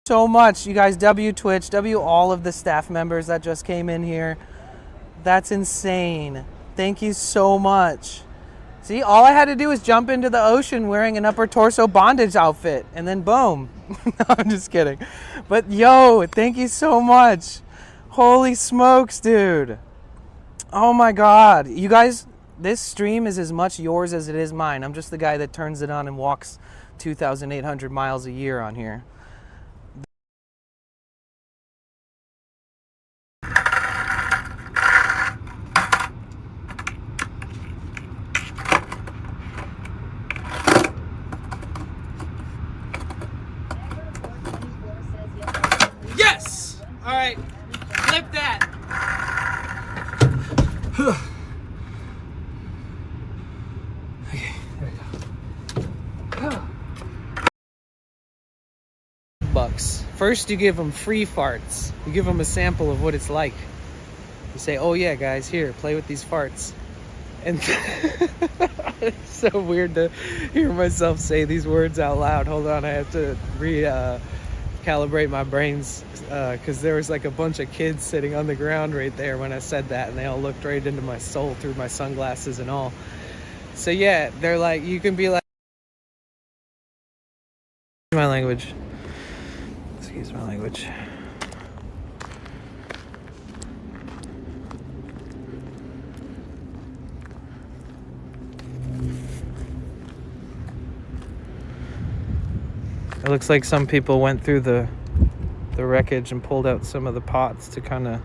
So much, you guys. W Twitch, W all of the staff members that just came in here. That's insane. Thank you so much. See, all I had to do was jump into the ocean wearing an upper torso bondage outfit, and then boom. No, I'm just kidding. But yo, thank you so much. Holy smokes, dude. Oh my God. You guys, this stream is as much yours as it is mine. I'm just the guy that turns it on and walks 2,800 miles a year on here. Yes! All right, flip that. Okay, there we go. Bucks. First, you give them free farts. You give them a sample of what it's like. You say, "Oh yeah, guys, here, play with these farts." And it's so weird to hear myself say these words out loud. Hold on, I have to calibrate my brains because there was like a bunch of kids sitting on the ground right there when I said that, and they all looked right into my soul through my sunglasses and all. So yeah, they're like, you can be like, my language. Excuse my language. It looks like some people went through the wreckage and pulled out some of the pots to kind of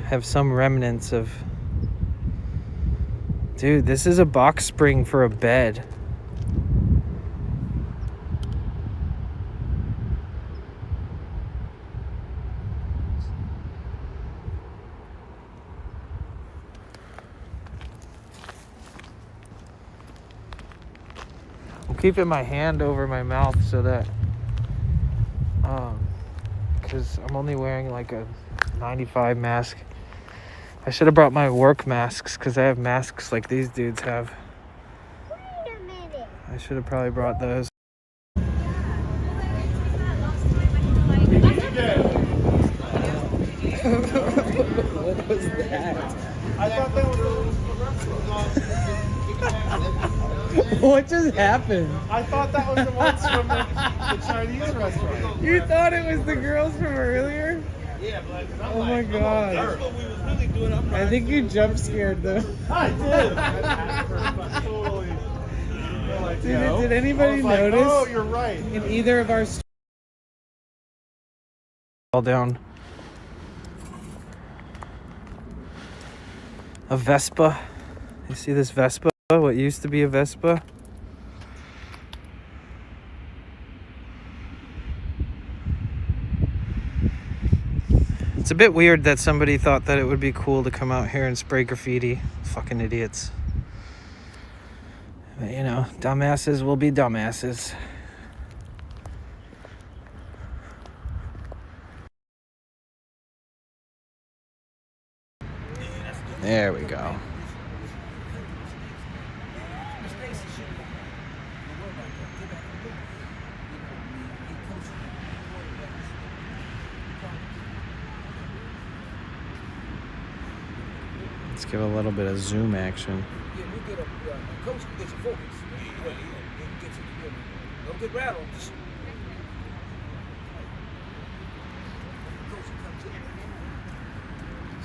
have some remnants of... Dude, this is a box spring for a bed. I'm keeping my hand over my mouth so that because I'm only wearing like a 95 mask. I should have brought my work masks because I have masks like these dudes have. Wait a minute. I should have probably brought those. What was that? I thought that was What just happened? I thought that was the ones from the Chinese restaurant. You thought it was the girls from earlier? Yeah, but Oh my God. that's what we was really doing. I think you jump scared them. I did. Totally. Like, Did anybody notice? Oh, you're right. In either of our all down a Vespa. You see this Vespa? What used to be a Vespa? It's a bit weird that somebody thought that it would be cool to come out here and spray graffiti. Fucking idiots. But, you know, dumbasses will be dumbasses. There we go. Let's give a little bit of zoom action. Yeah, you get a coach can get your focus. Yeah. Get you, don't get rattled. Just coach comes in.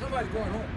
Somebody going home.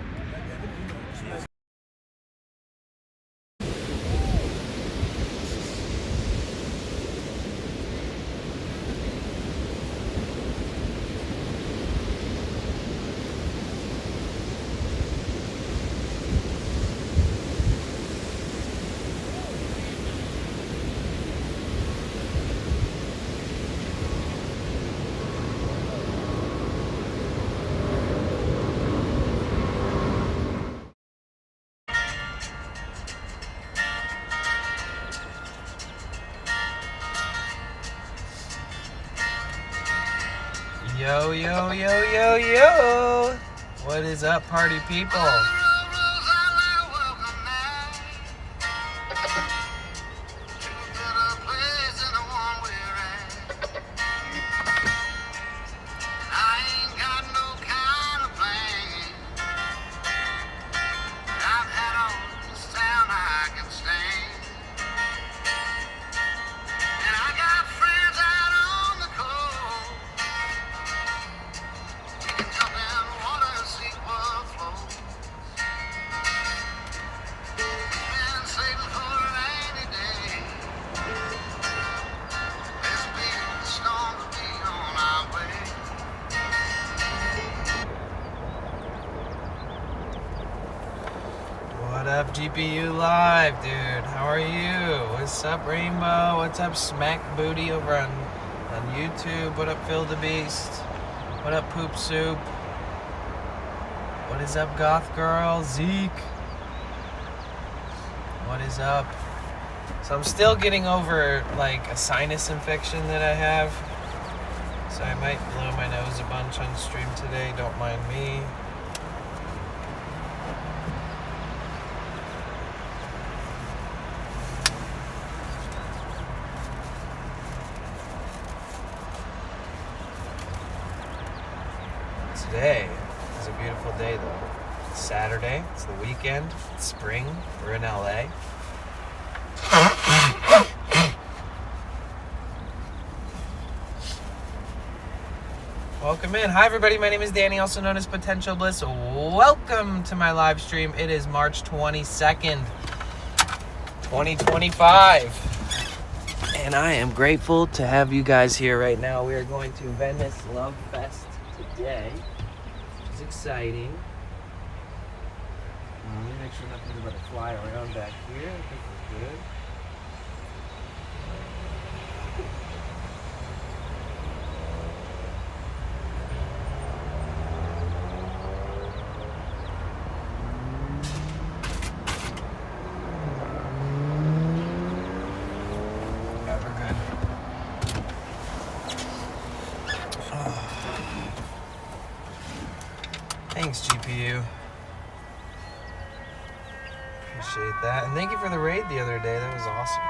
Yo, yo, yo, yo, yo. What is up, party people? What up, GPU Live, dude? How are you? What's up, Rainbow? What's up, Smack Booty over on YouTube? What up, Phil the Beast? What up, Poop Soup? What is up, Goth Girl? Zeke? What is up? So I'm still getting over like a sinus infection that I have. So I might blow my nose a bunch on stream today. Don't mind me. Today is a beautiful day though. It's Saturday, it's the weekend, it's spring, we're in LA. Welcome in. Hi everybody, my name is Danny, also known as Potential Bliss. Welcome to my live stream. It is March 22nd, 2025. And I am grateful to have you guys here right now. We are going to Venice Love Fest today. It's exciting. Let me make sure nothing's about to fly around back here. I think we're good. Yeah, we're good. Thanks, GPU. Appreciate that. And thank you for the raid the other day. That was awesome.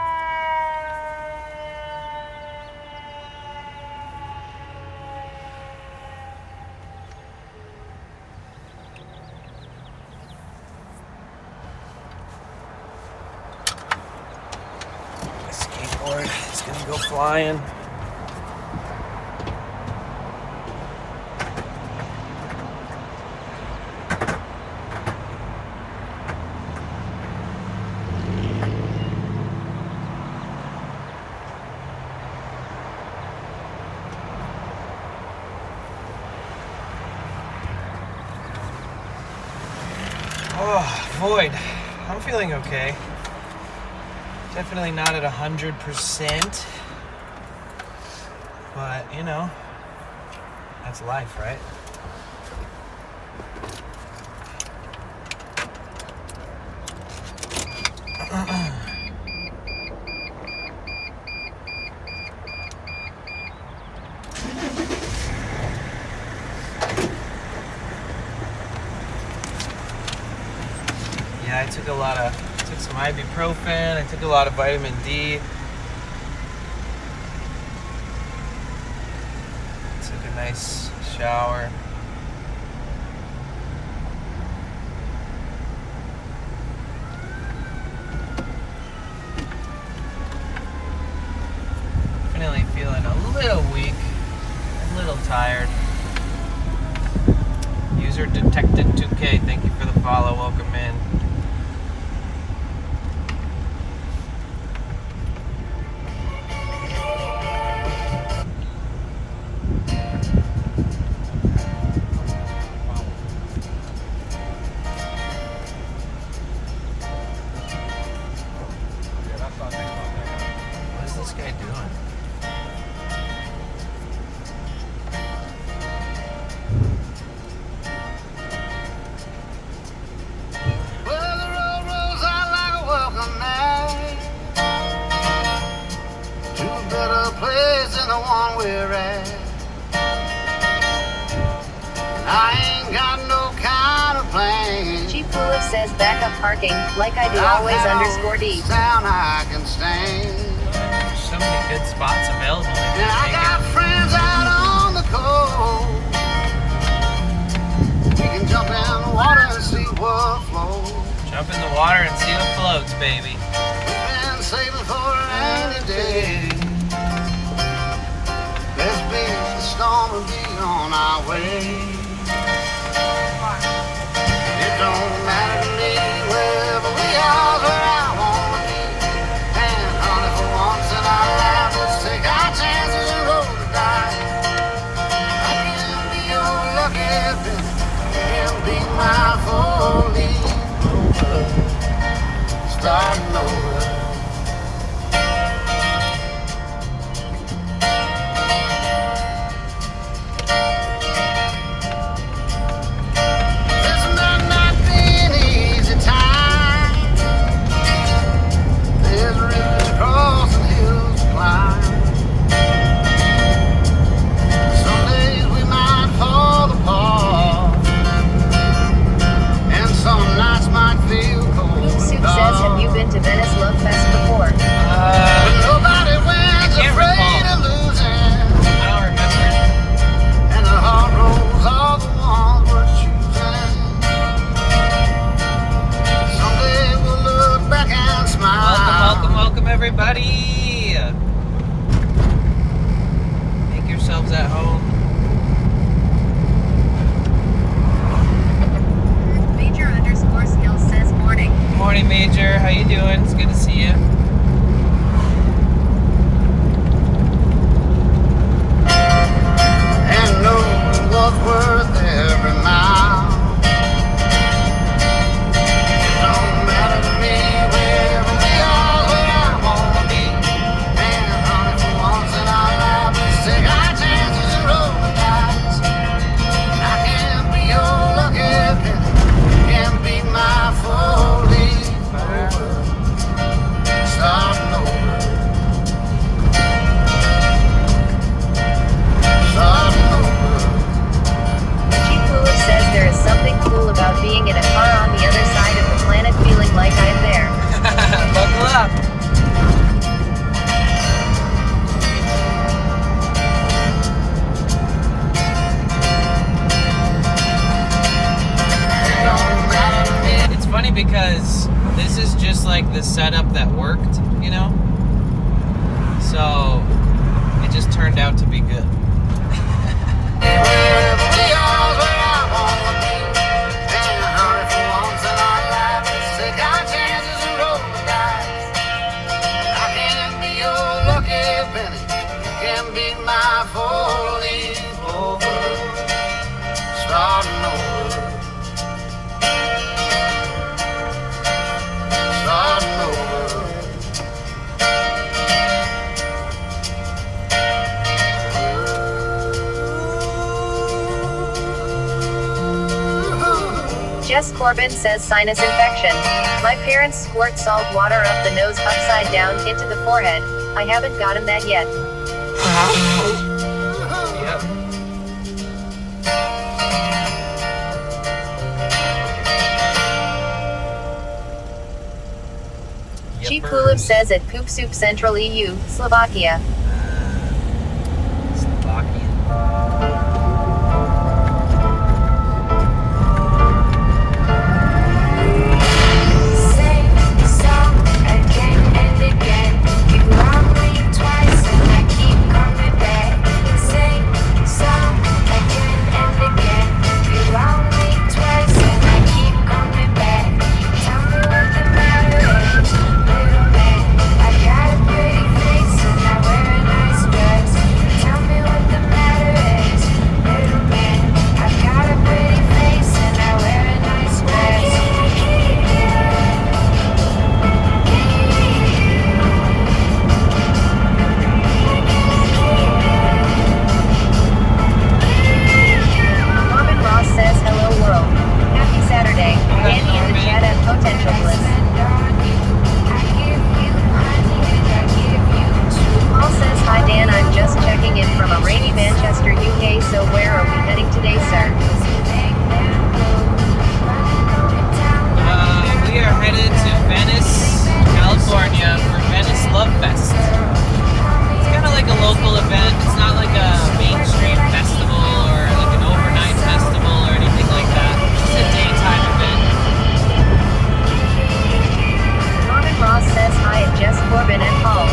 My skateboard is gonna go flying. Oh, Void. I'm feeling okay. Definitely not at 100%. But, you know, that's life, right? Yeah, I took some ibuprofen, I took a lot of vitamin D. Took a nice shower. Definitely feeling a little weak, a little tired. User detected 2K, thank you for the follow, welcome in. What is this guy doing? Well, the road rolls out like a welcome night to a better place than the one we're at. And I ain't got no kind of plan. Chief says backup parking, like I do always _D. Sound I can stand. There's so many good spots available. And I got friends out on the coast. We can jump in the water and see what flows. Jump in the water and see what floats, baby. We've been saving for a rainy day. Let's beat the storm and be on our way. It don't matter to me wherever we are, where I wanna be. And honey, for once in our lives, let's take our chances and roll the dice. I can be your lucky penny, you can be my four-leaf clover. like this setup that worked, you know? So it just turned out to be good. Wherever we are, where I wanna be. And honey, for once in our lives, let's take our chances and roll the dice. I can be your lucky penny. You can be my four-leaf clover. Starting over. Starting over. Jess Corbin says sinus infection. My parents squirt salt water up the nose upside down into the forehead. I haven't gotten that yet. Chief Pulev says at Poop Soup Central EU, Slovakia. We are headed to Venice, California for Venice Love Fest. It's kind of like a local event. It's not like a mainstream festival or like an overnight festival or anything like that. It's just a daytime event. Norman Ross says hi at Jess Corbin and Paul.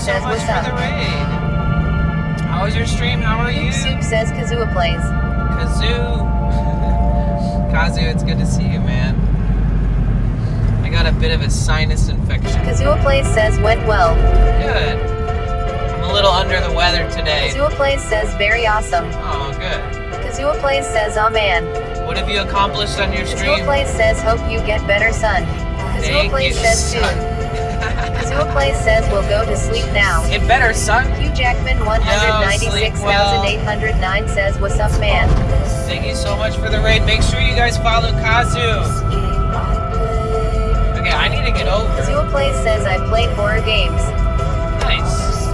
Says what's up? How was your stream? How are you? Soup says Kazua plays. Kazoo. Kazu, it's good to see you, man. I got a bit of a sinus infection. Kazua plays says went well. Good. I'm a little under the weather today. Kazua plays says very awesome. Oh, good. Kazua plays says oh man. What have you accomplished on your stream? Kazua plays says hope you get better, son. Kazua plays says soon. Kazua Plays says we'll go to sleep now. Get better, son. Hugh Jackman Yo, sleep 196,809 says what's up, man. Thank you so much for the raid. Make sure you guys follow Kazu. Okay, I need to get over. Kazua Plays says I played horror games. Nice.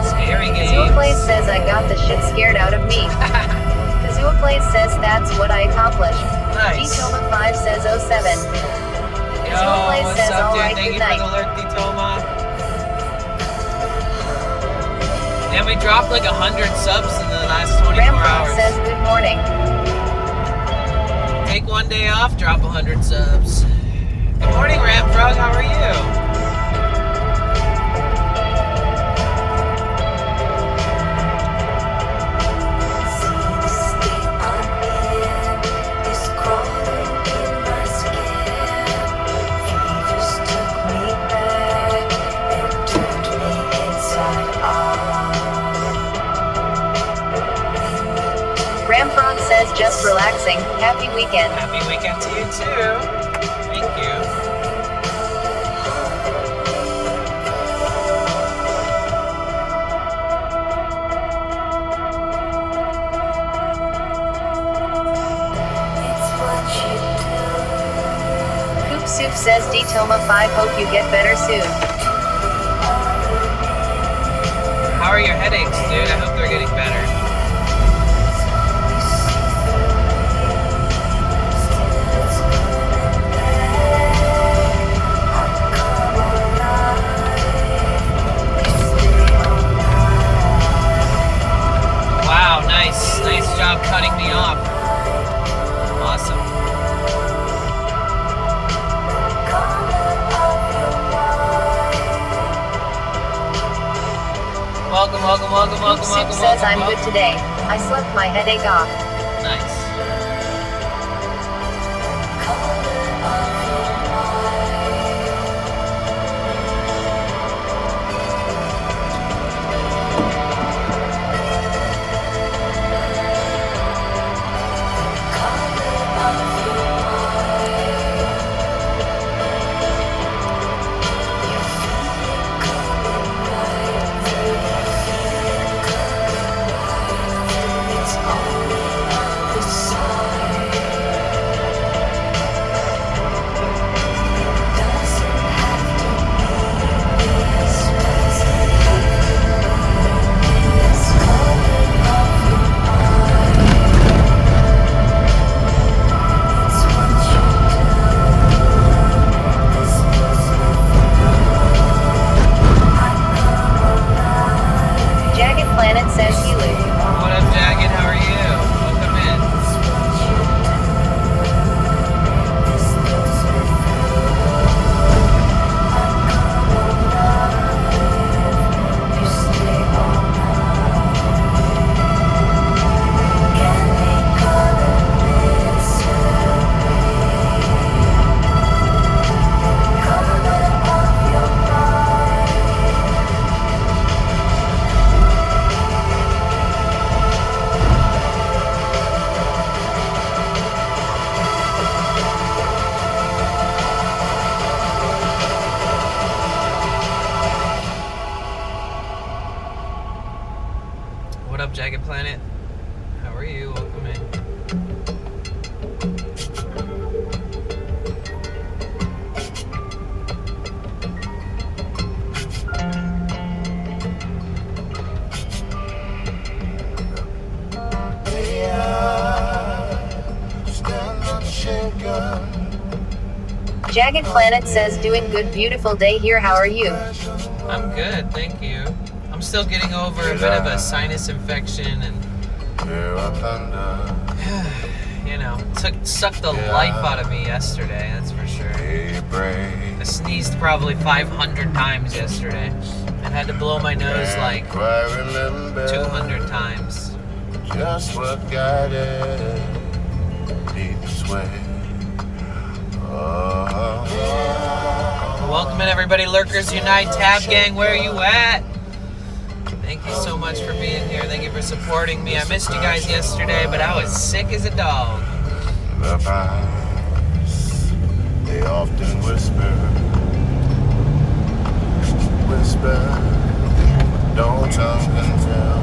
Scary games. Kazua Plays says I got the shit scared out of me. Kazua Plays says that's what I accomplished. Nice. Toma 5 says 07. Yo, Kazua Plays what's says up, dude? alright, Thank good you night. for the lurk, Toma. And we dropped like 100 subs in the last 24 Ramfrog hours. says good morning. Take one day off, drop 100 subs. Good morning, Ramfrog. How are you? Ramfrog says just relaxing. Happy weekend. Happy weekend to you too. Thank you. Coop Soup says Toma 5 hope you get better soon. How are your headaches, dude? I hope they're getting better. Wow, nice. Nice job cutting me off. Awesome. Welcome, welcome, welcome, Coop welcome, Soup welcome, says welcome, I'm good welcome. today. I slept my headache off. Nice. Jagged Planet says healing. What up, Jagged? How are you? Welcome in. What up, Jagged Planet? How are you? Welcome in. Jagged Planet says doing good, beautiful day here. How are you? I'm good, thank you. I'm still getting over a bit of a sinus infection and, you know, sucked the life out of me yesterday, that's for sure. I sneezed probably 500 times yesterday and had to blow my nose like 200 times. Just what guided me this way. Welcome in, everybody. Lurkers Unite, Tab Gang, where are you at? Thank you so much for being here. Thank you for supporting me. I missed you guys yesterday, but I was sick as a dog. The vines, they often whisper whisper, no tongue can tell.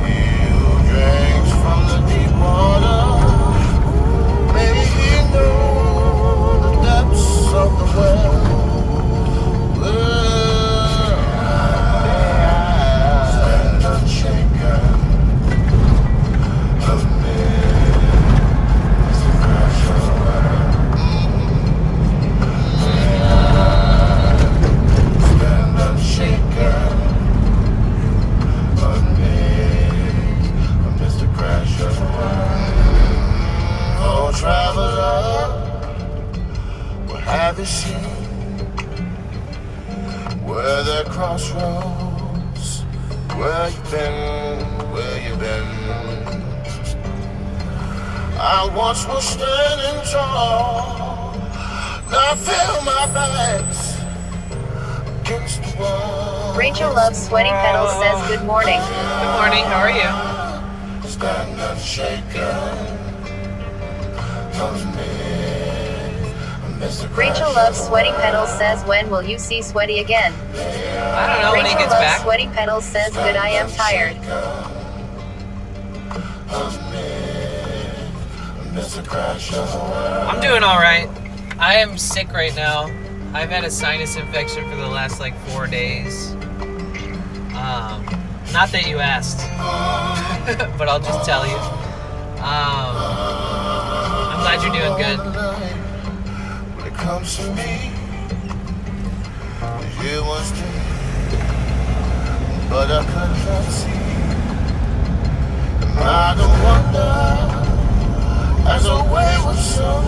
You drinks from the deep water, maybe know the depths of the well. Stand unshaken amidst the crash of the world. Stand unshaken amidst the crash of the world. Oh, traveler, what have you seen? Where the crossroads, where you been, where you been? I once was standing tall, now I feel my back's against the wall. Rachel loves sweaty petals says good morning. Good morning. How are you? Stand unshaken of me. Rachel loves sweaty petals says when will you see Sweaty again? I don't know when he Rachel gets loves back. sweaty petals says good I am tired. I'm doing all right. I am sick right now. I've had a sinus infection for the last like 4 days. Not that you asked, but I'll just tell you. I'm glad you're doing good. When it comes to me, you was there, but I could not see. And I don't wonder, as a wayward soul,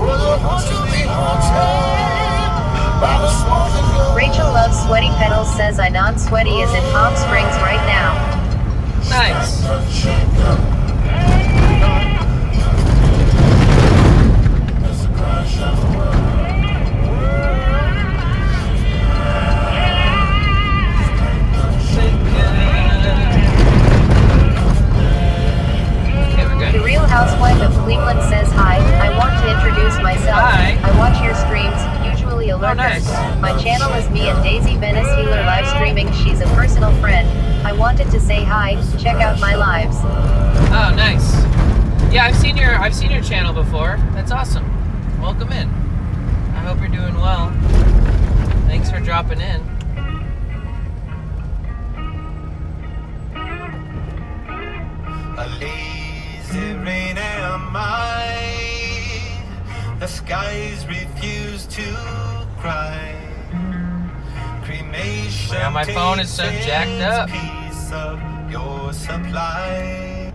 will the heart to be haunted by the smoke of your. Rachel loves sweaty petals says I non-sweaty is in Palm Springs right now. Nice. The Real Housewife of Cleveland says hi. I want to introduce myself. Hi. I watch your streams, usually a lurker. nice. My channel is me and Daisy Venice Healer live streaming. She's a personal friend. I wanted to say hi. Check out my lives. Oh, nice. Yeah, I've seen your channel before. That's awesome. Welcome in. I hope you're doing well. Thanks for dropping in. A lazy rain am I. The skies refuse to cry. Cremation Yeah, my phone is so takes jacked up. piece of your supply.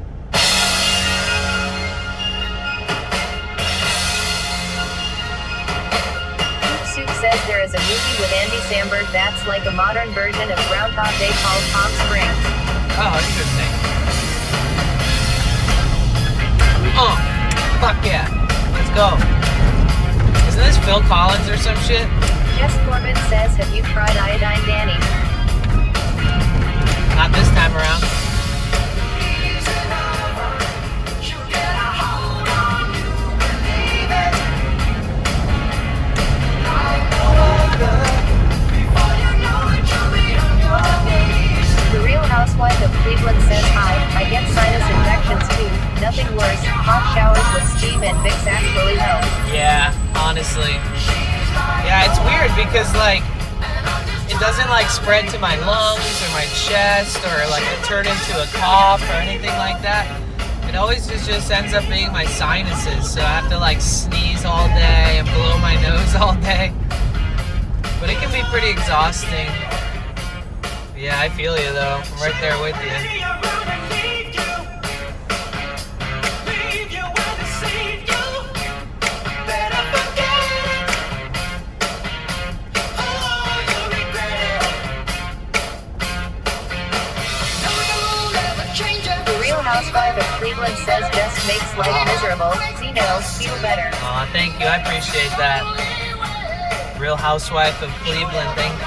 Soup says there is a movie with Andy Samberg that's like a modern version of Groundhog Day called Palm Springs. Oh, interesting. Oh, fuck yeah. Let's go. Isn't this Phil Collins or some shit? Jess Corbin says, have you tried iodine, Danny? Not this time around. The Real Housewife of Cleveland says hi. I get sinus infections too. Nothing worse. Hot showers with steam and Vicks actually help. Yeah, honestly. Yeah, it's weird because like it doesn't like spread to my lungs or my chest or like it turn into a cough or anything like that. It always just ends up being my sinuses, so I have to like sneeze all day and blow my nose all day. But it can be pretty exhausting. Yeah, I feel you though. I'm right there with you. The Real Housewife of Cleveland says just makes life miserable. Zeno, feel better. Aw, thank you. I appreciate that. Real Housewife of Cleveland, thank you.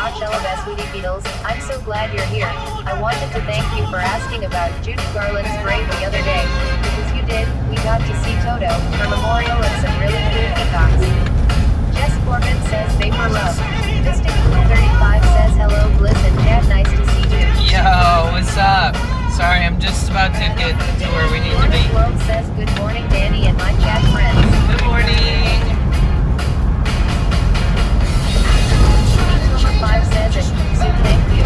Coachella Sweetie Beatles, I'm so glad you're here. I wanted to thank you for asking about Judy Garland's grave the other day. Because you did, we got to see Toto, her memorial, and some really cool peacocks. Jess Corbin says Vapor Love. Mystic Blue 35 says hello Bliss and Chad, nice to see you. Yo, what's up? Sorry, I'm just about to get to where we need to be. Florida's World says good morning Danny and my chat friends. Good morning. Number 5 says it, so thank you.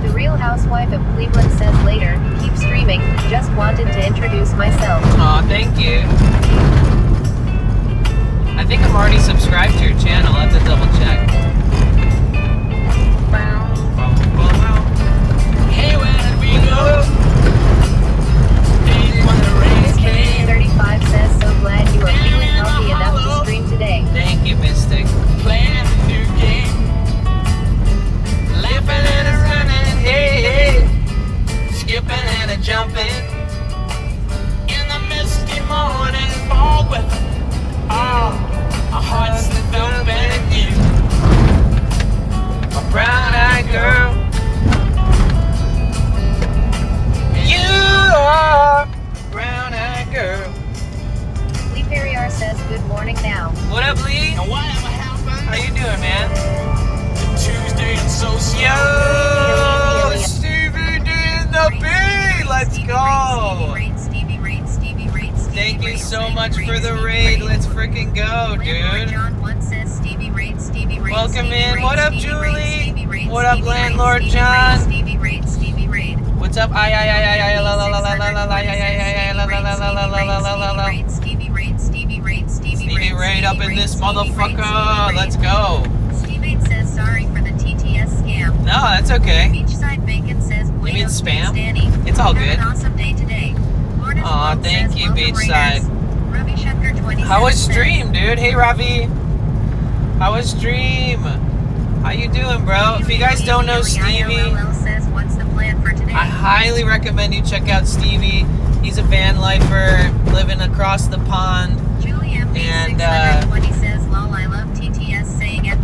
The Real Housewife of Cleveland says later, keep streaming, just wanted to introduce myself. Aw, thank you. I think I'm already subscribed to your channel. I'll have to double check. Hey, where did we go? Hey, when the rain came. 35 says so glad you are feeling healthy enough to stream today. Thank you, Mystic. Playing a new game. Laughing and a running, hey, hey. Skipping and a jumping. In the misty morning fog with our hearts thumping you. A brown-eyed girl. You are a brown-eyed girl. Lee Perrier says good morning now. What up, Lee? And whatever happened, How you doing, man? Tuesday and so slow. Yo, Stevie D in the B. Let's go. Thank you so much for the raid. Let's freaking go, dude. Welcome in. What up, Julie? What up, Landlord John? What's up? Stevie raid up in this motherfucker. Let's go. Steve says sorry for the TTS scam. No, that's okay. Beachside Bacon says You mean spam? Danny. It's all Have good. an awesome day today. Aw, thank you, Beachside. Ravi Shankar 27 How was says, stream, dude? Hey, Ravi. How was stream? How you doing, bro? If you guys don't know Stevie, ILLL says, what's the plan for today? I highly recommend you check out Stevie. He's a van lifer living across the pond. Julie MB And, 620 says, lol, I love TTS saying it.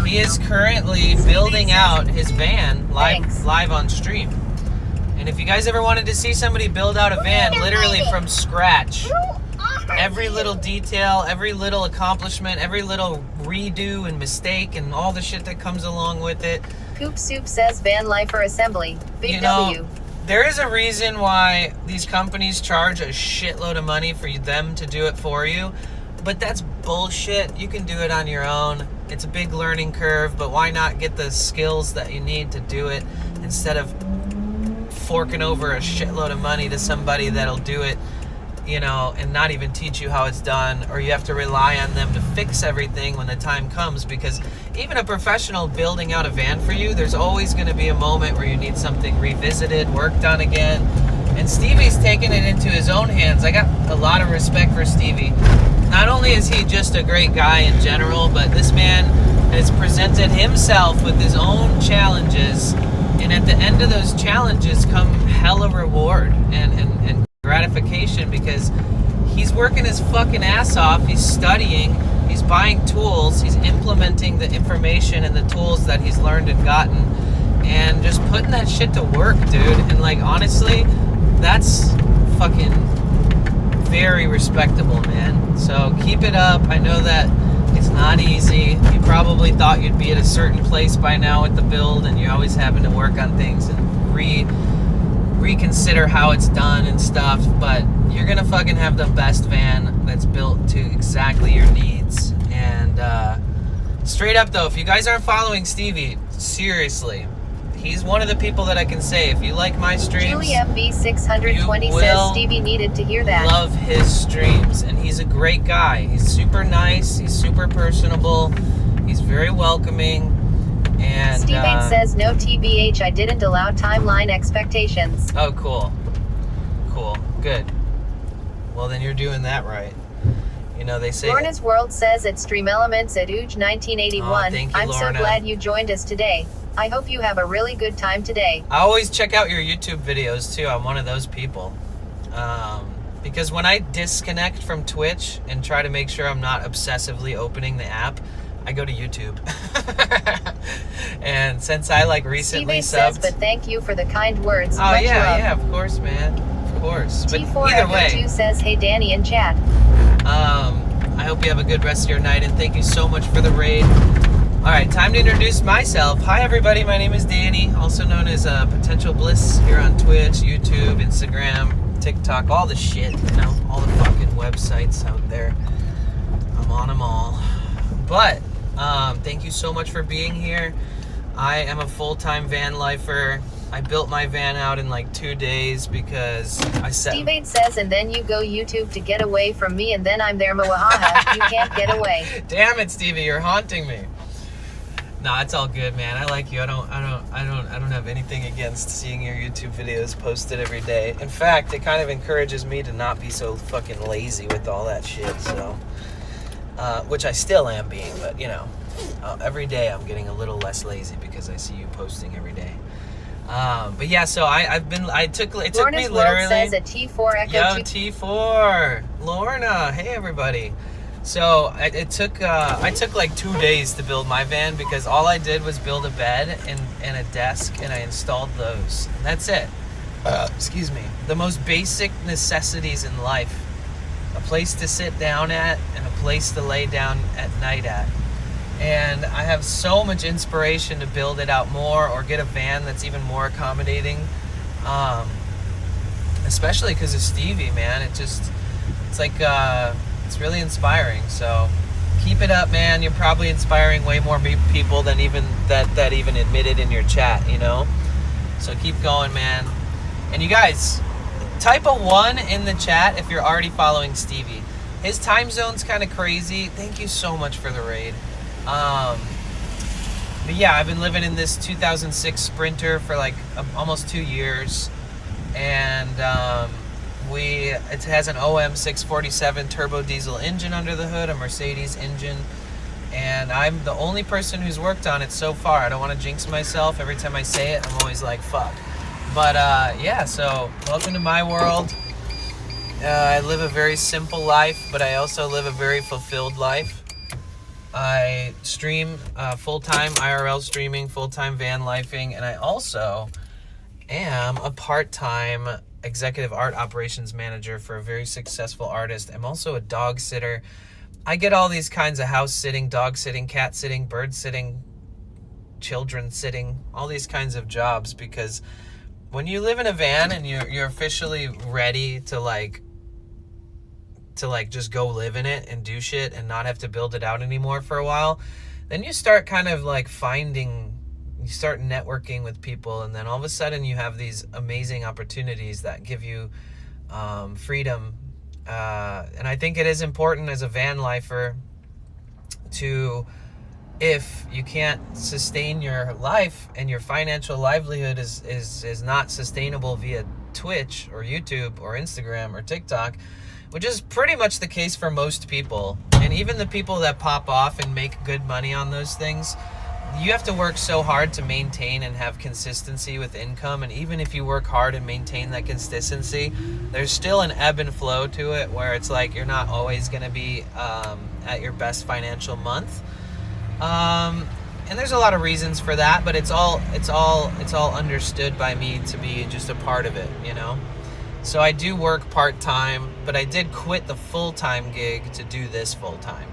He is currently building out his van Thanks. live on stream. And if you guys ever wanted to see somebody build out a van literally from scratch, every little detail, every little accomplishment, every little redo and mistake and all the shit that comes along with it. Coop Soup says Van Lifer Assembly. Big You know, W. there is a reason why these companies charge a shitload of money for them to do it for you, but that's bullshit. You can do it on your own. It's a big learning curve, but why not get the skills that you need to do it instead of forking over a shitload of money to somebody that'll do it, you know, and not even teach you how it's done, or you have to rely on them to fix everything when the time comes, because even a professional building out a van for you, there's always going to be a moment where you need something revisited, worked on again, and Stevie's taking it into his own hands. I got a lot of respect for Stevie. Not only is he just a great guy in general, but this man has presented himself with his own challenges, and at the end of those challenges come hella reward and gratification, because he's working his fucking ass off. He's studying, he's buying tools, he's implementing the information and the tools that he's learned and gotten, and just putting that shit to work, dude. And like, honestly, that's fucking very respectable, man. So keep it up. I know that it's not easy. You probably thought you'd be at a certain place by now with the build, and you're always having to work on things and reconsider how it's done and stuff, but you're gonna fucking have the best van that's built to exactly your needs. And straight up though, if you guys aren't following Stevie, seriously, he's one of the people that I can say, if you like my streams, Julie MB 620 you says will Stevie needed to hear that. love his streams. And he's a great guy. He's super nice, he's super personable, he's very welcoming. And Steve says no TBH, I didn't allow timeline expectations. oh, cool, good. Well, then you're doing that right. You know, they say Lorna's World says at Stream Elements at Ooge 1981. Aw, thank you, I'm so Lorna. glad you joined us today. I hope you have a really good time today. I always check out your YouTube videos too. I'm one of those people. Because when I disconnect from Twitch and try to make sure I'm not obsessively opening the app, I go to YouTube. And since I like recently Steve says, subbed, but thank you for the kind words. oh Much yeah, love. yeah, of course, man, of course. But T4 either way, 2 says, hey Danny in chat. I hope you have a good rest of your night, and thank you so much for the raid. All right, time to introduce myself. Hi everybody, my name is Danny, also known as Potential Bliss here on Twitch, YouTube, Instagram, TikTok, all the shit, you know, all the fucking websites out there. I'm on them all. But thank you so much for being here. I am a full-time van lifer. I built my van out in like 2 days because I set... Steve 8 says, and then you go YouTube to get away from me, and then I'm there, Moahaha. You can't get away. Damn it, Stevie, you're haunting me. Nah, it's all good, man. I like you. I don't have anything against seeing your YouTube videos posted every day. In fact, it kind of encourages me to not be so fucking lazy with all that shit. So, which I still am being, but you know, every day I'm getting a little less lazy because I see you posting every day. But yeah, so it took me Lorna's literally. World says a T4 Echo Yo, 2. T4, Lorna. Hey everybody. So I took like 2 days to build my van because all I did was build a bed and a desk, and I installed those. That's it. Excuse me. The most basic necessities in life: a place to sit down at and a place to lay down at night at. And I have so much inspiration to build it out more or get a van that's even more accommodating. Especially because of Stevie, man. It's like it's really inspiring. So keep it up, man. You're probably inspiring way more people than even that even admitted in your chat, you know? So keep going, man. And you guys, type a 1 in the chat if you're already following Stevie. His time zone's kind of crazy. Thank you so much for the raid. But yeah, I've been living in this 2006 Sprinter for like almost 2 years, and it has an OM 647 turbo diesel engine under the hood, a Mercedes engine, and I'm the only person who's worked on it so far. I don't want to jinx myself. Every time I say it, I'm always like, fuck. But yeah, so welcome to my world. I live a very simple life, but I also live a very fulfilled life. I stream full-time IRL streaming, full-time van lifing, and I also am a part-time executive art operations manager for a very successful artist. I'm also a dog sitter. I get all these kinds of house sitting, dog sitting, cat sitting, bird sitting, children sitting, all these kinds of jobs, because when you live in a van and you're officially ready to just go live in it and do shit and not have to build it out anymore for a while, then you start kind of like you start networking with people, and then all of a sudden you have these amazing opportunities that give you freedom. And I think it is important as a van lifer to, if you can't sustain your life and your financial livelihood is not sustainable via Twitch or YouTube or Instagram or TikTok, which is pretty much the case for most people, and even the people that pop off and make good money on those things, you have to work so hard to maintain and have consistency with income. And even if you work hard and maintain that consistency, there's still an ebb and flow to it, where it's like you're not always going to be at your best financial month. And there's a lot of reasons for that, but it's all understood by me to be just a part of it, you know? So I do work part-time, but I did quit the full-time gig to do this full-time.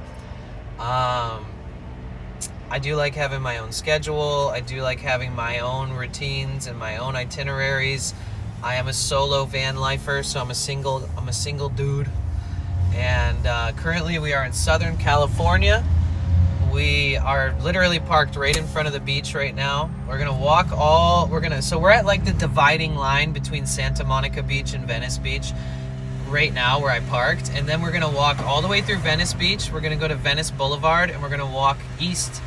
I do like having my own schedule. I do like having my own routines and my own itineraries. I am a solo van lifer, so I'm a single dude. And currently we are in Southern California. We are literally parked right in front of the beach right now. We're gonna walk so we're at like the dividing line between Santa Monica Beach and Venice Beach right now, where I parked. And then we're gonna walk all the way through Venice Beach. We're gonna go to Venice Boulevard, and we're gonna walk east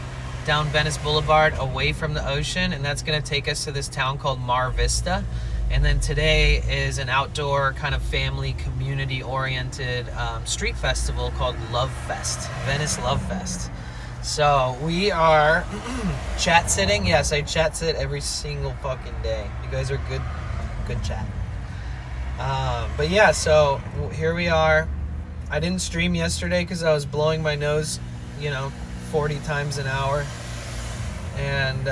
down Venice Boulevard away from the ocean, and that's gonna take us to this town called Mar Vista. And then today is an outdoor kind of family community oriented street festival called Love Fest, Venice Love Fest. So we are chat sitting. Yes, I chat sit every single fucking day. You guys are good chat. But yeah, so here we are. I didn't stream yesterday because I was blowing my nose, 40 times an hour. And,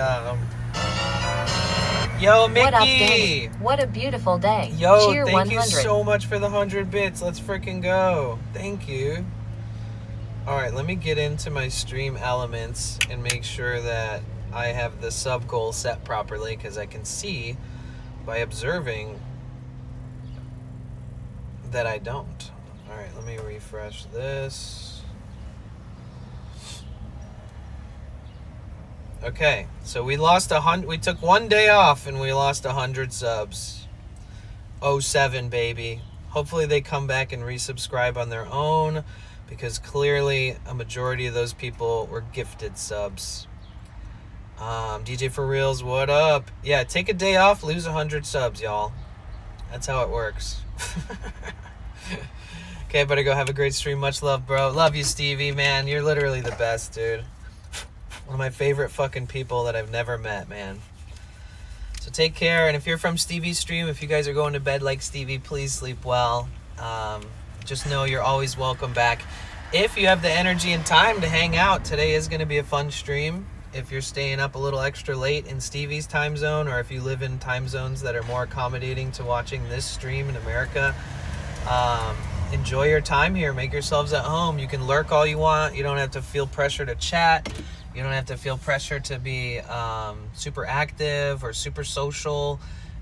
yo, Mickey! What up, Danny? What a beautiful day. Yo, Cheer thank 100. you so much for the 100 bits. Let's freaking go. Thank you. All right, let me get into my stream elements and make sure that I have the sub goal set properly, because I can see by observing that I don't. All right, let me refresh this. Okay, so we lost 100. We took one day off and we lost 100 subs. 07, baby. Hopefully they come back and resubscribe on their own, because clearly a majority of those people were gifted subs. DJ for reals, what up? Yeah, take a day off, lose 100 subs, y'all. That's how it works. Okay, better go have a great stream. Much love, bro. Love you, Stevie, man. You're literally the best, dude. One of my favorite fucking people that I've never met, man. So take care, and if you're from Stevie's stream, if you guys are going to bed like Stevie, please sleep well. Just know you're always welcome back. If you have the energy and time to hang out, today is going to be a fun stream. If you're staying up a little extra late in Stevie's time zone, or if you live in time zones that are more accommodating to watching this stream in America, enjoy your time here. Make yourselves at home. You can lurk all you want. You don't have to feel pressure to chat. You don't have to feel pressure to be super active or super social.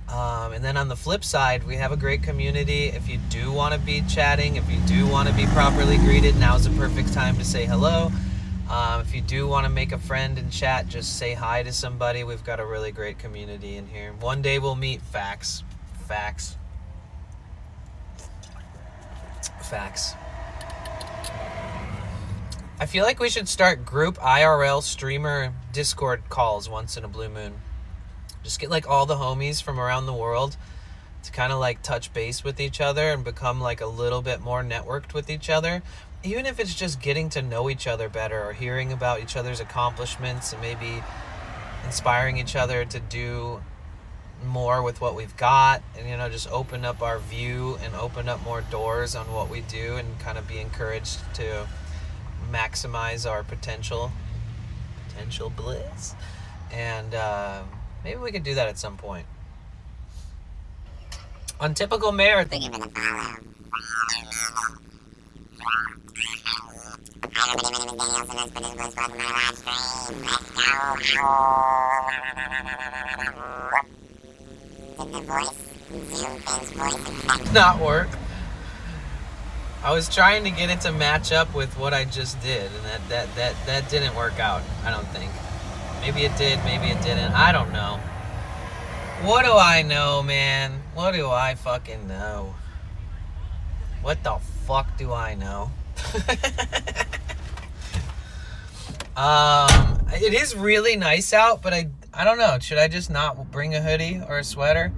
And then on the flip side, we have a great community. If you do want to be chatting, if you do want to be properly greeted, now's the perfect time to say hello. If you do want to make a friend and chat, just say hi to somebody. We've got a really great community in here. One day we'll meet. Facts. Facts. Facts. I feel like we should start group IRL streamer Discord calls once in a blue moon. Just get like all the homies from around the world to kind of like touch base with each other and become like a little bit more networked with each other. Even if it's just getting to know each other better, or hearing about each other's accomplishments, and maybe inspiring each other to do more with what we've got, and just open up our view and open up more doors on what we do, and kind of be encouraged to maximize our potential bliss. And maybe we could do that at some point. Untypical Mayor, thank you for the follow. Not work. I was trying to get it to match up with what I just did, and that didn't work out, I don't think. Maybe it did, maybe it didn't. I don't know. What do I know, man? What do I fucking know? What the fuck do I know? It is really nice out, but I don't know. Should I just not bring a hoodie or a sweater?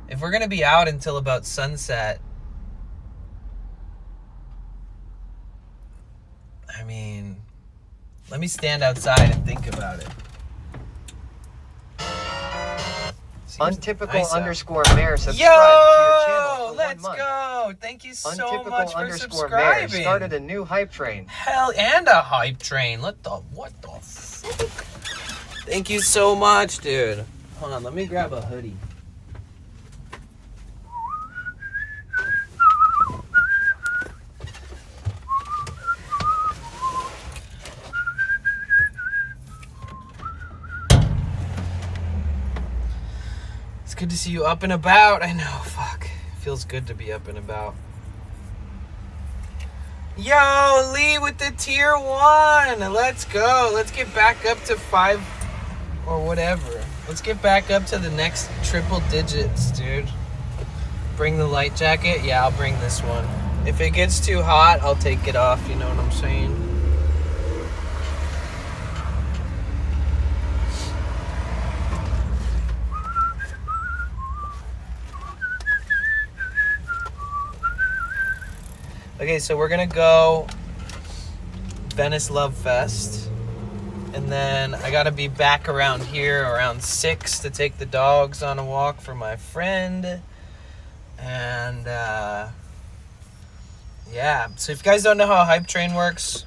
If we're gonna be out until about sunset, I mean, let me stand outside and think about it. Untypical nice underscore mayor subscribed to Yo, your channel for let's 1 month. go. Thank you so Untypical much for underscore mayor subscribing. started a new hype train. Hell, and a hype train. What the fuck? Thank you so much, dude. Hold on, let me grab a hoodie. It's good to see you up and about. I know, fuck. Feels good to be up and about. Yo, Lee with the tier 1. Let's go. Let's get back up to 5 or whatever. Let's get back up to the next triple digits, dude. Bring the light jacket? Yeah, I'll bring this one. If it gets too hot, I'll take it off. You know what I'm saying? Okay, so we're gonna go Venice Love Fest, and then I gotta be back around here around 6 to take the dogs on a walk for my friend, And yeah, so if you guys don't know how Hype Train works,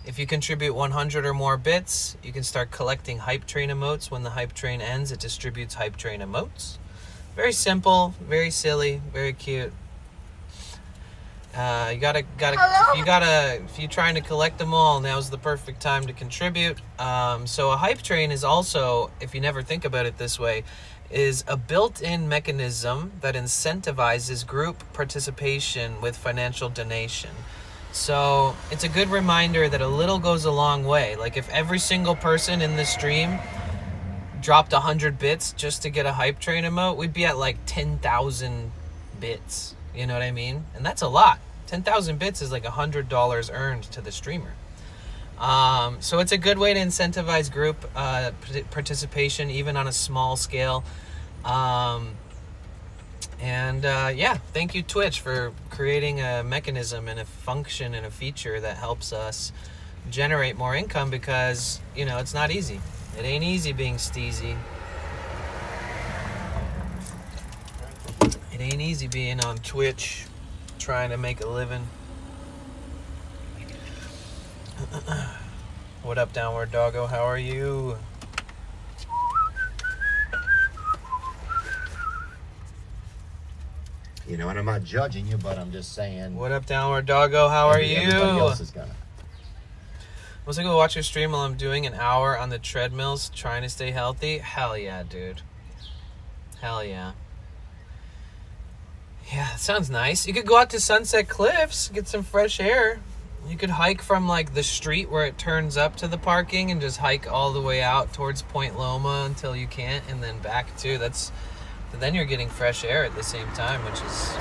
if you contribute 100 or more bits, you can start collecting Hype Train emotes. When the Hype Train ends, it distributes Hype Train emotes. Very simple, very silly, very cute. If you're trying to collect them all, now's the perfect time to contribute. So a Hype Train is also, if you never think about it this way, is a built-in mechanism that incentivizes group participation with financial donation. So it's a good reminder that a little goes a long way. Like if every single person in the stream dropped 100 bits just to get a Hype Train emote, we'd be at like 10,000 bits. You know what I mean? And that's a lot. 10,000 bits is like $100 earned to the streamer. So it's a good way to incentivize group participation, even on a small scale. Yeah, thank you, Twitch, for creating a mechanism and a function and a feature that helps us generate more income, because, you know, it's not easy. It ain't easy being steezy. It ain't easy being on Twitch, trying to make a living. What up, Downward Doggo? How are you? You know, and I'm not judging you, but I'm just saying. What up, Downward Doggo? How are you? Everybody else is gonna. Once I go watch your stream while I'm doing an hour on the treadmills, trying to stay healthy. Hell yeah, dude. Hell yeah. Yeah, it sounds nice. You could go out to Sunset Cliffs, get some fresh air. You could hike from like the street where it turns up to the parking and just hike all the way out towards Point Loma until you can't, and then back too. Then you're getting fresh air at the same time, which is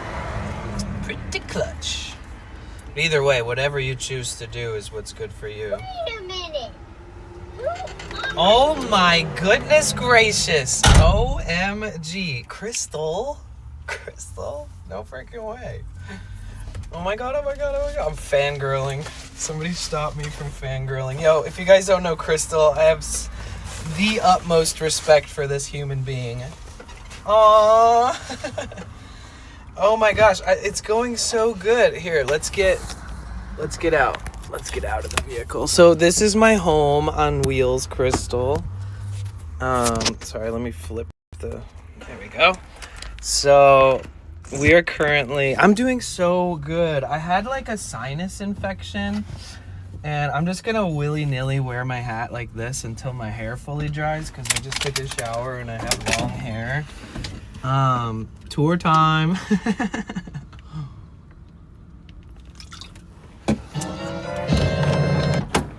pretty clutch. But either way, whatever you choose to do is what's good for you. Wait a minute. Oh my goodness gracious. OMG. Crystal? No freaking way. Oh my god. I'm fangirling. Somebody stop me from fangirling. Yo, if you guys don't know Crystal, I have the utmost respect for this human being. Aww. Oh my gosh, it's going so good. Here, let's get out. Let's get out of the vehicle. So this is my home on wheels, Crystal. Sorry, let me flip there we go. So we are currently, I'm doing so good. I had like a sinus infection, and I'm just gonna willy-nilly wear my hat like this until my hair fully dries, because I just took a shower and I have long hair. Tour time.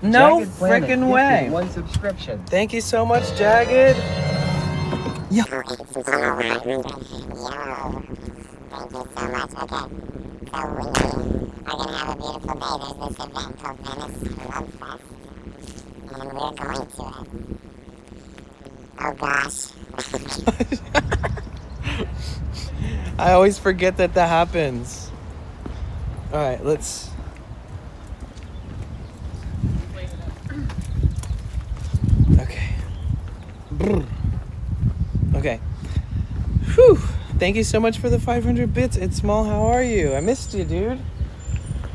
No Jagged Planet freaking way. gifted 1 subscription. Thank you so much, Jagged. Yeah. Thank you so much. Okay. So we are gonna have a beautiful day. There's this event called Venice Love Fest, and we're going to it. Oh gosh. I always forget that happens. All right, let's. Okay. Okay. Whew. Thank you so much for the 500 bits. It's Small, how are you? I missed you, dude.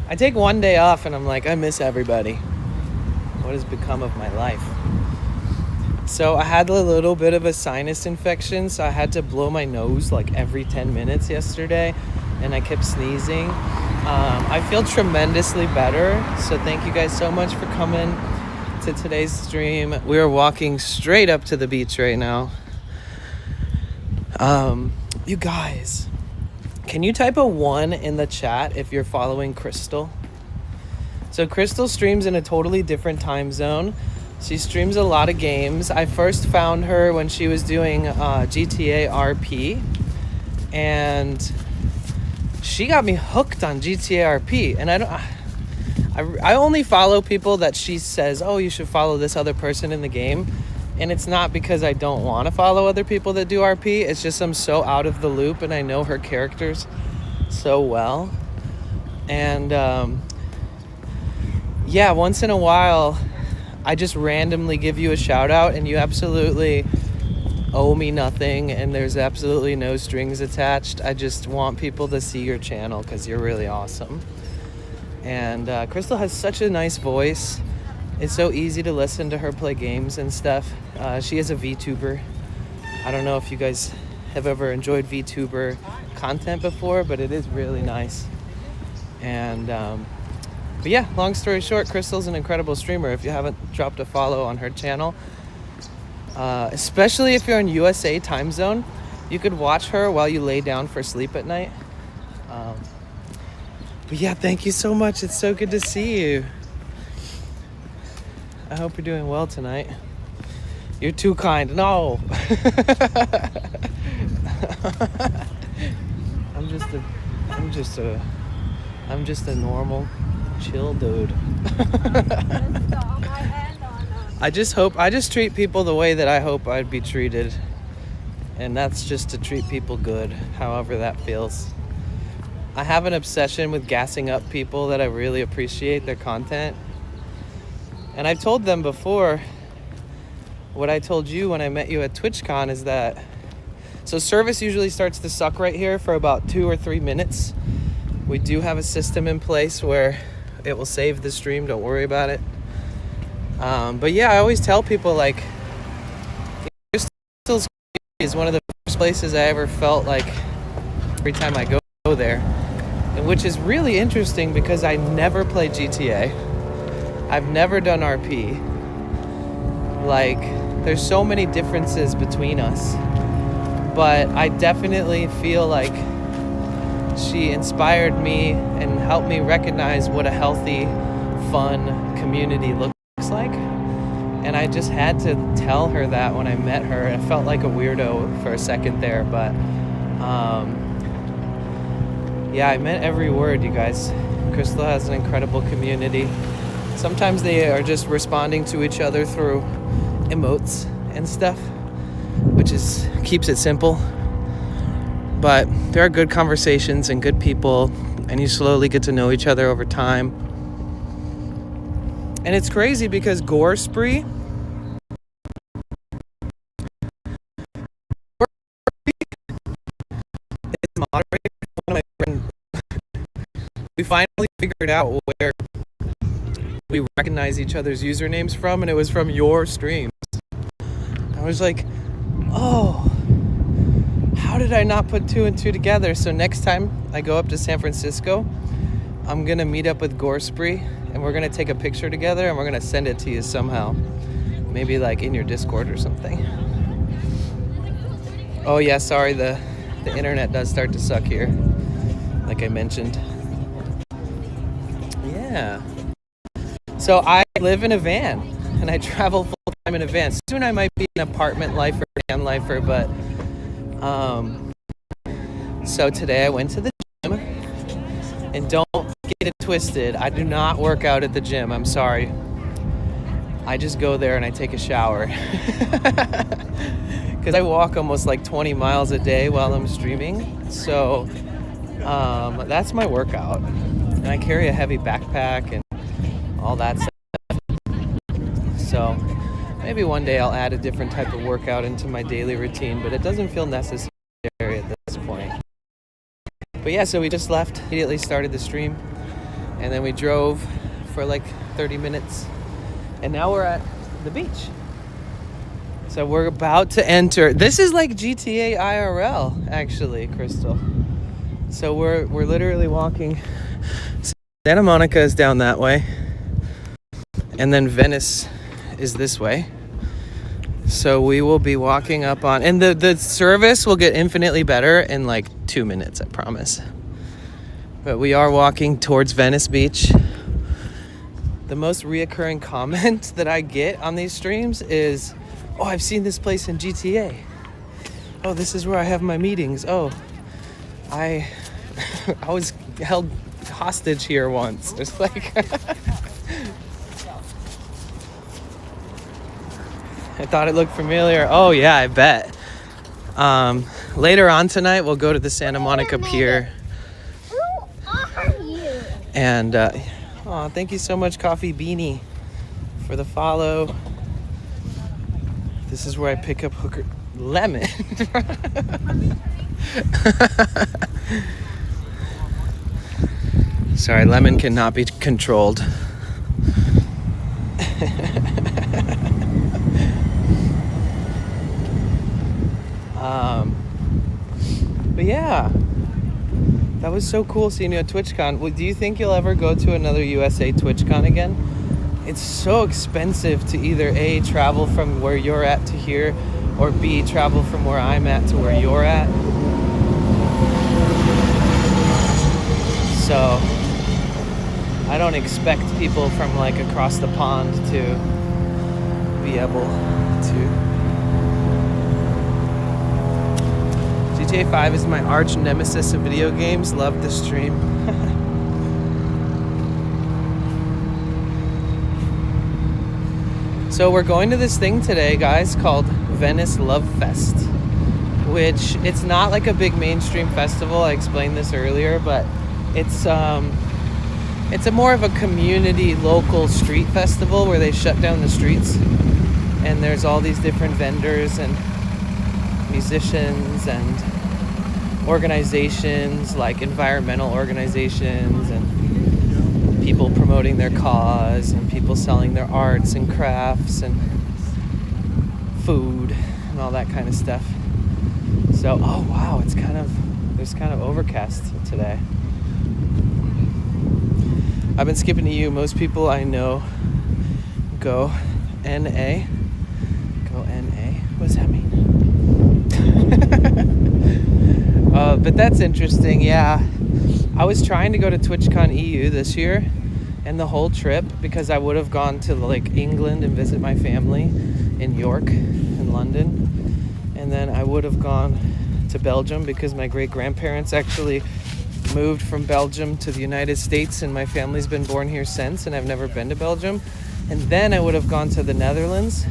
I take one day off and I'm like, I miss everybody. What has become of my life? So I had a little bit of a sinus infection, so I had to blow my nose like every 10 minutes yesterday, and I kept sneezing. I feel tremendously better, so thank you guys so much for coming to today's stream. We are walking straight up to the beach right now. You guys, can you type a 1 in the chat if you're following Crystal? So Crystal streams in a totally different time zone. She streams a lot of games. I first found her when she was doing GTA RP, and she got me hooked on GTA RP. And I only follow people that she says, oh, you should follow this other person in the game. And it's not because I don't want to follow other people that do RP. It's just I'm so out of the loop and I know her characters so well. And yeah, once in a while, I just randomly give you a shout out, and you absolutely owe me nothing and there's absolutely no strings attached. I just want people to see your channel because you're really awesome. And Crystal has such a nice voice. It's so easy to listen to her play games and stuff. She is a VTuber. I don't know if you guys have ever enjoyed VTuber content before, but it is really nice. And but yeah, long story short, Crystal's an incredible streamer. If you haven't dropped a follow on her channel, especially if you're in USA time zone, you could watch her while you lay down for sleep at night. But yeah, thank you so much. It's so good to see you. I hope you're doing well tonight. You're too kind. No. I'm just a normal, chill dude. I just treat people the way that I hope I'd be treated. And that's just to treat people good, however that feels. I have an obsession with gassing up people that I really appreciate their content. And I've told them before, what I told you when I met you at TwitchCon is that, so service usually starts to suck right here for about 2 or 3 minutes. We do have a system in place where it will save the stream, don't worry about it. But yeah, I always tell people, like, Crystal's is one of the first places I ever felt like every time I go there. And which is really interesting because I never played GTA. I've never done RP. Like, there's so many differences between us. But I definitely feel like she inspired me and helped me recognize what a healthy, fun community looks like. And I just had to tell her that when I met her. I felt like a weirdo for a second there, but yeah, I meant every word, you guys. Crystal has an incredible community. Sometimes they are just responding to each other through emotes and stuff, which keeps it simple. But there are good conversations and good people, and you slowly get to know each other over time. And it's crazy because Gore Spree is moderated by one of my friends. We finally figured out where we recognize each other's usernames from, and it was from your streams. I was like, oh, how did I not put 2 and 2 together? So next time I go up to San Francisco, I'm gonna meet up with Gore Spree, and we're gonna take a picture together, and we're gonna send it to you somehow. Maybe like in your Discord or something. Oh yeah, sorry, the internet does start to suck here, like I mentioned. Yeah. So I live in a van, and I travel full time in a van. Soon I might be an apartment lifer, van lifer, but so today I went to the gym, and don't get it twisted, I do not work out at the gym, I'm sorry. I just go there and I take a shower. Because I walk almost like 20 miles a day while I'm streaming, so that's my workout. And I carry a heavy backpack and all that stuff. So maybe one day I'll add a different type of workout into my daily routine, but it doesn't feel necessary at this point. But yeah, so we just left, immediately started the stream, and then we drove for like 30 minutes, and now we're at the beach. So we're about to enter. This is like GTA IRL, actually, Crystal. So we're literally walking. Santa Monica is down that way, and then Venice is this way. So we will be walking up on, and the service will get infinitely better in like 2 minutes, I promise. But we are walking towards Venice Beach. The most reoccurring comment that I get on these streams is, oh, I've seen this place in GTA. Oh, this is where I have my meetings. Oh, I was held hostage here once. It's like I thought it looked familiar. Oh yeah, I bet. Later on tonight, we'll go to the Santa Monica Pier. Who are you? And thank you so much, Coffee Beanie, for the follow. This is where I pick up Lemon. Sorry, Lemon cannot be controlled. But yeah, that was so cool seeing you at TwitchCon. Do you think you'll ever go to another USA TwitchCon again? It's so expensive to either A, travel from where you're at to here, or B, travel from where I'm at to where you're at. So I don't expect people from like across the pond to be able to. GTA 5 is my arch nemesis of video games. Love the stream. So we're going to this thing today, guys, called Venice Love Fest, which it's not like a big mainstream festival. I explained this earlier, but it's a more of a community local street festival where they shut down the streets, and there's all these different vendors and musicians and organizations like environmental organizations and people promoting their cause and people selling their arts and crafts and food and all that kind of stuff. So, oh wow, it's kind of overcast today. I've been skipping to you. Most people I know go NA. Go NA. What does that mean? But that's interesting. Yeah, I was trying to go to TwitchCon EU this year, and the whole trip, because I would have gone to like England and visit my family in York and London, and then I would have gone to Belgium because my great grandparents actually moved from Belgium to the United States, and my family's been born here since, and I've never been to Belgium. And then I would have gone to the Netherlands.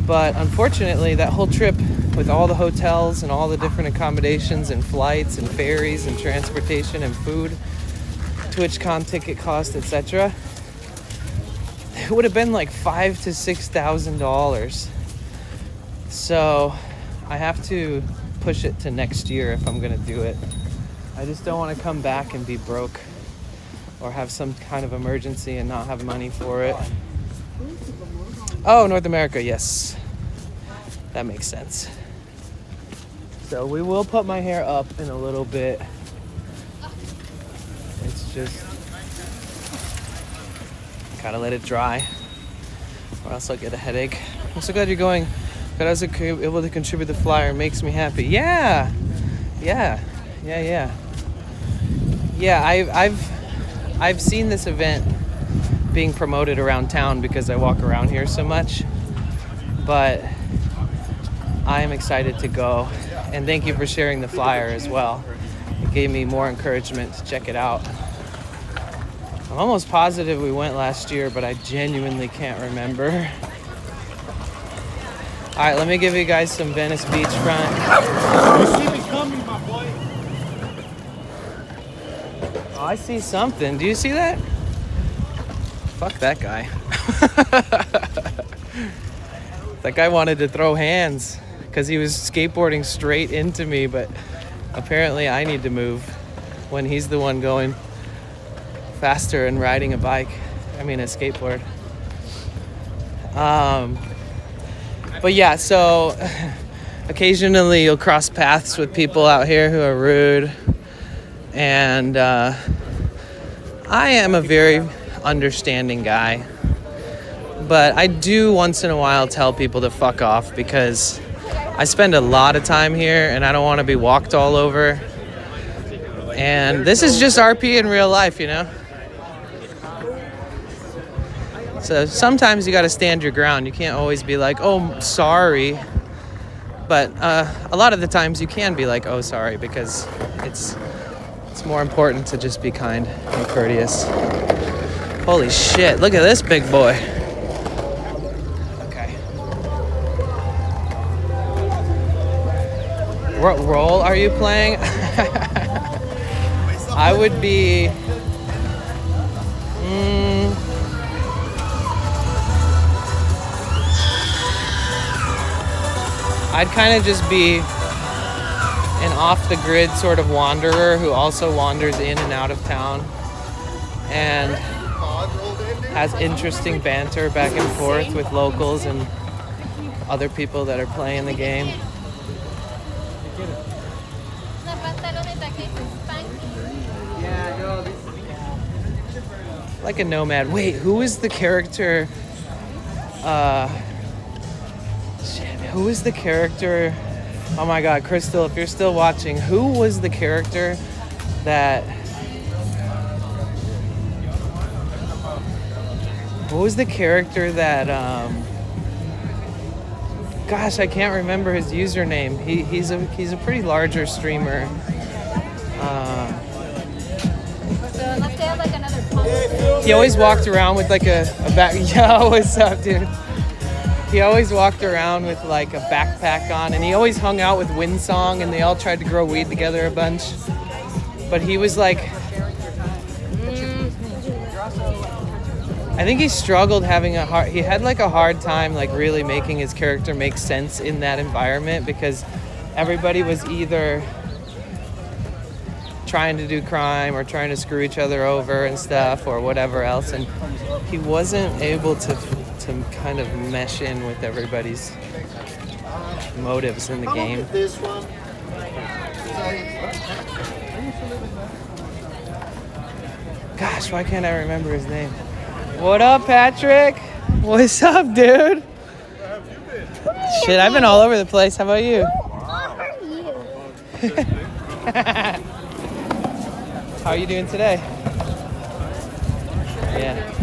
But unfortunately, that whole trip with all the hotels and all the different accommodations and flights and ferries and transportation and food, TwitchCon ticket cost, etc., it would have been like $5,000 to $6,000. So I have to push it to next year if I'm gonna do it. I just don't want to come back and be broke or have some kind of emergency and not have money for it. Oh, North America, yes. That makes sense. So we will put my hair up in a little bit. It's just gotta let it dry or else I'll get a headache. I'm so glad you're going. Glad I was able to contribute the flyer. Makes me happy. Yeah. I've seen this event being promoted around town because I walk around here so much, but I am excited to go, and thank you for sharing the flyer as well. It gave me more encouragement to check it out. I'm almost positive we went last year, but I genuinely can't remember. All right, let me give you guys some Venice Beach front. You see me coming, my boy. Oh, I see something. Do you see that? Fuck that guy. That guy wanted to throw hands because he was skateboarding straight into me, but apparently I need to move when he's the one going faster and riding a skateboard. But yeah, so occasionally you'll cross paths with people out here who are rude, and I am a very understanding guy, but I do once in a while tell people to fuck off because I spend a lot of time here and I don't want to be walked all over, and this is just RP in real life, you know? So sometimes you got to stand your ground. You can't always be like, oh, sorry. But a lot of the times you can be like, oh, sorry, because it's more important to just be kind and courteous. Holy shit, look at this big boy. Okay. What role are you playing? I would be... I'd kind of just be an off-the-grid sort of wanderer who also wanders in and out of town and has interesting banter back and forth with locals and other people that are playing the game. Like a nomad. Wait, who is the character? Who is the character? Oh my God, Crystal, if you're still watching, who was the character that... What was the character that... Gosh, I can't remember his username. He's a pretty larger streamer. He always walked around with like a back. Yo, what's up, dude? He always walked around with like a backpack on, and he always hung out with Windsong, and they all tried to grow weed together a bunch. But he was like, I think he struggled he had like a hard time like really making his character make sense in that environment because everybody was either trying to do crime or trying to screw each other over and stuff or whatever else, and he wasn't able to kind of mesh in with everybody's motives in the game. Gosh, why can't I remember his name? What up, Patrick? What's up, dude? Shit, I've been all over the place. How about you? How are you doing today? Yeah.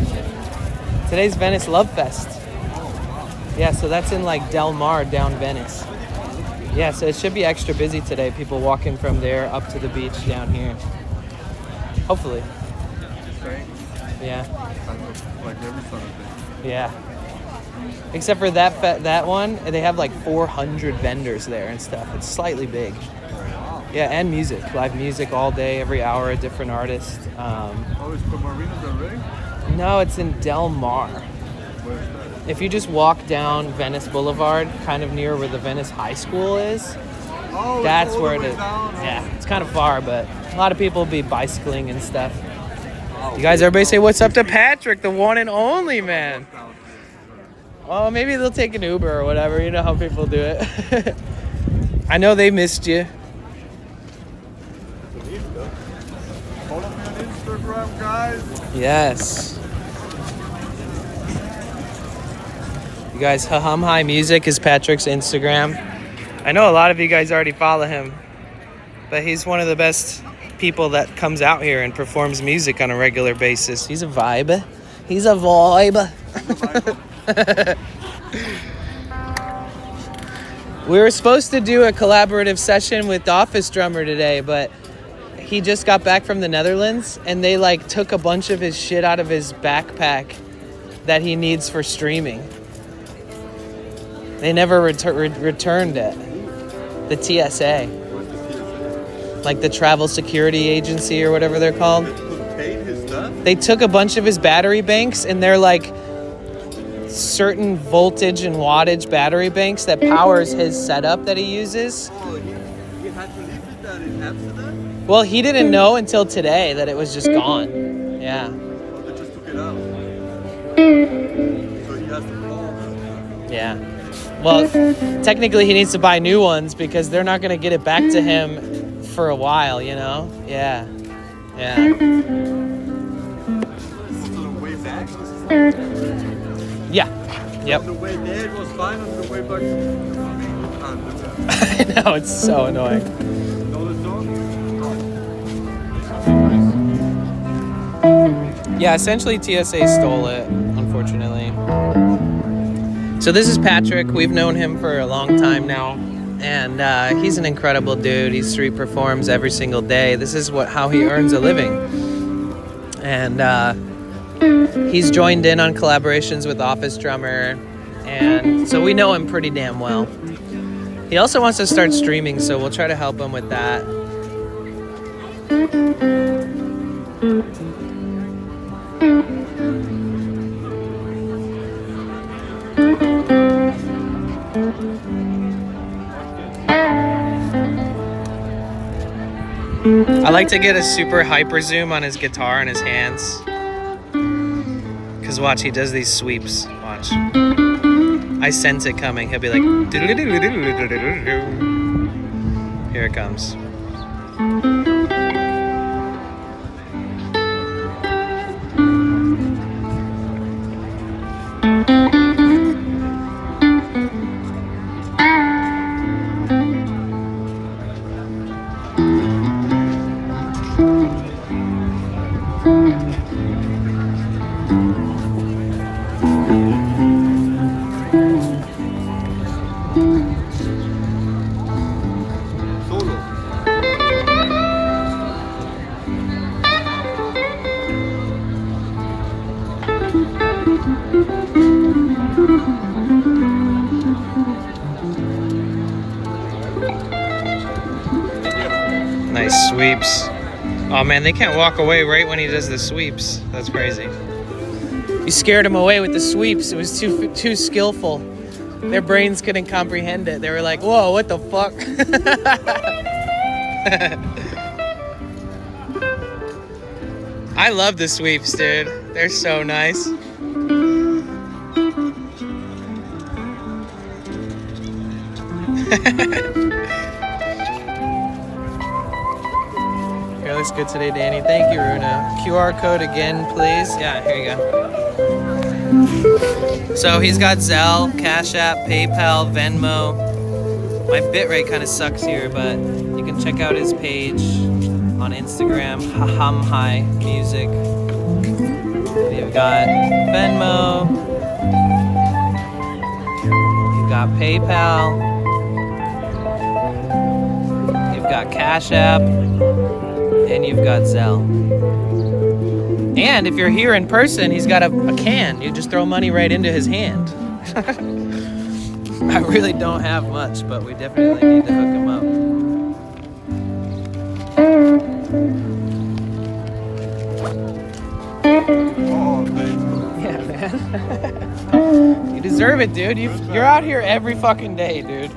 Today's Venice Love Fest. Yeah, so that's in like Del Mar down Venice. Yeah, so it should be extra busy today. People walking from there up to the beach down here. Hopefully. Yeah. Like every Sunday. Yeah. Except for that one, they have like 400 vendors there and stuff. It's slightly big. Yeah, and music. Live music all day, every hour, a different artist. Oh, it's from Marina Del Rey? No, it's in Del Mar. Where's that? If you just walk down Venice Boulevard, kind of near where the Venice High School is, Oh, that's it's all where the it way is. down. Yeah, it's kind of far, but a lot of people will be bicycling and stuff. You guys, everybody say what's up to Patrick, the one and only man. Oh, maybe they'll take an Uber or whatever. You know how people do it. I know they missed you. Follow me on Instagram, guys. Yes. You guys, Hahum High Music is Patrick's Instagram. I know a lot of you guys already follow him, but he's one of the best people that comes out here and performs music on a regular basis. He's a vibe. He's a vibe. We were supposed to do a collaborative session with Office Drummer today, but he just got back from the Netherlands and they like took a bunch of his shit out of his backpack that he needs for streaming. They never returned it. The TSA. Like the Travel Security Agency or whatever they're called. They took a bunch of his battery banks, and they're like certain voltage and wattage battery banks that powers his setup that he uses. Oh, he had to leave it there in Amsterdam? Well, he didn't know until today that it was just gone. Yeah. Oh, they just took it out. So he has to call. Yeah. Well, technically he needs to buy new ones because they're not going to get it back to him for a while, you know? Yeah. Yeah. So the way back? Yeah. Yep. On the way there it was fine, on the way back to I know, it's so annoying. Yeah, essentially TSA stole it, unfortunately. So this is Patrick. We've known him for a long time now, and he's an incredible dude. He street performs every single day. This is how he earns a living. And he's joined in on collaborations with Office Drummer, and so we know him pretty damn well. He also wants to start streaming, so we'll try to help him with that. I like to get a super hyper zoom on his guitar and his hands. Cause watch, he does these sweeps. Watch. I sense it coming. He'll be like, here it comes. Nice sweeps. Oh man, they can't walk away right when he does the sweeps. That's crazy. You scared him away with the sweeps. It was too skillful. Their brains couldn't comprehend it. They were like, whoa, what the fuck? I love the sweeps, dude. They're so nice. Here looks good today, Danny. Thank you, Runa. QR code again, please. Yeah, here you go. So he's got Zelle, Cash App, PayPal, Venmo. My bitrate kind of sucks here, but you can check out his page on Instagram, Haham High Music. You've got Venmo. You've got PayPal. You've got Cash App. And you've got Zelle. And if you're here in person, he's got a can. You just throw money right into his hand. I really don't have much, but we definitely need to hook him up. Yeah, man. You deserve it, dude. You're out here every fucking day, dude.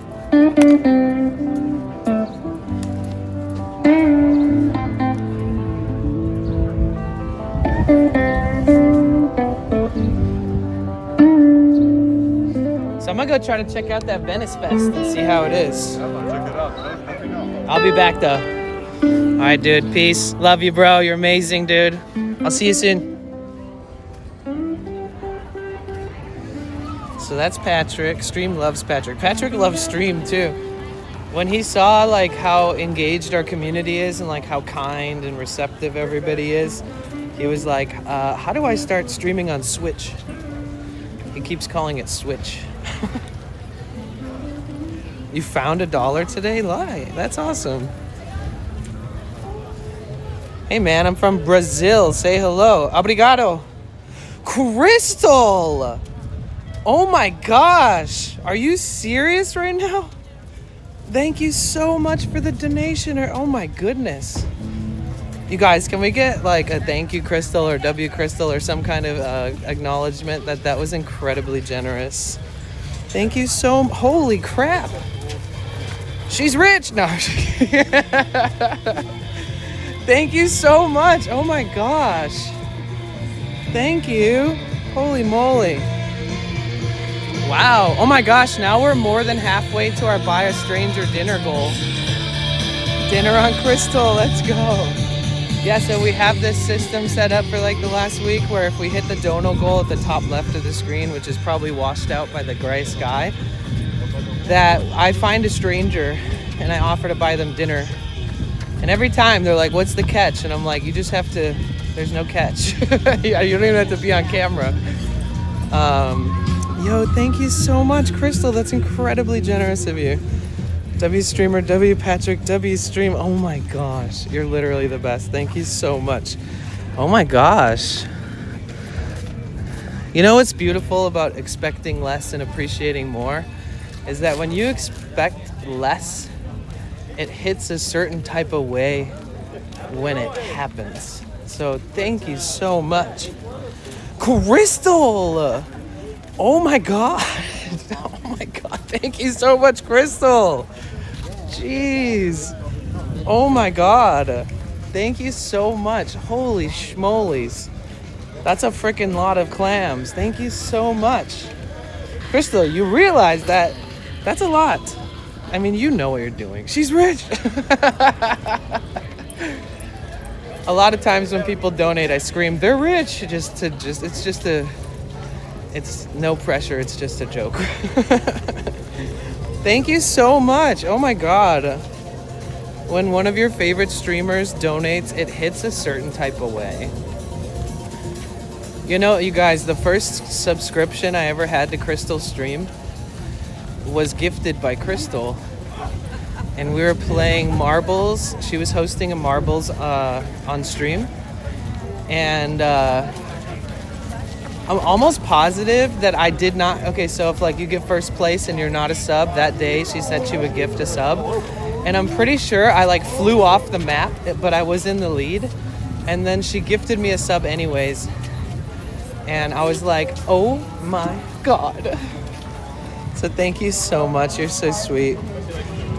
So I'm gonna go try to check out that Venice Fest and see how it is. Check it out, man. Let me know. I'll be back though. All right, dude. Peace. Love you, bro. You're amazing, dude. I'll see you soon. So that's Patrick. Stream loves Patrick. Patrick loves Stream too. When he saw like how engaged our community is and like how kind and receptive everybody is, he was like, how do I start streaming on Switch? He keeps calling it Switch. You found $1 today? Lie. That's awesome. Hey man, I'm from Brazil. Say hello. Obrigado. Crystal! Oh my gosh. Are you serious right now? Thank you so much for the donation. Oh my goodness. You guys, can we get like a thank you, Crystal, or W Crystal, or some kind of acknowledgement that was incredibly generous. Thank you so. Holy crap! She's rich. No. Thank you so much. Oh my gosh. Thank you. Holy moly. Wow. Oh my gosh. Now we're more than halfway to our buy a stranger dinner goal. Dinner on Crystal. Let's go. Yeah, so we have this system set up for like the last week where if we hit the dono goal at the top left of the screen, which is probably washed out by the gray sky, that I find a stranger and I offer to buy them dinner. And every time they're like, what's the catch? And I'm like, you just have to, there's no catch. Yeah, you don't even have to be on camera. Yo, thank you so much, Crystal. That's incredibly generous of you. W Streamer, W Patrick, W Stream. Oh my gosh, you're literally the best. Thank you so much. Oh my gosh. You know what's beautiful about expecting less and appreciating more? Is that when you expect less, it hits a certain type of way when it happens. So thank you so much. Crystal! Oh my god. Oh my god, thank you so much, Crystal. Jeez. Oh my God. Thank you so much. Holy schmolies. That's a freaking lot of clams. Thank you so much. Crystal, you realize that that's a lot. I mean, you know what you're doing. She's rich. A lot of times when people donate, I scream, "They're rich!" It's no pressure. It's just a joke. Thank you so much. Oh my God. When one of your favorite streamers donates, it hits a certain type of way. You know, you guys, the first subscription I ever had to Crystal's stream was gifted by Crystal. And we were playing marbles. She was hosting a marbles on stream. And I'm almost positive that I did not. Okay, so if like you get first place and you're not a sub, that day she said she would gift a sub. And I'm pretty sure I like flew off the map, but I was in the lead. And then she gifted me a sub anyways. And I was like, oh my God. So thank you so much. You're so sweet.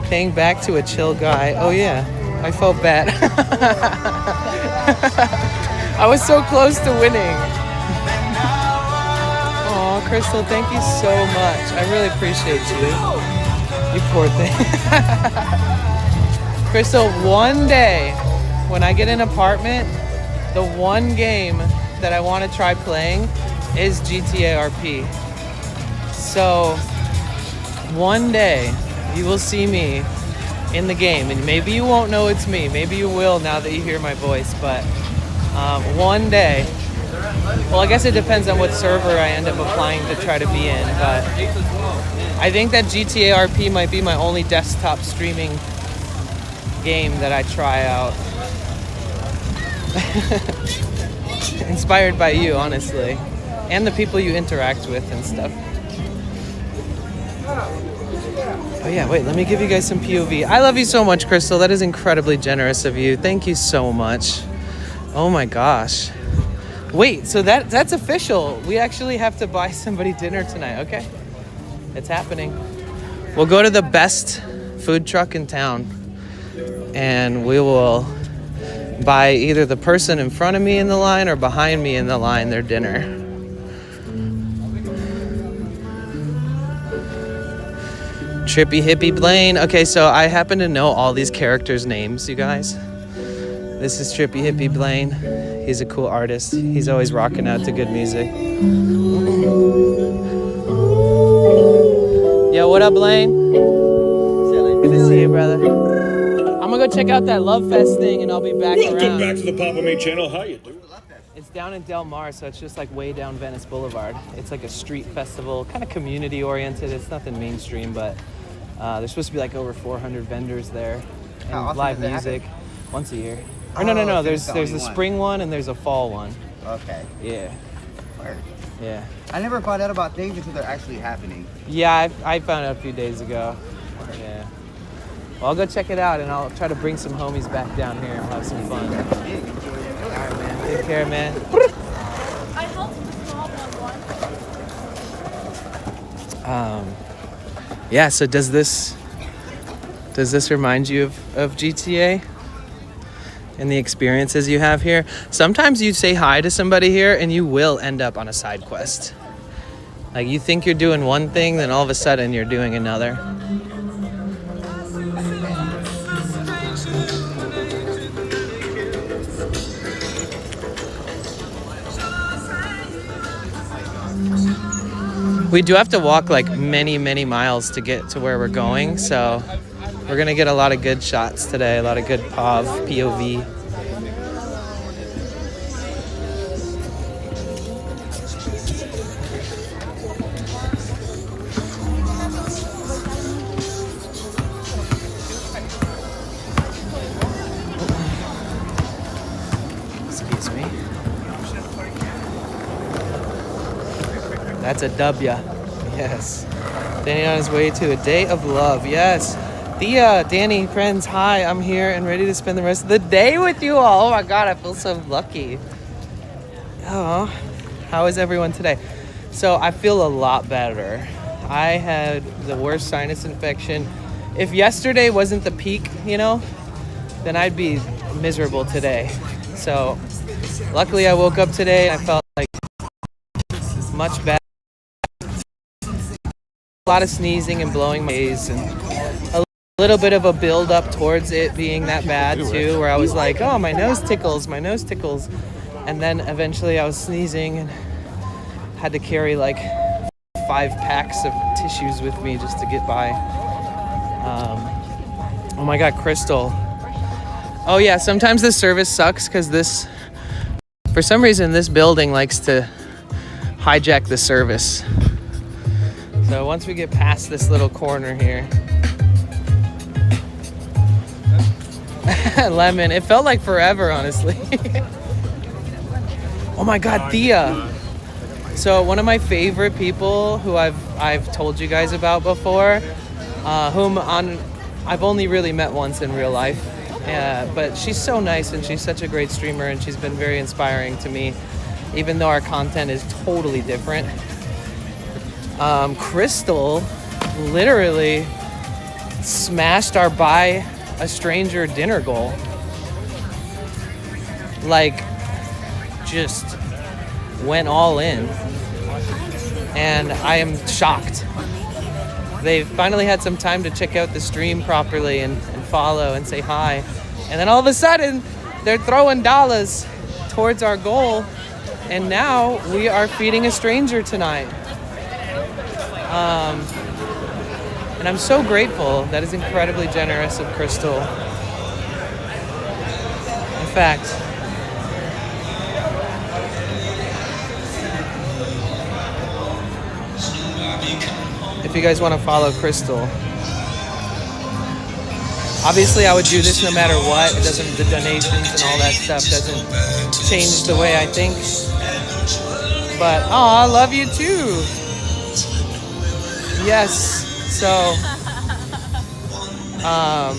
Paying back to a chill guy. Oh yeah, I felt bad. I was so close to winning. Aw, Crystal, thank you so much. I really appreciate you. You poor thing. Crystal, one day when I get an apartment, the one game that I want to try playing is GTA RP. So one day you will see me in the game, and maybe you won't know it's me. Maybe you will now that you hear my voice, but one day, well, I guess it depends on what server I end up applying to try to be in, but I think that GTA RP might be my only desktop streaming game that I try out. Inspired by you, honestly, and the people you interact with and stuff. Oh yeah, wait, let me give you guys some POV. I love you so much, Crystal. That is incredibly generous of you. Thank you so much. Oh my gosh. Wait, so that's official. We actually have to buy somebody dinner tonight. Okay, it's happening. We'll go to the best food truck in town and we will buy either the person in front of me in the line or behind me in the line their dinner. Trippy Hippie Blaine. Okay, so I happen to know all these characters' names, you guys. This is Trippy Hippie Blaine. He's a cool artist. He's always rocking out to good music. Yo, what up, Blaine? Good to see you, brother. I'm gonna go check out that Love Fest thing and I'll be back around. Welcome back to the Papa May channel. How you doing? It's down in Del Mar, so it's just like way down Venice Boulevard. It's like a street festival, kind of community oriented. It's nothing mainstream, but there's supposed to be like over 400 vendors there and live music once a year. Or no. There's a spring one and there's a fall one. Okay. Yeah. Word. Yeah. I never found out about things until they're actually happening. Yeah, I found out a few days ago. Yeah. Well, I'll go check it out and I'll try to bring some homies back down here and we'll have some fun. All right, man. Take care, man. I helped the small one. Yeah, so does this remind you of GTA and the experiences you have here? Sometimes you say hi to somebody here and you will end up on a side quest. Like you think you're doing one thing, then all of a sudden you're doing another. We do have to walk like many miles to get to where we're going, so we're gonna get a lot of good shots today, a lot of good POV. Excuse me. That's a W. Yes. Danny on his way to a day of love. Yes. Thea, Danny, friends, hi. I'm here and ready to spend the rest of the day with you all. Oh my God, I feel so lucky. Oh, how is everyone today? So I feel a lot better. I had the worst sinus infection. If yesterday wasn't the peak, then then I'd be miserable today. So luckily I woke up today and I felt like much better. A lot of sneezing and blowing my nose, and a little bit of a build up towards it being that bad too, where I was like, oh, my nose tickles. And then eventually I was sneezing and had to carry like 5 packs of tissues with me just to get by. Oh my God, Crystal. Oh yeah, sometimes the service sucks because for some reason, this building likes to hijack the service. So once we get past this little corner here, lemon, it felt like forever, honestly. Oh my God, Thea. So one of my favorite people who I've told you guys about before, I've only really met once in real life, but she's so nice and she's such a great streamer and she's been very inspiring to me, even though our content is totally different. Crystal literally smashed our buy a stranger dinner goal. Like, just went all in. And I am shocked. They finally had some time to check out the stream properly and follow and say hi. And then all of a sudden, they're throwing dollars towards our goal. And now we are feeding a stranger tonight. And I'm so grateful. That is incredibly generous of Crystal. In fact, if you guys want to follow Crystal, obviously I would do this no matter what. It doesn't, the donations and all that stuff doesn't change the way I think. But, I love you too. Yes. So, I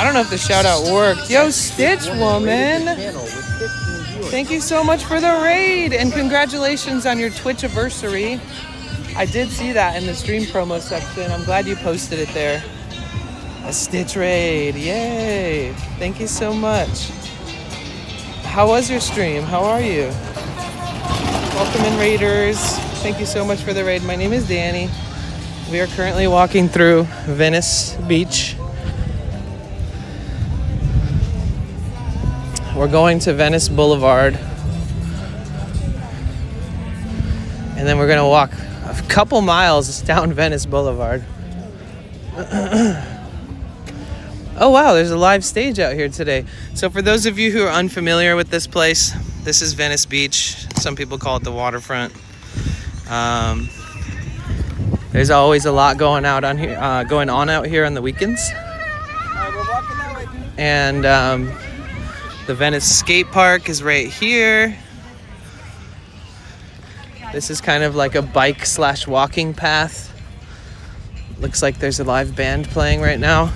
don't know if the shout out worked. Yo, Stitch Woman. Thank you so much for the raid and congratulations on your Twitch anniversary. I did see that in the stream promo section. I'm glad you posted it there. A Stitch raid. Yay. Thank you so much. How was your stream? How are you? Welcome in, raiders. Thank you so much for the raid. My name is Danny. We are currently walking through Venice Beach. We're going to Venice Boulevard. And then we're going to walk a couple miles down Venice Boulevard. Oh wow, there's a live stage out here today. So for those of you who are unfamiliar with this place, this is Venice Beach. Some people call it the waterfront. There's always a lot going on out here on the weekends. And the Venice skate park is right here. This is kind of like a bike / walking path. Looks like there's a live band playing right now.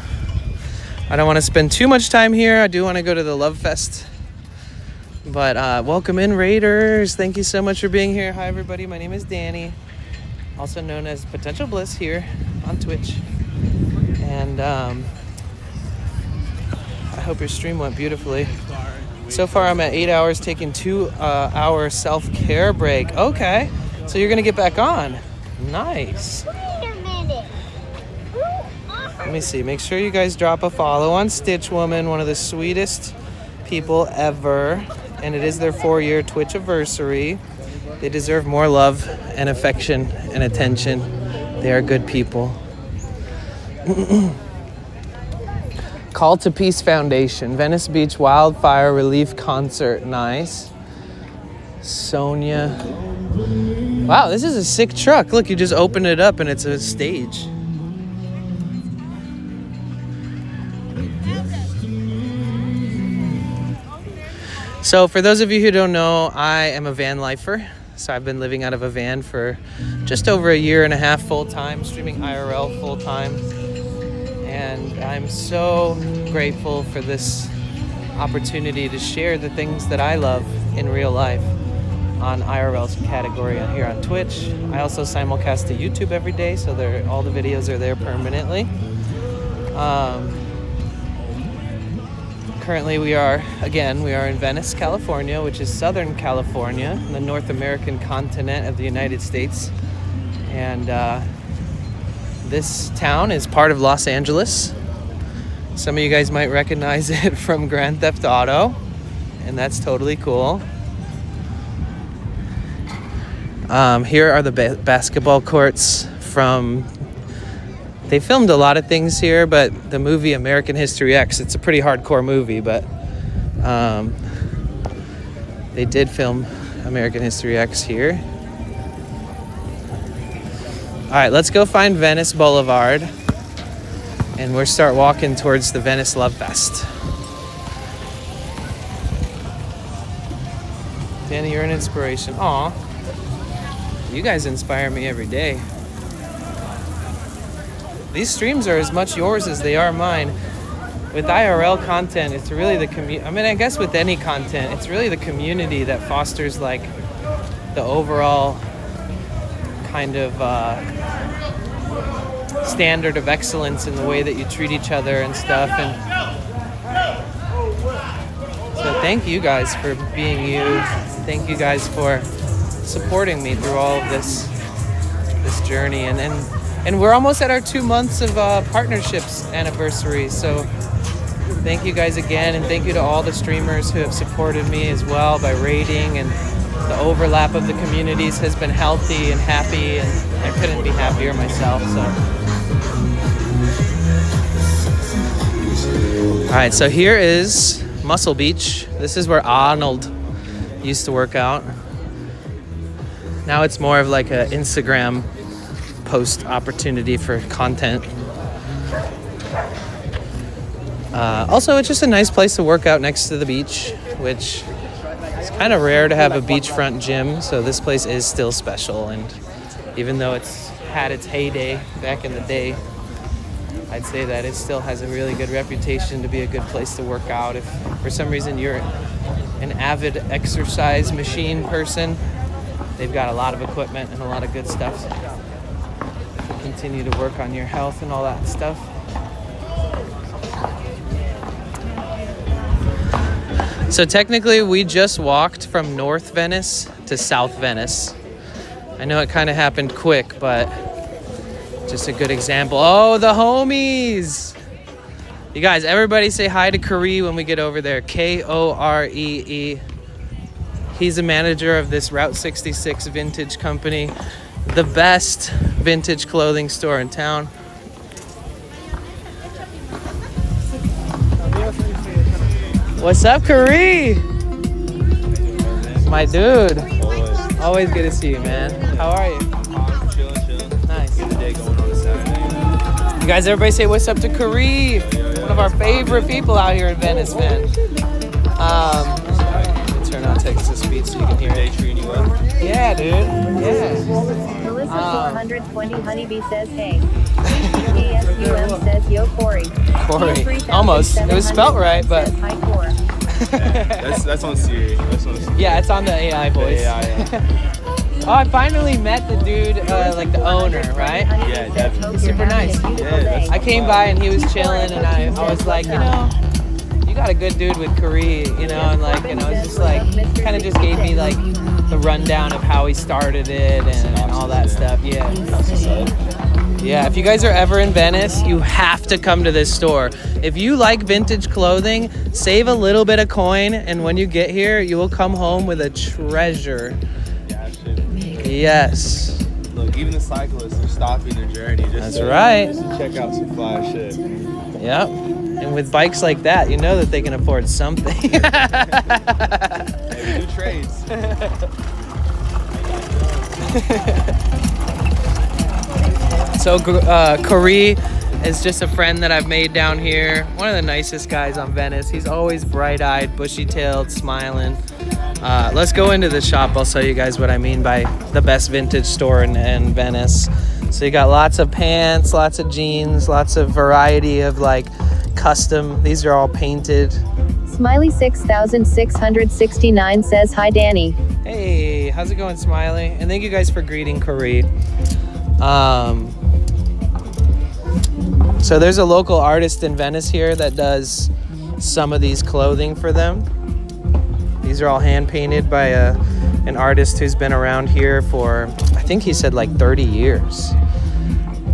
I don't want to spend too much time here. I do want to go to the Love Fest. But welcome in, raiders. Thank you so much for being here. Hi everybody, my name is Danny, also known as Potential Bliss here on Twitch. And I hope your stream went beautifully. So far I'm at 8 hours, taking 2 hour self-care break. Okay, so you're gonna get back on. Nice. Wait a minute. Let me see, make sure you guys drop a follow on Stitch Woman, one of the sweetest people ever. And it is their 4-year Twitch anniversary. They deserve more love and affection and attention. They are good people. Call to Peace Foundation, Venice Beach Wildfire Relief Concert. Nice. Sonia. Wow, this is a sick truck. Look, you just open it up and it's a stage. So for those of you who don't know, I am a van lifer. So I've been living out of a van for just over 1.5 years full-time, streaming IRL full-time. And I'm so grateful for this opportunity to share the things that I love in real life on IRL's category here on Twitch. I also simulcast to YouTube every day, so all the videos are there permanently. Currently we are in Venice, California, which is Southern California, the North American continent of the United States. And this town is part of Los Angeles. Some of you guys might recognize it from Grand Theft Auto, and that's totally cool. Here are the basketball courts from... They filmed a lot of things here, but the movie American History X, it's a pretty hardcore movie, but they did film American History X here. All right, let's go find Venice Boulevard, and we'll start walking towards the Venice Love Fest. Danny, you're an inspiration. Aw, you guys inspire me every day. These streams are as much yours as they are mine. With IRL content, it's really the community. I mean, I guess with any content, it's really the community that fosters like the overall kind of standard of excellence in the way that you treat each other and stuff. And so thank you guys for being you. Thank you guys for supporting me through all of this journey. And we're almost at our 2 months of partnerships anniversary. So thank you guys again, and thank you to all the streamers who have supported me as well by rating. And the overlap of the communities has been healthy and happy, and I couldn't be happier myself. So, all right, so here is Muscle Beach. This is where Arnold used to work out. Now it's more of like an Instagram post opportunity for content. Also, it's just a nice place to work out next to the beach, which is kind of rare to have a beachfront gym, so this place is still special. And even though it's had its heyday back in the day, I'd say that it still has a really good reputation to be a good place to work out. If for some reason you're an avid exercise machine person, they've got a lot of equipment and a lot of good stuff. Continue to work on your health and all that stuff. So technically we just walked from North Venice to South Venice. I know it kind of happened quick, but just a good example. Oh, the homies! You guys, everybody say hi to Cory when we get over there. Koree. He's a manager of this Route 66 vintage company, the best vintage clothing store in town. What's up, Cory? My dude. Always good to see you, man. How are you? Chilling. Nice. Get the day going on a Saturday. You guys, everybody say what's up to Cory. One of our favorite people out here in Venice, man. Turn on Texas speed so you can hear it. Treating you well? Yeah, dude. Yeah. Melissa 420 Honeybee says hey. ESUM says yo Cory. Cory. Almost. It was spelt right, but. Hi Cor. Yeah, that's on Siri. Yeah, it's on the AI voice. The AI, yeah. Oh, I finally met the dude, like the owner, right? Yeah, definitely. Super nice. Yeah, I came by and he was chilling, and I was like, you know, you got a good dude with Cory, you know, and like, you know, it's just like, kind of just gave me like the rundown of how he started it and all that stuff. Yeah. Yeah, if you guys are ever in Venice, you have to come to this store. If you like vintage clothing, save a little bit of coin, and when you get here, you will come home with a treasure. Yeah, shit. Yes. Look, even the cyclists are stopping their journey just to check out some fly shit. Yep. And with bikes like that, you know that they can afford something. Hey, we do trades. So Cory is just a friend that I've made down here. One of the nicest guys on Venice. He's always bright-eyed, bushy-tailed, smiling. Let's go into the shop. I'll show you guys what I mean by the best vintage store in Venice. So you got lots of pants, lots of jeans, lots of variety of like custom. These are all painted. Smiley 6669 says hi Danny. Hey, how's it going, Smiley? And thank you guys for greeting Cory. So there's a local artist in Venice here that does some of these clothing for them. These are all hand painted by an artist who's been around here for, I think he said like 30 years.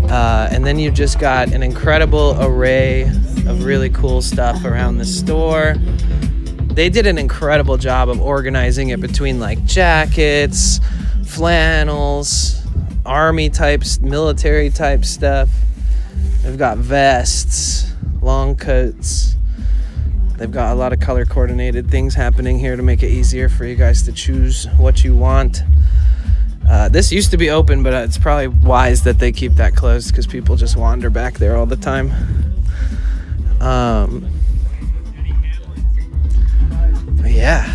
And then you just got an incredible array of really cool stuff around the store. They did an incredible job of organizing it between like jackets, flannels, army types, military type stuff. They've got vests, long coats. They've got a lot of color coordinated things happening here to make it easier for you guys to choose what you want. This used to be open, but it's probably wise that they keep that closed because people just wander back there all the time. But yeah,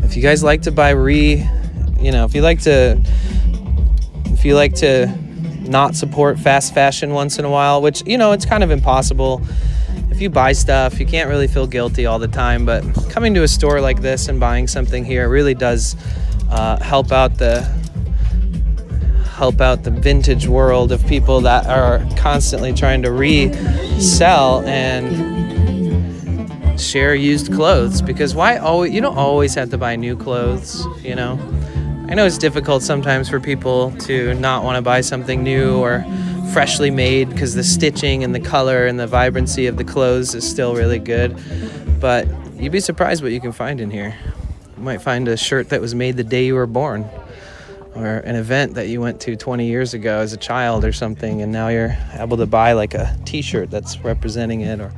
if you guys like to buy if you like to not support fast fashion once in a while, which, it's kind of impossible. If you buy stuff, you can't really feel guilty all the time, but coming to a store like this and buying something here really does help out the vintage world of people that are constantly trying to resell and share used clothes, because you don't always have to buy new clothes. I know it's difficult sometimes for people to not want to buy something new or freshly made because the stitching and the color and the vibrancy of the clothes is still really good, but you'd be surprised what you can find in here. You might find a shirt that was made the day you were born, or an event that you went to 20 years ago as a child or something, and now you're able to buy like a t-shirt that's representing it, or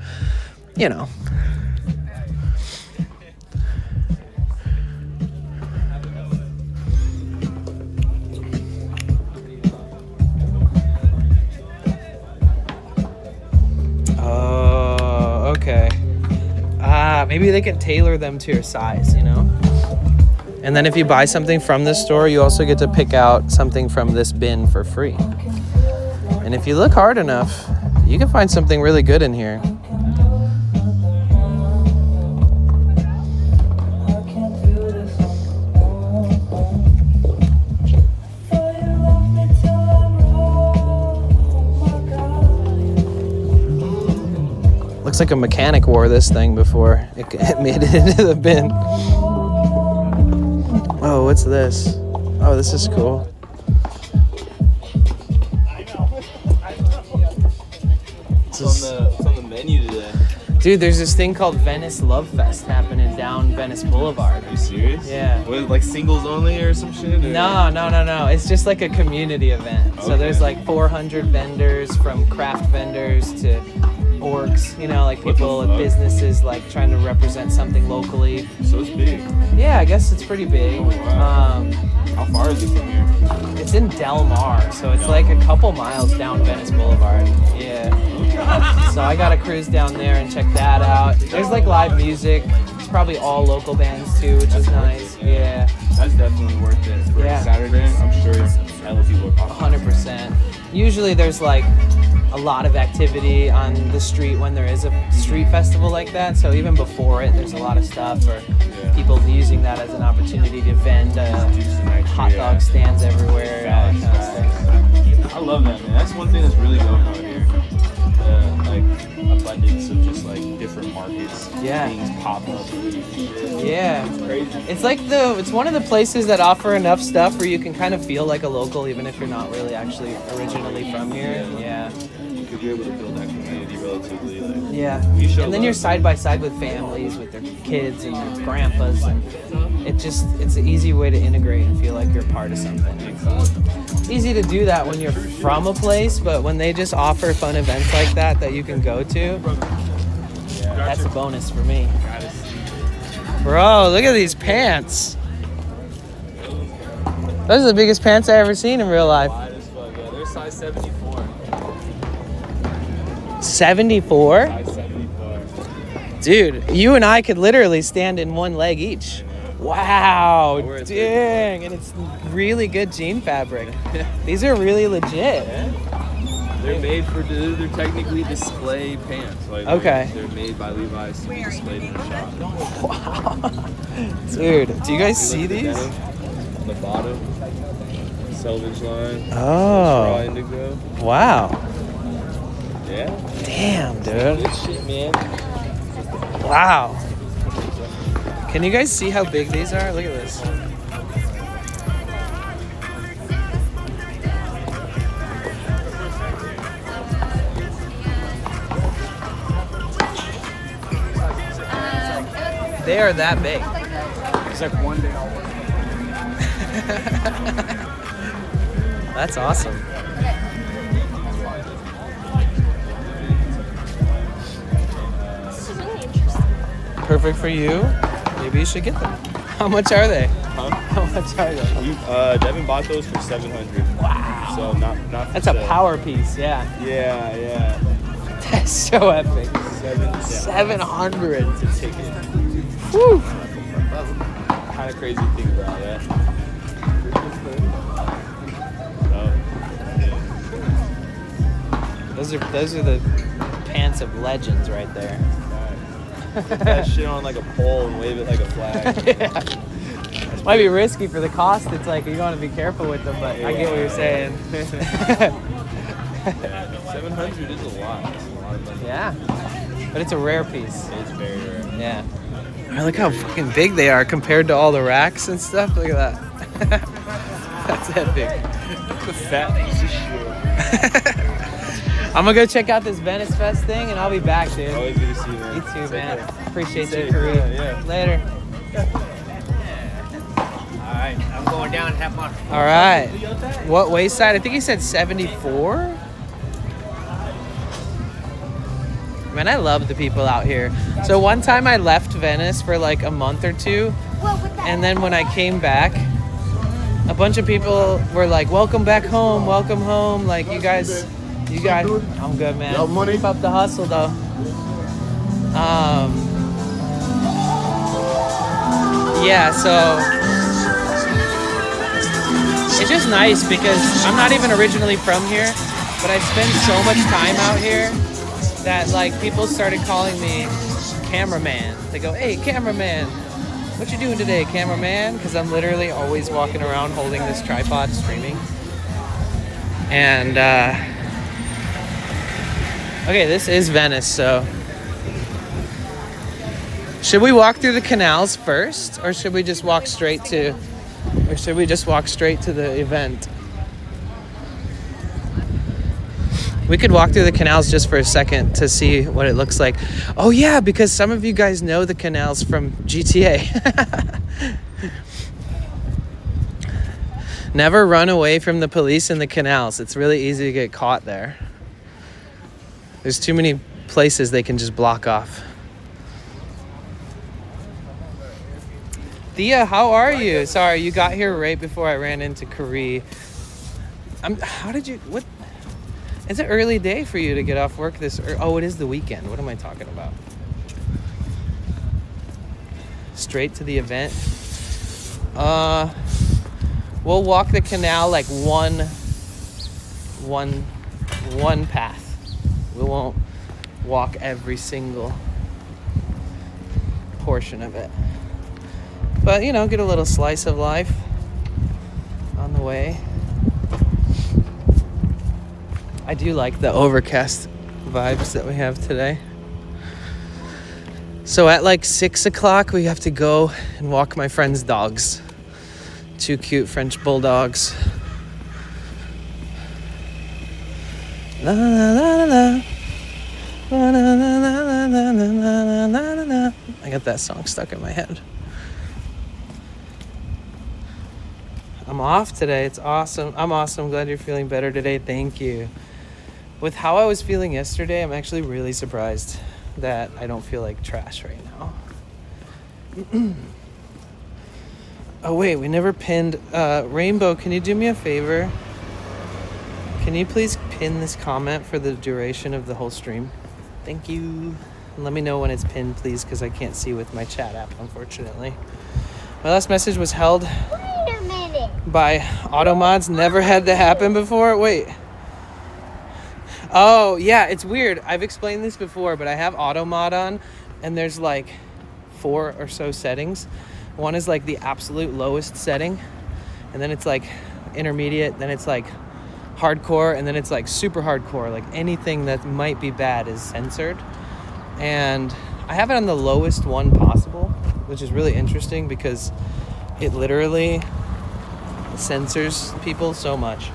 Oh, okay. Maybe they can tailor them to your size, And then if you buy something from this store, you also get to pick out something from this bin for free. And if you look hard enough, you can find something really good in here. Looks like a mechanic wore this thing before it made it into the bin. Oh, what's this? Oh, this is cool. What's on the menu today? Dude, there's this thing called Venice Love Fest happening down Venice Boulevard. Are you serious? Yeah. What, like singles only or some shit? Or? No. It's just like a community event. Okay. So there's like 400 vendors, from craft vendors to orgs, like people with businesses like trying to represent something locally. So it's big. Yeah, I guess it's pretty big. Oh, wow. How far is it from here? It's in Del Mar, so it's like a couple miles down Venice Boulevard. Yeah. So I gotta cruise down there and check that out. There's like live music. It's probably all local bands too, which is nice. Yeah. That's definitely worth it. For Saturday, I'm sure hella people are popping. 100%. Usually there's like a lot of activity on the street when there is a street festival like that. So even before it, there's a lot of stuff, or people using that as an opportunity to vend hot dog stands everywhere. All that kind of stuff. I love that, man. That's one thing that's really going on here. Like abundance of just like different markets. Things pop up. Yeah. It's crazy. It's like it's one of the places that offer enough stuff where you can kind of feel like a local, even if you're not really actually originally from here. Yeah. Because you're able to build that community relatively. Yeah. And then you're side by side with families, with their kids and their grandpas, and it's an easy way to integrate and feel like you're part of something. It's easy to do that when you're from a place, but when they just offer fun events like that you can go to, that's a bonus for me. Bro, look at these pants. Those are the biggest pants I ever seen in real life. They're size 74. 74? Size 74. Dude, you and I could literally stand in one leg each. Wow, dang, and it's really good jean fabric. These are really legit. They're made they're technically display pants. Like they're made by Levi's to be displayed in a shop. Wow. Dude, do you guys see these? On the bottom, selvage line. Oh. Straw indigo. Wow. Yeah. Damn, dude. Good shit, man. Wow. Can you guys see how big these are? Look at this. They are that big. It's like one day I'll work. That's awesome. This is really interesting. Perfect for you. Maybe you should get them. How much are they? Huh? How much are they? Devin bought those for $700. Wow. So not for That's a sale. power piece, yeah. Yeah. That's so epic. 700 to take it. Whew. Kind of crazy thing about that. So, Those are the pants of legends right there. put that shit on like a pole and wave it like a flag. Yeah. Might be risky for the cost. It's like you want to be careful with them, but I get what you're saying. 700 is a lot. It's a lot of money. Yeah, but it's a rare piece. It's very rare. Yeah. I look how fucking big they are compared to all the racks and stuff. Look at that. That's epic. The fat piece of shit. I'm gonna go check out this Venice Fest thing, and I'll be back, dude. Always good to see you, man. You too, Take man. care. Appreciate Stay you, Cory. yeah. Later. Alright, I'm going down and have fun. All right. What wayside? I think he said 74. Man, I love the people out here. So one time I left Venice for like a month or two, and then when I came back, a bunch of people were like, welcome back home, welcome home. Like, you guys, I'm good, man. Y'all money? Keep up the hustle, though. Yeah, so it's just nice because I'm not even originally from here, but I've spent so much time out here that like people started calling me cameraman. They go, hey, cameraman, what you doing today, cameraman? Because I'm literally always walking around holding this tripod streaming. And okay, this is Venice, so should we walk through the canals first, or should we just walk straight to the event? We could walk through the canals just for a second to see what it looks like. Oh yeah, because some of you guys know the canals from GTA. Never run away from the police in the canals. It's really easy to get caught there. There's too many places they can just block off. Thea, how are you? Sorry, you got here right before I ran into Cory. What? It's an early day for you to get off work this early. Oh, it is the weekend. What am I talking about? Straight to the event. We'll walk the canal like one path. We won't walk every single portion of it. But, get a little slice of life on the way. I do like the overcast vibes that we have today. So at like 6 o'clock, we have to go and walk my friend's dogs. 2 cute French bulldogs. La la la la la la la la la la la la. I got that song stuck in my head. I'm off today. It's awesome. I'm awesome. Glad you're feeling better today. Thank you. With how I was feeling yesterday, I'm actually really surprised that I don't feel like trash right now. Oh wait, we never pinned. Rainbow, can you do me a favor? Can you please pin this comment for the duration of the whole stream? Thank you. And let me know when it's pinned, please, because I can't see with my chat app, unfortunately. My last message was held by Automods. Never had that happen before. Wait. Oh, yeah, it's weird. I've explained this before, but I have Automod on, and there's like 4 or so settings. One is like the absolute lowest setting, and then it's like intermediate, then it's like hardcore, and then it's like super hardcore. Like anything that might be bad is censored. And I have it on the lowest one possible, which is really interesting because it literally censors people so much.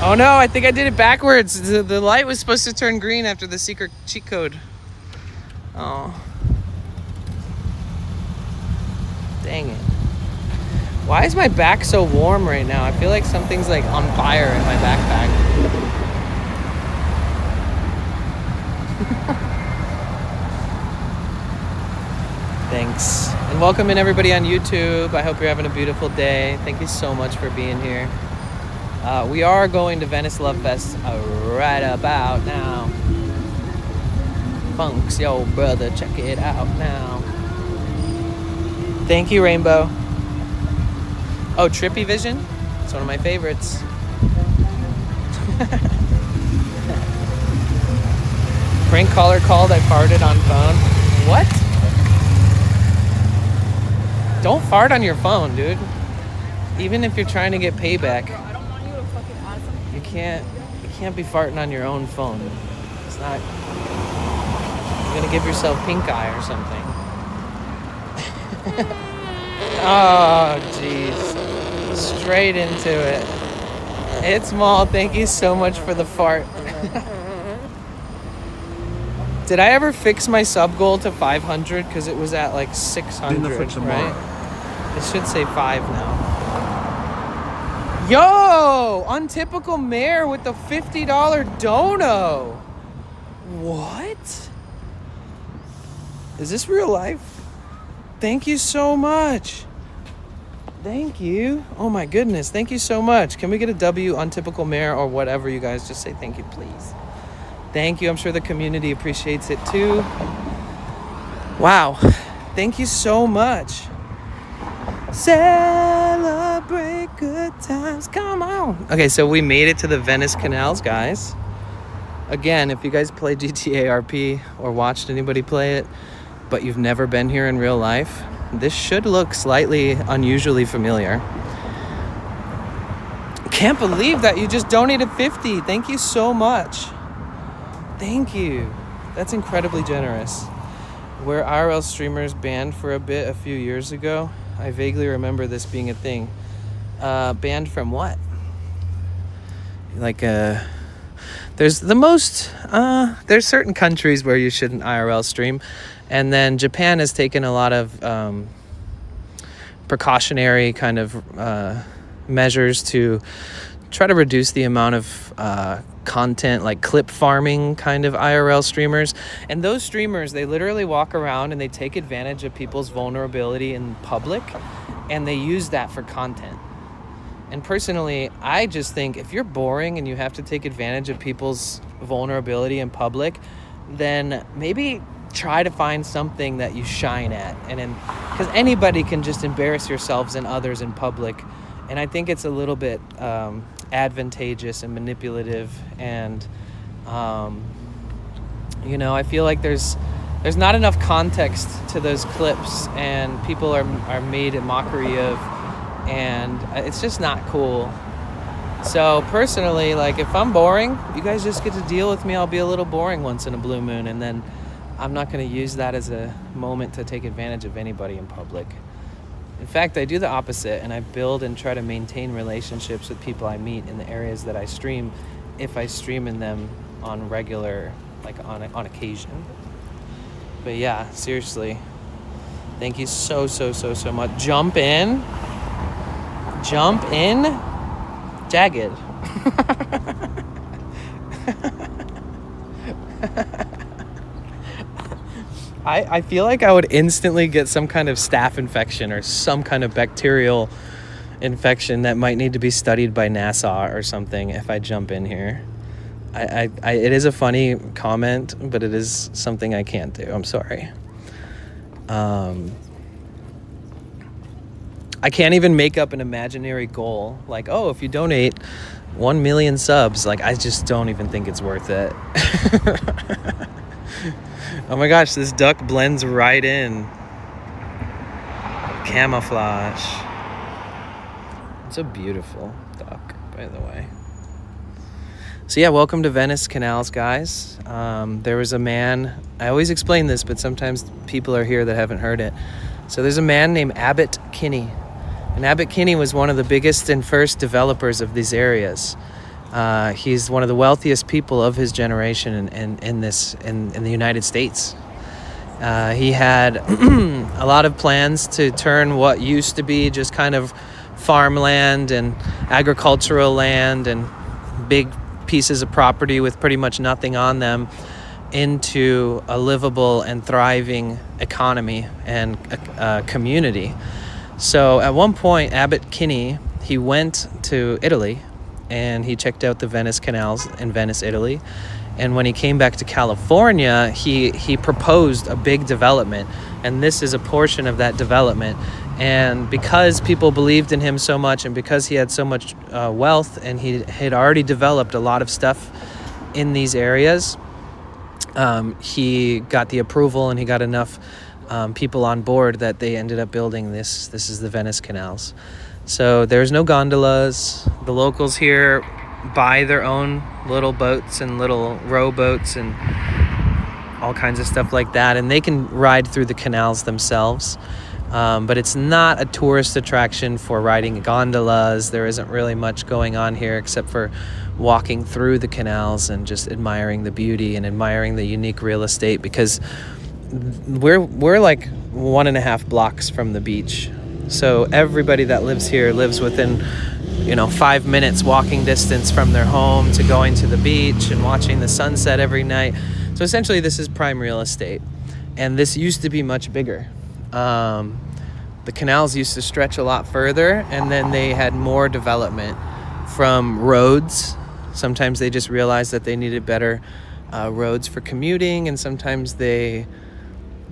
Oh no, I think I did it backwards. The light was supposed to turn green after the secret cheat code. Oh. Dang it. Why is my back so warm right now? I feel like something's like on fire in my backpack. Thanks. And welcome in everybody on YouTube. I hope you're having a beautiful day. Thank you so much for being here. We are going to Venice Love Fest right about now. Funk's yo brother, check it out now. Thank you, Rainbow. Oh, Trippy Vision? It's one of my favorites. Prank caller called, I farted on phone. What? Don't fart on your phone, dude. Even if you're trying to get payback. You can't be farting on your own phone. It's not. You're gonna give yourself pink eye or something. Oh, jeez. Straight into it. It's Maul. Thank you so much for the fart. Did I ever fix my sub goal to 500? Because it was at like 600, right? It should say 5 now. Yo! Untypical Mayor with the $50 dono. What? Is this real life? Thank you so much. Thank you. Oh my goodness. Thank you so much. Can we get a W, Untypical Mayor, or whatever you guys? Just say thank you, please. Thank you. I'm sure the community appreciates it too. Wow. Thank you so much. Celebrate good times. Come on. Okay, so we made it to the Venice canals, guys. Again, if you guys play GTA RP or watched anybody play it, but you've never been here in real life, this should look slightly unusually familiar. Can't believe that you just donated 50. Thank you so much. Thank you. That's incredibly generous. Were IRL streamers banned for a bit a few years ago? I vaguely remember this being a thing. Banned from what? Like, there's certain countries where you shouldn't IRL stream. And then Japan has taken a lot of precautionary kind of measures to try to reduce the amount of content, like clip farming kind of IRL streamers. And those streamers, they literally walk around and they take advantage of people's vulnerability in public, and they use that for content. And personally, I just think if you're boring and you have to take advantage of people's vulnerability in public, then maybe try to find something that you shine at. And then, because anybody can just embarrass yourselves and others in public. And I think it's a little bit advantageous and manipulative. And, you know, I feel like there's not enough context to those clips, and people are made a mockery of, and it's just not cool. So personally, like, if I'm boring, you guys just get to deal with me. I'll be a little boring once in a blue moon, and then I'm not going to use that as a moment to take advantage of anybody in public. In fact, I do the opposite, and I build and try to maintain relationships with people I meet in the areas that I stream, if I stream in them on regular, like on occasion. But yeah, seriously, thank you so much. Jump in, Jagged. I feel like I would instantly get some kind of staph infection or some kind of bacterial infection that might need to be studied by NASA or something if I jump in here. It is a funny comment, but it is something I can't do. I'm sorry. I can't even make up an imaginary goal. Like, oh, if you donate 1 million subs, like, I just don't even think it's worth it. Oh my gosh, this duck blends right in. Camouflage. It's a beautiful duck, by the way. So yeah, welcome to Venice Canals, guys. There was a man, I always explain this, but sometimes people are here that haven't heard it. So there's a man named Abbot Kinney. And Abbot Kinney was one of the biggest and first developers of these areas. He's one of the wealthiest people of his generation in the United States. He had a lot of plans to turn what used to be just kind of farmland and agricultural land and big pieces of property with pretty much nothing on them into a livable and thriving economy and a community. So at one point, Abbot Kinney, he went to Italy and he checked out the Venice canals in Venice, Italy. And when he came back to California, he proposed a big development. And this is a portion of that development. And because people believed in him so much and because he had so much wealth and he had already developed a lot of stuff in these areas, he got the approval and he got enough people on board that they ended up building this. This is the Venice canals. So there's no gondolas. The locals here buy their own little boats and little rowboats and all kinds of stuff like that, and they can ride through the canals themselves. But it's not a tourist attraction for riding gondolas. There isn't really much going on here except for walking through the canals and just admiring the beauty and admiring the unique real estate, because we're like 1.5 blocks from the beach. So everybody that lives here lives within 5 minutes walking distance from their home to going to the beach and watching the sunset every night. So essentially this is prime real estate, and this used to be much bigger. The canals used to stretch a lot further, and then they had more development from roads. Sometimes they just realized that they needed better roads for commuting, and sometimes they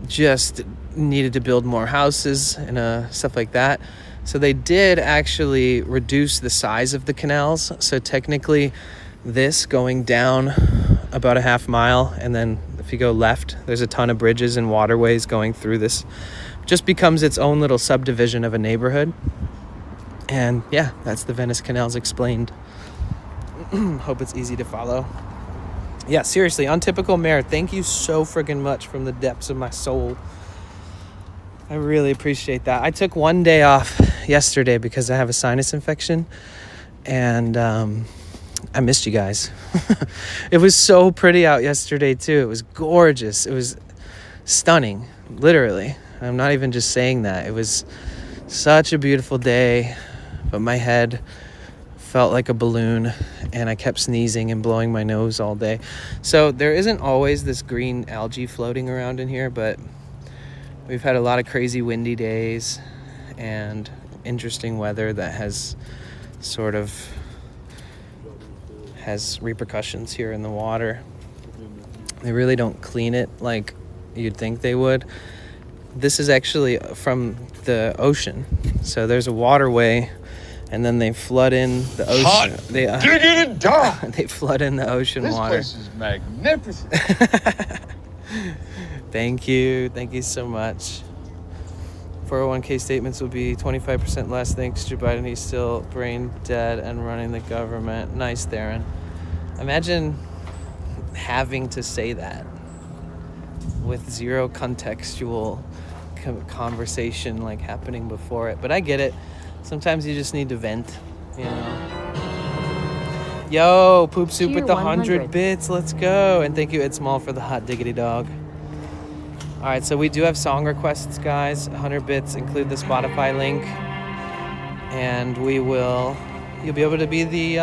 just needed to build more houses and stuff like that. So they did actually reduce the size of the canals. So technically this going down about a half mile, and then if you go left, there's a ton of bridges and waterways going through this. Just becomes its own little subdivision of a neighborhood. And yeah, that's the Venice Canals explained. Hope it's easy to follow. Yeah, seriously, Untypical Mayor, thank you so friggin' much from the depths of my soul. I really appreciate that. I took one day off yesterday because I have a sinus infection, and I missed you guys. It was so pretty out yesterday too. It was gorgeous. It was stunning, literally. I'm not even just saying that. It was such a beautiful day, but my head felt like a balloon and I kept sneezing and blowing my nose all day. So there isn't always this green algae floating around in here, but we've had a lot of crazy windy days and interesting weather that has repercussions here in the water. They really don't clean it like you'd think they would. This is actually from the ocean. So there's a waterway, and then they flood in the ocean. Hot diggity dog. They flood in the ocean water. This place is magnificent. Thank you so much. 401k statements will be 25% less thanks to Biden. He's still brain dead and running the government. Nice, Theron. Imagine having to say that with zero contextual conversation like happening before it. But I get it. Sometimes you just need to vent, Yo, Poop Soup with the 100 bits. Let's go. And thank you, Ed Small, for the hot diggity dog. All right, so we do have song requests, guys. 100 bits, include the Spotify link. And you'll be able to be the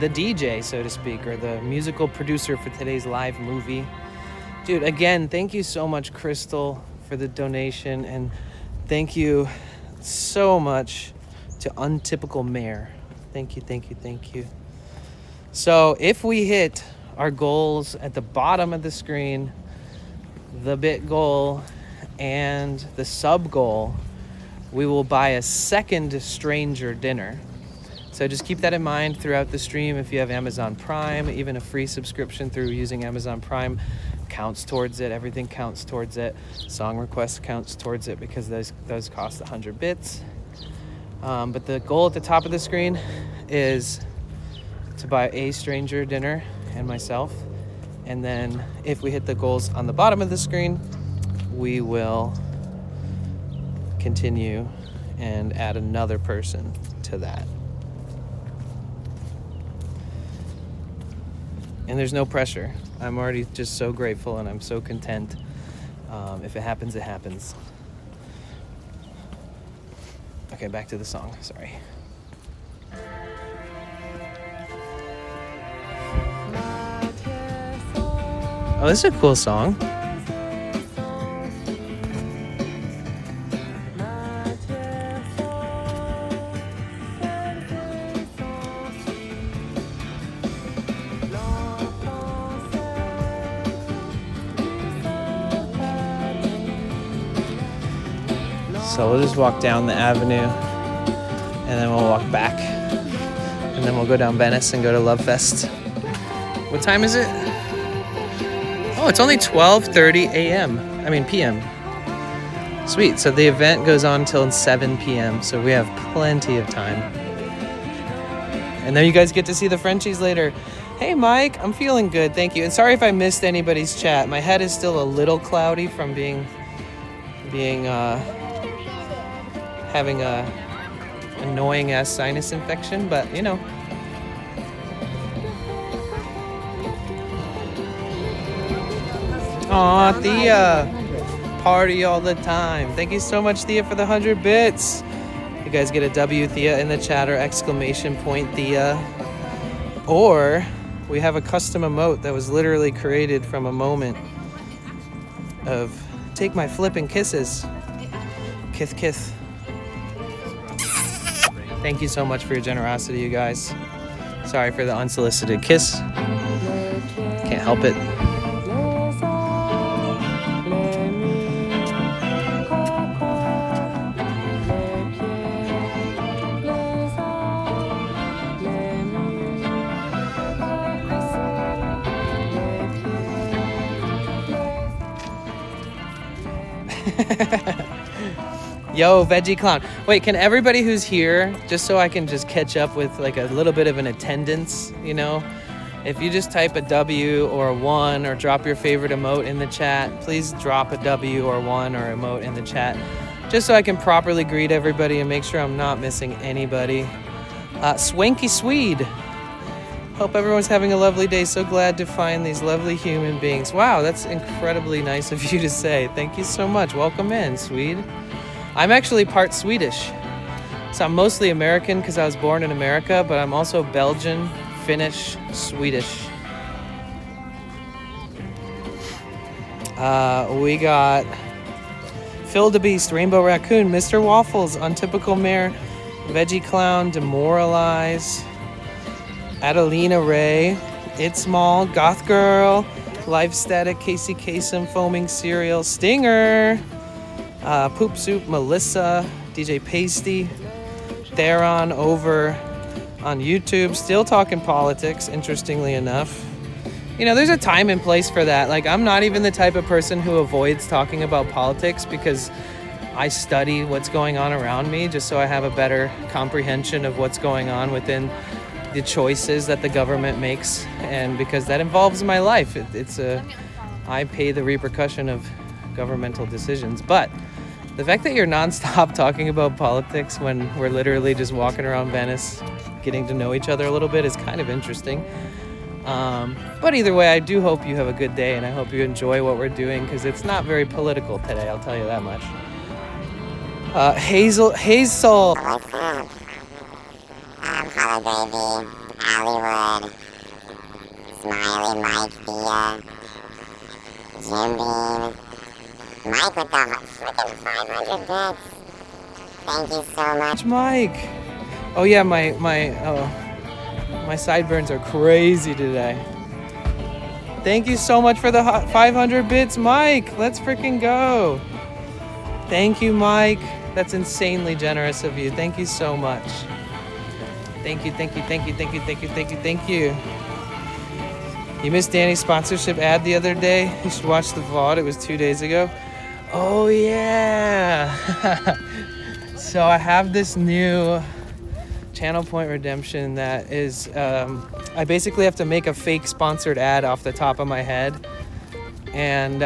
DJ, so to speak, or the musical producer for today's live movie. Dude, again, thank you so much, Crystal, for the donation. And thank you so much to Untypical Mayor. Thank you. So if we hit our goals at the bottom of the screen, the bit goal and the sub goal, we will buy a second stranger dinner. So just keep that in mind throughout the stream. If you have Amazon Prime, even a free subscription through using Amazon Prime counts towards it. Everything counts towards it. Song requests counts towards it because those cost 100 bits. But the goal at the top of the screen is to buy a stranger dinner and myself. And then if we hit the goals on the bottom of the screen, we will continue and add another person to that. And there's no pressure. I'm already just so grateful and I'm so content. If it happens, it happens. Okay, back to the song. Sorry. Oh, this is a cool song. So we'll just walk down the avenue and then we'll walk back and then we'll go down Venice and go to Love Fest. What time is it? Oh, it's only 12:30 p.m. Sweet. So the event goes on till 7 p.m. So we have plenty of time. And then you guys get to see the Frenchies later. Hey, Mike, I'm feeling good. Thank you. And sorry if I missed anybody's chat. My head is still a little cloudy from having a annoying ass sinus infection, but you know. Aw, Thea, party all the time. Thank you so much, Thea, for the 100 bits. You guys get a W, Thea, in the chat, or exclamation point, Thea. Or we have a custom emote that was literally created from a moment of take my flipping kisses. Kiss, kiss. Thank you so much for your generosity, you guys. Sorry for the unsolicited kiss. Can't help it. Yo, Veggie Clown. Wait, can everybody who's here, just so I can just catch up with like a little bit of an attendance, you know? If you just type a W or a 1 or drop your favorite emote in the chat, please drop a W or 1 or emote in the chat, just so I can properly greet everybody and make sure I'm not missing anybody. Swanky Swede. Hope everyone's having a lovely day. So glad to find these lovely human beings. Wow, that's incredibly nice of you to say. Thank you so much. Welcome in, Swede. I'm actually part Swedish. So I'm mostly American because I was born in America, but I'm also Belgian, Finnish, Swedish. We got Phil the Beast, Rainbow Raccoon, Mr. Waffles, Untypical Mayor, Veggie Clown, Demoralize, Adelina Ray, It's Small, Goth Girl, Life Static, Casey Kasem, Foaming Cereal, Stinger, Poop Soup, Melissa, DJ Pasty, Theron over on YouTube, still talking politics, interestingly enough. You know, there's a time and place for that. Like, I'm not even the type of person who avoids talking about politics because I study what's going on around me just so I have a better comprehension of what's going on within the choices that the government makes, and because that involves my life. I pay the repercussion of governmental decisions. But the fact that you're nonstop talking about politics when we're literally just walking around Venice getting to know each other a little bit is kind of interesting. But either way, I do hope you have a good day, and I hope you enjoy what we're doing, because it's not very political today, I'll tell you that much. Hazel. Hollow Gravy, Hollywood, Smiley, Mike, Thea, Jim Bean, Mike with the freaking 500 bits. Thank you so much, Mike. Oh yeah, my sideburns are crazy today. Thank you so much for the 500 bits, Mike. Let's freaking go. Thank you, Mike. That's insanely generous of you. Thank you so much. Thank you. You missed Danny's sponsorship ad the other day? You should watch the VOD. It was 2 days ago. Oh, yeah. So I have this new channel point redemption that is, I basically have to make a fake sponsored ad off the top of my head. And,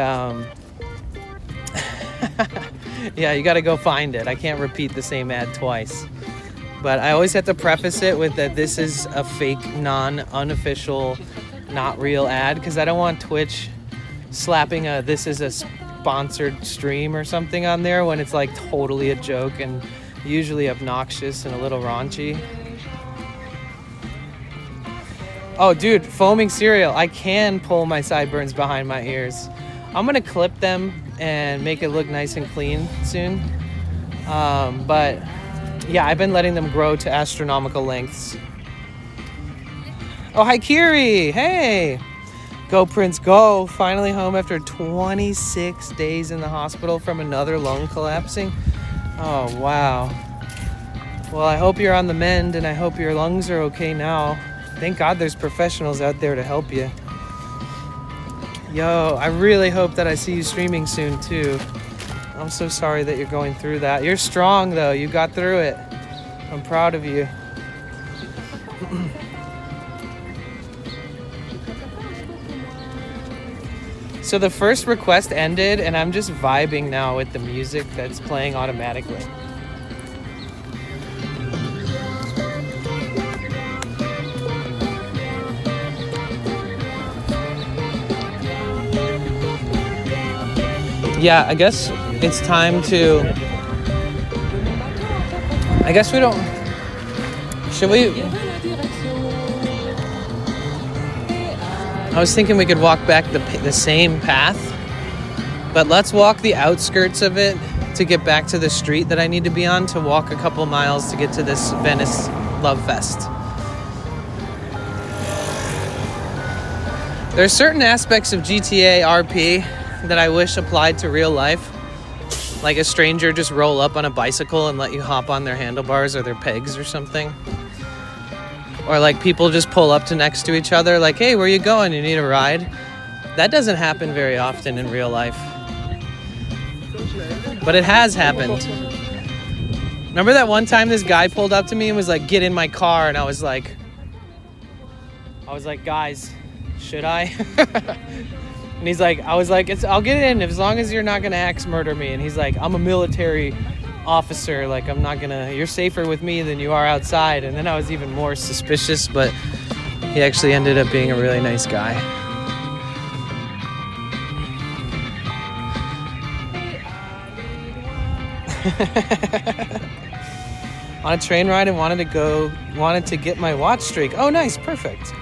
yeah, you got to go find it. I can't repeat the same ad twice. But I always have to preface it with that this is a fake, unofficial, not real ad, because I don't want Twitch slapping this is a sponsored stream or something on there when it's like totally a joke and usually obnoxious and a little raunchy. Oh, dude, foaming cereal. I can pull my sideburns behind my ears. I'm gonna clip them and make it look nice and clean soon. But yeah, I've been letting them grow to astronomical lengths. Oh, hi, Cory. Hey. Go, Prince, go. Finally home after 26 days in the hospital from another lung collapsing. Oh, wow. Well, I hope you're on the mend, and I hope your lungs are okay now. Thank God there's professionals out there to help you. Yo, I really hope that I see you streaming soon, too. I'm so sorry that you're going through that. You're strong, though. You got through it. I'm proud of you. So the first request ended, and I'm just vibing now with the music that's playing automatically. Yeah, I guess it's time to... I guess we don't... Should we... I was thinking we could walk back the same path, but let's walk the outskirts of it to get back to the street that I need to be on, to walk a couple miles to get to this Venice Love Fest. There are certain aspects of GTA RP that I wish applied to real life. Like a stranger just roll up on a bicycle and let you hop on their handlebars or their pegs or something. Or like people just pull up to next to each other like, hey, where you going? You need a ride? That doesn't happen very often in real life. But it has happened. Remember that one time this guy pulled up to me and was like, get in my car, and I was like, guys, should I? And he's like, I'll get in as long as you're not gonna axe murder me. And he's like, I'm a military officer, like you're safer with me than you are outside. And then I was even more suspicious, but he actually ended up being a really nice guy. On a train ride and wanted to get my watch streak. Oh, nice, perfect.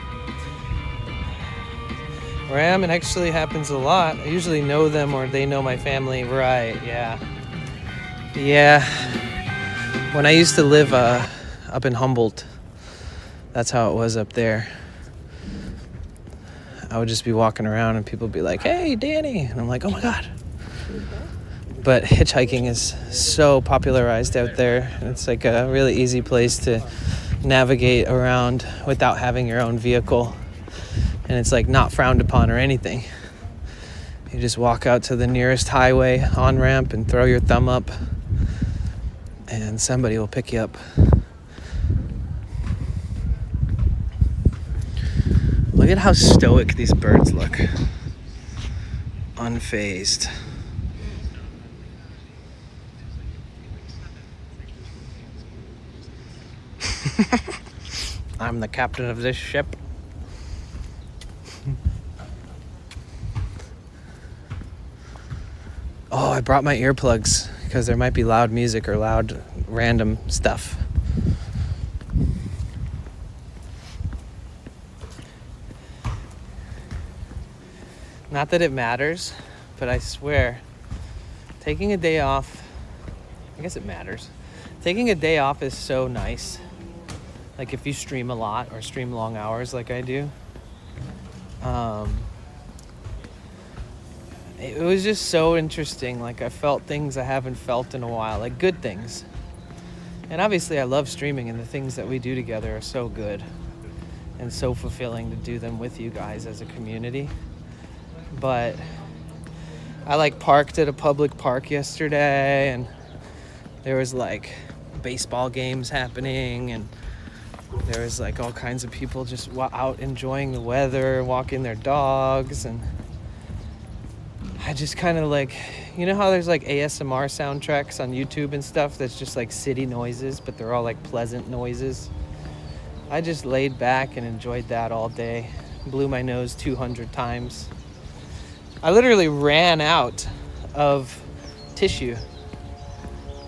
Where I am, it actually happens a lot. I usually know them or they know my family. Right, yeah. Yeah. When I used to live up in Humboldt, that's how it was up there. I would just be walking around and people would be like, hey, Danny. And I'm like, oh my God. But hitchhiking is so popularized out there. It's like a really easy place to navigate around without having your own vehicle. And it's like not frowned upon or anything. You just walk out to the nearest highway on-ramp and throw your thumb up, and somebody will pick you up. Look at how stoic these birds look. Unfazed. I'm the captain of this ship. Oh, I brought my earplugs because there might be loud music or loud random stuff. Not that it matters, but I swear, taking a day off, I guess it matters. Taking a day off is so nice. Like if you stream a lot or stream long hours like I do. it was just so interesting. Like, I felt things I haven't felt in a while, like good things. And obviously I love streaming, and the things that we do together are so good and so fulfilling to do them with you guys as a community. But I like parked at a public park yesterday, and there was like baseball games happening, and there was like all kinds of people just out enjoying the weather, walking their dogs. And I just kind of like, you know how there's like ASMR soundtracks on YouTube and stuff that's just like city noises, but they're all like pleasant noises? I just laid back and enjoyed that all day. Blew my nose 200 times. I literally ran out of tissue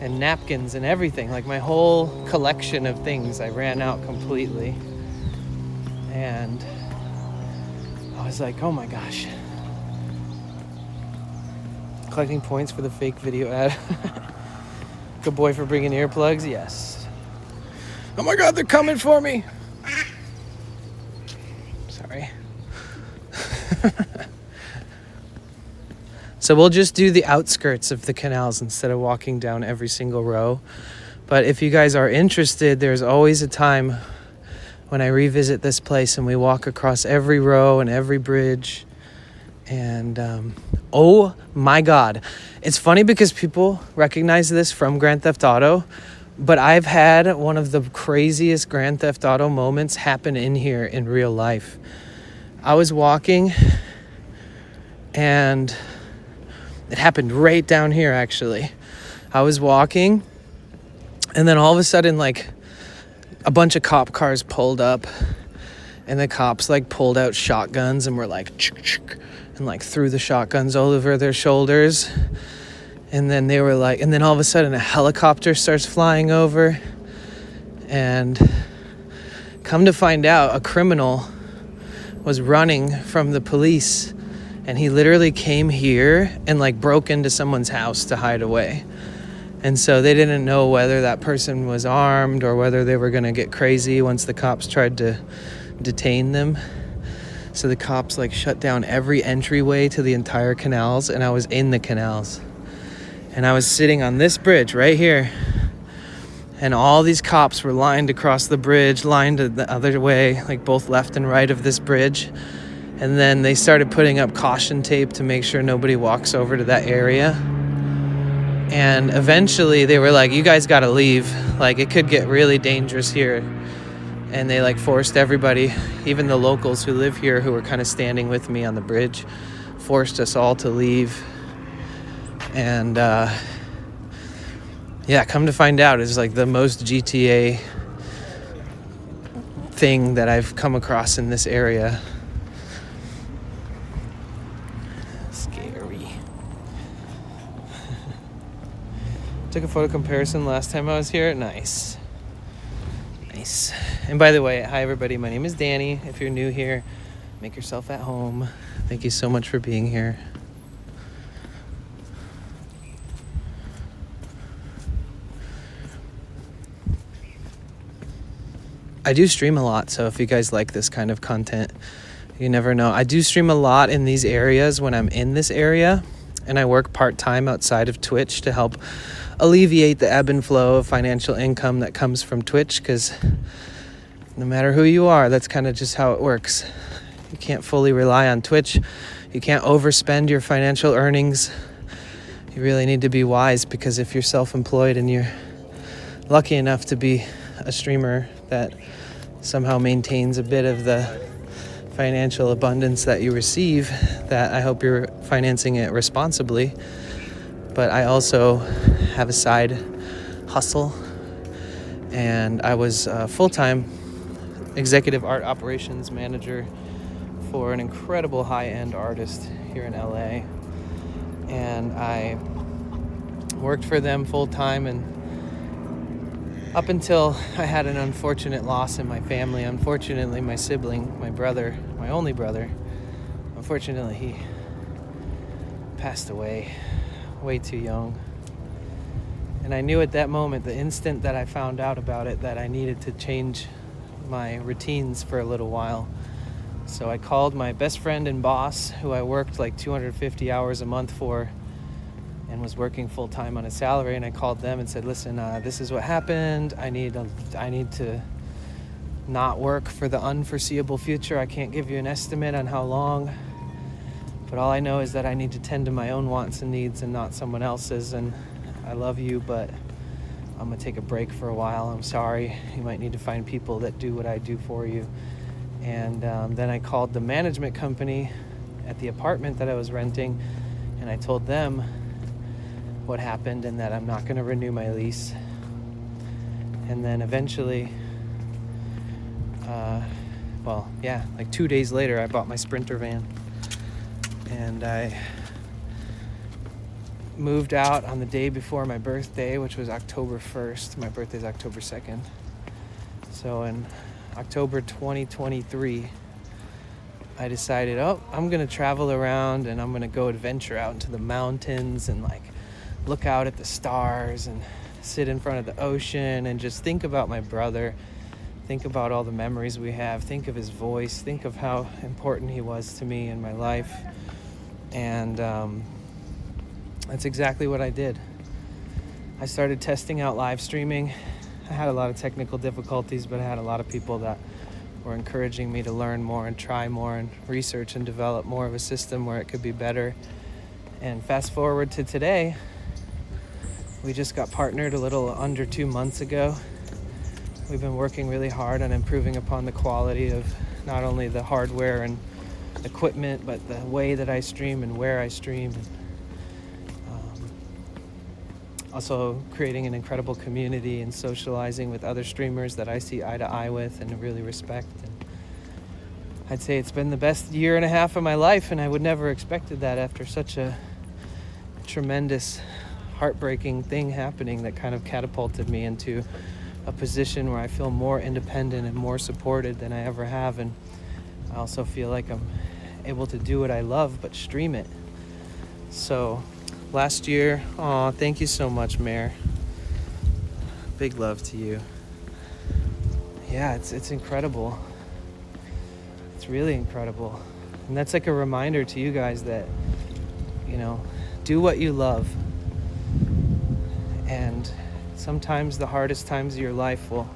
and napkins and everything. Like, my whole collection of things, I ran out completely. And I was like, oh my gosh. Collecting points for the fake video ad. Good boy for bringing earplugs, yes. Oh my God, they're coming for me. Sorry. So we'll just do the outskirts of the canals instead of walking down every single row. But if you guys are interested, there's always a time when I revisit this place and we walk across every row and every bridge. And oh my God. It's funny because people recognize this from Grand Theft Auto, but I've had one of the craziest Grand Theft Auto moments happen in here in real life. I was walking, and it happened right down here, actually. I was walking, and then all of a sudden, like, a bunch of cop cars pulled up, and the cops, like, pulled out shotguns and were like, chick, and, like, threw the shotguns all over their shoulders. And then they were like, and then all of a sudden a helicopter starts flying over, and come to find out, a criminal was running from the police, and he literally came here and like broke into someone's house to hide away. And so they didn't know whether that person was armed or whether they were going to get crazy once the cops tried to detain them. So the cops like shut down every entryway to the entire canals, and I was in the canals. And I was sitting on this bridge right here, and all these cops were lined across the bridge, lined the other way, like both left and right of this bridge. And then they started putting up caution tape to make sure nobody walks over to that area. And eventually they were like, you guys gotta leave. Like, it could get really dangerous here. And they like forced everybody, even the locals who live here who were kind of standing with me on the bridge, forced us all to leave. And yeah, come to find out, it's like the most GTA thing that I've come across in this area. Scary. Took a photo comparison last time I was here. Nice. Nice. And by the way, hi everybody, my name is Danny. If you're new here, make yourself at home. Thank you so much for being here. I do stream a lot, so if you guys like this kind of content, you never know. I do stream a lot in these areas when I'm in this area, and I work part-time outside of Twitch to help alleviate the ebb and flow of financial income that comes from Twitch, because no matter who you are, that's kind of just how it works. You can't fully rely on Twitch. You can't overspend your financial earnings. You really need to be wise, because if you're self-employed and you're lucky enough to be a streamer that somehow maintains a bit of the financial abundance that you receive, that I hope you're financing it responsibly. But I also have a side hustle, and I was a full-time executive art operations manager for an incredible high-end artist here in LA. And I worked for them full-time, and up until I had an unfortunate loss in my family. Unfortunately, my sibling, my brother, my only brother, unfortunately, he passed away way too young. And I knew at that moment, the instant that I found out about it, that I needed to change my routines for a little while, So I called my best friend and boss, who I worked like 250 hours a month for and was working full-time on a salary, and I called them and said, listen, this is what happened. I need to not work for the unforeseeable future. I can't give you an estimate on how long, but all I know is that I need to tend to my own wants and needs and not someone else's. And I love you, but I'm gonna take a break for a while. I'm sorry. You might need to find people that do what I do for you. And then I called the management company at the apartment that I was renting, and I told them what happened and that I'm not going to renew my lease. And then eventually, like 2 days later, I bought my Sprinter van, and I moved out on the day before my birthday, which was October 1st. My birthday's October 2nd. So in October 2023, I decided, I'm going to travel around and I'm going to go adventure out into the mountains and like look out at the stars and sit in front of the ocean and just think about my brother, think about all the memories we have, think of his voice, think of how important he was to me in my life. And that's exactly what I did. I started testing out live streaming. I had a lot of technical difficulties, but I had a lot of people that were encouraging me to learn more and try more and research and develop more of a system where it could be better. And fast forward to today, we just got partnered a little under 2 months ago. We've been working really hard on improving upon the quality of not only the hardware and equipment, but the way that I stream and where I stream. Also creating an incredible community and socializing with other streamers that I see eye to eye with and really respect. And I'd say it's been the best year and a half of my life, and I would never expected that after such a tremendous, heartbreaking thing happening that kind of catapulted me into a position where I feel more independent and more supported than I ever have. And I also feel like I'm able to do what I love, but stream it. So last year, thank you so much, Mayor. Big love to you. Yeah, it's incredible. It's really incredible. And that's like a reminder to you guys that, do what you love. And sometimes the hardest times of your life will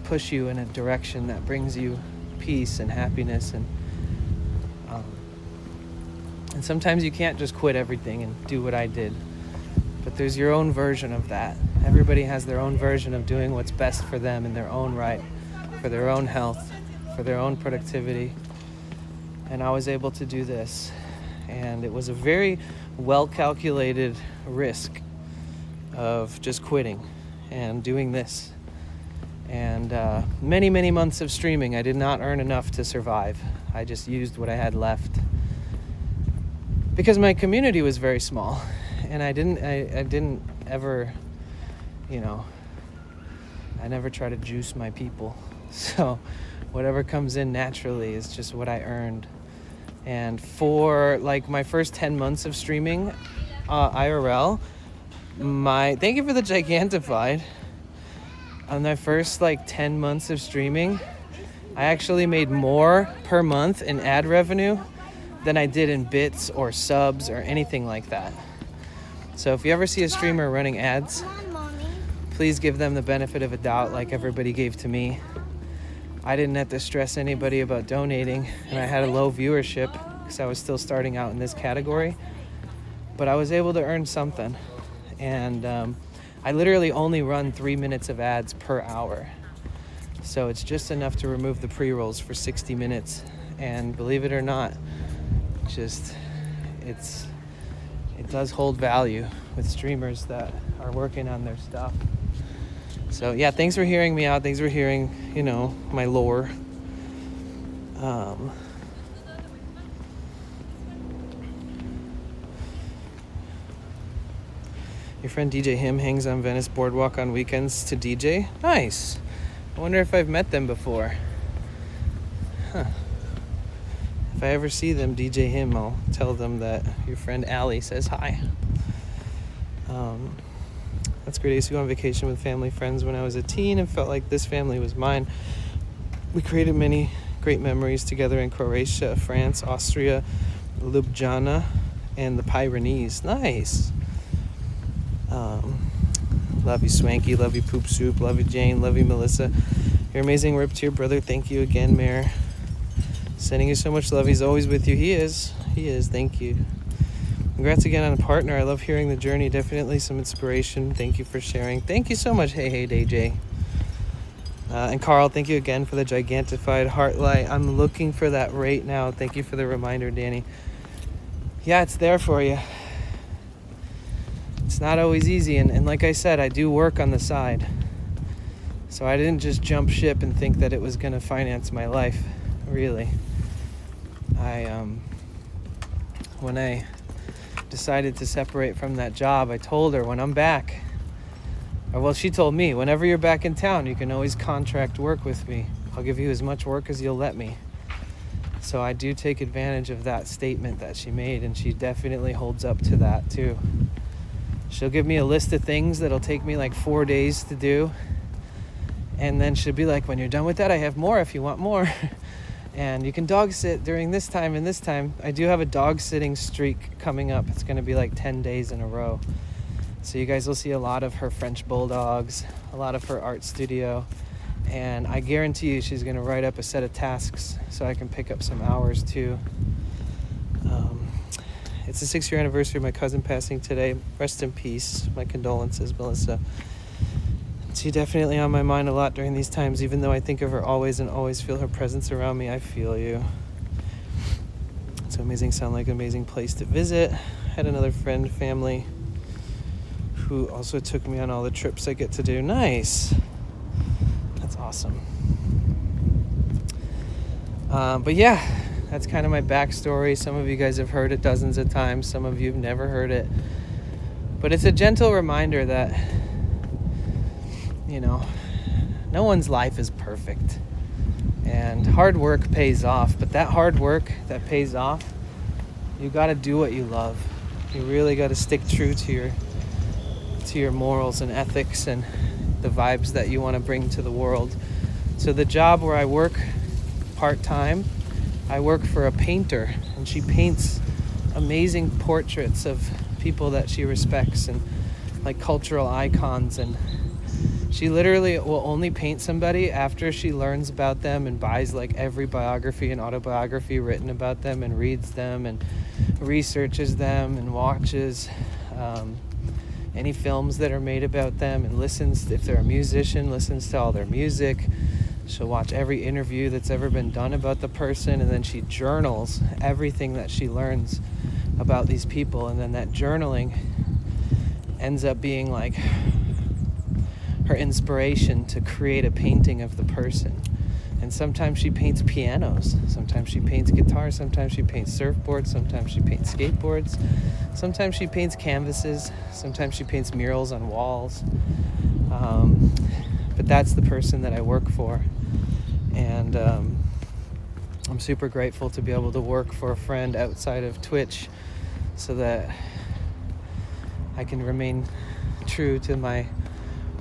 push you in a direction that brings you peace and happiness. And sometimes you can't just quit everything and do what I did. But there's your own version of that. Everybody has their own version of doing what's best for them in their own right, for their own health, for their own productivity. And I was able to do this. And it was a very well-calculated risk of just quitting and doing this. And many, many months of streaming, I did not earn enough to survive. I just used what I had left. Because my community was very small, and I didn't ever, I never try to juice my people. So whatever comes in naturally is just what I earned. And for like my first 10 months of streaming IRL, thank you for the Gigantified. On my first 10 months of streaming, I actually made more per month in ad revenue than I did in bits or subs or anything like that. So if you ever see a streamer running ads, please give them the benefit of a doubt like everybody gave to me. I didn't have to stress anybody about donating, and I had a low viewership because I was still starting out in this category, but I was able to earn something. And I literally only run 3 minutes of ads per hour. So it's just enough to remove the pre-rolls for 60 minutes. And believe it or not, it does hold value with streamers that are working on their stuff. So yeah, thanks for hearing me out. Thanks for hearing, my lore. Your friend DJ Him hangs on Venice Boardwalk on weekends to DJ. Nice. I wonder if I've met them before. Huh. If I ever see them, DJ Him, I'll tell them that your friend Allie says hi. That's great. I used to go on vacation with family friends when I was a teen and felt like this family was mine. We created many great memories together in Croatia, France, Austria, Ljubljana, and the Pyrenees. Nice. Love you, Swanky. Love you, Poop Soup. Love you, Jane. Love you, Melissa. You're amazing, Rip to your brother. Thank you again, Mayor. Sending you so much love. He's always with you. He is. Thank you. Congrats again on a partner. I love hearing the journey. Definitely some inspiration. Thank you for sharing. Thank you so much. Hey, DJ. And Carl, thank you again for the gigantified heart light. I'm looking for that right now. Thank you for the reminder, Danny. Yeah, it's there for you. It's not always easy. And like I said, I do work on the side. So I didn't just jump ship and think that it was going to finance my life, really. When I decided to separate from that job, I told her when I'm back, or well, she told me, whenever you're back in town, you can always contract work with me. I'll give you as much work as you'll let me. So I do take advantage of that statement that she made, and she definitely holds up to that too. She'll give me a list of things that'll take me like 4 days to do. And then she'll be like, when you're done with that, I have more if you want more. And you can dog sit during this time and this time. I do have a dog sitting streak coming up. It's going to be like 10 days in a row. So you guys will see a lot of her French bulldogs, a lot of her art studio. And I guarantee you she's going to write up a set of tasks so I can pick up some hours too. It's the 6-year anniversary of my cousin passing today. Rest in peace. My condolences, Melissa. She's definitely on my mind a lot during these times, even though I think of her always and always feel her presence around me. I feel you. It's amazing. Sound like an amazing place to visit. Had another friend, family, who also took me on all the trips I get to do. Nice. That's awesome. But yeah, that's kind of my backstory. Some of you guys have heard it dozens of times. Some of you have never heard it. But it's a gentle reminder that, you know, no one's life is perfect. And hard work pays off. But that hard work that pays off, you got to do what you love. You really got to stick true to your morals and ethics and the vibes that you want to bring to the world. So the job where I work part-time, I work for a painter, and she paints amazing portraits of people that she respects and like cultural icons, and she literally will only paint somebody after she learns about them and buys like every biography and autobiography written about them and reads them and researches them and watches any films that are made about them and listens, if they're a musician, listens to all their music. She'll watch every interview that's ever been done about the person, and then she journals everything that she learns about these people, and then that journaling ends up being like her inspiration to create a painting of the person. And sometimes she paints pianos, sometimes she paints guitars, sometimes she paints surfboards, sometimes she paints skateboards, sometimes she paints canvases, sometimes she paints murals on walls. But that's the person that I work for. And I'm super grateful to be able to work for a friend outside of Twitch so that I can remain true to my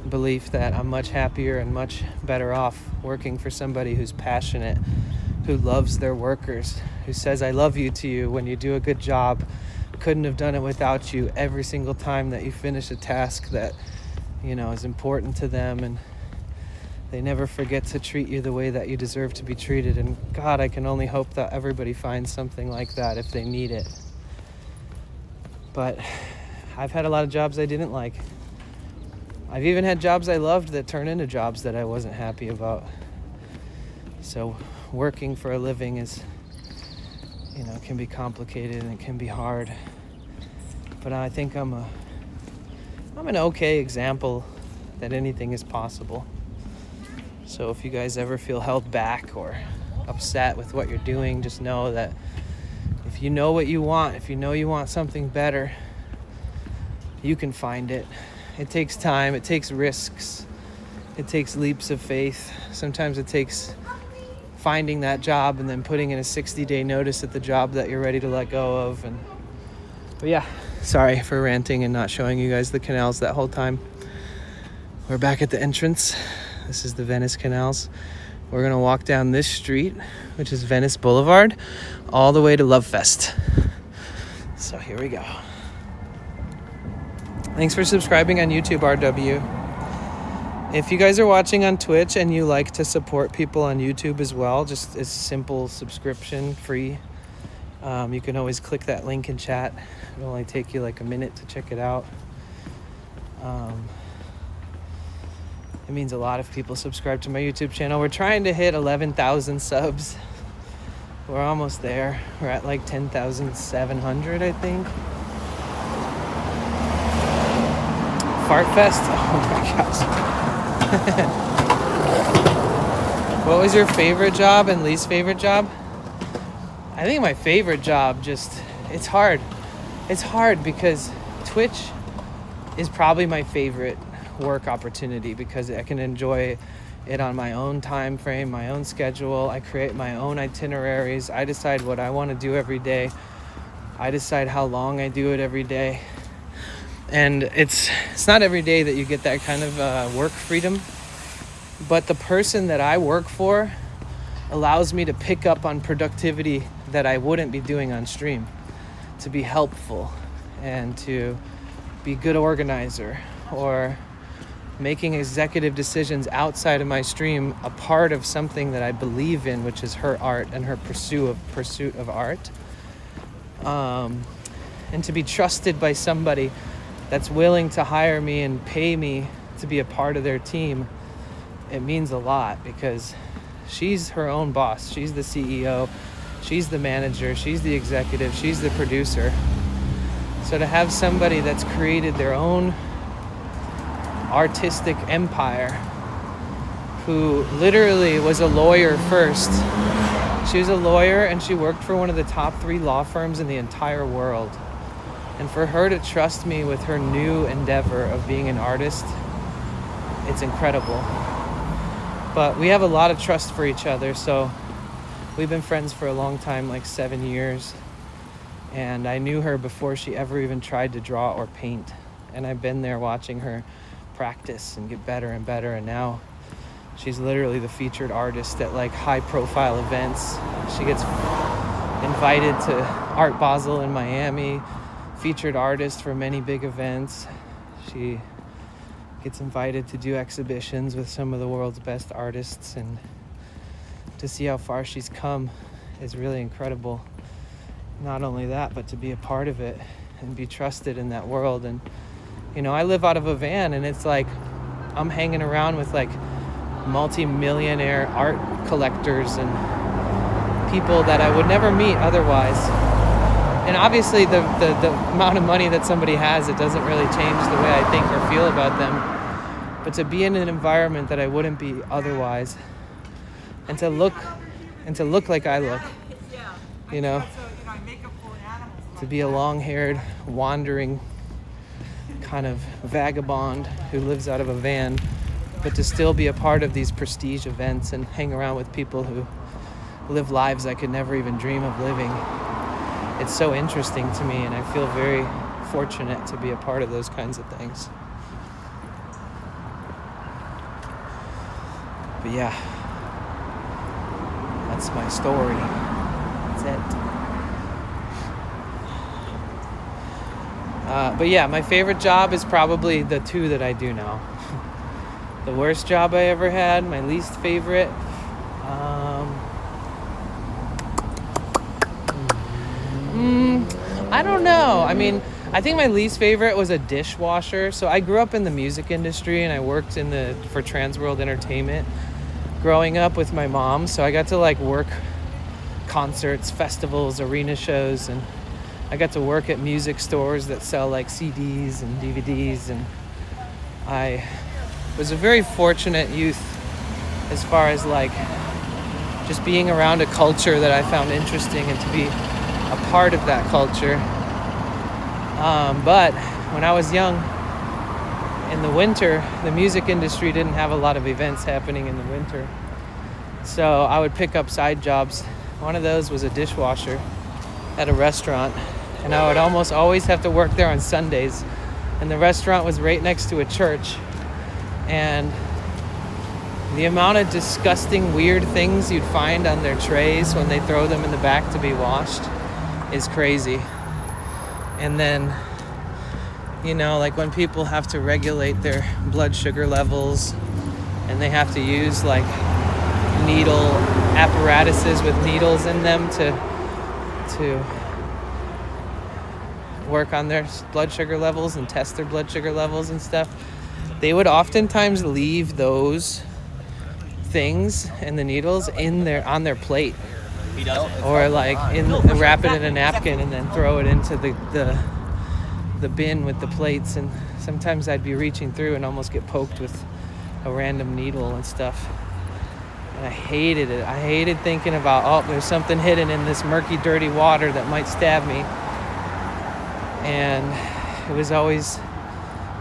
belief that I'm much happier and much better off working for somebody who's passionate, who loves their workers, who says I love you to you when you do a good job. Couldn't have done it without you every single time that you finish a task that, you know, is important to them, and they never forget to treat you the way that you deserve to be treated. And God, I can only hope that everybody finds something like that if they need it. But I've had a lot of jobs I didn't like. I've even had jobs I loved that turned into jobs that I wasn't happy about. So working for a living is, you know, can be complicated and it can be hard. But I think I'm an okay example that anything is possible. So if you guys ever feel held back or upset with what you're doing, just know that if you know what you want, if you know you want something better, you can find it. It takes time, it takes risks, it takes leaps of faith. Sometimes it takes finding that job and then putting in a 60-day notice at the job that you're ready to let go of. But yeah, sorry for ranting and not showing you guys the canals that whole time. We're back at the entrance. This is the Venice canals. We're going to walk down this street, which is Venice Boulevard, all the way to Love Fest. So here we go. Thanks for subscribing on YouTube, RW. If you guys are watching on Twitch and you like to support people on YouTube as well, just a simple subscription, free, you can always click that link in chat. It'll only take you like a minute to check it out. It means a lot if people subscribe to my YouTube channel. We're trying to hit 11,000 subs. We're almost there. We're at like 10,700, I think. Fart Fest? Oh my gosh. What was your favorite job and least favorite job? I think my favorite job it's hard. It's hard because Twitch is probably my favorite work opportunity because I can enjoy it on my own time frame, my own schedule. I create my own itineraries. I decide what I want to do every day. I decide how long I do it every day. And it's not every day that you get that kind of work freedom. But the person that I work for allows me to pick up on productivity that I wouldn't be doing on stream, to be helpful and to be a good organizer, or making executive decisions outside of my stream, a part of something that I believe in, which is her art and her pursuit of art. And to be trusted by somebody that's willing to hire me and pay me to be a part of their team, it means a lot because she's her own boss. She's the CEO, she's the manager, she's the executive, she's the producer. So to have somebody that's created their own artistic empire, who literally was a lawyer first. She was a lawyer and she worked for one of the top 3 law firms in the entire world. And for her to trust me with her new endeavor of being an artist, it's incredible. But we have a lot of trust for each other, so we've been friends for a long time, like 7 years. And I knew her before she ever even tried to draw or paint. And I've been there watching her practice and get better and better, and now she's literally the featured artist at like high profile events. She gets invited to Art Basel in Miami, featured artist for many big events. She gets invited to do exhibitions with some of the world's best artists, and to see how far she's come is really incredible. Not only that, but to be a part of it and be trusted in that world. And you know, I live out of a van, and it's like I'm hanging around with like multi-millionaire art collectors and people that I would never meet otherwise. And obviously the amount of money that somebody has, it doesn't really change the way I think or feel about them. But to be in an environment that I wouldn't be otherwise, and to look like I look, you know, to be a long-haired, wandering kind of vagabond who lives out of a van, but to still be a part of these prestige events and hang around with people who live lives I could never even dream of living. It's so interesting to me, and I feel very fortunate to be a part of those kinds of things. But yeah, that's my story. That's it. But yeah, my favorite job is probably the 2 that I do now. The worst job I ever had, my least favorite. I don't know. I mean, I think my least favorite was a dishwasher. So I grew up in the music industry, and I worked for Trans World Entertainment growing up with my mom. So I got to like work concerts, festivals, arena shows, and I got to work at music stores that sell like CDs and DVDs, and I was a very fortunate youth as far as like just being around a culture that I found interesting and to be a part of that culture. But when I was young, in the winter, the music industry didn't have a lot of events happening in the winter. So I would pick up side jobs. One of those was a dishwasher at a restaurant. And I would almost always have to work there on Sundays. And the restaurant was right next to a church. And The amount of disgusting, weird things you'd find on their trays when they throw them in the back to be washed is crazy. And then, you know, like when people have to regulate their blood sugar levels and they have to use like needle apparatuses with needles in them to work on their blood sugar levels and test their blood sugar levels and stuff, they would oftentimes leave those things and the needles on their plate, or like wrap it in a napkin and then throw it into the bin with the plates. And sometimes I'd be reaching through and almost get poked with a random needle and stuff, and I hated it. I hated thinking about, oh, there's something hidden in this murky, dirty water that might stab me. And it was always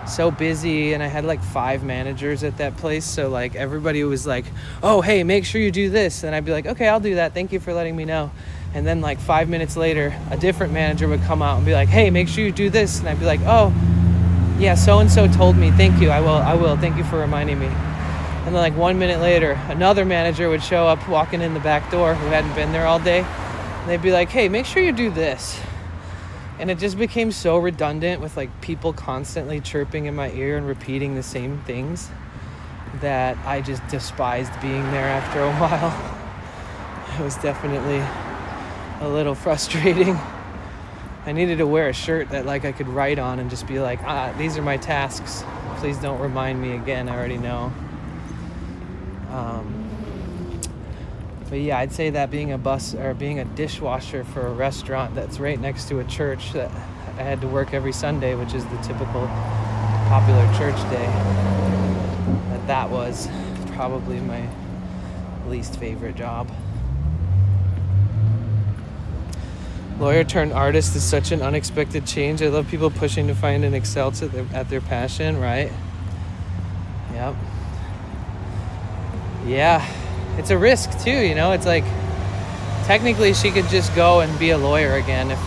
so busy, and I had like 5 managers at that place, so like everybody was like, oh, hey, make sure you do this, and I'd be like, okay, I'll do that, thank you for letting me know. And then like 5 minutes later, a different manager would come out and be like, hey, make sure you do this, and I'd be like, oh yeah, so and so told me, thank you, I will, thank you for reminding me. And then like 1 minute later, another manager would show up walking in the back door who hadn't been there all day, and they'd be like, hey, make sure you do this. And it just became so redundant with like people constantly chirping in my ear and repeating the same things that I just despised being there after a while. It was definitely a little frustrating. I needed to wear a shirt that like I could write on and just be like, these are my tasks. Please don't remind me again. I already know. But yeah, I'd say that being a dishwasher for a restaurant that's right next to a church that I had to work every Sunday, which is the typical popular church day, that was probably my least favorite job. Lawyer turned artist is such an unexpected change. I love people pushing to find and excel at their passion, right? Yep. Yeah. It's a risk too, you know. It's like technically she could just go and be a lawyer again if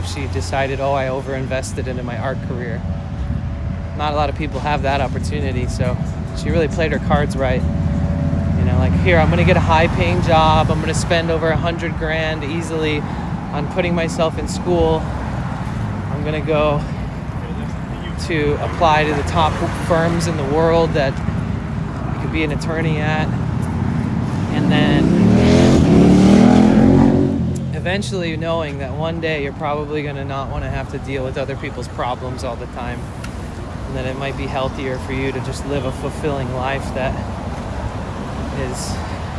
she decided, oh, I overinvested into my art career. Not a lot of people have that opportunity, so she really played her cards right. You know, like, here, I'm gonna get a high-paying job. I'm gonna spend over $100,000 easily on putting myself in school. I'm gonna go to apply to the top firms in the world that you could be an attorney at. And then eventually knowing that one day you're probably going to not want to have to deal with other people's problems all the time. And that it might be healthier for you to just live a fulfilling life that is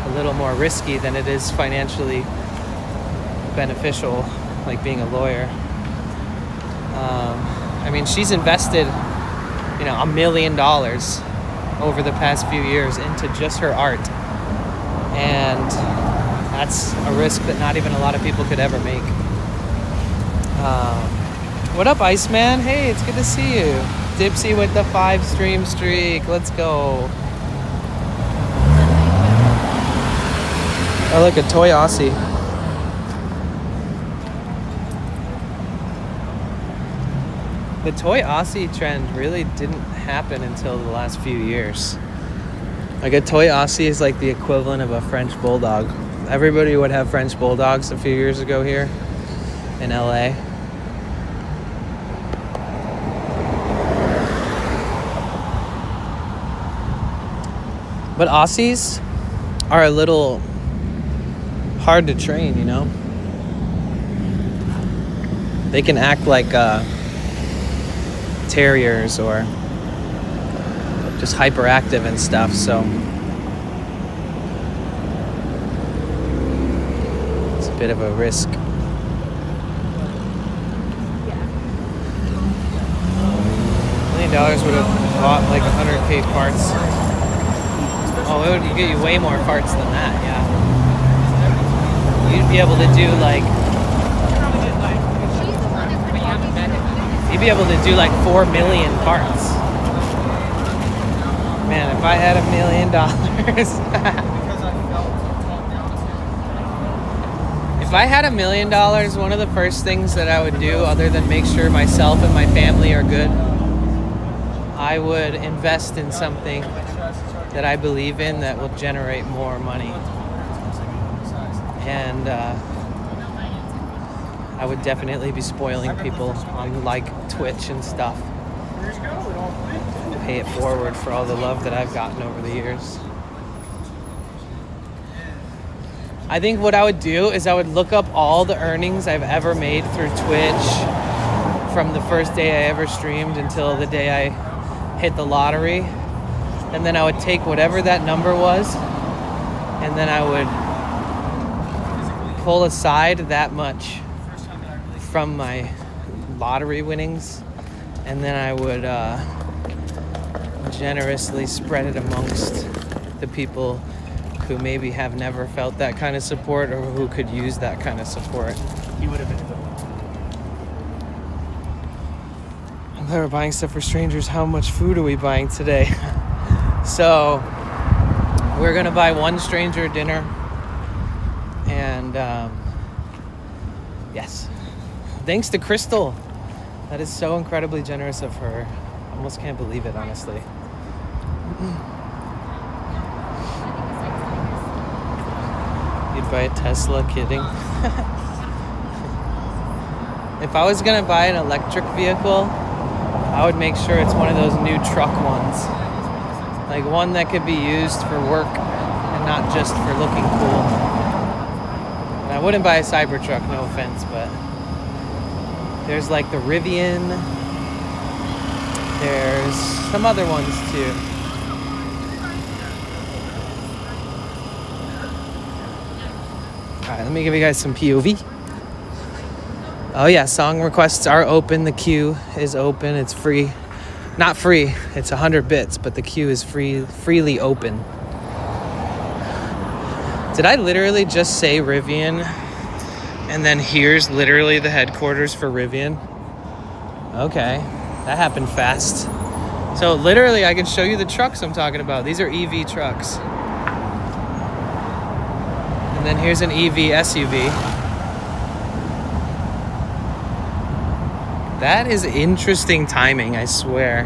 a little more risky than it is financially beneficial, like being a lawyer. I mean, she's invested, $1 million over the past few years into just her art. And that's a risk that not even a lot of people could ever make. What up, Iceman? Hey, it's good to see you. Dipsy with the 5-stream streak. Let's go. Oh, look, a toy Aussie. The toy Aussie trend really didn't happen until the last few years. Like a toy Aussie is like the equivalent of a French bulldog. Everybody would have French bulldogs a few years ago here in LA. But Aussies are a little hard to train, you know? They can act like terriers or just hyperactive and stuff, so it's a bit of a risk. $1 million would have bought like 100K parts. Oh, it would get you way more parts than that, yeah. You'd be able to do like 4 million parts. Man, if I had $1 million, if I had $1 million, one of the first things that I would do, other than make sure myself and my family are good, I would invest in something that I believe in that will generate more money. And I would definitely be spoiling people on like Twitch and stuff. Pay it forward for all the love that I've gotten over the years. I think what I would do is I would look up all the earnings I've ever made through Twitch from the first day I ever streamed until the day I hit the lottery. And then I would take whatever that number was, and then I would pull aside that much from my lottery winnings, and then I would generously spread it amongst the people who maybe have never felt that kind of support or who could use that kind of support. He would have been good. I'm glad we're buying stuff for strangers. How much food are we buying today? So we're gonna buy one stranger dinner, and yes, thanks to Crystal. That is so incredibly generous of her. I almost can't believe it, honestly. You'd buy a Tesla? Kidding. If I was gonna buy an electric vehicle, I would make sure it's one of those new truck ones. Like one that could be used for work and not just for looking cool. And I wouldn't buy a Cybertruck, no offense, but there's like the Rivian. There's some other ones too. All right, let me give you guys some POV. Oh yeah, song requests are open. The queue is open. It's free. Not free, it's 100 bits, but the queue is freely open. Did I literally just say Rivian? And then here's literally the headquarters for Rivian? Okay, that happened fast. So literally I can show you the trucks I'm talking about. These are EV trucks. And then here's an EV SUV. That is interesting timing, I swear.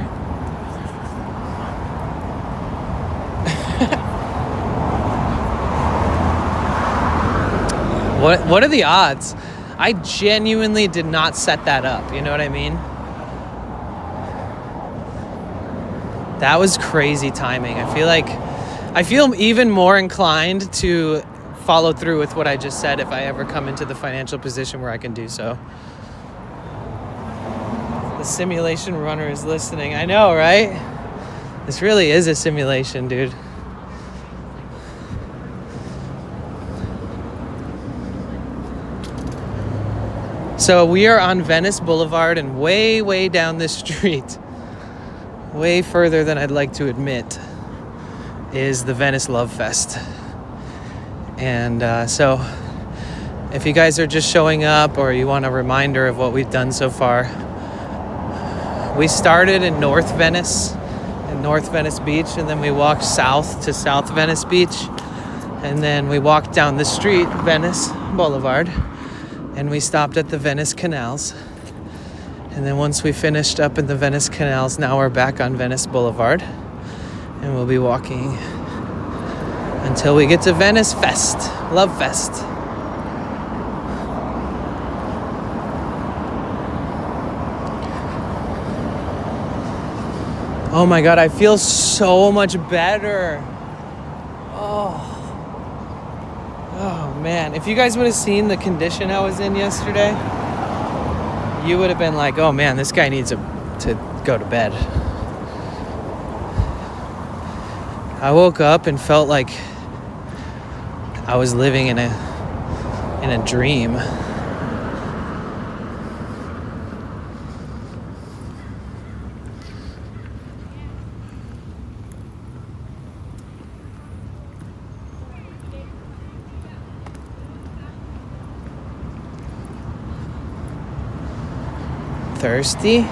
What are the odds? I genuinely did not set that up, you know what I mean? That was crazy timing. I feel even more inclined to follow through with what I just said if I ever come into the financial position where I can do so. The simulation runner is listening. I know, right? This really is a simulation, dude. So we are on Venice Boulevard, and way, way down this street, way further than I'd like to admit, is the Venice Love Fest. And so if you guys are just showing up or you want a reminder of what we've done so far, we started in North Venice, in North Venice Beach, and then we walked south to South Venice Beach, and then we walked down the street, Venice Boulevard, and we stopped at the Venice Canals. And then once we finished up in the Venice Canals, now we're back on Venice Boulevard, and we'll be walking until we get to Venice Fest, Love Fest. Oh my God, I feel so much better. Oh man, if you guys would have seen the condition I was in yesterday, you would have been like, oh man, this guy needs to go to bed. I woke up and felt like I was living in a dream. Thirsty?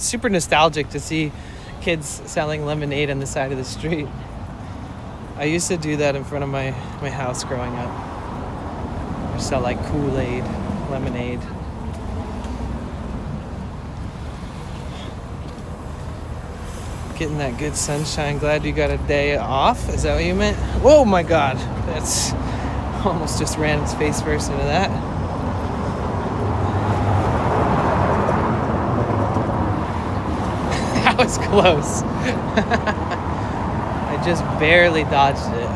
It's super nostalgic to see kids selling lemonade on the side of the street. I used to do that in front of my house growing up. Or sell like Kool-Aid, lemonade. Getting that good sunshine. Glad you got a day off. Is that what you meant? Whoa, my God. That's almost just ran its face first into that. That was close. I just barely dodged it.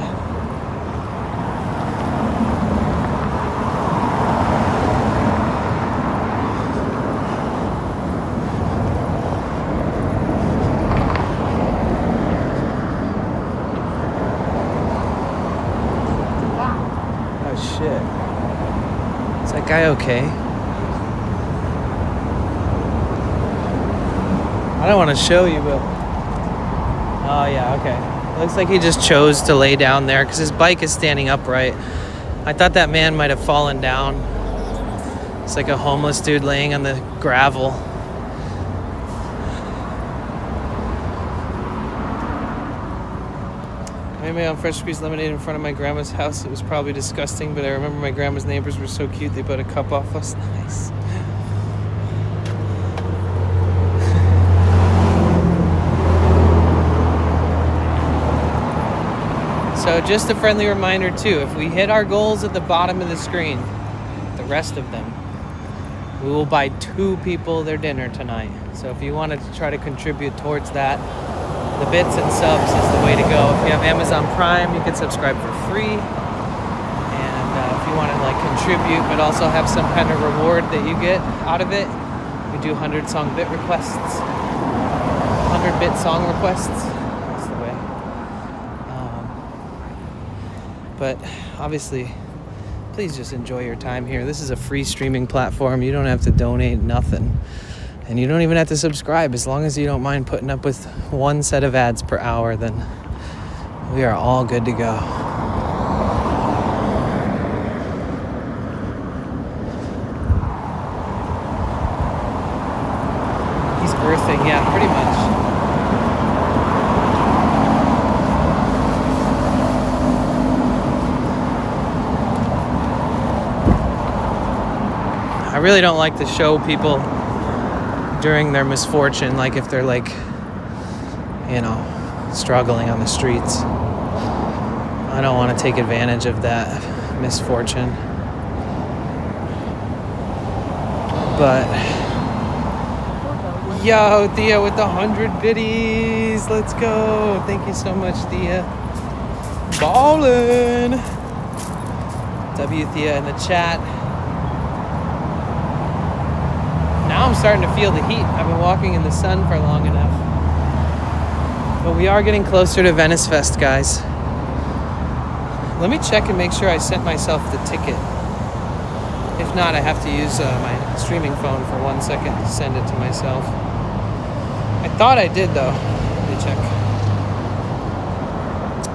Shit. Is that guy okay? I don't want to show you, but... Oh, yeah, okay. Looks like he just chose to lay down there because his bike is standing upright. I thought that man might have fallen down. It's like a homeless dude laying on the gravel. I made on fresh squeezed lemonade in front of my grandma's house. It was probably disgusting, but I remember my grandma's neighbors were so cute. They bought a cup off us. Nice. So just a friendly reminder too, if we hit our goals at the bottom of the screen, the rest of them, we will buy 2 people their dinner tonight. So if you wanted to try to contribute towards that, the bits and subs is the way to go. If you have Amazon Prime, you can subscribe for free. And if you want to like contribute, but also have some kind of reward that you get out of it, we do 100 song bit requests, 100 bit song requests. That's the way. But obviously, please just enjoy your time here. This is a free streaming platform. You don't have to donate nothing. And you don't even have to subscribe. As long as you don't mind putting up with 1 set of ads per hour, then we are all good to go. He's earthing, yeah, pretty much. I really don't like to show people during their misfortune, like if they're like, you know, struggling on the streets. I don't want to take advantage of that misfortune. But yo, Thea with the 100 biddies. Let's go. Thank you so much, Thea. Ballin'. W Thea in the chat. Now I'm starting to feel the heat. I've been walking in the sun for long enough. But we are getting closer to Venice Fest, guys. Let me check and make sure I sent myself the ticket. If not, I have to use my streaming phone for 1 second to send it to myself. I thought I did, though. Let me check.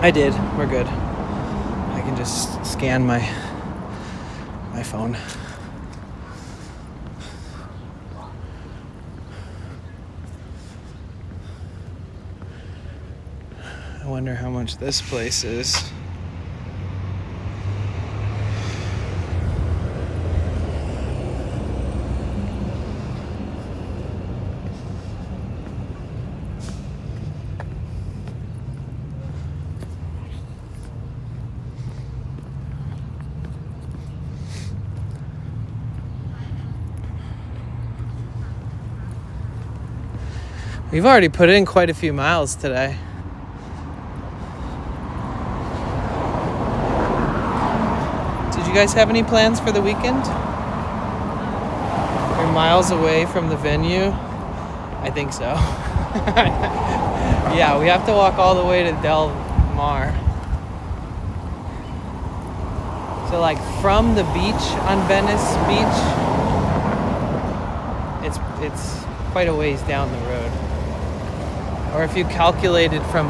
I did. We're good. I can just scan my phone. I wonder how much this place is. We've already put in quite a few miles today. Did you guys have any plans for the weekend? You're miles away from the venue? I think so. Yeah, we have to walk all the way to Del Mar. So like from the beach on Venice Beach, it's quite a ways down the road. Or if you calculated from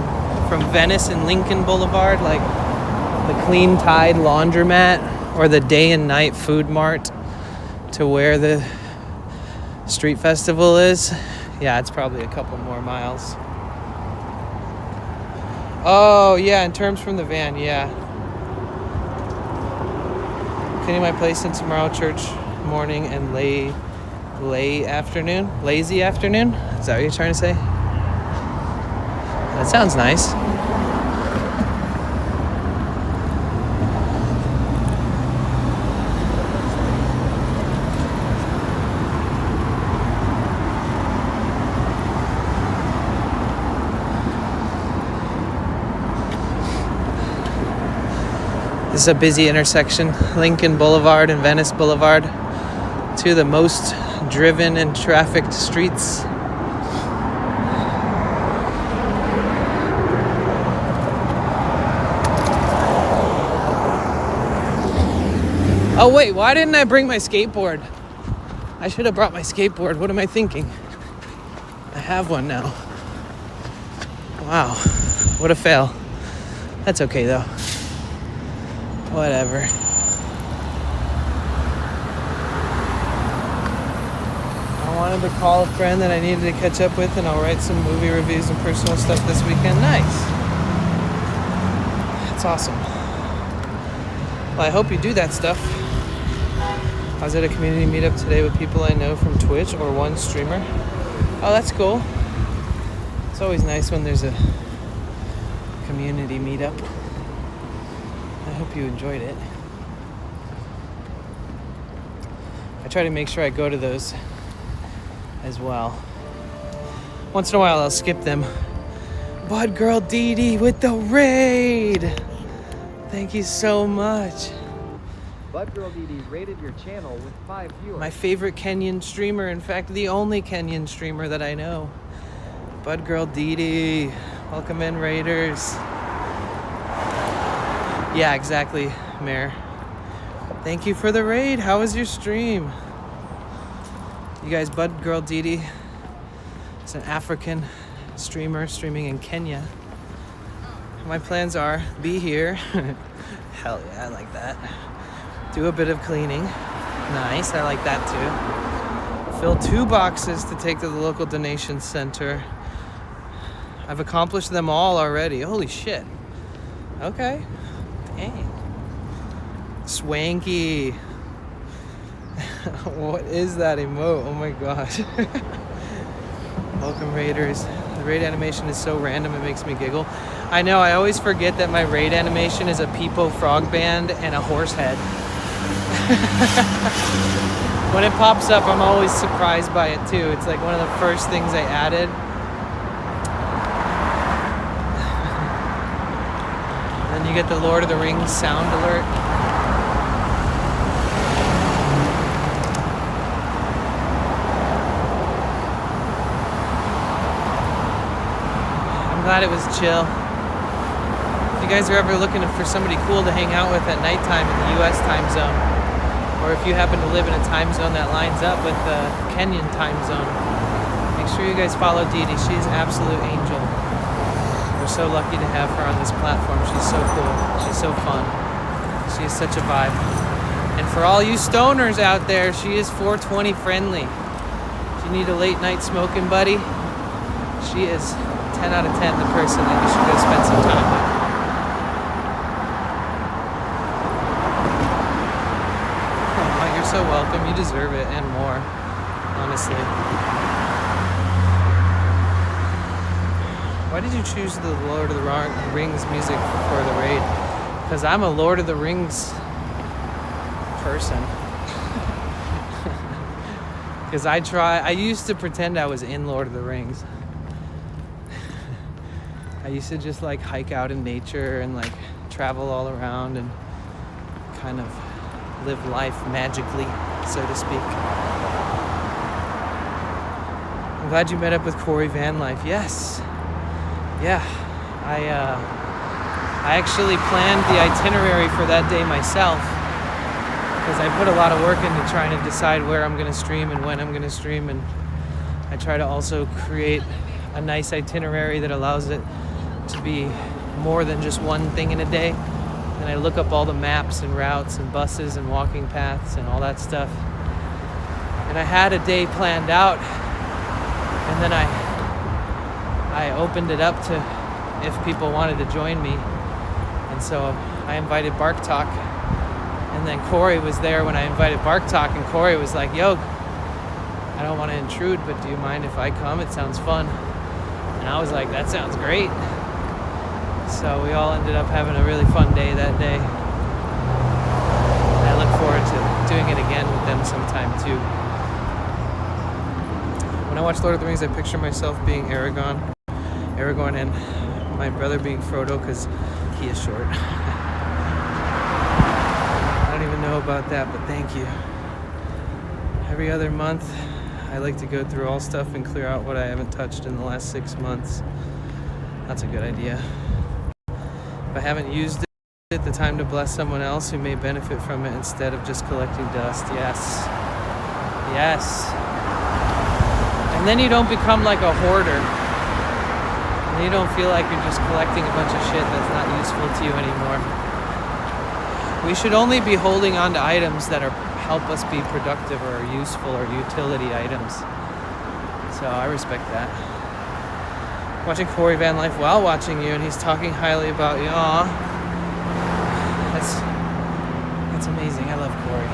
Venice and Lincoln Boulevard, like the Clean Tide laundromat or the Day and Night Food Mart to where the street festival is, Yeah, it's probably a couple more miles. Oh, yeah, in terms from the van, yeah. Cleaning my place in tomorrow, church morning, and lazy afternoon. Is that what you're trying to say? That sounds nice. This is a busy intersection, Lincoln Boulevard and Venice Boulevard, two of the most driven and trafficked streets. Oh wait, why didn't I bring my skateboard? I should have brought my skateboard. What am I thinking? I have one now. Wow, what a fail. That's okay though. Whatever. I wanted to call a friend that I needed to catch up with, and I'll write some movie reviews and personal stuff this weekend. Nice. That's awesome. Well, I hope you do that stuff. I was at a community meetup today with people I know from Twitch or one streamer. Oh, that's cool. It's always nice when there's a community meetup. I hope you enjoyed it. I try to make sure I go to those as well. Once in a while I'll skip them. Bud Girl Dee Dee with the raid! Thank you so much. Bud Girl Dee Dee rated your channel with 5 viewers. My favorite Kenyan streamer, in fact the only Kenyan streamer that I know. Bud Girl Dee Dee. Welcome in, Raiders. Yeah, exactly, Mayor. Thank you for the raid. How was your stream? You guys, Bud Girl Dee Dee is an African streamer streaming in Kenya. My plans are be here. Hell yeah, I like that. Do a bit of cleaning. Nice, I like that too. Fill 2 boxes to take to the local donation center. I've accomplished them all already. Holy shit. Okay. Dang. Swanky. What is that emote? Oh my god. Welcome, Raiders. The raid animation is so random it makes me giggle. I know, I always forget that my raid animation is a Peepo frog band and a horse head. When it pops up, I'm always surprised by it too. It's like one of the first things I added. Then you get the Lord of the Rings sound alert. I'm glad it was chill. If you guys are ever looking for somebody cool to hang out with at nighttime in the US time zone, or if you happen to live in a time zone that lines up with the Kenyan time zone, make sure you guys follow Dee Dee. She's an absolute angel. We're so lucky to have her on this platform. She's so cool. She's so fun. She is such a vibe. And for all you stoners out there, she is 420 friendly. If you need a late night smoking buddy, she is 10 out of 10 the person that you should go spend some time with. Oh, you're so welcome. You deserve it and more, honestly. Why did you choose the Lord of the Rings music for the raid? Because I'm a Lord of the Rings person. Because I used to pretend I was in Lord of the Rings. I used to just like hike out in nature and like travel all around and kind of live life magically, so to speak. I'm glad you met up with Cory Van Life. Yes. Yeah, I actually planned the itinerary for that day myself because I put a lot of work into trying to decide where I'm going to stream and when I'm going to stream, and I try to also create a nice itinerary that allows it to be more than just one thing in a day. And I look up all the maps and routes and buses and walking paths and all that stuff. And I had a day planned out, And then I opened it up to if people wanted to join me. And so I invited Bark Talk. And then Cory was there when I invited Bark Talk, and Cory was like, yo, I don't want to intrude, but do you mind if I come? It sounds fun. And I was like, that sounds great. So we all ended up having a really fun day that day. And I look forward to doing it again with them sometime too. When I watch Lord of the Rings, I picture myself being Aragorn, and my brother being Frodo because he is short. I don't even know about that, but thank you. Every other month, I like to go through all stuff and clear out what I haven't touched in the last 6 months. That's a good idea. If I haven't used it, the time to bless someone else who may benefit from it instead of just collecting dust. Yes. Yes. And then you don't become like a hoarder. And you don't feel like you're just collecting a bunch of shit that's not useful to you anymore. We should only be holding on to items that help us be productive or are useful or utility items. So I respect that. Watching Cory van life while watching you, and he's talking highly about you. Aw. That's amazing. I love Cory.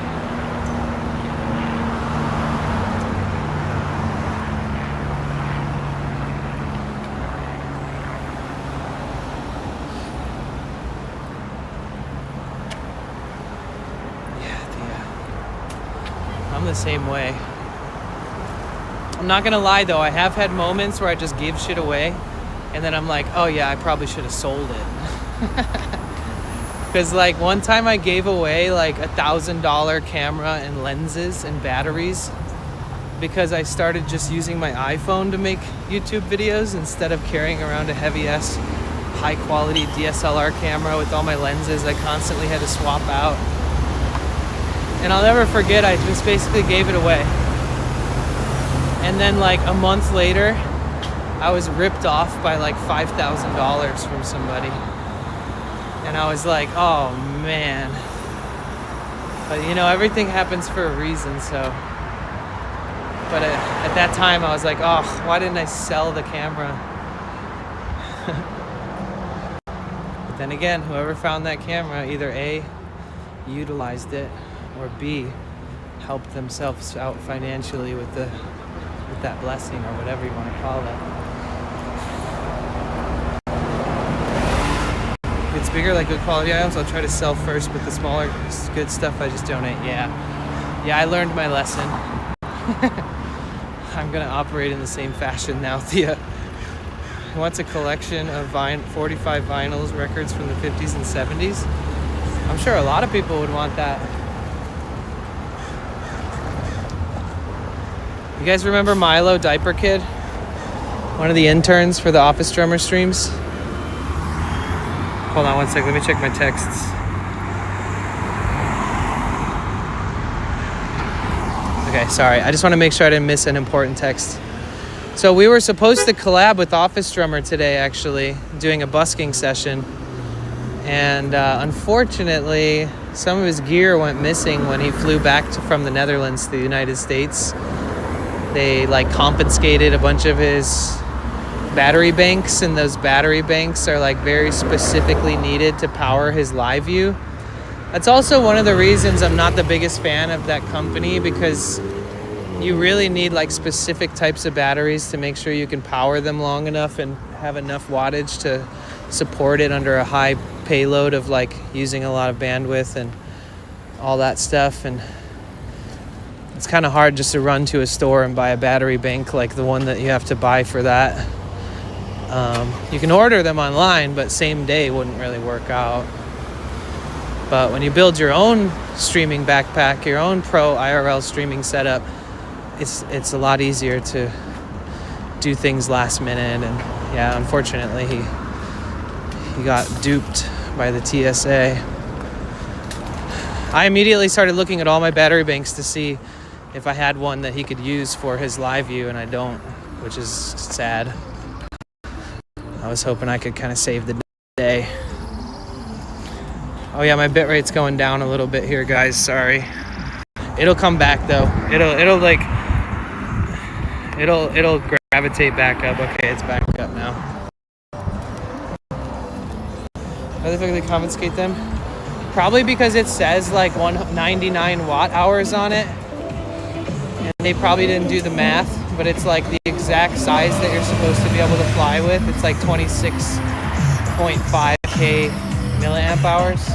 I'm the same way. I'm not gonna lie though, I have had moments where I just give shit away and then I'm like, oh yeah, I probably should have sold it. Because like one time I gave away like $1,000 camera and lenses and batteries because I started just using my iPhone to make YouTube videos instead of carrying around a heavy ass high quality DSLR camera with all my lenses I constantly had to swap out. And I'll never forget, I just basically gave it away. And then like a month later, I was ripped off by like $5,000 from somebody. And I was like, oh man. But you know, everything happens for a reason, so. But at that time I was like, oh, why didn't I sell the camera? But then again, whoever found that camera, either A, utilized it, or B, helped themselves out financially with that blessing or whatever you want to call it. If it's bigger, like good quality items, I'll try to sell first, but the smaller good stuff I just donate. Yeah, I learned my lesson. I'm gonna operate in the same fashion now, Thea. He wants a collection of 45 vinyls records from the 50s and 70s. I'm sure a lot of people would want that. You guys remember Milo, Diaper Kid? One of the interns for the Office Drummer streams? Hold on one sec, let me check my texts. Okay, sorry, I just want to make sure I didn't miss an important text. So we were supposed to collab with Office Drummer today, actually, doing a busking session. And unfortunately, some of his gear went missing when he flew back from the Netherlands to the United States. They like confiscated a bunch of his battery banks, and those battery banks are like very specifically needed to power his live view. That's also one of the reasons I'm not the biggest fan of that company, because you really need like specific types of batteries to make sure you can power them long enough and have enough wattage to support it under a high payload of like using a lot of bandwidth and all that stuff. And it's kind of hard just to run to a store and buy a battery bank like the one that you have to buy for that. You can order them online, but same day wouldn't really work out. But when you build your own streaming backpack, your own pro IRL streaming setup, it's a lot easier to do things last minute. And yeah, unfortunately he got duped by the TSA. I immediately started looking at all my battery banks to see if I had one that he could use for his live view, and I don't, which is sad. I was hoping I could kind of save the day. Oh yeah, my bit rate's going down a little bit here, guys. Sorry. It'll come back though. It'll gravitate back up. Okay, it's back up now. Why the fuck did they confiscate them? Probably because it says like 199 watt hours on it. And they probably didn't do the math, but it's like the exact size that you're supposed to be able to fly with. It's like 26.5k milliamp hours.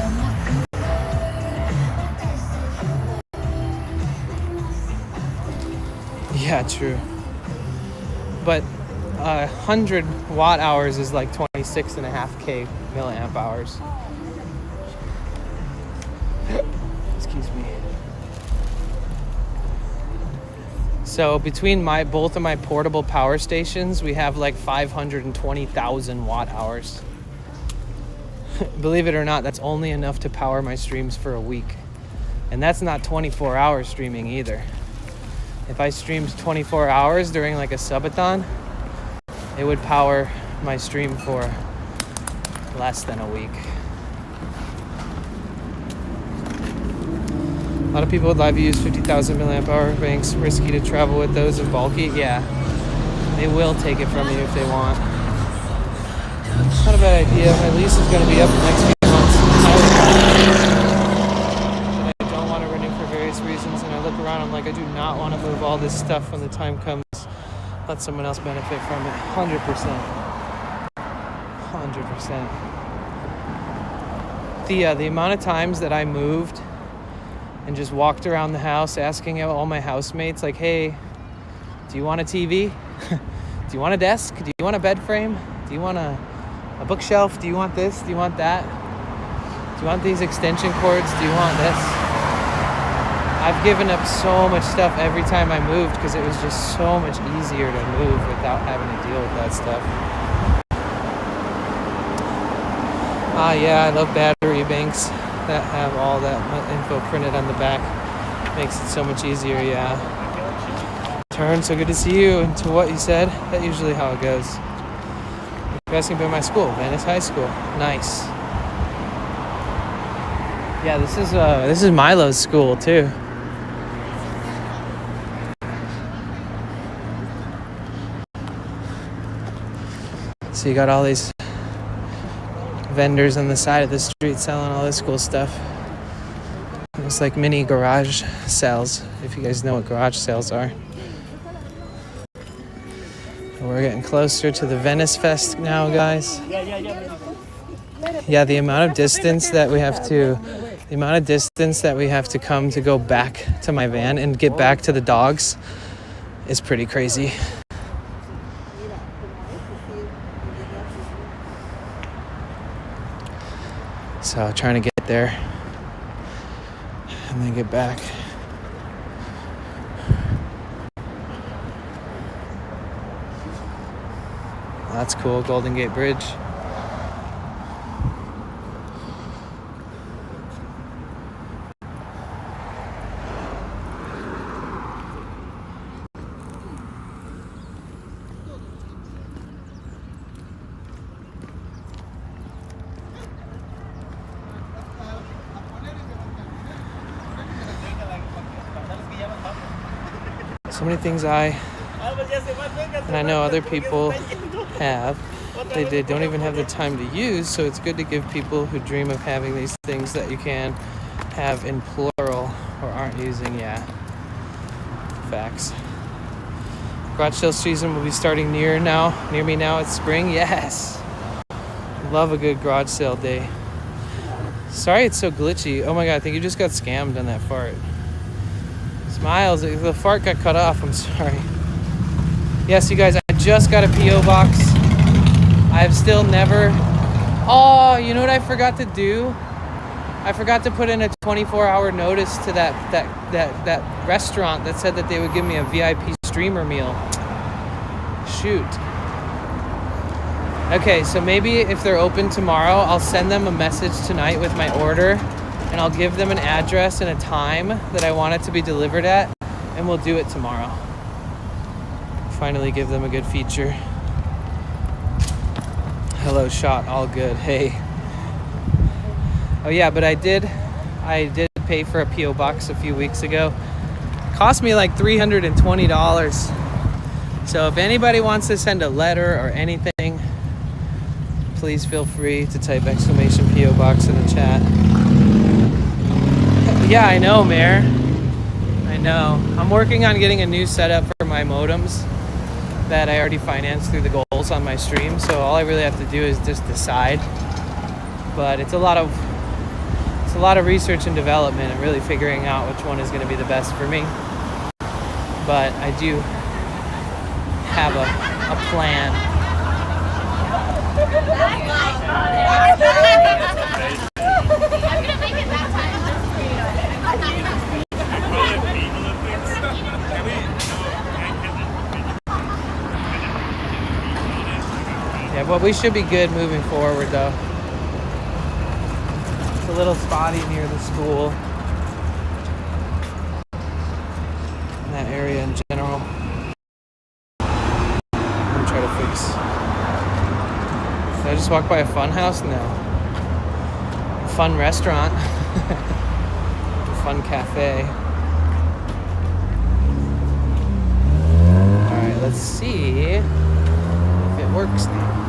Yeah, true. But 100 watt hours is like 26.5k milliamp hours. Excuse me. So between both of my portable power stations, we have like 520,000 watt hours. Believe it or not, that's only enough to power my streams for a week. And that's not 24-hour streaming either. If I streamed 24 hours during like a subathon, it would power my stream for less than a week. A lot of people would live use 50,000 milliamp hour banks. Risky to travel with those and bulky. Yeah, they will take it from you if they want. Not a bad idea. My lease is going to be up in the next few months. I don't want to renew for various reasons, and I look around, I'm like, I do not want to move all this stuff when the time comes. Let someone else benefit from it. 100%. 100%. The amount of times that I moved and just walked around the house asking all my housemates, like, hey, do you want a TV? Do you want a desk? Do you want a bed frame? Do you want a bookshelf? Do you want this? Do you want that? Do you want these extension cords? Do you want this? I've given up so much stuff every time I moved because it was just so much easier to move without having to deal with that stuff. Yeah, I love battery banks that have all that info printed on the back. Makes it so much easier, yeah. Turn, so good to see you. And to what you said, that's usually how it goes. You're asking about my school, Venice High School. Nice. Yeah, this is Milo's school too. So you got all these vendors on the side of the street selling all this cool stuff. It's like mini garage sales, if you guys know what garage sales are. We're getting closer to the Venice Fest now, guys. Yeah, the amount of distance that we have to come to go back to my van and get back to the dogs is pretty crazy. So trying to get there and then get back. That's cool, Golden Gate Bridge. So many things I know other people have, they don't even have the time to use, so it's good to give people who dream of having these things that you can have in plural or aren't using. Yeah, facts. Garage sale season will be starting near me now. It's spring. Yes, love a good garage sale day. Sorry it's so glitchy. Oh my god, I think you just got scammed on that fart. Smiles, the fart got cut off. I'm sorry. Yes, you guys, I just got a P.O. box. I've still never... Oh, you know what I forgot to do? I forgot to put in a 24-hour notice to that restaurant that said that they would give me a VIP streamer meal. Shoot. Okay, so maybe if they're open tomorrow, I'll send them a message tonight with my order, and I'll give them an address and a time that I want it to be delivered at, and we'll do it tomorrow. Finally give them a good feature. Hello, shot, all good. Hey. Oh yeah, but I did pay for a P.O. box a few weeks ago. It cost me like $320. So if anybody wants to send a letter or anything, please feel free to type exclamation PO box in the chat. Yeah, I know, Mayor. I know. I'm working on getting a new setup for my modems that I already financed through the goals on my stream. So all I really have to do is just decide. But it's a lot of research and development and really figuring out which one is going to be the best for me. But I do have a plan. Yeah, but we should be good moving forward though. It's a little spotty near the school. In that area in general. I'm gonna try to fix. Did I just walk by a fun house? No. A fun restaurant. A fun cafe. Alright, let's see if it works now.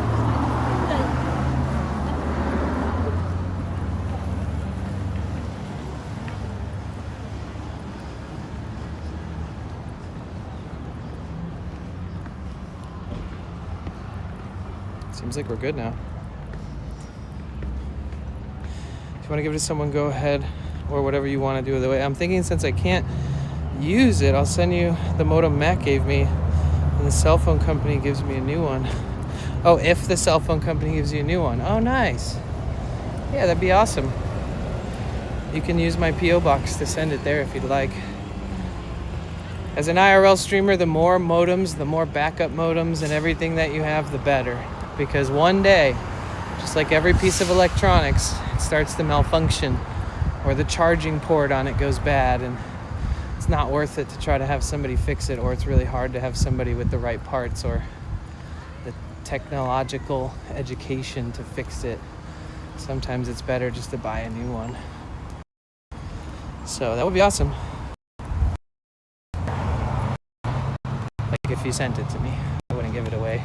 Seems like we're good now. If you want to give it to someone, go ahead, or whatever you want to do with it. I'm thinking since I can't use it, I'll send you the modem Matt gave me, and the cell phone company gives me a new one. Oh, if the cell phone company gives you a new one. Oh, nice. Yeah, that'd be awesome. You can use my PO box to send it there if you'd like. As an IRL streamer, the more modems, the more backup modems and everything that you have, the better. Because one day, just like every piece of electronics, it starts to malfunction, or the charging port on it goes bad, and it's not worth it to try to have somebody fix it, or it's really hard to have somebody with the right parts or the technological education to fix it. Sometimes it's better just to buy a new one. So that would be awesome. Like if you sent it to me, I wouldn't give it away.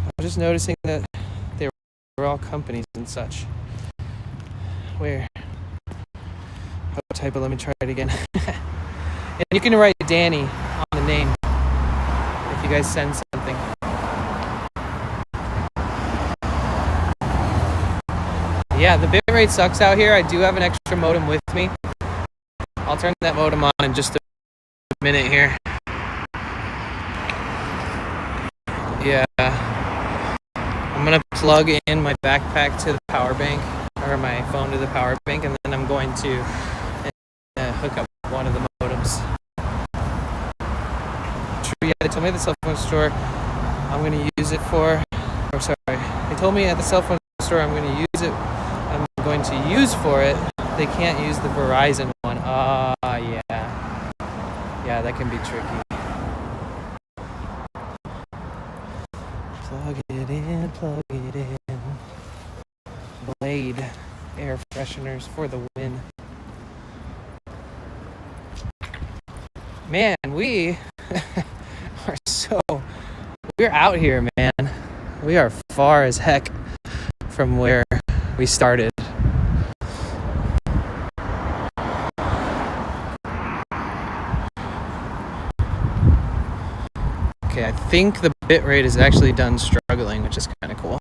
I was just noticing that they were all companies and such. Where? Oh, type it, let me try it again. And you can write Danny on the name if you guys send something. Yeah, the bitrate sucks out here. I do have an extra modem with me. I'll turn that modem on in just a minute here. Yeah. I'm gonna plug in my backpack to the power bank, or my phone to the power bank, and then I'm going to hook up one of the modems. True, yeah, they told me at the cell phone store I'm gonna use it for, or sorry, they told me at the cell phone store I'm going to use for it. They can't use the Verizon one. Yeah. Yeah, that can be tricky. Plug it in. Blade air fresheners for the win. Man, we're out here, man. We are far as heck from where we started. Okay, I think the bitrate is actually done struggling, which is kind of cool.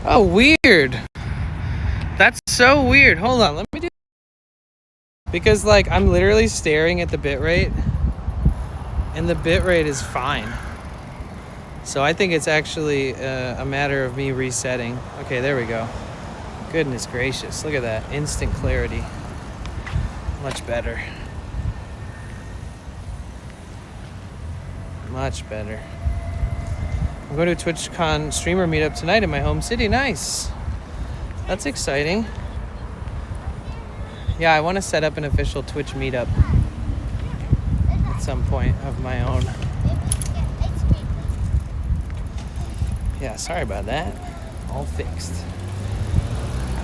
Oh, weird. That's so weird. Hold on, let me do. Because like I'm literally staring at the bitrate, and the bitrate is fine. So I think it's actually a matter of me resetting. Okay, there we go. Goodness gracious, look at that. Instant clarity. Much better. Much better. I'm going to a TwitchCon streamer meetup tonight in my home city. Nice. That's exciting. Yeah, I want to set up an official Twitch meetup at some point of my own. Yeah, sorry about that. All fixed.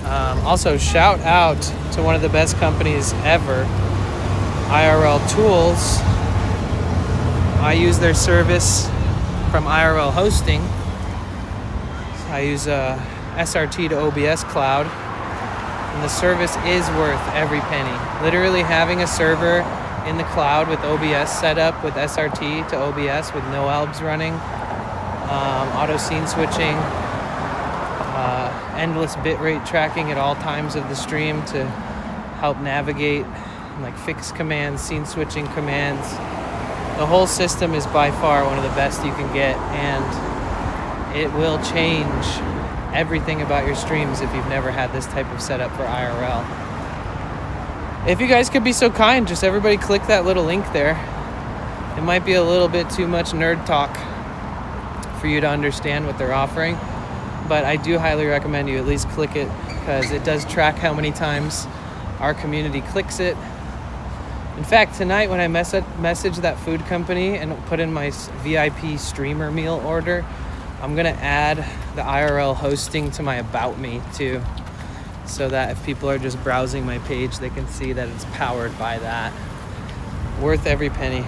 Also, shout out to one of the best companies ever, IRL Tools. I use their service from IRL Hosting. I use SRT to OBS Cloud, and the service is worth every penny. Literally having a server in the cloud with OBS set up with SRT to OBS with no ALBs running, auto scene switching, endless bitrate tracking at all times of the stream to help navigate, like fix commands, scene switching commands. The whole system is by far one of the best you can get, and it will change everything about your streams if you've never had this type of setup for IRL. If you guys could be so kind, just everybody click that little link there. It might be a little bit too much nerd talk for you to understand what they're offering, but I do highly recommend you at least click it, because it does track how many times our community clicks it. In fact, tonight when I messaged that food company and put in my VIP streamer meal order, I'm gonna add the IRL hosting to my About Me too, so that if people are just browsing my page, they can see that it's powered by that. Worth every penny.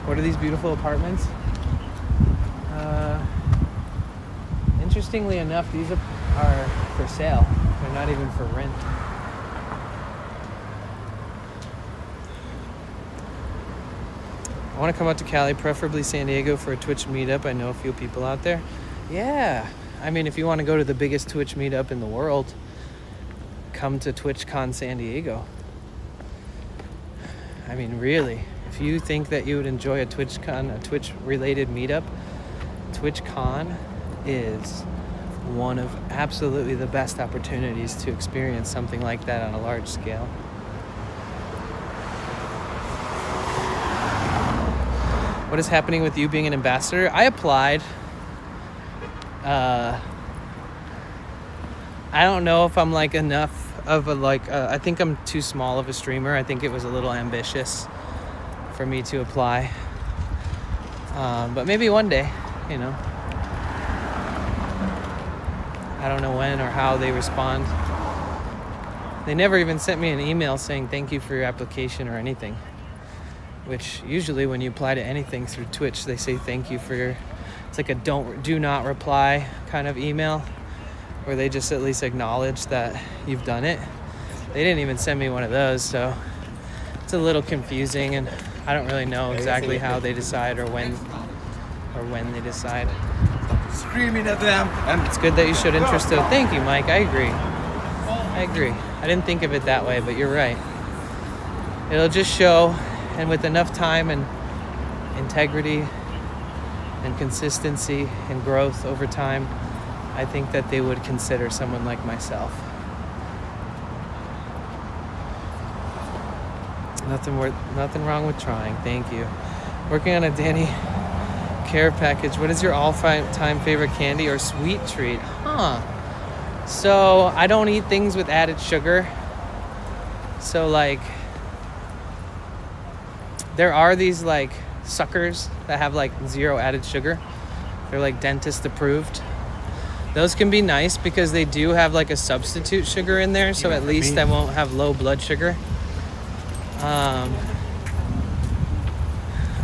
What are these beautiful apartments? Interestingly enough, these are for sale. They're not even for rent. I want to come out to Cali, preferably San Diego, for a Twitch meetup. I know a few people out there. Yeah. I mean, if you want to go to the biggest Twitch meetup in the world, come to TwitchCon San Diego. I mean, really, if you think that you would enjoy a TwitchCon, a Twitch-related meetup, TwitchCon is one of absolutely the best opportunities to experience something like that on a large scale. What is happening with you being an ambassador? I applied. I don't know if I'm like enough of a I think I'm too small of a streamer. I think it was a little ambitious for me to apply. But maybe one day, you know. I don't know when or how they respond. They never even sent me an email saying thank you for your application or anything. Which usually when you apply to anything through Twitch, they say thank you for your, it's like a do not reply kind of email, where they just at least acknowledge that you've done it. They didn't even send me one of those, so it's a little confusing, and I don't really know exactly how they decide or when they decide. Screaming at them. And it's good that you showed interest though. Thank you, Mike. I agree. I didn't think of it that way, but you're right. It'll just show. And with enough time and integrity and consistency and growth over time, I think that they would consider someone like myself. Nothing wrong with trying. Thank you. Working on a Danny care package. What is your all-time favorite candy or sweet treat? So I don't eat things with added sugar. So like, there are these like suckers that have like 0 added sugar. They're like dentist approved. Those can be nice because they do have like a substitute sugar in there, so at least I won't have low blood sugar.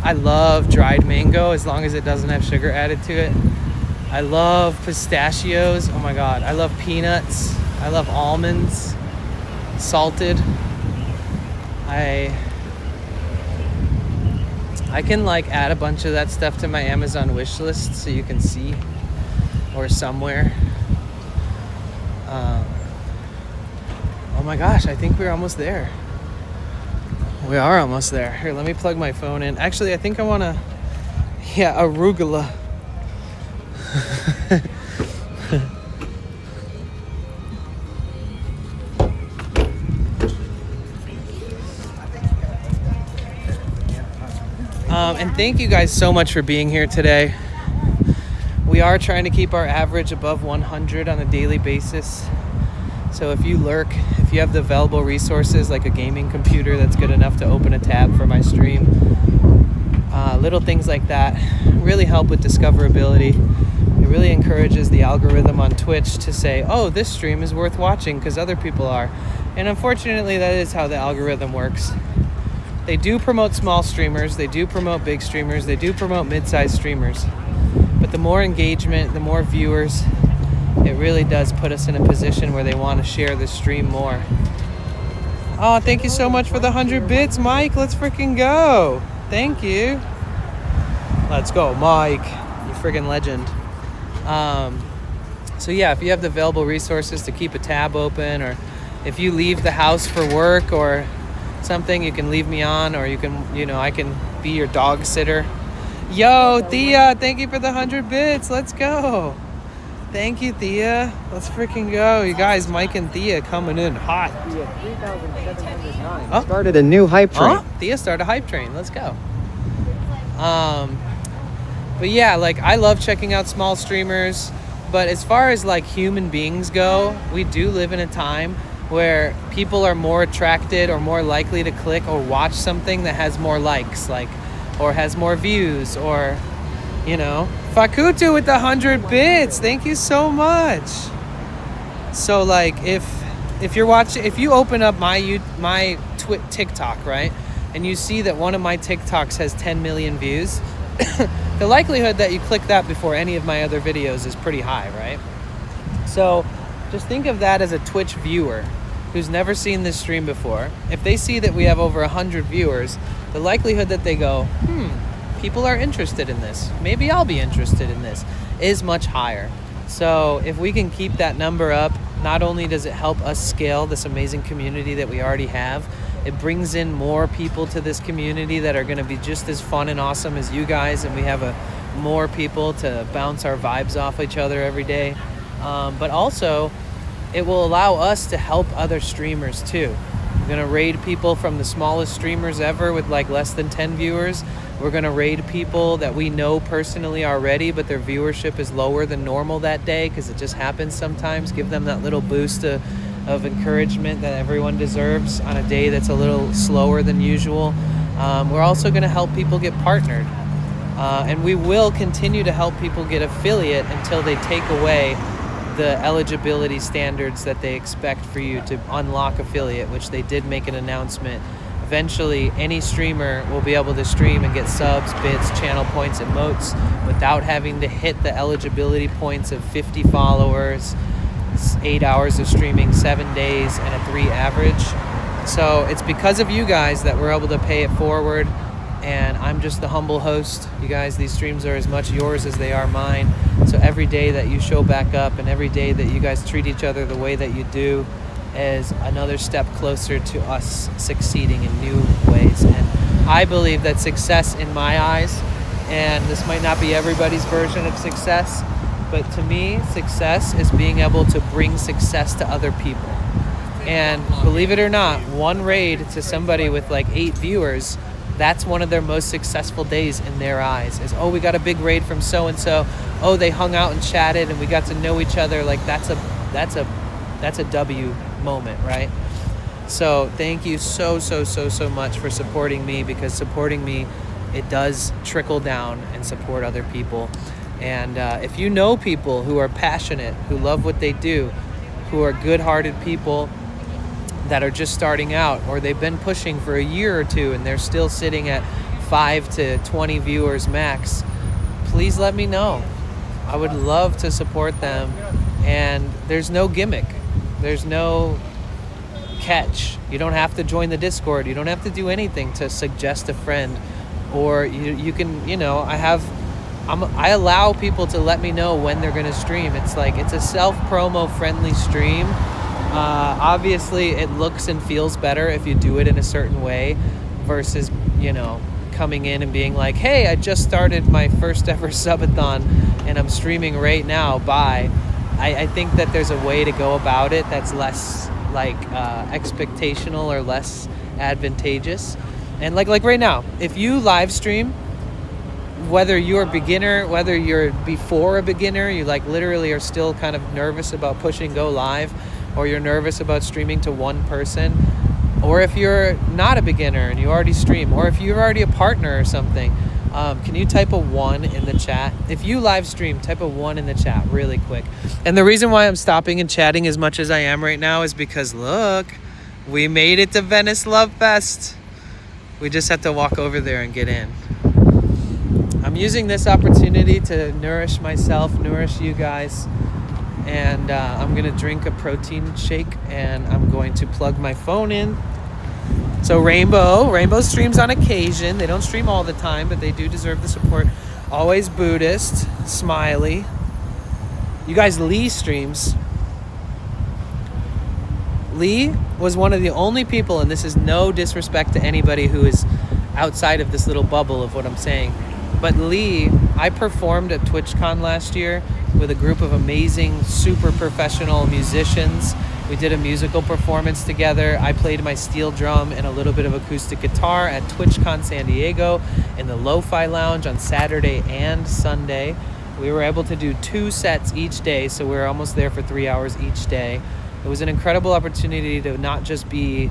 I love dried mango as long as it doesn't have sugar added to it. I love pistachios. Oh my God. I love peanuts. I love almonds. Salted. I can like add a bunch of that stuff to my Amazon wish list so you can see, or somewhere. Oh my gosh, I think we're almost there. We are almost there. Here, let me plug my phone in. Actually, I think I want to, arugula. And thank you guys so much for being here today. We are trying to keep our average above 100 on a daily basis. So if you lurk, if you have the available resources like a gaming computer that's good enough to open a tab for my stream, little things like that really help with discoverability. It really encourages the algorithm on Twitch to say, oh, this stream is worth watching because other people are. And unfortunately, that is how the algorithm works. They do promote small streamers, they do promote big streamers, they do promote mid-sized streamers. But the more engagement, the more viewers, it really does put us in a position where they want to share the stream more. Oh, thank you so much for the 100 bits, Mike. Let's freaking go. Thank you. Let's go, Mike. You friggin' legend. So yeah, if you have the available resources to keep a tab open, or if you leave the house for work or something, you can leave me on, or you can, I can be your dog sitter. Yo, Thea, thank you for the 100 bits. Let's go. Thank you, Thea. Let's freaking go. You guys, Mike and Thea coming in hot. Thea 3,709 Oh. started a new hype train. Oh, Thea started a hype train. Let's go. But yeah, like, I love checking out small streamers. But as far as like human beings go, we do live in a time where people are more attracted or more likely to click or watch something that has more likes, like, or has more views, or, Fakutu with the 100 bits. Thank you so much. So like, if you're watching, if you open up my TikTok, right, and you see that one of my TikToks has 10 million views, the likelihood that you click that before any of my other videos is pretty high, right? So just think of that as a Twitch viewer who's never seen this stream before. If they see that we have over 100 viewers, the likelihood that they go, people are interested in this, maybe I'll be interested in this, is much higher. So if we can keep that number up, not only does it help us scale this amazing community that we already have, it brings in more people to this community that are going to be just as fun and awesome as you guys, and we have more people to bounce our vibes off each other every day. But also, it will allow us to help other streamers too. We're going to raid people from the smallest streamers ever with like less than 10 viewers. We're going to raid people that we know personally already, but their viewership is lower than normal that day because it just happens sometimes. Give them that little boost of encouragement that everyone deserves on a day that's a little slower than usual. We're also going to help people get partnered. And we will continue to help people get affiliate until they take away the eligibility standards that they expect for you to unlock affiliate, which they did make an announcement. Eventually, any streamer will be able to stream and get subs, bits, channel points, emotes without having to hit the eligibility points of 50 followers, 8 hours of streaming, 7 days, and a 3 average. So it's because of you guys that we're able to pay it forward, and I'm just the humble host. You guys, these streams are as much yours as they are mine. So every day that you show back up and every day that you guys treat each other the way that you do is another step closer to us succeeding in new ways. And I believe that success in my eyes, and this might not be everybody's version of success, but to me, success is being able to bring success to other people. And believe it or not, one raid to somebody with like 8 viewers, that's one of their most successful days in their eyes. Is, oh, we got a big raid from so-and-so. Oh, they hung out and chatted and we got to know each other. Like that's a W moment, right? So thank you so much for supporting me, because supporting me, it does trickle down and support other people. And if you know people who are passionate, who love what they do, who are good-hearted people that are just starting out, or they've been pushing for a year or two and they're still sitting at 5 to 20 viewers max, please let me know. I would love to support them. And there's no gimmick. There's no catch. You don't have to join the Discord. You don't have to do anything to suggest a friend. Or you can, I allow people to let me know when they're going to stream. It's like, it's a self-promo friendly stream. Obviously, it looks and feels better if you do it in a certain way versus, coming in and being like, hey, I just started my first ever subathon and I'm streaming right now. Bye. I think that there's a way to go about it that's less expectational or less advantageous. And like right now, if you live stream, whether you're a beginner, whether you're before a beginner, you like literally are still kind of nervous about pushing go live, or you're nervous about streaming to one person, or if you're not a beginner and you already stream, or if you're already a partner or something, can you type a 1 in the chat? If you live stream, type a 1 in the chat really quick. And the reason why I'm stopping and chatting as much as I am right now is because, look, we made it to Venice Love Fest. We just have to walk over there and get in. I'm using this opportunity to nourish myself, nourish you guys. And I'm going to drink a protein shake, and I'm going to plug my phone in. So Rainbow streams on occasion. They don't stream all the time, but they do deserve the support. Always Buddhist, Smiley. You guys, Lee streams. Lee was one of the only people, and this is no disrespect to anybody who is outside of this little bubble of what I'm saying, but Lee, I performed at TwitchCon last year with a group of amazing, super professional musicians. We did a musical performance together. I played my steel drum and a little bit of acoustic guitar at TwitchCon San Diego in the Lo-Fi Lounge on Saturday and Sunday. We were able to do 2 sets each day, so we were almost there for 3 hours each day. It was an incredible opportunity to not just be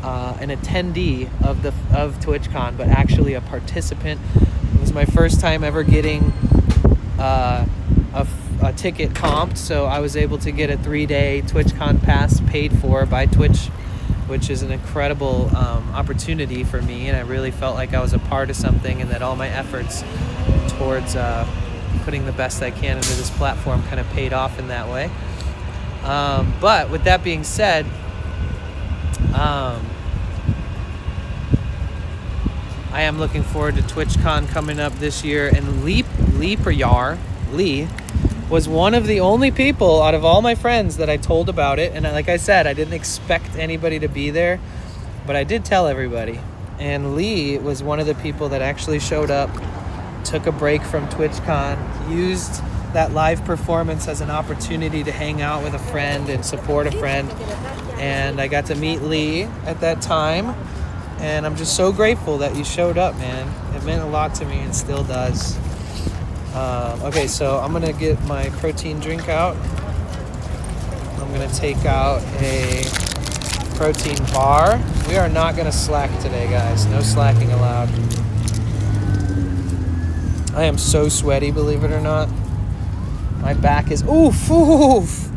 an attendee of TwitchCon, but actually a participant. It was my first time ever getting a ticket comped, so I was able to get a 3-day TwitchCon pass paid for by Twitch, which is an incredible opportunity for me, and I really felt like I was a part of something, and that all my efforts towards putting the best I can into this platform kind of paid off in that way. But with that being said, I am looking forward to TwitchCon coming up this year, and Lee was one of the only people out of all my friends that I told about it. And like I said, I didn't expect anybody to be there, but I did tell everybody. And Lee was one of the people that actually showed up, took a break from TwitchCon, used that live performance as an opportunity to hang out with a friend and support a friend. And I got to meet Lee at that time, and I'm just so grateful that you showed up, man. It meant a lot to me and still does. Okay, so I'm gonna get my protein drink out. I'm gonna take out a protein bar. We are not gonna slack today, guys. No slacking allowed. I am so sweaty, believe it or not. My back is, oof.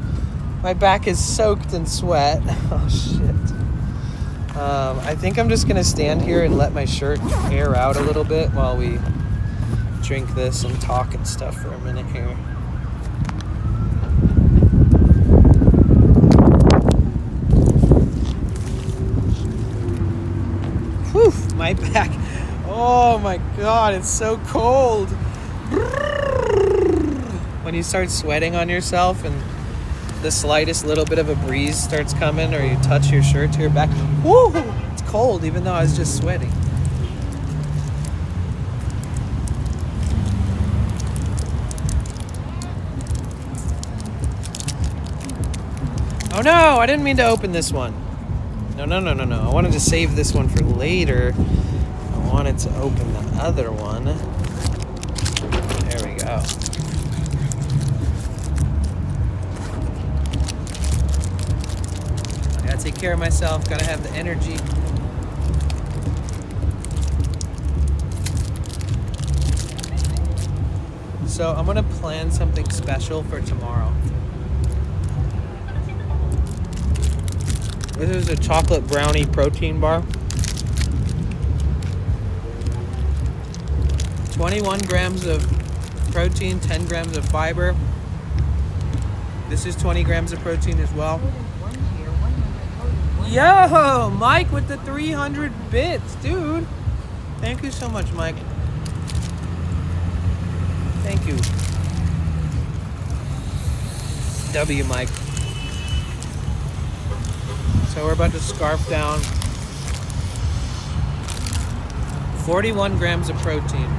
My back is soaked in sweat. Oh, shit. I think I'm just gonna stand here and let my shirt air out a little bit while we drink this and talk and stuff for a minute here. Whew, my back. Oh my God, it's so cold. When you start sweating on yourself and the slightest little bit of a breeze starts coming, or you touch your shirt to your back, whoo, it's cold even though I was just sweating. Oh no, I didn't mean to open this one. No. I wanted to save this one for later. I wanted to open the other one. There we go. Gotta take care of myself, gotta have the energy. So I'm gonna plan something special for tomorrow. This is a chocolate brownie protein bar. 21 grams of protein, 10 grams of fiber. This is 20 grams of protein as well. Yo, Mike with the 300 bits, dude. Thank you so much, Mike. Thank you. W, Mike. So we're about to scarf down 41 grams of protein.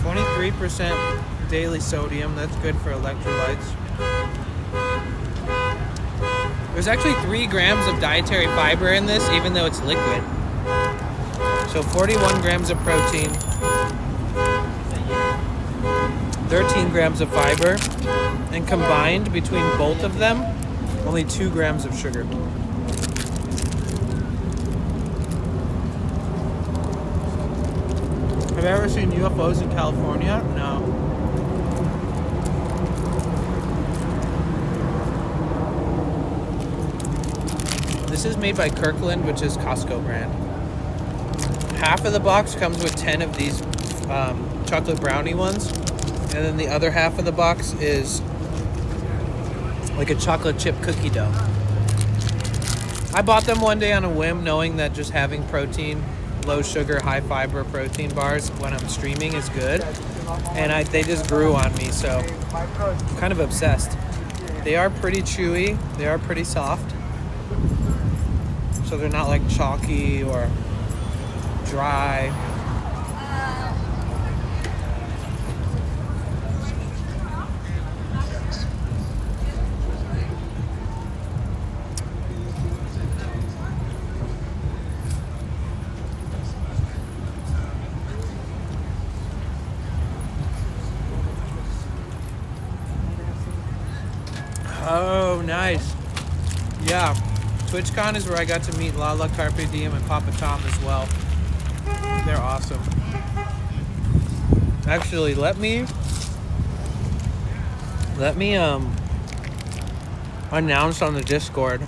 23% daily sodium. That's good for electrolytes. There's actually 3 grams of dietary fiber in this, even though it's liquid. So 41 grams of protein. 13 grams of fiber, and combined between both of them, only 2 grams of sugar. Have you ever seen UFOs in California? No. This is made by Kirkland, which is Costco brand. Half of the box comes with 10 of these chocolate brownie ones, and then the other half of the box is like a chocolate chip cookie dough. I bought them one day on a whim, knowing that just having protein, low sugar, high fiber protein bars when I'm streaming is good, and they just grew on me, so I'm kind of obsessed. They are pretty chewy, they are pretty soft, so they're not like chalky or dry. Oh, nice. Yeah, TwitchCon is where I got to meet Lala, Carpe Diem, and Papa Tom as well. They're awesome. Actually, let me announce on the Discord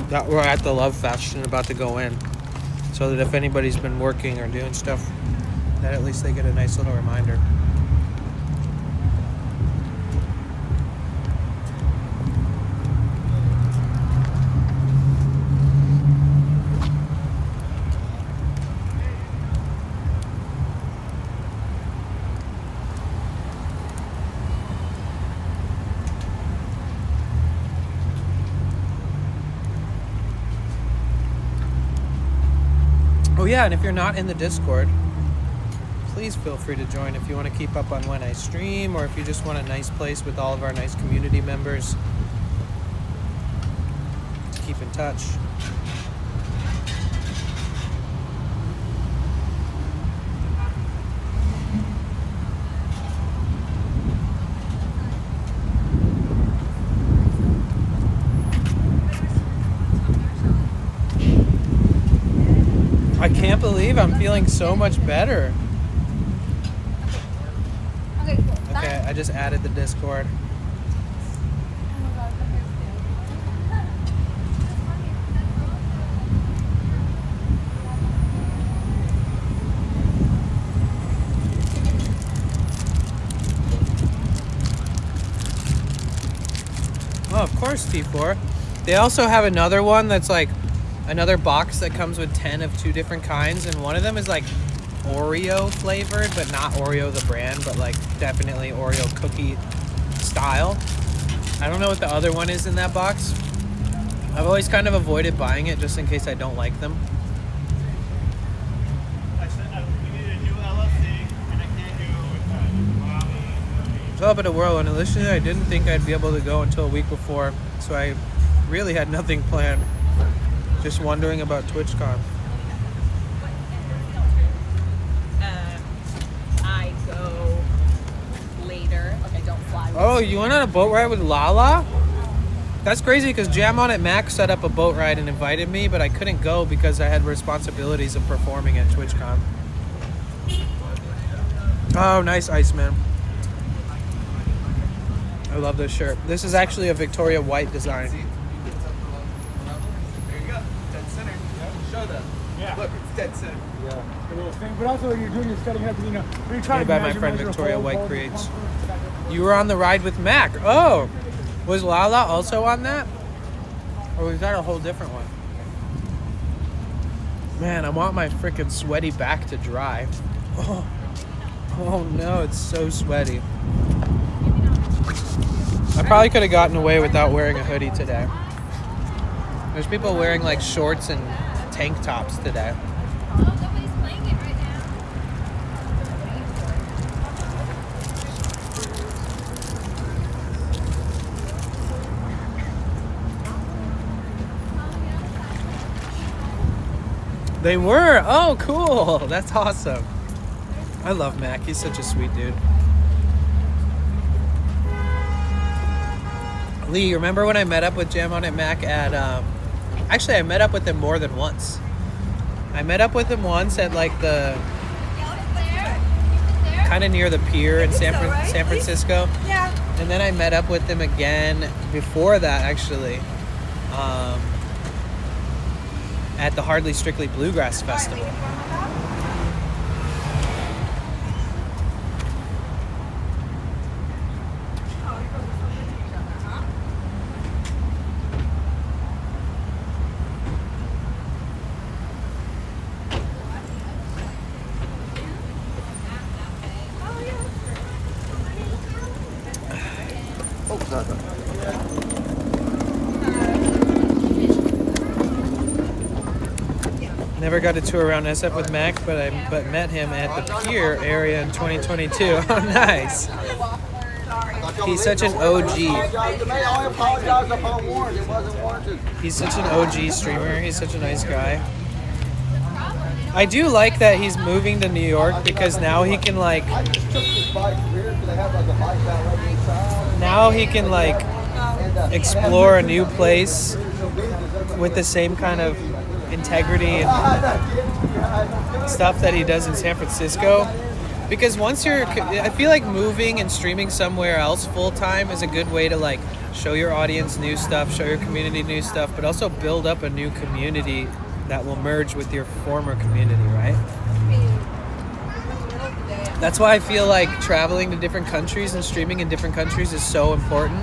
that we're at the Love Fest and about to go in, so that if anybody's been working or doing stuff, that at least they get a nice little reminder. Oh yeah, and if you're not in the Discord, please feel free to join if you want to keep up on when I stream, or if you just want a nice place with all of our nice community members to keep in touch. I can't believe I'm feeling so much better. Okay, cool. Okay, I just added the Discord. Oh, of course, T4. They also have another one that's like another box that comes with 10 of 2 different kinds, and one of them is like Oreo flavored, but not Oreo the brand, but like definitely Oreo cookie style. I don't know what the other one is in that box. I've always kind of avoided buying it just in case I don't like them. Top of the world, and initially I didn't think I'd be able to go until a week before, so I really had nothing planned. Just wondering about TwitchCon. I go later. Okay, don't fly. Oh, you went on a boat ride with Lala? That's crazy because Jam On It Max set up a boat ride and invited me, but I couldn't go because I had responsibilities of performing at TwitchCon. Oh, nice, Iceman. I love this shirt. This is actually a Victoria White design. Show them. Yeah. Look, it's dead center. Yeah. A little thing. But also, you're doing your study, you have to, you know, Made by my friend Victoria White Creates. You were on the ride with Mac. Oh, was Lala also on that? Or was that a whole different one? Man, I want my freaking sweaty back to dry. Oh no, it's so sweaty. I probably could have gotten away without wearing a hoodie today. There's people wearing like shorts and tank tops today. Nobody's playing it right now. They were? Oh, cool. That's awesome. I love Mac. He's such a sweet dude. Lee, remember when I met up with Jam on It Mac at actually I met up with him more than once. I met up with him once at like the kind of near the pier in San Francisco. Yeah. And then I met up with him again before that, actually, at the Hardly Strictly Bluegrass Festival. Never got to tour around SF with Mac, but met him at the pier area in 2022. Oh, nice. He's such an OG. He's such an OG streamer. He's such a nice guy. I do like that he's moving to New York because now he can like explore a new place with the same kind of integrity and stuff that he does in San Francisco. Because I feel like moving and streaming somewhere else full time is a good way to like show your audience new stuff, show your community new stuff, but also build up a new community that will merge with your former community, right? That's why I feel like traveling to different countries and streaming in different countries is so important.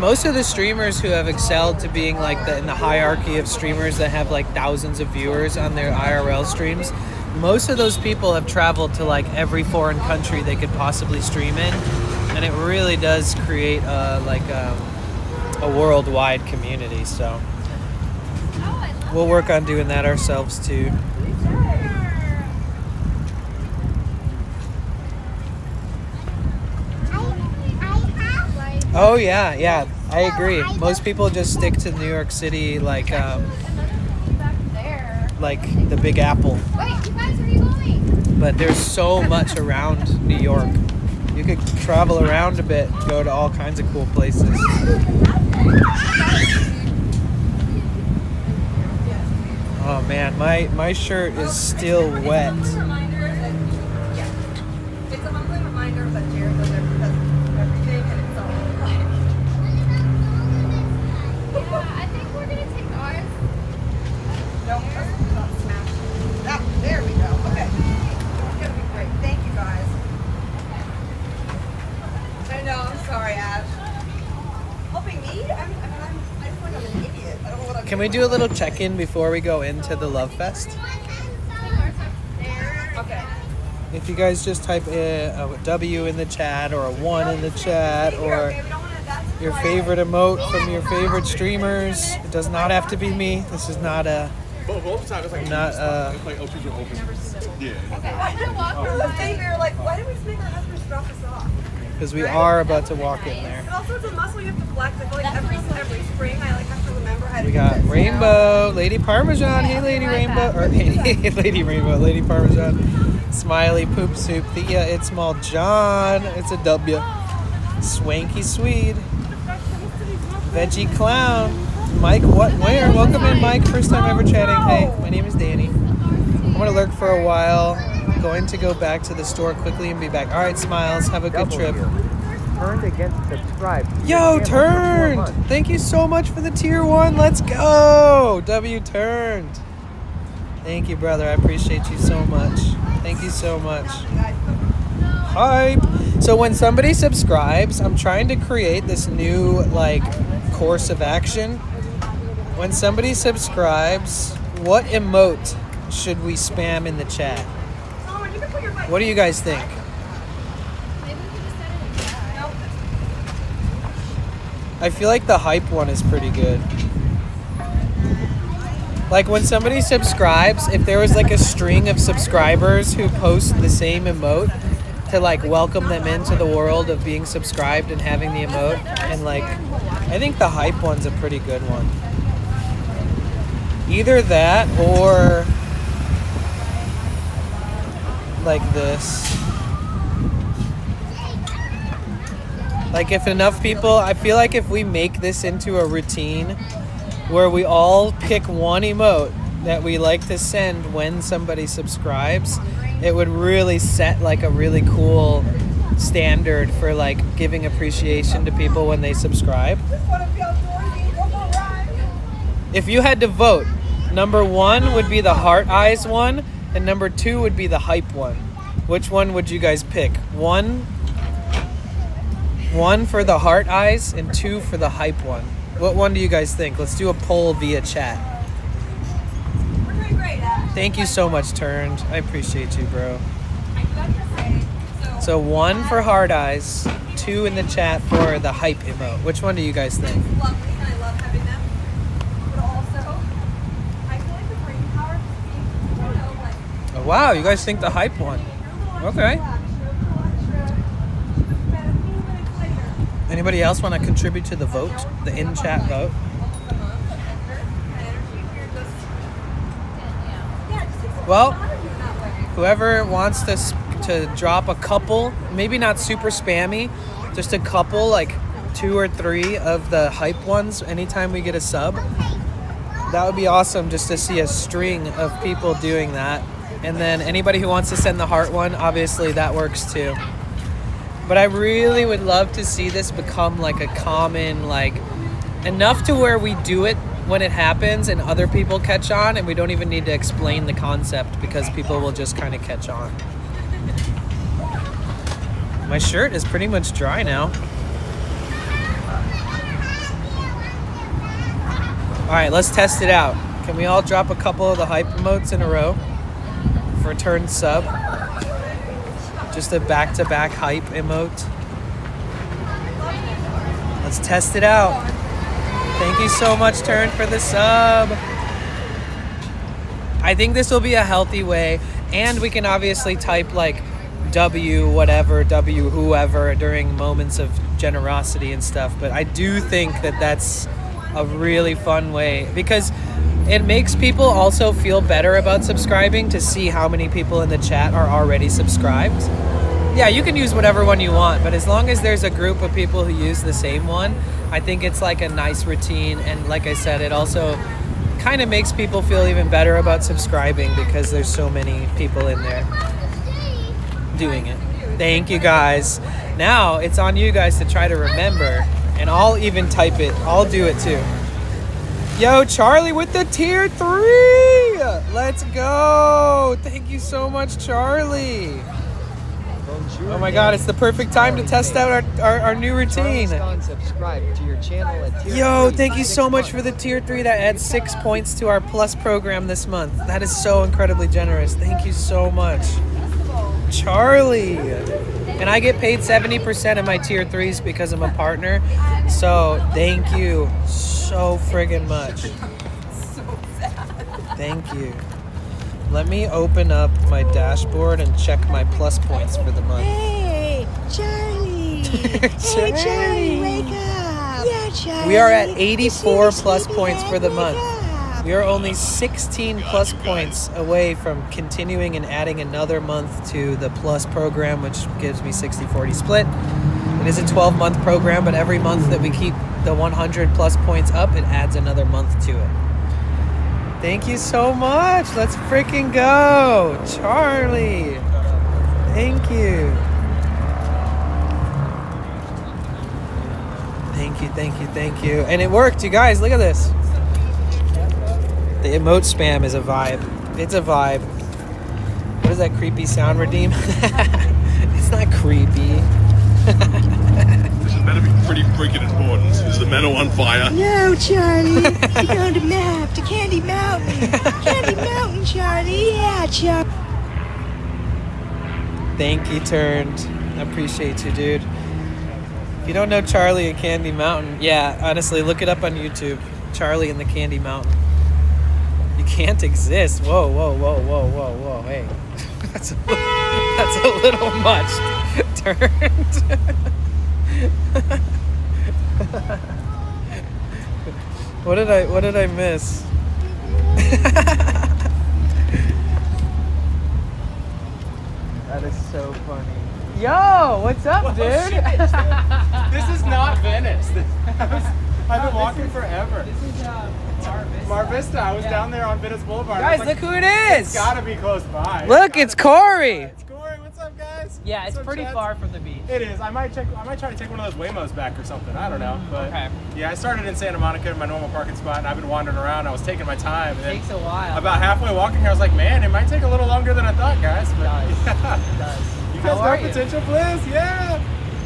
Most of the streamers who have excelled to being like in the hierarchy of streamers that have like thousands of viewers on their IRL streams, most of those people have traveled to like every foreign country they could possibly stream in, and it really does create a worldwide community. So we'll work on doing that ourselves too. Oh yeah, I agree. Most people just stick to New York City, like the Big Apple. Wait, you guys, where are you going? But there's so much around New York. You could travel around a bit, go to all kinds of cool places. Oh man, my shirt is still wet. It's a monthly reminder that Jared was there because of everything and it's all fine. Yeah, I think we're gonna take ours. Nope, that's not smashed. Ah, there we go. Okay. It's gonna be great. Thank you guys. I know, I'm sorry, Ash. Helping me? I just feel like I'm an idiot. I don't know what I'm Can we do a little check-in before we go into the Love Fest? Okay. If you guys just type a W in the chat or a 1 in the chat or your favorite emote from your favorite streamers, it does not have to be me. This is not a Okay. I was saying, they were like, why did we just make our husbands drop us off? because we are about to walk in there. But also, it's a muscle you have to flex. I feel like every spring, I like have to remember how to We do got this, Rainbow, Lady Parmesan. Hey, Lady Rainbow. Or Lady Rainbow, Lady Parmesan. Smiley Poop Soup. Thea, It's Small John. It's a W. Swanky Swede. Veggie Clown. Mike, what, where? Welcome in, Mike. First time ever chatting. Hey, my name is Danny. I'm going to lurk for a while. Going to go back to the store quickly and be back. All right, Smiles. Have a good trip. Turned against subscribe. Yo, Turned! Thank you so much for the tier 1. Let's go! W Turned. Thank you, brother. I appreciate you so much. Thank you so much. Hype! So when somebody subscribes, I'm trying to create this new, like, course of action. When somebody subscribes, what emote should we spam in the chat? What do you guys think? I feel like the hype one is pretty good. Like when somebody subscribes, if there was like a string of subscribers who post the same emote to like welcome them into the world of being subscribed and having the emote, and like I think the hype one's a pretty good one. Either that or like this. Like if enough people, I feel like if we make this into a routine where we all pick one emote that we like to send when somebody subscribes, it would really set like a really cool standard for like giving appreciation to people when they subscribe. If you had to vote, number 1 would be the heart eyes one, and number 2 would be the hype one. Which one would you guys pick? One for the heart eyes and 2 for the hype one. What one do you guys think? Let's do a poll via chat. Thank you so much, Turned. I appreciate you, bro. So 1 for heart eyes, 2 in the chat for the hype emote. Which one do you guys think? Oh, wow, you guys think the hype one. Okay. Anybody else want to contribute to the vote, the in-chat vote? Well, whoever wants to drop a couple, maybe not super spammy, just a couple, like 2 or 3 of the hype ones anytime we get a sub. That would be awesome just to see a string of people doing that. And then anybody who wants to send the heart one, obviously that works too. But I really would love to see this become like a common, like enough to where we do it when it happens and other people catch on and we don't even need to explain the concept because people will just kind of catch on. My shirt is pretty much dry now. All right, let's test it out. Can we all drop a couple of the hype emotes in a row for a turn sub? Just a back-to-back hype emote. Let's test it out. Thank you so much, Turn, for the sub. I think this will be a healthy way, and we can obviously type like W whatever, W whoever during moments of generosity and stuff, but I do think that that's a really fun way because it makes people also feel better about subscribing to see how many people in the chat are already subscribed. Yeah, you can use whatever one you want, but as long as there's a group of people who use the same one, I think it's like a nice routine. And like I said, it also kind of makes people feel even better about subscribing because there's so many people in there doing it. Thank you guys. Now it's on you guys to try to remember, and I'll even type it. I'll do it too. Yo, Charlie with the tier 3. Let's go. Thank you so much, Charlie. Oh my God, it's the perfect time to test out our new routine. Yo, thank you so much for the tier 3. That adds 6 points to our plus program this month. That is so incredibly generous. Thank you so much, Charlie. And I get paid 70% of my tier 3s because I'm a partner. So thank you so friggin' much. Thank you. Let me open up my dashboard and check my plus points for the month. Hey, Charlie. Hey, Charlie, wake up. Yeah, Charlie. We are at 84 plus points for the month. We are only 16 plus points away from continuing and adding another month to the plus program, which gives me 60-40 split. It is a 12-month program, but every month that we keep the 100 plus points up, it adds another month to it. Thank you so much. Let's freaking go. Charlie. Thank you. Thank you, thank you, thank you. And it worked, you guys. Look at this. The emote spam is a vibe. It's a vibe. What is that creepy sound, Redeem? It's not creepy. This is better be pretty freaking important. Is the meadow on fire? No, Charlie. We're going to map to Candy Mountain. Candy Mountain, Charlie. Yeah, Charlie. Thank you, Turned. I appreciate you, dude. If you don't know Charlie at Candy Mountain, yeah, honestly, look it up on YouTube. Charlie in the Candy Mountain. You can't exist. Whoa, whoa, whoa, whoa, whoa, whoa. Hey, that's a little much, Turned. What did I miss? That is so funny. Yo, what's up, Whoa, dude? shit, this is not Venice. I've been walking forever. This is Mar Vista. I was down there on Venice Boulevard. Guys, I was look who it is. It's gotta be close by. Look, it's Cory. It's Cory. What's up, guys? Yeah, it's What's up, pretty Chad? far from the beach. It is. I might try to take one of those Waymos back or something. I don't know. But Okay. yeah, I started in Santa Monica in my normal parking spot, and I've been wandering around. I was taking my time. And Takes a while. About halfway walking here, I was like, man, it might take a little longer than I thought, guys. But It does. you How guys are got you? potential, please? Yeah.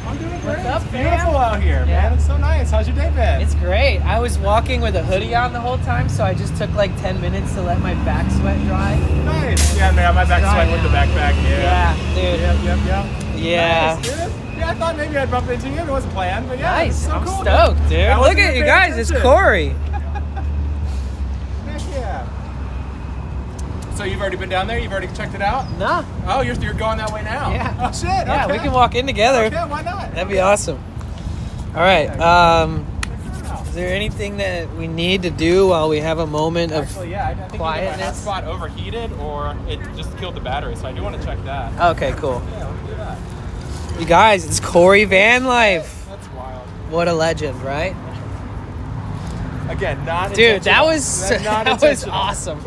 I'm doing great. What's up, It's fam? beautiful out here, Yeah. man. It's so nice. How's your day been? It's great. I was walking with a hoodie on the whole time, so I just took like 10 minutes to let my back sweat dry. Nice. Yeah, man, my back Dry sweat with the now. backpack. Yeah. Yeah, dude. Yep. Yeah. Nice, dude. Yeah, I thought maybe I'd bump into you. It wasn't planned, but yeah. Nice. It's so I'm cool, stoked, dude. I Look wasn't at even you paying guys. It's attention. Cory. Heck yeah. So you've already been down there? You've already checked it out? Nah. Oh, you're going that way now? Yeah. Oh, shit. Yeah, okay. we can walk in together. Okay, why not? That'd be awesome. All right. Is there anything that we need to do while we have a moment of Actually, yeah, I think either my quietness? hotspot overheated or it just killed the battery, so I do want to check that. Okay, cool. Yeah, let's do that. You guys, it's Cory Van Life. That's wild. What a legend, right? Again, not Dude, that intentional. was that was awesome.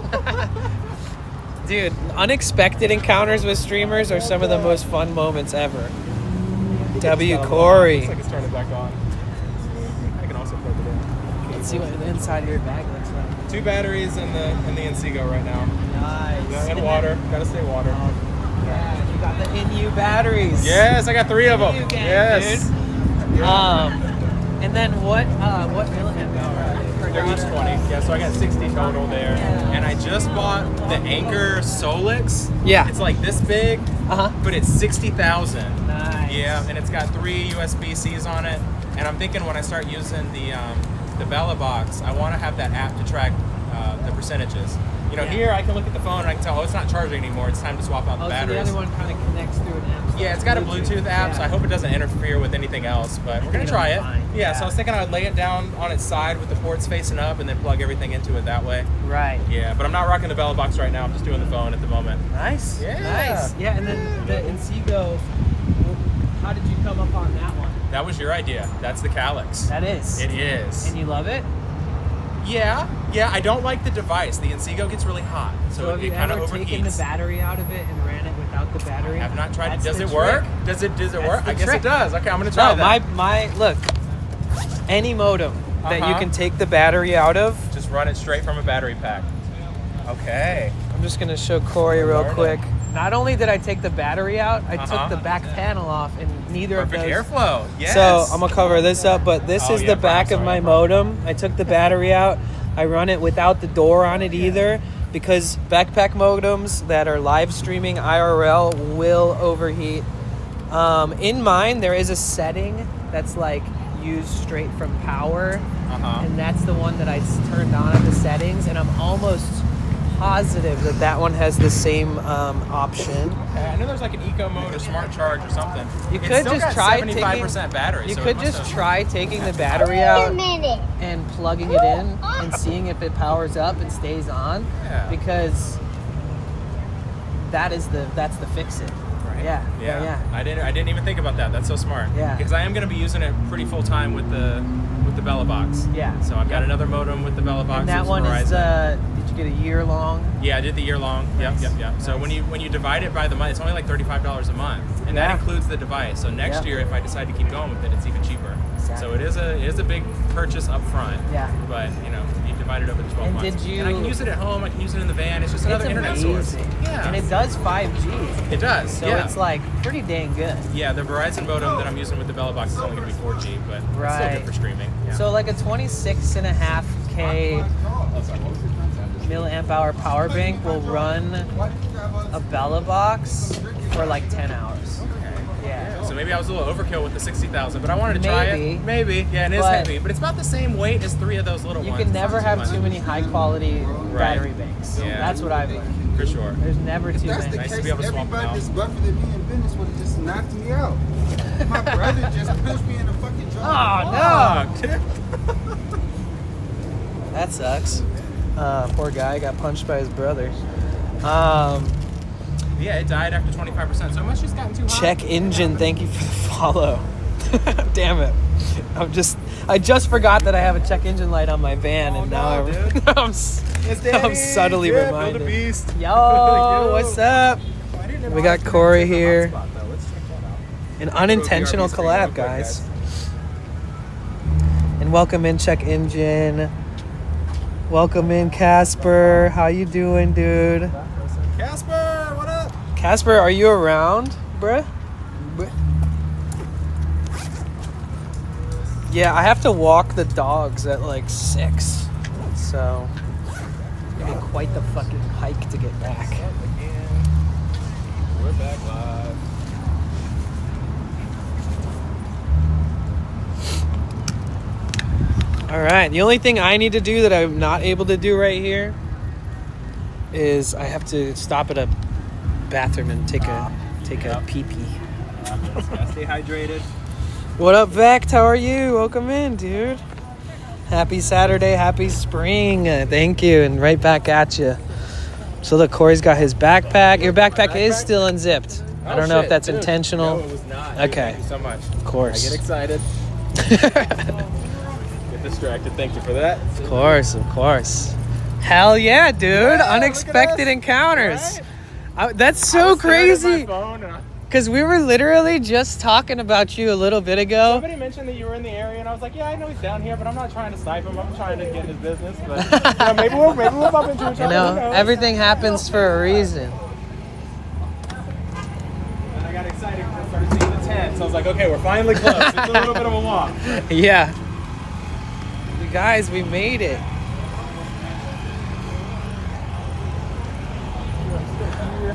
Dude, unexpected encounters with streamers are some of the most fun moments ever. W. Cory. Looks like it's turning back on. I can also plug it in. Let's see what the inside of your bag looks like. 2 batteries in the Encigo right now. Nice. Yeah, and water. Gotta stay water. Yeah, you got the NU batteries. Yes, I got 3 of them. NU gang, Yes. dude. And then what milliamp hour? They're each 20. Yeah, so I got 60 total there. And I just bought the Anchor Solix. Yeah. It's like this big, but it's 60,000. Nice. Yeah, and it's got 3 USB-Cs on it. And I'm thinking when I start using the Bella box, I want to have that app to track the percentages. You know, here I can look at the phone and I can tell, oh, it's not charging anymore. It's time to swap out the batteries. So the other one kind of connects through an app. Yeah, it's got a Bluetooth app, so I hope it doesn't interfere with anything else, but we're going to try it. Yeah, so I was thinking I would lay it down on its side with the ports facing up and then plug everything into it that way. Right. Yeah, but I'm not rocking the Bella box right now. I'm just doing the phone at the moment. Nice. Yeah. Nice. Yeah, and then the Encigo, how did you come up on that one? That was your idea. That's the Calyx. That is. It is. And you love it? Yeah, I don't like the device. The Encigo gets really hot, so have it you kind of ever taken the overheats. battery out of it and ran it without the battery? I have not tried it. That's Does the it work? trick. Does it That's work? the I guess trick. it does. Okay, I'm going to try No, that. my look, any modem that you Uh-huh. can take the battery out of. Just run it straight from a battery pack. Okay. I'm just going to show Cory real quick. Not only did I take the battery out, I took the back panel off, and neither Perfect of those. airflow. Yes. So I'm gonna cover this up, but this is the back of my modem. I took the battery out. I run it without the door on it either, because backpack modems that are live streaming IRL will overheat. In mine, there is a setting that's like used straight from power, and that's the one that I turned on at the settings, and I'm almost positive that one has the same option. Okay, I know there's like an eco mode or smart charge or something. You It's could still just got try 75% battery. You so could it must just have- try taking the battery out and plugging it in and seeing if it powers up and stays on. Yeah. Because that's the fix it. Right. Yeah. I didn't even think about that. That's so smart. Yeah. Because I am going to be using it pretty full time with the Bella box. Yeah. So I've got another modem with the Bella box. And that it's one is Verizon. did you get a year long? Yeah, I did the year long. Nice. Yep. So when you divide it by the month, it's only like $35 a month, and that includes the device. So next year, if I decide to keep going with it, it's even cheaper. Exactly. So it is a big purchase up front. Yeah. But you divide it over the 12 And months. did you- And I can use it at home. I can use it in the van. It's just another internet amazing. source. Yeah. And it does 5G. It does. So yeah. it's like pretty dang good. Yeah, the Verizon modem that I'm using with the Bella box is only going to be 4G, but it's still Right. good for streaming. Yeah. So like a 26.5K milliamp hour power bank will run a Bella box for like 10 hours. Yeah. So maybe I was a little overkill with the 60,000, but I wanted to try Maybe. it. Maybe. Yeah, it is But- heavy, but it's about the same weight as 3 of those little You ones. can It's not never have much. too many high quality battery banks. Yeah. That's what I've learned. For sure. There's never too That's many. the Nice to case. be able to swap them Everybody out. that's buffing than me in business would have just knocked me out. My brother just pushed me in the fucking jaw. Oh no! That sucks. Poor guy got punched by his brother. Yeah, it died after 25%. So it must have just gotten too hot. Check engine. Thank you for the follow. Damn it. I just forgot that I have a check engine light on my van, and now I'm subtly reminded. Build a beast. Yo, what's up? We got Cory here. An unintentional collab, guys. And welcome in, check engine. Welcome in, Casper. How you doing, dude? Casper, what up? Casper, are you around, bruh? Yeah, I have to walk the dogs at like 6. So it's gonna be quite the fucking hike to get back. We're back live. All right, the only thing I need to do that I'm not able to do right here is I have to stop at a bathroom and take a pee-pee. Gotta stay hydrated. What up, Vect? How are you? Welcome in, dude. Happy Saturday, happy spring. Thank you, and right back at you. So look, Cory's got his backpack. Your backpack is still unzipped. I don't know if that's intentional. No, it was not. Okay. Thank you so much. Of course. I get excited. Get distracted. Thank you for that. Of course. Hell yeah, dude. Yeah, unexpected encounters. Right? That's so crazy. Because Because we were literally just talking about you a little bit ago. somebody mentioned that you were in the area, and I was like, yeah, I know he's down here, but I'm not trying to snipe him. I'm trying to get in his business. But maybe we'll bump into each other. You know, everything happens for a reason. And I got excited because I started seeing the tent. So I was like, okay, we're finally close. It's a little bit of a walk. Yeah. You guys, we made it.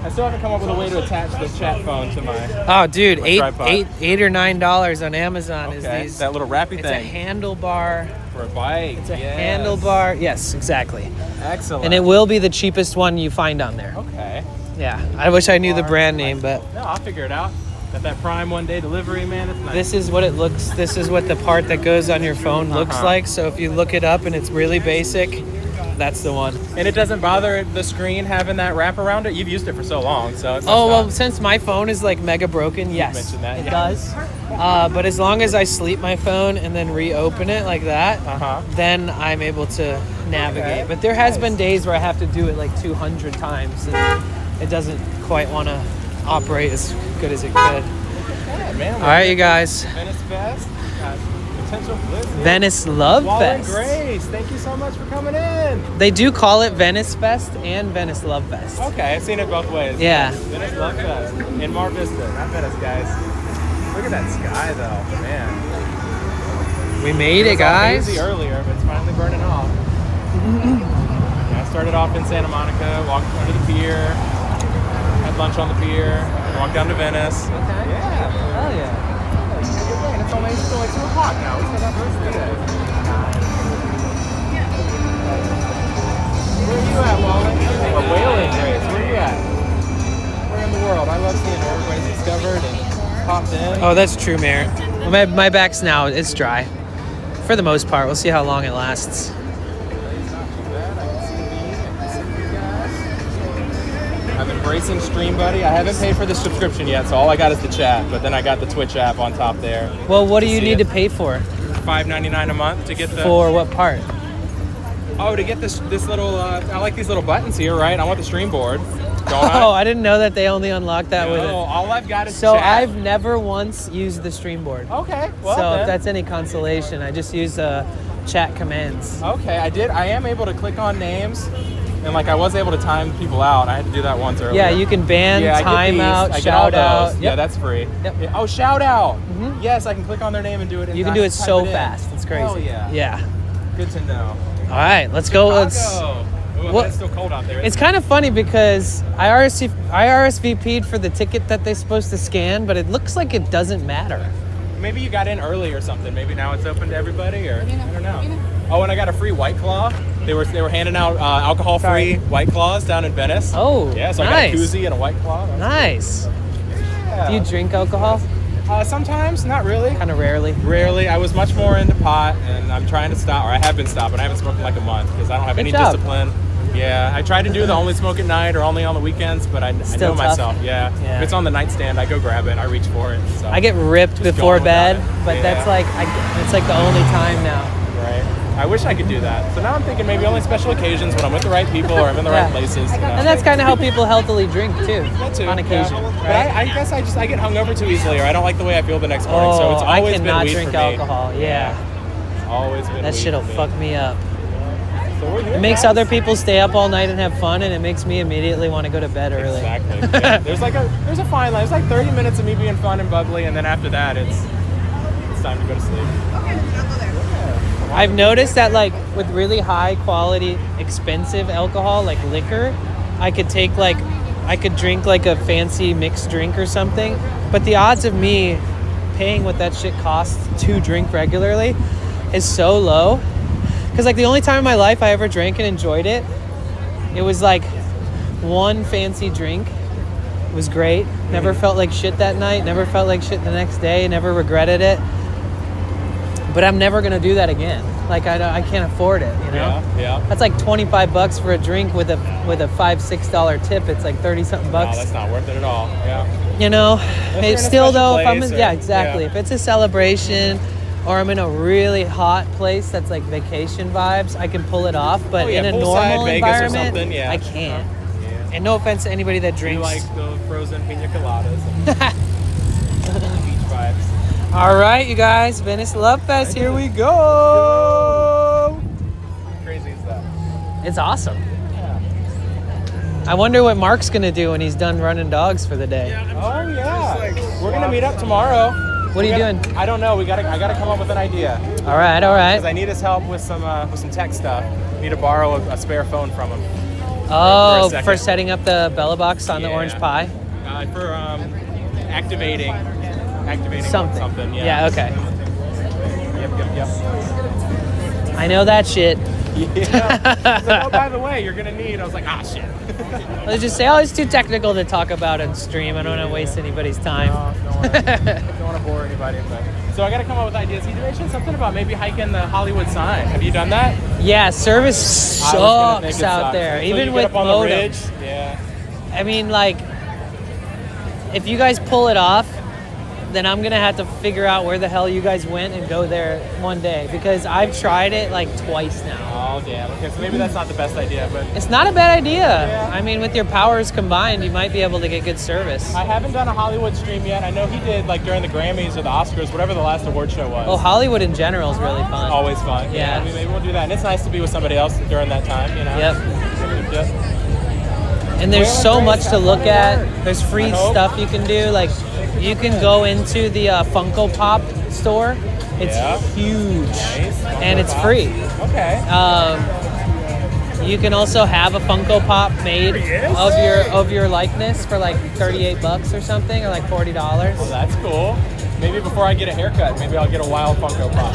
I still haven't come up with a way to attach the chat phone to my. Oh, dude, my tripod. $8 or $9 on Amazon is Okay, these. that little wrappy It's thing. a handlebar. For a bike. It's a handlebar. Yes, exactly. Excellent. And it will be the cheapest one you find on there. Okay. Yeah, I wish I knew the brand name, but No, I'll figure it out. Got that Prime one day delivery, man. It's nice. this is what it looks. This is what the part that goes on your phone looks like. So if you look it up and it's really basic, that's the one. And it doesn't bother the screen having that wrap around it. You've used it for so long, so. It Oh well, since my phone is like mega broken, yes, mentioned that, it yeah. does. But as long as I sleep my phone and then reopen it like that, then I'm able to navigate. Okay. But there has been days where I have to do it like 200 times, and it doesn't quite want to operate as good as it could. Yeah, man. All right, you guys. Venice Fest. Got potential blizzard. Venice Love Wall and Fest. Grace, thank you so much for coming in. They do call it Venice Fest and Venice Love Fest. Okay, I've seen it both ways. Yeah. Venice Love Fest in Mar Vista, not Venice, guys. Look at that sky, though, man. We made it, was all guys. hazy earlier, but it's finally burning off. Yeah, I started off in Santa Monica, walked under the pier, had lunch on the pier, walked down to Venice. Okay. Yeah. Hell yeah. It's only 2 o'clock now. We still got the rest of the day. Where are you at, Wally? Or Whaling Grace? Where are you at? Where in the world? I love seeing everybody's discovered and popped in. Oh, that's true, Mayor. My back's now, it's dry. For the most part. We'll see how long it lasts. I'm embracing Stream Buddy. I haven't paid for the subscription yet, so all I got is the chat. But then I got the Twitch app on top there. Well, what do you need to pay for? $5.99 a month to get the. For what part? Oh, to get this little. I like these little buttons here, right? I want the stream board. Don't I? Oh, I didn't know that they only unlock that with it. No, all I've got is So chat. I've never once used the stream board. Okay, well So then. if that's any consolation, I just use chat commands. Okay, I am able to click on names, and like I was able to time people out. I had to do that once earlier. Yeah, you can ban, I get time these. out, I get shout all out. those. Yeah, that's free. Yep. Yeah. Oh, shout out. Yes, I can click on their name and do it. You can do it so fast. It's crazy. Oh yeah. Yeah. Good to know. All right, let's go. Chicago. Ooh, Well, it's still cold out there. It's kind of funny because I RSVP'd for the ticket that they're supposed to scan, but it looks like it doesn't matter. Maybe you got in early or something. Maybe now it's open to everybody, or I don't know. Oh, and I got a free White Claw. They were handing out alcohol-free White Claws down in Venice. Oh, yeah. So nice. I got a koozie and a White Claw. Nice. Do you drink alcohol? Sometimes, not really. Kind of rarely. Rarely. I was much more into pot, and I'm trying to stop, or I have been stopping. I haven't smoked in like a month because I don't have any job. discipline. Yeah, I try to do the only smoke at night or only on the weekends, but I Still know tough. myself. Yeah. Yeah. If it's on the nightstand, I go grab it. I reach for it. So I get ripped just before going without bed, it. but Yeah. that's like it's like the only time now. Right. I wish I could do that. So now I'm thinking maybe only special occasions when I'm with the right people or I'm in the right places. You know? And that's kind of how people healthily drink too, on occasion. Yeah. But I guess I get hungover too easily, or I don't like the way I feel the next morning. So it's I always cannot been weed drink for me. alcohol. Yeah. It's always been That weed shit'll for me. fuck me up. So we're here, It makes guys. other people stay up all night and have fun, and it makes me immediately want to go to bed early. Exactly. Yeah. There's a fine line. There's like 30 minutes of me being fun and bubbly, and then after that, it's time to go to sleep. I've noticed that like with really high quality, expensive alcohol, like liquor, I could drink like a fancy mixed drink or something, but the odds of me paying what that shit costs to drink regularly is so low. Because like the only time in my life I ever drank and enjoyed it, it was like one fancy drink. It was great. Never felt like shit that night. Never felt like shit the next day. Never regretted it. But I'm never gonna do that again. Like I can't afford it. You know. Yeah. That's like $25 for a drink with a $5-6 tip. It's like 30 something bucks. No, that's not worth it at all. Yeah. You know, Unless you're in it's a still special though. If I'm place in, or- yeah, exactly. yeah. If it's a celebration, or I'm in a really hot place that's like vacation vibes, I can pull it off. But Oh, yeah, in a poolside normal Vegas or environment, something, yeah. I can't. And no offense to anybody that You drinks. like the frozen pina coladas and beach vibes. All right, you guys, Venice Love Fest. Here we go. How crazy is that? It's awesome. I wonder what Mark's gonna do when he's done running dogs for the day. Oh yeah. We're gonna meet up tomorrow. What are you doing? I don't know. I gotta come up with an idea. All right. Because I need his help with some tech stuff. Need to borrow a spare phone from him. Oh, a second. for setting up the Bella box on the Yeah. orange pie. For activating something. Yeah. Okay. Yep. I know that shit. Yeah. It's like, oh, by the way, you're gonna need. I was like, shit. Let's just say, it's too technical to talk about on stream. I don't want to waste anybody's time. Don't want to bore anybody. But. So I got to come up with ideas. He mentioned something about maybe hiking the Hollywood sign. Have you done that? Yeah, service I was gonna think sucks it out sucks. there, So even you with get up on the modems. ridge. Yeah. I mean, like, if you guys pull it off, then I'm gonna have to figure out where the hell you guys went and go there one day, because I've tried it like twice now. Oh damn. Okay, so maybe that's not the best idea, but It's not a bad idea. I mean, with your powers combined, you might be able to get good service. I haven't done a Hollywood stream yet. I know he did like during the Grammys or the Oscars, whatever the last award show was. Well, Hollywood in general is really fun. Always fun. Yeah. I mean, maybe we'll do that. And it's nice to be with somebody else during that time, you know. Yep. Yep. And there's so much to look at. There's free I hope. stuff you can do. Like, you can go into the Funko Pop store. It's Yeah. huge, Nice. and it's Funko free. Pop. Okay. You can also have a Funko Pop made of your likeness for like $38 or something, or like $40. Well, that's cool. Maybe before I get a haircut, maybe I'll get a wild Funko Pop.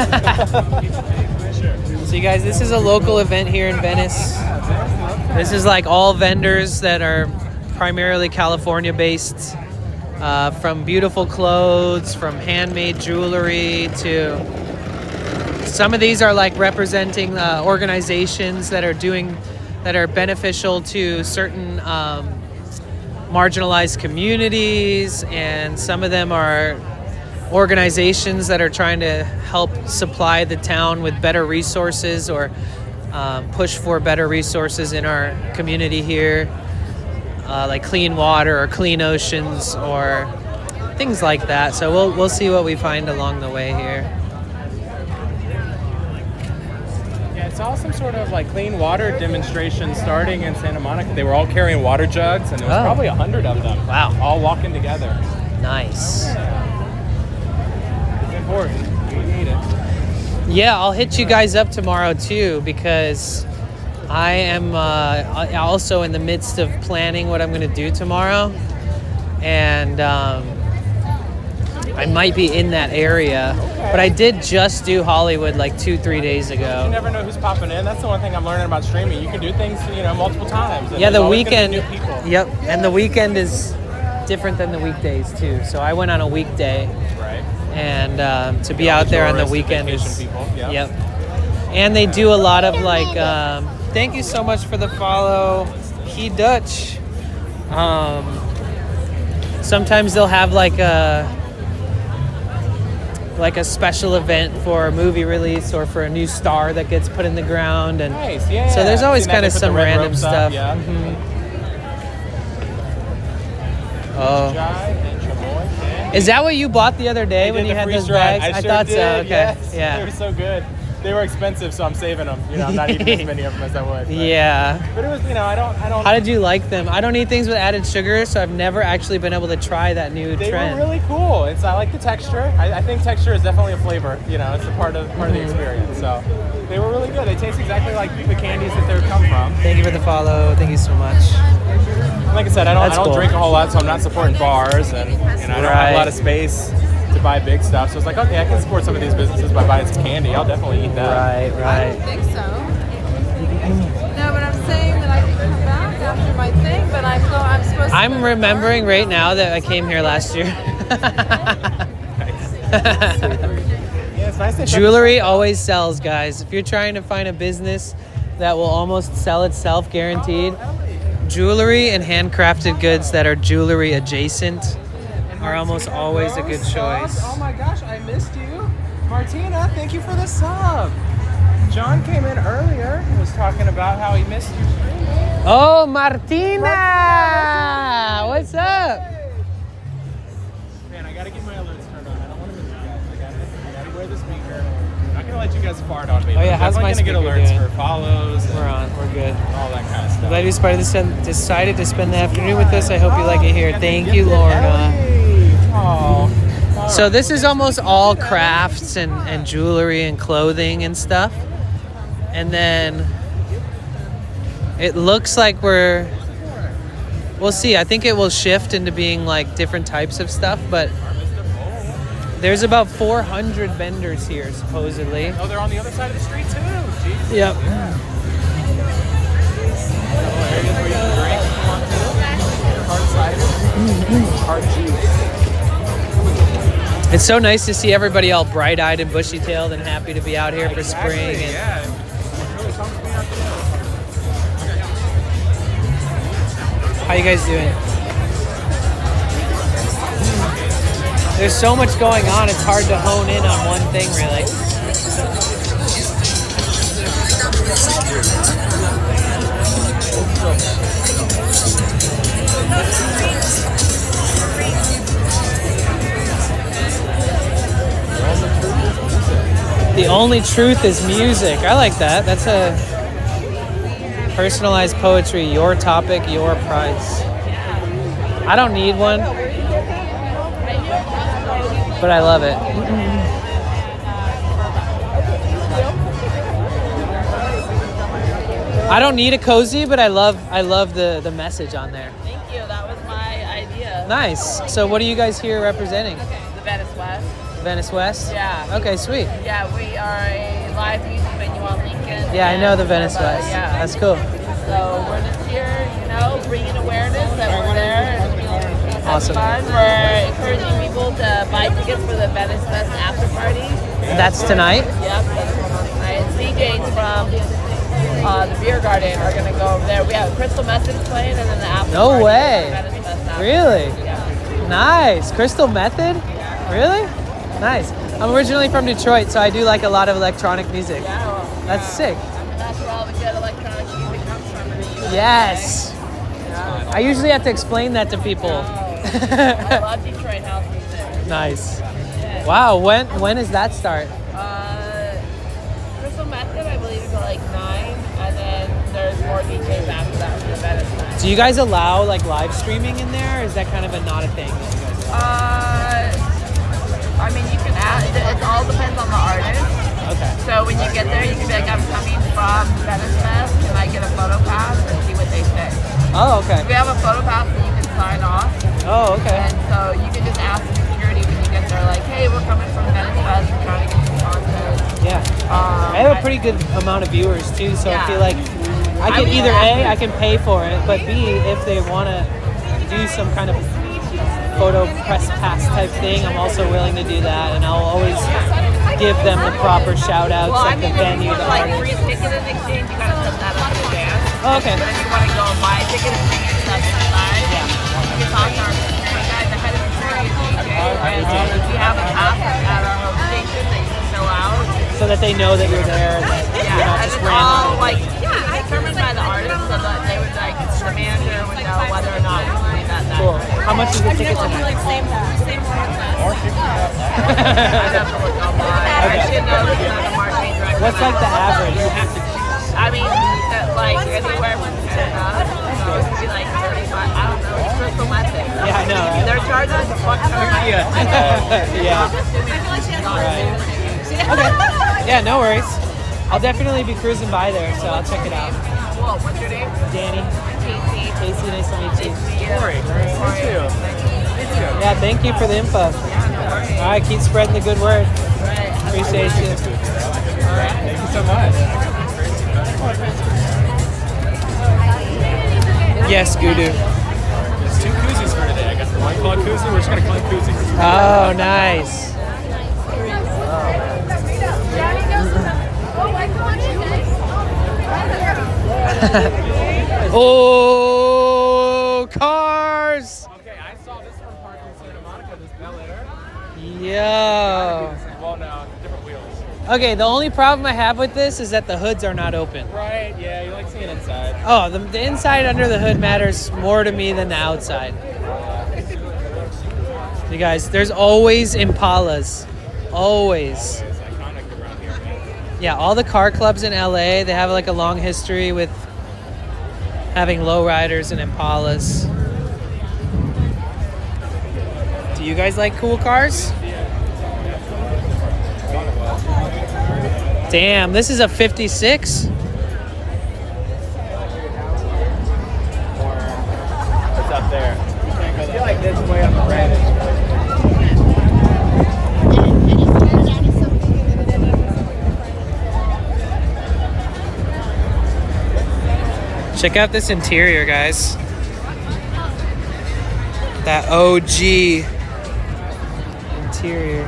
So you guys, this is a local event here in Venice. This is like all vendors that are primarily California based, from beautiful clothes, from handmade jewelry, to some of these are like representing organizations that are beneficial to certain marginalized communities, and some of them are organizations that are trying to help supply the town with better resources, or push for better resources in our community here, like clean water or clean oceans or things like that. So we'll see what we find along the way here. Yeah, I saw some sort of like clean water demonstration starting in Santa Monica. They were all carrying water jugs, and there was probably 100 of them. Wow. All walking together. Nice. It's important. We need it. Yeah, I'll hit you guys up tomorrow too, because I am also in the midst of planning what I'm going to do tomorrow, and I might be in that area. But I did just do Hollywood like 2-3 days You ago. never know who's popping in. That's the one thing I'm learning about streaming. You can do things, multiple times. and Yeah, there's the always gonna be weekend. New people. Yep, and the weekend is different than the weekdays too. So I went on a weekday, Right. and to be all out the there on the tourists, weekend vacation is. people, yeah. Yep. And they do a lot of like, thank you so much for the follow, He Dutch. Sometimes they'll have like a special event for a movie release or for a new star that gets put in the ground. And Nice, yeah. so there's always Seen that kind they of put the some red random ropes up, stuff. yeah. Oh. Jai and Chamoy candy. Is that what you bought the other day They when did you the had those freeze-dried. bags? I sure thought so. did, Okay. yes. Yeah. They were so good. They were expensive, so I'm saving them. You know, I'm not eating as many of them as I would. But, Yeah. But it was, you know, I don't. How did you like them? I don't eat things with added sugar, so I've never actually been able to try that new They trend. were really cool. I like the texture. I think texture is definitely a flavor. You know, it's a part of the experience. So they were really good. They taste exactly like the candies that they come from. Thank you for the follow. Thank you so much. Like I said, I don't cool. drink a whole lot, so I'm not supporting bars, and I don't have a lot of space to buy big stuff. So it's like, okay, I can support some of these businesses by buying some candy. I'll definitely eat that. Right. I don't think so. No, but I'm saying that I can come back after my thing, but I'm supposed to. I'm remembering right now that I came here last year. Yeah, it's nice. Jewelry always sells, guys. If you're trying to find a business that will almost sell itself guaranteed, jewelry and handcrafted goods that are jewelry adjacent are almost always a good choice. Oh my gosh, I missed you. Martina, thank you for the sub. John came in earlier and was talking about how he missed you streaming. Oh, Martina! What's up? Man, I gotta get my alerts turned on. I don't want to miss you guys. I gotta wear the speaker. I'm not gonna let you guys fart on me. Oh yeah, I'm how's my definitely speaker gonna get alerts doing? for follows. We're on. We're good. All that kind of stuff. Glad you decided to spend the afternoon with us. I hope you like it here. Thank you, Lorna. Oh. So this is almost all crafts and jewelry and clothing and stuff. And then it looks like we'll see. I think it will shift into being like different types of stuff, but there's about 400 vendors here, supposedly. Oh, they're on the other side of the street too. Jeez. Yep. Areas where you can drink if you want to. Hard cider. Hard juice. It's so nice to see everybody all bright-eyed and bushy-tailed and happy to be out here for spring. And Yeah. It really comes to me out there. how you guys doing? There's so much going on, it's hard to hone in on one thing, really. The only truth is music. I like that. That's a personalized poetry. Your topic, your price. I don't need one, but I love it. I don't need a cozy, but I love the message on there. Thank you. That was my idea. Nice. So what are you guys here representing? The Venice West. Venice West? Yeah. Okay, sweet. Yeah, we are a live music venue on Lincoln. Yeah, I know the Venice But, West. yeah. That's cool. So we're just here, bringing awareness that we're there and having Awesome. fun. We're encouraging people to buy tickets for the Venice Fest after party. That's tonight? Yep, that's tonight. DJs from the beer garden are going to go over there. We have Crystal Methods playing and then the after No party way. is Venice Fest after. Really? Yeah. Nice. Crystal Method? Really? Nice. I'm originally from Detroit, so I do like a lot of electronic music. Yeah, well, That's sick. that's where all the good electronic music comes from in the US. Yes. I usually have to explain that to people. I love Detroit house music. Nice. Wow. When does that start? Crystal Method, I believe, is at like 9, and then there's more DJs after that for the Venice Fest. Do you guys allow like live streaming in there, or is that kind of not a thing that you guys allow? I mean, you can add, it all depends on the artist. Okay. So when you get there, you can be like, I'm coming from Venice Fest, can I get a photo pass, and see what they say. Oh, okay. We have a photo pass that you can sign off. Oh, okay. And so you can just ask the security when you get there, like, hey, we're coming from Venice Fest, we're trying to get some content. Yeah. I have a pretty good amount of viewers too, so I feel like I can either A, I can pay for it, but B, if they want to do some kind of photo press pass type thing, I'm also willing to do that, and I'll always give them the proper shout outs, Well, I like mean, the if venue, you the want like artist. free ticket in exchange, you gotta set that up in advance. Oh, okay. But if you want to go and buy a ticket and bring your stuff inside, you can talk to our security guy, the head of security DJ, and we have a app at our home station that you can fill out. So that they know that you're there. And that you're Yeah, not and just it's all random. like determined by the artist, so that they would like the manager would know whether or not we can leave that night. Cool. How much is the ticket tonight? Same I'd have to look online. I should know because I'm the marketing director. What's like the average? I mean, like anywhere from 10 up. So it could be like 35. I don't know. It's crystal method. Yeah, I know, right? They're charging us a fuck ton. Yeah. Right. Okay. Yeah, no worries. I'll definitely be cruising by there, so I'll check it out. Cool. What's your name? Danny. Casey. Casey, nice to meet you. Cory. Yeah, thank you for the info. All right, keep spreading the good word. Appreciate you. Thank you so much. Yes, Gudu. There's 2 koozies for today. I got the White Claw koozie. We're just gonna call it koozie. Oh, nice. Oh, cars! Okay, I saw this one parked in Santa Monica, this Bel Air. Yo. Well, no, different wheels. Okay, the only problem I have with this is that the hoods are not open. Right, yeah, you like seeing inside. Oh, the inside under the hood matters more to me than the outside. You guys, there's always Impalas. Always. It's iconic around here, man. Yeah, all the car clubs in LA, they have like a long history with having lowriders and Impalas. Do you guys like cool cars? Damn, this is a 56? It's up there. I feel like this way on the right is Check out this interior, guys. That OG interior.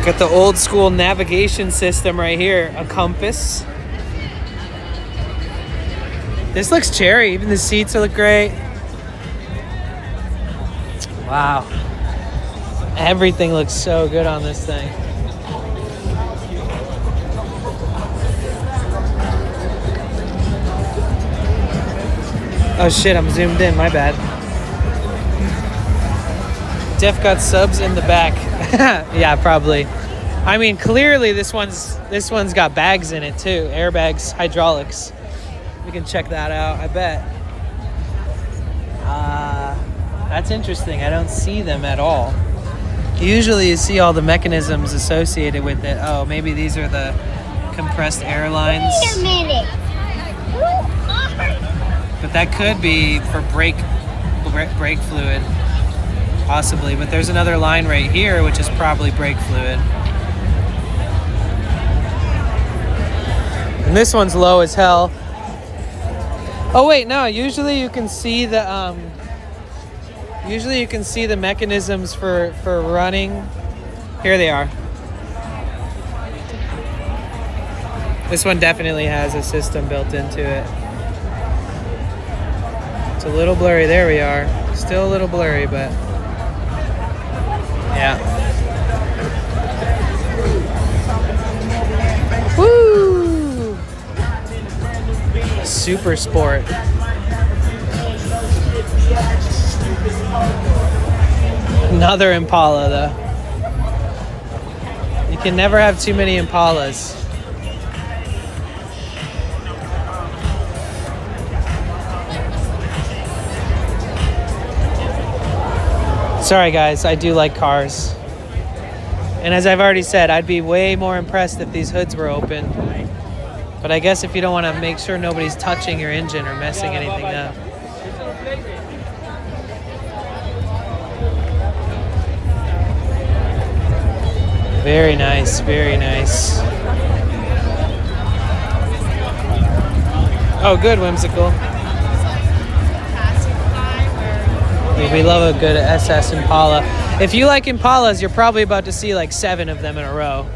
Got the old school navigation system right here. A compass. This looks cherry. Even the seats look great. Wow. Everything looks so good on this thing. Oh shit, I'm zoomed in, my bad. Def got subs in the back. Yeah, probably. I mean, clearly this one's got bags in it too. Airbags, hydraulics. We can check that out, I bet. That's interesting. I don't see them at all. Usually you see all the mechanisms associated with it. Oh, maybe these are the compressed air lines. Wait a minute. But that could be for brake fluid, possibly. But there's another line right here, which is probably brake fluid. And this one's low as hell. Oh wait, no. Usually you can see the mechanisms for running. Here they are. This one definitely has a system built into it. It's a little blurry. There we are. Still a little blurry, but yeah. Woo! Super Sport. Another Impala, though. You can never have too many Impalas. Sorry guys, I do like cars. And as I've already said, I'd be way more impressed if these hoods were open. But I guess if you don't want to make sure nobody's touching your engine or messing anything up. Very nice, very nice. Oh, good, Whimsical. Dude, we love a good SS Impala. If you like Impalas, you're probably about to see like 7 of them in a row.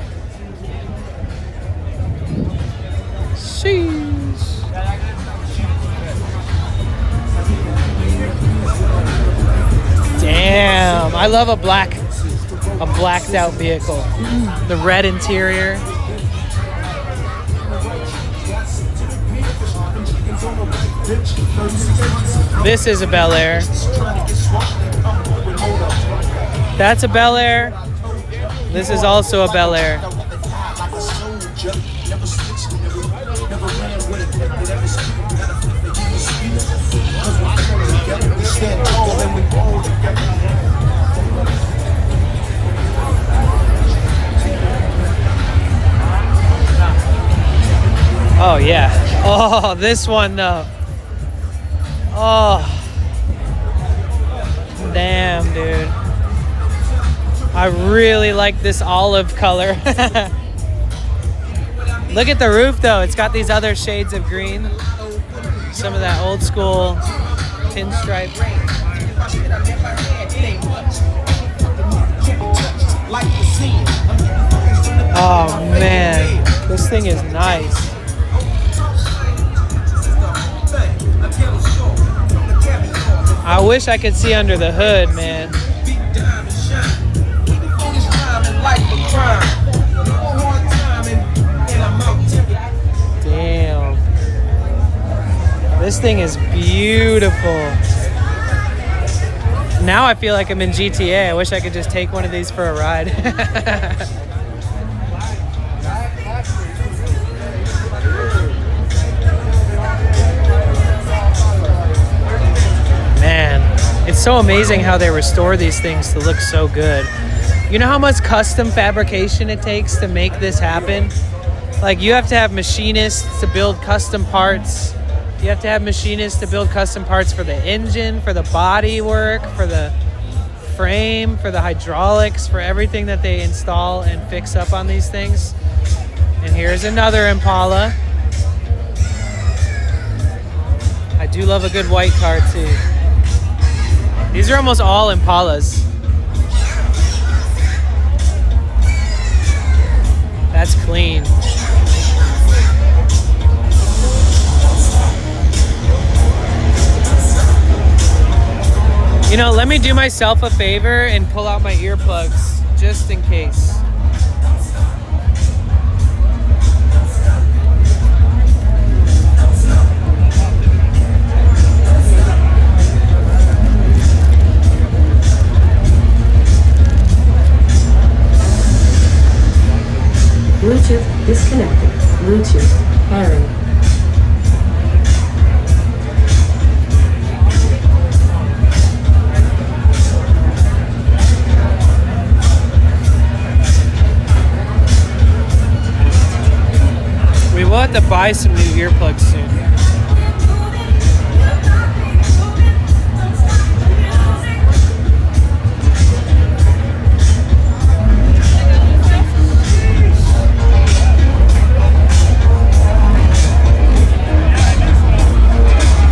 Sheesh. Damn, I love a blacked out vehicle. The red interior. This is a Bel Air. That's a Bel Air. This is also a Bel Air. Oh yeah. Oh, this one though. Oh. Damn, dude. I really like this olive color. Look at the roof though. It's got these other shades of green. Some of that old school pinstripe. Oh man, this thing is nice. I wish I could see under the hood, man. Damn. This thing is beautiful. Now I feel like I'm in GTA. I wish I could just take one of these for a ride. Man, it's so amazing how they restore these things to look so good. You know how much custom fabrication it takes to make this happen? Like, you have to have machinists to build custom parts. You have to have machinists to build custom parts for the engine, for the body work, for the frame, for the hydraulics, for everything that they install and fix up on these things. And here's another Impala. I do love a good white car too. These are almost all Impalas. That's clean. You know, let me do myself a favor and pull out my earplugs just in case. Bluetooth disconnected. Bluetooth pairing. We will have to buy some new earplugs soon.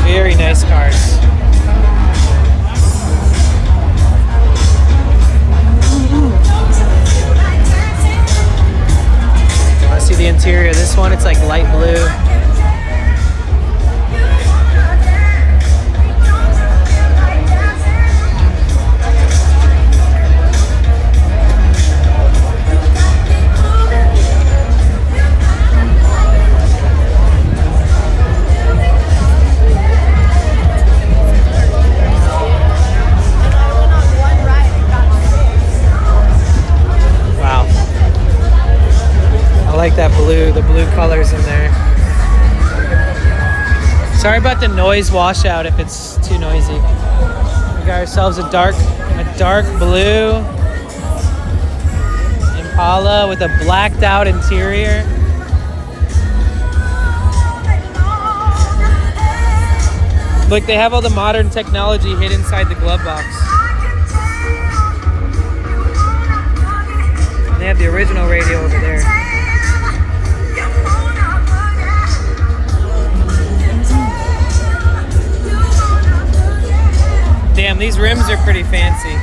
Very nice cars. Want to see the interior of this one? It's like light blue. I like that blue, the blue colors in there. Sorry about the noise washout if it's too noisy. We got ourselves a dark blue Impala with a blacked out interior. Look, they have all the modern technology hid inside the glove box. And they have the original radio over there. Damn, these rims are pretty fancy.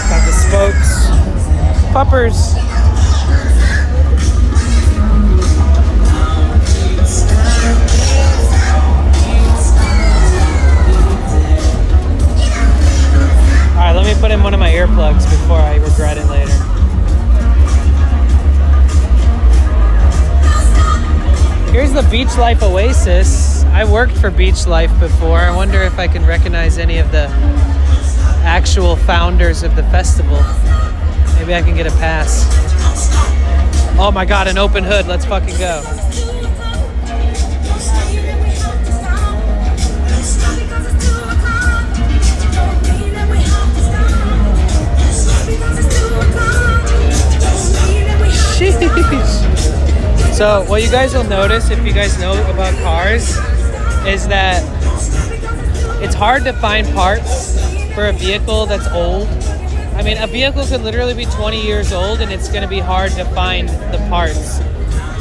Got the spokes. Puppers. Alright, let me put in one of my earplugs before I regret it later. Here's the Beach Life Oasis. I worked for Beach Life before. I wonder if I can recognize any of the actual founders of the festival. Maybe I can get a pass. Oh my god, an open hood. Let's fucking go. Sheesh. So what you guys will notice, if you guys know about cars, is that it's hard to find parts for a vehicle that's old. I mean, a vehicle could literally be 20 years old and it's going to be hard to find the parts.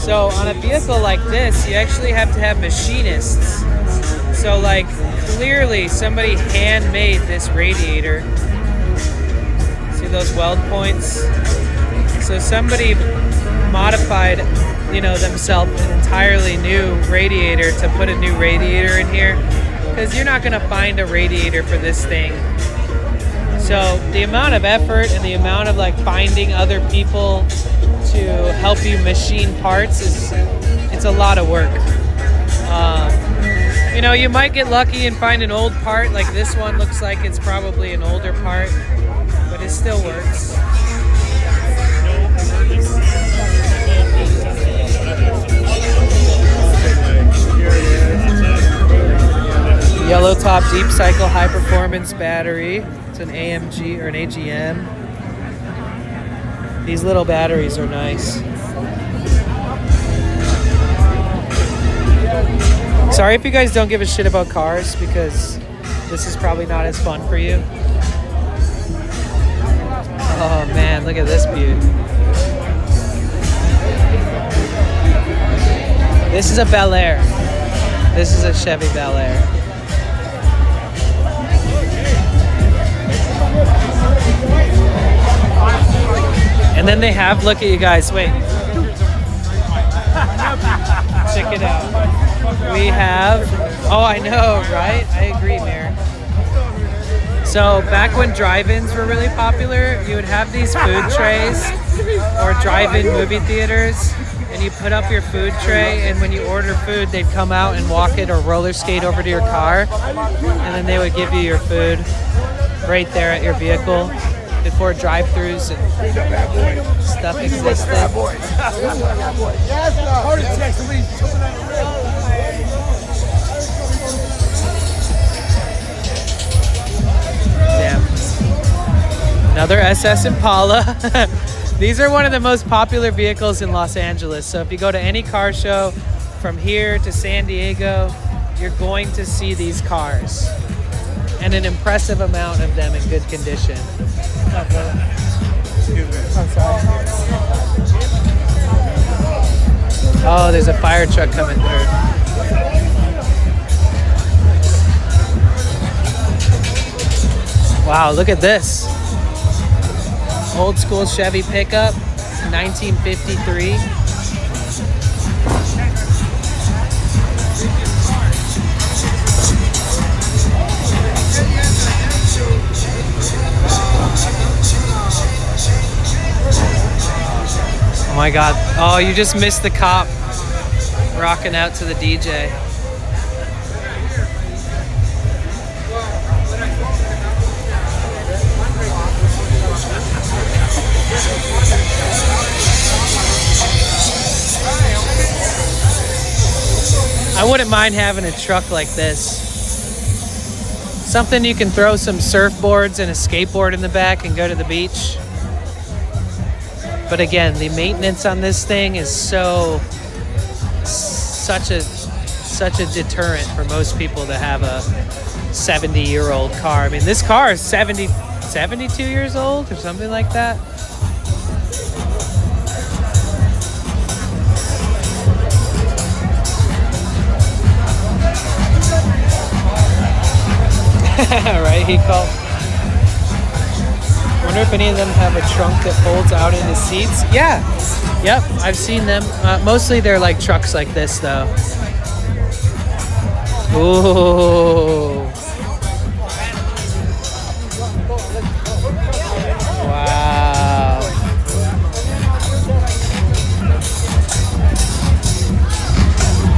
So on a vehicle like this, you actually have to have machinists. So like clearly somebody handmade this radiator. See those weld points? So somebody modified, you know, themselves an entirely new radiator to put a new radiator in here, because you're not going to find a radiator for this thing. So the amount of effort and the amount of like finding other people to help you machine parts it's a lot of work. You know, you might get lucky and find an old part, like this one looks like it's probably an older part, but it still works. Yellow top deep cycle high performance battery. It's an AMG or an AGM. These little batteries are nice. Sorry if you guys don't give a shit about cars, because this is probably not as fun for you. Oh man, look at this beauty. This is a Bel Air. This is a Chevy Bel Air. And then they have, look at you guys, wait. Check it out. We have, oh I know, right? I agree, Mayor. So back when drive-ins were really popular, you would have these food trays or drive-in movie theaters, and you put up your food tray, and when you order food, they'd come out and walk it or roller skate over to your car, and then they would give you your food right there at your vehicle before drive-thrus and stuff existed. Damn. Another SS Impala. These are one of the most popular vehicles in Los Angeles. So if you go to any car show from here to San Diego, you're going to see these cars. And an impressive amount of them in good condition. Oh, there's a fire truck coming through. Wow, look at this. Old school Chevy pickup, 1953. Oh my god. Oh, you just missed the cop rocking out to the DJ. I wouldn't mind having a truck like this. Something you can throw some surfboards and a skateboard in the back and go to the beach. But again, the maintenance on this thing is such a deterrent for most people to have a 70-year-old car. I mean, this car is 72 years old or something like that. Right? He called. Wonder if any of them have a trunk that folds out into seats. Yeah. Yep, I've seen them. Mostly they're like trucks like this, though. Ooh. Wow.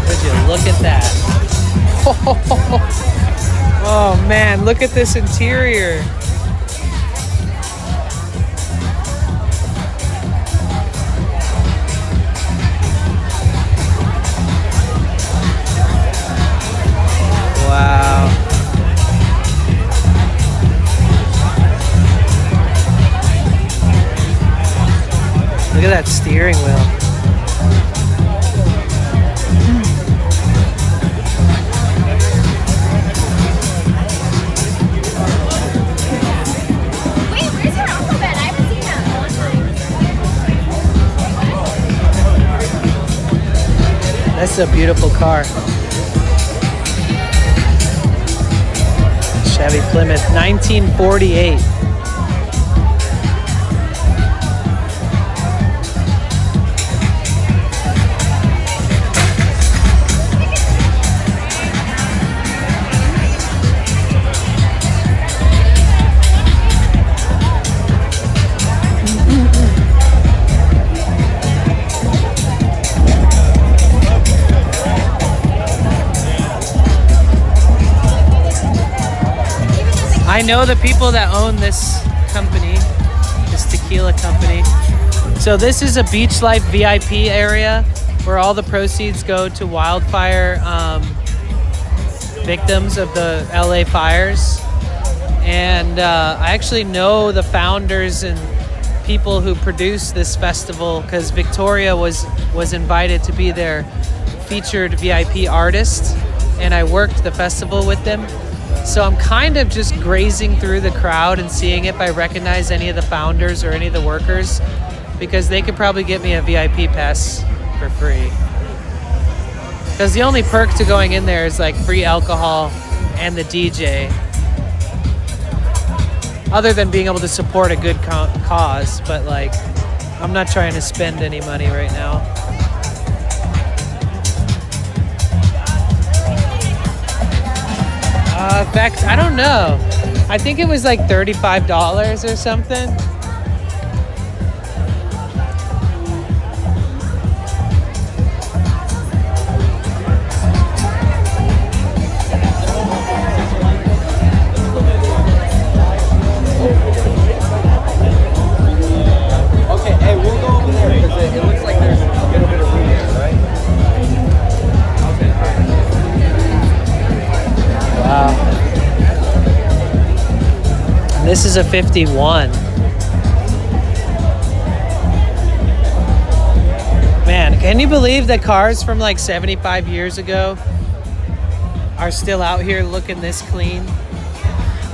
Would you look at that? Oh man, look at this interior. Wow. Look at that steering wheel. Wait, where's your alphabet? I haven't seen that in a long time. That's a beautiful car. Chevy Plymouth, 1948. I know the people that own this company, this tequila company. So this is a beach life VIP area where all the proceeds go to wildfire victims of the LA fires. And I actually know the founders and people who produce this festival because Victoria was invited to be their featured VIP artist, and I worked the festival with them. So I'm kind of just grazing through the crowd and seeing if I recognize any of the founders or any of the workers, because they could probably get me a VIP pass for free. Because the only perk to going in there is like free alcohol and the DJ. Other than being able to support a good cause, but like, I'm not trying to spend any money right now. In fact, I don't know. I think it was like $35 or something. Okay, hey, we'll go over there because it looks like there's a little bit of room there, right? Okay, all right. Wow. And this is a 51. Man, can you believe that cars from like 75 years ago are still out here looking this clean?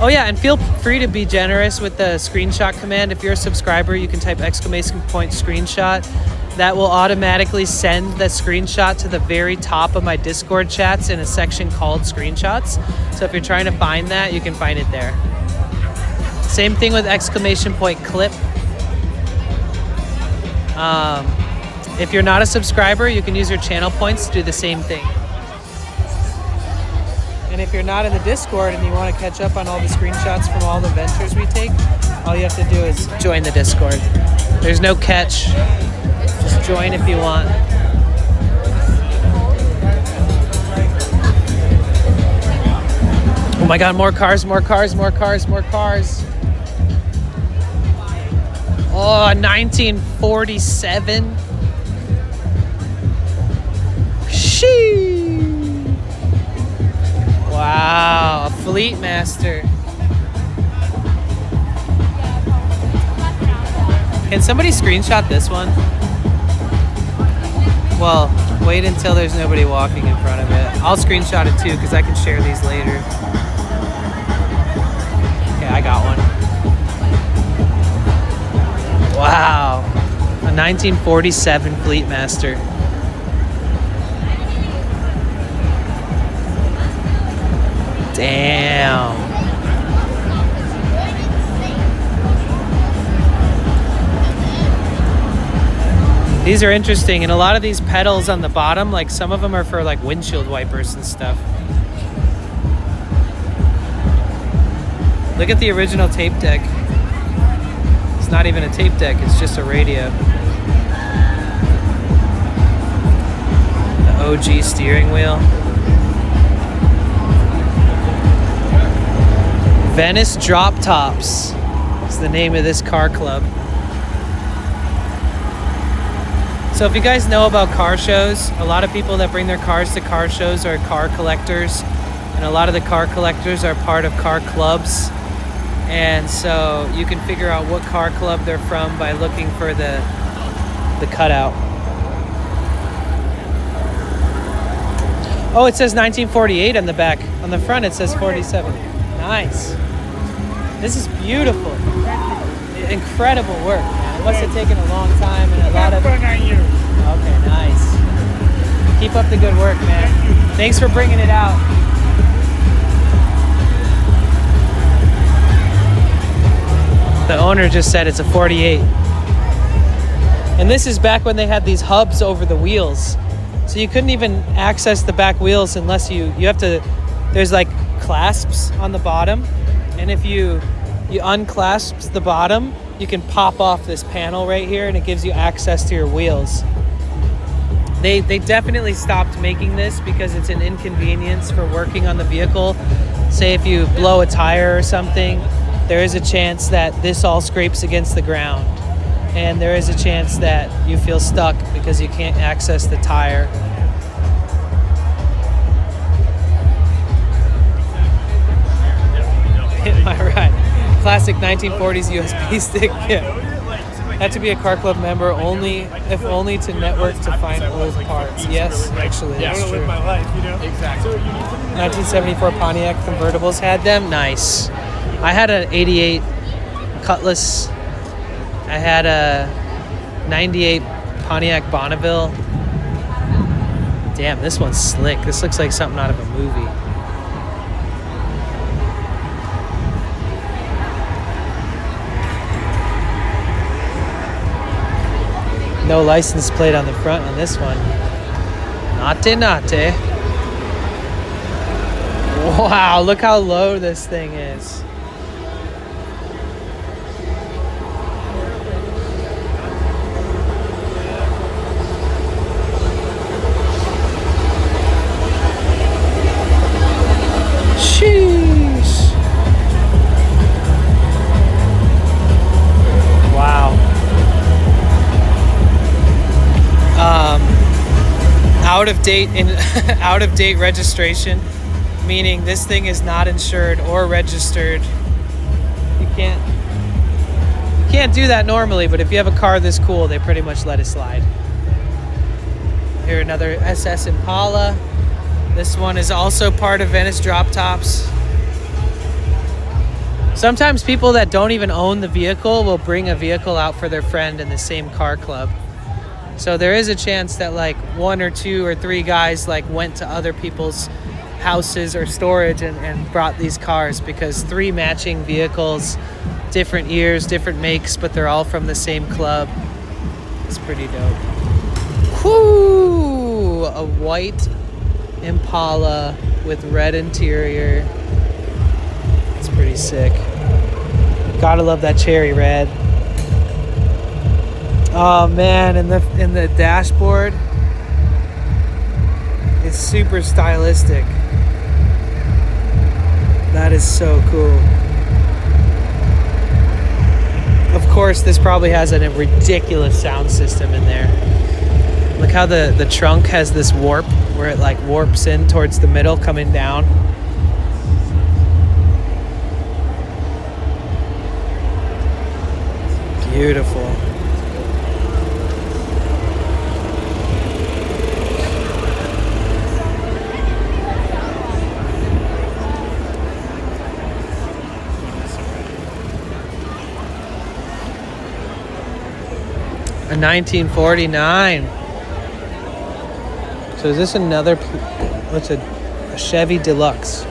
Oh yeah, and feel free to be generous with the screenshot command. If you're a subscriber, you can type !screenshot. That will automatically send the screenshot to the very top of my Discord chats in a section called screenshots. So if you're trying to find that, you can find it there. Same thing with !clip. If you're not a subscriber, you can use your channel points to do the same thing. And if you're not in the Discord and you want to catch up on all the screenshots from all the ventures we take, all you have to do is join the Discord. There's no catch. Just join if you want. Oh my God, more cars, more cars, more cars, more cars. Oh, 1947. Sheesh. Wow, a Fleet Master. Can somebody screenshot this one? Well, wait until there's nobody walking in front of it. I'll screenshot it too because I can share these later. Okay, I got one. Wow, a 1947 Fleet Master. Damn. These are interesting, and a lot of these pedals on the bottom, like some of them are for like windshield wipers and stuff. Look at the original tape deck. It's not even a tape deck, it's just a radio. The OG steering wheel. Venice Drop Tops is the name of this car club. So if you guys know about car shows, a lot of people that bring their cars to car shows are car collectors, and a lot of the car collectors are part of car clubs. And so you can figure out what car club they're from by looking for the cutout. Oh, it says 1948 on the back. On the front it says 47. Nice. This is beautiful. Incredible work, man. It must have taken a long time and a lot of... 9 years. Okay, nice. Keep up the good work, man. Thanks for bringing it out. The owner just said it's a 48. And this is back when they had these hubs over the wheels. So you couldn't even access the back wheels unless you have to... There's like clasps on the bottom. And if you unclasp the bottom, you can pop off this panel right here and it gives you access to your wheels. They definitely stopped making this because it's an inconvenience for working on the vehicle. Say if you blow a tire or something, there is a chance that this all scrapes against the ground. And there is a chance that you feel stuck because you can't access the tire. Hit my ride. Classic 1940s USB stick. Yeah. Had to be a car club member only, if only to network to find old parts. Yes, actually, that's true. My life, you know? Exactly. 1974 Pontiac convertibles had them. Nice. I had an 88 Cutlass. I had a 98 Pontiac Bonneville. Damn, this one's slick. This looks like something out of a movie. No license plate on the front on this one. Naughty, naughty. Wow, look how low this thing is. Sheesh. Wow. Out of date registration, meaning this thing is not insured or registered. You can't do that normally, but if you have a car this cool, they pretty much let it slide. Here, another SS Impala. This one is also part of Venice Drop Tops. Sometimes people that don't even own the vehicle will bring a vehicle out for their friend in the same car club. So there is a chance that like 1 or 2 or 3 guys like went to other people's houses or storage and brought these cars, because 3 matching vehicles, different years, different makes, but they're all from the same club. It's pretty dope. Whoo! A white Impala with red interior. It's pretty sick. Gotta love that cherry red. Oh man, in the dashboard, it's super stylistic. That is so cool. Of course, this probably has a ridiculous sound system in there. Look how the trunk has this warp where it like warps in towards the middle coming down. Beautiful. A 1949. So is this another, what's a Chevy Deluxe?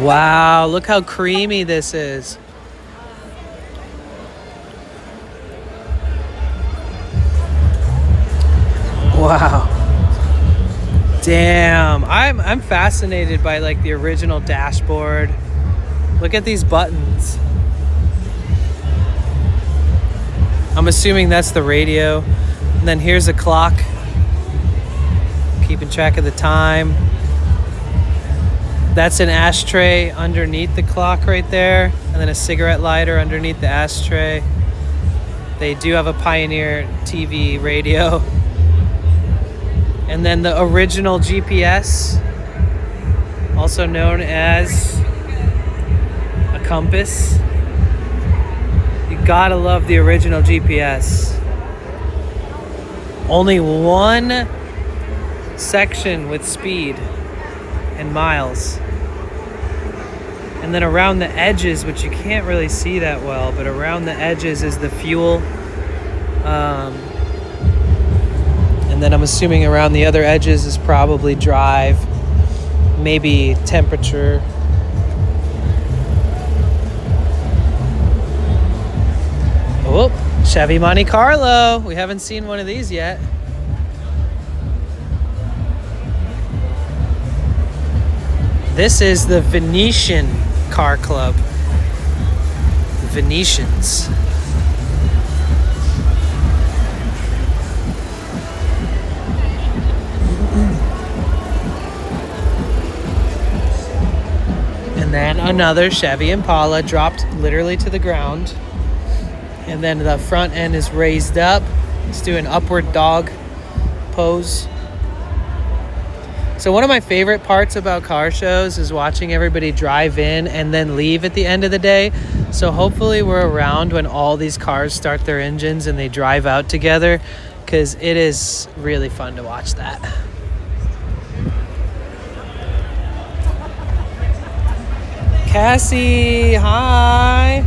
Wow, look how creamy this is. Wow. Damn. I'm fascinated by like the original dashboard. Look at these buttons. I'm assuming that's the radio. And then here's a clock. Keeping track of the time. That's an ashtray underneath the clock right there. And then a cigarette lighter underneath the ashtray. They do have a Pioneer TV radio. And then the original GPS, also known as a compass. You gotta love the original GPS. Only one section with speed and miles. And then around the edges, which you can't really see that well, but around the edges is the fuel. And then I'm assuming around the other edges is probably drive, maybe temperature. Oh, Chevy Monte Carlo. We haven't seen one of these yet. This is the Venetian Car Club. Venetians. And then another Chevy Impala dropped literally to the ground. And then the front end is raised up. Let's do an upward dog pose. So one of my favorite parts about car shows is watching everybody drive in and then leave at the end of the day. So hopefully we're around when all these cars start their engines and they drive out together, because it is really fun to watch that. Cassie, hi.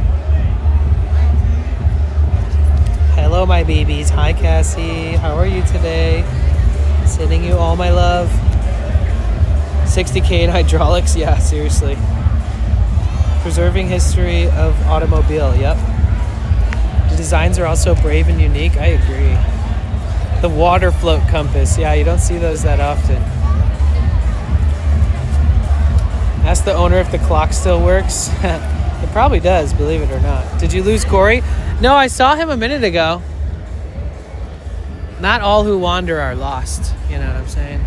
Hello, my babies. Hi, Cassie. How are you today? Sending you all my love. 60K in hydraulics? Yeah, seriously. Preserving history of automobile. Yep. The designs are also brave and unique. I agree. The water float compass. Yeah, you don't see those that often. Ask the owner if the clock still works. It probably does, believe it or not. Did you lose Cory? No, I saw him a minute ago. Not all who wander are lost. You know what I'm saying?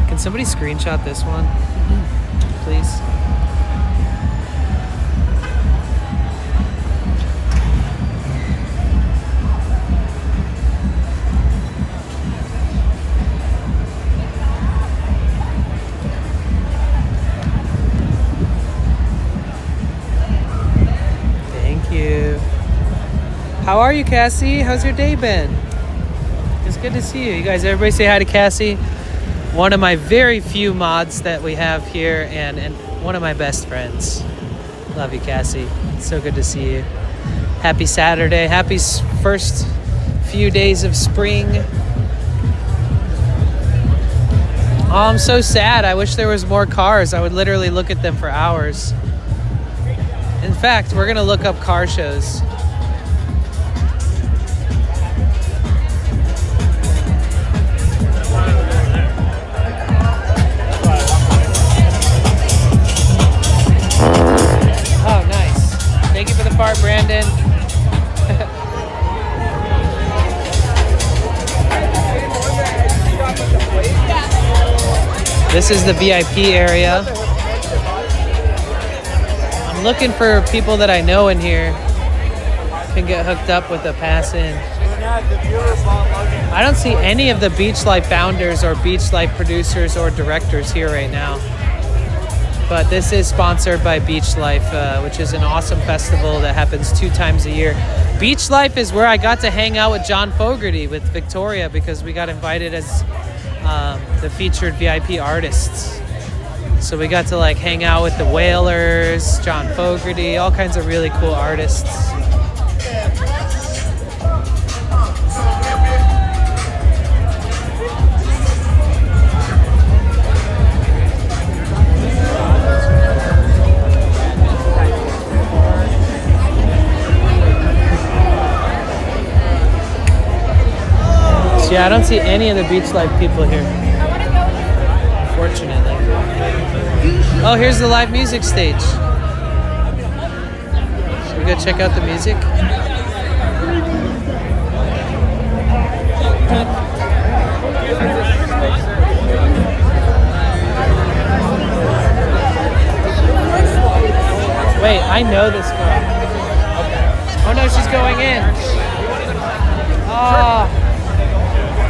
Can somebody screenshot this one, please? Thank you. How are you, Cassie? How's your day been? It's good to see you. You guys, everybody say hi to Cassie. One of my very few mods that we have here, and one of my best friends. Love you, Cassie. It's so good to see you. Happy Saturday. Happy first few days of spring. Oh, I'm so sad. I wish there was more cars. I would literally look at them for hours. In fact, we're going to look up car shows. Thank you for the fart, Brandon. This is the VIP area. I'm looking for people that I know in here. Can get hooked up with a pass in. I don't see any of the Beach Life founders or Beach Life producers or directors here right now. But this is sponsored by Beach Life, which is an awesome festival that happens 2 times a year. Beach Life is where I got to hang out with John Fogerty with Victoria, because we got invited as the featured VIP artists. So we got to like hang out with the Whalers, John Fogerty, all kinds of really cool artists. Yeah, I don't see any of the beach life people here. Fortunately. Oh, here's the live music stage. Should we go check out the music? Wait, I know this girl. Oh no, she's going in. Oh,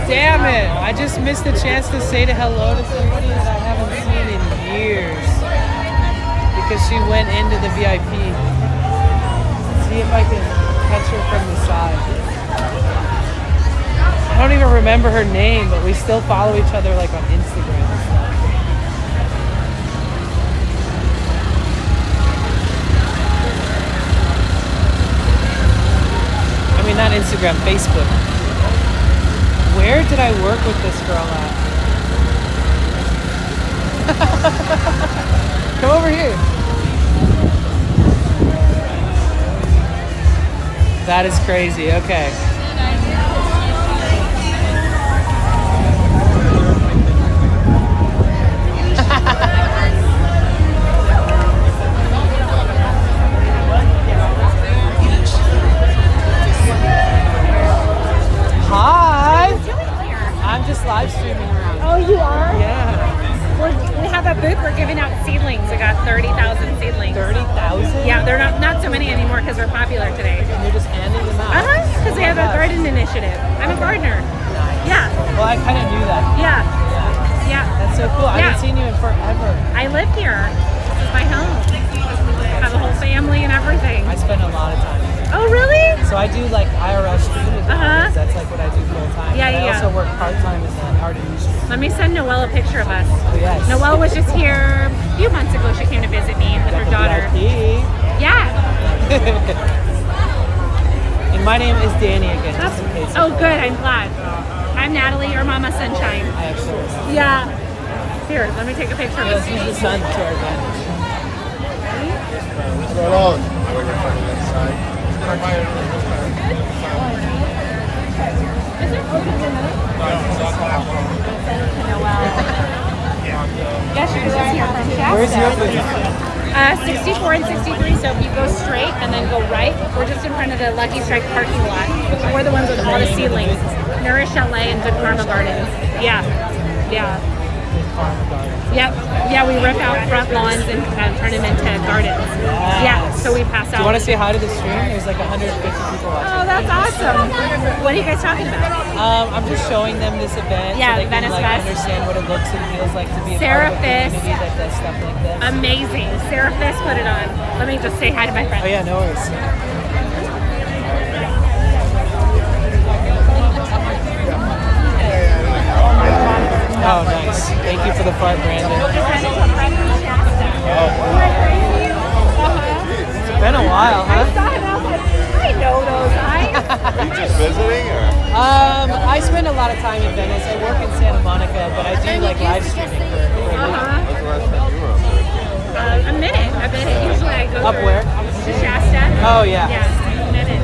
damn it. I just missed the chance to say hello to somebody that I haven't seen in years. Because she went into the VIP. Let's see if I can catch her from the side. I don't even remember her name, but we still follow each other like on Instagram and stuff. I mean, not Instagram, Facebook. Where did I work with this girl at? Come over here. That is crazy. Okay. Hi. I'm just live streaming around. Oh, you are? Yeah. We have a booth. We're giving out seedlings. We got 30,000 seedlings. 30,000? Yeah, they're not so many anymore because we're popular today. And you're just handing them out? Because we have a garden initiative. I'm a gardener. Nice. Yeah. Well, I kind of knew that. Yeah. Yeah. That's so cool. I haven't seen you in forever. I live here. This is my home. I have a whole family and everything. I spend a lot of time here. Oh, really? So I do like IRL streaming. That's like what I do full time. Yeah, I also work part time in the art industry. Let me send Noelle a picture of us. Oh, yes. Noelle was just here a few months ago. She came to visit me with her daughter. Yeah. And my name is Danny again, just in case. Oh, good. I'm glad. I'm Natalie, your Mama Sunshine. I actually remember. Yeah. Here, let me take a picture of us. Let's use the sun to our advantage. What's going on? Yeah, she was just here from Shasta. Where's your booth? 64 and 63, so if you go straight and then go right, we're just in front of the Lucky Strike parking lot. We're the ones with all the seedlings. Nourish LA and Good Karma Gardens. Yeah. Yeah. Yep. Yeah, we rip out front lawns and turn them into gardens. Yeah, so we pass out. Do you want to say hi to the stream? There's like 150 people watching. Oh, that's awesome. What are you guys talking about? I'm just showing them this event Yeah, so they Venice can like Fest. understand what it looks and feels like to be a Sarah part of a Fisk. community that does stuff like this. Amazing. Sarah Fisk put it on. Let me just say hi to my friend. Oh yeah, no worries. Oh, nice. Thank you for the fart, Brandon. It's been a while, huh? I know those guys. Are you just visiting, or? I spend a lot of time in Venice. I work in Santa Monica, but I do like live streaming for a living. When's the last time you were up there? A minute. Usually I go Up where? to Shasta. Oh, yeah. Yeah, a minute.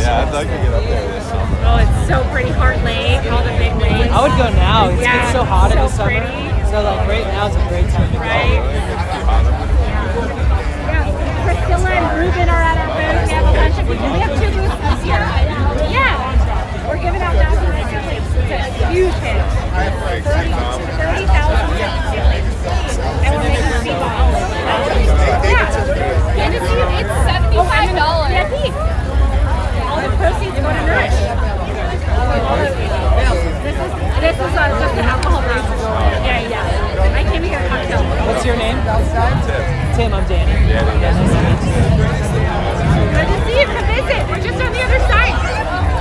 Yeah, I'd like to get up there this summer. Oh, it's so pretty. Heart Lake, all the big lakes. I would go now. It's Yeah, so hot in so the summer. pretty. So like right now is a great time to go. Right. Yeah, Priscilla and Ruben are at our booth. We have a bunch of people. We have 2 booths this year. Yeah. We're giving out thousands of seedlings. It's a huge hit. 30,000 seedlings. And we're making a big one. Yeah. And it's $75. Yeah, Pete. All the proceeds go to Nourish. This is just an alcohol booth. Yeah. I came here to cocktail. What's your name? Tim, I'm Danny. Nice to meet you. Good to see you. Come visit. We're just on the other side.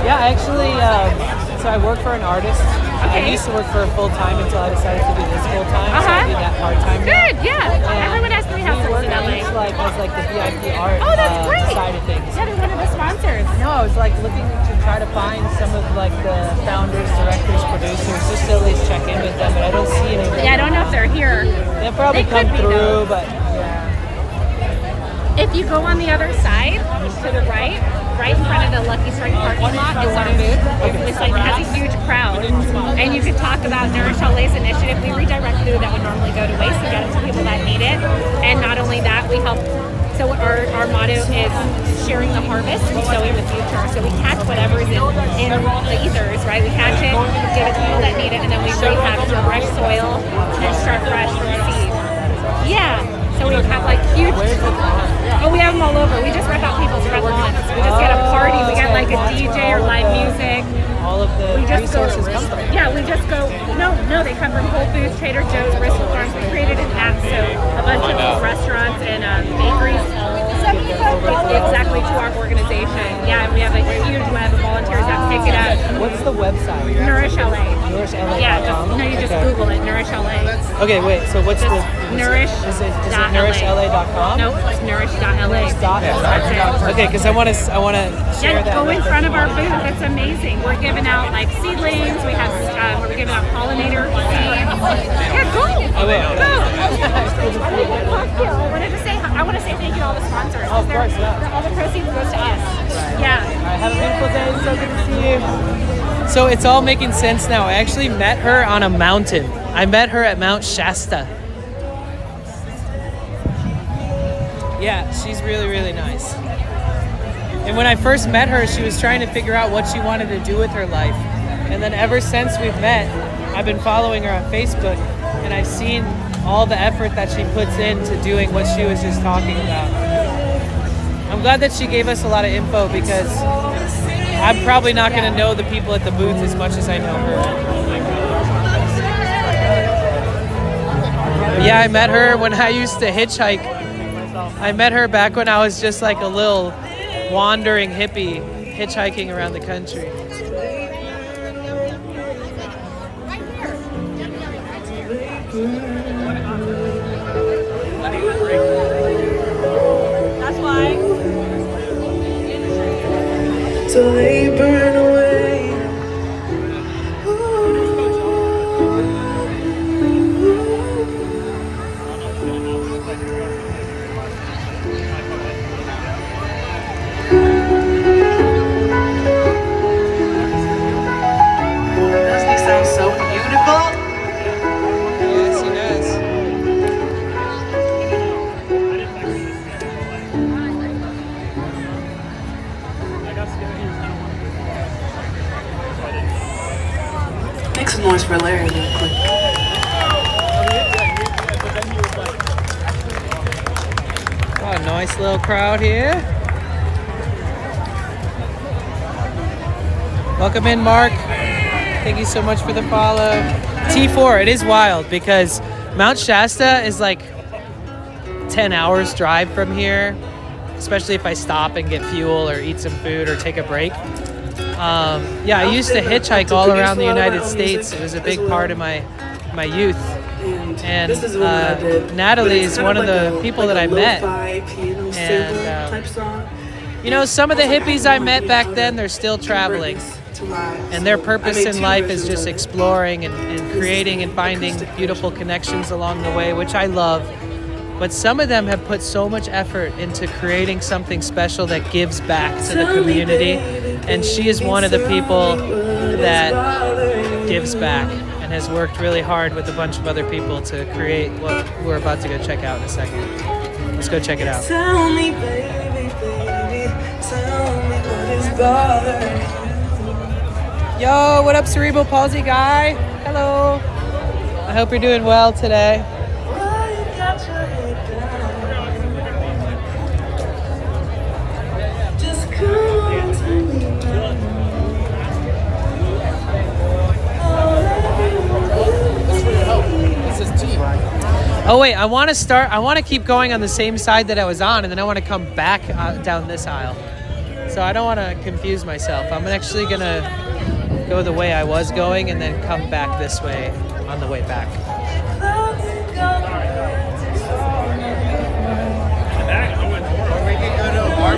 Yeah, actually, so I work for an artist. I used to work for full-time until I decided to do this full-time, so I do that part-time. Good, yeah. Everyone has 3 houses in LA. As the VIP art Oh, that's great. side of things. Yeah, they're one of the sponsors. No, I was like looking to try to find some of like the founders, directors, producers, just to at least check in with them, but I don't see any. Yeah, I don't know if they're here. They'll probably They could come be, through, though. but yeah. If you go on the other side, to the right in front of the Lucky Strike parking lot is our booth. It's like, it has a huge crowd. And you can talk about Nourish LA's initiative. We redirect food that would normally go to waste and get it to people that need it. And not only that, we help. So our motto is sharing the harvest and sowing the future. So we catch whatever is in the ethers, right? We catch it, give it to people that need it, and then we rehab it to fresh soil and start fresh from seed. Yeah. So we have like huge. Oh, we have them all over. We just rip out people's front lawns. We just get a party. We get like a DJ or live music. All of the resources come from. Yeah, we just go. No, they come from Whole Foods, Trader Joe's, Bristol Farms. We created an app, so a bunch of these restaurants and bakeries exactly to our organization. Yeah, and we have a huge web of volunteers that pick it up. What's the website? Nourish LA. NourishLA.com? Yeah, you just Google it. Nourish LA. Okay, wait. So what's the Nourish? Is it NourishLA.com? No, it's Nourish.LA. Okay, because I want to share that. Go in front of our booth. It's amazing. We're giving out like seedlings. We have we're giving out pollinator seeds. Yeah, go. I will. Go. I want to say thank you to all the sponsors. Oh, of course, yeah. All the proceeds goes to us. Right. Yeah. All right, have a beautiful day. So good to see you. So it's all making sense now. I actually met her on a mountain. I met her at Mount Shasta. Yeah, she's really, really nice. And when I first met her, she was trying to figure out what she wanted to do with her life. And then ever since we've met, I've been following her on Facebook, and I've seen all the effort that she puts into doing what she was just talking about. I'm glad that she gave us a lot of info, because I'm probably not going to know the people at the booth as much as I know her. But yeah, I met her when I used to hitchhike. I met her back when I was just like a little wandering hippie hitchhiking around the country. That's why. Till they burn away. Doesn't he sound so beautiful? Yes, he does. Make some noise for Larry real quick. Oh, nice little crowd here. Welcome in, Mark. Thank you so much for the follow. T4, it is wild because Mount Shasta is like 10 hours drive from here, especially if I stop and get fuel or eat some food or take a break. Yeah, I used to hitchhike all around the United States. It was a big part of my youth. And Natalie is one of the people that I met. And, you know, some of the hippies I met back then, they're still traveling. And their purpose in life is just exploring and creating and finding beautiful connections along the way, which I love. But some of them have put so much effort into creating something special that gives back to the community. And she is one of the people that gives back and has worked really hard with a bunch of other people to create what we're about to go check out in a second. Let's go check it out. Tell me, baby, tell me what is bothering. Yo, what up, cerebral palsy guy? Hello. I hope you're doing well today. Oh wait, I want to keep going on the same side that I was on, and then I want to come back down this aisle. So I don't want to confuse myself. I'm actually going to go the way I was going and then come back this way on the way back. Or we can go to a bar.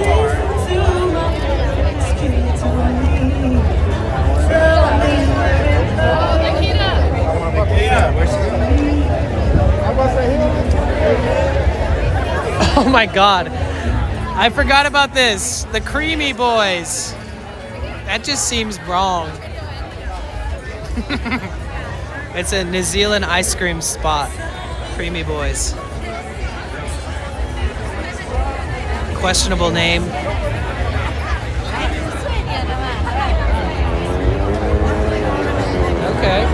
Oh my God. I forgot about this. The Creamy Boys. That just seems wrong. It's a New Zealand ice cream spot. Creamy Boys. Questionable name. Okay.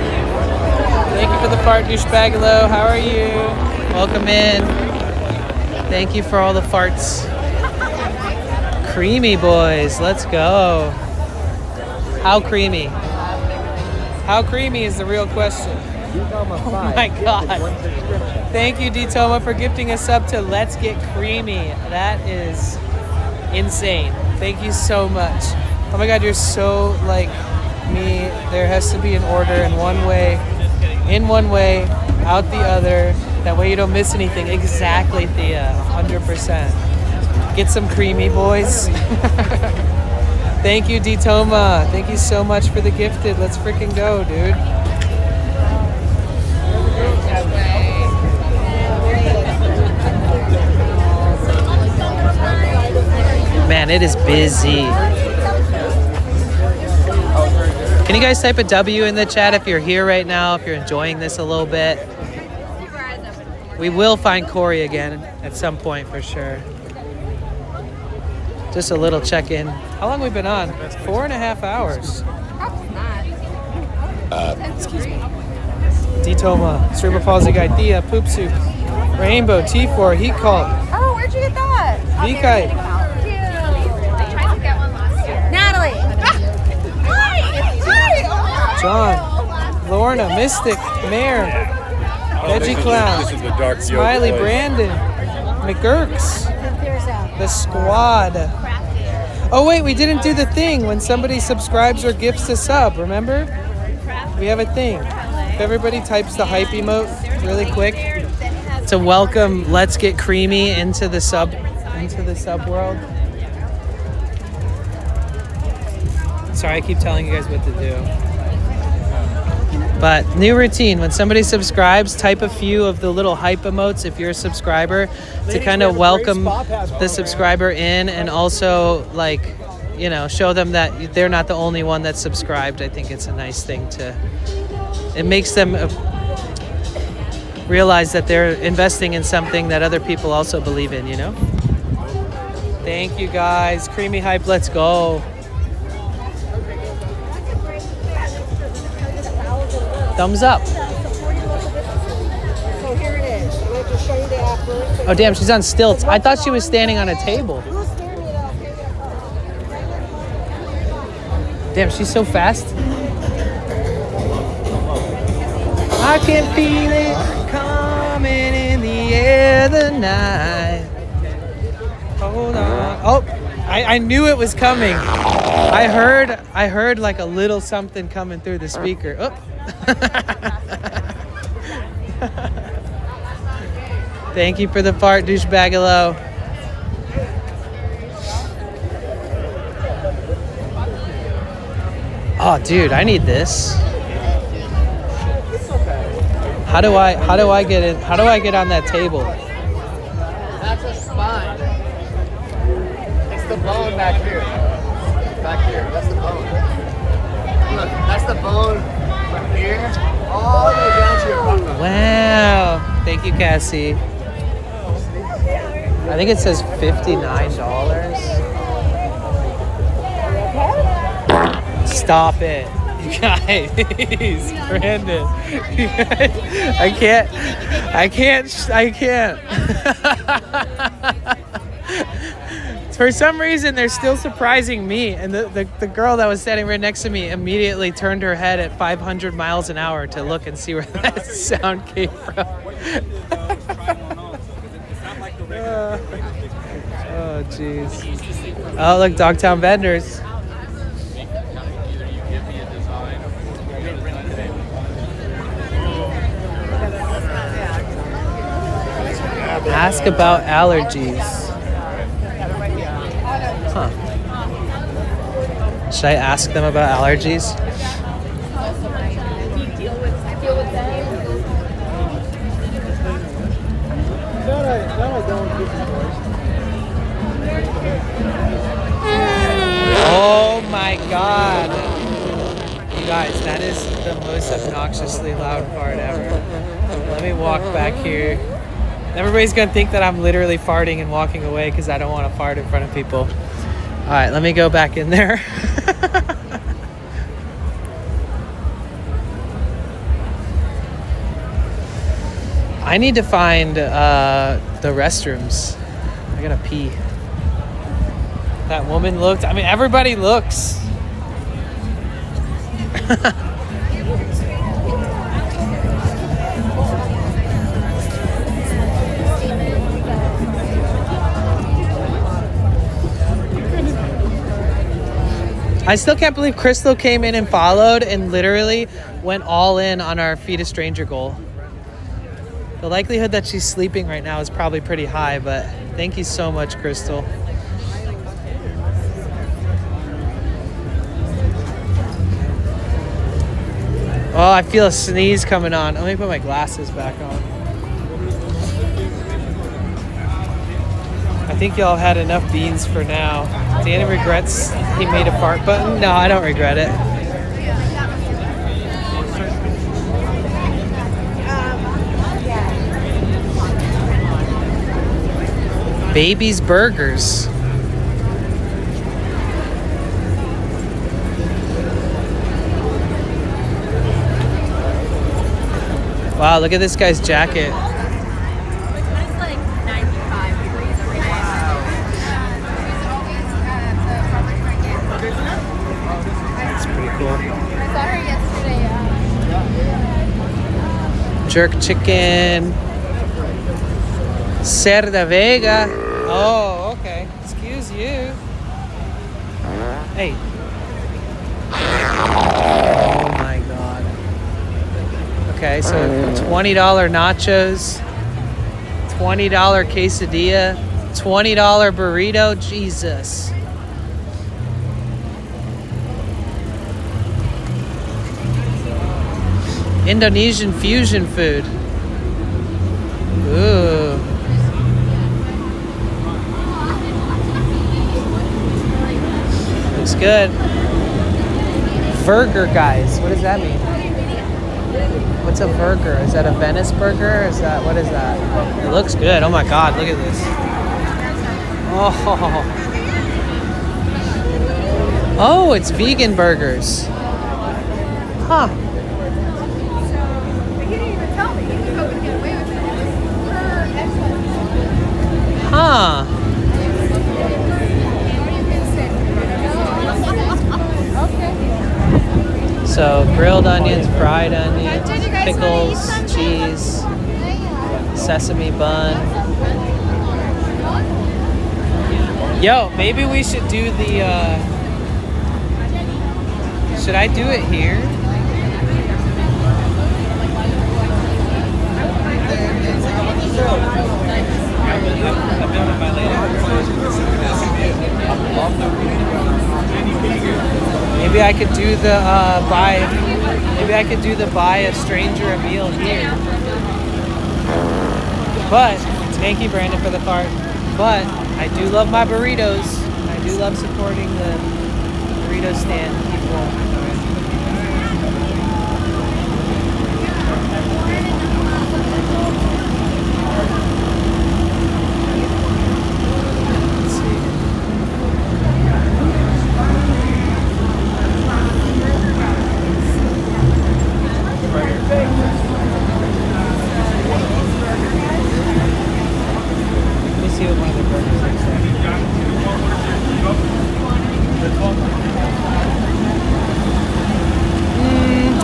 Thank you for the fart, douchebagalo. How are you? Welcome in. Thank you for all the farts. Creamy Boys. Let's go. How creamy? How creamy is the real question. Oh my god. Thank you, D-Toma, for gifting a sub to Let's Get Creamy. That is insane. Thank you so much. Oh my god, you're so like me. There has to be an order in one way, out the other. That way you don't miss anything. Exactly, Thea. 100%. Get some Creamy Boys. Thank you, D-Toma. Thank you so much for the gifted. Let's freaking go, dude. Man, it is busy. Can you guys type a W in the chat if you're here right now, if you're enjoying this a little bit? We will find Cory again at some point for sure. Just a little check-in. How long have we been on? 4.5 hours. Excuse me. D-Toma, cerebral palsy guy, Thea, Poop Soup, Rainbow, T4, Heat Call, Oh, where'd you get that? V-Kite, I tried to get one last year. Natalie. Hi. Hi. John, Lorna, Mystic, Mare, Veggie Clown, This is the dark Smiley, yolk Brandon, McGurks, the Squad. Oh wait, we didn't do the thing when somebody subscribes or gifts a sub, remember? We have a thing. If everybody types the hype emote really quick to welcome Let's Get Creamy into the sub world. Sorry, I keep telling you guys what to do. But new routine, when somebody subscribes, type a few of the little hype emotes if you're a subscriber to kind of welcome the subscriber in and also like, you know, show them that they're not the only one that's subscribed. I think it's a nice thing to, it makes them realize that they're investing in something that other people also believe in, you know? Thank you guys. Creamy hype, let's go. Thumbs up. So here it is. I'm going to show you the after. Oh damn, she's on stilts. I thought she was standing on a table. Damn, she's so fast. I can feel it coming in the air tonight. Hold on. Oh, I knew it was coming. I heard like a little something coming through the speaker. Oh. Thank you for the fart, douchebagalo. Oh, dude, I need this. How do I get in? How do I get on that table? That's a spine. It's the bone back here. Back here. That's the bone. Look, that's the bone from here all the way down to your bottom. Wow. Thank you, Cassie. I think it says $59. Stop it. You guys, Brandon. I can't. For some reason, they're still surprising me. And the girl that was standing right next to me immediately turned her head at 500 miles an hour to look and see where that sound came from. Oh, jeez. Oh, look, Dogtown Vendors. Ask about allergies. Huh. Should I ask them about allergies? god. You guys, that is the most obnoxiously loud fart ever. Let me walk back here. Everybody's gonna think that I'm literally farting and walking away because I don't want to fart in front of people. All right, let me go back in there. I need to find the restrooms. I gotta pee. That woman looked. I mean, everybody looks. I still can't believe Crystal came in and followed and literally went all in on our Feed a Stranger goal. The likelihood that she's sleeping right now is probably pretty high, but thank you so much, Crystal. Oh, I feel a sneeze coming on. Let me put my glasses back on. I think y'all had enough beans for now. Danny regrets he made a fart button. No, I don't regret it. Baby's Burgers. Wow, look at this guy's jacket. It's like 95 degrees every day. That's pretty cool. I saw her yesterday. Jerk chicken. Cerda Vega. Oh, okay. Excuse you. Hey. Oh my god. Okay, so $20 nachos, $20 quesadilla, $20 burrito. Jesus. Indonesian fusion food. Ooh. Looks good. Burger, guys. What does that mean? What's a burger? Is that a Venice burger? Is that, what is that? It looks good. Oh my god, look at this. Oh. Oh, it's vegan burgers. Huh. Huh. So grilled onions, fried onions, pickles, cheese, sesame bun. Yo, maybe we should do the, should I do it here? Maybe I could do the buy a stranger a meal here. But thank you, Brandon, for the fart. But I do love my burritos. I do love supporting the burrito stand people.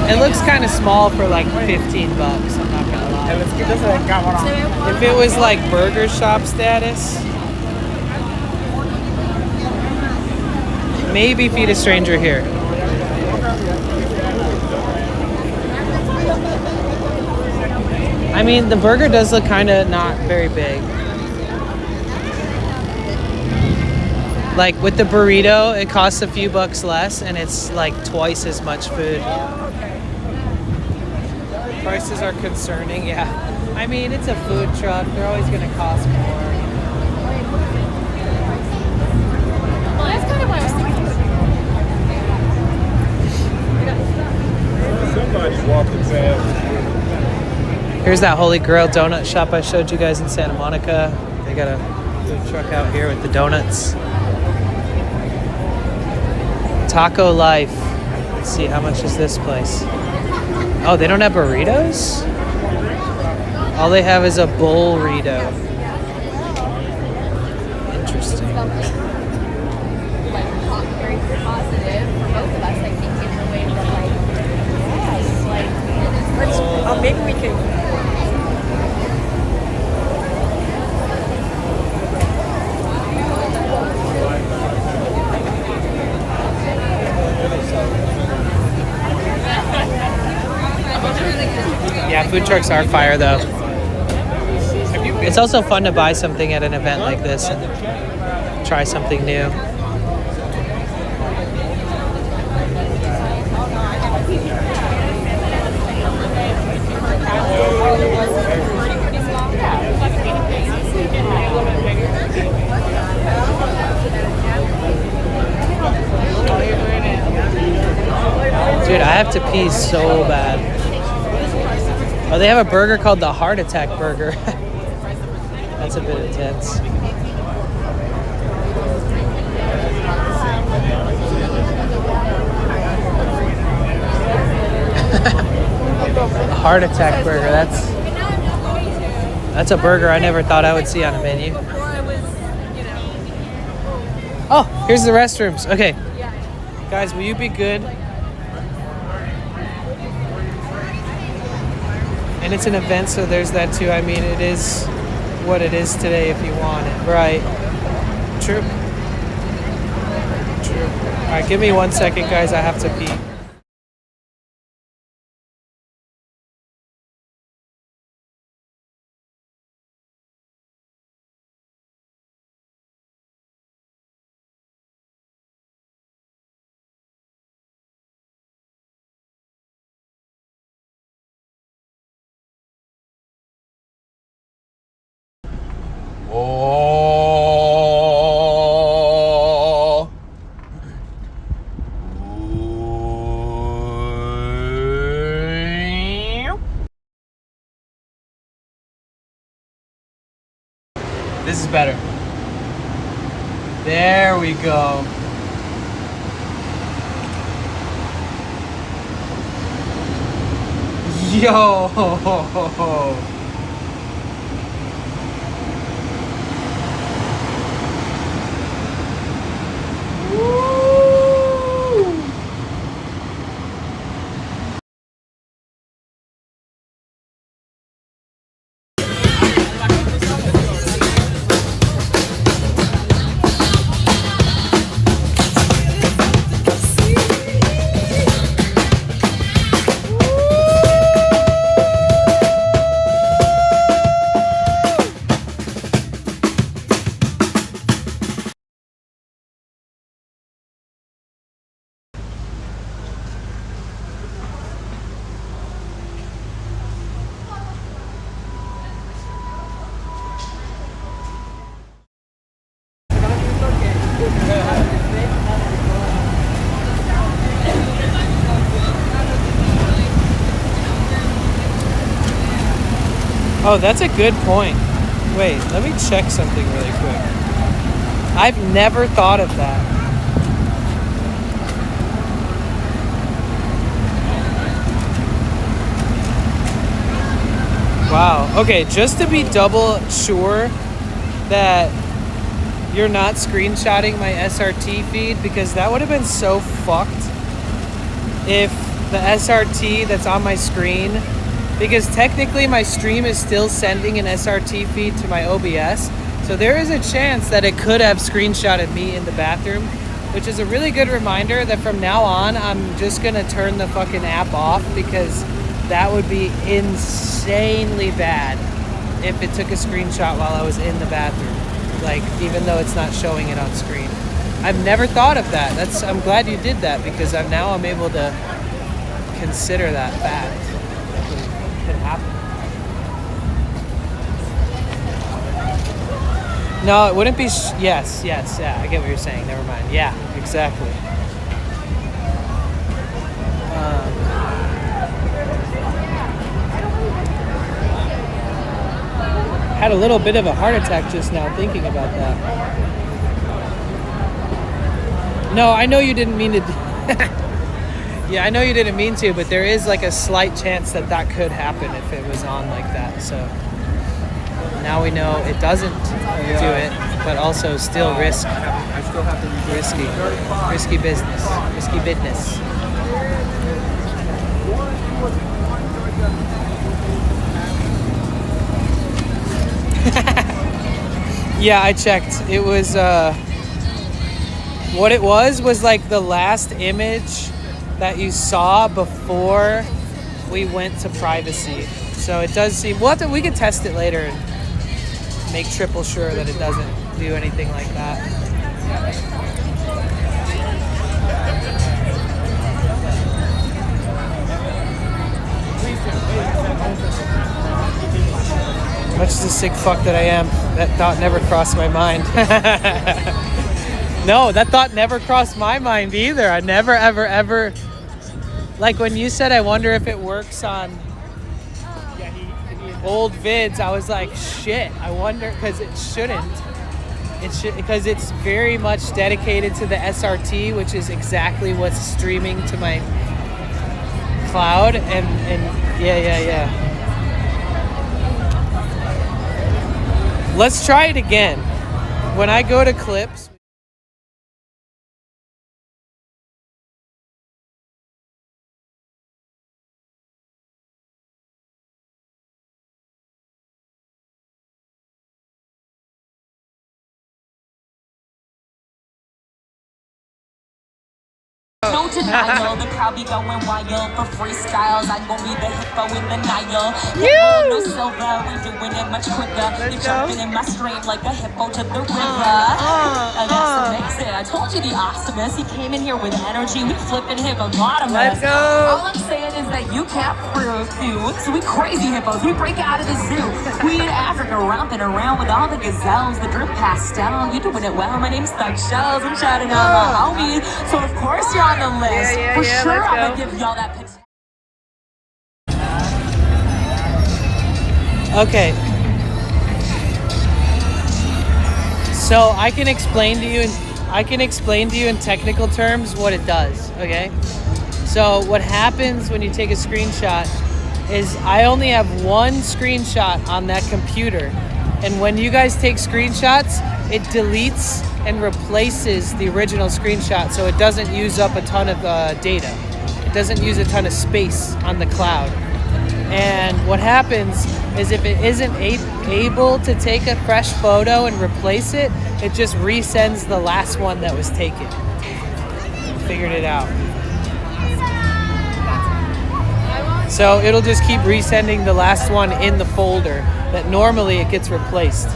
It looks kind of small for like $15, I'm not gonna lie. If it was like burger shop status, maybe feed a stranger here. I mean, the burger does look kind of not very big. Like with the burrito, it costs a few bucks less and it's like twice as much food. Prices are concerning, yeah. I mean, it's a food truck. They're always going to cost more. Well, that's kind of what I was thinking. Here's that Holy Grail donut shop I showed you guys in Santa Monica. They got a food truck out here with the donuts. Taco Life. Let's see, how much is this place? Oh, they don't have burritos? All they have is a burrito. Interesting. Very positive for both of us, I think, in the way that, like, let's, maybe we can. Yeah, food trucks are fire though. It's also fun to buy something at an event like this and try something new. Dude, I have to pee so bad. Oh, they have a burger called the Heart Attack Burger. That's a bit intense. A Heart Attack Burger. That's a burger I never thought I would see on a menu. Oh, here's the restrooms. Okay. Guys, will you be good? And it's an event, so there's that too. I mean, it is what it is today if you want it. Right. True. True. All right, give me 1 second, guys. I have to pee. Oh. This is better. There we go. Yo. Oh, that's a good point. Wait, let me check something really quick. I've never thought of that. Wow. Okay, just to be double sure that you're not screenshotting my SRT feed, because that would have been so fucked if the SRT that's on my screen, because technically my stream is still sending an SRT feed to my OBS, so there is a chance that it could have screenshotted me in the bathroom, which is a really good reminder that from now on I'm just gonna turn the fucking app off, because that would be insanely bad if it took a screenshot while I was in the bathroom, like even though it's not showing it on screen. I've never thought of that. I'm glad you did that, because now I'm able to consider that fact. Could happen. No, it wouldn't be. Yes, yeah, I get what you're saying. Never mind. Yeah, exactly. Had a little bit of a heart attack just now thinking about that. No, I know you didn't mean to. Yeah, I know you didn't mean to, but there is like a slight chance that that could happen if it was on like that. So now we know it doesn't do it, but also still risk. I still have to Risky business. Risky business. Yeah, I checked. It was what it was like the last image that you saw before we went to privacy. So it does seem we can test it later and make triple sure that it doesn't do anything like that. Much as a sick fuck that I am, that thought never crossed my mind. No, that thought never crossed my mind either. I never, ever, ever... Like when you said, I wonder if it works on old vids, I was like, shit, I wonder, because it shouldn't. It should, because it's very much dedicated to the SRT, which is exactly what's streaming to my cloud, and yeah. Let's try it again. When I go to clips... No denial, the crowd be going wild for freestyles. I'm gonna be the hippo in the Nile. Hippo, no silver, we doing it much quicker. You're jumping in my stream like a hippo to the river. That's amazing. I told you the Optimus, he came in here with energy. We flipping hippopotamus. Let's go. All I'm saying is that you can't prove you. So we crazy hippos, we break out of the zoo. We in Africa romping around with all the gazelles. The drip pastel, you doing it well. My name's Thug Shells, I'm shouting out my homie. So of course you're on the list. For sure, I'm gonna give y'all that picture. Okay. So I can explain to you in technical terms what it does, okay? So what happens when you take a screenshot is I only have one screenshot on that computer. And when you guys take screenshots, it deletes and replaces the original screenshot, so it doesn't use up a ton of data. It doesn't use a ton of space on the cloud. And what happens is if it isn't able to take a fresh photo and replace it, it just resends the last one that was taken. Figured it out. So it'll just keep resending the last one in the folder that normally it gets replaced.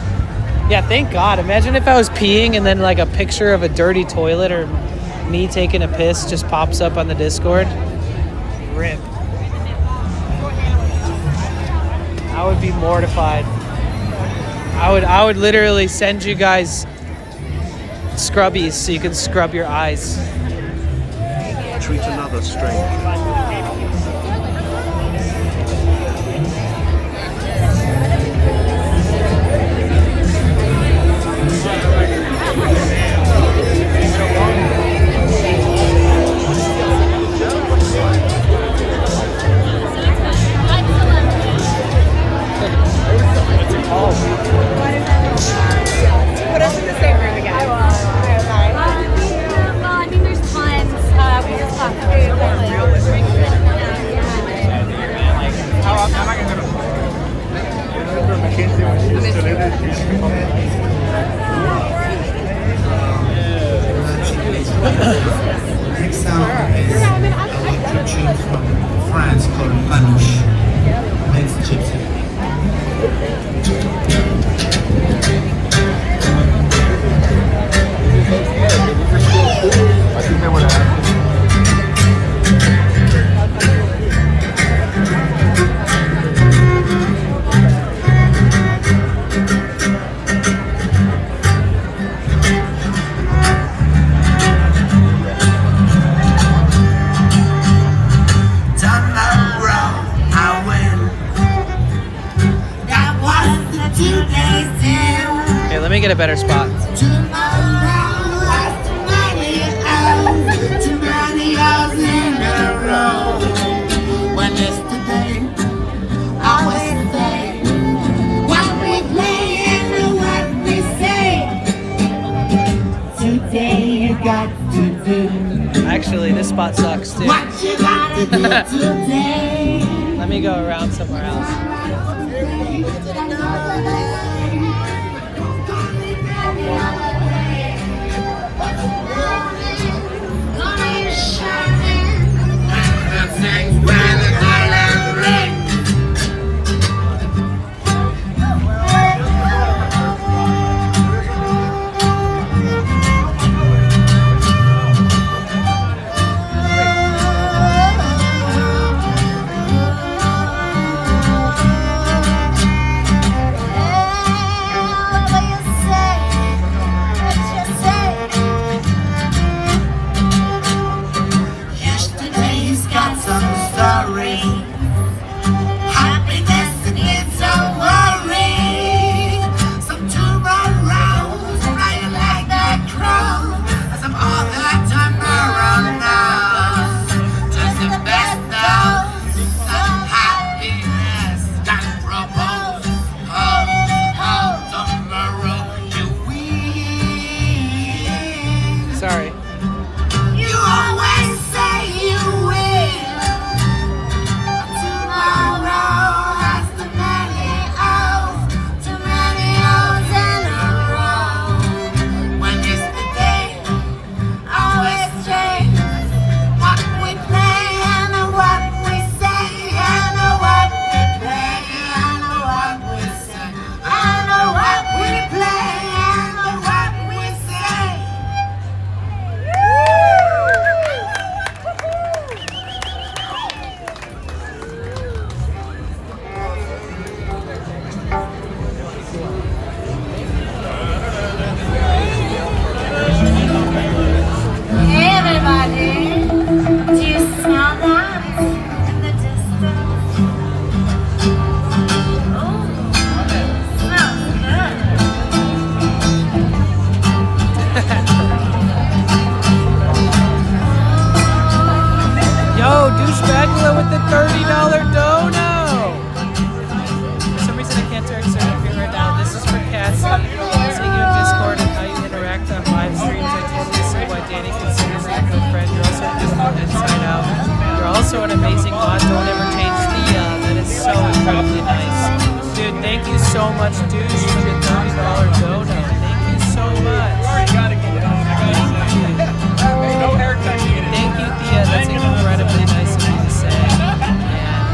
Yeah, thank God. Imagine if I was peeing and then like a picture of a dirty toilet or me taking a piss just pops up on the Discord. Rip. I would be mortified. I would literally send you guys scrubbies so you can scrub your eyes. Treat another stranger. Put us in the same room again. Well, I mean, there's tons. We just talked food. better spot. When yesterday, always today, what we play and what we say. Today you got to do Actually, this spot sucks too. what you gotta do today. Let me go around somewhere else. Yesterday's got some story. Happiness and it's a worry. Some tomorrows flying like a crow. Some all that tomorrow knows. Just the best knows. Some happiness got proposed. Oh, tomorrow you win. Sorry. You always say you will. Tomorrow has too many hours in a row. When yesterday always change. What we play and what we say, and what we play and what we say, and what we play and what we say. Hey everybody, do you smell that in the distance? Oh, smells Yo, douchebagula with the $30 dono. For some reason I can't turn it right now. This is for Cassie. Seeing you in Discord and how you interact on live streams, I totally see why Danny considers you a good friend. You're also just inside out. You're also an amazing mod. Don't ever change Thea. That is so incredibly nice. Dude, thank you so much, douche, for the $30 dono. Thank you so much. Thank you, Thea. That's incredibly nice of you to say. And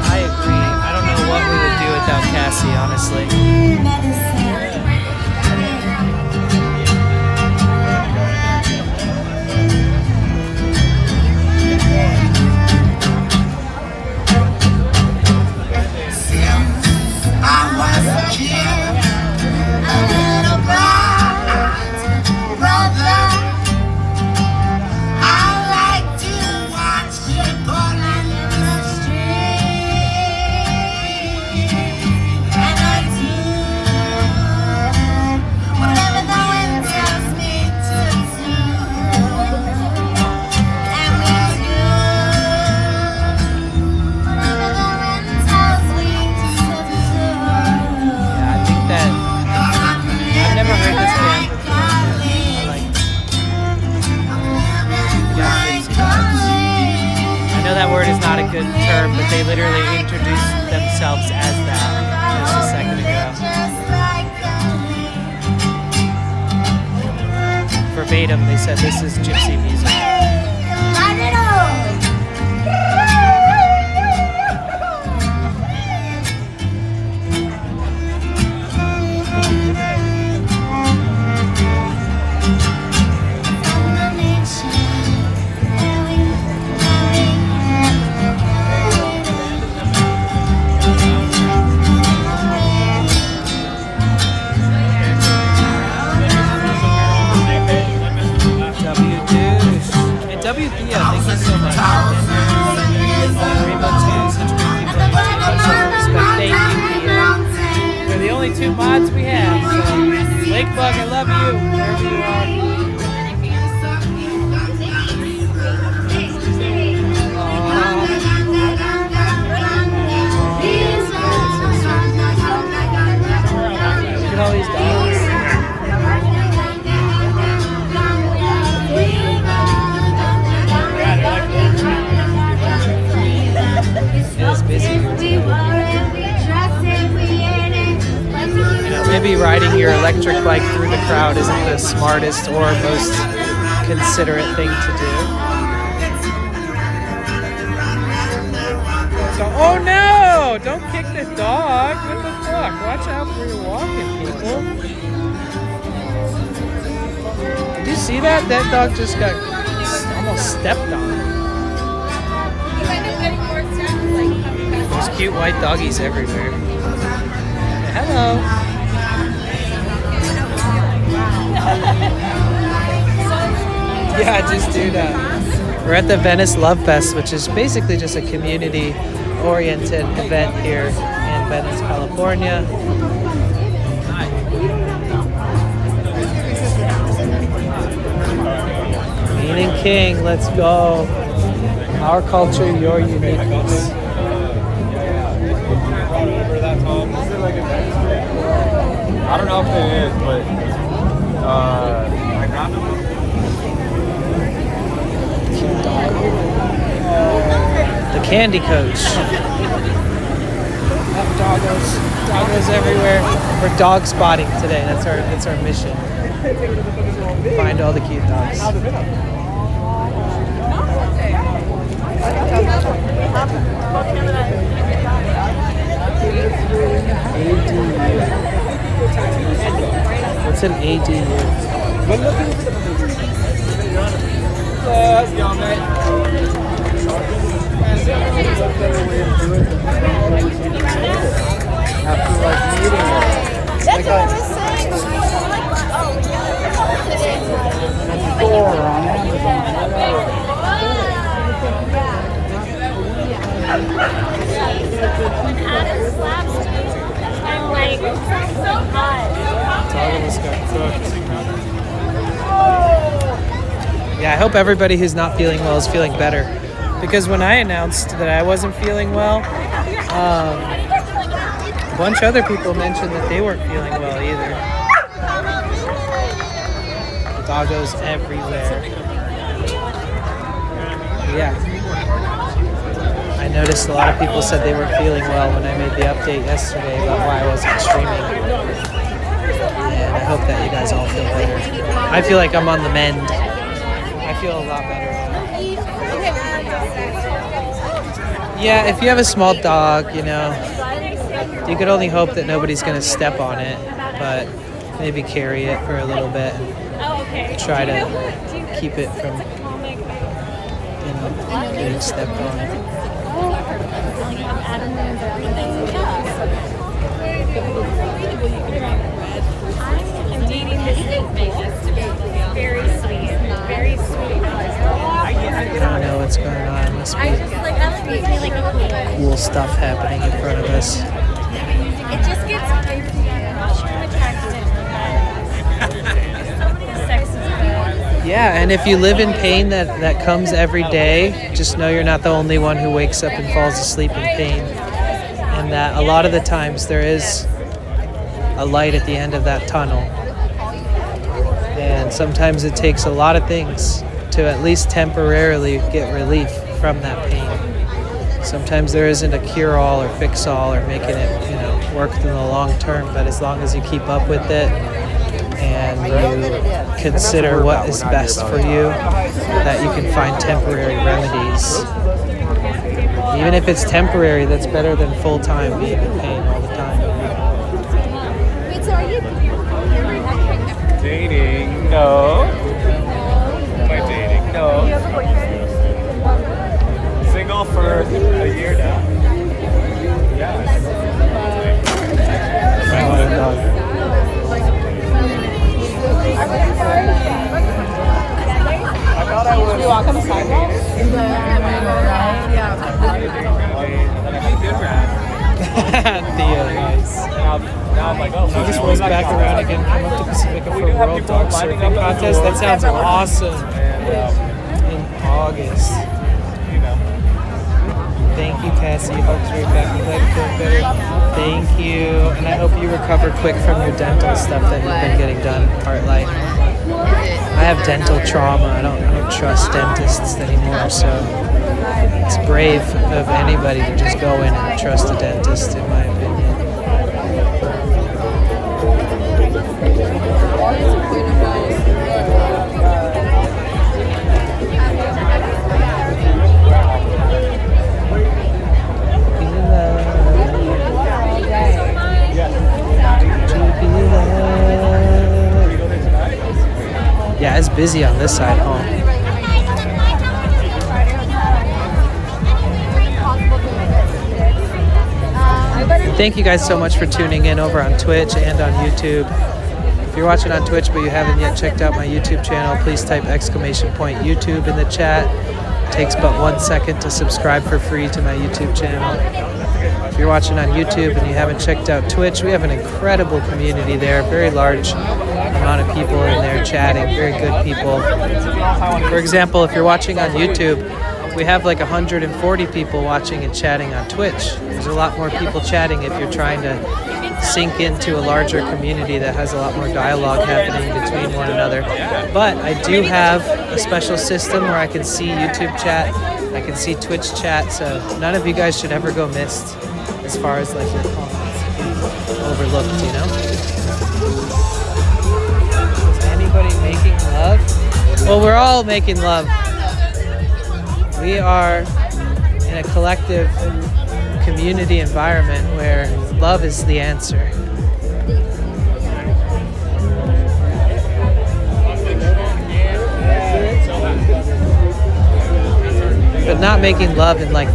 I agree. I don't know what we would do without Cassie, honestly. I was a kid, a little bright brother. I like to watch people in the street, and I do whatever the wind tells me to do, and we do whatever the wind tells me to do. Yeah, I think that I've never heard this band before. I like I know that word is not a good term, but they literally introduced themselves as that just a second ago. Verbatim, they said this is gypsy music. W Thea, thank you so much. Rainbow 2, such great people. Much respect. Thank you, Thea. They're the only two mods we have. So, Lakebug, I love you. electric bike through the crowd isn't the smartest or most considerate thing to do. So, oh no! Don't kick the dog! What the fuck? Watch out where you're walking, people. Did you see that? That dog just got almost stepped on. There's cute white doggies everywhere. Hello. Yeah, just do that. We're at the Venice Love Fest, which is basically just a community-oriented event here in Venice, California. Queen and King, let's go. Our culture, your uniqueness. I don't know if it is, but I grabbed him. The Candy Coach. Doggos everywhere. We're dog spotting today. That's our mission. Find all the cute dogs. What's an ADU? After like meeting her. That's what I was saying. Store on Amazon. When Adam slaps me, I'm like, so hot. Yeah, I hope everybody who's not feeling well is feeling better. Because when I announced that I wasn't feeling well, a bunch of other people mentioned that they weren't feeling well either. Doggos everywhere. Yeah. I noticed a lot of people said they weren't feeling well when I made the update yesterday about why I wasn't streaming. And I hope that you guys all feel better. I feel like I'm on the mend. I feel a lot better. Yeah, if you have a small dog, you know, you could only hope that nobody's going to step on it, but maybe carry it for a little bit and try to keep it from, you know, getting stepped on. I'm dating this Vegas. Very sweet. Very sweet. I don't know what's going on. Must be cool stuff happening in front of us. It just gets Yeah, and if you live in pain that comes every day, just know you're not the only one who wakes up and falls asleep in pain. And that a lot of the times there is a light at the end of that tunnel. And sometimes it takes a lot of things to at least temporarily get relief from that pain. Sometimes there isn't a cure-all or fix-all or making it, you know, work in the long term, but as long as you keep up with it and you consider what is best for you, that you can find temporary remedies. Even if it's temporary, that's better than full-time being in pain all the time. Dating? No. Am I dating? No. Single for a year now. Yeah. I thought I would. Do you want to come sidewalk? Theo, nice. Now I'm like, oh, I just rolls back around again, come up to Pacifica for World Dog Surfing Contest. That sounds awesome. In August. Thank you, Cassie. Hugs right back. I'm glad you're feeling better. Thank you. And I hope you recover quick from your dental stuff that you've been getting done, Heartlight. I have dental trauma. I don't trust dentists anymore, so it's brave of anybody to just go in and trust a dentist, in my opinion. Yeah, it's busy on this side home. Thank you guys so much for tuning in over on Twitch and on YouTube. If you're watching on Twitch but you haven't yet checked out my YouTube channel, please type !YouTube in the chat. It takes but 1 second to subscribe for free to my YouTube channel. If you're watching on YouTube and you haven't checked out Twitch, we have an incredible community there, very large amount of people in there chatting, very good people. For example, if you're watching on YouTube, we have like 140 people watching and chatting on Twitch. There's a lot more people chatting if you're trying to sink into a larger community that has a lot more dialogue happening between one another. But I do have a special system where I can see YouTube chat, I can see Twitch chat, so none of you guys should ever go missed as far as like your comments overlooked, you know? Is anybody making love? Well, we're all making love. We are in a collective community environment where love is the answer. But not making love in like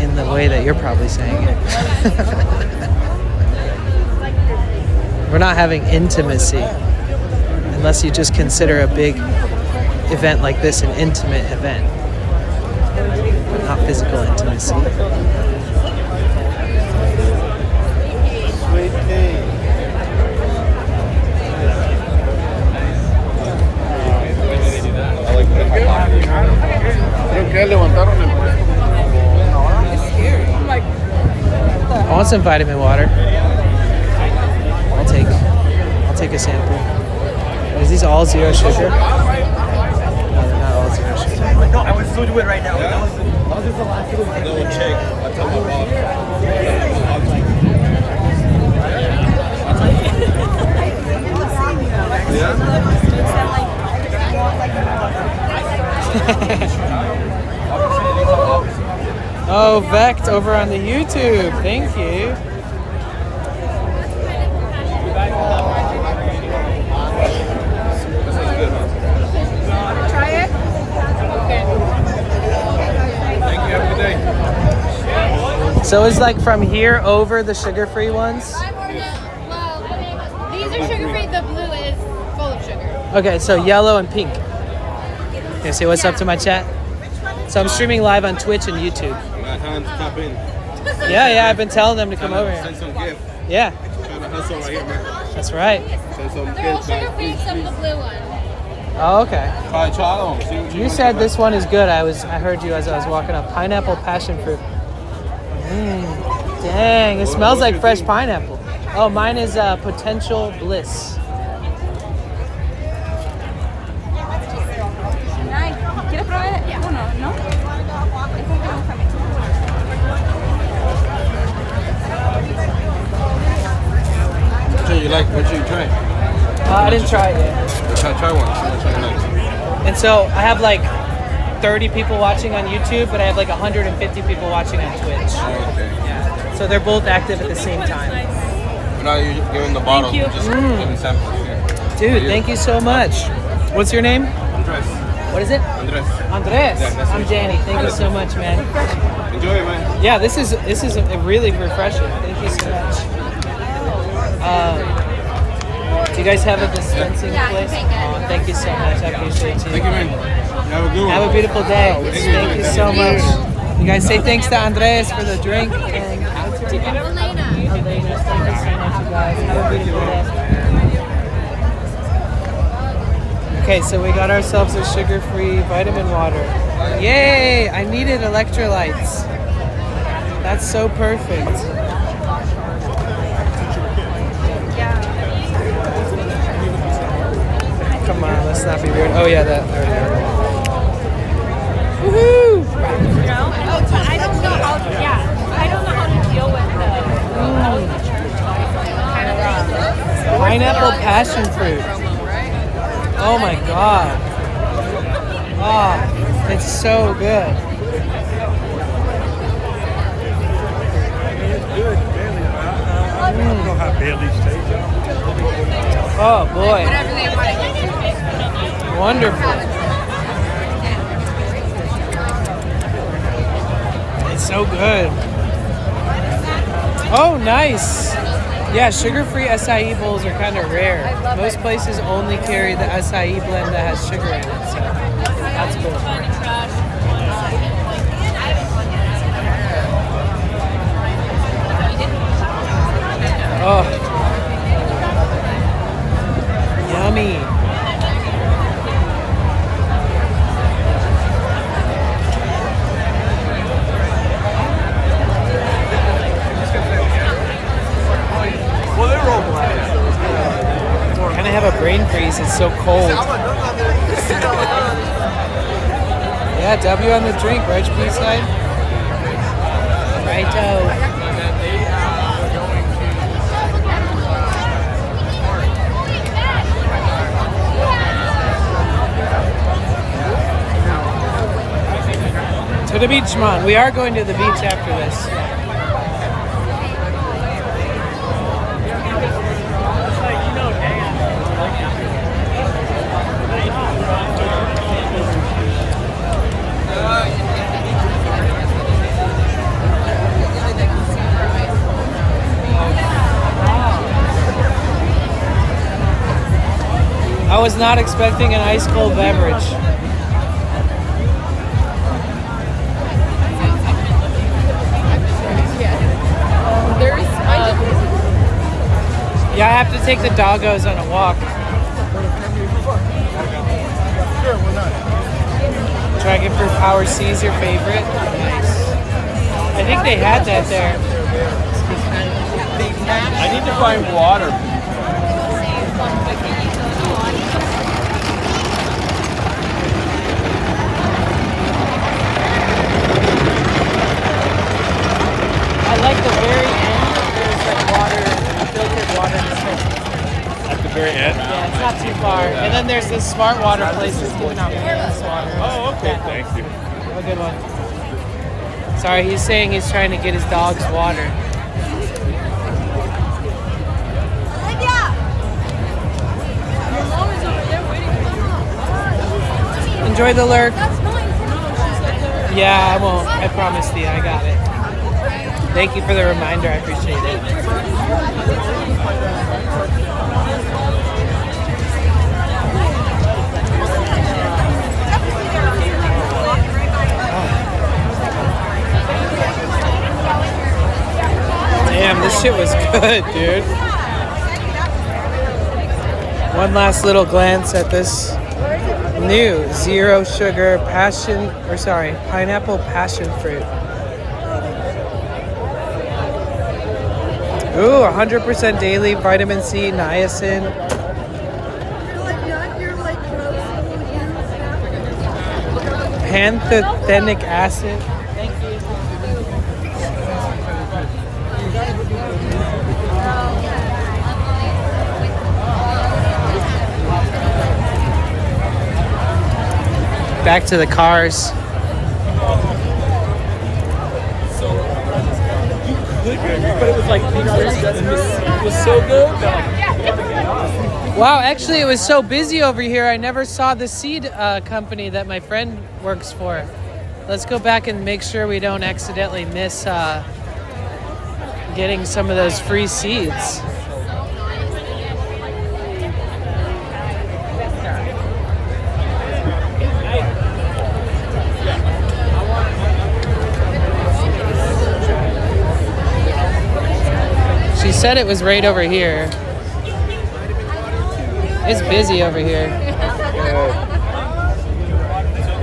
in the way that you're probably saying it. We're not having intimacy unless you just consider a big event like this an intimate event, but not physical intimacy. I want some vitamin water. I'll take a sample. Is these all 0 sugar? No, they're not all 0 sugar. No, I would still do it right now. That was just the last little thing. Double check. I told my boss. Oh, Vect over on the YouTube. Thank you. Try it. Thank you. Have a good day. So it's like from here over the sugar-free ones? Well, these are sugar-free. The blue is full of sugar. Okay, so yellow and pink. Okay, say what's up to my chat. So I'm streaming live on Twitch and YouTube. Time to tap in. Yeah, I've been telling them to come over here. Send some gift. Yeah. Trying to hustle right here, man. That's right. Send some They're all gifts, guys. sugar-free except the blue one. Oh, okay. Try them. You said this one is good. I heard you as I was walking up. Pineapple passion fruit. Dang, it smells like fresh pineapple. Oh, mine is potential bliss. ¿Quieres probar uno, no? So you like what you try? I didn't try it yet. Try one. See which one you like. And so I have like 30 people watching on YouTube, but I have like 150 people watching on Twitch. Oh, okay. Yeah. So they're both active at the same time. We're not giving the bottle. Thank you. Just giving samples here. Dude, thank you so much. What's your name? Andres. What is it? Andres. Andres. Yeah, I'm Danny. Thank you so much, man. Enjoy it, man. Yeah, this is really refreshing. Thank you so much. Do you guys have a dispensing place? Oh, thank you so much. I appreciate you. Thank you, man. Have a good one. Have a beautiful day. Thank you so much. You guys say thanks to Andres for the drink. And Elena, thank you so much, you guys. Have a beautiful day. Okay, so we got ourselves a sugar-free vitamin water. Yay! I needed electrolytes. That's so perfect. Come on, let's not be weird. Oh yeah, that. Woohoo! You know? I don't know how. Yeah, I don't know how to deal with the kind of Pineapple passion fruit. Oh my god. Oh, it's so good. I don't know how Bailey's tastes. Oh boy. Whatever they want to get. Wonderful. It's so good. Oh, nice. Yeah, sugar-free acai bowls are kind of rare. Most places only carry the acai blend that has sugar in it, so that's cool. Oh, yummy. Well, they're all black, so it's kind of Kind of have a brain freeze. It's so cold. Yeah, W on the drink, Reg B-side. Righto. To the beach, man. We are going to the beach after this. I was not expecting an ice cold beverage. Yeah, I have to take the doggos on a walk. Sure, why not? Dragon Fruit Power C is your favorite? Nice. I think they had that there. I need to find water. I like the very end. There's like water, filtered water in the center. At the very end? Yeah, it's not too far. And then there's this smart water place that's giving out careless water. Oh, okay. Yeah. Thank you. Have a good one. Sorry, he's saying he's trying to get his dog's water. Enjoy the lurk. Yeah, I won't. I promise you, I got it. Thank you for the reminder. I appreciate it. Damn, this shit was good, dude. One last little glance at this new zero sugar pineapple passion fruit. Ooh, 100% daily vitamin C, niacin. Pantothenic acid. Thank you. Back to the cars. But it was like it was so good. Wow, actually, it was so busy over here. I never saw the seed company that my friend works for. Let's go back and make sure we don't accidentally miss getting some of those free seeds. She said it was right over here. It's busy over here.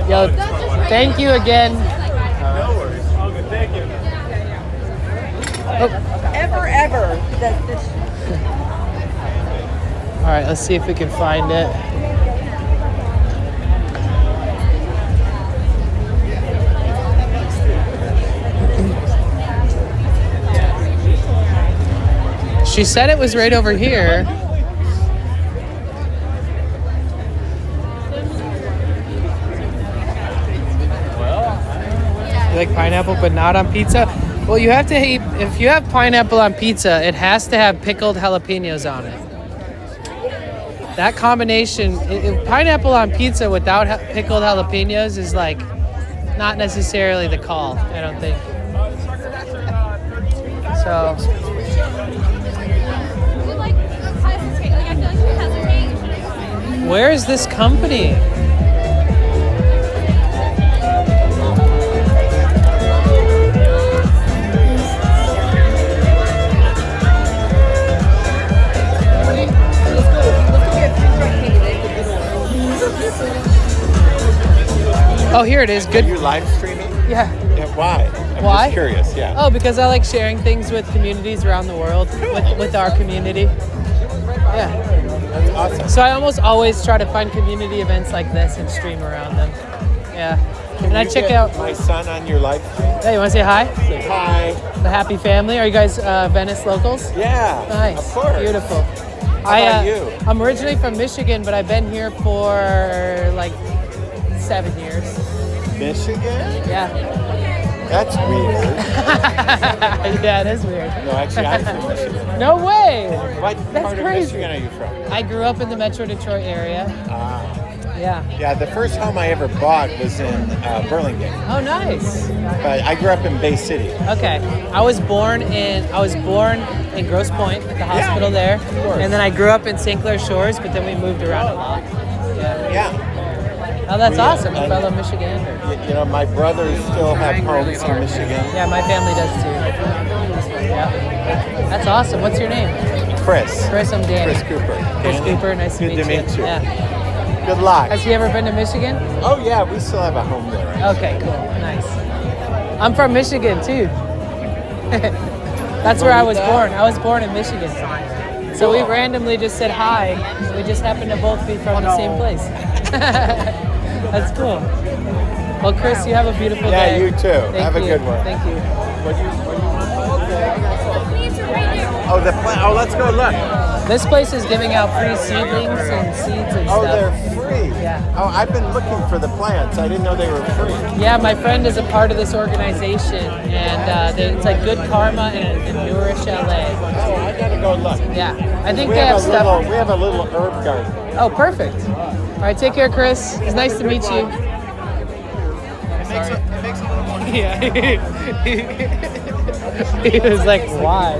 Yo, thank you again. No worries. All good. Thank you. Ever. All right, let's see if we can find it. She said it was right over here. You like pineapple, but not on pizza? Well, you have to eat, if you have pineapple on pizza, it has to have pickled jalapenos on it. That combination, pineapple on pizza without pickled jalapenos is like not necessarily the call, I don't think. So. Where is this company? Oh, here it is. Good. Are you live streaming? Yeah. Why? I'm Why? just curious. Yeah. Oh, because I like sharing things with communities around the world, with our community. Yeah. That's awesome. So I almost always try to find community events like this and stream around them. Yeah. And I check out my son on your live stream. Yeah, you want to say hi? Say hi. The happy family. Are you guys Venice locals? Yeah. Nice. Of course. Beautiful. How about you? I'm originally from Michigan, but I've been here for like 7 years. Michigan? Yeah. That's weird. Yeah, it is weird. No, actually, I'm from Michigan. No way. What That's part crazy. of Michigan are you from? I grew up in the Metro Detroit area. Yeah. Yeah, the first home I ever bought was in Burlingame. Oh, nice. But I grew up in Bay City. Okay. I was born in Grosse Pointe at the hospital there. And then I grew up in St. Clair Shores, but then we moved around a lot. Yeah. Oh, that's awesome. A fellow Michigander. You know, my brothers still have homes in Michigan. Yeah, my family does too. Yeah. That's awesome. What's your name? Chris. Chris, I'm Danny. Chris Cooper. Chris Danny. Cooper, nice to meet you. Good to meet you. Yeah. Good luck. Has he ever been to Michigan? Oh, yeah, we still have a home there. Okay, cool. Nice. I'm from Michigan too. That's where I was born. I was born in Michigan. So we randomly just said hi. We just happen to both be from the same place. That's cool. Well, Chris, you have a beautiful day. Yeah, you too. Have a good one. Thank you. Oh, the plant. Oh, let's go look. This place is giving out free seedlings and seeds and Oh, stuff. they're free. Yeah. Oh, I've been looking for the plants. I didn't know they were free. Yeah, my friend is a part of this organization, and it's like Good Karma and Nourish LA. Oh, I gotta go look. Yeah, I think they have stuff. We have a little herb garden. Oh, perfect. All right, take care, Chris. It's nice to meet you. It makes a little more. Yeah. He was like, why?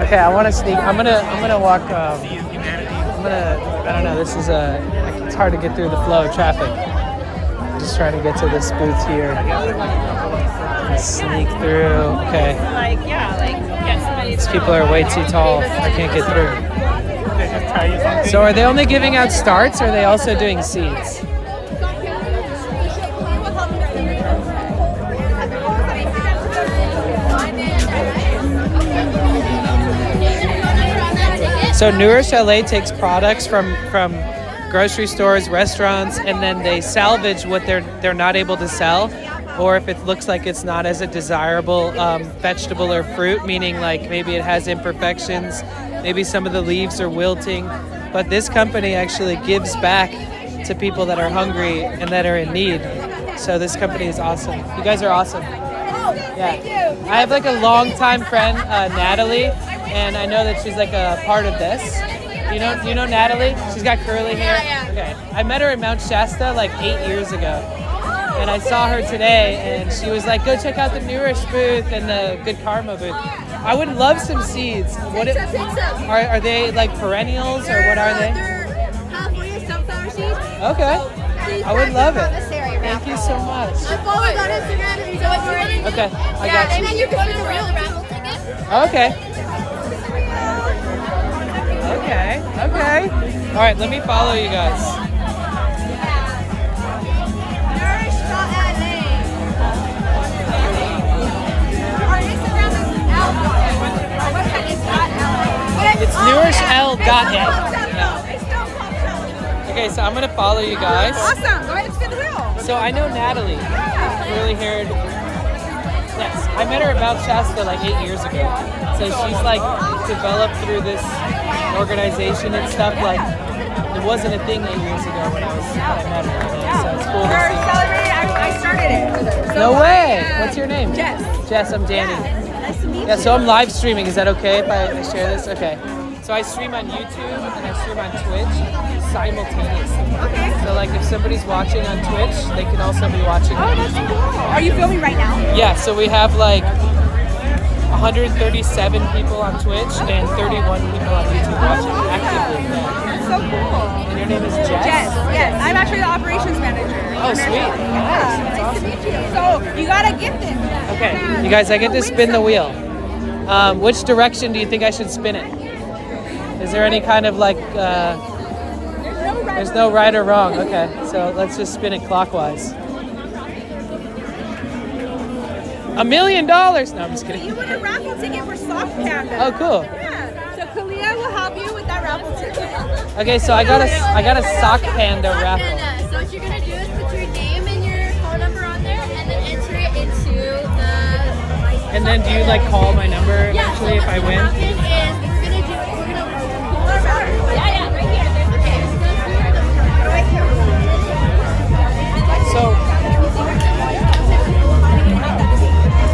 Okay, I want to sneak. I'm gonna walk. I don't know. This is it's hard to get through the flow of traffic. I'm just trying to get to this booth here. Sneak through. Okay. These people are way too tall. I can't get through. So are they only giving out starts, or are they also doing seeds? So Nourish LA takes products from grocery stores, restaurants, and then they salvage what they're not able to sell, or if it looks like it's not as a desirable vegetable or fruit, meaning like maybe it has imperfections, maybe some of the leaves are wilting. But this company actually gives back to people that are hungry and that are in need. So this company is awesome. You guys are awesome. Yeah. I have like a longtime friend, Natalie, and I know that she's like a part of this. You know Natalie? She's got curly hair. Yeah. Okay. I met her in Mount Shasta like 8 years ago. And I saw her today, and she was like, go check out the Nourish booth and the Good Karma booth. I would love some seeds. Are they like perennials, or what are they? They're California sunflower seeds. Okay. I would love it. Thank you so much. Follow us on Instagram if you don't already. Okay, I got And you. then you can win a real raffle ticket. Okay. Okay. All right, let me follow you guys. It's nourishL.net. Okay, so I'm gonna follow you guys. Awesome. Go ahead and spin the wheel. So I know Natalie, curly haired. Yes, I met her at Mount Shasta like 8 years ago. So she's like developed through this organization and stuff. Like it wasn't a thing 8 years ago when I met her. So it's cool to We're see. celebrating. I started it with her. No way. What's your name? Jess. Jess, I'm Danny. Nice to meet you. Yeah, so I'm live streaming. Is that okay if I share this? Okay. So I stream on YouTube and I stream on Twitch simultaneously. Okay. So like if somebody's watching on Twitch, they can also be watching on YouTube. Are you filming right now? Yeah, so we have like 137 people on Twitch and 31 people on YouTube watching actively. Yeah. So cool. And your name is Jess? Jess, yes. I'm actually the operations manager. Oh, sweet. Nice. Nice to meet you. So you got a gift in. Okay, you guys, I get to spin the wheel. Which direction do you think I should spin it? Is there any kind of like, there's no right or wrong. Okay, so let's just spin it clockwise. $1 million! No, I'm just kidding. You won a raffle ticket for Sock Panda. Oh, cool. Yeah. So Kalia will help you with that raffle ticket. Okay, so I got a Sock Panda raffle. So what you're gonna do is put your name and your phone number on there, and then enter it into the. And then do you like call my number eventually if I win? What we're gonna do is we're gonna pull around. Yeah, right here. So.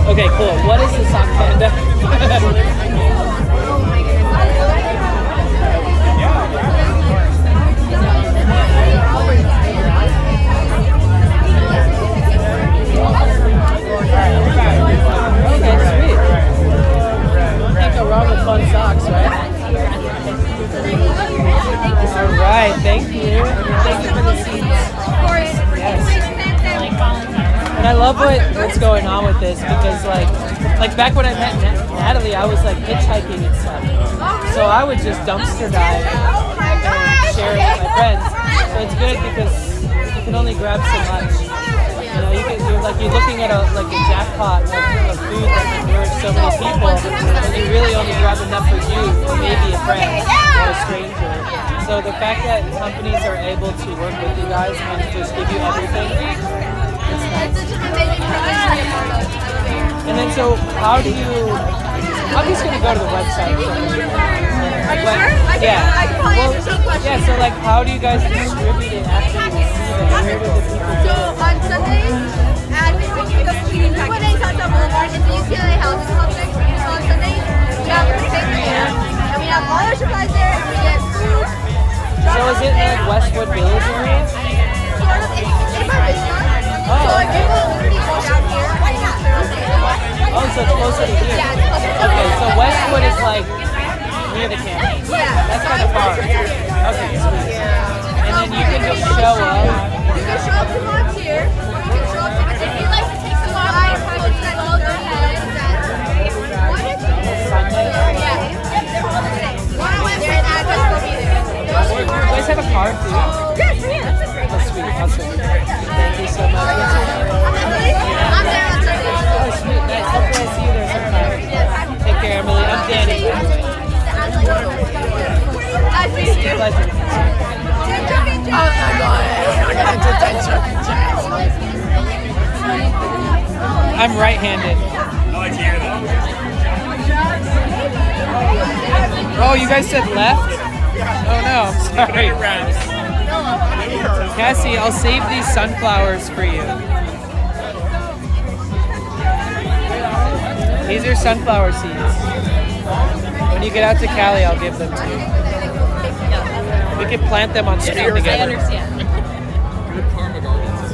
Okay, cool. What is the Sock Panda? Okay, sweet. Can't go wrong with fun socks, right? All right, thank you. Thank you for the seats. Yes. And I love what's going on with this because like back when I met Natalie, I was like hitchhiking and stuff. So I would just dumpster dive and share it with my friends. So it's good because you can only grab so much. You know, you're looking at a jackpot of food that can nourish so many people, and you really only grab enough for you or maybe a friend or a stranger. So the fact that companies are able to work with you guys and just give you everything, it's nice. And then so I'm just gonna go to the website. Are you sure? Yeah. Well, yeah, so like how do you guys distribute it after you receive it? Where do the people So go? on Sundays at the Venice Boulevard is the UCLA Health Complex. So on Sundays we have the same there, and we have all our supplies there, and we get food. So is it like Westwood Village area? Sort of, it's in my restaurant. So if you will literally go down here and you Oh, so it's closer to here. Yeah, it's closer to Okay, here. so Westwood is like near the campus. Yeah. That's kind of far. Okay, sweet. And then you can just show up. You can show up to volunteer. You can show up to if you'd like to take some live photos that go ahead. Sunday. Yeah. They're all the same. Their address will be there. Do you guys have a card too? Yes, yeah. That's sweet. Awesome. Thank you so much. I'm there on Sunday. Oh, sweet. Nice. Hopefully I see you there sometime. Take care, Emily. I'm Danny. Nice to meet you. Pleasure. Oh my God. I'm right-handed. I like to hear that. Oh, you guys said left? Oh no, I'm sorry. Cassie, I'll save these sunflowers for you. These are sunflower seeds. When you get out to Cali, I'll give them to you. We can plant them on stream together. I understand. Good karma gardens.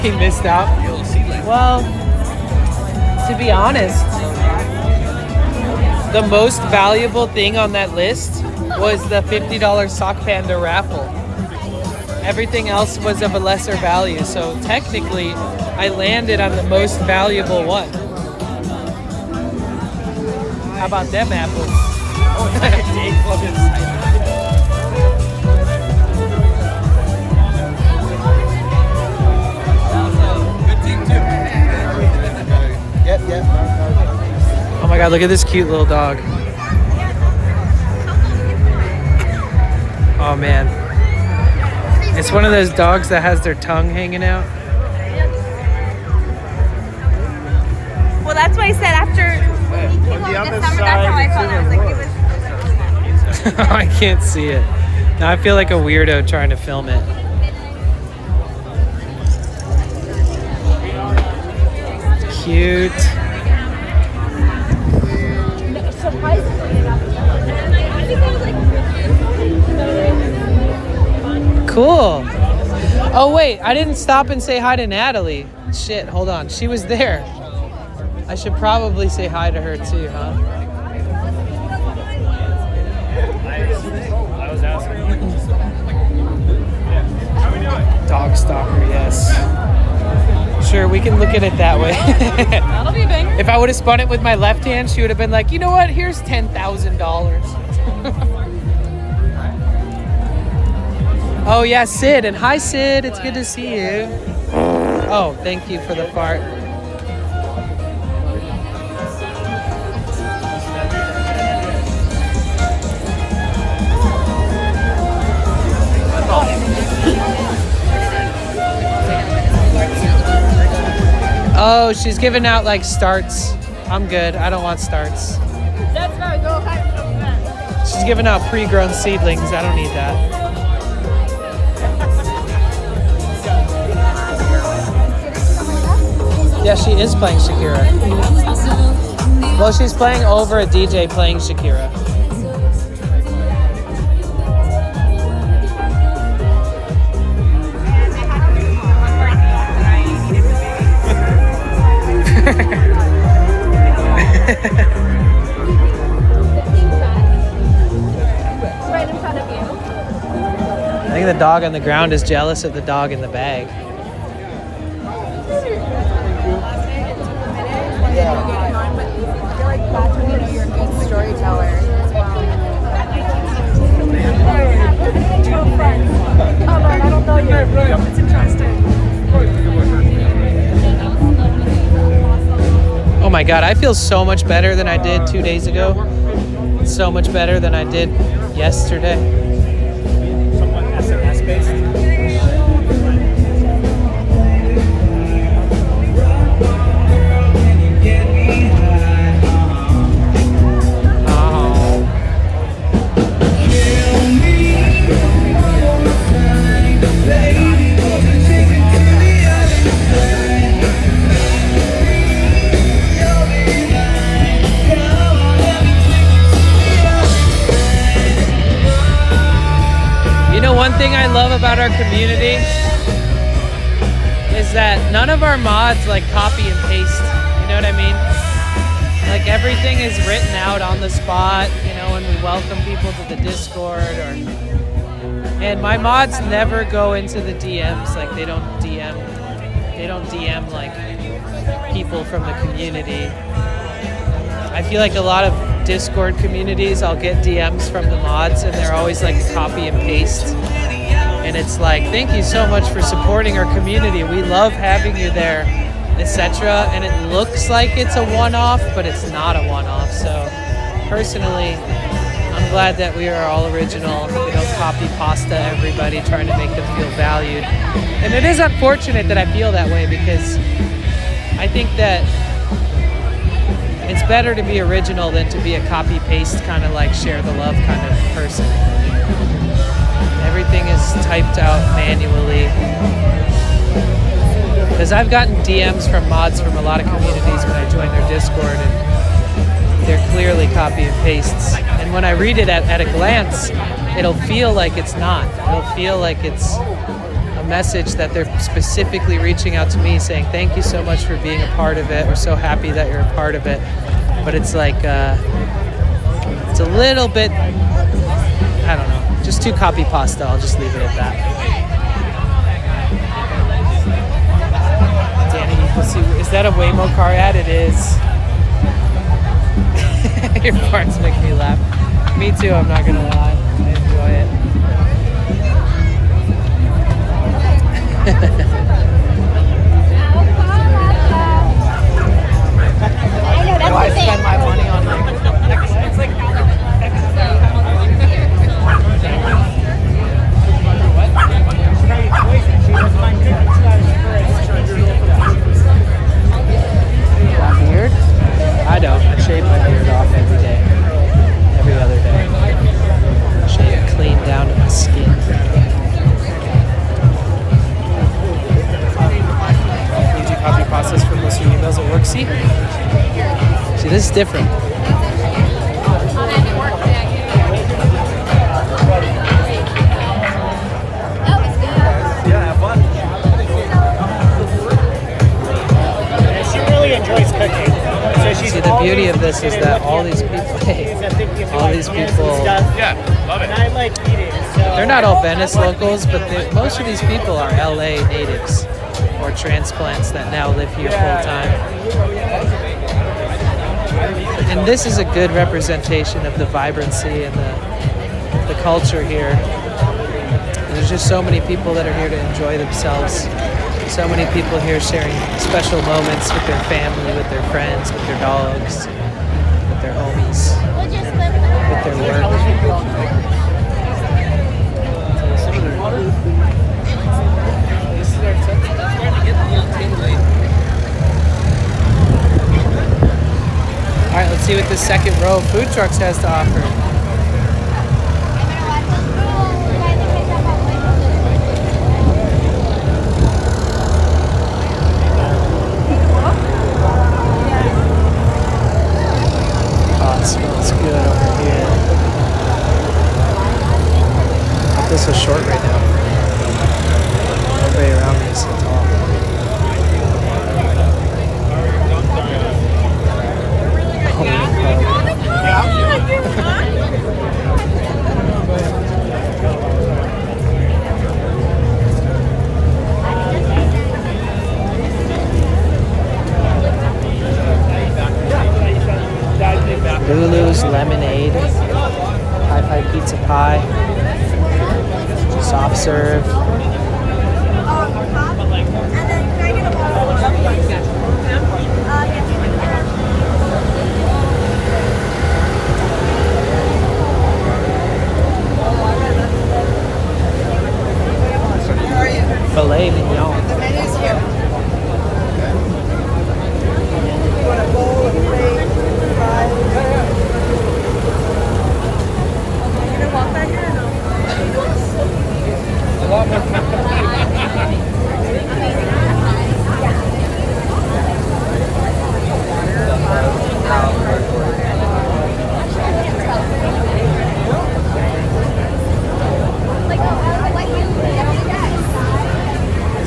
He missed out. Well, to be honest, the most valuable thing on that list was the $50 Sock Panda raffle. Everything else was of a lesser value, so technically I landed on the most valuable one. How about them apples? Oh, day club inside. Yep. Oh my god, look at this cute little dog. Oh man. It's one of those dogs that has their tongue hanging out. Well, that's why I said after December, that's how I felt. I was like, it was. I can't see it. Now I feel like a weirdo trying to film it. Cute. Cool. Oh wait, I didn't stop and say hi to Natalie. Shit, hold on. She was there. I should probably say hi to her too, huh? I was asking. Dog stalker, yes. Sure, we can look at it that way. That'll be big. If I would have spun it with my left hand, she would have been like, you know what? Here's $10,000. Oh yeah, Sid. And hi, Sid. It's good to see you. Oh, thank you for the fart. Oh, she's giving out like starts. I'm good. I don't want starts. That's not go high. She's giving out pre-grown seedlings. I don't need that. Yeah, she is playing Shakira. Well, she's playing over a DJ playing Shakira. Right in front of you. I think the dog on the ground is jealous of the dog in the bag. You're a good storyteller as well. Come on, I don't know you. It's interesting. Oh my God, I feel so much better than I did 2 days ago. So much better than I did yesterday. Someone SMS based. One thing I love about our community is that none of our mods like copy and paste. You know what I mean? Like everything is written out on the spot, you know, when we welcome people to the Discord and my mods never go into the DMs. Like they don't DM like people from the community. I feel like a lot of Discord communities, I'll get DMs from the mods and they're always like a copy and paste. And it's like, thank you so much for supporting our community. We love having you there, etc. And it looks like it's a one-off, but it's not a one-off. So personally, I'm glad that we are all original. We don't copy pasta everybody, trying to make them feel valued. And it is unfortunate that I feel that way because I think that it's better to be original than to be a copy-paste kind of like share the love kind of person. Everything is typed out manually. Because I've gotten DMs from mods from a lot of communities when I join their Discord and they're clearly copy and pastes. And when I read it at a glance, it'll feel like it's not. It'll feel like it's a message that they're specifically reaching out to me saying, thank you so much for being a part of it. We're so happy that you're a part of it. But it's like, it's a little bit, I don't know, just too copy pasta. I'll just leave it at that. Danny, is that a Waymo car ad? It is. Your farts make me laugh. Me too, I'm not gonna lie. I enjoy it. Do I spend my money on like it's like Weird. Work seat? See, this is different. Yeah, have fun. She really enjoys cooking. So she's See, the beauty of this is that all these people, all these people, Yeah, love it. And I like eating. So they're not all Venice locals, but most of these people are LA natives or transplants that now live here full time. And this is a good representation of the vibrancy and the culture here. There's just so many people that are here to enjoy themselves. So many people here sharing special moments with their family, with their friends, with their dogs, with their homies, with their work. All right, let's see what the second row of food trucks has to offer. Oh, it smells good over here. But this is short right now. Everybody around me is so tall. Lulu's lemonade, Hi-Fi pizza pie, soft serve. Filet mignon. The menu's here. You want a bowl, a plate, fries? You gonna walk back here or no? A lot more.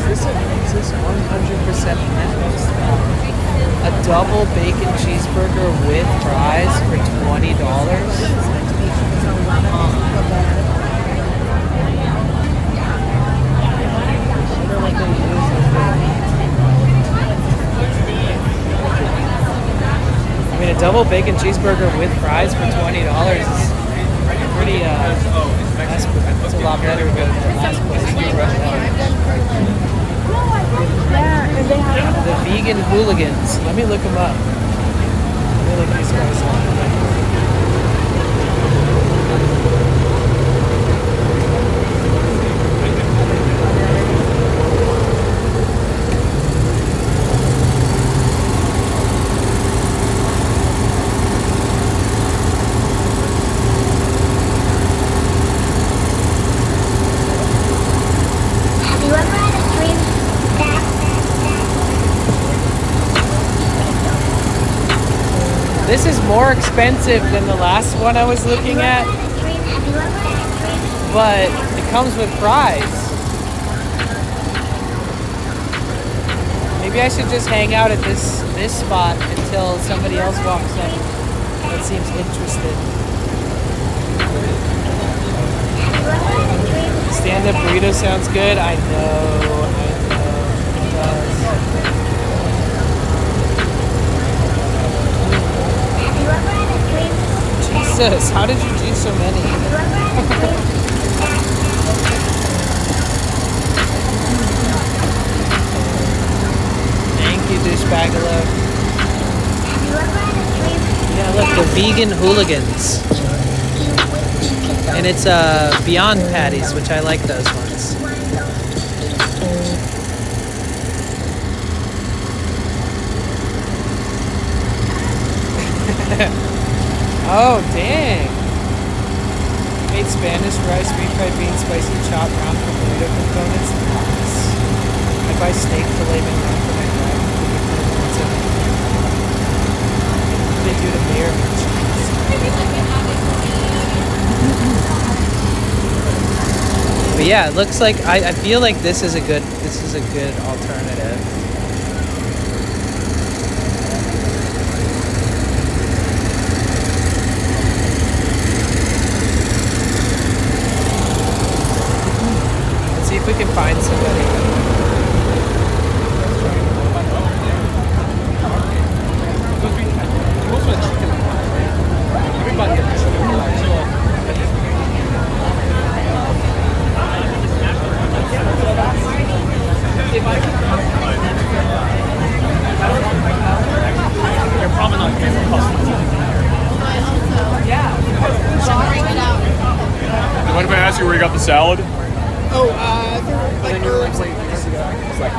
Is this 100% meant? A double bacon cheeseburger with fries for $20? I mean, a double bacon cheeseburger with fries for $20 is pretty, that's a lot better than the last place we rushed out. The vegan hooligans. Let me look them up. Let me look these guys up. Have you ever had a dream that This is more expensive than the last one I was looking at, but it comes with fries. Maybe I should just hang out at this spot until somebody else walks up that seems interested. Stand-up burrito sounds good. I know it does. Jesus, how did you do so many? Thank you, douchebagalo. Yeah, look, the vegan hooligans. And it's Beyond Patties, which I like those ones. Oh, dang. Made Spanish rice, refried beans, spicy chopped round for burrito components. Nice. I buy steak filet mignon for my dad. shoot a beer. But yeah, it looks like I feel like this is a good alternative. Let's see if we can find somebody. You're probably not getting customers. Mind if I ask you where you got the salad? Oh, like herbs like this. It's like,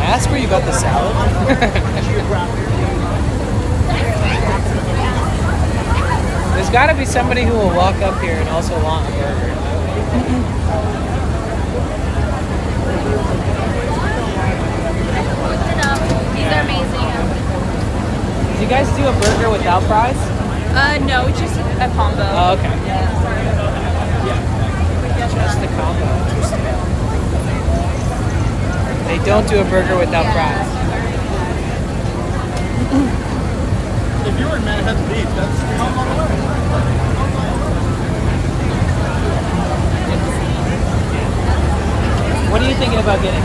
Ask where you got the salad. There's got to be somebody who will walk up here and also want a burger. These are amazing. Do you guys do a burger without fries? No, it's just a combo. Oh, okay. Just a combo. Interesting. They don't do a burger without fries. if you were in Manhattan Beach, that's how long away. What are you thinking about getting?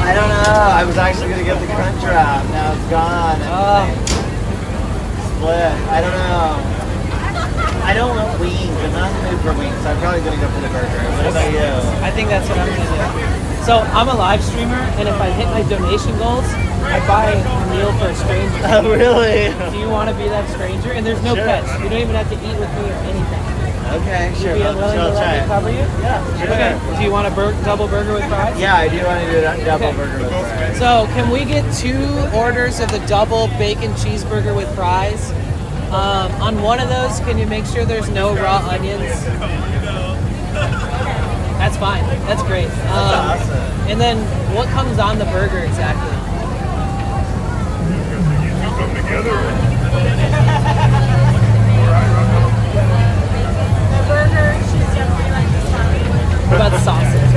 I don't know. I was actually gonna get the crunch wrap. Now it's gone. Split. I don't know. I don't want wings. I'm not in the mood for wings, so I'm probably gonna go for the burger. What about you? I think that's what I'm gonna do. So I'm a live streamer, and if I hit my donation goals, I buy a meal for a stranger. Oh, really? Do you want to be that stranger? And there's no Sure. catch. You don't even have to eat with me or anything. Okay, sure. You'd be willing to let me cover you? Yeah, sure. Okay. Do you want a double burger with fries? Yeah, I do want to do that double burger with fries. So can we get 2 orders of the double bacon cheeseburger with fries? On one of those, can you make sure there's no raw onions? That's fine. That's great. That's awesome. And then what comes on the burger exactly? The burger, she's definitely like this one. What about the sausage?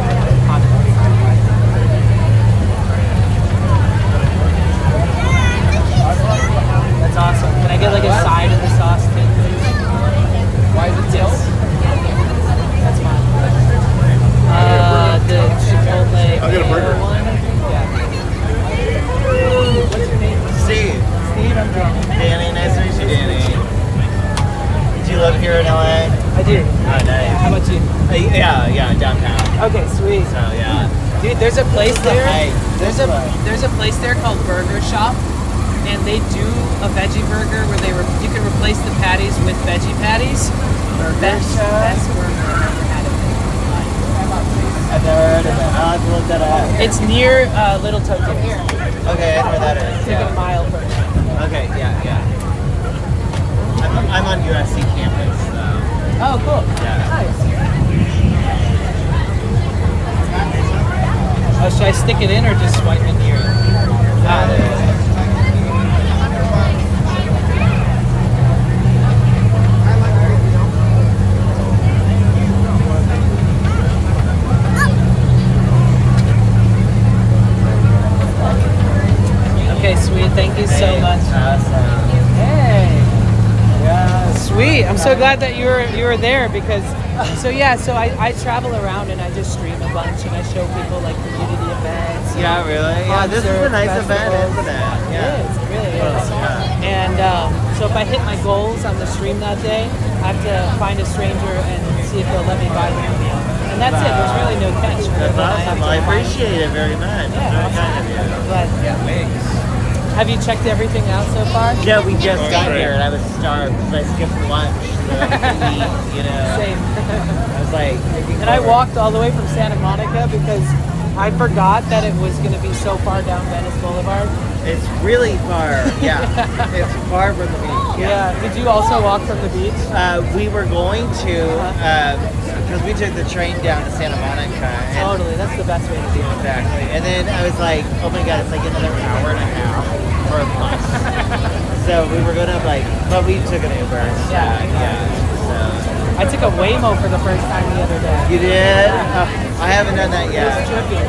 That's awesome. Can I get like a side of the sauce too, please? Why is it tilt? That's fine. The Chipotle. I'll get a burger. One. Yeah. What's your name? Steve. Steve, I'm Danny. Danny, nice to meet you, Danny. Do you live here in LA? I do. Oh, nice. How about you? Yeah, downtown. Okay, sweet. So, yeah. Dude, there's a place there. Hey, There's a place there called Burger Shop, and they do a veggie burger where you can replace the patties with veggie patties. Best burger I've ever had in my life. I've never heard of it. I'll have to look that up. It's near Little Tokyo. Okay, I know where that is. Take it a mile first. Okay, yeah. I'm on USC campus, so. Oh, cool. Yeah. Nice. Oh, should I stick it in or just swipe it here? Got it. Okay, sweet. Thank you so much. Awesome. Hey. Yeah. Sweet. I'm so glad that you were there because I travel around and I just stream a bunch and I show people like community events. Yeah, really? Yeah, this is a nice event, isn't it? Yeah. It is. It really is. And so if I hit my goals on the stream that day, I have to find a stranger and see if they'll let me buy them a meal. And that's it. There's really no catch. That's awesome. I appreciate it very much. Yeah, Very kind of you. But yeah, thanks. Have you checked everything out so far? Yeah, we just got here and I was starved because I skipped lunch so I could eat, you know. Same. I was like, And I walked all the way from Santa Monica because I forgot that it was going to be so far down Venice Boulevard. it's really far. Yeah, it's far from the beach. Yeah. Did you also walk from the beach? We were going to, because we took the train down to Santa Monica. And Totally, that's the best way to do it. exactly. And then I was like, oh my god, it's like another hour and a half for a bus. So we were gonna but we took an Uber. So I took a Waymo for the first time the other day. you did? I haven't done that It yet. was trippy.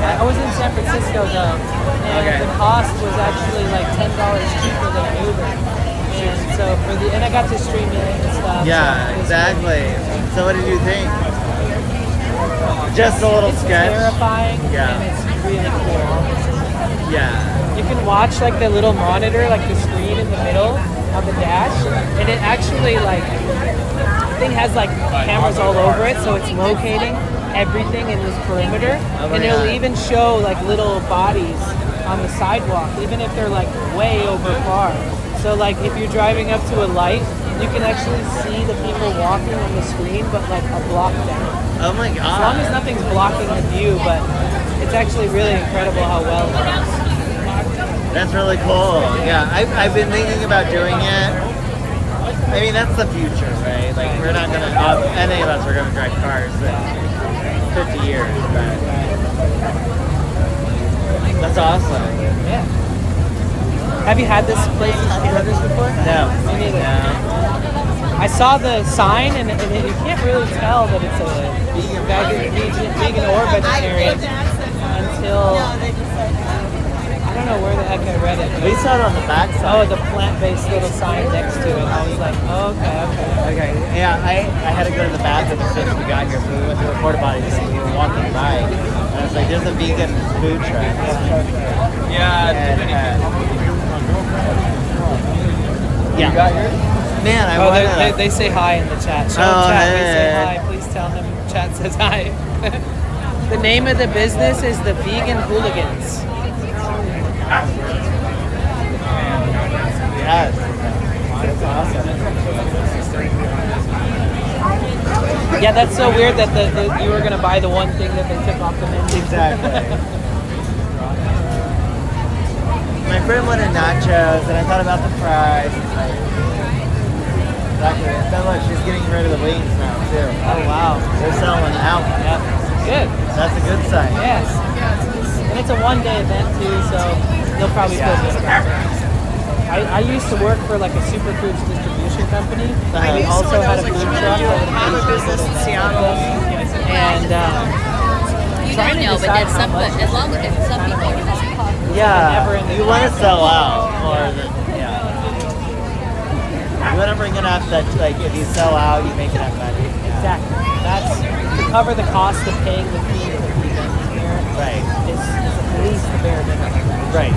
I was in San Francisco though, and Okay. the cost was actually like $10 cheaper than an Uber. And so and I got to stream it and stuff. Yeah, exactly. So what did you think? Just a little It's sketch. terrifying Yeah. and it's really cool. Yeah. You can watch like the little monitor, like the screen in the middle of the dash, and it actually the thing has like cameras all over it, so it's locating everything in this perimeter, Oh my and it'll God. even show like little bodies on the sidewalk, even if they're like way over far. So like if you're driving up to a light, you can actually see the people walking on the screen, but like a block down. Oh my As long as god. nothing's blocking the view, but it's actually really incredible how well it works. That's really cool. Yeah, I've been thinking about doing it. I mean, that's the future, right? Like, we're not gonna, any of us are gonna drive cars in 50 years, but that's awesome. Yeah. Have you had this place in Ski Brothers before? No. Me neither. No. I saw the sign, and you can't really tell that it's a vegan or vegetarian until I don't know where the heck I read it. We saw it on the back Oh, side. the plant-based little sign next to it. I was like, oh, okay. Okay, yeah, I had to go to the bathroom as soon as we got here, so we went to a porta potty and we were walking by, and I was like, there's a vegan food truck. Yeah. Yeah. You got yours? Man, I Oh, wanted they say hi in the chat. Show Oh, chat. hey. We say hi. Please tell them chat says hi. The name of the business is the Vegan Hooligans. Yes. That's awesome. Yeah, that's so weird that you were gonna buy the one thing that they took off the menu. Exactly. My friend wanted nachos, and I thought about the fries. Exactly. And then look, she's getting rid of the wings now too. Oh wow. They're selling out. Yep. Good. That's a good sign. Yes. And it's a one-day event too, so you'll probably still be around. I used to work for like a superfoods distribution company. I also had a food truck. have a business in Seattle. And You trying don't to know, but decide then how some, much. as long as some people it doesn't cost. Yeah, you want to sell out more than, yeah. You want to bring enough that, like, if you sell out, you make enough money. Yeah. Exactly. That's to cover the cost of paying the fee to be here. Right. Is at least the bare minimum. Right.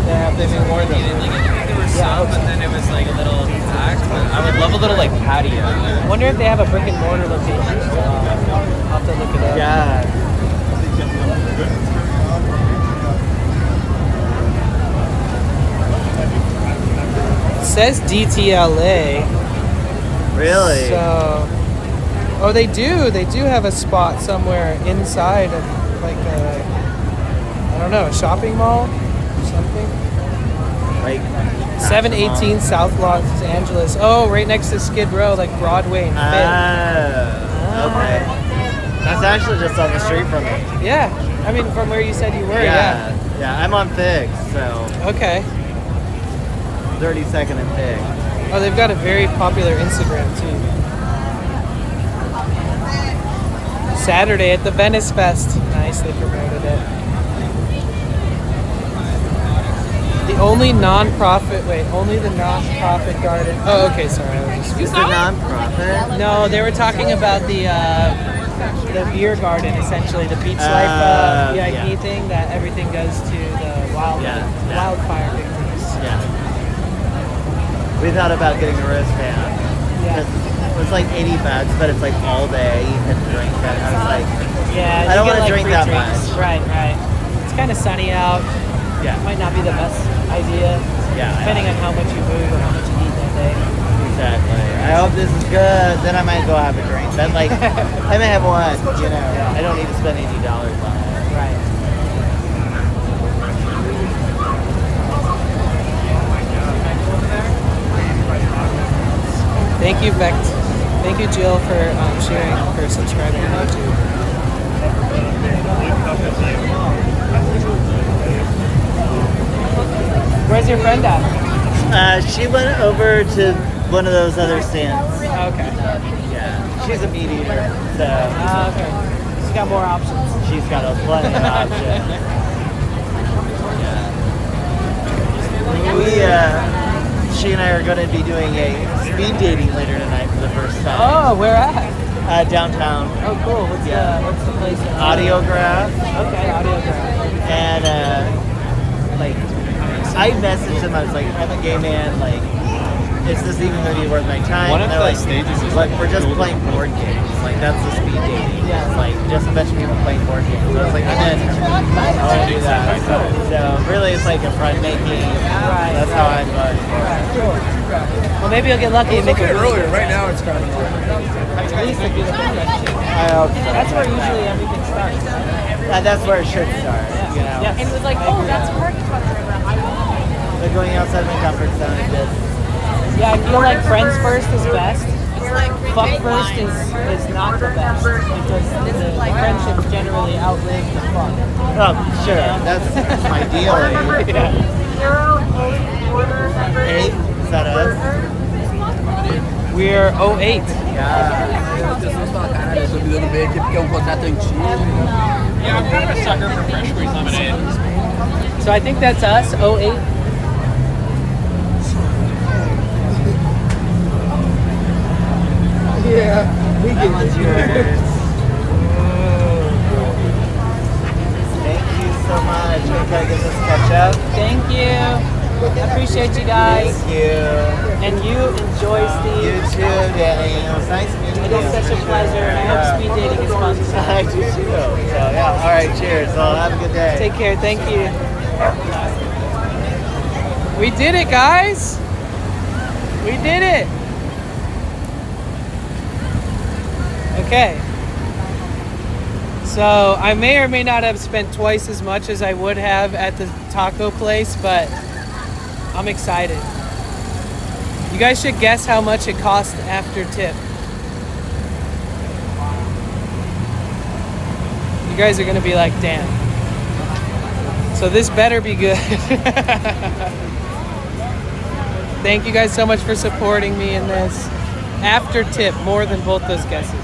Yeah, they made more than there were some, but then it was like a little packed. But I would love a little like patio. I wonder if they have a brick and mortar location. I'll have to look it up. Yeah. It says DTLA. Really? So, oh, they do. They do have a spot somewhere inside of like I don't know, a shopping mall or something. Like 718 South Los Angeles. Oh, right next to Skid Row, like Broadway and Fifth. Okay. That's actually just on the street from me. Yeah, I mean from where you said you were. Yeah. Yeah, I'm on Fig, so. Okay. 32nd and Fig. Oh, they've got a very popular Instagram too. Saturday at the Venice Fest. Nice, they promoted it. The only non-profit, only the non-profit garden. Oh, okay, sorry. I was just, Is it non-profit? no, they were talking about the beer garden, essentially, the beach life VIP yeah. thing that everything goes to the wildfire victims. Yeah. We thought about getting a wristband. Yeah. It was like $80, but it's like all day. You can drink it. I was like, Yeah, I don't you want get, to drink free that drinks. much. Right. It's kind of sunny out. Yeah. Might not be the best idea. Yeah. Depending on how much you move or how much you eat that day. Exactly. I hope this is good. Then I might go have a drink. Then like, I may have one. You know, I don't need to spend $80 on it. Right. Thank you, Vect. Thank you, Jill, for sharing, for subscribing to YouTube. Where's your friend at? She went over to one of those other stands. Okay. Yeah. She's a meat eater, so. Okay. She's got more options. She's got a plenty of options. Yeah. She and I are going to be doing a speed dating later tonight for the first time. Oh, where at? Downtown. Oh, cool. What's the place? Audiograph. Okay, Audiograph. And like, I messaged them. I was like, I'm a gay man. Like, is this even going to be worth my time? One of and the like, stages is like, we're just playing board games. Like, that's the speed dating. Yeah. It's like just a bunch of people playing board games. So I was like, and then I want to do that. So really, it's like a friend making. Right. That's how I'm going for it. Cool. Well, maybe you'll get lucky and make it earlier. Right now, it's kind of hard. At least it'll be the convention. I hope so. That's where usually everything starts. That's where it should start. You know. And it was like, oh, that's a parking spot. But going outside my comfort zone is good. Yeah, I feel like friends first is best. Fuck first is not the best because the friendships generally outlive the fuck. Oh, sure. That's ideally. Yeah. 8? Is that us? We're 08. As pessoas falam, caralho, essa vida não veio aqui porque é contrato antigo. Yeah, I'm kind of a sucker for fresh squeezed lemonade. So I think that's us, 08. Yeah, we get yours. Thank you so much. Can I get this catch up? Thank you. I appreciate you guys. Thank you. And you enjoy, Steve. You too, Danny. It was nice meeting you. It is such a pleasure, and I hope speed dating is fun. I do too. So yeah, all right, cheers. Well, have a good day. Take care. Thank you. We did it, guys. We did it. Okay. So I may or may not have spent twice as much as I would have at the taco place, but I'm excited. You guys should guess how much it cost after tip. You guys are gonna be like, damn. So this better be good. Thank you guys so much for supporting me in this. After tip, more than both those guesses.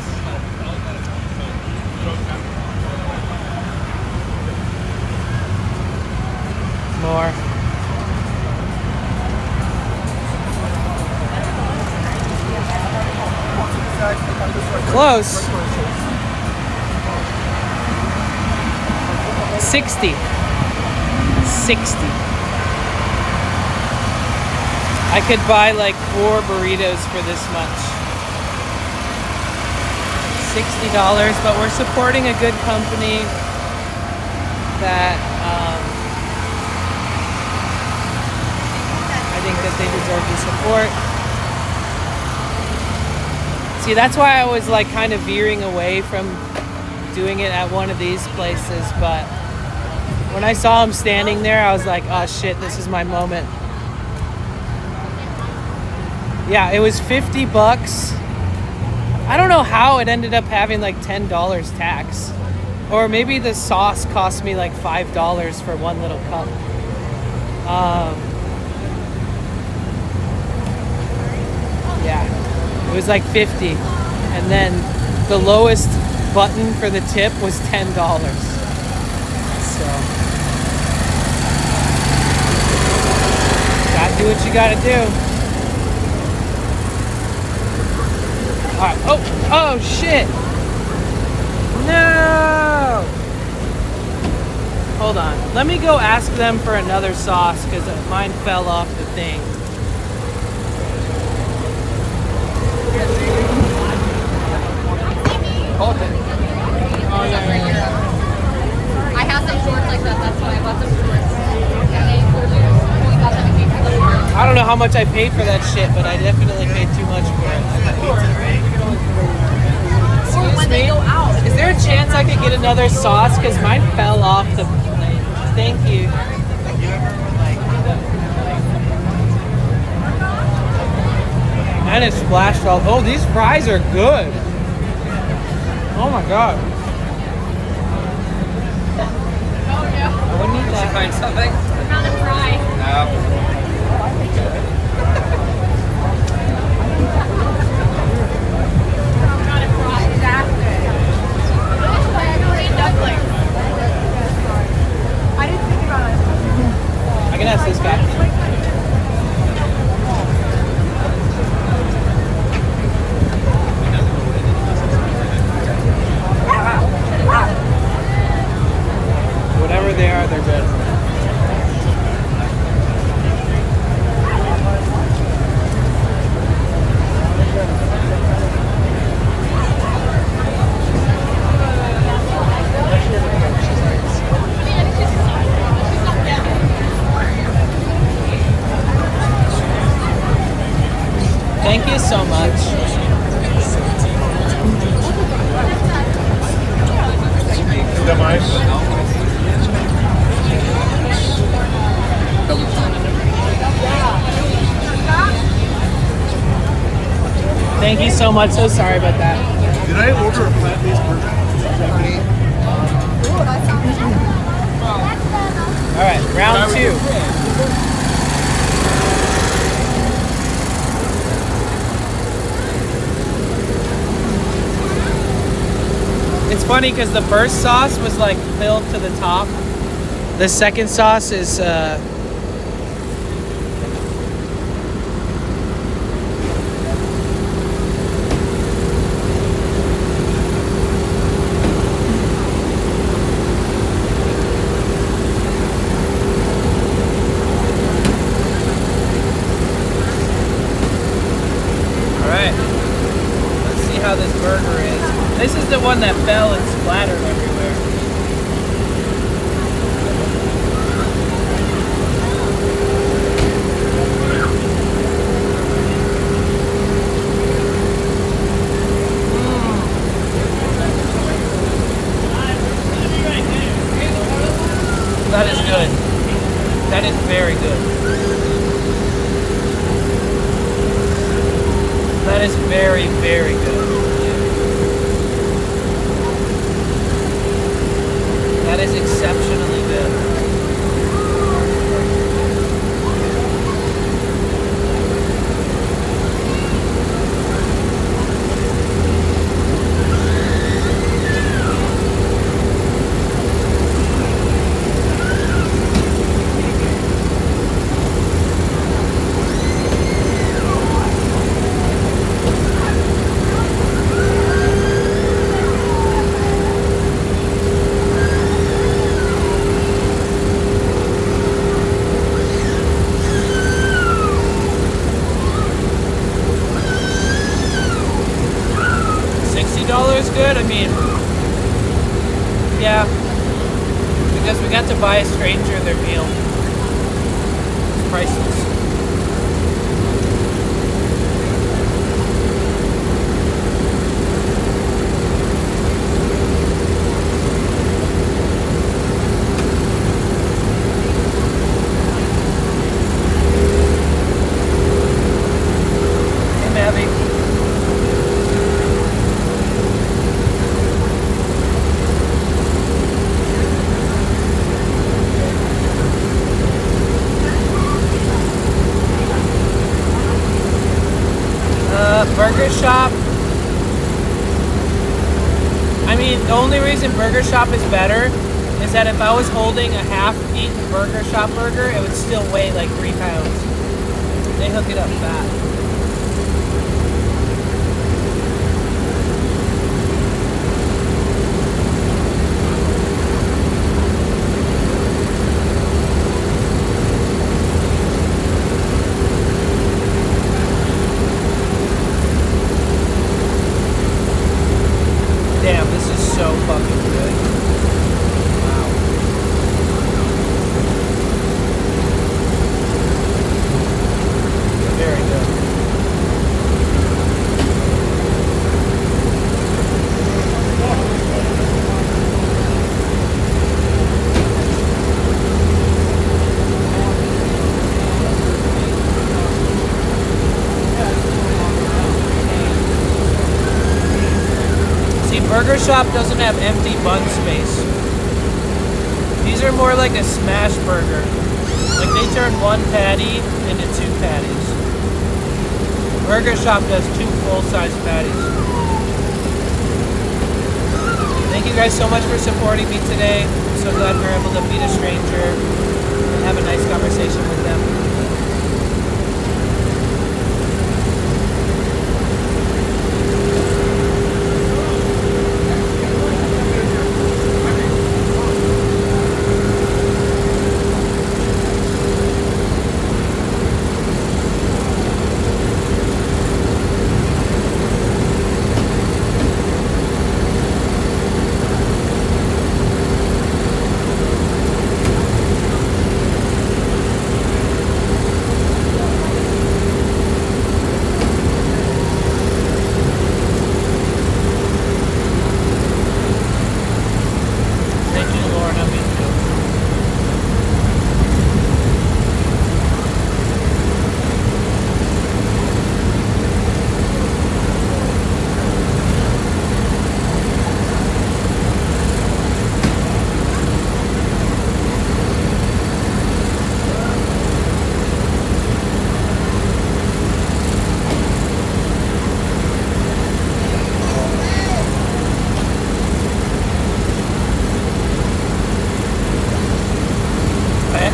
More. Close. 60. 60. I could buy like 4 burritos for this much. $60, but we're supporting a good company that I think that they deserve the support. See, that's why I was like kind of veering away from doing it at one of these places, but when I saw him standing there, I was like, oh shit, this is my moment. Yeah, it was $50. I don't know how it ended up having like $10 tax. Or maybe the sauce cost me like $5 for one little cup. Yeah, it was like 50. And then the lowest button for the tip was $10. So, gotta do what you gotta do. All right. Oh shit. No. Hold on. Let me go ask them for another sauce because mine fell off the thing. I have some shorts like that. That's why I bought them shorts. And they told you we got them in for the shorts. I don't know how much I paid for that shit, but I definitely paid too much for it. Or when they go out. Is there a chance I could get another sauce? Because mine fell off the plate. Thank you. And it splashed all. Oh, these fries are good. Oh my god. I wouldn't eat that. Did you find something? Found a fry. No. Not a fry. Exactly. I didn't think about it. I can ask this guy. Whatever they are, they're good. Thank you so much. Thank you so much. So sorry about that. Did I order a plant-based burger? All right, round two. It's funny because the first sauce was like filled to the top. The second sauce is how this burger is. This is the one that fell and splattered everywhere. That is good. That is very good. That is very, very good. That is exceptionally good. $60 good? I mean, yeah, because we got to buy a stranger their meal. It's priceless. Hey, Maddie. Burger Shop. I mean, the only reason Burger Shop is better is that if I was holding a half-eaten Burger Shop burger, it would still weigh like 3 pounds. They hook it up fat. Damn, this is so fucking good. Wow. Burger Shop doesn't have empty bun space. These are more like a smash burger. Like they turn one patty into 2 patties. Burger Shop does 2 full-size patties. Thank you guys so much for supporting me today. I'm so glad we were able to meet a stranger and have a nice conversation with them.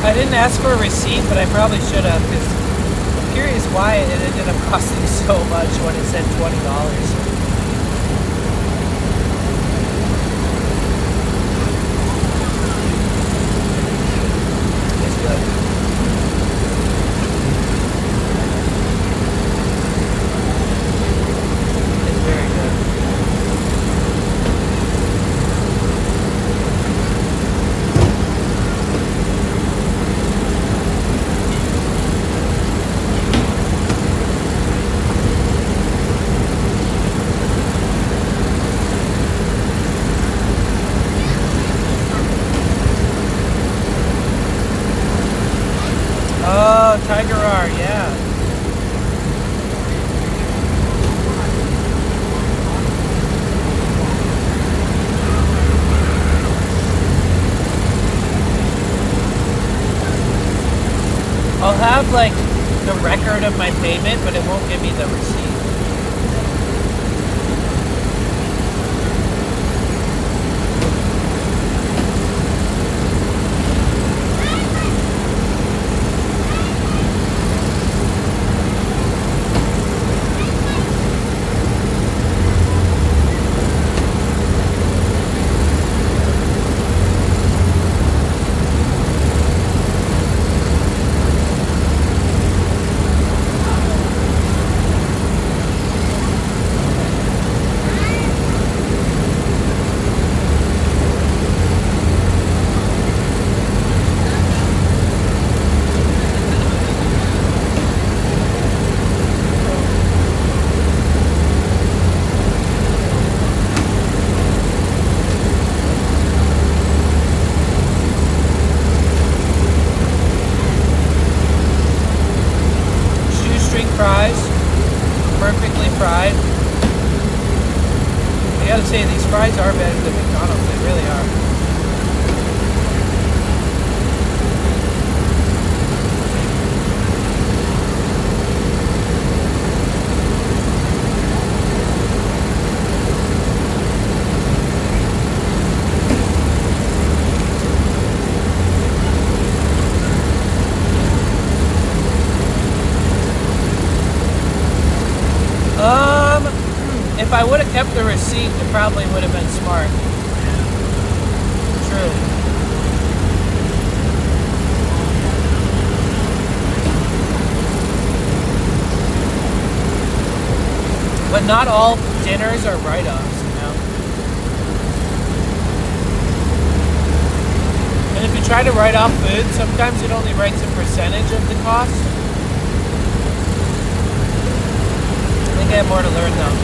I didn't ask for a receipt, but I probably should have, because I'm curious why it ended up costing so much when it said $20. It's good. It's very good. Oh, Tiger R, yeah. I'll have like the record of my payment, but it won't give me the receipt. Fries, perfectly fried. I gotta say, these fries are better than McDonald's, they really are. If I would have kept the receipt, it probably would have been smart. True. But not all dinners are write-offs, you know? And if you try to write off food, sometimes it only writes a percentage of the cost. I think I have more to learn though.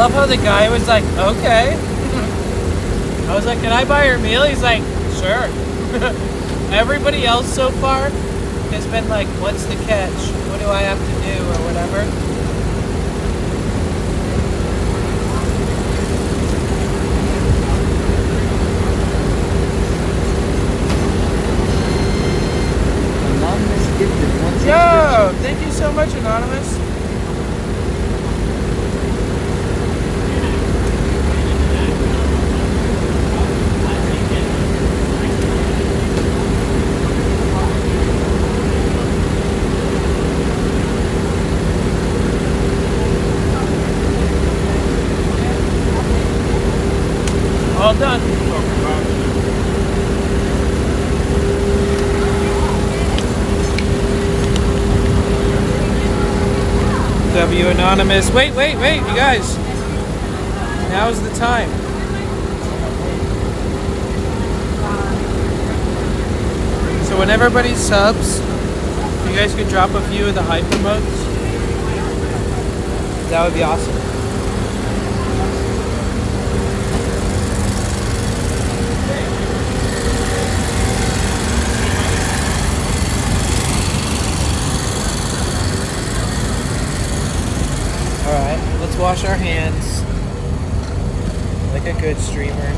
love how the guy was like, okay. I was like, can I buy your meal? He's like, sure. Everybody else so far has been like, what's the catch? What do I have to do or whatever? Anonymous gifted one Yo, thank you so much, Anonymous. All done. W Anonymous. Wait, you guys. Now's the time. So when everybody subs, you guys could drop a few of the hyper modes. That would be awesome. Alright, let's wash our hands like a good streamer.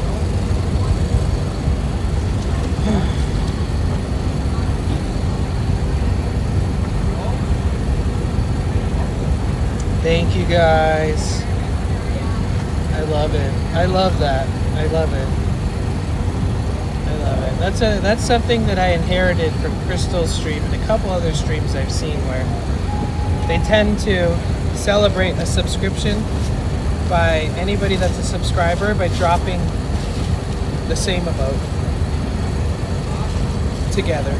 Thank you guys. I love it. I love that. I love it. I love it. That's something that I inherited from Crystal's stream and a couple other streams I've seen where they tend to celebrate a subscription by anybody that's a subscriber by dropping the same emote together.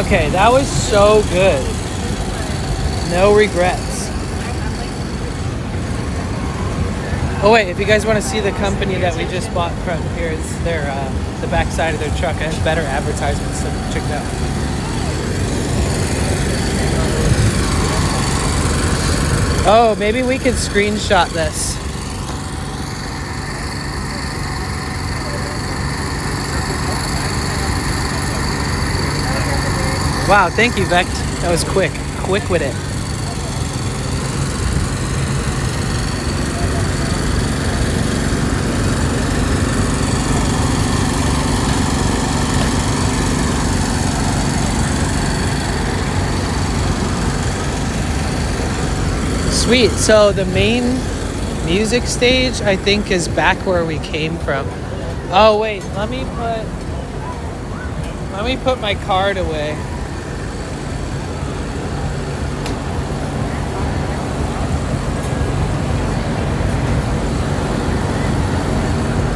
Okay, that was so good. No regrets. Oh wait, if you guys want to see the company that we just bought from here, it's their the back side of their truck. It has better advertisements, so check it out. Oh, maybe we could screenshot this. Wow, thank you, Vect. That was quick. Quick with it. Sweet. So the main music stage, I think, is back where we came from. Oh wait, let me put my card away.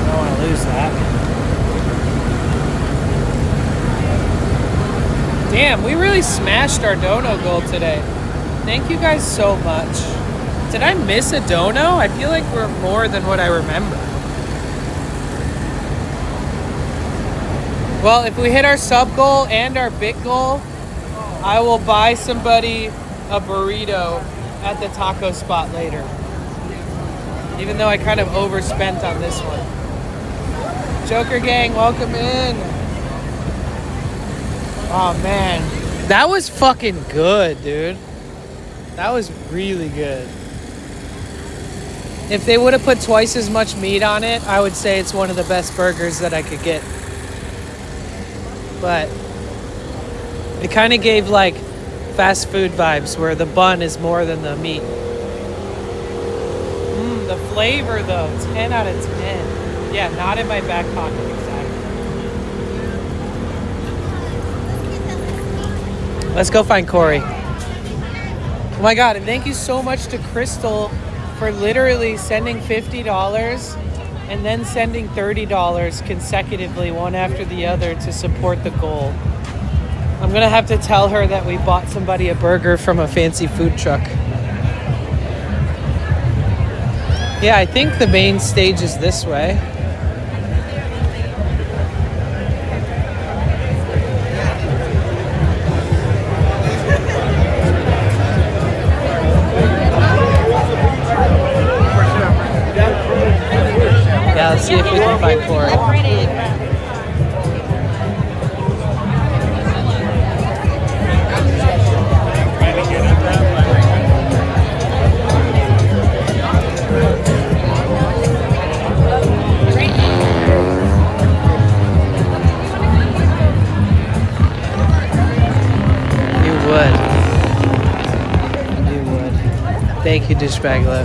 I don't want to lose that. Damn, we really smashed our dono goal today. Thank you guys so much. Did I miss a dono? I feel like we're more than what I remember. Well, if we hit our sub goal and our bit goal, I will buy somebody a burrito at the taco spot later. Even though I kind of overspent on this one. Joker Gang, welcome in. Oh man, that was fucking good, dude. That was really good. If they would have put twice as much meat on it, I would say it's one of the best burgers that I could get. But it kind of gave like fast food vibes where the bun is more than the meat. The flavor though, 10 out of 10. Yeah, not in my back pocket, exactly. Let's go find Cory. Oh my God, and thank you so much to Crystal for literally sending $50 and then sending $30 consecutively, one after the other, to support the goal. I'm gonna have to tell her that we bought somebody a burger from a fancy food truck. Yeah, I think the main stage is this way. Let's see if we can find Cory. You would. Thank you, Douchebaglo,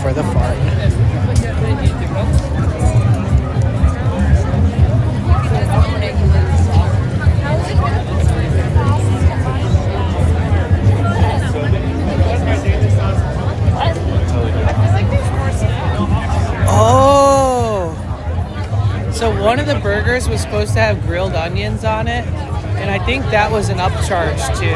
for the fart. Oh! So one of the burgers was supposed to have grilled onions on it, and I think that was an upcharge too.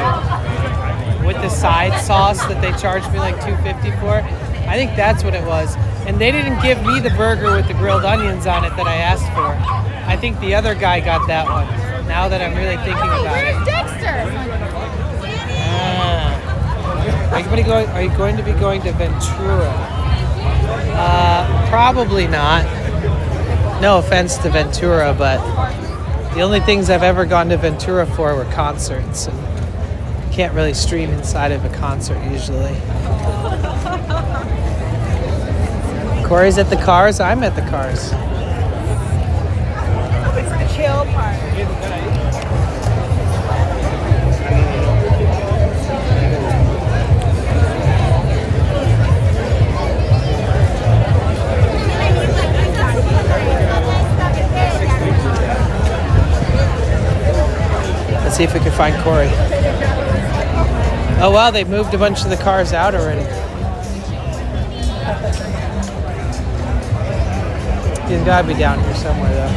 With the side sauce that they charged me like $2.50 for. I think that's what it was. And they didn't give me the burger with the grilled onions on it that I asked for. I think the other guy got that one. Now that I'm really thinking about it. Dexter? Are you going to be going to Ventura? Probably not. No offense to Ventura, but the only things I've ever gone to Ventura for were concerts. And can't really stream inside of a concert usually. Cory's at the cars. I'm at the cars. It's the chill part. Let's see if we can find Cory. Oh wow, they moved a bunch of the cars out already. He's gotta be down here somewhere though.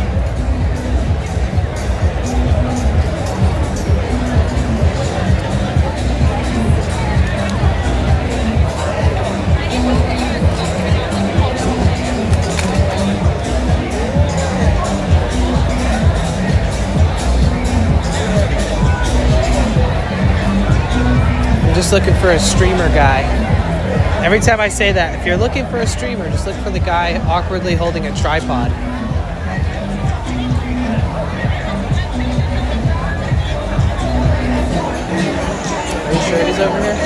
Just looking for a streamer guy. Every time I say that, if you're looking for a streamer, just look for the guy awkwardly holding a tripod. Are you sure he's over here?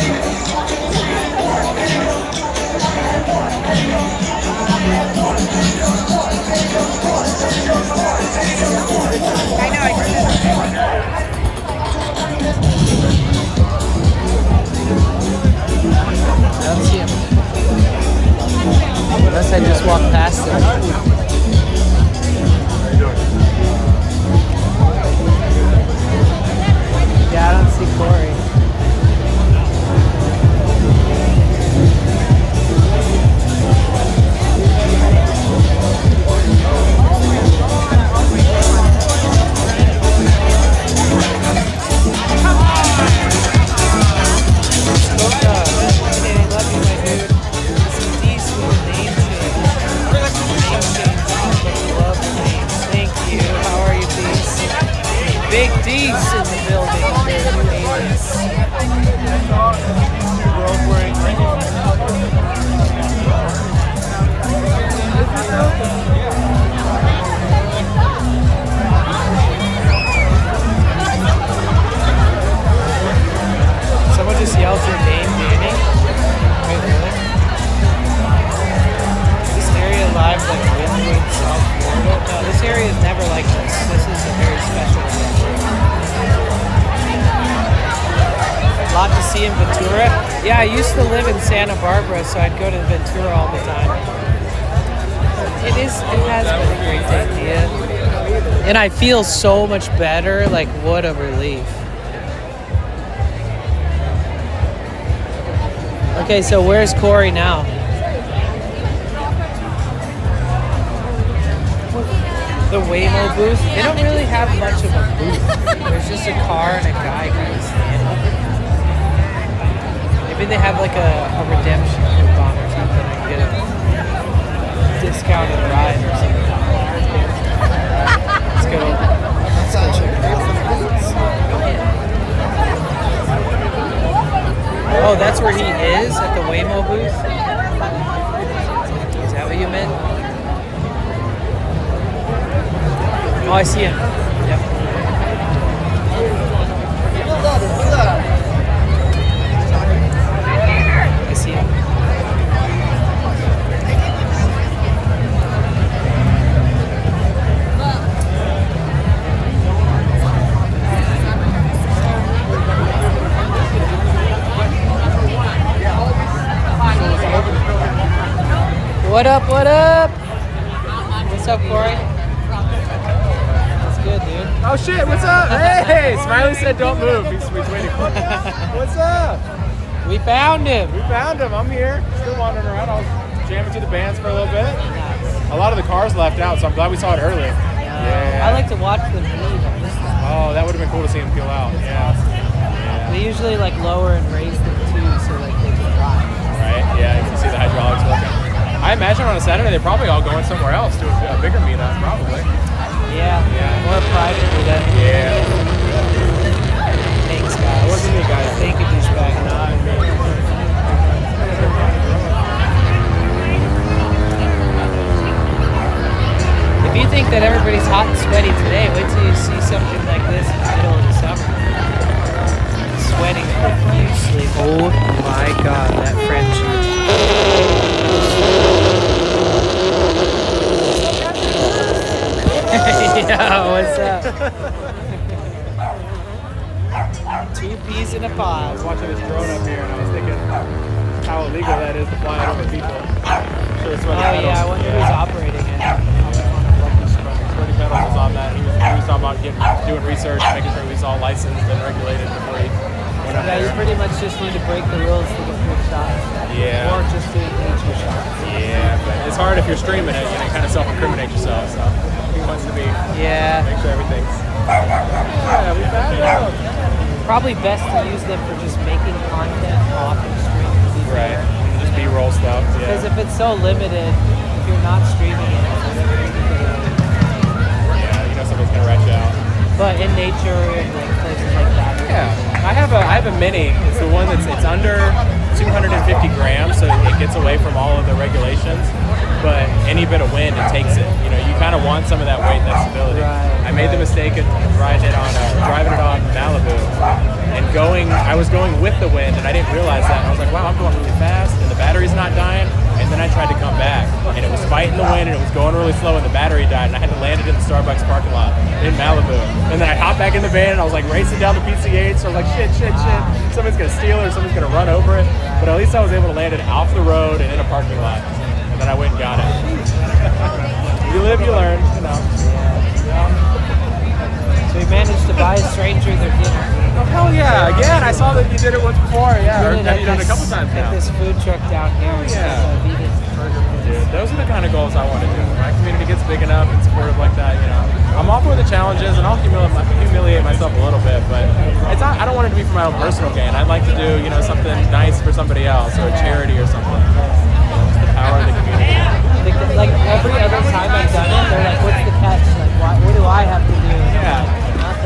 I know, I I don't see him. Unless I just walk past him. Yeah, I don't see Cory. Big D's in the building. Someone just yelled your name, Danny. Wait, really? This area live like Wynwood, South Florida. No, this area is never like this. This is a very special area. A lot to see in Ventura. Yeah, I used to live in Santa Barbara, so I'd go to Ventura all the time. It has been a great idea. And I feel so much better, like what a relief. Okay, so where's Cory now? The Waymo booth. They don't really have much of a booth. There's just a car and a guy kind of standing. Maybe they have like a redemption coupon or something. I can get a discounted ride or something. Let's go. Let's go check it out. Oh, that's where he is, at the Waymo booth? Is that what you meant? I see him. Yep. I see him. What up, what up? What's up, Cory? That's good, dude. Oh shit, what's up? Hey, Smiley said don't move. He's waiting for me. What's up? We found him. We found him. I'm here. Still wandering around. I was jamming to the bands for a little bit. A lot of the cars left out, so I'm glad we saw it early. I like to watch them leave on this side. Oh, that would have been cool to see them peel out. Yeah. They usually like lower and raise them too, so like they can drive. Right? Yeah, you can see the hydraulics working. I imagine on a Saturday they're probably all going somewhere else to a bigger meetup, probably. Yeah. Or a private meetup. Yeah. Thanks, guys. It wasn't me, guys. Thank you, douchebag. Not me. If you think that everybody's hot and sweaty today, wait till you see something like this in the middle of the summer. Sweating profusely. Oh my god, that friendship. Yeah, what's up? 2 peas in a I pod. was watching this drone up here and I was thinking how illegal that is to fly over people. Sure, it's Oh yeah, I wonder who's operating it. Sweaty Pedals was on that. He was talking about doing research, making sure he was all licensed and regulated before he went up Yeah, you there. pretty much just need to break the rules to get good shots. Yeah. Or just do nature shots. Yeah, but it's hard if you're streaming it, you know, kind of self-incriminate yourself, so he wants to be, make sure everything's, yeah, we found it. Probably best to use them for just making content off the stream. Right, just B-roll stuff, yeah. Because if it's so limited, if you're not streaming it, Yeah, you know somebody's gonna rat you out. but in nature and like places like that. Yeah, I have a mini. It's the one it's under 250 grams, so it gets away from all of the regulations. But any bit of wind, it takes it. You know, you kind of want some of that weight and that stability. I made the mistake of driving it on Malibu, and I was going with the wind, and I didn't realize that. And I was like, wow, I'm going really fast, and the battery's not dying. And then I tried to come back, and it was fighting the wind, and it was going really slow, and the battery died, and I had to land it in the Starbucks parking lot in Malibu. And then I hopped back in the van, and I was like racing down the PCH, so I was like, shit, somebody's gonna steal it, or somebody's gonna run over it. But at least I was able to land it off the road and in a parking lot. And then I went and got it. You live, you learn, you know. So you managed to buy a stranger their dinner. Oh, hell yeah, again, I saw that you did it once before, yeah. Or have you done it a couple times now? At this food truck down here. Yeah. Vegan burger pits. Dude, those are the kind of goals I want to do. My community gets big enough and supportive like that, you know. I'm all for the challenges, and I'll humiliate myself a little bit, but I don't want it to be for my own personal gain. I'd like to do, you know, something nice for somebody else, or a charity or something. It's the power of the community. Like every other time I've done it, they're like, what's the catch? Like, what do I have to do? Yeah.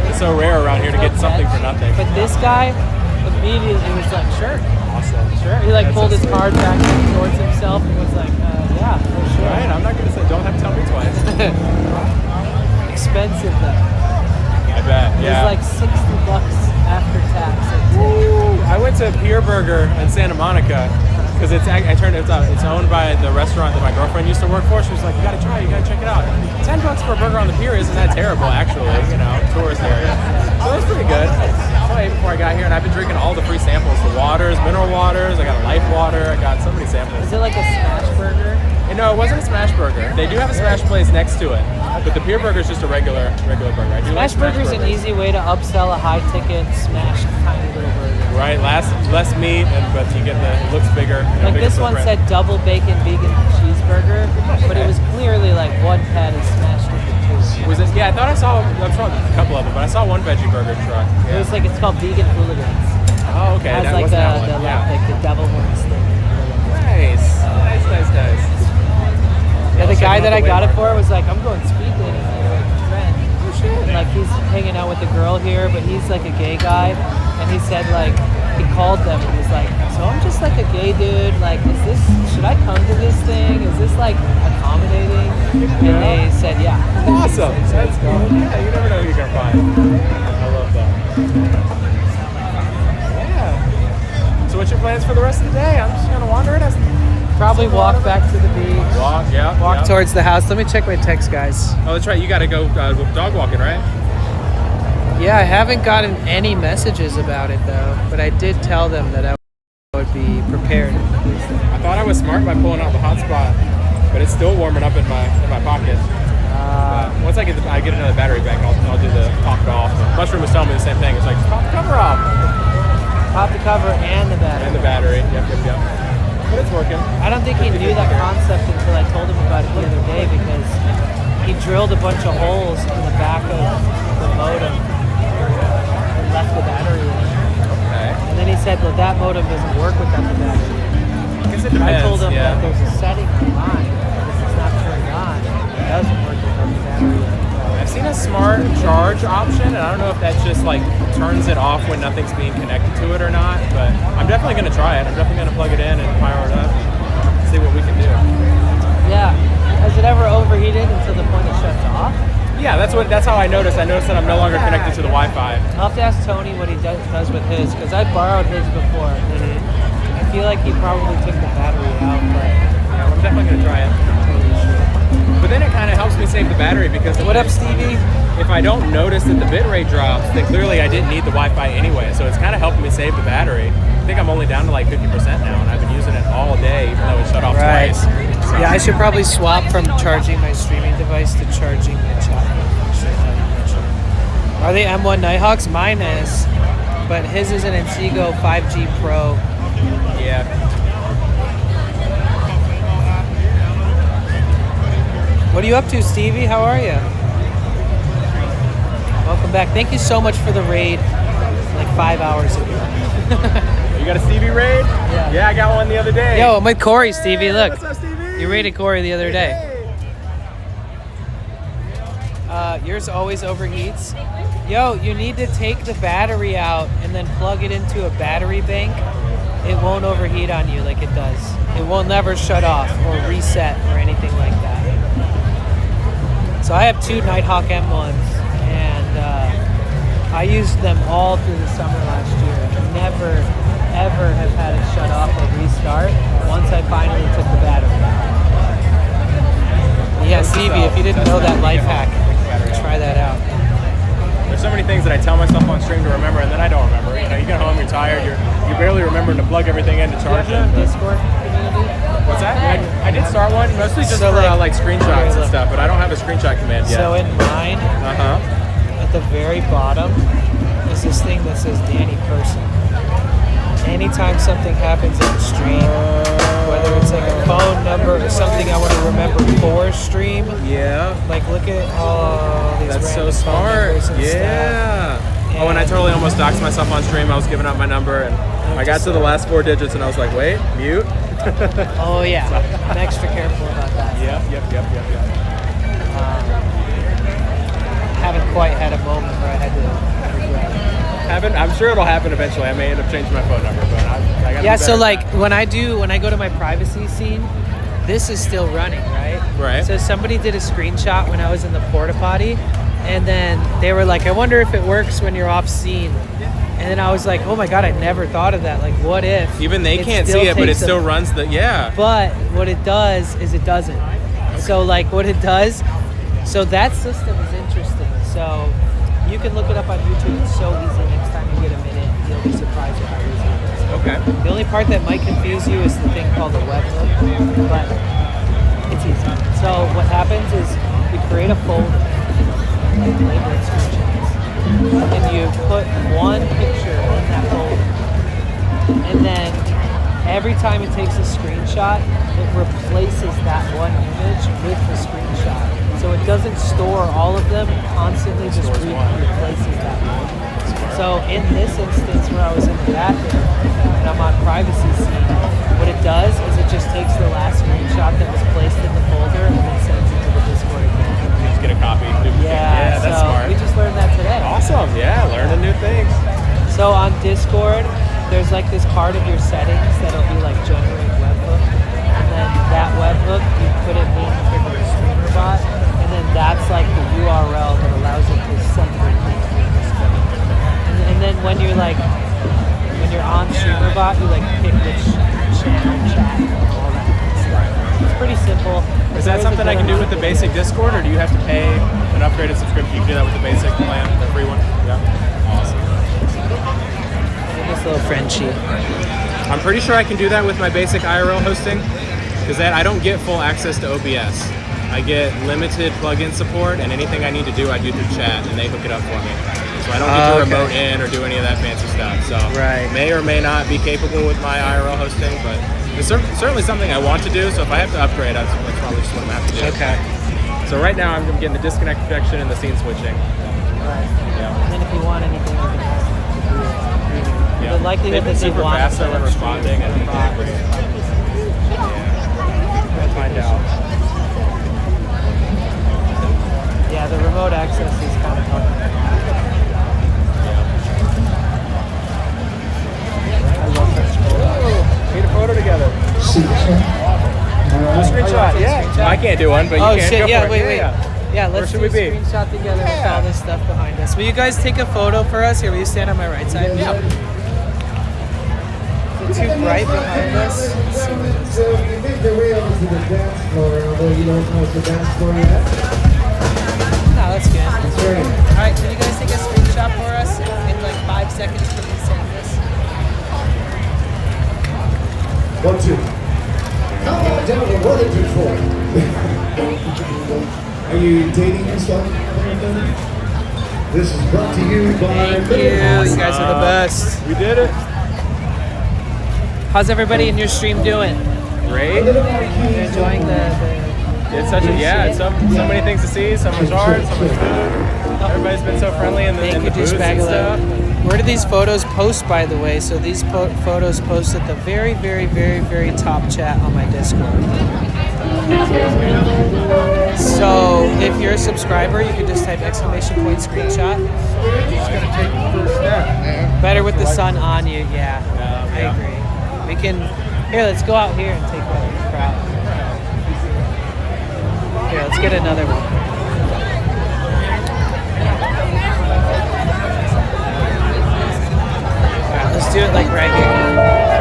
It's so rare around here to get something for nothing. But this guy immediately was like, sure. Awesome. Sure. He like pulled his card back towards himself and was like, yeah, for sure. Right, I'm not going to say, don't have to tell me twice. Expensive though. I bet, yeah. It was like $60 after tax. Woo! I went to Pier Burger in Santa Monica because it's owned by the restaurant that my girlfriend used to work for. She was like, you gotta try it, you gotta check it out. $10 for a burger on the pier isn't that terrible, actually, you know, tourist area. So it was pretty good. So I ate before I got here, and I've been drinking all the free samples, the waters, mineral waters, I got a life water, I got so many samples. Is it like a smash burger? No, it wasn't a smash burger. They do have a smash place next to it, but the Pier Burger is just a regular burger. I do like Smash burger is an easy way to upsell a high ticket smash tiny little burger. Right, less meat, but you get it looks bigger. Like bigger this one footprint. said double bacon vegan cheeseburger, but it was clearly like one patty smashed into two. Was it? Yeah, I thought I saw a couple of them, but I saw one veggie burger truck. Yeah. It was like, it's called Vegan Hooligans. Oh, okay. It has That like wasn't the, that one. like the devil horn steak. Nice. Yeah, the guy that I got it for was like, I'm going speed dating later with a friend. Oh shit. And like he's hanging out with a girl here, but he's like a gay guy, and he said like he called them and was like, so I'm just like a gay dude. Like, should I come to this thing? Is this like accommodating? And they said, yeah. Awesome. That's cool. probably walk back to the beach. Walk towards the house. Let me check my text, guys. Oh, that's right. You got to go dog walking, right? Yeah, I haven't gotten any messages about it though, but I did tell them that I would be prepared. I thought I was smart by pulling out the hotspot, but it's still warming up in my pocket. Once I get another battery back, I'll do the top it off. Mushroom was telling me the same thing. It's like, just pop the cover off. Pop the cover and the battery. And the battery. Yep. But it's working. I don't think he knew that concept until I told him about it the other day because he drilled a bunch of holes in the back of the modem and left the battery in. Okay. And then he said, well, that modem doesn't work without the battery. I guess it depends. I told him that there's a setting on mine. If it's not turned on, it doesn't work without the battery in. I've seen a smart charge option, and I don't know if that just like turns it off when nothing's being connected to it or not, but I'm definitely going to try it. I'm definitely going to plug it in and fire it up and see what we can do. Yeah. Has it ever overheated until the point it shuts off? Yeah, that's how I noticed. I noticed that I'm no longer connected to the Wi-Fi. I'll have to ask Tony what he does with his, because I borrowed his before. I feel like he probably took the battery out, but yeah, I'm definitely going to try it. But then it kind of helps me save the battery because what up, Stevie? If I don't notice that the bitrate drops, then clearly I didn't need the Wi-Fi anyway. So it's kind of helping me save the battery. I think I'm only down to like 50% now, and I've been using it all day, even though it shut off twice. So. Yeah, I should probably swap from charging my streaming device to charging the chat. Are they M1 Nighthawks? Mine is, but his is an Inseego 5G Pro. Yeah. What are you up to, Stevie? How are you? Welcome back. Thank you so much for the raid, like 5 hours ago. You got a Stevie raid? Yeah. Yeah, I got one the other day. Yo, I'm with Cory, Stevie. Look. What's up, Stevie? You raided Cory the other day. Yours always overheats. Yo, you need to take the battery out and then plug it into a battery bank. It won't overheat on you like it does. It will never shut off or reset or anything like that. So I have two Nighthawk M1s, and I used them all through the summer last year. Never, ever have had it shut off or restart once I finally took the battery out. Yeah, Stevie, if you didn't know that life hack, try that out. There's so many things that I tell myself on stream to remember, and then I don't remember. You know, you get home, you're tired, you barely remember to plug everything in to charge it. Discord community? What's that? I did start one, mostly just for like screenshots and stuff, but I don't have a screenshot command yet. So in mine, at the very bottom, is this thing that says Danny Person. Anytime something happens in the stream, whether it's like a phone number or something I want to remember for stream. Yeah. Like look at all these That's so random phone smart. numbers and Yeah. stuff. Oh, and I totally almost doxed myself on stream. I was giving out my number, and I got to the last 4 digits, and I was like, wait, mute. Oh yeah, I'm extra careful about that. Yep. Haven't quite had a moment where I had to regret it. I'm sure it'll happen eventually. I may end up changing my phone number, but I gotta Yeah, be so better like at when I go to my privacy scene, this is still running, right? Right. So somebody did a screenshot when I was in the porta potty, and then they were like, I wonder if it works when you're off scene. And then I was like, oh my God, I never thought of that. Like, what if? Even they can't see it, but it still runs the, yeah. But what it does is it doesn't. So like what it does, so that system is interesting. So you can look it up on YouTube. It's so easy. Next time you get a minute, you'll be surprised at how easy it is. Okay. The only part that might confuse you is the thing called the webhook, but it's easy. So what happens is you create a folder, like label it screenshots, and you put one picture in that folder, and then every time it takes a screenshot, it replaces that one image with the screenshot. So it doesn't store all of them, it constantly just replaces that one. So in this instance where I was in the bathroom and I'm on privacy scene, what it does is it just takes the last screenshot that was placed in the folder and then sends it to the Discord again. You just get a copy. Yeah, that's so smart. we just learned that today. Awesome, yeah, learning new things. So on Discord, there's like this part of your settings that'll be like generate webhook, and then that webhook you put it in for the streamer bot, and then that's like the URL that allows it to send your link to Discord. And then when you're on streamer bot, you like pick which channel, chat, and all that kind of stuff. cool. Is that something I can do with the basic Discord, or do you have to pay an upgraded subscription? You can do that with the basic plan, the free one? Yeah. Awesome. This little Frenchie. I'm pretty sure I can do that with my basic IRL hosting, because I don't get full access to OBS. I get limited plugin support, and anything I need to do, I do through chat, and they hook it up for me. So I don't get to remote in or do any of that fancy stuff. So may or may not be capable with my IRL hosting, but it's certainly something I want to do. So if I have to upgrade, that's probably just what I'm going to have to do. Okay. So right now I'm getting the disconnect protection and the scene switching. Right. Yeah. And then if you want anything, you can ask. Yeah. The likelihood They've been that they super want fast at responding, and we'll find out. Yeah, the remote access is kind of hard. Get a photo together. Screenshot, yeah. I can't do one, but you can. Shit, Go yeah, for it. wait. Yeah, let's do a screenshot together with all this stuff behind us. Will you guys take a photo for us? Here, will you stand on my right side? Yeah. Is it too bright behind us? So you make your way over to the dance floor, although you don't know it's the dance floor yet. No, that's good. That's right. All right, can you guys take a screenshot for us in like 5 seconds from me saying this? 1, 2. Gentlemen, 1 and 2, 4. Are you dating yourself? This is brought to you by. Thank you. You guys are the best. We did it. How's everybody in your stream doing? Great. You're enjoying the It's such it's so many things to see, so much art, so much food. Everybody's been so friendly in the booths and stuff. Where do these photos post, by the way? So these photos post at the very, very, very, very top chat on my Discord. So if you're a subscriber, you can just type exclamation point screenshot. Just gonna take the first step, man. Better with the sun on you, yeah. I agree. We can, here, let's go out here and take one of the crowd. Here, let's get another one. Alright, let's do it like right here.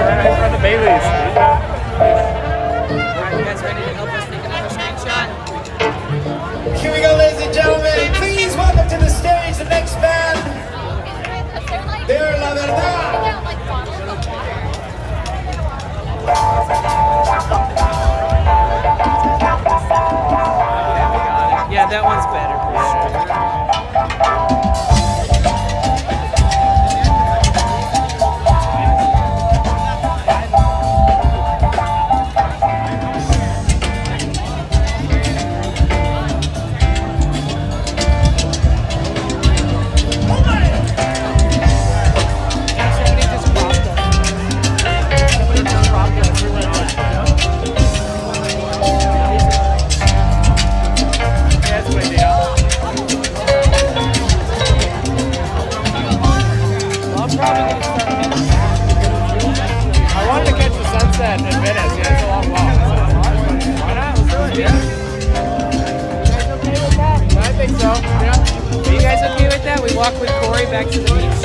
Right in front of Bailey's. Alright, you guys ready to help us take another screenshot? Here we go, ladies and gentlemen. Please welcome to the stage the next band. They're La Verdad. Yeah, that one's better. In Venice, yeah, it's a long walk. Why not? Let's do it, yeah. You guys okay with that? I think so, yeah. Are you guys okay with that? We walk with Cory back to the beach.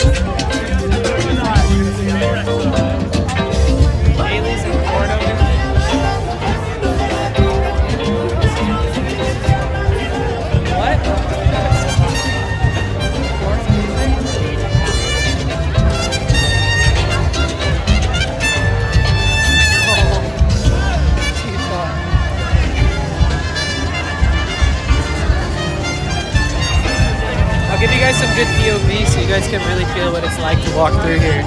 Bailey's and Porto. What? Give you guys some good POV so you guys can really feel what it's like to walk through here.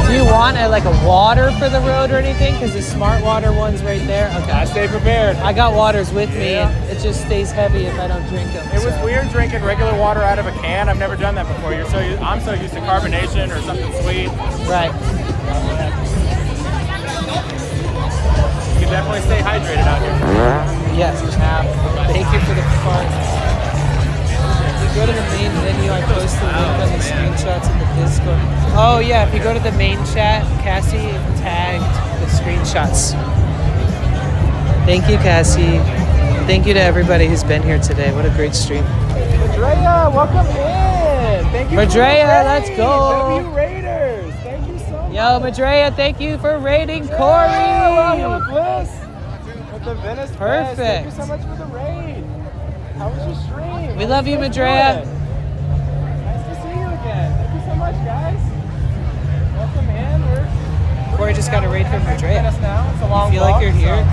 Do you want like a water for the road or anything? Because the smart water one's right there. Okay. I stay prepared. I got waters with me and it just stays heavy if I don't drink them. It was weird drinking regular water out of a can. I've never done that before. I'm so used to carbonation or something sweet. Right. You can definitely stay hydrated out here. Yes. Thank you for the fart. If you go to the main menu, I post the link on the screenshots in the Discord. Oh yeah, if you go to the main chat, Cassie tagged the screenshots. Thank you, Cassie. Thank you to everybody who's been here today. What a great stream. Madrea, welcome in. Thank you. Madrea, let's go. W Raiders. Thank you so much. Yo, Madrea, thank you for raiding Cory. We're here with Bliss. With the Venice Beach. Perfect. Thank you so much for the raid. How was your stream? We love you, Nice Madrea. to see you again. Thank you so much, guys. Welcome in. Cory just got a raid from Madrea. It's a long You feel like walk, you're here?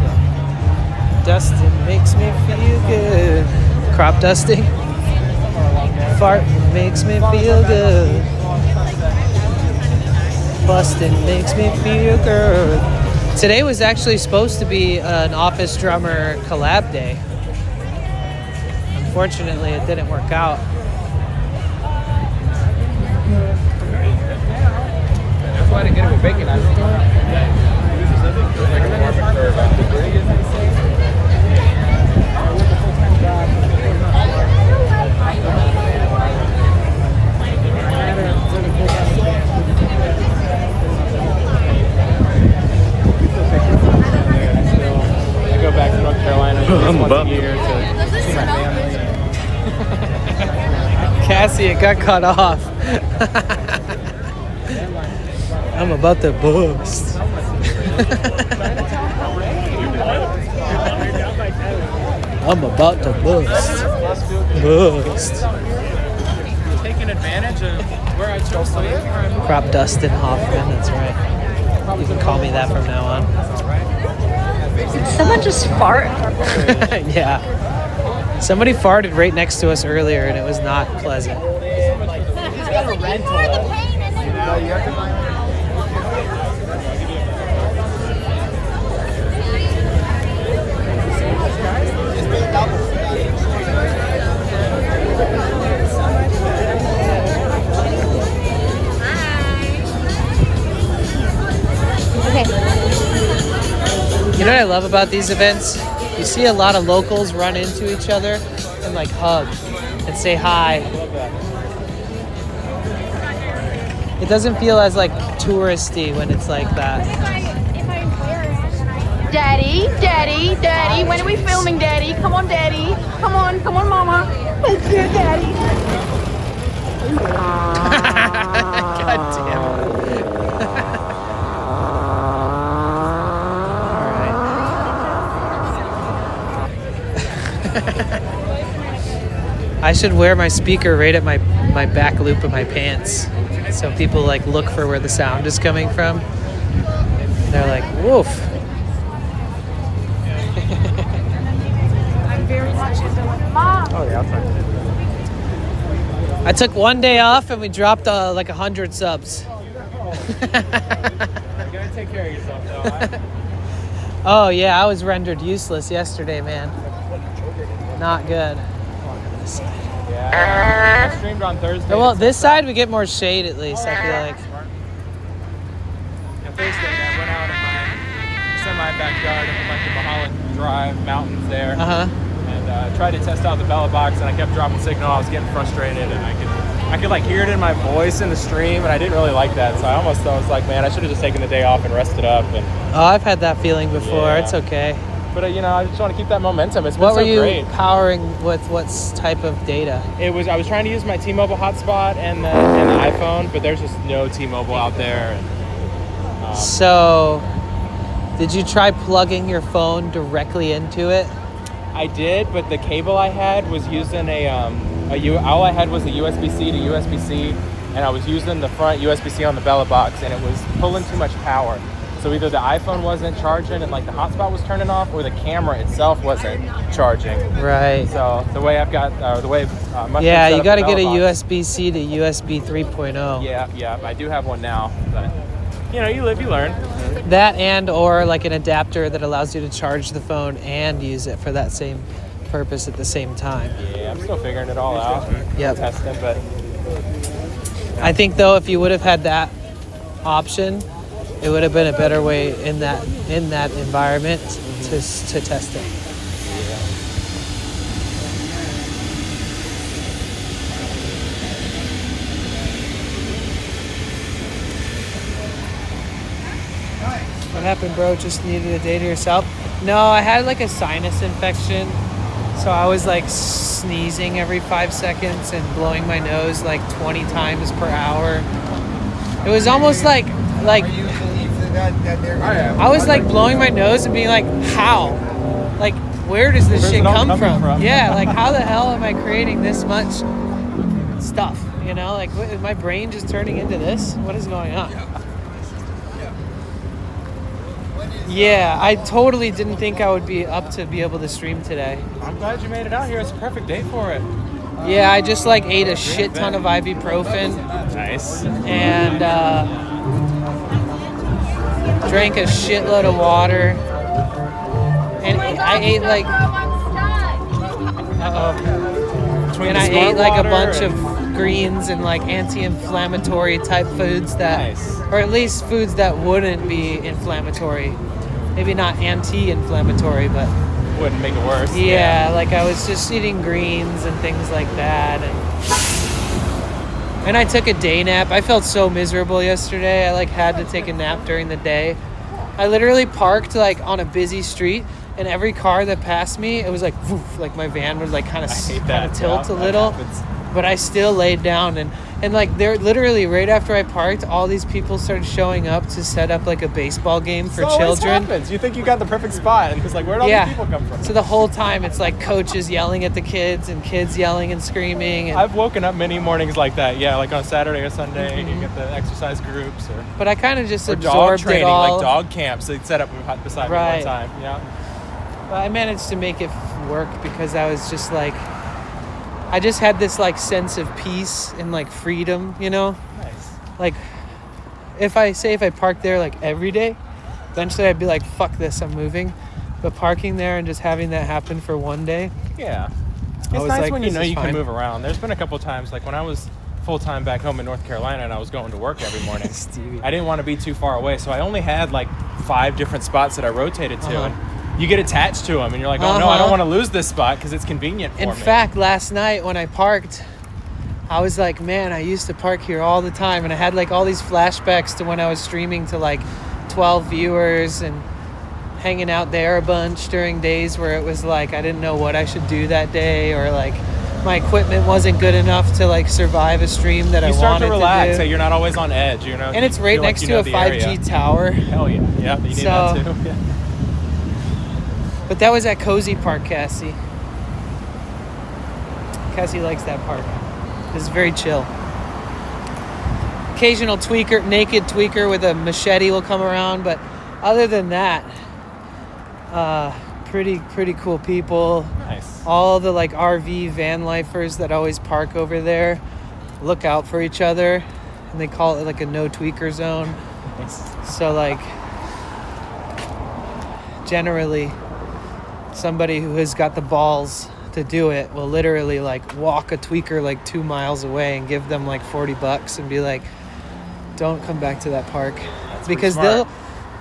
Dusting makes me feel good. Crop dusting. Fart makes me feel good. Busting makes me feel good. Today was actually supposed to be an office drummer collab day. Unfortunately, it didn't work out. That's why I didn't get it with bacon. I go back to North Carolina once a year to see my family. Cassie, it got cut off. I'm about to bust. I'm about to bust. Bust. Taking advantage of where I chose to live. Crop Dustin Hoffman, that's right. You can call me that from now on. Did someone just fart? Yeah. Somebody farted right next to us earlier and it was not pleasant. He's got a rental. You have to buy. You know what I love about these events? You see a lot of locals run into each other and like hug and say hi. It doesn't feel as like touristy when it's like that. Daddy, when are we filming, Daddy? Come on, Daddy. Come on, Mama. Let's do it, Daddy. God damn it. I should wear my speaker right at my back loop of my pants so people like look for where the sound is coming from. They're like, woof. I'm very much into Mom. Oh yeah, I'll try. I took one day off and we dropped like 100 subs. You gotta take care of yourself, though. Oh yeah, I was rendered useless yesterday, man. Not good. Yeah, I streamed on Thursday. Well, this side we get more shade at least. I feel like. On Thursday, I went out in my semi-backyard in like the Mulholland Drive mountains there, and tried to test out the Bella box, and I kept dropping signal. I was getting frustrated, and I could like hear it in my voice in the stream, and I didn't really like that. So I was like, man, I should have just taken the day off and rested up. And Oh, I've had that feeling before. Yeah. It's okay. But you know, I just want to keep that momentum. It's been What so were you great. powering with? What type of data? I was trying to use my T-Mobile hotspot and the iPhone, but there's just no T-Mobile out there. And, So, did you try plugging your phone directly into it? I did, but the cable I had was using all I had was a USB-C to USB-C, and I was using the front USB-C on the Bella box, and it was pulling too much power. So either the iPhone wasn't charging and like the hotspot was turning off, or the camera itself wasn't charging. Right. So the way I've got, Yeah, you got to get a USB-C to USB 3.0. Yeah, I do have one now, but you know, you live, you learn. That and or like an adapter that allows you to charge the phone and use it for that same purpose at the same time. Yeah, I'm still figuring it all out. Yep. Testing, but I think though, if you would have had that option, it would have been a better way in that environment to test it. What happened, bro? Just needed a day to yourself? No, I had like a sinus infection So I was like sneezing every 5 seconds and blowing my nose like 20 times per hour. It was almost like I was like blowing my nose and being like, how? Like, where does this Where's shit it all come coming from? Yeah, like how the hell am I creating this much stuff? You know, like is my brain just turning into this? What is going on? Yeah, I totally didn't think I would be up to be able to stream today. I'm glad you made it out here. It's a perfect day for it. Yeah, I just like ate a shit ton of ibuprofen. Nice. And drank a shitload of water. And I ate like Between and the I smart ate like a water bunch and- of greens and like anti-inflammatory type foods that Nice. or at least foods that wouldn't be inflammatory. Maybe not anti-inflammatory, but Wouldn't make it worse. yeah, like I was just eating greens and things like that, and I took a day nap. I felt so miserable yesterday. I like had to take a nap during the day. I literally parked like on a busy street, and every car that passed me, it was like woof, like my van would like kind of tilt Yeah, a that little. happens. But I still laid down and like they're literally right after I parked, all these people started showing up to set up like a baseball game for It always children. happens. You think you got the perfect spot, and it's like, where'd all these people come from? So the whole time it's like coaches yelling at the kids and kids yelling and screaming. And, I've woken up many mornings like that. Yeah, like on Saturday or Sunday, you get the exercise groups or. but I kind of just Or dog absorbed training, it all. like dog camps. They set up beside me Right. one time. Yeah. But I managed to make it work because I was just like, I just had this like sense of peace and like freedom, you know? Nice. Like if I parked there like every day, eventually I'd be like, fuck this, I'm moving. But parking there and just having that happen for one day. Yeah. I It's was nice like, when you this know is you fine. can move around. There's been a couple times, like when I was full-time back home in North Carolina and I was going to work every morning. Stevie. I didn't want to be too far away, so I only had like 5 different spots that I rotated to. Uh-huh. And you get attached to them and you're like, oh no, I don't want to lose this spot because it's convenient for In me. fact, last night when I parked, I was like, man, I used to park here all the time. And I had like all these flashbacks to when I was streaming to like 12 viewers and hanging out there a bunch during days where it was like I didn't know what I should do that day, or like my equipment wasn't good enough to like survive a stream that I you wanted start to relax, do. so you're not always on edge, you know. And it's You right feel like next you to know a the 5G area. tower. Hell yeah. Yeah, you need So- that too. Yeah. But that was at Cozy Park, Cassie. Cassie likes that park. It's very chill. Occasional naked tweaker with a machete will come around, but other than that, pretty cool people. Nice. All the like RV van lifers that always park over there look out for each other, and they call it like a no tweaker zone. Nice. So like generally somebody who has got the balls to do it will literally like walk a tweaker like 2 miles away and give them like $40 and be like, don't come back to that park. pretty Because smart.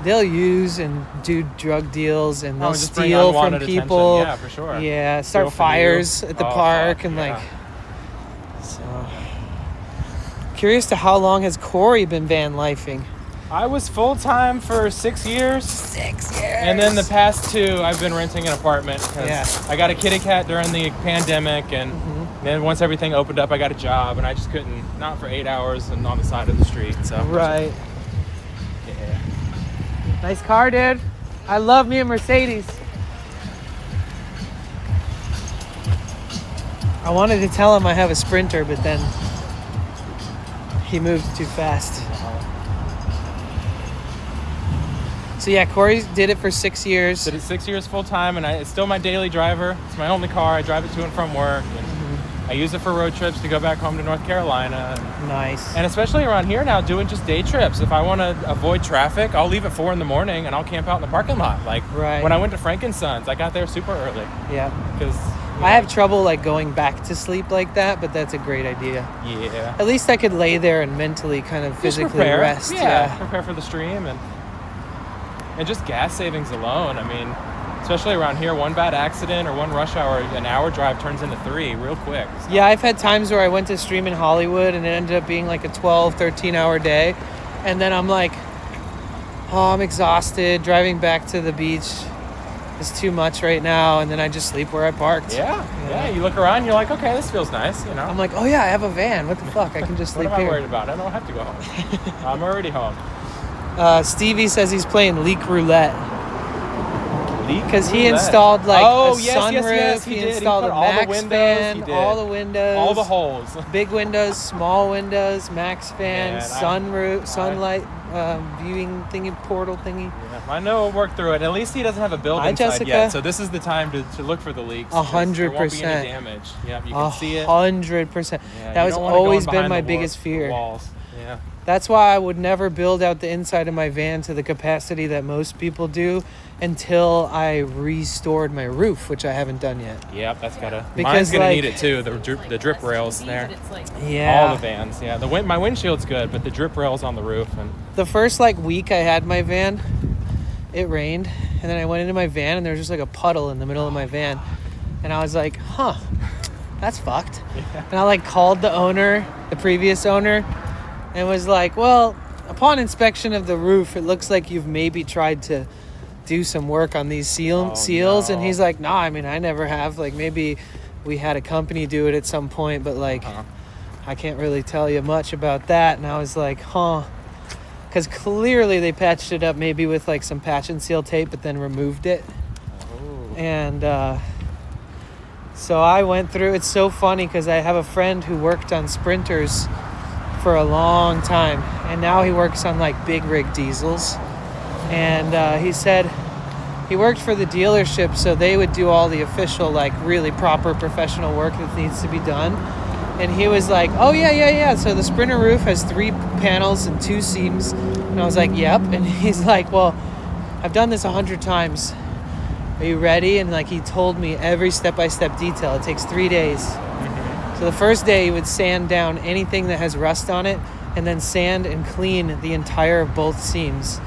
they'll use and do drug deals and they'll just bring steal from unwanted attention. people. Yeah, for sure. Yeah, Steal start from fires you. at the Oh, park fuck, and yeah. like so curious to how long has Cory been van lifing? I was full-time for 6 years. 6 years. And then the past 2, I've been renting an apartment. 'Cause Yeah. I got a kitty cat during the pandemic, and then once everything opened up, I got a job, and I just couldn't, not for 8 hours and on the side of the street. So Right. Yeah. Nice car, dude. I love me a Mercedes. I wanted to tell him I have a Sprinter, but then he moved too fast. So yeah, Cory did it for 6 years. Did it 6 years full-time, and it's still my daily driver. It's my only car. I drive it to and from work. And I use it for road trips to go back home to North Carolina. Nice. And especially around here now, doing just day trips. If I want to avoid traffic, I'll leave at 4 in the morning and I'll camp out in the parking lot. Like Right. when I went to Frankensons, I got there super early. Yeah. Because I have trouble like going back to sleep like that, but that's a great idea. Yeah. At least I could lay there and mentally kind of Just physically prepare. rest. Yeah, prepare for the stream and just gas savings alone. I mean, especially around here, one bad accident or one rush hour, an hour drive turns into 3 real quick. So. Yeah, I've had times where I went to stream in Hollywood and it ended up being like a 12, 13-hour day. And then I'm like, oh, I'm exhausted driving back to the beach. is too much right now, and then I just sleep where I parked. Yeah. You look around, you're like, okay, this feels nice. You know. I'm like, oh yeah, I have a van. What the fuck? I can just sleep What am I here. worried about? I don't have to go home. I'm already home. Stevie says he's playing leak roulette. Because he roulette. installed like Oh, a yes, sunroof. yes, he did. He installed put a all the max windows, fan, he did. all the windows, All the holes. big windows, small windows, max fan, Man, sunroof, sunlight viewing thingy, portal thingy. Yeah, I know we'll work through it. At least he doesn't have a building Hi, inside Jessica. yet, so this is the time to look for the leaks. 'Cause there won't be any 100%. damage. Yeah, you can see it. 100%. Yeah, That you was don't wanna go in always been behind my the biggest fear. walls. Yeah. That's why I would never build out the inside of my van to the capacity that most people do until I restored my roof, which I haven't done yet. Yep, that's gotta. Because, Mine's gonna like- need it too. The drip rails there. Yeah. All the vans. Yeah. My windshield's good, but the drip rails on the roof and. The first like week I had my van, it rained, and then I went into my van and there was just like a puddle in the middle of my van, and I was like, huh, that's fucked. Yeah. And I like called the owner, the previous owner, and was like, well, upon inspection of the roof, it looks like you've maybe tried to do some work on these seals. And he's like, no, I mean, I never have. Like, maybe we had a company do it at some point, but like, I can't really tell you much about that. And I was like, huh. Because clearly they patched it up maybe with like some patch and seal tape, but then removed it. And so I went through. It's so funny because I have a friend who worked on Sprinters for a long time, and now he works on like big rig diesels. And he said he worked for the dealership, so they would do all the official, like really proper professional work that needs to be done. And he was like, oh yeah, so the Sprinter roof has 3 panels and 2 seams. And I was like, yep. And he's like, well, I've done this 100 times. Are you ready? And like he told me every step-by-step detail. It takes 3 days. So the first day he would sand down anything that has rust on it, and then sand and clean the entire of both seams.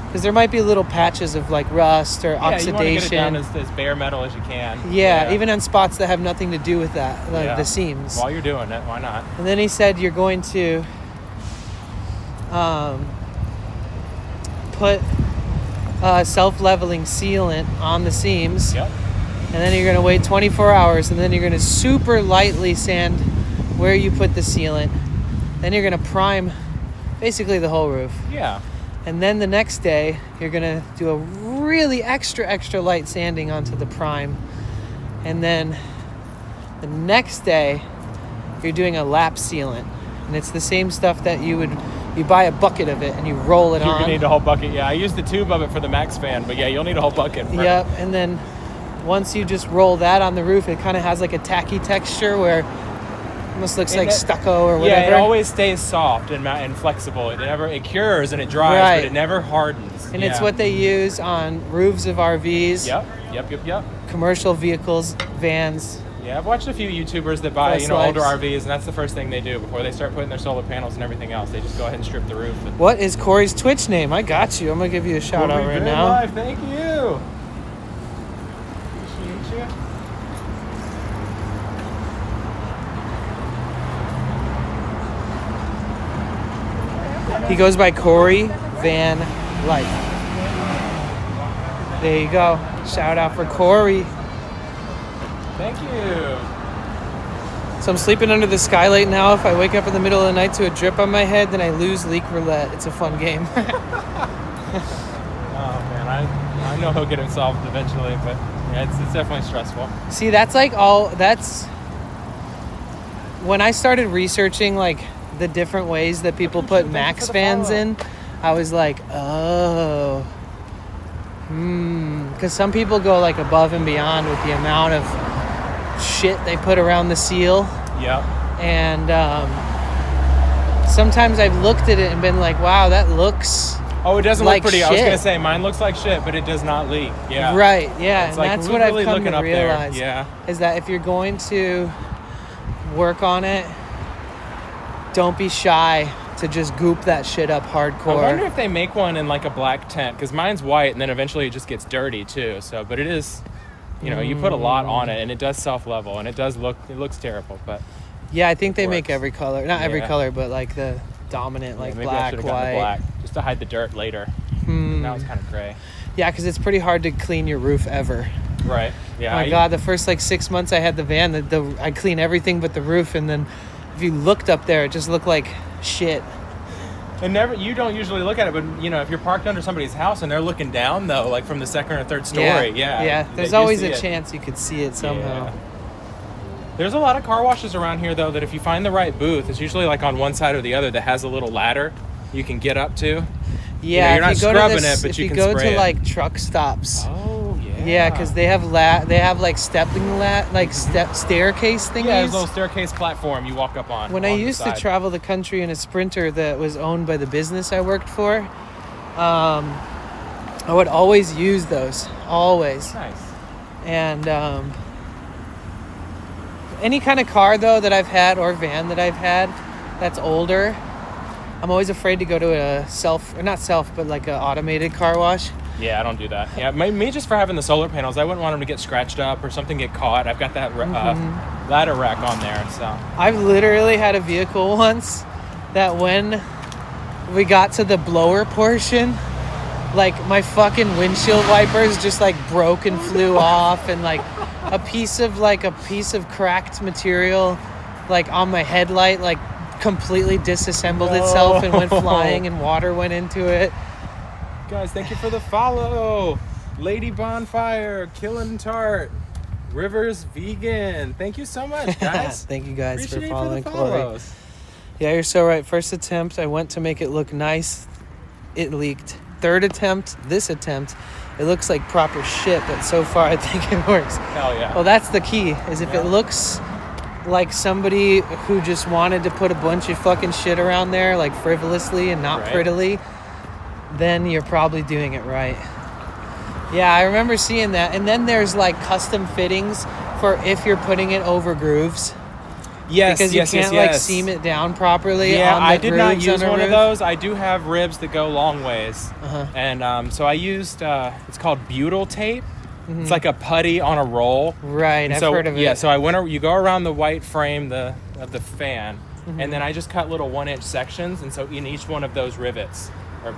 Because there might be little patches of like rust or oxidation. You want to get it down as bare metal as you can. Yeah, even on spots that have nothing to do with that, like the seams. While you're doing it, why not? And then he said you're going to put self-leveling sealant on the seams. Yep. And then you're going to wait 24 hours, and then you're going to super lightly sand where you put the sealant. Then you're going to prime basically the whole roof. Yeah. And then the next day, you're going to do a really extra light sanding onto the prime. And then the next day, you're doing a lap sealant. And it's the same stuff that you buy a bucket of it and you roll it on. You're going to need a whole bucket. Yeah, I used the tube of it for the max fan, but yeah, you'll need a whole bucket. Yep, and then once you just roll that on the roof, it kind of has like a tacky texture where it almost looks like stucco or whatever. Yeah, it always stays soft and flexible. It cures and it dries, but it never hardens. And it's what they use on roofs of RVs. Yep. Commercial vehicles, vans. Yeah, I've watched a few YouTubers that buy, Best older lives. RVs, and that's the first thing they do before they start putting their solar panels and everything else. They just go ahead and strip the roof. What is Cory's Twitch name? I got you. I'm going to give you a shout out right now. Live. Thank you. Appreciate you. He goes by Cory Van Life. There you go. Shout out for Cory. Thank you. So I'm sleeping under the skylight now. If I wake up in the middle of the night to a drip on my head, then I lose leak roulette. It's a fun game. Oh man, I know he'll get it solved eventually, but yeah, it's definitely stressful. See, that's when I started researching like the different ways that people put max fans in, I was like, oh, because some people go like above and beyond with the amount of shit they put around the seal. Yep. And sometimes I've looked at it and been like, wow, that looks Oh, it doesn't like look pretty. shit. I was gonna say mine looks like shit, but it does not leak. Yeah. Right. Yeah. It's And like, that's we're what I've really come looking to up there. realize. Yeah. Is that if you're going to work on it, don't be shy to just goop that shit up hardcore. I wonder if they make one in like a black tint, because mine's white, and then eventually it just gets dirty too. So, but it is, you put a lot on it, and it does self-level, and it looks terrible, but. Yeah, I think they make every color. Not every Yeah. color, but like the dominant, like Maybe I black, should have gotten white. the black just to hide the dirt later. Now it's kind of gray. Yeah, because it's pretty hard to clean your roof ever. Right. Yeah. Oh my God, the first like 6 months I had the van, I clean everything but the roof, and then if you looked up there, it just looked like shit. And you don't usually look at it, but you know, if you're parked under somebody's house and they're looking down though, like from the second or third story, yeah. There's you always see a it. chance you could see it somehow. Yeah. There's a lot of car washes around here though that if you find the right booth, it's usually like on one side or the other that has a little ladder you can get up to. Yeah, you're not scrubbing it, but if you you can go spray to it. like truck stops. Oh yeah. Yeah, because they have like staircase thingies. Yeah, there's a little staircase platform you walk up on. When I used to travel the country in a Sprinter that was owned by the business I worked for, I would always use those. Always. Nice. And any kind of car though that I've had or van that I've had that's older, I'm always afraid to go to a like an automated car wash. Yeah, I don't do that. Yeah, me just for having the solar panels, I wouldn't want them to get scratched up or something get caught. I've got that ladder rack on there, so. I've literally had a vehicle once that when we got to the blower portion, like my fucking windshield wipers just like broke and flew off, and like a piece of cracked material like on my headlight like completely disassembled itself and went flying, and water went into it. Guys, thank you for the follow. Lady Bonfire, Killin' Tart, Rivers Vegan. Thank you so much, guys. Thank you guys Appreciate for following the Cory. follows. Yeah, you're so right. First attempt, I went to make it look nice. It leaked. Third attempt, this attempt, it looks like proper shit, but so far I think it works. Hell yeah. Well, that's the key, is if it looks like somebody who just wanted to put a bunch of fucking shit around there, like frivolously and not prettily, then you're probably doing it right. Yeah, I remember seeing that. And then there's like custom fittings for if you're putting it over grooves. Yes, because you can't like seam it down properly. Yeah, on the I did not grooves use on a one of roof. those. I do have ribs that go long ways, and so I used it's called butyl tape. It's like a putty on a roll. Right, I've heard of it. Yeah, so you go around the white frame of the fan, and then I just cut little 1-inch sections, and so in each one of those rivets or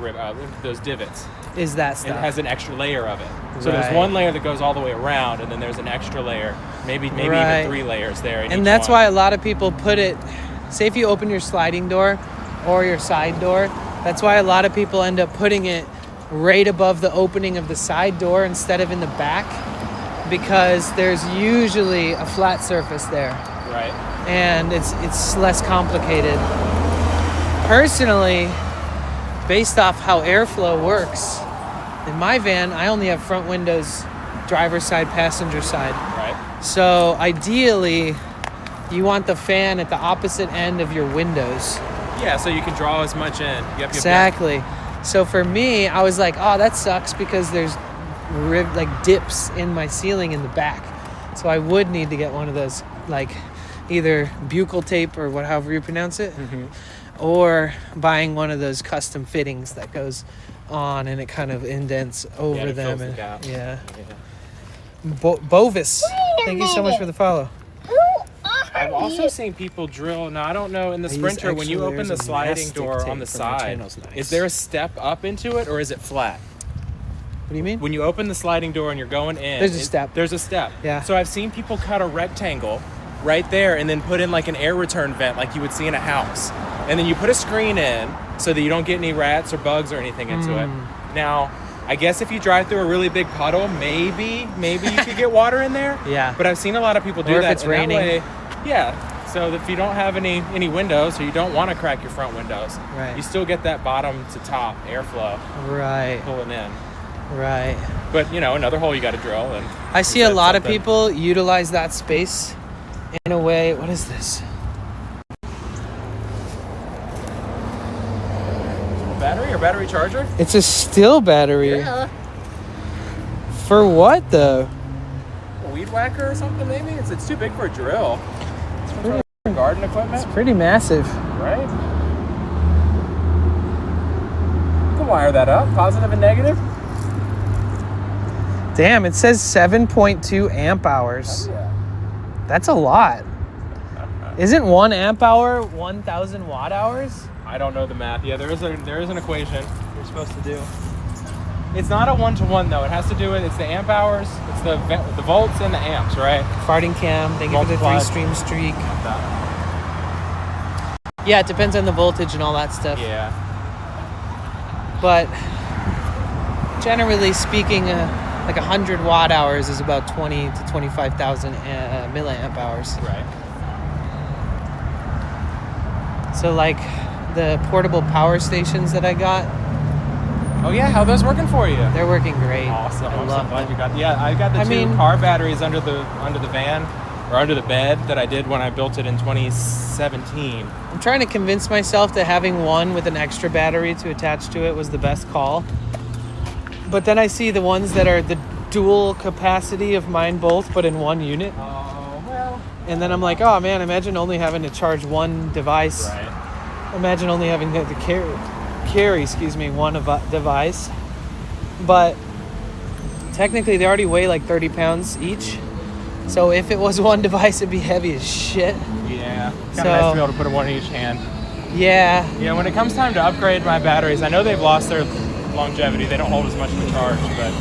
those divots is that stuff. It has an extra layer of it. So there's one layer that goes all the way around, and then there's an extra layer, maybe even 3 layers there. In and each that's one. why a lot of people put it. Say if you open your sliding door or your side door, that's why a lot of people end up putting it right above the opening of the side door instead of in the back, because there's usually a flat surface there. Right. And it's less complicated. Personally, based off how airflow works, in my van, I only have front windows, driver's side, passenger side. Right. So ideally, you want the fan at the opposite end of your windows. Yeah, so you can draw as much in. Yep. Exactly. So for me, I was like, oh, that sucks because there's dips in my ceiling in the back. So I would need to get one of those, like either butyl tape or however you pronounce it, or buying one of those custom fittings that goes on and it kind of indents over them. Bovis, thank you so much for the follow. I've also seen people drill. Now I don't know in the Sprinter when you open the sliding door on the side, is there a step up into it or is it flat? What do you mean? When you open the sliding door and you're going in, There's a step. There's a step. Yeah. So I've seen people cut a rectangle right there and then put in like an air return vent like you would see in a house. And then you put a screen in so that you don't get any rats or bugs or anything into it. Now, I guess if you drive through a really big puddle, maybe you could get water in there. Yeah. But I've seen a lot of people do or that. If it's raining. That way, yeah. So if you don't have any windows, or you don't want to crack your front windows, right, you still get that bottom to top airflow. Right. Pulling in. Right. But another hole you got to drill. And I see a lot of people utilize that space in a way. What is this? Battery or battery charger? It's a still battery. Yeah. For what though? A weed whacker or something maybe? It's too big for a drill. It's for garden equipment. It's pretty massive. Right? You can wire that up, positive and negative. Damn, it says 7.2 amp hours. Oh, yeah. That's a lot. Isn't 1 amp hour 1,000 watt hours? I don't know the math. Yeah, there is an equation you're supposed to do. It's not a 1-to-1 though. It has to do with it's the amp hours, it's the volts and the amps, right? Farting Cam, thank you for the Multiplied. 3-stream streak. Yeah, it depends on the voltage and all that stuff. Yeah. But generally speaking, like 100 watt hours is about 20 to 25,000 milliamp hours. Right. So like the portable power stations that I got. Oh yeah, how are those working for you? They're working great. Awesome. I'm so love glad them. you got. Yeah, I got the two car batteries under the van or under the bed that I did when I built it in 2017. I'm trying to convince myself that having one with an extra battery to attach to it was the best call. But then I see the ones that are the dual capacity of mine both, but in one unit. Oh, well. And then I'm like, oh man, imagine only having to charge one device. Right. Imagine only having to carry one device. But technically they already weigh like 30 pounds each. So if it was one device, it'd be heavy as shit. Yeah. Kind of nice to be able to put one in each hand. Yeah. Yeah, when it comes time to upgrade my batteries, I know they've lost their longevity. They don't hold as much of a charge, but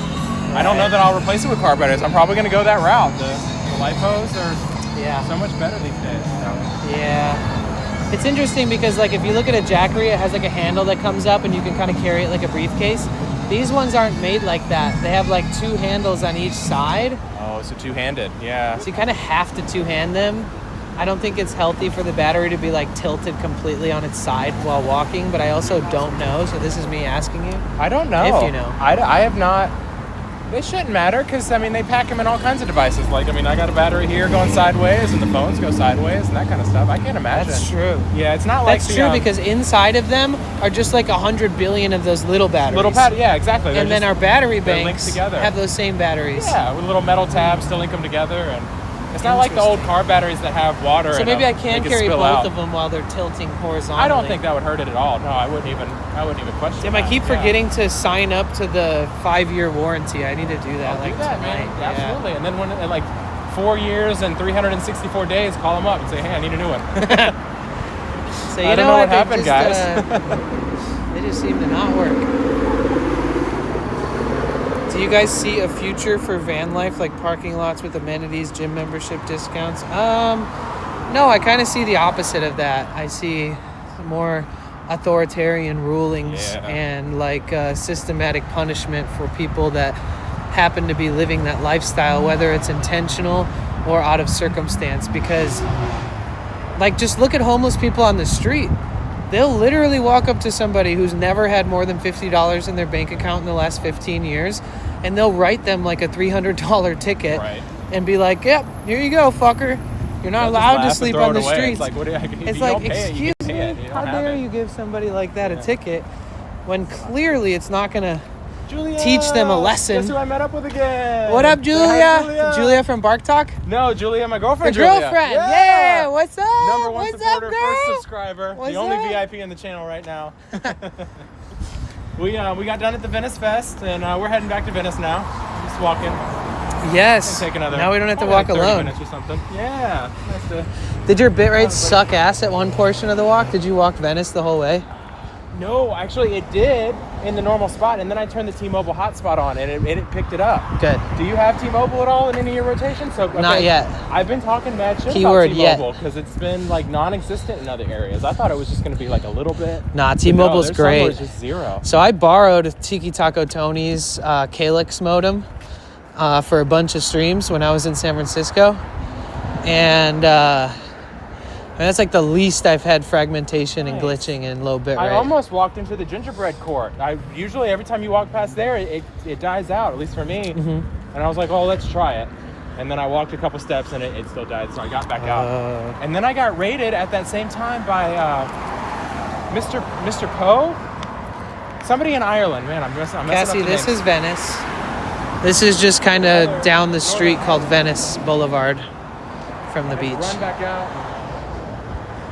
I don't know that I'll replace it with car batteries. I'm probably going to go that route. The LiPos are so much better these days. So. Yeah. It's interesting because like if you look at a Jackery, it has like a handle that comes up and you can kind of carry it like a briefcase. These ones aren't made like that. They have like two handles on each side. Oh, so two-handed, yeah. So you kind of have to two-hand them. I don't think it's healthy for the battery to be like tilted completely on its side while walking, but I also don't know. So this is me asking you. I don't know. If you know. I have not. They shouldn't matter because, I mean, they pack them in all kinds of devices. Like, I mean, I got a battery here going sideways and the phones go sideways and that kind of stuff. I can't imagine. That's true. Yeah, it's not like That's true because inside of them are just like 100 billion of those little batteries. Yeah, exactly. And then our battery linked banks together. have those same batteries. Yeah, with little metal tabs to link them together. And it's not like the old car batteries that have water. So in maybe them. I can They carry spill both out. of them while they're tilting horizontally. I don't think that would hurt it at all. No, I wouldn't even question. Damn, I keep forgetting to sign up to the 5-year warranty. I need to do that. Do like that, tonight. man. Absolutely. And then when in like 4 years and 364 days, call them up and say, hey, I need a new one. So I don't know what happened, guys. They just seem to not work. Do you guys see a future for van life, like parking lots with amenities, gym membership discounts? No, I kind of see the opposite of that. I see more authoritarian rulings and like systematic punishment for people that happen to be living that lifestyle, whether it's intentional or out of circumstance. Because like, just look at homeless people on the street. They'll literally walk up to somebody who's never had more than $50 in their bank account in the last 15 years, and they'll write them like a $300 ticket and be like, yep, here you go, fucker. You're not allowed to sleep on the streets. It's like, what do It's like, excuse me, how dare you give somebody like that a ticket when clearly it's not going to teach them a lesson. Guess who I met up with again? What up, Julia? Julia? Julia from Bark Talk? No, Julia, my girlfriend. Your girlfriend. Yeah. What's up? Number one What's supporter, up, girl? first subscriber, What's the only up? VIP in the channel right now. We got done at the Venice Fest, and we're heading back to Venice now. Just walking. Yes. Take another. Now we don't have to probably walk like 30 alone. minutes or something. Yeah. Nice to. Did your bit rate suck ass at one portion of the walk? Did you walk Venice the whole way? No, actually, it did in the normal spot, and then I turned the T-Mobile hotspot on, and it picked it up. Good. Do you have T-Mobile at all in any of your rotations? So, Not yet. I've been talking mad shit Keyword about T-Mobile because it's been like non-existent in other areas. I thought it was just going to be like a little bit. Nah, But T-Mobile's there's some where great. it's just zero. So I borrowed Tiki Taco Tony's Calyx modem for a bunch of streams when I was in San Francisco. And that's like the least I've had fragmentation and glitching and low bit rate. I almost walked into the gingerbread court. I usually every time you walk past there, it dies out, at least for me. Mhm. And I was like, oh, let's try it. And then I walked a couple steps and it still died, so I got back out. And then I got raided at that same time by Mr. Poe. Somebody in Ireland, man. I'm messing Cassie, up the this names. is Venice. This is just kind of down the street called Venice Boulevard from the beach. Run back out.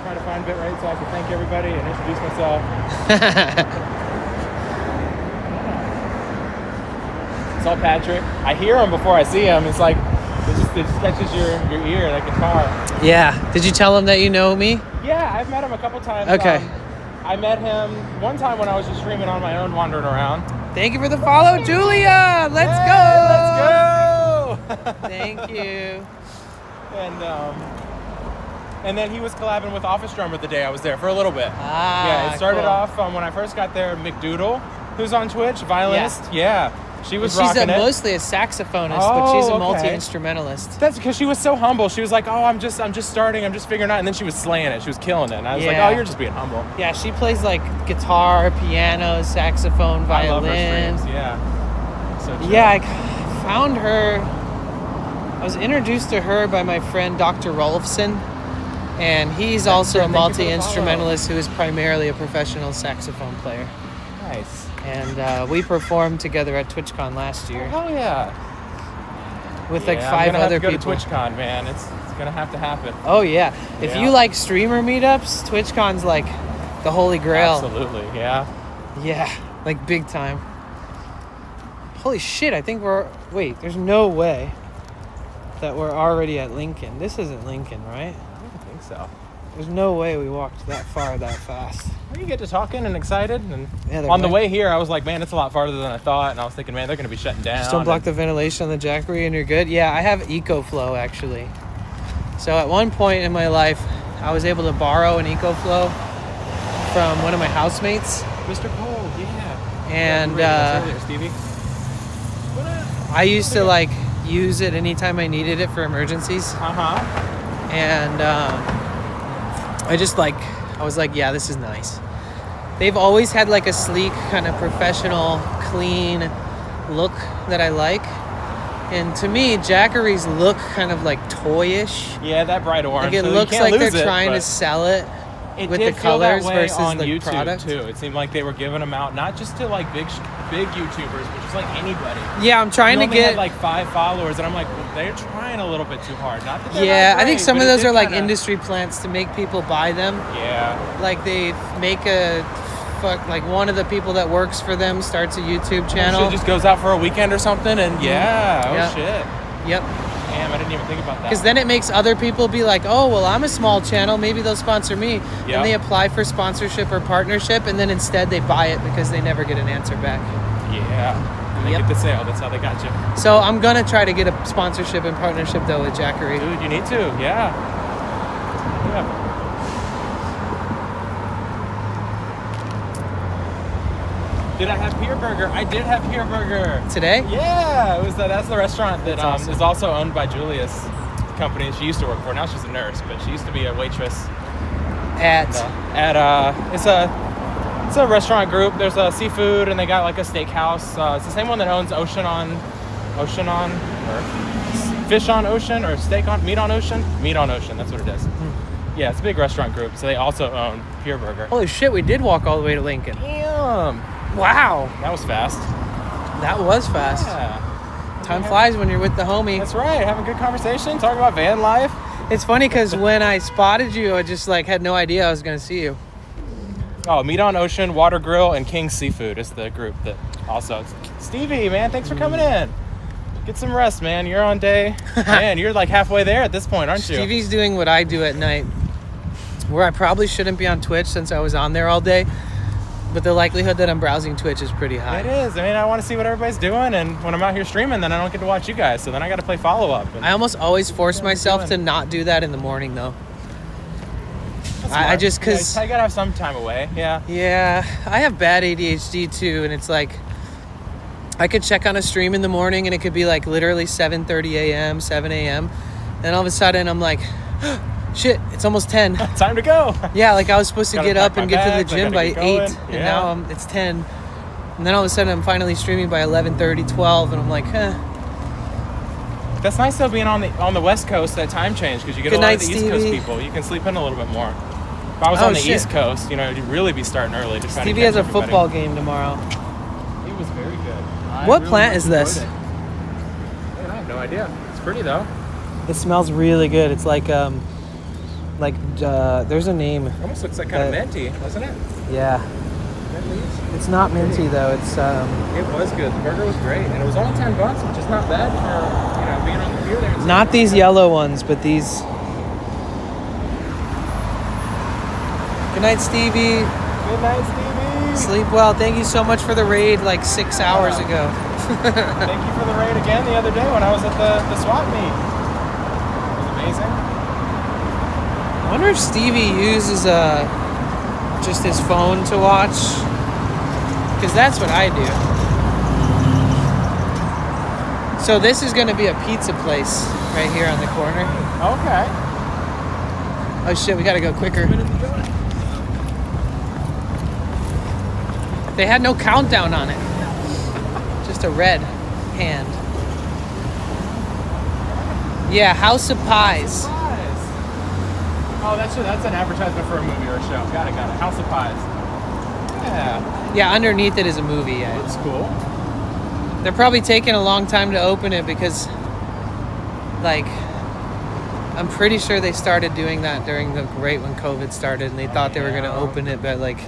Try to find bit rate so I can thank everybody and introduce myself. It's all Patrick. I hear him before I see him. It's like it just catches your ear like a car. Yeah. Did you tell him that you know me? Yeah, I've met him a couple times. Okay. I met him one time when I was just streaming on my own, wandering around. Thank you for the follow, Julia. Let's go. Let's go. Thank you. And then he was collabing with Office Drummer the day I was there for a little bit. Ah, it started cool. off when I first got there. McDoodle, who's on Twitch, violinist. Yeah. She was She's rocking it. mostly a saxophonist, but she's a okay. multi-instrumentalist. That's because she was so humble. She was like, "Oh, I'm just starting. I'm just figuring it out." And then she was slaying it. She was killing it. And I was like, Yeah. "Oh, you're just being humble." Yeah, she plays like guitar, piano, saxophone, I love her violin. streams. Yeah. So chill. Yeah, I found her. I was introduced to her by my friend Dr. Rolfson, and he's also a Thank you for the multi-instrumentalist who is primarily a professional saxophone player. Nice. And we performed together at TwitchCon last year Oh yeah. with like Yeah, 5 I'm gonna other have to people. go to TwitchCon, man. It's gonna have to happen. Oh yeah. If Yeah. you like streamer meetups, TwitchCon's like the holy grail. Absolutely. Yeah. Yeah, like big time. Holy shit, I think wait, there's no way that we're already at Lincoln. This isn't Lincoln, right? I don't think so. There's no way we walked that far that fast. Well, you get to talking and excited, and Yeah, on the way here, I was like, man, it's a lot farther than I thought, and I was thinking, man, they're gonna be shutting down. Just don't block the ventilation on the Jackery and you're good. Yeah, I have EcoFlow actually. So at one point in my life, I was able to borrow an EcoFlow from one of my housemates. Mr. Cole, yeah. And You rated us earlier, Stevie. I used to like use it anytime I needed it for emergencies. And I was like, yeah, this is nice. They've always had like a sleek, kind of professional, clean look that I like. And to me, Jackery's look kind of like toyish. Yeah, that bright orange. Like it so you looks can't like they're lose it, trying to but sell it it with did the feel that colors way versus on the YouTube product. too. It seemed like they were giving them out not just to like big YouTubers, but just like anybody. Yeah, I'm trying You to only had get like 5 followers, and I'm like, well, they're trying a little bit too hard. Not that they're Yeah, not I think great, some but of it those did are like kinda- industry plants to make people buy them. Yeah. Like they make like one of the people that works for them starts a YouTube channel. Shit just goes out for a weekend or something, and yeah, oh Yep. shit. Yep. Damn, I didn't even think about that. Because then it makes other people be like, oh, well, I'm a small channel. Maybe they'll sponsor me. Yeah. And they apply for sponsorship or partnership, and then instead they buy it because they never get an answer back. Yeah. And they get the sale. That's how they got you. So I'm going to try to get a sponsorship and partnership, though, with Jackery. Dude, you need to. Yeah. Yeah. Did I have Pier Burger? I did have Pier Burger. Today? Yeah. It was that's the restaurant that That's awesome. is also owned by Julia's company she used to work for. Now she's a nurse, but she used to be a waitress. At It's a restaurant group. There's a seafood, and they got like a steakhouse. It's the same one that owns Ocean on, or Fish on Ocean, or Meat on Ocean. Meat on Ocean. That's what it is. Yeah, it's a big restaurant group. So they also own Pier Burger. Holy shit, we did walk all the way to Lincoln. Damn. Wow. That was fast. That was fast. Yeah. Time flies when you're with the homie. That's right. Having a good conversation, talking about van life. It's funny because when I spotted you, I just like had no idea I was going to see you. Oh, Meat on Ocean, Water Grill, and King Seafood is the group that also. Stevie, man, thanks for coming in. Get some rest, man. You're on day. Man, you're like halfway there at this point, aren't you? Stevie's doing what I do at night, where I probably shouldn't be on Twitch since I was on there all day. But the likelihood that I'm browsing Twitch is pretty high. It is. I mean, I want to see what everybody's doing, and when I'm out here streaming, then I don't get to watch you guys, so then I got to play follow-up. I almost always force myself to not do that in the morning, though. I just, because... I got to have some time away, yeah. Yeah, I have bad ADHD, too, and it's like... I could check on a stream in the morning, and it could be like literally 7:30 a.m., 7 a.m., and all of a sudden, I'm like... Shit, it's almost 10. Time to go. Yeah, like I was supposed to Gotta get pack up my and get to bags, the I gym gotta by get 8, going. and Yeah. now it's 10. And then all of a sudden I'm finally streaming by 11:30, 12, and I'm like, That's nice though, being on the West Coast, that time change, because you get Good a lot night, of the East Coast Stevie. people. You can sleep in a little bit more. If I was Oh, on the shit. East Coast, you know, you'd really be starting early to try to Stevie catch has a everybody. football game tomorrow. He was very good. What plant is this? Man, I have no idea. It's pretty though. It smells really good. It's like there's a name. It almost looks like kind of minty, doesn't it? Yeah. Mint leaves? It's not minty though. It's It was good. The burger was great, and it was only $10, which is not bad for being on the pier there. not these yellow ones, but these. Good night, Stevie. Good night, Stevie. Sleep well. Thank you so much for the raid like 6 hours ago. Thank you for the raid again the other day when I was at the swap meet. It was amazing. I wonder if Stevie uses just his phone to watch, because that's what I do. So this is going to be a pizza place right here on the corner. Okay. Oh shit, we got to go quicker. They had no countdown on it. Just a red hand. Yeah, House of Pies. Oh, that's an advertisement for a movie or a show. Got it. House of Pies. Yeah. Yeah, underneath it is a movie. Yeah, it's cool. They're probably taking a long time to open it because, like, I'm pretty sure they started doing that during right when COVID started, and they thought they were going to open it by like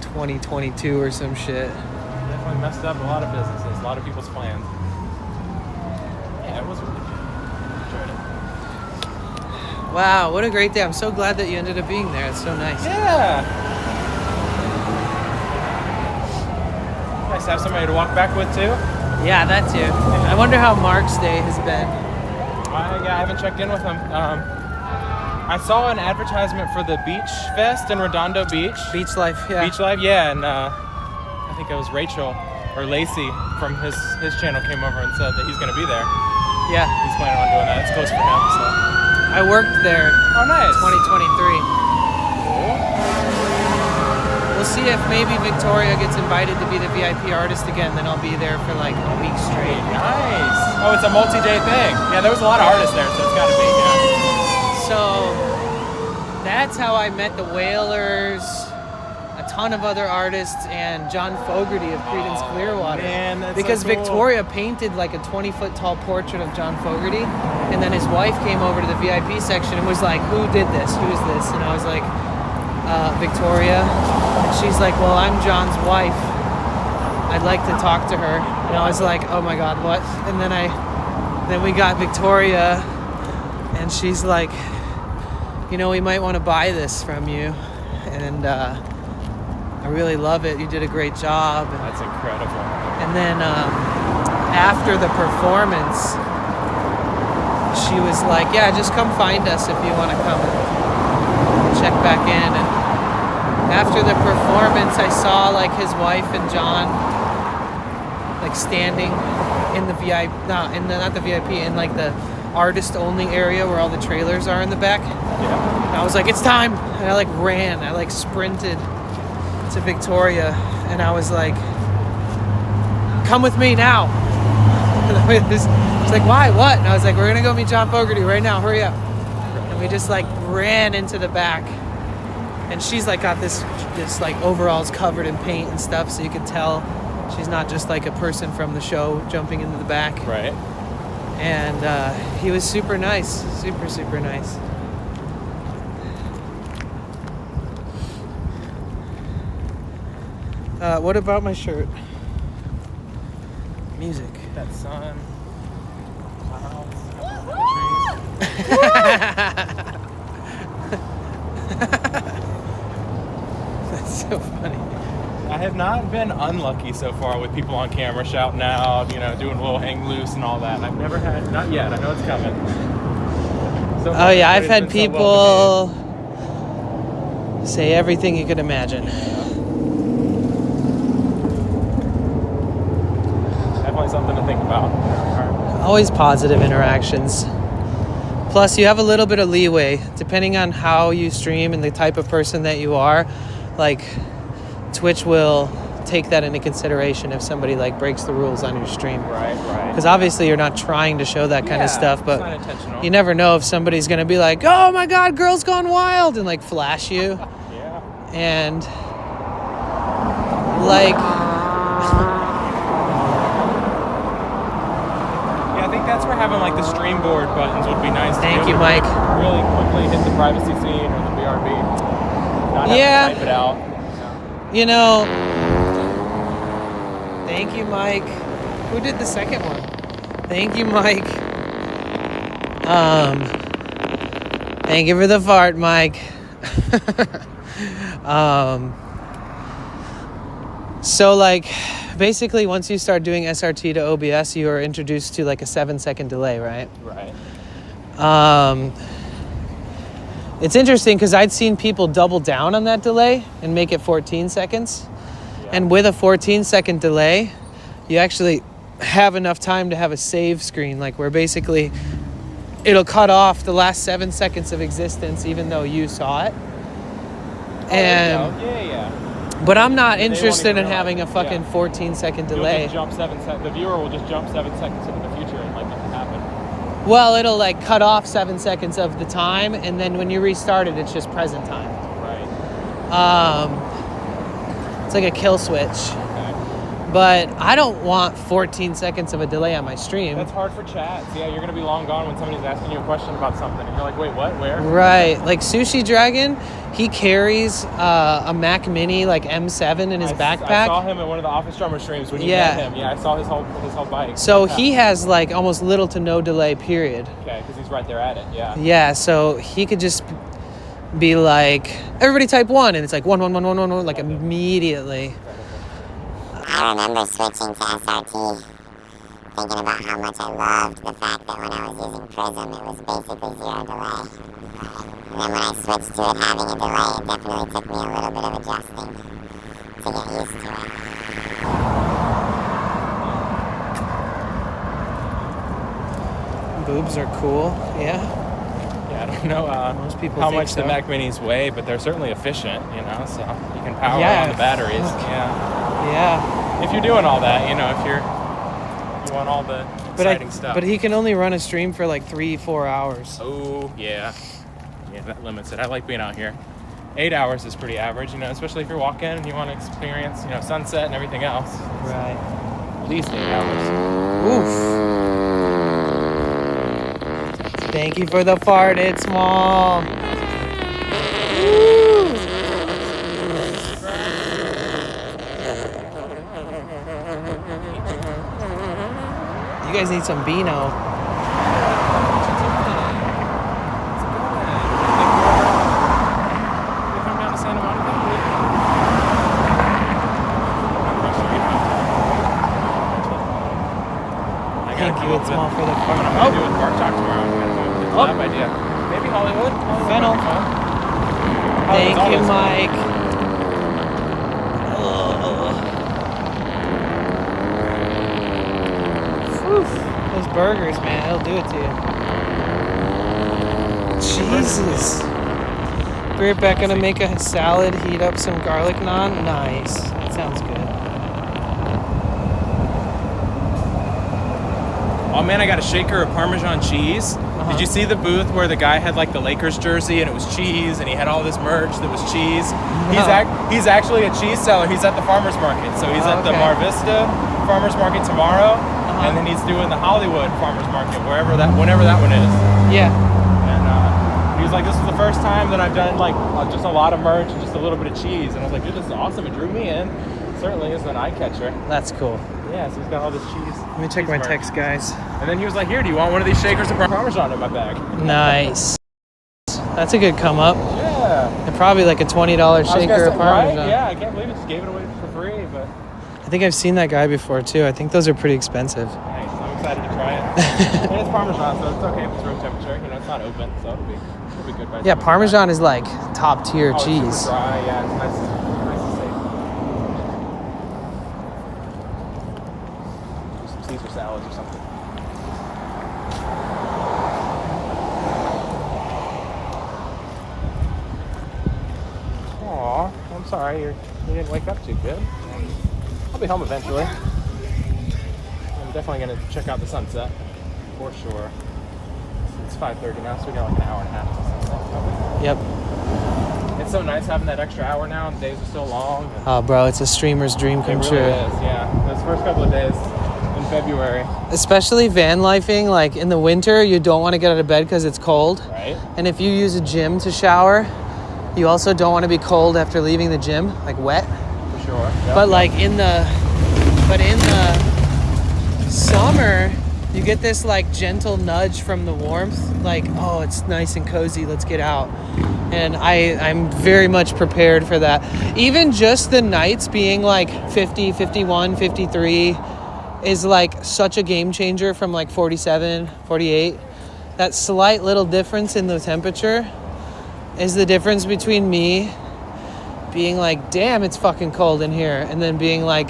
2022 or some shit. Definitely messed up a lot of businesses, a lot of people's plans. Yeah, it was really good. Enjoyed it. Wow, what a great day. I'm so glad that you ended up being there. It's so nice. Yeah. Nice to have somebody to walk back with too. Yeah, that too. I wonder how Mark's day has been. Yeah, I haven't checked in with him. I saw an advertisement for the Beach Fest in Redondo Beach. Beach Life, yeah. Beach Life, yeah, and I think it was Rachel or Lacey from his channel came over and said that he's going to be there. Yeah. He's planning on doing that. It's close for him, so. I worked there. Oh, nice. 2023. We'll see if maybe Victoria gets invited to be the VIP artist again, then I'll be there for like a week straight. Nice. Oh, it's a multi-day thing. Yeah, there was a lot of artists there, so it's got to be, yeah. So that's how I met the Wailers, a ton of other artists, and John Fogerty of Creedence Clearwater. Man, that's because so cool. Victoria painted like a 20-foot tall portrait of John Fogerty, and then his wife came over to the VIP section and was like, "Who did this? Who's this?" And I was like, Victoria. And she's like, "Well, I'm John's wife. I'd like to talk to her." And I was like, "Oh my God, what?" And then we got Victoria, and she's like, "You know, we might want to buy this from you, and I really love it. You did a great job." That's incredible. And then after the performance, she was like, "Yeah, just come find us if you want to come and check back in." And after the performance, I saw like his wife and John like standing in the VIP, not the VIP, in like the artist only area where all the trailers are in the back. Yeah. And I was like, "It's time!" And I like ran. I like sprinted to Victoria, and I was like, "Come with me now." And she's like, "Why? What?" And I was like, "We're gonna go meet John Fogerty right now. Hurry up!" And we just like ran into the back. And she's like got this like overalls covered in paint and stuff, so you could tell she's not just like a person from the show jumping into the back. Right. And he was super nice, super nice. What about my shirt? Music. That sun. That's so funny. I have not been unlucky so far with people on camera shouting out, you know, doing a little hang loose and all that. I've never had, not yet. I know it's coming. So Oh yeah, I've had everybody's been people say everything you could imagine. Definitely something to think about. Always positive interactions. Plus, you have a little bit of leeway depending on how you stream and the type of person that you are. Like, Twitch will take that into consideration if somebody like breaks the rules on your stream. Right. Because obviously you're not trying to show that kind of stuff, it's but not intentional. you never know if somebody's gonna be like, "Oh my God, girls gone wild," and like flash you. Yeah. And like, yeah, I think that's where having like the stream board buttons would be nice. Thank to you, be able to Mike. Really quickly hit the privacy scene or the BRB. Not have Yeah. to type it out. you know, thank you, Mike. Who did the second one? Thank you, Mike. Thank you for the fart, Mike. So like basically once you start doing SRT to OBS, you are introduced to like a 7-second delay, right? Right. It's interesting because I'd seen people double down on that delay and make it 14 seconds. And with a 14-second delay, you actually have enough time to have a save screen, like where basically it'll cut off the last 7 seconds of existence even though you saw it. And but I'm not interested in having a fucking 14-second delay. You'll just jump the viewer will just jump 7 seconds into the future and like nothing happened. Well, it'll like cut off 7 seconds of the time, and then when you restart it, it's just present time. Right. It's like a kill switch. Okay. But I don't want 14 seconds of a delay on my stream. That's hard for chats. Yeah, you're gonna be long gone when somebody's asking you a question about something, and you're like, wait, what? Where? Right. Like Sushi Dragon, he carries a Mac Mini like M7 in his backpack. I saw him at one of the Office Drummer streams when you met him. Yeah, I saw his whole bike. So he has like almost little to no delay, period. Okay, because he's right there at it. Yeah. Yeah, so he could just be like, everybody type 1, and it's like 1, 1, 1, 1, 1, 1, like immediately. I remember switching to SRT, thinking about how much I loved the fact that when I was using Prism, it was basically 0 delay. And then when I switched to it having a delay, it definitely took me a little bit of adjusting to get used to it. Boobs are cool, yeah. Yeah, I don't know most people how think much the so. Mac Minis weigh, but they're certainly efficient, you know, so you can power on the batteries. Yeah. If you're doing all that, you know, if you want all the exciting stuff. But he can only run a stream for like 3-4 hours. Oh, yeah. Yeah, that limits it. I like being out here. 8 hours is pretty average, you know, especially if you're walking and you want to experience, you know, sunset and everything else. Right. At least 8 hours. Oof. Thank you for the fart, it's small. You guys need some Beano. Thank you, it's small for the fart. I'm going to do with Mark Talk tomorrow. I'm going to come up with a collab idea. Maybe Hollywood. Fennel. Thank you, Mike. Those burgers, man, it'll do it to you. Jesus. Be right back, gonna make a salad, heat up some garlic naan. Nice. That sounds good. Oh man, I got a shaker of Parmesan cheese. Did you see the booth where the guy had like the Lakers jersey and it was cheese and he had all this merch that was cheese? He's actually a cheese seller. He's at the farmer's market. So he's at the Mar Vista farmer's market tomorrow. And then he's doing the Hollywood farmer's market, whenever that one is. Yeah. And he was like, this is the first time that I've done like just a lot of merch and just a little bit of cheese. And I was like, dude, this is awesome. It drew me in. Certainly is an eye catcher. That's cool. Yeah, so he's got all this cheese. Let me check my text, guys. And then he was like, here, do you want one of these shakers of Parmesan in my bag? Nice. That's a good come up. Yeah. And probably like a $20 shaker of Parmesan. Right? Yeah, I can't believe it just gave it away for free, but I think I've seen that guy before too. I think those are pretty expensive. nice. I'm excited to try it. And it's Parmesan, so it's okay if it's room temperature. You know, it's not open, so it'll be good. By the Yeah, time Parmesan is like top tier it's cheese. super dry. Yeah, it's nice and safe. Do some Caesar salads or something. Aw, I'm sorry you didn't wake up too good. I'll be home eventually. I'm definitely gonna check out the sunset for sure. It's 5:30 now, so we got like an hour and a half to sunset. Yep. It's so nice having that extra hour now, and the days are still long. Oh, bro, it's a streamer's dream come It true. really is, yeah. Those first couple of days in February. Especially van lifing, like in the winter, you don't want to get out of bed because it's cold. Right. And if you use a gym to shower, you also don't want to be cold after leaving the gym, like wet. For sure. Yep. But like in the summer, you get this like gentle nudge from the warmth, like, oh, it's nice and cozy, let's get out. And I'm very much prepared for that. Even just the nights being like 50, 51, 53 is like such a game changer from like 47, 48. That slight little difference in the temperature is the difference between me being like, damn, it's fucking cold in here, and then being like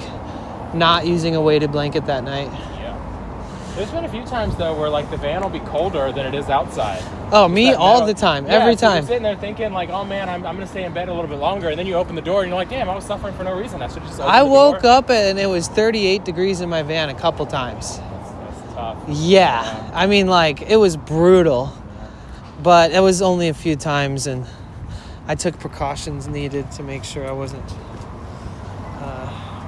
not using a weighted blanket that night. Yeah. There's been a few times though where like the van will be colder than it is outside. Oh, me all the time, every so time. You're sitting there thinking like, oh man, I'm gonna stay in bed a little bit longer, and then you open the door and you're like, damn, I was suffering for no reason. I should just open I the door. woke up and it was 38 degrees in my van a couple times. That's tough. Yeah. I mean, like, it was brutal. But it was only a few times, and I took precautions needed to make sure I wasn't...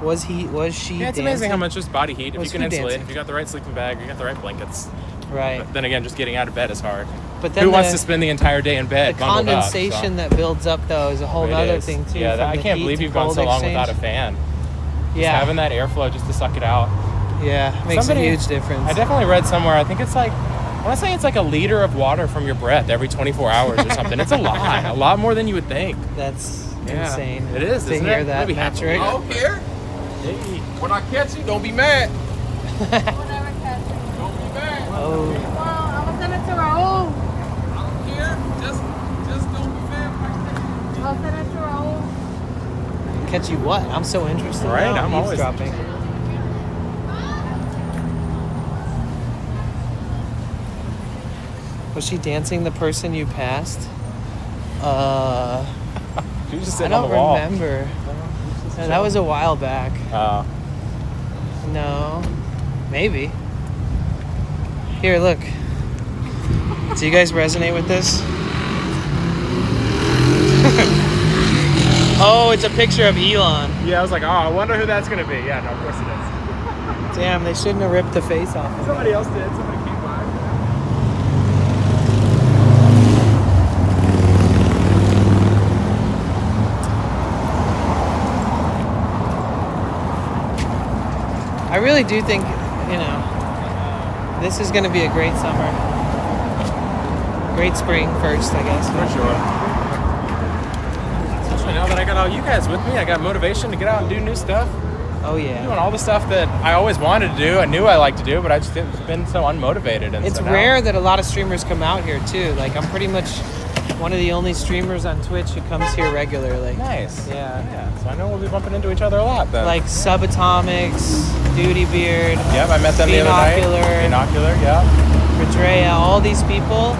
was she Yeah, it's dancing? amazing how much just body heat. If Was you can he insulate, dancing? if you got the right sleeping bag, you got the right blankets. Right. But then again, just getting out of bed is hard. But then who wants to spend the entire day in bed The bundled up, condensation that builds up, though, is a whole It other is. thing, too. Yeah, from I the can't heat believe to you've gone cold so long exchange. without a fan. Just Yeah. having that airflow just to suck it out. Yeah, makes a huge difference. I definitely read somewhere, I think it's like, I want to say it's like a liter of water from your breath every 24 hours or something. It's a lot more than you would think. That's Yeah. insane. It is, to isn't hear it? that Maybe half metric. a I don't care. Hey. When I catch you, don't be mad. Oh. I'll send it to Raul. I don't care. Just don't be mad. I'll send it to Raul. Catch you what? I'm so interested. Right, now. I'm always eavesdropping. Was she dancing the person you passed? She was just I sitting don't on the wall. remember. No, that was a while back. Oh. No. Maybe. Here, look. Do you guys resonate with this? Oh, it's a picture of Elon. Yeah, I was like, oh, I wonder who that's going to be. Yeah, no, of course it is. Damn, they shouldn't have ripped the face off. of Somebody it. else did. Somebody came by. I really do think, this is going to be a great summer. Great spring first, I guess. For sure. Especially now that I got all you guys with me, I got motivation to get out and do new stuff. Oh, yeah. Doing all the stuff that I always wanted to do, I knew I liked to do, but I just been so unmotivated. And It's so now- rare that a lot of streamers come out here, too. Like, I'm pretty much one of the only streamers on Twitch who comes here regularly. Nice. Yeah. So I know we'll be bumping into each other a lot then. Like Subatomics, Duty Beard. Yep, I met them the other night. Binocular, yeah. Redrea, all these people,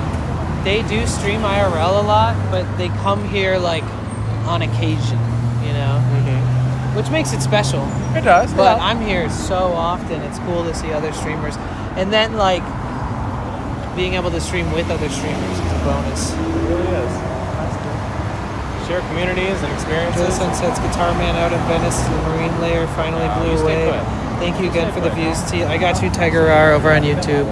they do stream IRL a lot, but they come here like on occasion, which makes it special. It does. But yeah. I'm here so often, it's cool to see other streamers. And then like being able to stream with other streamers is a bonus. It really is. Share communities and Joe experiences. Sunset's Guitar Man out in Venice, the Marine Layer finally You blew stay away. put. Thank you again Stay for the put. views. I got you, Tiger R, over on YouTube.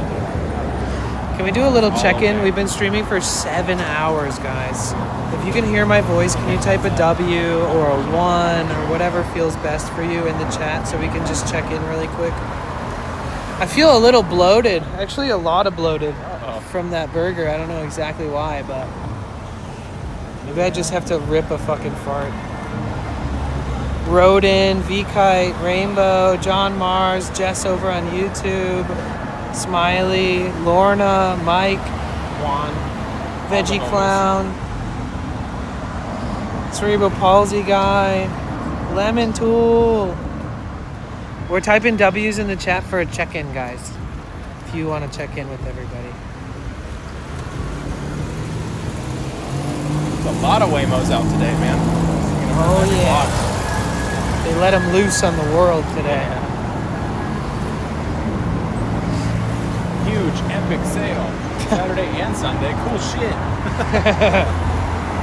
Can we do a little check-in? We've been streaming for 7 hours, guys. If you can hear my voice, can you type a W or a 1 or whatever feels best for you in the chat so we can just check in really quick? I feel a little bloated. Actually, a lot of bloated from that burger. I don't know exactly why, but maybe I just have to rip a fucking fart. Rodin, V-Kite, Rainbow, John Mars, Jess over on YouTube, Smiley, Lorna, Mike, Juan, Veggie Clown, Cerebral Palsy Guy, Lemon Tool. We're typing W's in the chat for a check-in, guys, if you want to check in with everybody. There's a lot of Waymos out today, man. Oh, yeah. They let them loose on the world today. Huge, epic sale. Saturday and Sunday. Cool shit.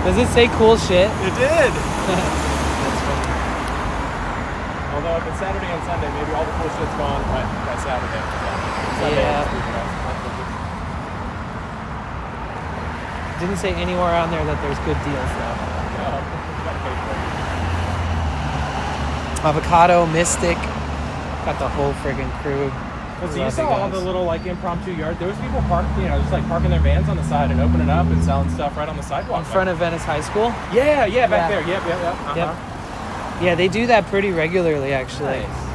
Does it say cool shit? It did. That's funny. Although if it's Saturday and Sunday, maybe all the cool shit's gone by Saturday. Sunday Yeah. is, Didn't say anywhere on there that there's good deals, though. Avocado, Mystic. Got the whole friggin' crew. Well, so you Love saw you all guys. the little like impromptu yard. There was people parked, just like parking their vans on the side and opening up and selling stuff right on the sidewalk. In front of Venice High School? Yeah, back there. Yep. Yep. Yeah, they do that pretty regularly, actually. Nice.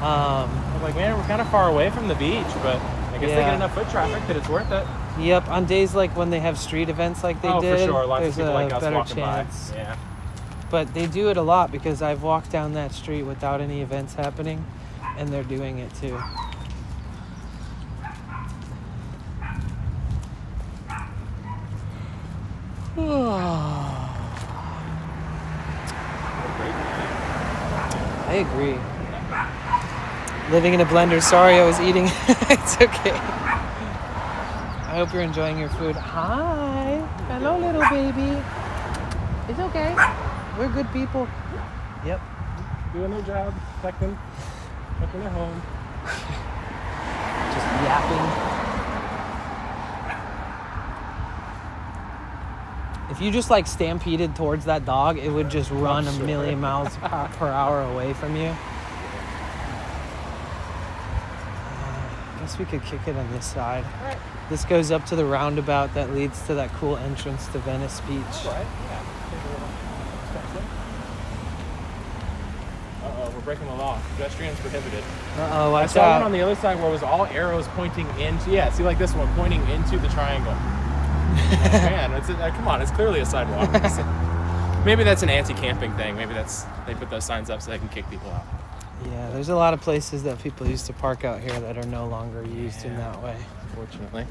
I was like, man, we're kind of far away from the beach, but I guess they get enough foot traffic that it's worth it. Yep, on days like when they have street events like they did, for sure. Lots there's of people a like us better walking chance. by. Yeah. But they do it a lot because I've walked down that street without any events happening, and they're doing it too. I agree. Living in a blender. Sorry, I was eating. It's okay. I hope you're enjoying your food. Hi. Hello, little baby. It's okay. We're good people. Yep. Doing their job, protecting their home. Just yapping. If you just like stampeded towards that dog, it would just run a million miles per hour away from you. I guess we could kick it on this side. Right. This goes up to the roundabout that leads to that cool entrance to Venice Beach. Right. Yeah. Uh-oh, we're breaking the law. Pedestrians prohibited. Uh-oh, watch I saw out. one on the other side where it was all arrows pointing into, see like this one, pointing into the triangle. Oh, man, come on, it's clearly a sidewalk. Maybe that's an anti-camping thing. Maybe they put those signs up so they can kick people out. Yeah, there's a lot of places that people used to park out here that are no longer used in that way. Unfortunately.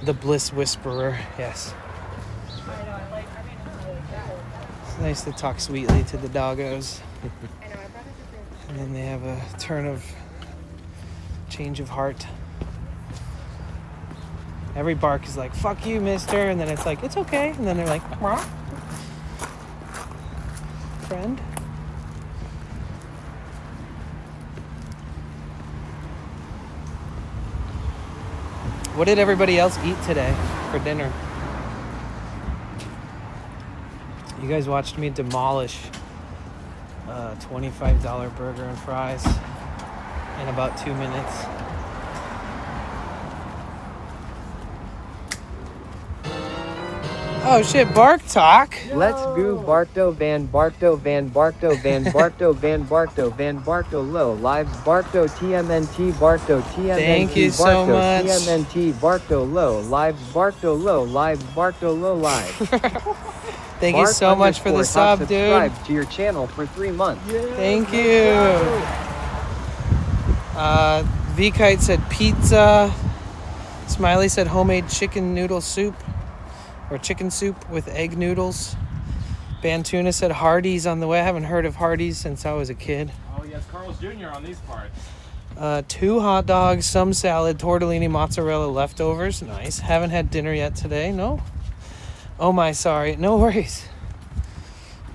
The Bliss Whisperer, yes. It's nice to talk sweetly to the doggos. And then they have a turn of change of heart. Every bark is like, fuck you, mister. And then it's like, it's okay. And then they're like, "Meow." Friend. What did everybody else eat today for dinner? You guys watched me demolish a $25 burger and fries in about 2 minutes. Oh shit, Bark Talk. Let's go Barto Van Barto Van Barto Van Barto Van Barto Van Barto Low Live Barto TMNT Barto TMNT Thank you so much. TMNT Barto Low Live Barto Low Live Barto Low Live. Thank you so much for the sub, dude. Subscribe to your channel for 3 months. Thank you. V-Kite said pizza. Smiley said homemade chicken noodle soup. Or chicken soup with egg noodles. Bantuna said Hardee's on the way. I haven't heard of Hardee's since I was a kid. Oh, yes, Carl's Jr. on these parts. 2 hot dogs, some salad, tortellini, mozzarella leftovers. Nice. Haven't had dinner yet today. No? Oh my, sorry. No worries.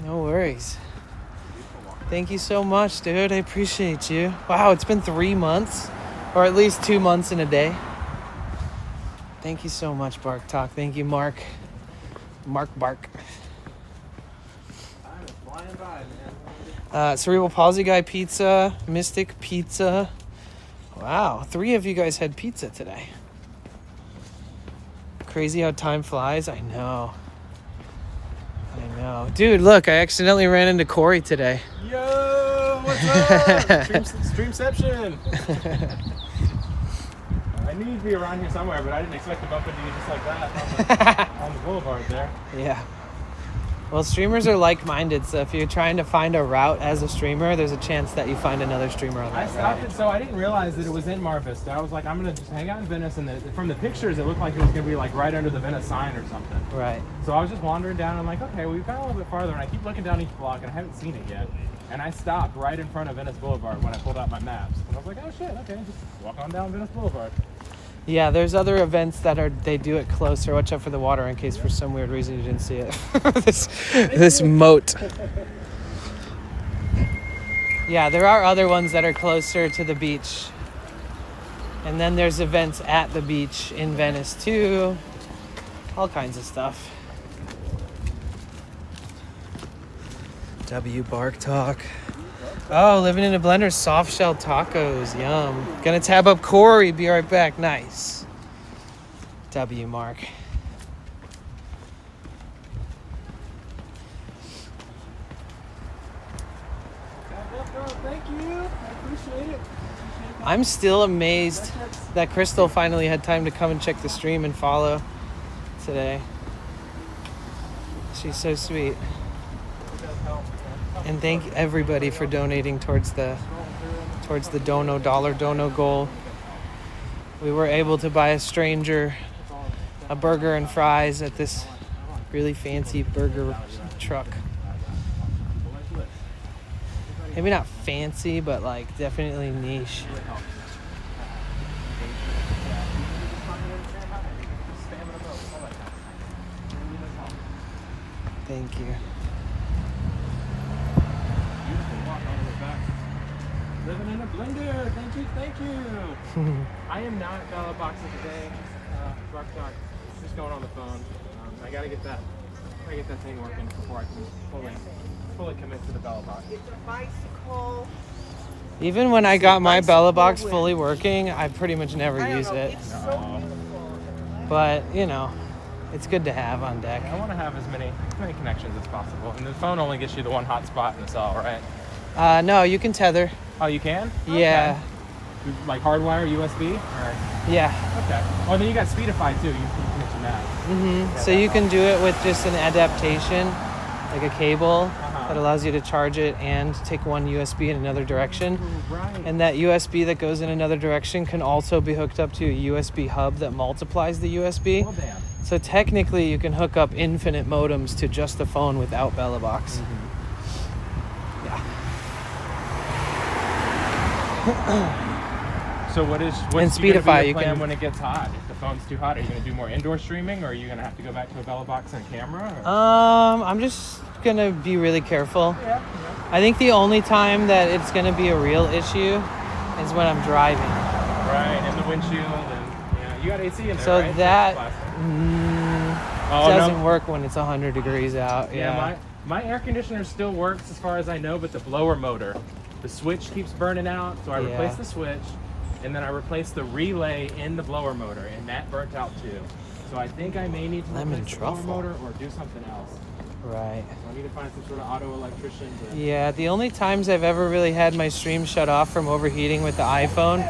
No worries. Thank you so much, dude. I appreciate you. Wow, it's been 3 months. Or at least 2 months and a day. Thank you so much, Bark Talk. Thank you, Mark. Mark Bark. Time is flying by, man. Cerebral Palsy Guy Pizza. Mystic Pizza. Wow, 3 of you guys had pizza today. Crazy how time flies. I know. Dude, look, I accidentally ran into Cory today. Yo, what's up? Streamception. I knew you'd be around here somewhere, but I didn't expect to bump into you just like that on the boulevard there. Yeah. Well, streamers are like-minded, so if you're trying to find a route as a streamer, there's a chance that you find another streamer on that I stopped route. it, so I didn't realize that it was in Mar Vista. I was like, I'm going to just hang out in Venice, and from the pictures, it looked like it was going to be like right under the Venice sign or something. Right. So I was just wandering down, and I'm like, okay, we've got a little bit farther, and I keep looking down each block, and I haven't seen it yet. And I stopped right in front of Venice Boulevard when I pulled out my maps. And I was like, oh shit, okay, just walk on down Venice Boulevard. Yeah, there's other events that they do it closer. Watch out for the water in case for some weird reason you didn't see it. this moat. Yeah, there are other ones that are closer to the beach. And then there's events at the beach in Venice too. All kinds of stuff. W Bark Talk. Oh, living in a blender, soft shell tacos. Yum. Gonna tab up Cory. Be right back. Nice. W Mark. Thank you. I appreciate it. I'm still amazed that Crystal finally had time to come and check the stream and follow today. She's so sweet. And thank everybody for donating towards the dollar dono goal. We were able to buy a stranger a burger and fries at this really fancy burger truck. Maybe not fancy, but like definitely niche. Thank you. Living in a blender. Thank you. I am not at Bella Box today. Rock Talk. It's just going on the phone. I gotta get that thing working before I can fully commit to the Bella Box. It's a bicycle. Even when I got my Bella Box fully working, I pretty much never use it. It's so But, you know, it's good to have on deck. I want to have as many connections as possible. And the phone only gets you the one hotspot in the cell, right? No, you can tether. Oh, you can? Yeah. Okay. Like hardwire USB? Or... Yeah. Okay. Oh, then you got Speedify too. You mentioned that. Mm-hmm. So you can do it with just an adaptation, like a cable that allows you to charge it and take one USB in another direction. Right. And that USB that goes in another direction can also be hooked up to a USB hub that multiplies the USB. Well, damn. So technically you can hook up infinite modems to just the phone without Bella Box. Yeah. So what's Speedify, your you plan can- when it gets hot? If the phone's too hot, are you going to do more indoor streaming, or are you going to have to go back to a Bella Box and a camera? Or? I'm just gonna be really careful. Yeah. I think the only time that it's gonna be a real issue is when I'm driving. Right, and the windshield, and you got AC in there, So right? that Oh, doesn't no? work when it's 100 degrees out. Yeah, my air conditioner still works as far as I know, but the blower motor, the switch keeps burning out, so I Yeah. replaced the switch, and then I replaced the relay in the blower motor, and that burnt out too. So I think I may need to Lemon replace the truffle. blower motor or do something else. Right. So I need to find some sort of auto electrician. Yeah, the only times I've ever really had my stream shut off from overheating with the iPhone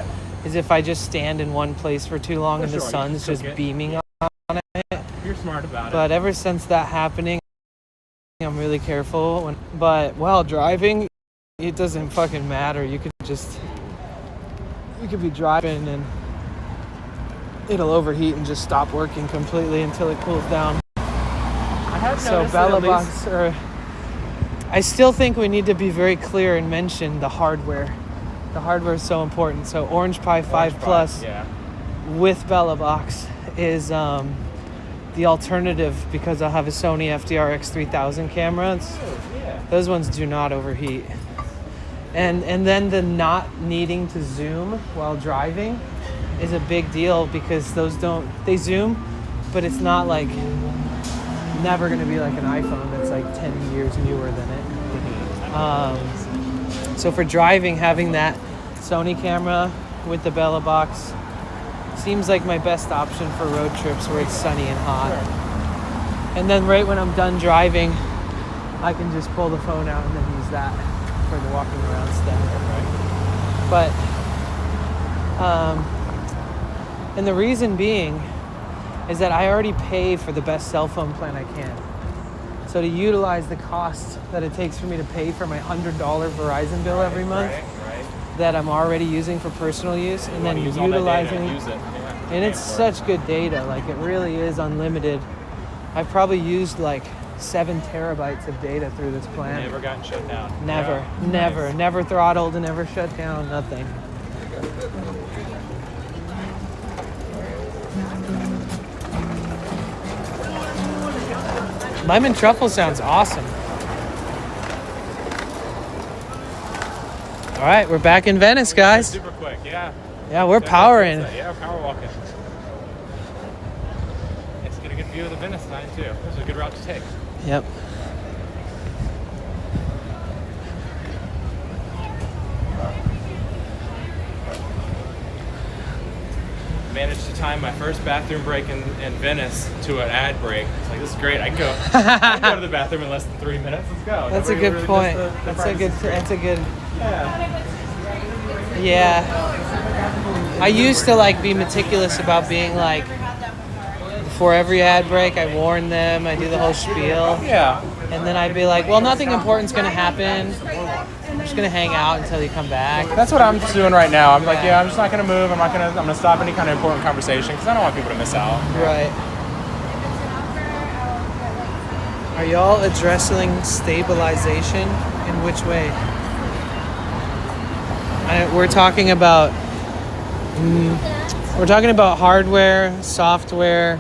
is if I just stand in one place for too long and the sure, you sun's can just cook it. beaming on it. You're smart about it. But ever since that happening, I'm really careful. But while driving, it doesn't fucking matter. You could be driving and it'll overheat and just stop working completely until it cools down. I have So noticed Bella that at least- Box, I still think we need to be very clear and mention the hardware. The hardware is so important. So Orange Pi 5 Plus yeah. with Bella Box is the alternative because I'll have a Sony FDR-X 3000 camera. Those ones do not overheat. And then the not needing to zoom while driving is a big deal because they zoom, but it's not like never going to be like an iPhone that's like 10 years newer than it. So for driving, having that Sony camera with the Bella Box seems like my best option for road trips where it's sunny and hot. And then right when I'm done driving, I can just pull the phone out and then use that for the walking around stuff. But and the reason being is that I already pay for the best cell phone plan I can. So to utilize the cost that it takes for me to pay for my $100 Verizon bill every month that I'm already using for personal use, and then use all that data utilizing and use it. Yeah. and it's such good data, like it really is unlimited. I've probably used like 7 terabytes of data through this plan. Never gotten shut down. Never, Yeah. never throttled, never shut down, nothing. Lemon truffle sounds awesome. All right, we're back in Venice, guys. Super quick, yeah. Yeah, we're powering. Yeah, power walking. Let's get a good view of the Venice sign too. This is a good route to take. Yep. time my first bathroom break in Venice to an ad break. It's like, this is great. I can go to the bathroom in less than 3 minutes. Let's go. That's a Nobody good really point. missed the That's a good. Yeah. Yeah. I used to like be meticulous about being like, before every ad break, I warn them. I do the whole spiel. Yeah. And then I'd be like, well, nothing important's gonna happen. I'm just gonna hang out until you come back. That's what I'm just doing right now. I'm like, I'm just not gonna move. I'm gonna stop any kind of important conversation because I don't want people to miss out. Right. Are y'all addressing stabilization? In which way? We're talking about hardware, software,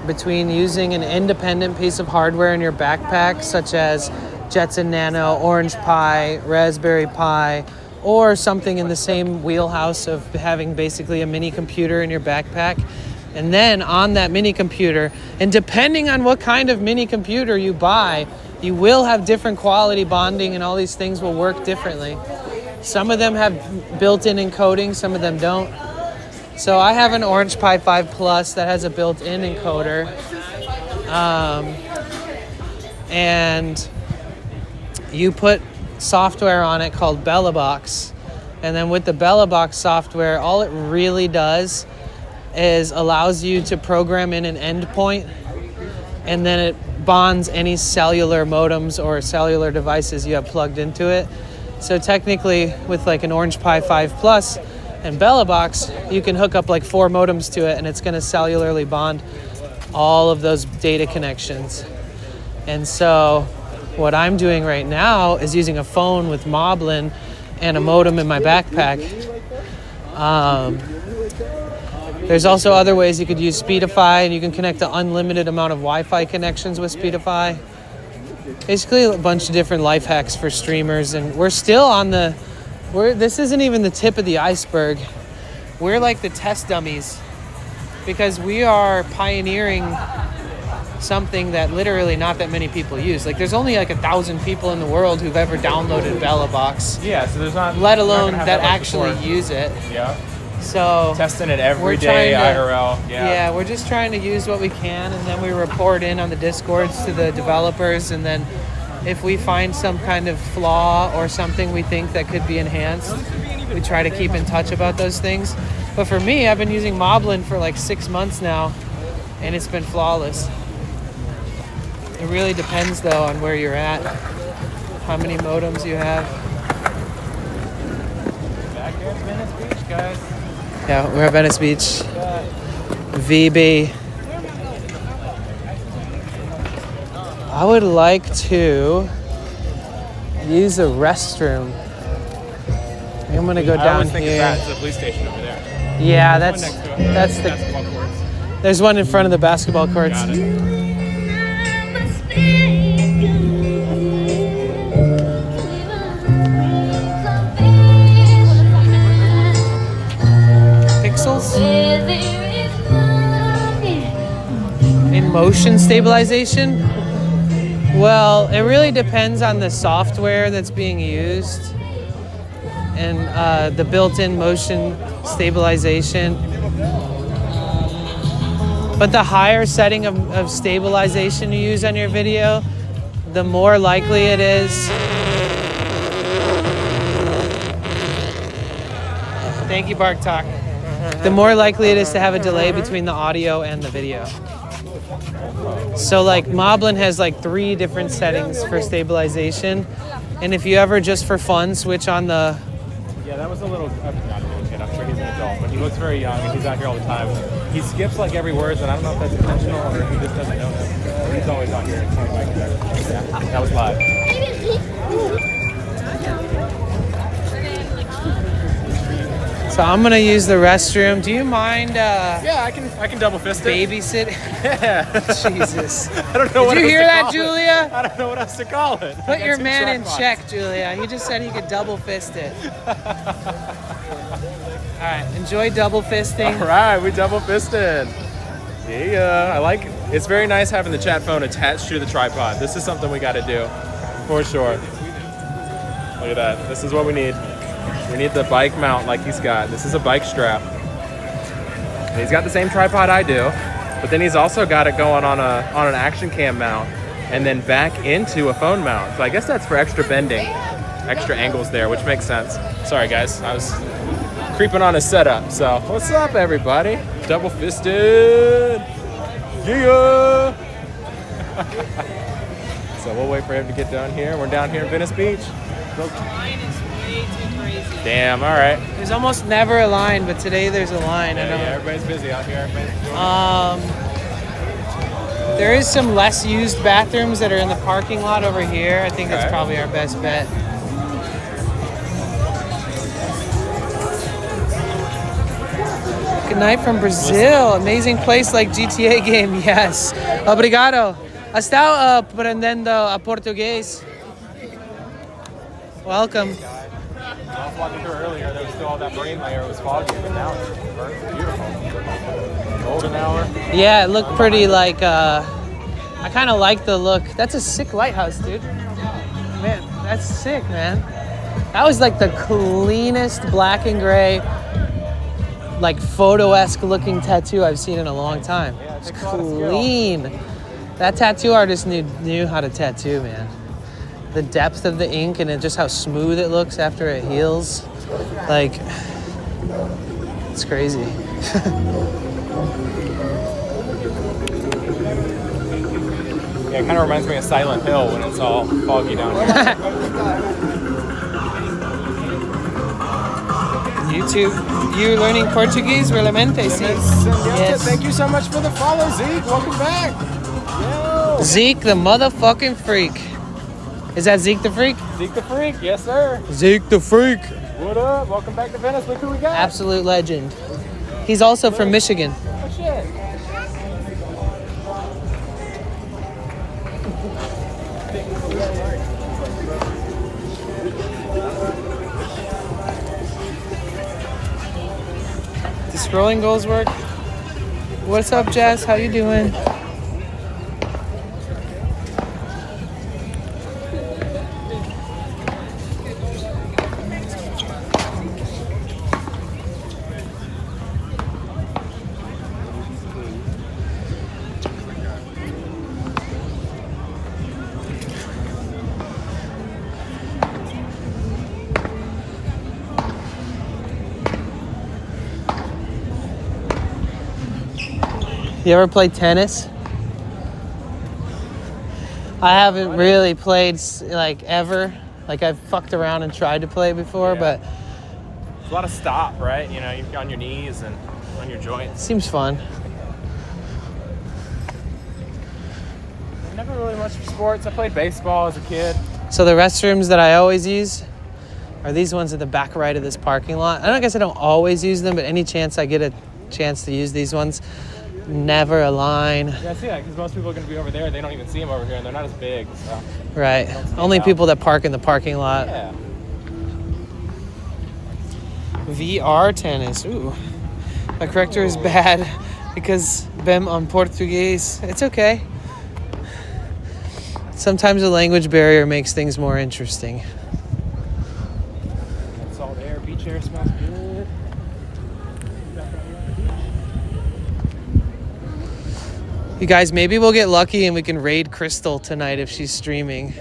between using an independent piece of hardware in your backpack, such as Jetson Nano, Orange Pi, Raspberry Pi, or something in the same wheelhouse of having basically a mini computer in your backpack. And then on that mini computer, and depending on what kind of mini computer you buy, you will have different quality bonding and all these things will work differently. Some of them have built-in encoding, some of them don't. So I have an Orange Pi 5 Plus that has a built-in encoder. And you put software on it called BellaBox. And then with the BellaBox software, all it really does is allows you to program in an endpoint, and then it bonds any cellular modems or cellular devices you have plugged into it. So technically, with like an Orange Pi 5 Plus and BellaBox, you can hook up like 4 modems to it, and it's going to cellularly bond all of those data connections. And so what I'm doing right now is using a phone with Moblin and a modem in my backpack. There's also other ways you could use Speedify, and you can connect to unlimited amount of Wi-Fi connections with Speedify. Basically a bunch of different life hacks for streamers, and we're still on this isn't even the tip of the iceberg. We're like the test dummies because we are pioneering something that literally not that many people use. Like there's only like 1,000 people in the world who've ever downloaded BellaBox. Yeah, so there's not, let alone not that actually use it. Yeah. So testing it every day, IRL. Yeah, we're just trying to use what we can, and then we report in on the Discords to the developers, and then if we find some kind of flaw or something we think that could be enhanced, we try to keep in touch about those things. But for me, I've been using Moblin for like 6 months now, and it's been flawless. It really depends though on where you're at, how many modems you have. Back here at Venice Beach, guys. Yeah, we're at Venice Beach. VB. I would like to use a restroom. I'm gonna go down here. That's the police station over there. Yeah, that's the basketball courts. There's one in front of the basketball courts. Got it. Pixels? In motion stabilization? Well, it really depends on the software that's being used and the built-in motion stabilization. But the higher setting of stabilization you use on your video, the more likely it is. Thank you, Bark Talk. The more likely it is to have a delay between the audio and the video. So like Moblin has like 3 different settings for stabilization. And if you ever just for fun switch on the... Yeah, that was a little, not a little kid, I'm sure he's an adult, but he looks very young and he's out here all the time. He skips like every word, and I don't know if that's intentional or if he just doesn't know him. He's always on here. Yeah, that was live. So I'm gonna use the restroom. Do you mind? Yeah, I can double fist it. Babysit. Yeah. Jesus. I don't know. Did you hear that, Julia? I don't know what else to call it. Put your man in check, Julia. He just said he could double fist it. All right, enjoy double fisting. All right, we double fisted. Yeah, I like it. It's very nice having the chat phone attached to the tripod. This is something we got to do for sure. Look at that. This is what we need. We need the bike mount like he's got. This is a bike strap. He's got the same tripod I do, but then he's also got it going on an action cam mount and then back into a phone mount. So I guess that's for extra bending, extra angles there, which makes sense. Sorry guys, I was creeping on his setup. So what's up everybody? Double fisted. Yeah. So we'll wait for him to get down here. We're down here in Venice Beach. Line is way too crazy. Damn, all right. There's almost never a line, but today there's a line. I know. Yeah, everybody's busy out here. There is some less used bathrooms that are in the parking lot over here. I think that's probably our best bet. Good night from Brazil. Amazing place like GTA game. Yes. Obrigado. Está aprendendo a português. Welcome. I was walking through earlier, there was still all that marine layer. It was foggy, but now it's beautiful. Golden hour. Yeah, it looked pretty like, I kind of like the look. That's a sick lighthouse, dude. Man, that's sick, man. That was like the cleanest black and gray, like photo-esque looking tattoo I've seen in a long time. Yeah, it's clean. That tattoo artist knew how to tattoo, man. The depth of the ink and just how smooth it looks after it heals. Like, it's crazy. Yeah, it kind of reminds me of Silent Hill when it's all foggy down here. YouTube, you learning Portuguese? Realmente, sí. Yes. Thank you so much for the follow, Zeke. Welcome back. Yo. Zeke the motherfucking freak. Is that Zeke the Freak? Zeke the Freak, yes sir. Zeke the Freak. What up? Welcome back to Venice. Look who we got. Absolute legend. He's also from Michigan. Oh shit. The scrolling goals work? What's up, Jess? How you doing? You ever play tennis? I haven't really played like ever. Like I've fucked around and tried to play before, but It's a lot of stop, right? You know, you're on your knees and on your joints. seems fun. Never really much for sports. I played baseball as a kid. So the restrooms that I always use are these ones at the back right of this parking lot. I guess I don't always use them, but any chance I get a chance to use these ones, never a line. Yeah, I see that because most people are going to be over there. They don't even see them over here, and they're not as big. So. Right. Only people that park in the parking lot. Yeah. VR tennis. Ooh. My corrector is bad because bem on Portuguese. It's okay. Sometimes a language barrier makes things more interesting. Salt air, beach air smells good. You guys, maybe we'll get lucky and we can raid Crystal tonight if she's streaming.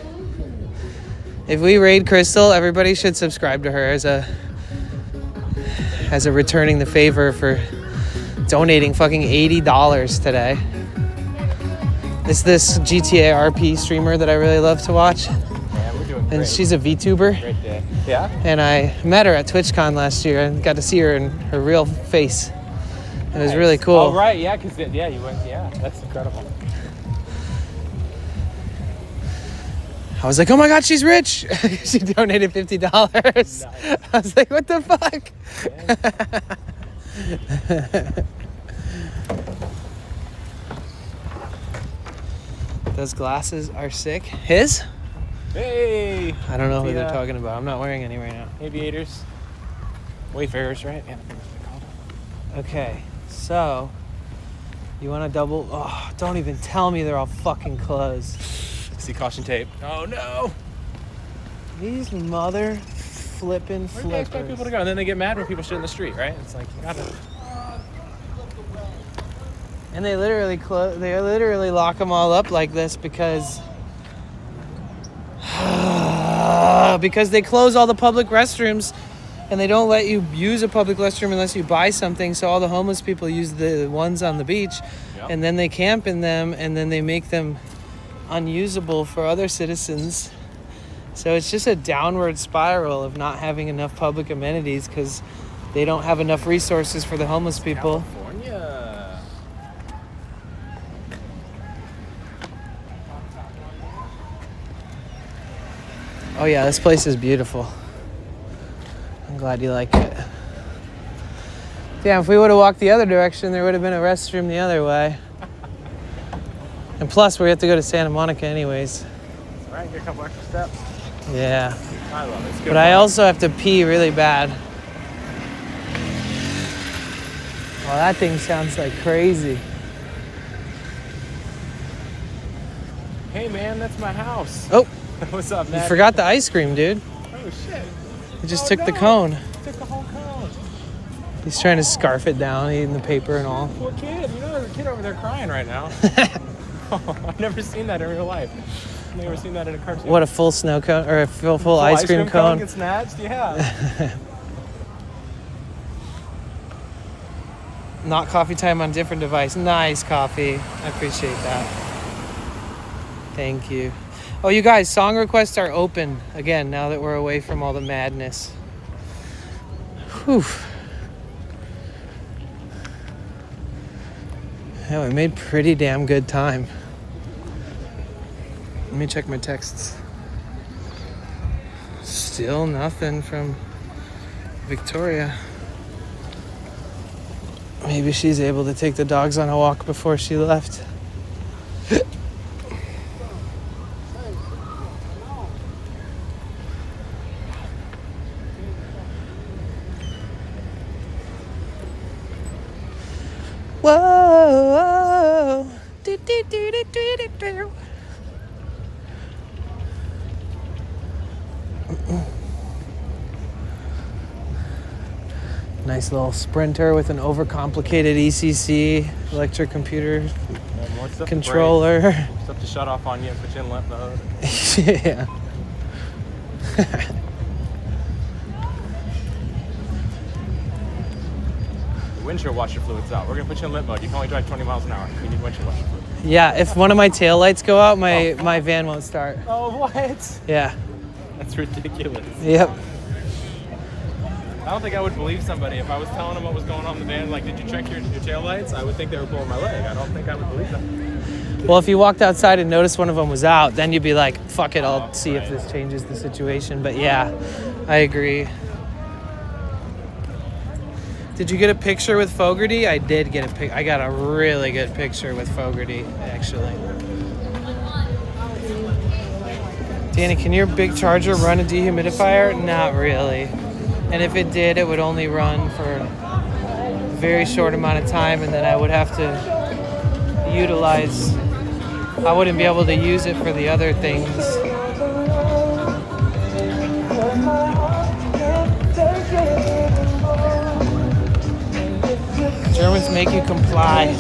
If we raid Crystal, everybody should subscribe to her as a returning the favor for donating fucking $80 today. It's this GTA RP streamer that I really love to watch. Yeah, we're doing great. And she's a VTuber. Great day. Yeah? And I met her at TwitchCon last year and got to see her in her real face. It was really cool. Oh, right, yeah, because, yeah, you went, yeah, that's incredible. I was like, oh my God, she's rich. She donated $50. Nice. I was like, what the fuck? Those glasses are sick. His? Hey! I don't know who they're talking about. I'm not wearing any right now. Aviators. Wayfarers, right? Yeah, I think that's what they're called. Okay, so you want to double? Oh, don't even tell me they're all fucking closed. See caution tape. Oh no! These mother flipping Where do you expect flippers. people to go? And then they get mad when people shit in the street, right? It's like, you gotta... And they literally lock them all up like this because they close all the public restrooms and they don't let you use a public restroom unless you buy something. So all the homeless people use the ones on the beach, and then they camp in them, and then they make them unusable for other citizens. So it's just a downward spiral of not having enough public amenities because they don't have enough resources for the homeless people. California. Oh yeah, this place is beautiful. I'm glad you like it. Damn, if we would have walked the other direction, there would have been a restroom the other way. And plus, we have to go to Santa Monica anyways. All right, get a couple extra steps. Yeah. I love it. It's good But fun. I also have to pee really bad. Well, that thing sounds like crazy. Hey man, that's my house. Oh. What's up, You man? forgot the ice cream, dude. Oh shit. You just took the cone. Took the whole cone. He's trying to scarf it down, eating the paper and all. Poor kid. You know there's a kid over there crying right now. I've never seen that in real life. I've never seen that in a cartoon. What, a full snow cone or a full ice cream cone? Gets snatched? Yeah. Not coffee time on different device. Nice coffee. I appreciate that. Thank you. Oh, you guys, song requests are open again now that we're away from all the madness. Whew. Yeah, we made pretty damn good time. Let me check my texts. Still nothing from Victoria. Maybe she's able to take the dogs on a walk before she left. Whoa. Do, do, do, do, do, do, do. Nice little Sprinter with an overcomplicated ECC, electric computer More stuff controller. To break, stuff to shut off on you and put you in limp mode. Yeah. The windshield washer fluid's out. We're gonna put you in limp mode. You can only drive 20 miles an hour. You need windshield washer fluid. Yeah, if one of my taillights go out, my van won't start. Oh, what? Yeah. That's ridiculous. Yep. I don't think I would believe somebody if I was telling them what was going on in the van. Like, did you check your taillights? I would think they were pulling my leg. I don't think I would believe them. Well, if you walked outside and noticed one of them was out, then you'd be like, fuck it, I'll see if this changes the situation. But yeah, I agree. Did you get a picture with Fogarty? I did get a pic. I got a really good picture with Fogarty, actually. Danny, can your big charger run a dehumidifier? Not really. And if it did, it would only run for a very short amount of time, and then I would have to utilize, I wouldn't be able to use it for the other things. Germans make you comply.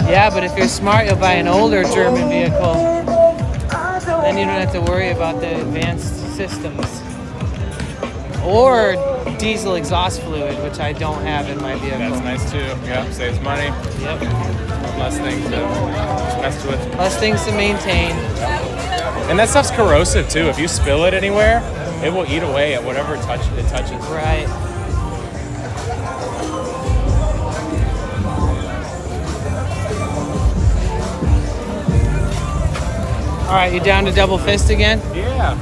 Yeah, but if you're smart, you'll buy an older German vehicle. Then you don't have to worry about the advanced systems. Or diesel exhaust fluid, which I don't have in my vehicle. That's nice too. Yeah, saves money. Yep. Less things to mess with. Less things to maintain. And that stuff's corrosive too. If you spill it anywhere, it will eat away at whatever it touches. Right. All right, you down to double fist again? Yeah.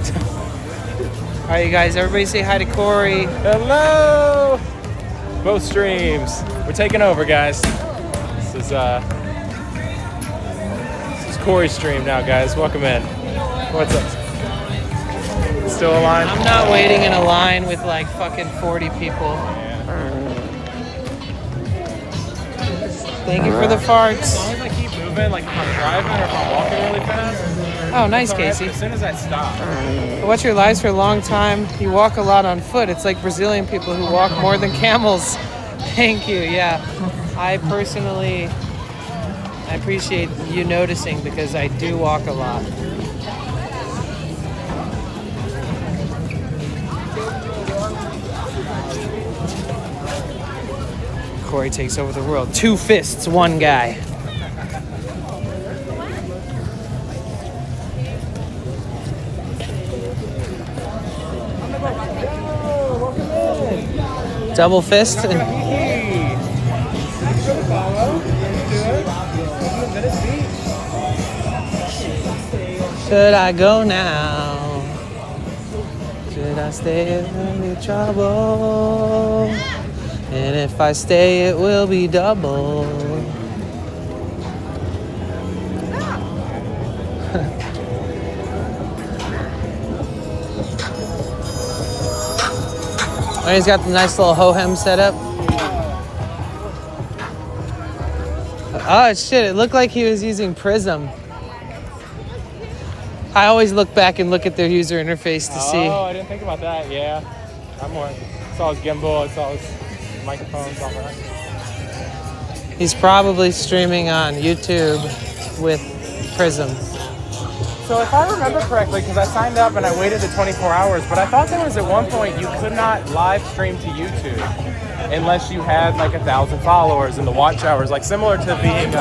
All right, you guys, everybody say hi to Cory. Hello! Both streams. We're taking over, guys. This is Cory's stream now, guys. Welcome in. What's up? Still a line? I'm not waiting in a line with like fucking 40 people. Thank you for the farts. As long as I keep moving, like if I'm driving or if I'm walking really fast. Oh, nice, it's all right, Casey. but as soon as I stop. Watch your lives for a long time. You walk a lot on foot. It's like Brazilian people who walk more than camels. Thank you. Yeah, I personally I appreciate you noticing because I do walk a lot. Cory takes over the world. 2 fists, 1 guy. Double fist. Should I go now? Should I stay in the trouble? And if I stay, it will be double. Oh, he's got the nice little ho-hem setup. Oh shit, it looked like he was using Prism. I always look back and look at their user interface to see. Oh, I didn't think about that, yeah. I'm more, I saw his gimbal, I saw his microphones, all that. He's probably streaming on YouTube with Prism. So if I remember correctly, because I signed up and I waited the 24 hours, but I thought there was at one point you could not live stream to YouTube unless you had like 1,000 followers and the watch hours, like similar to being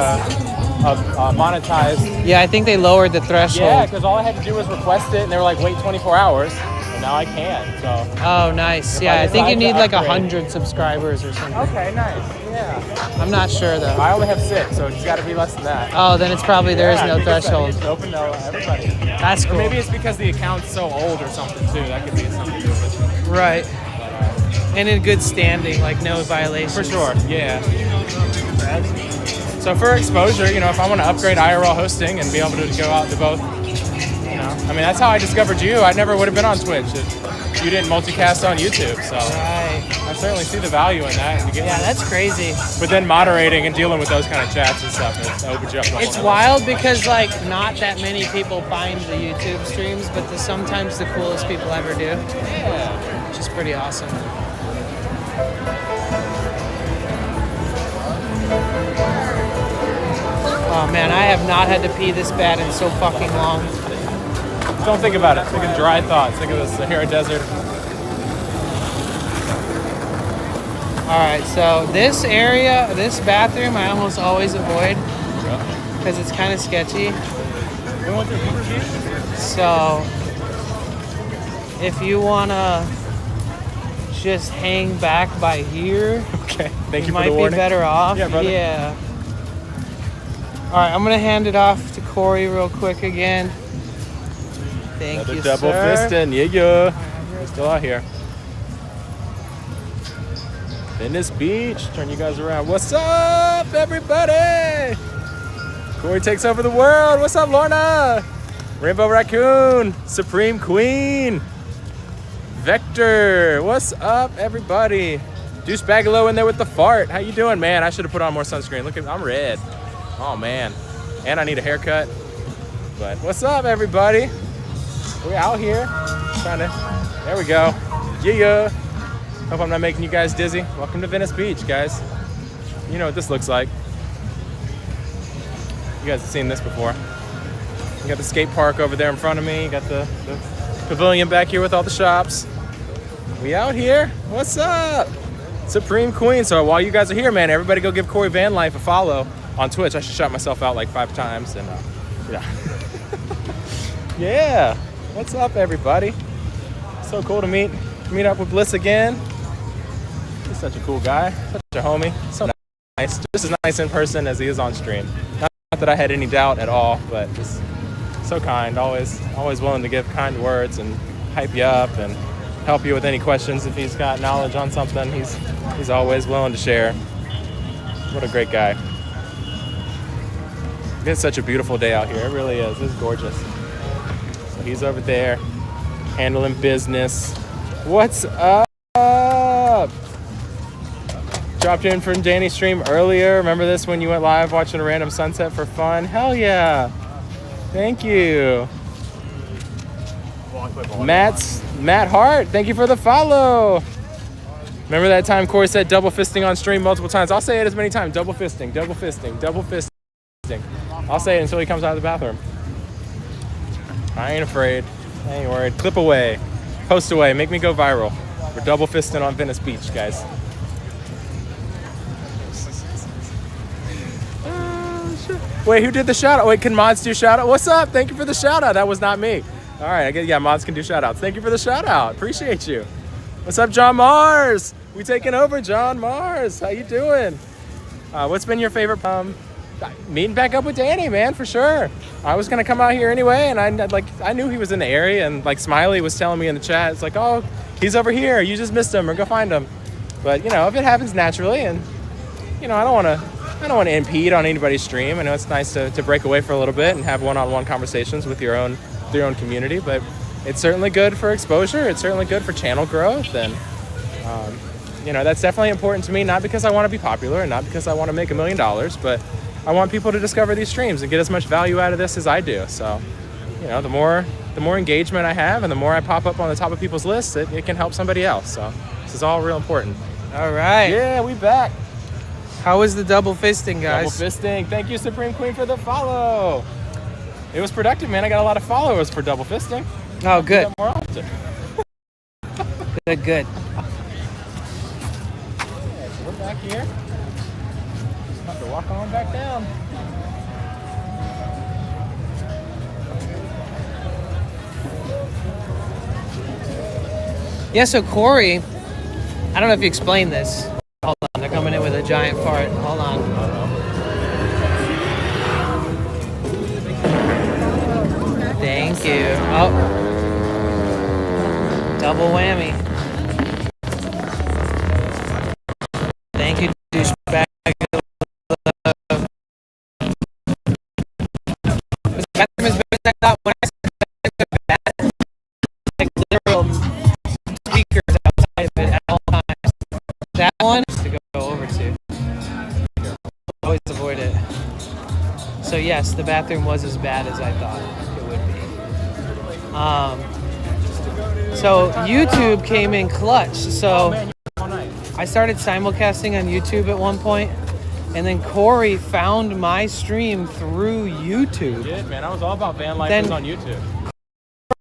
monetized. Yeah, I think they lowered the threshold. Yeah, because all I had to do was request it and they were like, wait 24 hours, and now I can, so. Oh, nice. Yeah, I think you need like 100 subscribers or something. Okay, nice, yeah. I'm not sure though. I only have 6, so it's got to be less than that. Oh, then it's probably there is no threshold. It's open to everybody. That's cool. Or maybe it's because the account's so old or something too. That could be something to do with it. Right. And in good standing, like no violations. For sure, yeah. So for exposure, you know, if I want to upgrade IRL hosting and be able to go out to both, you know, I mean, that's how I discovered you. I never would have been on Twitch if you didn't multicast on YouTube. So right. I certainly see the value in that. Yeah, that's crazy. But then moderating and dealing with those kind of chats and stuff, it opens you up. It's wild because like not that many people find the YouTube streams, but sometimes the coolest people ever do. Yeah. Which is pretty awesome. Oh man, I have not had to pee this bad in so fucking long. Don't think about it. Think of dry thoughts. Think of the Sahara Desert. All right, so this area, this bathroom, I almost always avoid because it's kind of sketchy. So if you wanna just hang back by here, okay. Thank you might for the warning. be better off. Yeah, brother. Yeah. All right, I'm gonna hand it off to Cory real quick again. Thank Another you, double sir. fisting, yeah. We're still out here. Venice Beach, turn you guys around. What's up, everybody? Cory takes over the world. What's up, Lorna? Rainbow Raccoon, Supreme Queen, Vector. What's up, everybody? Deuce Bagalow in there with the fart. How you doing, man? I should have put on more sunscreen. Look at, I'm red. Oh man, and I need a haircut. But what's up, everybody? We're out here trying to. There we go. Yeah. Hope I'm not making you guys dizzy. Welcome to Venice Beach, guys. You know what this looks like. You guys have seen this before. You got the skate park over there in front of me. You got the pavilion back here with all the shops. We out here. What's up? Supreme Queen. So while you guys are here, man, everybody go give Cory Van Life a follow on Twitch. I should shout myself out like 5 times. And yeah. Yeah. What's up, everybody? So cool to meet up with Bliss again. He's such a cool guy, such a homie. So nice. Just as nice in person as he is on stream. Not that I had any doubt at all, but just so kind. Always willing to give kind words and hype you up and help you with any questions if he's got knowledge on something. He's always willing to share. What a great guy. It's such a beautiful day out here. It really is. It's gorgeous. So he's over there handling business. What's up? Dropped in from Danny's stream earlier. Remember this when you went live watching a random sunset for fun? Hell yeah. Thank you. Matt Hart, thank you for the follow. Remember that time Cory said double fisting on stream multiple times? I'll say it as many times. Double fisting, double fisting, double fisting. fisting. I'll say it until he comes out of the bathroom. I ain't afraid. I ain't worried. Clip away. Post away. Make me go viral. We're double fisting on Venice Beach, guys. Wait, who did the shout out? Wait, can mods do shout out? What's up? Thank you for the shout out. That was not me. All right, I guess, yeah, mods can do shout outs. Thank you for the shout out. Appreciate you. What's up, John Mars? We taking over, John Mars. How you doing? What's been your favorite? Meeting back up with Danny, man, for sure. I was gonna come out here anyway, and I knew he was in the area, and like Smiley was telling me in the chat, it's like, oh, he's over here. You just missed him, or go find him. But you know, if it happens naturally, and you know, I don't want to impede on anybody's stream. I know it's nice to break away for a little bit and have one-on-one conversations with your own community, but it's certainly good for exposure. It's certainly good for channel growth, and you know, that's definitely important to me, not because I want to be popular and not because I want to make $1 million, but I want people to discover these streams and get as much value out of this as I do. So, you know, the more engagement I have and the more I pop up on the top of people's lists, it can help somebody else. So this is all real important. All right. Yeah, we back. How was the double fisting, guys? Double fisting. Thank you, Supreme Queen, for the follow. It was productive, man. I got a lot of followers for double fisting. Oh, good. Do that more often. Good. So we're back here. Have to walk on back down. Yeah, so Cory, I don't know if you explained this. Hold on, they're coming in with a giant fart. Hold on. Thank you. Oh. Double whammy. Thank you, douchebag. This bathroom is better than I thought when I said the bathroom. Like literal speakers outside of it at all times. That one is to go over to. Always avoid it. So yes, the bathroom was as bad as I thought it would be. So YouTube came in clutch. So I started simulcasting on YouTube at one point, and then Cory found my stream through YouTube. Yeah, man, I was all about van life on YouTube.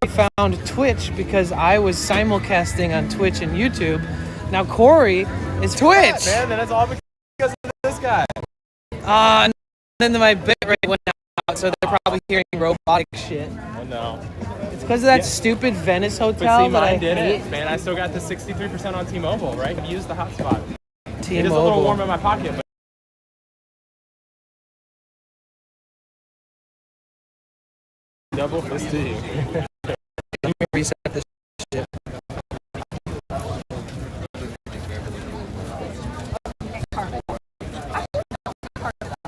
Cory found Twitch because I was simulcasting on Twitch and YouTube. Now Cory is Twitch. Yeah, man, that's all because of this guy. And then my bitrate went out, so they're probably hearing robotic shit. Oh no. It's because of that stupid Venice hotel But see, that I mine did hate. it, man. I still got the 63% on T-Mobile, right? I used the hotspot. T-Mobile. It is a little warm in my pocket, but double fisting. Let me reset this shit.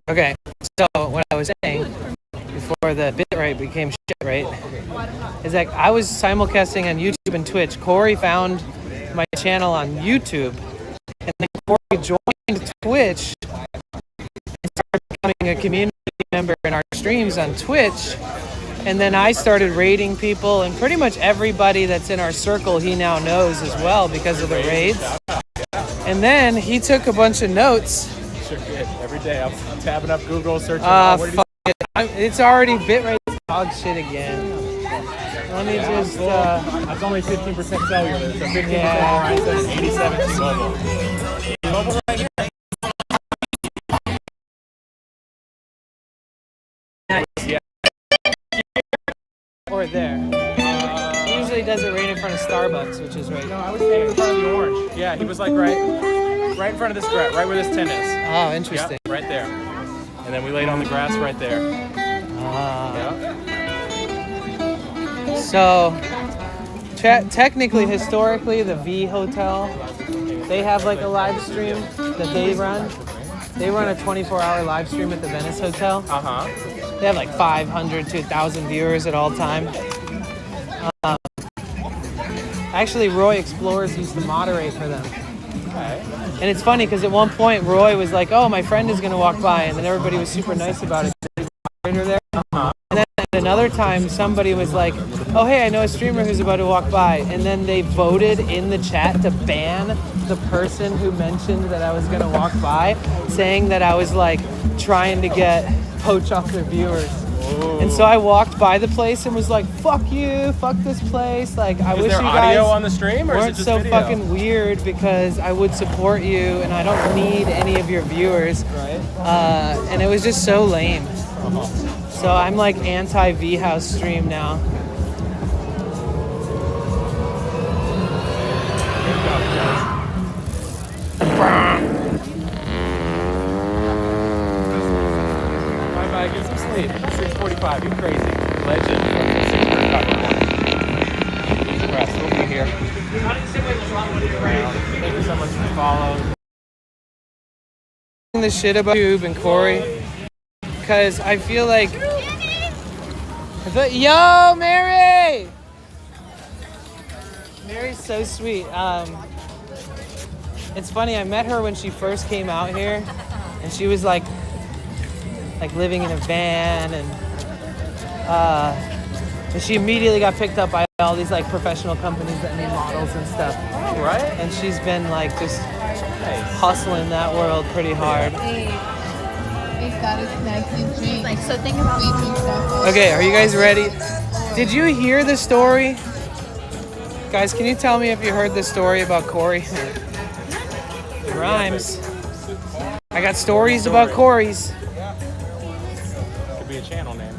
Okay, so what I was saying before the bitrate became shit rate is that I was simulcasting on YouTube and Twitch. Cory found my channel on YouTube, and then Cory joined Twitch and started becoming a community member in our streams on Twitch. And then I started raiding people, and pretty much everybody that's in our circle he now knows as well because of the raids. And then he took a bunch of notes. Sure did. Every day I'm tabbing up Google, searching. Fuck it. It's already bitrate dog shit again. Let me just. That's only 15% cellular, so 15% yeah. Verizon, 87 T-Mobile. T-Mobile right here. Nice. Yeah. Or there. He usually does it right in front of Starbucks, which is right. No, I was standing in front of the orange. Yeah, he was like right in front of this grass, right where this tent is. Oh, interesting. Yep, right there. And then we laid on the grass right there. Yep. So, technically, historically, the V Hotel, they have like a live stream that they run. They run a 24-hour live stream at the Venice Hotel. They have like 500 to 1,000 viewers at all time. Actually, Roy Explorers used to moderate for them. Okay. And it's funny because at one point Roy was like, "Oh, my friend is going to walk by," and then everybody was super nice about it. There. And then at another time, somebody was like, "Oh, hey, I know a streamer who's about to walk by," and then they voted in the chat to ban the person who mentioned that I was going to walk by, saying that I was like trying to get poach off their viewers. And so I walked by the place and was like, fuck you, fuck this place. Like, I Is wish there you audio guys on the stream, or is it weren't just so video? fucking weird, because I would support you and I don't need any of your viewers. Right. And it was just so lame. So I'm like anti V-House stream now. Bye-bye, get some sleep. 6:45, you crazy. Legend. Rest, we'll be here. Thank you so much for following. The shit about YouTube and Cory, because I feel like, yo, Mary! Mary's so sweet. It's funny, I met her when she first came out here, and she was like living in a van, and she immediately got picked up by all these like professional companies that need models and stuff. Oh, right. And she's been like just hustling that world pretty hard. Like, so think about Okay, are you guys ready? Did you hear the story? Guys, can you tell me if you heard the story about Cory? It rhymes. I got stories about Cory's. Could be a channel name.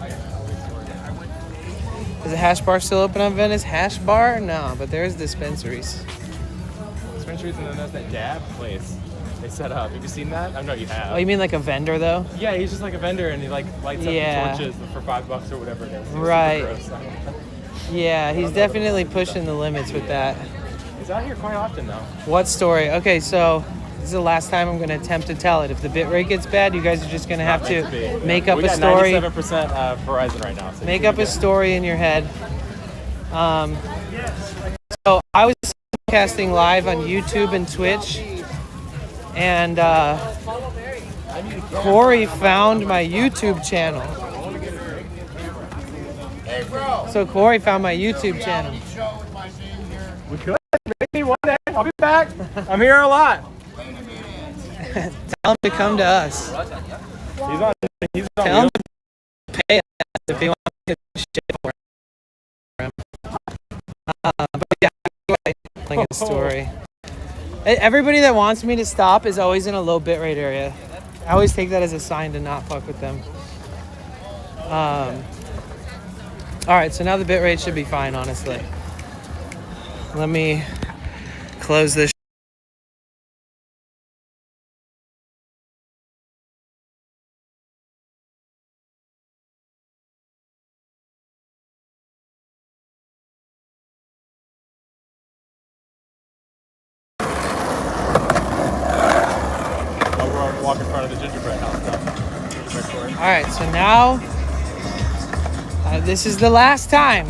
Is the hash bar still open on Venice? Hash bar? No, but there's dispensaries. Dispensaries, and then there's that dab place they set up. Have you seen that? I know you have. Oh, you mean like a vendor though? Yeah, he's just like a vendor, and he like lights up the torches for $5 or whatever it is. It's Right. super gross. Yeah, he's definitely pushing the limits with that. He's out here quite often though. What story? Okay, so this is the last time I'm going to attempt to tell it. If the bitrate gets bad, you guys are just going to have to make up we a got story. 97% Verizon right now. So Make up a story in your head. So I was casting live on YouTube and Twitch, and Cory found my YouTube channel. So Cory found my YouTube channel. We could. Maybe one day. I'll be back. I'm here a lot. Tell him to come to us. He's on Tell him to pay us if he wants to shit for him. But yeah, telling a story. Everybody that wants me to stop is always in a low bitrate area. I always take that as a sign to not fuck with them. All right, so now the bitrate should be fine, honestly. Let me close this. We're walking in front of the gingerbread house now. All right, so now this is the last time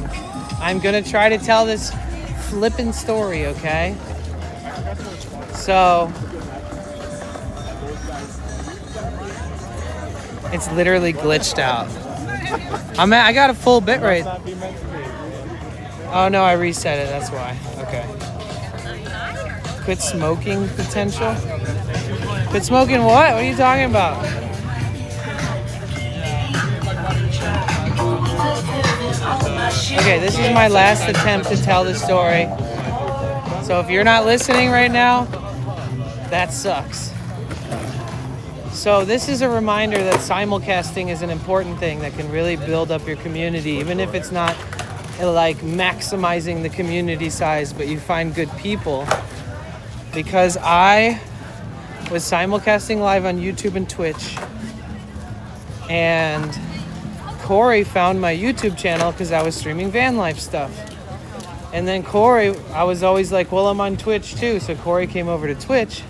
I'm gonna try to tell this flippin' story, okay? So it's literally glitched out. I got a full bit rate. Oh no, I reset it, that's why. Okay. Quit smoking potential? Quit smoking what? What are you talking about? Okay, this is my last attempt to tell the story. So if you're not listening right now, that sucks. So this is a reminder that simulcasting is an important thing that can really build up your community, even if it's not like maximizing the community size, but you find good people. Because I was simulcasting live on YouTube and Twitch, and Cory found my YouTube channel because I was streaming van life stuff. And then Cory, I was always like, well, I'm on Twitch too. So Cory came over to Twitch.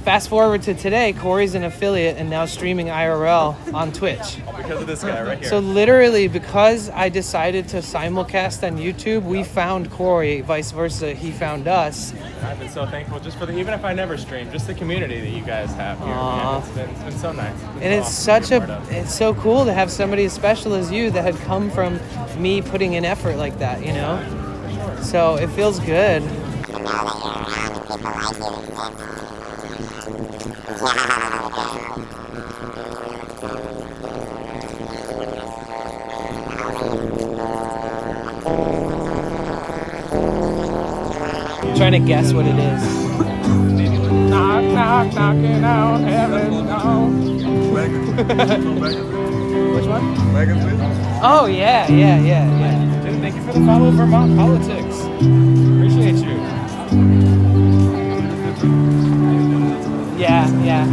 Fast forward to today, Cory's an affiliate and now streaming IRL on Twitch. All because of this guy right here. So literally, because I decided to simulcast on YouTube, we found Cory, vice versa, he found us. I've been so thankful just for even if I never stream, just the community that you guys have here. Man, it's been so nice. And it's such it's so cool to have somebody as special as you that had come from me putting in effort like that, you know? So it feels good. I'm trying to guess what it is. Knock, knock, knocking on heaven's door. Which one? Oh, yeah. Dude, thank you for the follow, Vermont Politics. Appreciate you. Yeah.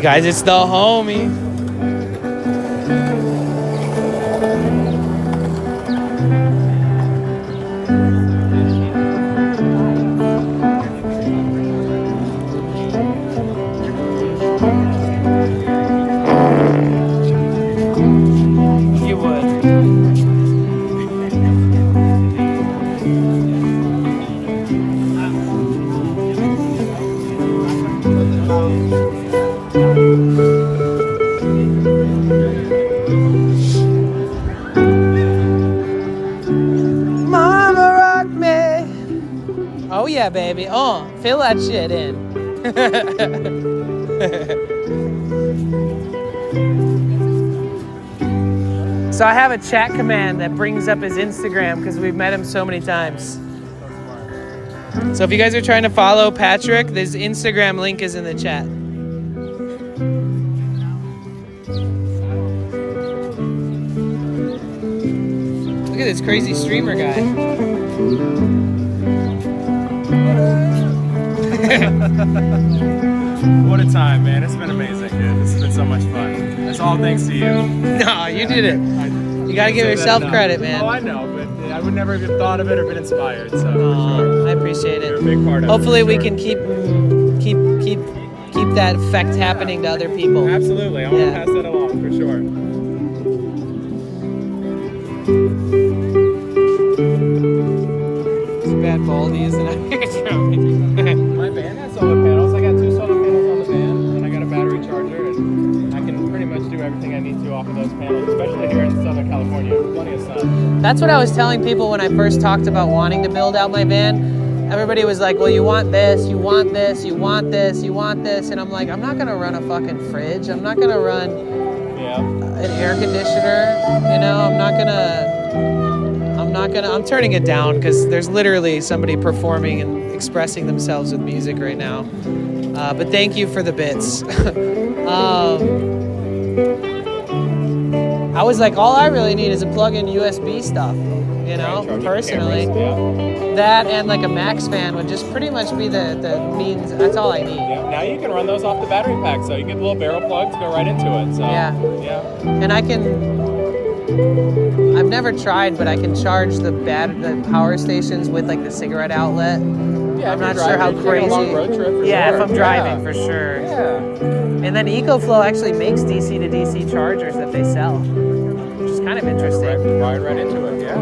Guys, it's the homie. You would. Mama rock me. Oh yeah, baby. Oh, fill that shit in. So I have a chat command that brings up his Instagram because we've met him so many times. So if you guys are trying to follow Patrick, his Instagram link is in the chat. Look at this crazy streamer guy. What a time, man. It's been amazing, dude. This has been so much fun. It's all thanks to you. No, you did it. You gotta give yourself credit, man. Oh, I know, but I would never have thought of it or been inspired, so I appreciate it. you're a big part of Hopefully it. we can keep that effect happening to other people. Absolutely. I want to pass that along, for sure. Too bad Baldy isn't out here. My van has solar panels. I got 2 solar panels on the van, and I got a battery charger, and I can pretty much do everything I need to off of those panels, especially here in Southern California. Plenty of sun. That's what I was telling people when I first talked about wanting to build out my van. Everybody was like, well, you want this, you want this, you want this, you want this. And I'm like, I'm not gonna run a fucking fridge. I'm not gonna run an air conditioner. You know, I'm turning it down because there's literally somebody performing and expressing themselves with music right now. But thank you for the bits. I was like, all I really need is a plug-in USB stuff, you know, personally. That and like a Max fan would just pretty much be the means. That's all I need. Yeah. Now you can run those off the battery pack, so you get the little barrel plugs, go right into it. So Yeah. And I've never tried, but I can charge the power stations with like the cigarette outlet. Yeah, I'm not sure how crazy. A long road trip for yeah, sure. if I'm driving for sure. Yeah. And then EcoFlow actually makes DC to DC chargers that they sell, which is kind of interesting. Right into it. Yeah.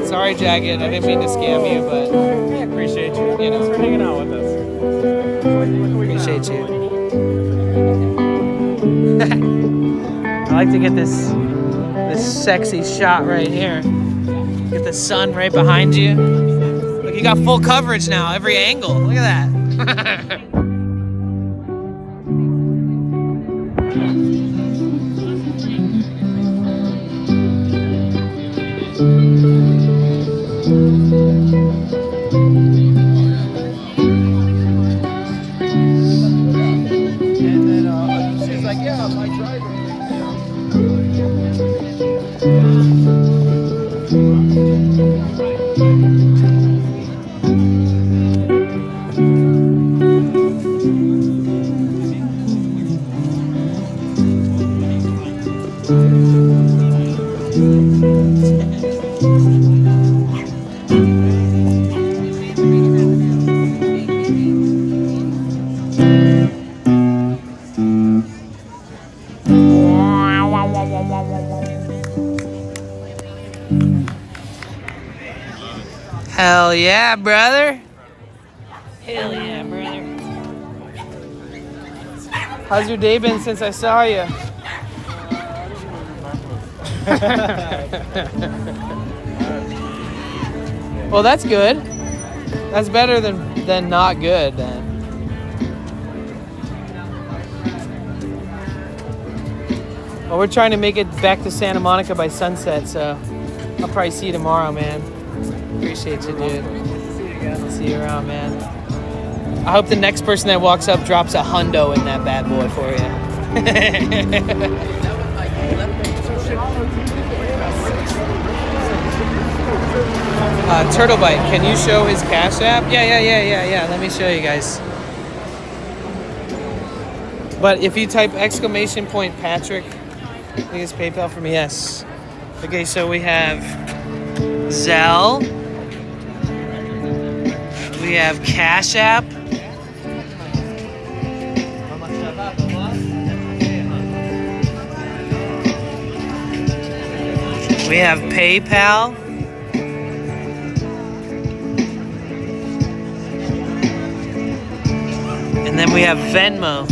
Sorry, Jagged. I didn't mean to scam you, but I appreciate you. You know, Thanks for hanging out with us. Appreciate you. I like to get this sexy shot right here. Get the sun right behind you. Look, you got full coverage now, every angle. Look at that. And then she's like, yeah, my driver. Hell yeah, brother. Hell yeah, brother. How's your day been since I saw you? Well, that's good. That's better than not good then. Well, we're trying to make it back to Santa Monica by sunset, so I'll probably see you tomorrow, man. Appreciate you, dude. I'll see you around, man. I hope the next person that walks up drops a hundo in that bad boy for you. Turtlebite, can you show his Cash App? Yeah. Let me show you guys. But if you type !Patrick, I think it's PayPal for me, yes. Okay, so we have Zelle. We have Cash App. We have PayPal. And then we have Venmo.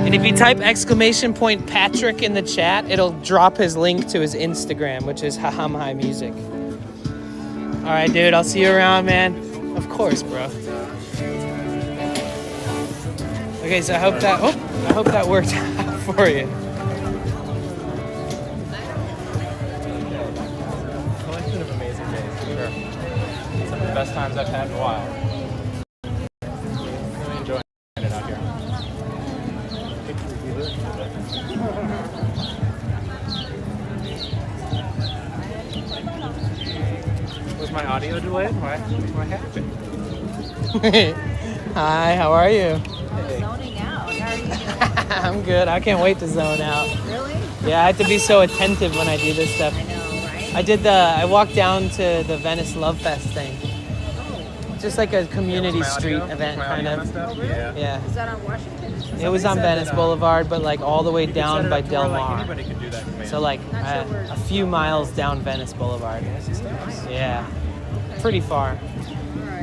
And if you type !Patrick in the chat, it'll drop his link to his Instagram, which is Haham High Music. All right, dude, I'll see you around, man. Of course, bro. Okay, so I hope that worked out for you. Collection of amazing days, for sure. Some of the best times I've had in a while. Really enjoying it out here. Was my audio delayed? Why happened? Hi, how are you? Zoning out. How are you doing? I'm good. I can't wait to zone out. Really? Yeah, I have to be so attentive when I do this stuff. I know, right? I walked down to the Venice Love Fest thing. Just like a community street event, kind of. Yeah. Is that on Washington? It was on Venice Boulevard, but like all the way down by Del Mar. Anybody could do that. So like a few miles down Venice Boulevard. Yeah, pretty far.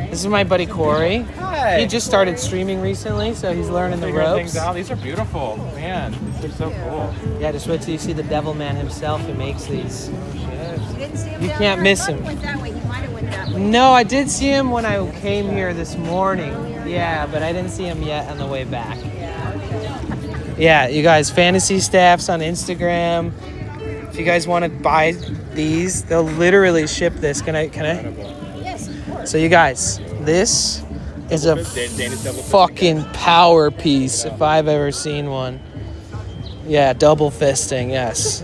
This is my buddy Cory. Hi. He just started streaming recently, so he's learning the Figuring ropes. things out. These are beautiful, man. These are so cool. Yeah, just wait till you see the Devil Man himself who makes these. You didn't see him You down can't there? miss I thought him. He went that way. He might have went that way. No, I did see him when I came here this morning. Yeah, but I didn't see him yet on the way back. Yeah, you guys, Fantasy Staffs on Instagram. If you guys want to buy these, they'll literally ship this. Can I? Yes, of course. So you guys, this is a fucking power piece if I've ever seen one. Yeah, double fisting, yes.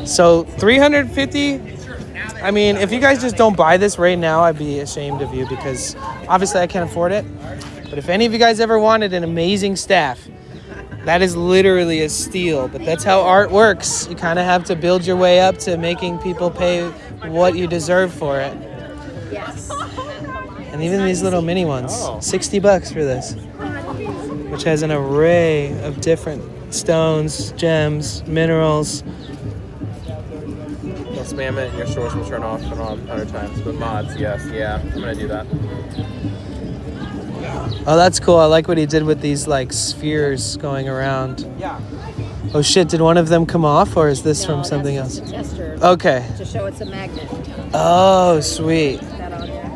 So 350. I mean, if you guys just don't buy this right now, I'd be ashamed of you because obviously I can't afford it. But if any of you guys ever wanted an amazing staff, that is literally a steal. But that's how art works. You kind of have to build your way up to making people pay what you deserve for it. Yes. And even these little mini ones, $60 for this, which has an array of different stones, gems, minerals. Don't spam it and your source will turn off and on 100 times. But mods, yes, yeah, I'm gonna do that. Oh, that's cool. I like what he did with these like spheres going around. Yeah. Oh shit, did one of them come off or is this from something that's else? just a tester. Okay. To show it's a magnet. Oh, sweet. Put that on there.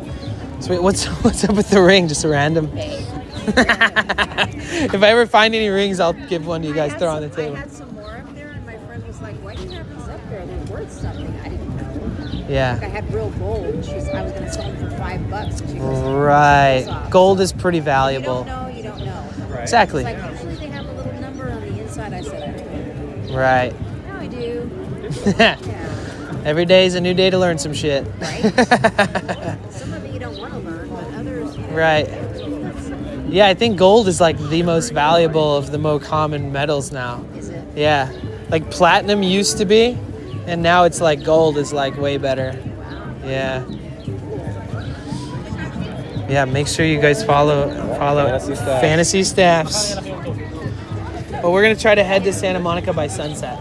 Sweet. What's up with the ring? Just a random? If I ever find any rings, I'll give one to you guys. Throw on the table. I had some more up there, and my friend was like, "Why do you have these up there? They're worth something." I didn't know. Yeah. Like I had real gold. I was going to sell them for $5. She goes, Right. Gold is pretty valuable. you don't know. Right. Exactly. It's like, usually they have a little number on the inside. I said, I don't know. Right. Now I do. Every day is a new day to learn some shit. Right? Some of it you don't want to learn, but others, Right. Yeah, I think gold is like the most valuable of the more common metals now. Is it? Yeah. Like platinum used to be, and now it's like gold is like way better. Yeah. Yeah, make sure you guys follow Fantasy Staffs. But we're gonna try to head to Santa Monica by sunset.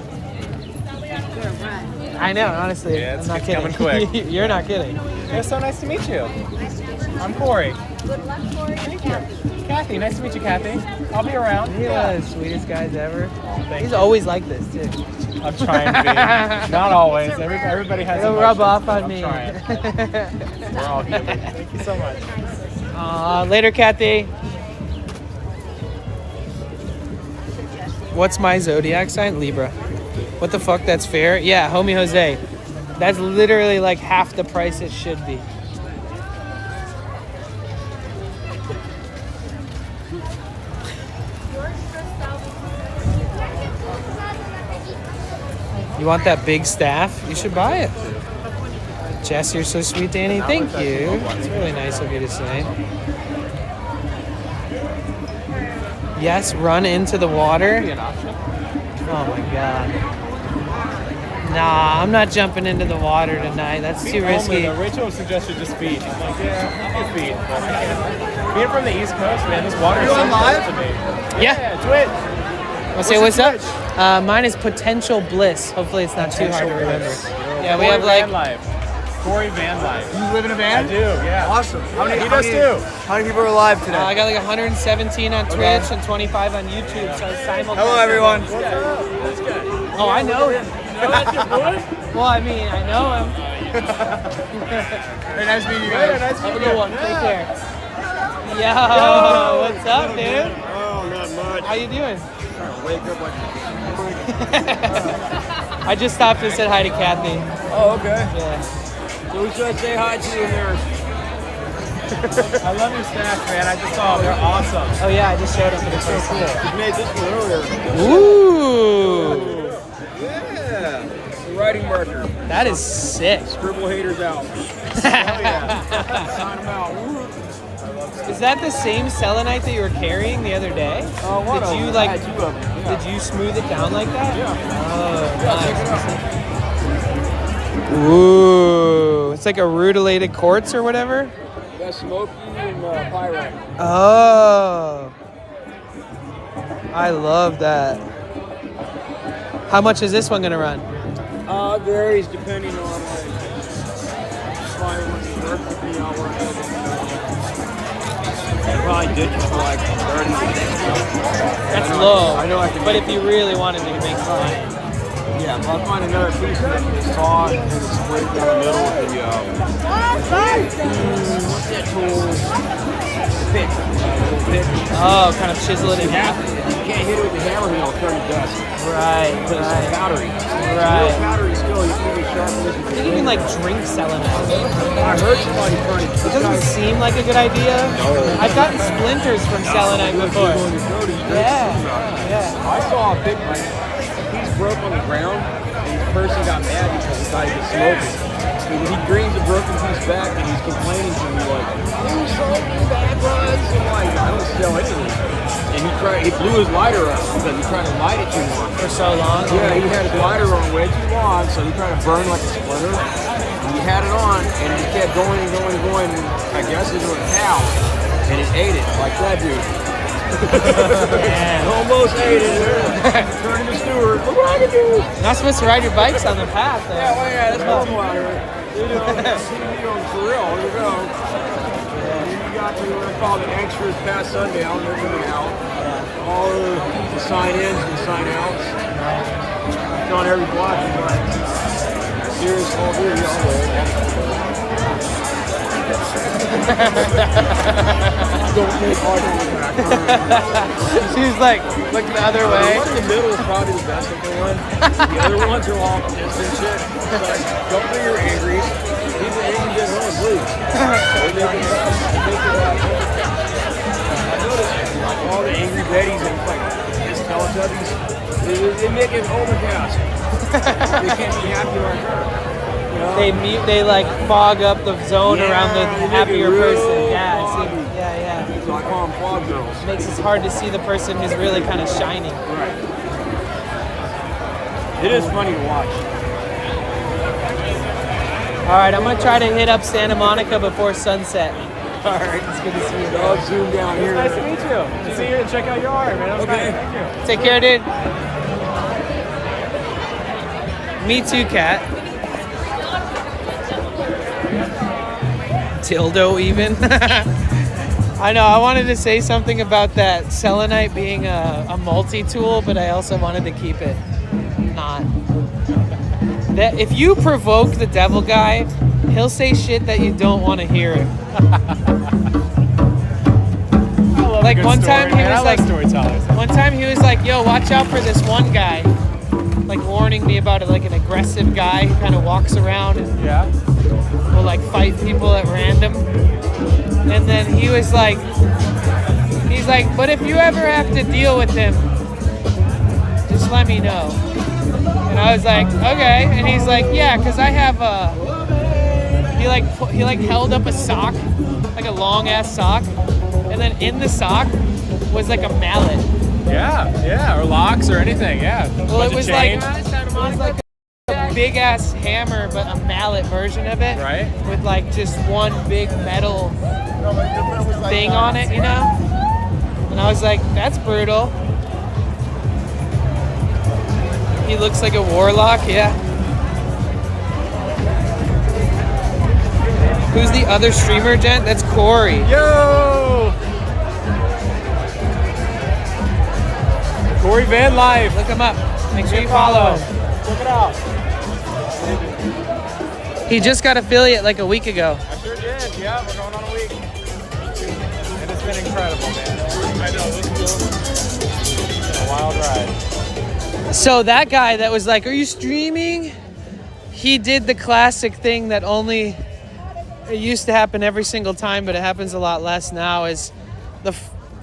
I know, honestly. Yeah, I'm not it's kidding. coming quick. You're not kidding. It's so nice to meet you. I'm Cory. Good luck, Cory. Thank you. Kathy, nice to meet you, Kathy. I'll be around. He's one of the sweetest guys ever. Thank He's you. always like this too. I'm trying to be. Not always. Everybody has It'll emotions. rub off on I'm me. trying. We're all human. Thank you so much. Later, Kathy. What's my zodiac sign? Libra. What the fuck? That's fair? Yeah, homie Jose. That's literally like half the price it should be. You want that big staff? You should buy it. Jess, you're so sweet, Danny. Thank you. It's really nice of you to say. Yes, run into the water. Oh my god. Nah, I'm not jumping into the water tonight. That's too risky. Rachel suggested just feet. I'm like, yeah, I'll do feet. But I can't. Being from the East Coast, man, this water is so close to me. Yeah. Twitch. I'll say what's up. Mine is Potential Bliss. Hopefully it's not too hard to remember. Yeah, we have like Cory Van Life. You live in a van? I do, yeah. Awesome. He does too. How many people are alive today? I got like 117 on Twitch and 25 on YouTube. So I simulcast. Hello, everyone. Oh, I know him. That's your boy? Well, I mean, I know him. Very nice meeting you guys. Nice Have a good one. Take care. Yo, what's up, dude? Oh, not much. How you doing? Wake up like. I just stopped and said hi to Kathy. Oh, okay. Yeah. So we should say hi to you in there. I love your snacks, man. I just saw them. They're awesome. Oh yeah, I just showed them for the first time. You made this one earlier. Ooh, Yeah. The writing marker. that is sick. Scribble haters out. Sign them out. Is that the same selenite that you were carrying the other day? One Did of you them. like? I had two of them. Yeah. Did you smooth it down like that? Yeah. Oh, nice. Ooh, it's like a rutilated quartz or whatever. Got smoky and pyrite. Oh, I love that. How much is this one gonna run? Varies depending on like fire wants to work with me. I'll work with it. I probably did it for like 30 minutes. That's low. I know I can. But if you really wanted to make some money. Yeah, but I'll find another piece that is taut and it's split down the middle with the what's that tool? Pick. Oh, kind of chisel it in half. You can't hit it with the hammer, it'll turn to dust. Right. But it's like powdery. Right. Real powdery still, you can be sharp with it. You can like drink selenite. I heard somebody trying to. It doesn't seem like a good idea. No. I've gotten splinters from selenite before. Yeah. I saw a big piece broke on the ground, and the person got mad because he thought he was smoking. So he brings the broken piece back, and he's complaining to me like, "You sold me bad buds." I'm like, "I don't sell anything." And he blew his lighter up because he tried to light it too long. For so long? Yeah, he had his lighter on way too long, so he tried to burn like a splinter. And he had it on, and he kept going and going and going, and I guess into a cow, and it ate it like that dude. Almost ate it. Turning the steward. Look what I can do. Not supposed to ride your bikes on the path, though. Yeah, well, yeah, that's normal out here. You know, TV on for real. Here you go. You got to what I call the extras past sundown. They're coming out. All the sign-ins and sign-outs. It's on every block. Serious all here, Don't take art on the back. She's like, look the other way. The one in the middle is probably the best looking one. The other ones are all instant shit. It's like, don't do your angries. These are angry just on blues. I noticed like all the angry Bettys and like this Teletubbies, they make it overcast. They can't be happy like her. You know? They like fog up the zone around the they make happier it real person. Yeah, I foggy. see. Yeah. So I call them fog girls. Makes it hard to see the person who's really kind of shining. Right. It is funny to watch. All right, I'm gonna try to hit up Santa Monica before sunset. All right, it's good to see you. I'll zoom down here. Nice to meet you. To see you and check out your art, man. That was Okay. nice. Thank you. Take care, dude. Me too, Kat. Dildo even. I know, I wanted to say something about that selenite being a multi-tool, but I also wanted to keep it not. That if you provoke the devil guy, he'll say shit that you don't want to hear. Like good one story, time he man. I was love like, storytellers. one time he was like, "Yo, watch out for this one guy," like warning me about it, like an aggressive guy who kind of walks around and will like fight people at random. And then he was like, he's like, "But if you ever have to deal with him, just let me know." And I was like, "Okay." And he's like, "Yeah, because I have a." He like held up a sock, like a long ass sock, and then in the sock was like a mallet. Yeah, or locks or anything. Yeah. Well, it was like chain. a big ass hammer, but a mallet version of it, right? With like just one big metal thing on it, you know. And I was like, "That's brutal." He looks like a warlock, yeah. Who's the other streamer, Jen? That's Cory. Yo! Cory Van Life. Look him up. Make sure you follow him. Check it out. He just got affiliate like a week ago. I sure did. Yeah, we're going on a week. And it's been incredible, man. I know. It's been a wild ride. So that guy that was like, "Are you streaming?" He did the classic thing that only... It used to happen every single time, but it happens a lot less now, is the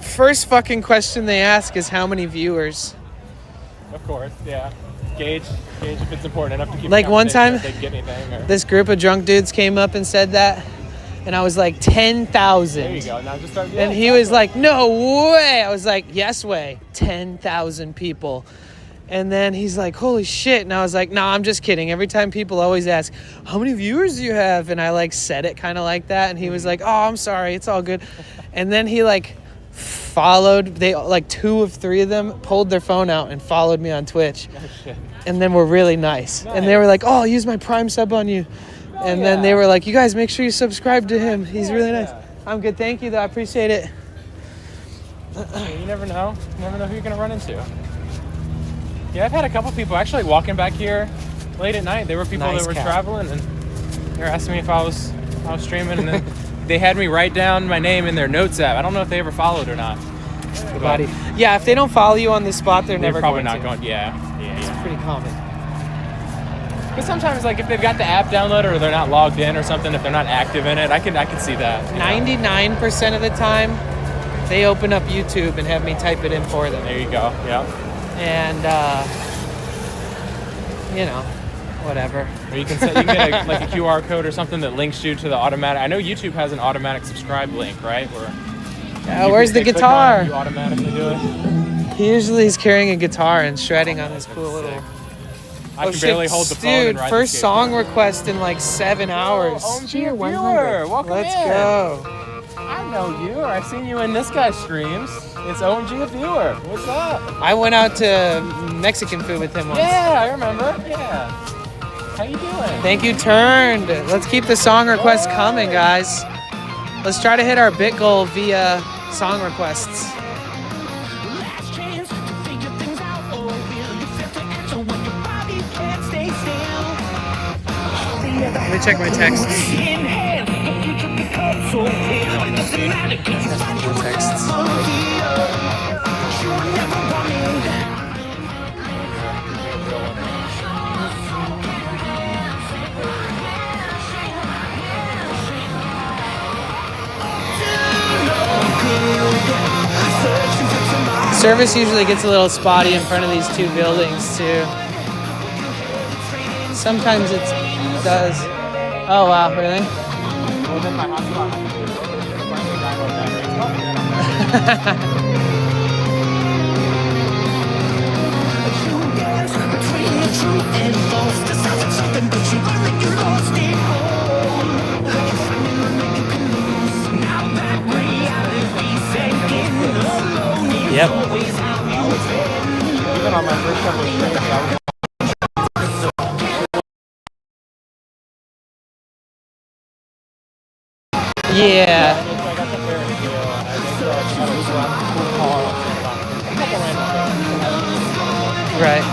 first fucking question they ask is how many viewers. Of course, yeah. Gauge if it's important enough to keep Like the one time, conversation, if they get anything, or... this group of drunk dudes came up and said that, and I was like, 10,000. There you go. Now just start. Yeah, And he was like, "No way." I was like, "Yes way. 10,000 people." And then he's like, "Holy shit." And I was like, "No, I'm just kidding." Every time people always ask, "How many viewers do you have?" And I like said it kind of like that. And he was like, "Oh, I'm sorry. It's all good." And then he like followed, they like 2 of 3 of them pulled their phone out and followed me on Twitch. Oh, shit. And then were really nice. And they were like, "Oh, I'll use my Prime sub on you." And then they were like, "You guys make sure you subscribe to him. He's really nice." I'm good. Thank you though. I appreciate it. You never know. You never know who you're going to run into. Yeah, I've had a couple people actually walking back here late at night. There were people that were traveling, and they were asking me if I was streaming, and then they had me write down my name in their notes app. I don't know if they ever followed or not. Buddy. Yeah, if they don't follow you on this spot, they're never probably going not going. Yeah. It's pretty common. But sometimes, like if they've got the app downloaded or they're not logged in or something, if they're not active in it, I can see that. 99% of the time, they open up YouTube and have me type it in for them. There you go. Yeah. And you know, whatever. Or you can get like a QR code or something that links you to the automatic. I know YouTube has an automatic subscribe link, right? Where where's the guitar? You automatically do it. He usually is carrying a guitar and shredding on his cool little. I can barely hold the phone and ride the first skateboard. song request in like 7 hours. Cheer 100. Welcome Let's in. go. I know you. I've seen you in this guy's streams. It's OMG a viewer. What's up? I went out to Mexican food with him once. Yeah, I remember. Yeah. How you doing? Thank you, Turned. Let's keep the song requests coming, guys. Let's try to hit our bit goal via song requests. Let me check my texts. Service usually gets a little spotty in front of these 2 buildings too. Sometimes it does. Oh wow, really? Well, then my hotspot. Yep. Even on my first couple of streams, I was yeah. Right.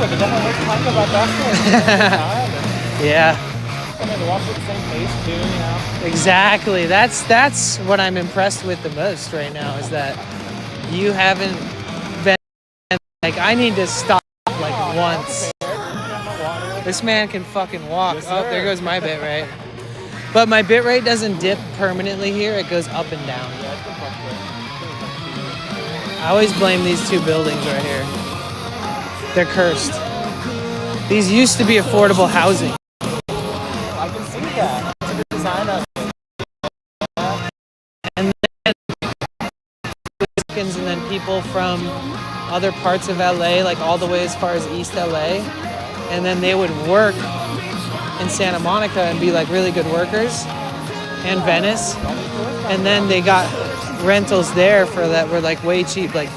with it. Definitely makes time go by faster. Yeah. I mean, walk at the same pace too, you know. Exactly. That's what I'm impressed with the most right now is that you haven't been like I need to stop like once. This man can fucking walk. Oh, there goes my bit rate. But my bit rate doesn't dip permanently here. It goes up and down. I always blame these two buildings right here. They're cursed. These used to be affordable housing. I can see that. It's a good design of it. And then people from other parts of LA, like all the way as far as East LA, and then they would work in Santa Monica and be like really good workers, and Venice, and then they got rentals there for that were like way cheap, like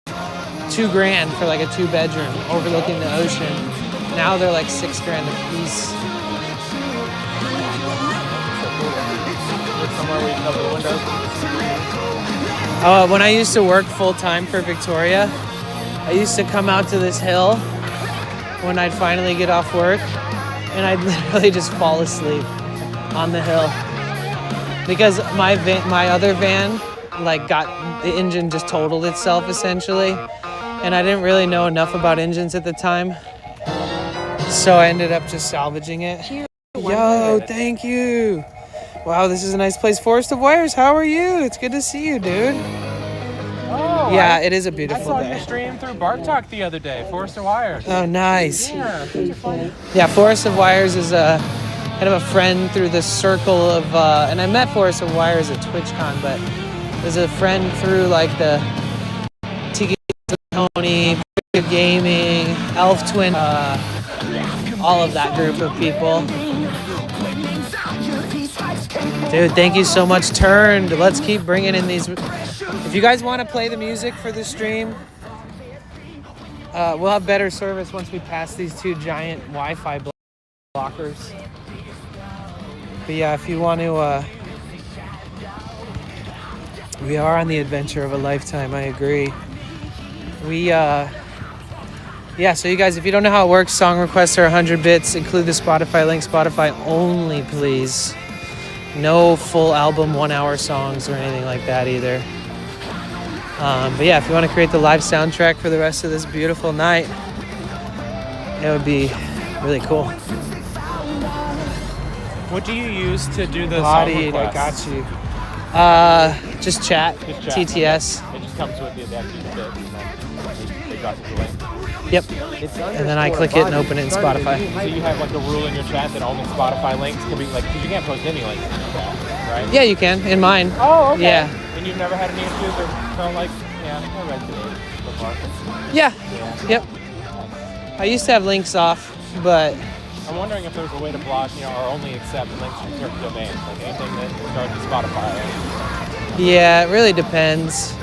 $2,000 for like a 2-bedroom overlooking the ocean. Now they're like $6,000 a piece. Somewhere where you cover the windows. When I used to work full time for Victoria, I used to come out to this hill when I'd finally get off work, and I'd literally just fall asleep on the hill because my other van like got the engine just totaled itself essentially, and I didn't really know enough about engines at the time, so I ended up just salvaging it. Yo, thank you. Wow, this is a nice place. Forest of Wires, how are you? It's good to see you, dude. Oh, yeah, it is a beautiful day. I saw day. your stream through Bark Talk the other day, Forest of Wires. Oh, nice. Yeah. Yeah, Forest of Wires is a kind of a friend through the circle of, and I met Forest of Wires at TwitchCon, but there's a friend through like the Tiki Tony, Gaming, Elf Twin, all of that group of people. Dude, thank you so much. Turned. Let's keep bringing in these. If you guys want to play the music for the stream, we'll have better service once we pass these two giant Wi-Fi blockers. But yeah, if you want to, we are on the adventure of a lifetime. I agree. Yeah, so you guys, if you don't know how it works, song requests are 100 bits. Include the Spotify link. Spotify only, please. No full album 1-hour songs or anything like that either. But yeah, if you want to create the live soundtrack for the rest of this beautiful night, it would be really cool. What do you use to do the Bodied, song I requests? got you. Just chat, TTS. It just comes with the adaptive bit, and then they drop it the link. Yep. And then I click it and open it in Spotify. So you have like a rule in your chat that only Spotify links can be like, because you can't post any links in your chat, right? Yeah, you can. In mine. Oh, okay. Yeah. And you've never had any issues or felt like, yeah, I read today before. Yeah. Yep. I used to have links off, but I'm wondering if there's a way to block, or only accept links from certain domains, like anything that starts with Spotify. yeah, it really depends.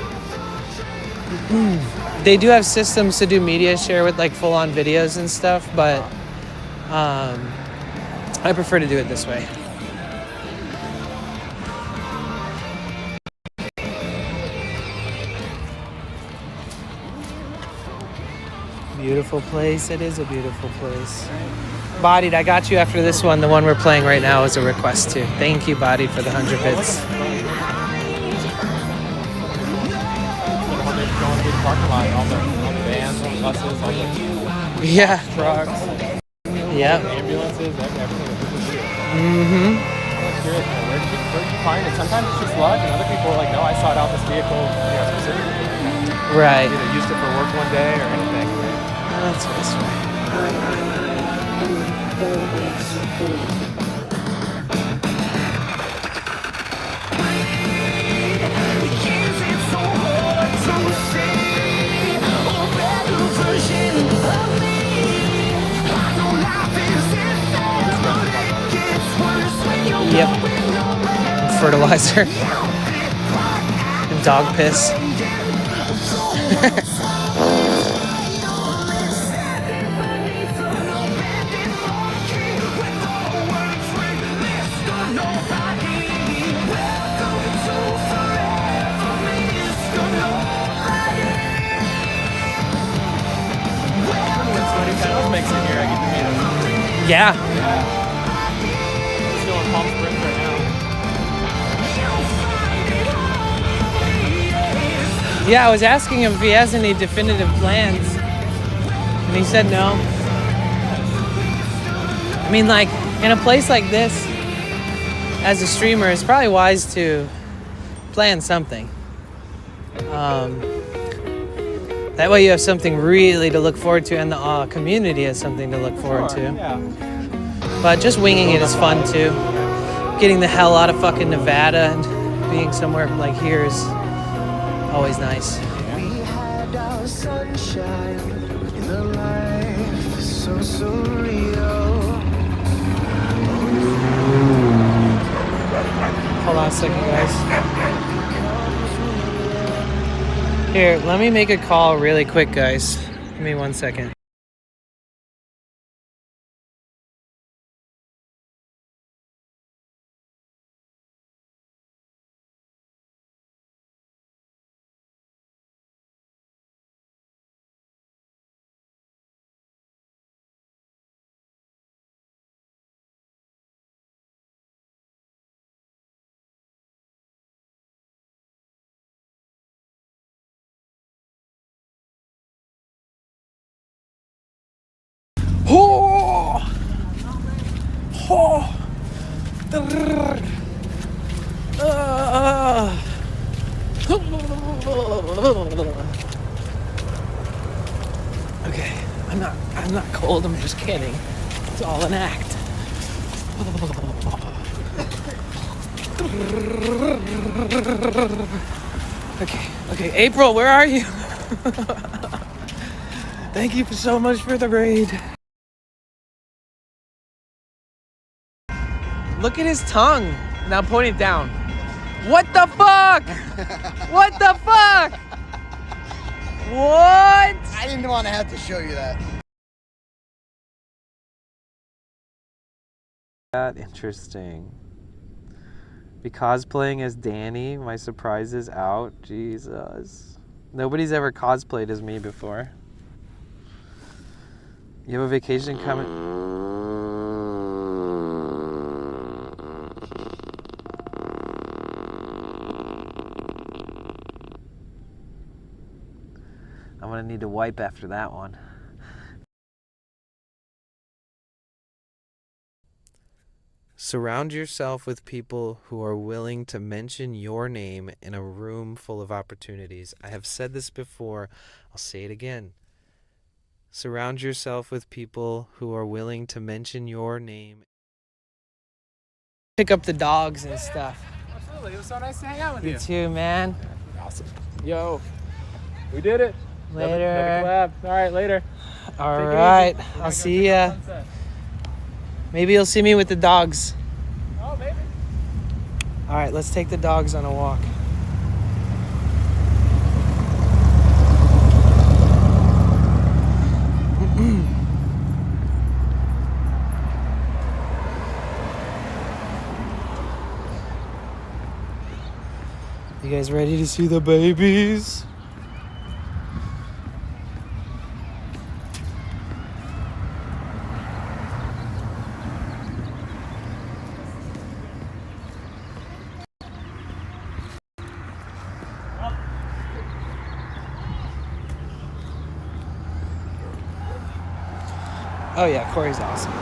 They do have systems to do media share with like full-on videos and stuff, but I prefer to do it this way. Beautiful place. It is a beautiful place. Bodied, I got you after this one. The one we're playing right now is a request too. Thank you, Bodied, for the 100 bits. Going through the parking lot, all the vans, all the buses, all the Yeah. trucks, Yeah. ambulances, everything that people do. Mm-hmm. I'm curious, where did you find it? Sometimes it's just luck, and other people are like, no, I sought out this vehicle specifically. Right. Either used it for work one day or anything. That's this way. Yep. And fertilizer. And dog piss. Yeah. Still in Palm Springs right now. Yeah, I was asking him if he has any definitive plans, and he said no. I mean, like, in a place like this, as a streamer, it's probably wise to plan something. That way you have something really to look forward to, and the community has something to look forward to. Yeah. But just winging it is fun too. Getting the hell out of fucking Nevada and being somewhere like here is always nice. We had our sunshine in a life so surreal. Hold on a second, guys. Here, let me make a call really quick, guys. Give me 1 second. Oh! Oh! Okay, I'm not cold, I'm just kidding. It's all an act. Okay, April, where are you? Thank you so much for the raid. Look at his tongue. Now point it down. What the fuck? What the fuck? What? I didn't want to have to show you that. That interesting. Be cosplaying as Danny. My surprise is out. Jesus. Nobody's ever cosplayed as me before. You have a vacation coming? I'm gonna need to wipe after that one. Surround yourself with people who are willing to mention your name in a room full of opportunities. I have said this before. I'll say it again. Surround yourself with people who are willing to mention your name. Pick up the dogs and stuff. Absolutely. It was so nice to hang out with you. You too, man. Awesome. Yo, we did it. Later. Another collab. All right, later. All Take it right. easy. I'll see ya. Maybe you'll see me with the dogs. Oh, maybe. All right, let's take the dogs on a walk. You guys ready to see the babies? Oh yeah, Cory's awesome.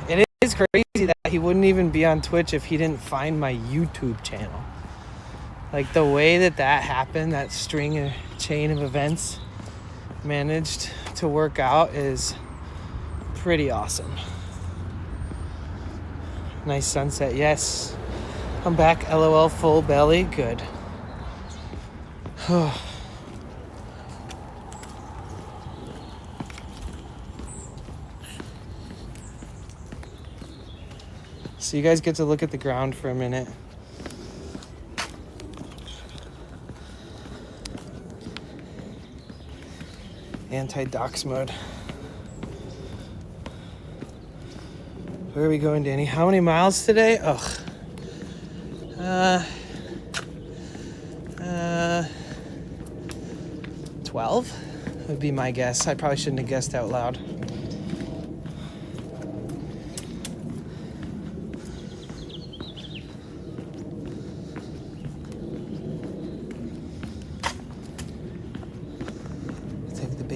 It is crazy that he wouldn't even be on Twitch if he didn't find my YouTube channel. Like the way that happened, that chain of events managed to work out is pretty awesome. Nice sunset, yes. I'm back, LOL, full belly, good. So you guys get to look at the ground for a minute. Anti-dox mode. Where are we going, Danny? How many miles today? Ugh. 12 would be my guess. I probably shouldn't have guessed out loud.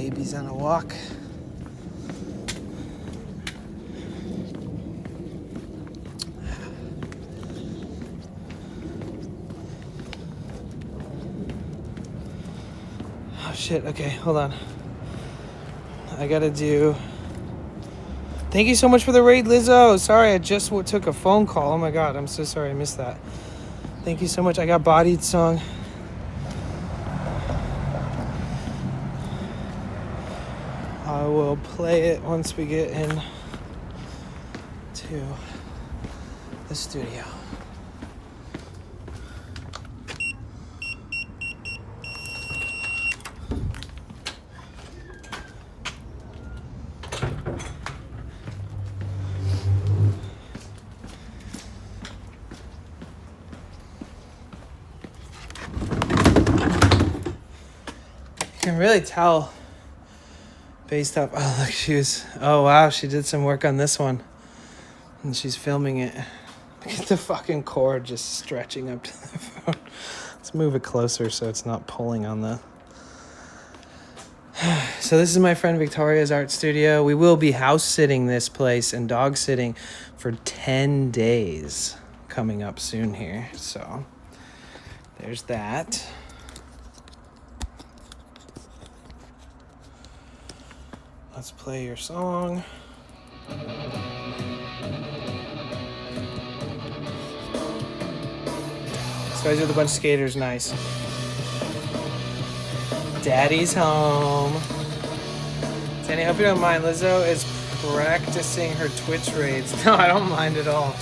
baby's on a walk. Oh shit, okay, hold on. I gotta do... Thank you so much for the raid, Lizzo. Sorry, I just took a phone call. Oh my god, I'm so sorry I missed that. Thank you so much. I got Bodied song. I will play it once we get in to the studio. You can really tell based off. Oh, look, oh wow, she did some work on this one, and she's filming it. Look at the fucking cord just stretching up to the phone. Let's move it closer so it's not pulling on the... So this is my friend Victoria's art studio. We will be house sitting this place and dog sitting for 10 days coming up soon here. So there's that. Let's play your song. This guy's with a bunch of skaters, nice. Daddy's home. Danny, I hope you don't mind. Lizzo is practicing her Twitch raids. No, I don't mind at all.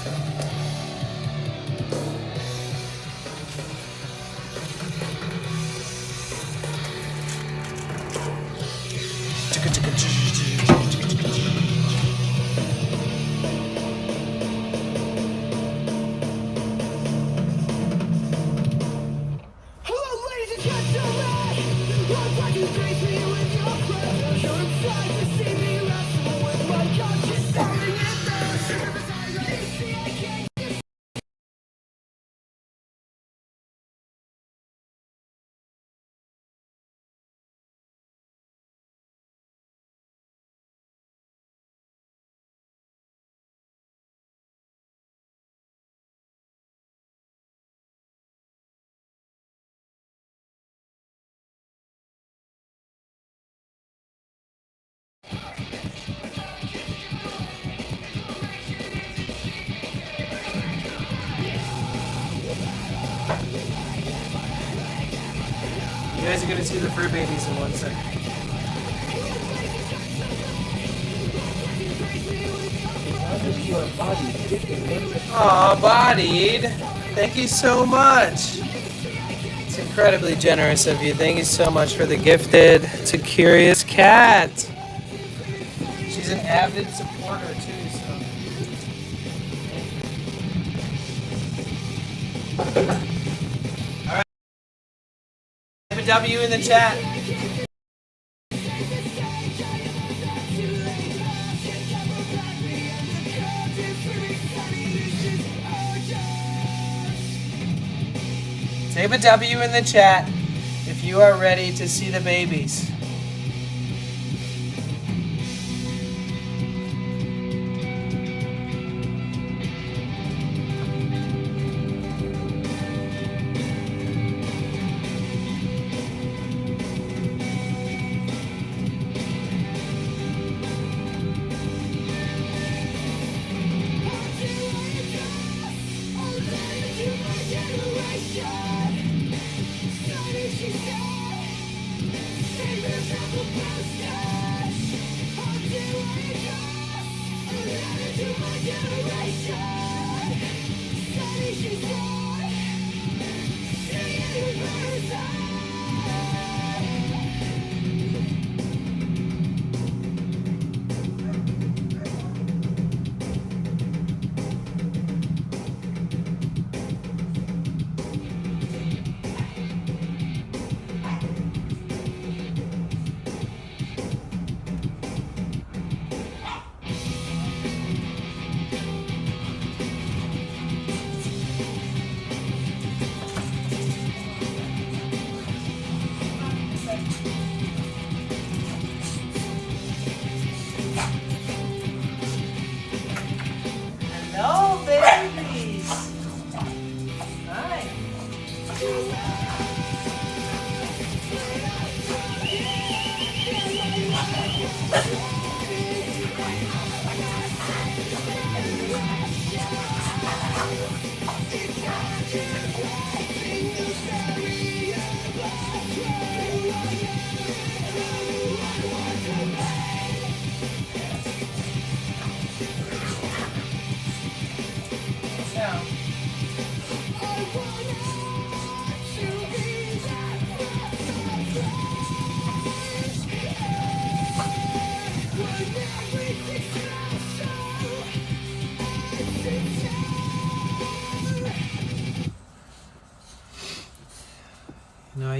You guys are gonna see the fur babies in 1 second. Aw, Bodied. Thank you so much. It's incredibly generous of you. Thank you so much for the gifted to Curious Cat. She's an avid supporter too, so. Alright. Type a W in the chat. Type a W in the chat if you are ready to see the babies.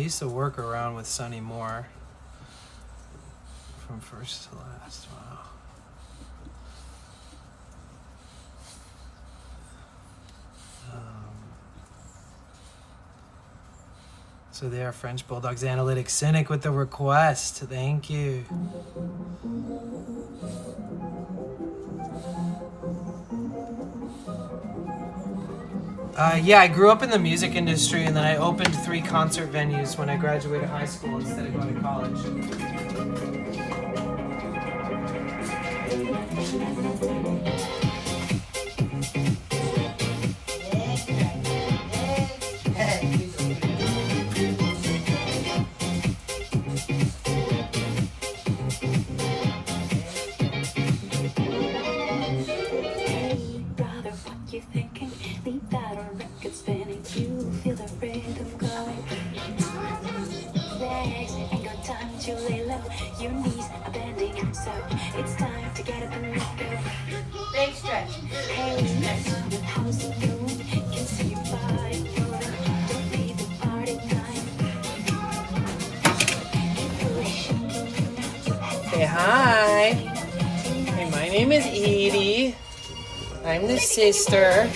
used to work around with Sonny Moore. From first to last. Wow. So they are French Bulldogs Analytics Cynic with the request. Thank you. Yeah, I grew up in the music industry, and then I opened 3 concert venues when I graduated high school instead of going to college. Your knees are bending, so it's time to get up and let go. Big stretch. Hey, stretch. How's it going? Can see your body moving. Don't leave the party time. Say hi. Hey, my name is Edie. I'm the sister.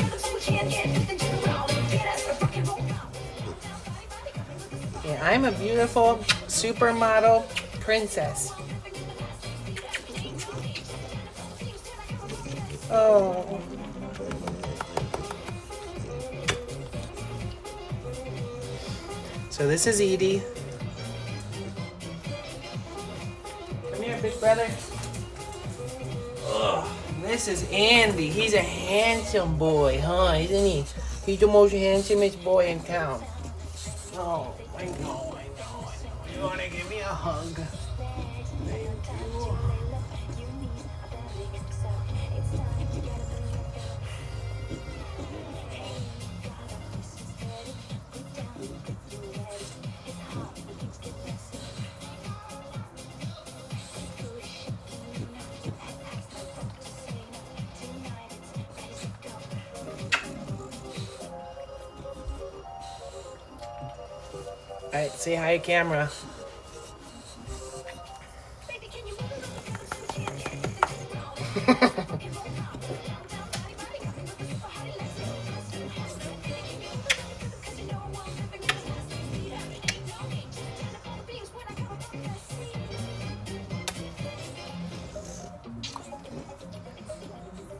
Yeah, I'm a beautiful supermodel princess. Oh. So this is Edie. Come here, big brother. Ugh. This is Andy. He's a handsome boy, huh? Isn't he? He's the most handsomest boy in town. Oh, I know. You wanna give me a hug? Thank you. All right, say hi, camera.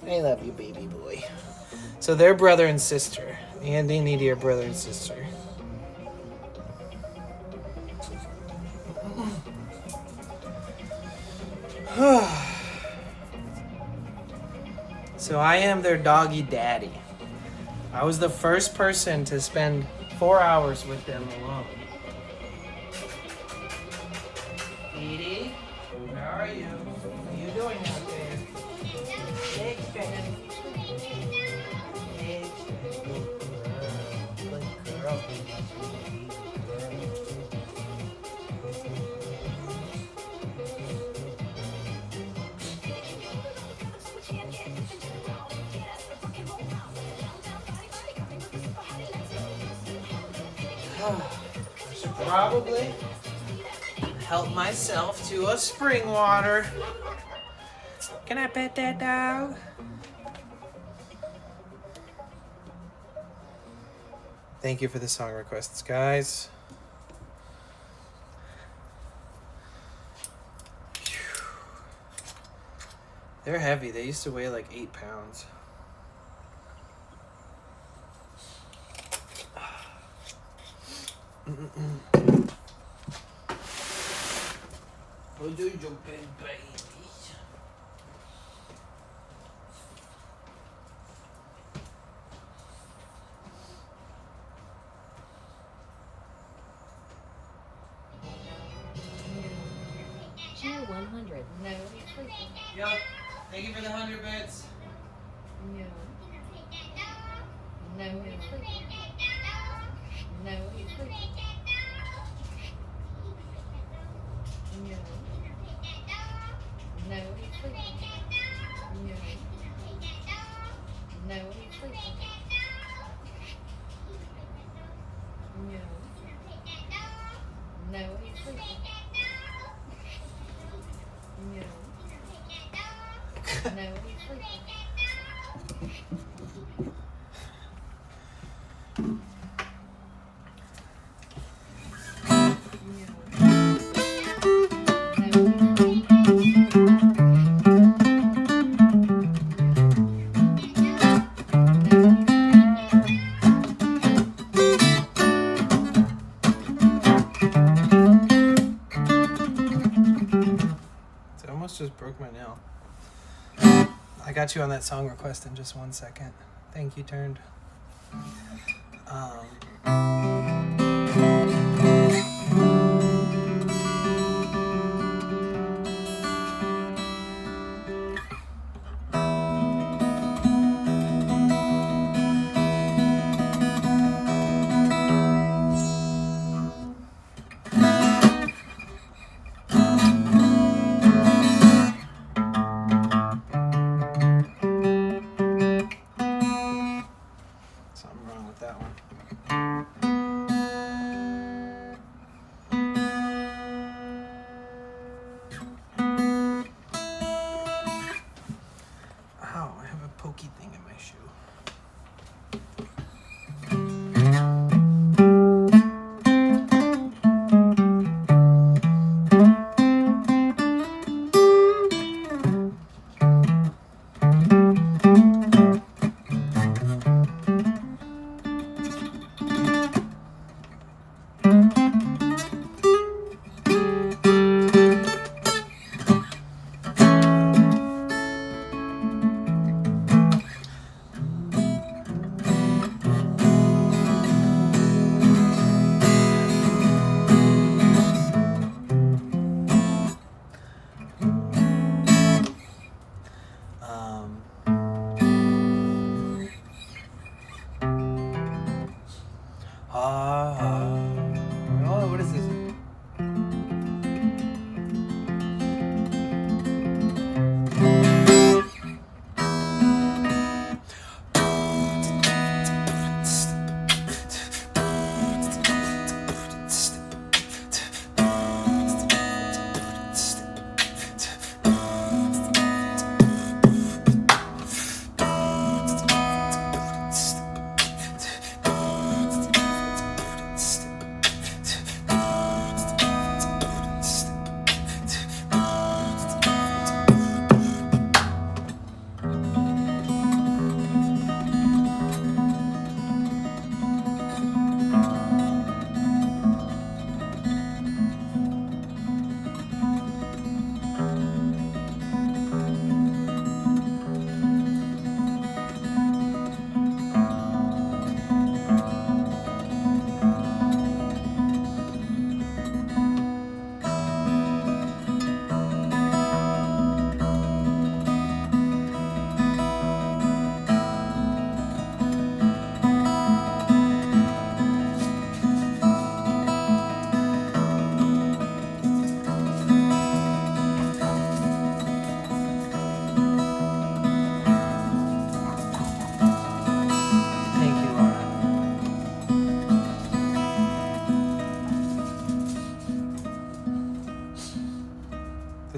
I love you, baby boy. So they're brother and sister. Andy and Edie are brother and sister. So I am their doggy daddy. I was the first person to spend 4 hours with them alone. Edie, where are you? What are you doing out there? Big fan. Big fan. Good girl. I should probably help myself to a spring water. Can I pet that dog? Thank you for the song requests, guys. They're heavy. They used to weigh like 8 pounds. What do you jumping, baby? Cheer 100. No, you're freaking. Yo, thank you for the 100 bits. No. No, you're freaking. No, you're freaking. No. No, you're freaking. No. No, you're freaking. No. Just broke my nail. I got you on that song request in just 1 second. Thank you, Turned. Something wrong with that one. Ow, I have a pokey thing in my shoe. Oh, what is this?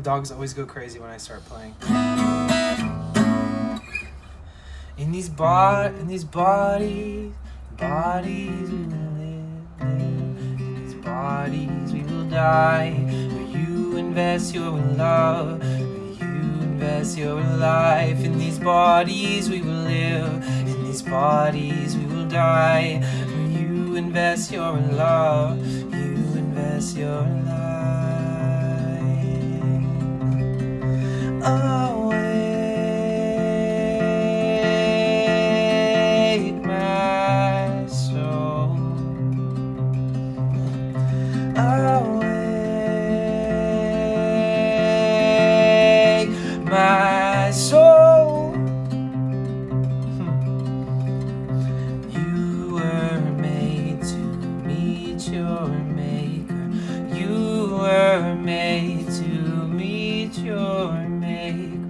Dogs always go crazy when I start playing. In these bodies we will live. In these bodies we will die. Where you invest your love, where you invest your life. In these bodies we will live. In these bodies we will die. Where you invest your love, you invest your life. Awake my soul. Awake my soul. You were made to meet your maker. You were made to meet your maker.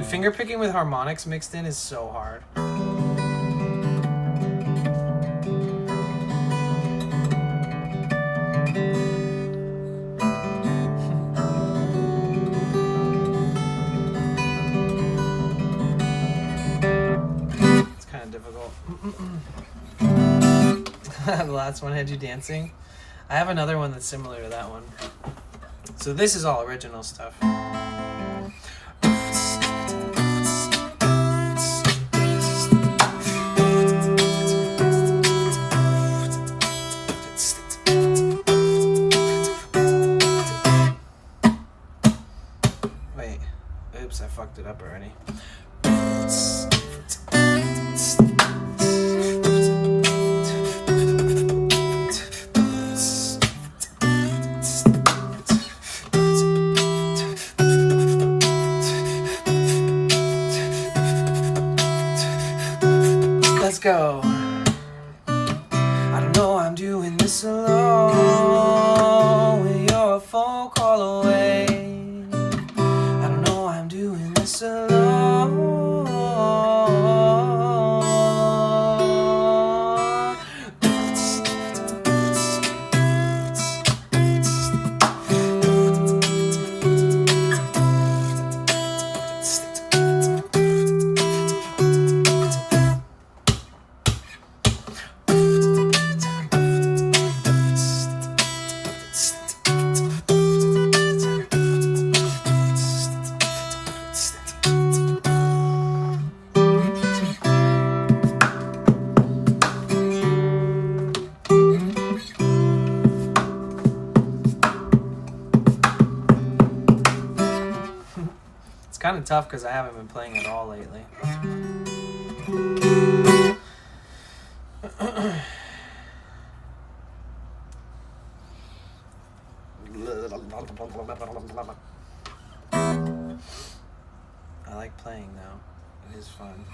Dude, finger picking with harmonics mixed in is so hard. It's kind of difficult. The last one had you dancing. I have another one that's similar to that one. So this is all original stuff. Wait, oops, I fucked it up already. Let's go. I don't know I'm doing this alone when you're a phone call away. I don't know I'm doing this alone. It's kind of tough because I haven't been playing at all lately. I like playing though. It is fun.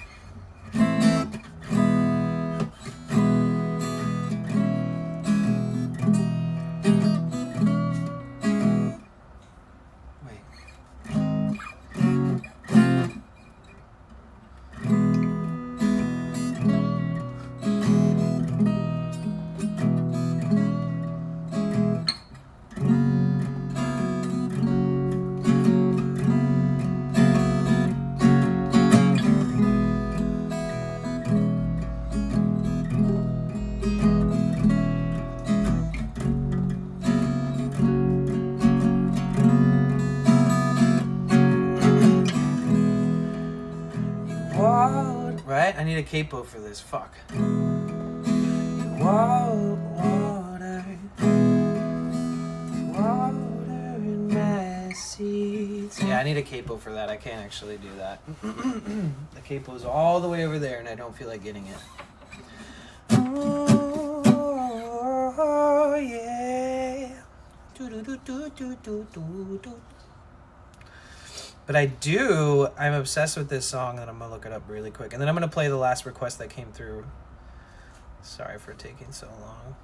Right? I need a capo for this. Fuck. Water in my seats. Yeah, I need a capo for that. I can't actually do that. The capo's all the way over there, and I don't feel like getting it. Oh, yeah. But I'm obsessed with this song, and I'm going to look it up really quick. And then I'm going to play the last request that came through. Sorry for taking so long.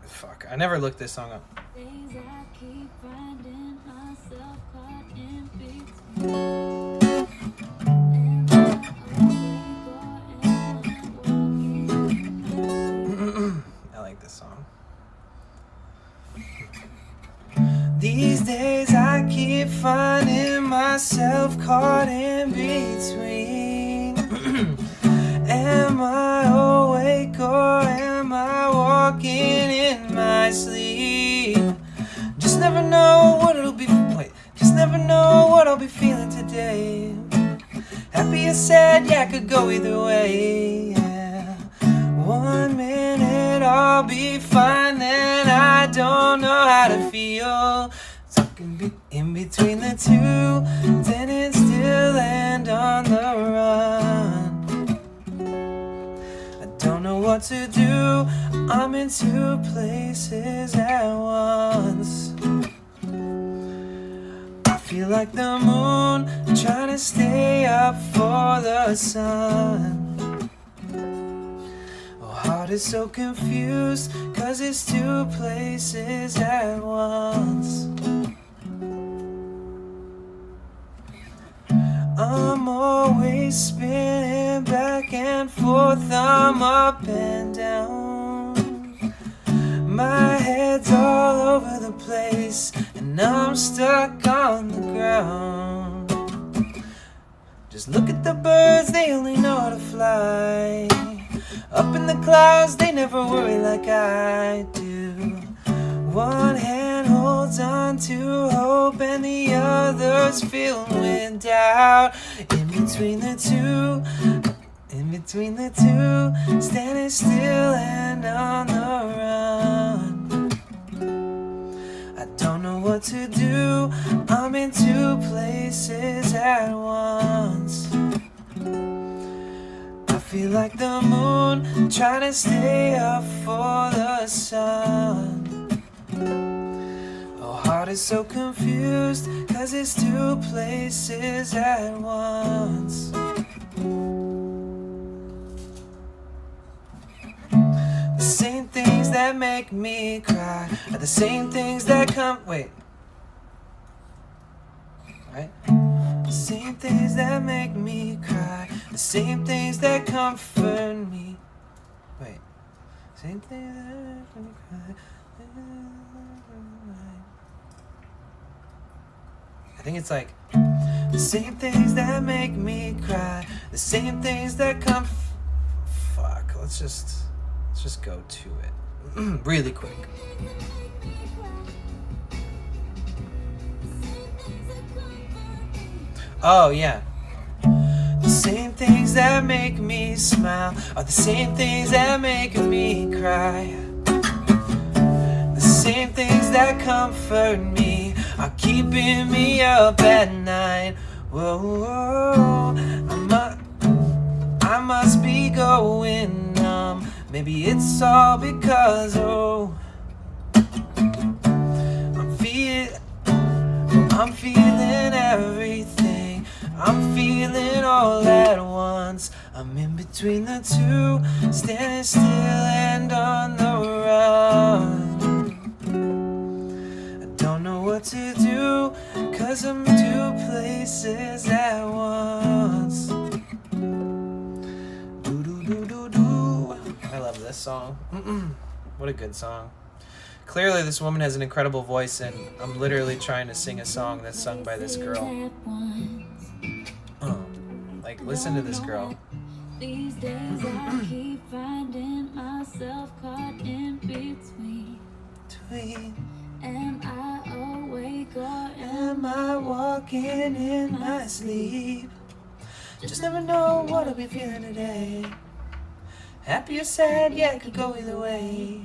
Fuck. I never looked this song up. I like this song. These days I keep finding myself caught in between. Am I awake or am I walking in my sleep? Just never know what it'll be. Just never know what I'll be feeling today. Happy or sad, yeah, I could go either way. Yeah. 1 minute I'll be fine, then I don't know how to feel. Stuck in between the two, then it's still end on the run. Don't know what to do, I'm in two places at once. feel like the moon trying to stay up for the sun. Oh, heart is so confused, cause it's two places at once. I'm always spinning back and forth, I'm up and down. My head's all over the place, and I'm stuck on the ground. Just look at the birds, they only know how to fly. Up in the clouds, they never worry like I do. One hand holds on to hope, and the other's filled with doubt. In between the two, standing still and on the run. I don't know what to do, I'm in two places at once. I feel like the moon trying to stay up for the sun. Oh, heart is so confused, cause it's two places at once. The same things that make me cry are the same things that right? The same things that make me cry, the same things that comfort me. Wait. Same things that make me cry. I think it's like the same things that make me cry, the same things that fuck, let's just go to it really quick. Oh yeah. The same things that make me smile are the same things that make me cry. The same things that comfort me are keeping me up at night. Whoa, I must be going numb. Maybe it's all because I'm feeling everything. I'm feeling all at once. I'm in between the two, standing still and on the run. I don't know what to do, cause I'm two places at once. I love this song. What a good song. Clearly this woman has an incredible voice, and I'm literally trying to sing a song that's sung by this girl. Like, listen to this girl. These days I keep finding myself caught in between. Am I awake or am I walking in my sleep? Just never know what I'll be feeling today. Happy or sad, yeah, it could go either way.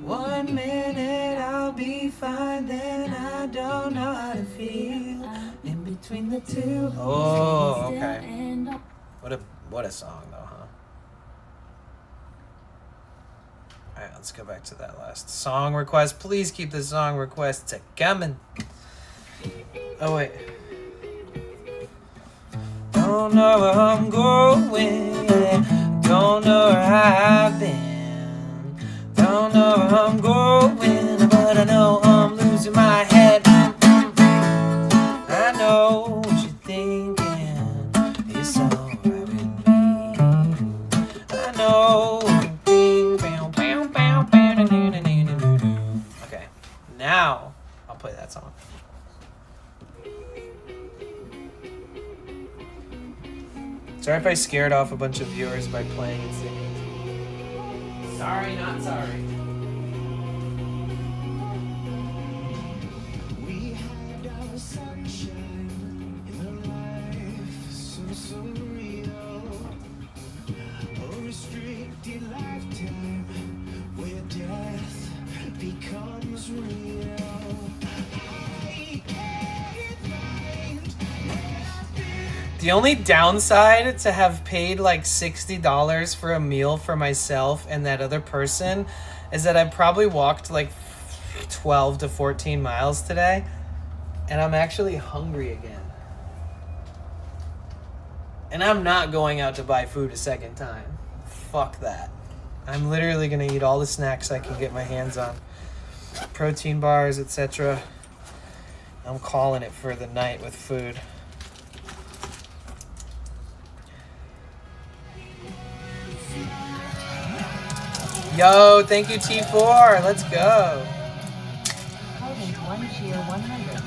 1 minute I'll be fine, then I don't know how to feel. In between the two. Oh, okay. What a song though, huh? Alright, let's go back to that last song request. Please keep the song requests coming. Oh wait. Don't know where I'm going, don't know where I've been, don't know where I'm going, but I know I'm losing my head. I know what you're thinking, it's alright with me. I know. Okay, now I'll play that song. Sorry if I scared off a bunch of viewers by playing and singing. Sorry, not sorry. We had our sunshine in a life so surreal. A restricted lifetime where death becomes real. The only downside to have paid like $60 for a meal for myself and that other person is that I probably walked like 12 to 14 miles today. And I'm actually hungry again. And I'm not going out to buy food a second time. Fuck that. I'm literally gonna eat all the snacks I can get my hands on. Protein bars, etc. I'm calling it for the night with food. Yo, thank you T4. Let's go. One cheer 100.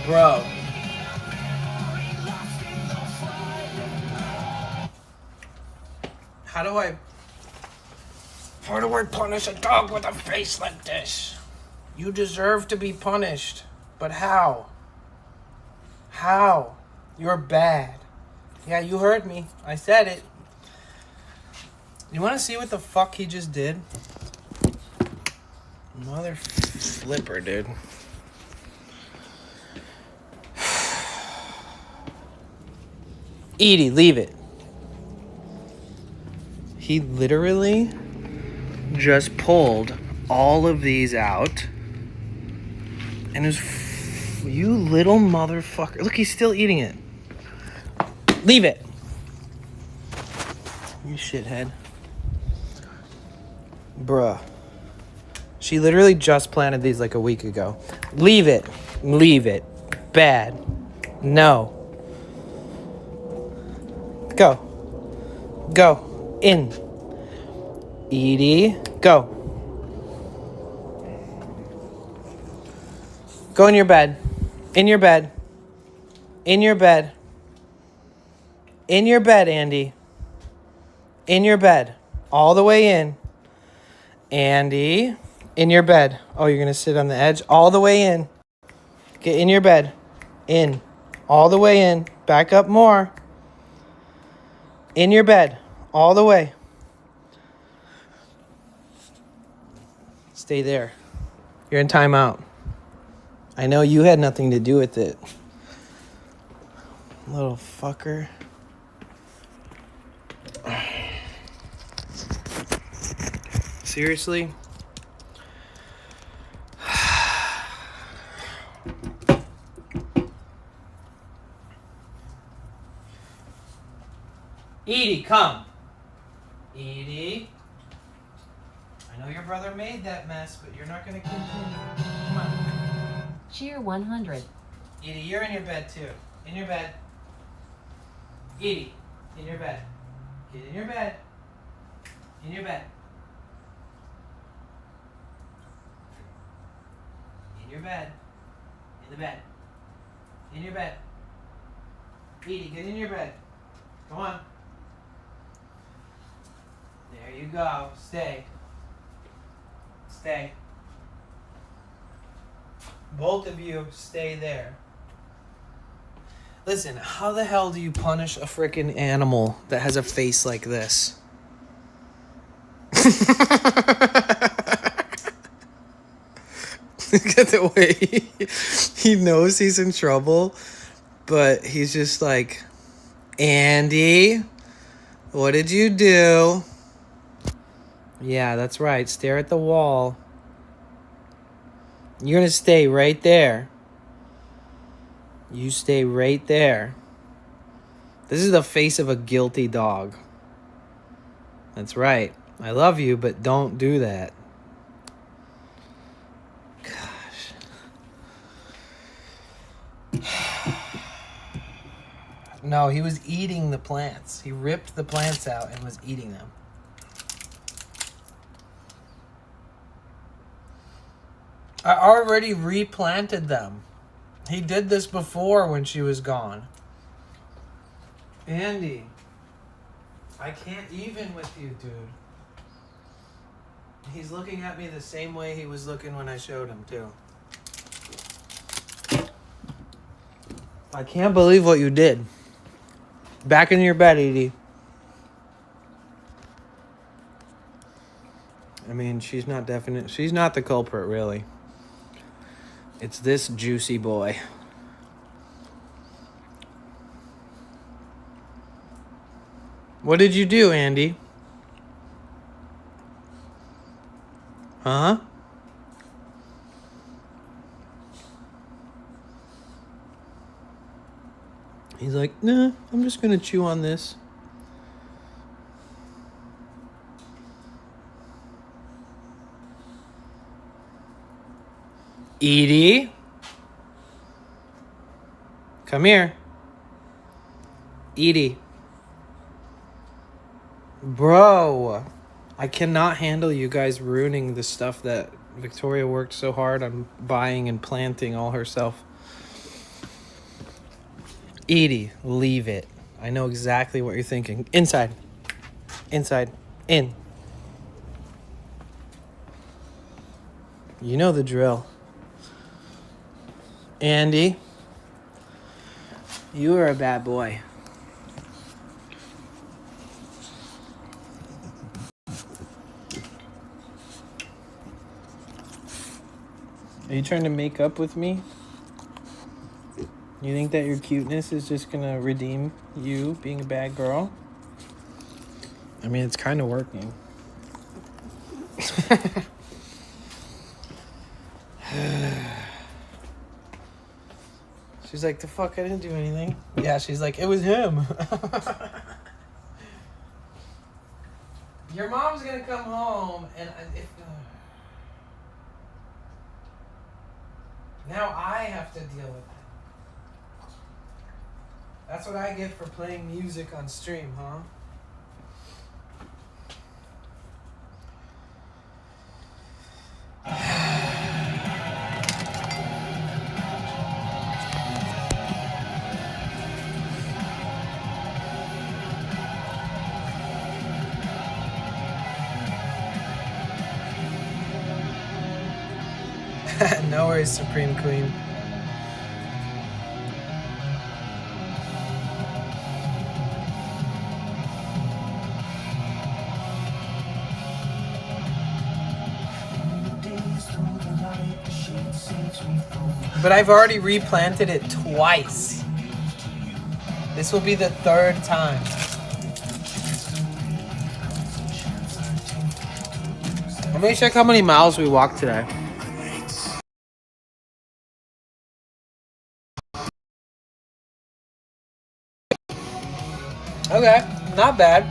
Bro. How do I punish a dog with a face like this? You deserve to be punished. But how? How? You're bad. Yeah, you heard me. I said it. You want to see what the fuck he just did? Mother flipper, dude. Edie, leave it. He literally just pulled all of these out. And you little motherfucker. Look, he's still eating it. Leave it. You shithead. Bruh. She literally just planted these like a week ago. Leave it. Leave it. Bad. No. Go. Go. In. Edie. Go. Go in your bed. In your bed. In your bed. In your bed, Andy. In your bed. All the way in. Andy. In your bed. Oh, you're going to sit on the edge? All the way in. Get in your bed. In. All the way in. Back up more. In your bed. All the way. Stay there. You're in timeout. I know you had nothing to do with it. Little fucker. Seriously? Edie, come. Edie. I know your brother made that mess, but you're not going to continue. Come on. Cheer 100. Edie, you're in your bed too. In your bed. Edie, in your bed. Get in your bed. In your bed. In your bed. In the bed. In your bed. Edie, get in your bed. Come on. There you go. Stay. Stay. Both of you stay there. Listen, how the hell do you punish a freaking animal that has a face like this? Look at the way he knows he's in trouble, but he's just like, Andy, what did you do? Yeah, that's right. Stare at the wall. You're going to stay right there. You stay right there. This is the face of a guilty dog. That's right. I love you, but don't do that. Gosh. No, he was eating the plants. He ripped the plants out and was eating them. I already replanted them. He did this before when she was gone. Andy, I can't even with you, dude. He's looking at me the same way he was looking when I showed him, too. I can't believe what you did. Back in your bed, Edie. I mean, she's not definite. She's not the culprit, really. It's this juicy boy. What did you do, Andy? Huh? He's like, nah, I'm just gonna chew on this. Edie? Come here. Edie. Bro, I cannot handle you guys ruining the stuff that Victoria worked so hard on buying and planting all herself. Edie, leave it. I know exactly what you're thinking. Inside. Inside. In. You know the drill. Andy, you are a bad boy. Are you trying to make up with me? You think that your cuteness is just gonna redeem you being a bad girl? I mean, it's kind of working. She's like, the fuck, I didn't do anything. Yeah, she's like, it was him. Your mom's gonna come home and if... Now I have to deal with it. That's what I get for playing music on stream, huh? No worries, Supreme Queen. But I've already replanted it twice. This will be the third time. Let me check how many miles we walked today. Okay, not bad.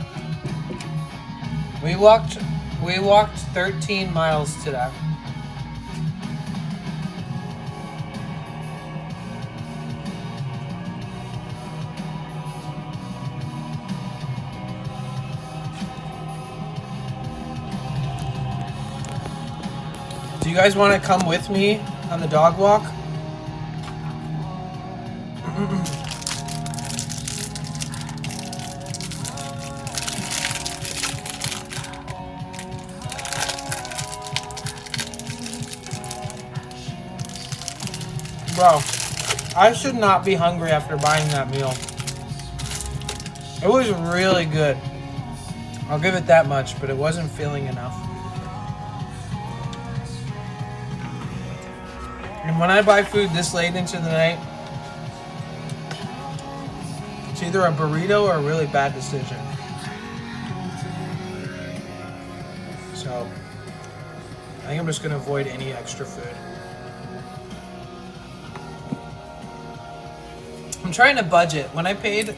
We walked 13 miles today. Do you guys want to come with me on the dog walk? Bro, I should not be hungry after buying that meal. It was really good. I'll give it that much, but it wasn't filling enough. And when I buy food this late into the night, it's either a burrito or a really bad decision. So, I think I'm just gonna avoid any extra food. I'm trying to budget. When I paid,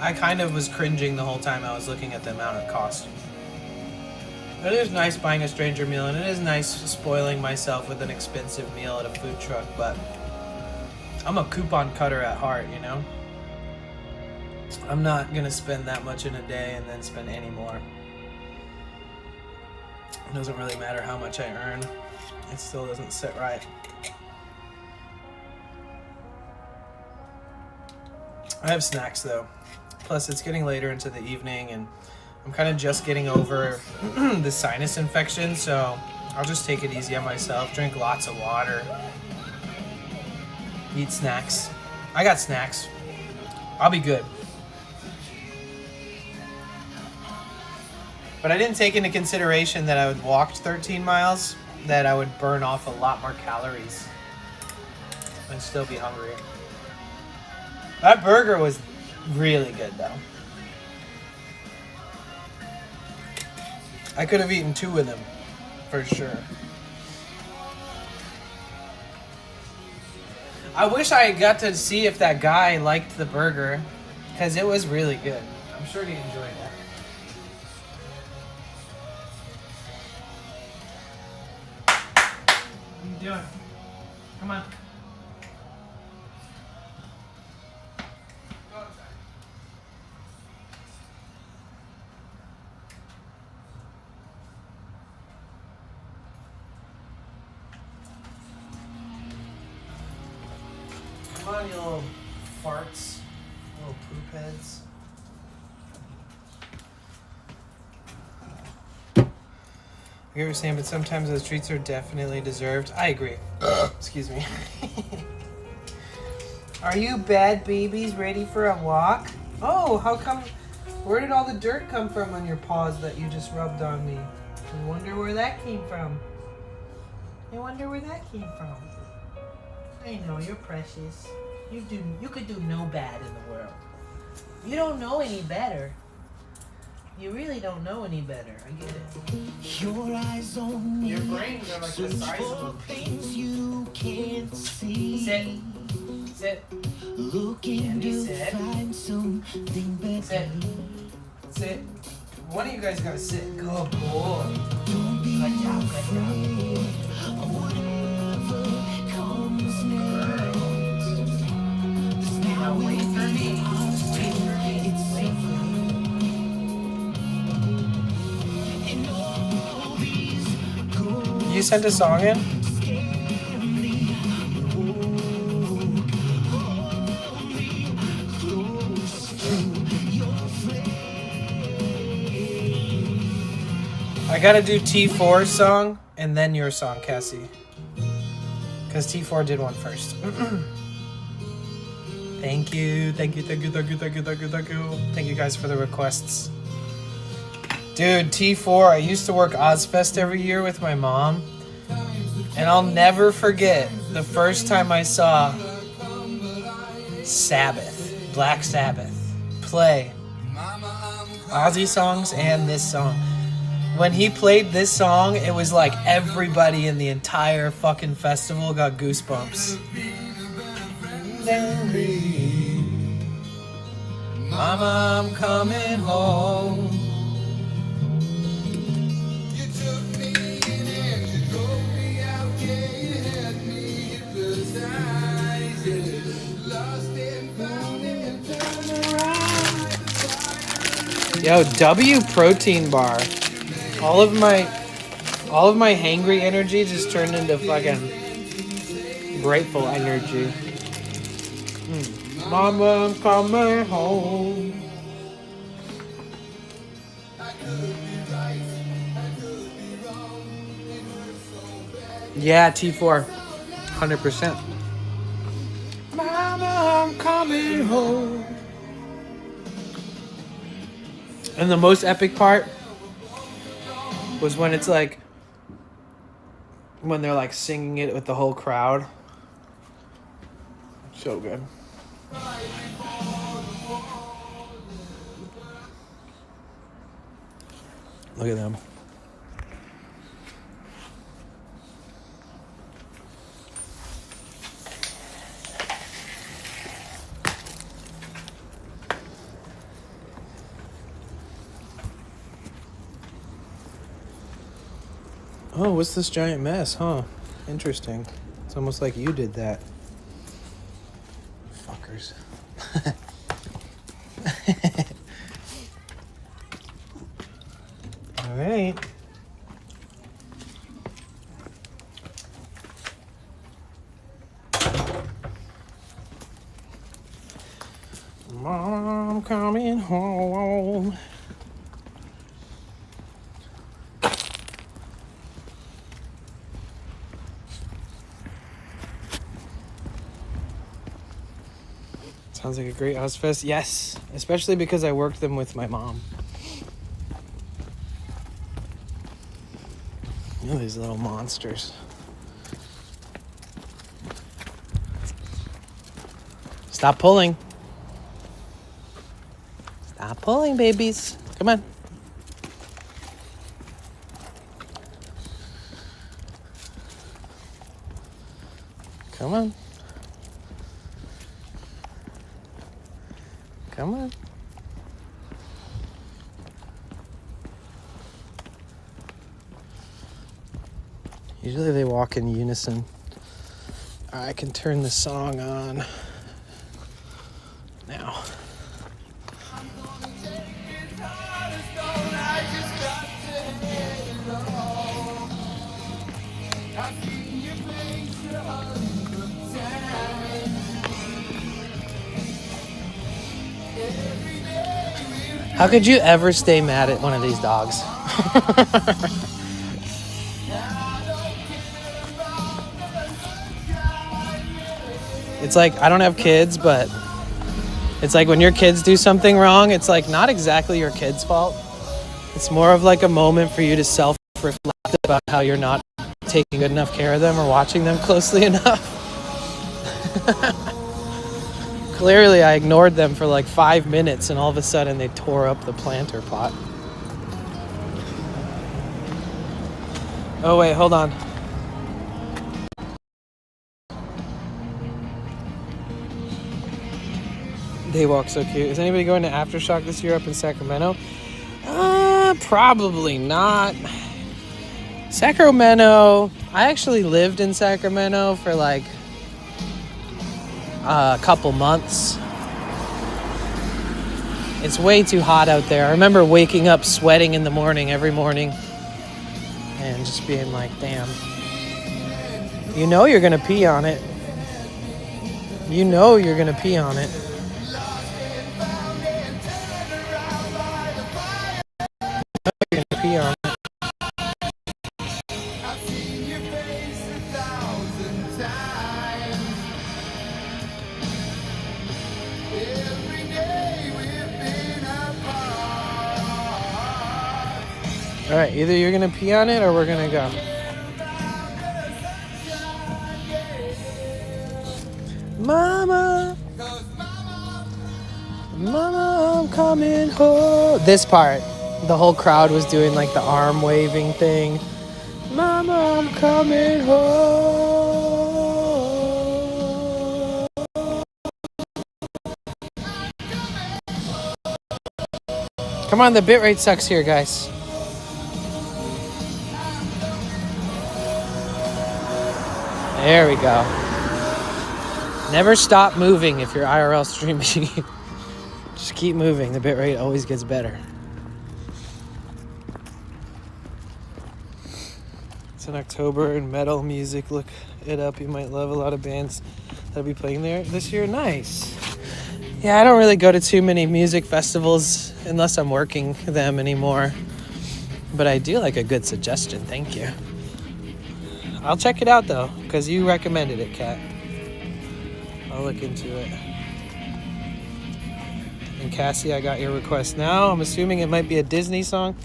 I kind of was cringing the whole time I was looking at the amount it cost. It is nice buying a stranger meal, and it is nice spoiling myself with an expensive meal at a food truck, but I'm a coupon cutter at heart, you know? I'm not gonna spend that much in a day and then spend any more. It doesn't really matter how much I earn. It still doesn't sit right. I have snacks though. Plus it's getting later into the evening and I'm kind of just getting over the sinus infection, so I'll just take it easy on myself. Drink lots of water. Eat snacks. I got snacks. I'll be good. But I didn't take into consideration that I would walk 13 miles, that I would burn off a lot more calories and still be hungry. That burger was really good though. I could have eaten 2 of them for sure. I wish I got to see if that guy liked the burger because it was really good. I'm sure he enjoyed that. What are you doing? Come on. Come on, you little farts. Little poop heads. I get what you're saying, but sometimes those treats are definitely deserved. I agree. Excuse me. Are you bad babies ready for a walk? Oh, how come? Where did all the dirt come from on your paws that you just rubbed on me? I wonder where that came from. I wonder where that came from. I know, you're precious. You could do no bad in the world. You don't know any better. You really don't know any better. I get it. Your eyes on me. Your brains are like the size of things you can't see. Sit. Sit. Looking to find something better. Sit. Sit. One of you guys gotta sit. Good boy. Good job. Good job. Now wait for me. Wait for me. Wait for me. You sent a song in? I gotta do T4's song and then your song, Cassie. Because T4 did one first. Thank you. Thank you, thank you, thank you, thank you, thank you, thank you. Thank you guys for the requests. Dude, T4, I used to work Ozfest every year with my mom. And I'll never forget the first time I saw Sabbath, Black Sabbath, play Ozzy songs and this song. When he played this song, it was like everybody in the entire fucking festival got goosebumps. Mama, I'm coming home. Yo, W protein bar. All of my hangry energy just turned into fucking grateful energy. Mama, I'm coming home. Yeah, T4. 100%. Mama, I'm coming home. And the most epic part was when it's like, when they're like singing it with the whole crowd. So good. Look at them. Oh, what's this giant mess, huh? Interesting. It's almost like you did that. Fuckers. All right. Mom coming home. Sounds like a great house fest. Yes, especially because I worked them with my mom. Look at these little monsters. Stop pulling. Stop pulling, babies. Come on. Come on. Come on. Usually they walk in unison. I can turn the song on now. How could you ever stay mad at one of these dogs? It's like, I don't have kids, but it's like when your kids do something wrong, it's like not exactly your kid's fault. It's more of like a moment for you to self-reflect about how you're not taking good enough care of them or watching them closely enough. Clearly, I ignored them for like 5 minutes and all of a sudden they tore up the planter pot. Oh wait, hold on. They walk so cute. Is anybody going to Aftershock this year up in Sacramento? Probably not. Sacramento, I actually lived in Sacramento for like a couple months. It's way too hot out there. I remember waking up sweating in the morning every morning and just being like, damn. You know you're gonna pee on it. You know you're gonna pee on it. You're gonna pee on it. All right, either you're gonna pee on it or we're gonna go. Mama, Mama, I'm coming home. This part, the whole crowd was doing like the arm waving thing. Mama, I'm coming home. Come on, the bitrate sucks here, guys. There we go. Never stop moving if you're IRL streaming. Just keep moving. The bitrate always gets better. It's in October and metal music. Look it up. You might love a lot of bands that'll be playing there this year. Nice. Yeah, I don't really go to too many music festivals unless I'm working them anymore. But I do like a good suggestion. Thank you. I'll check it out though, because you recommended it, Kat. I'll look into it. And Cassie, I got your request now. I'm assuming it might be a Disney song.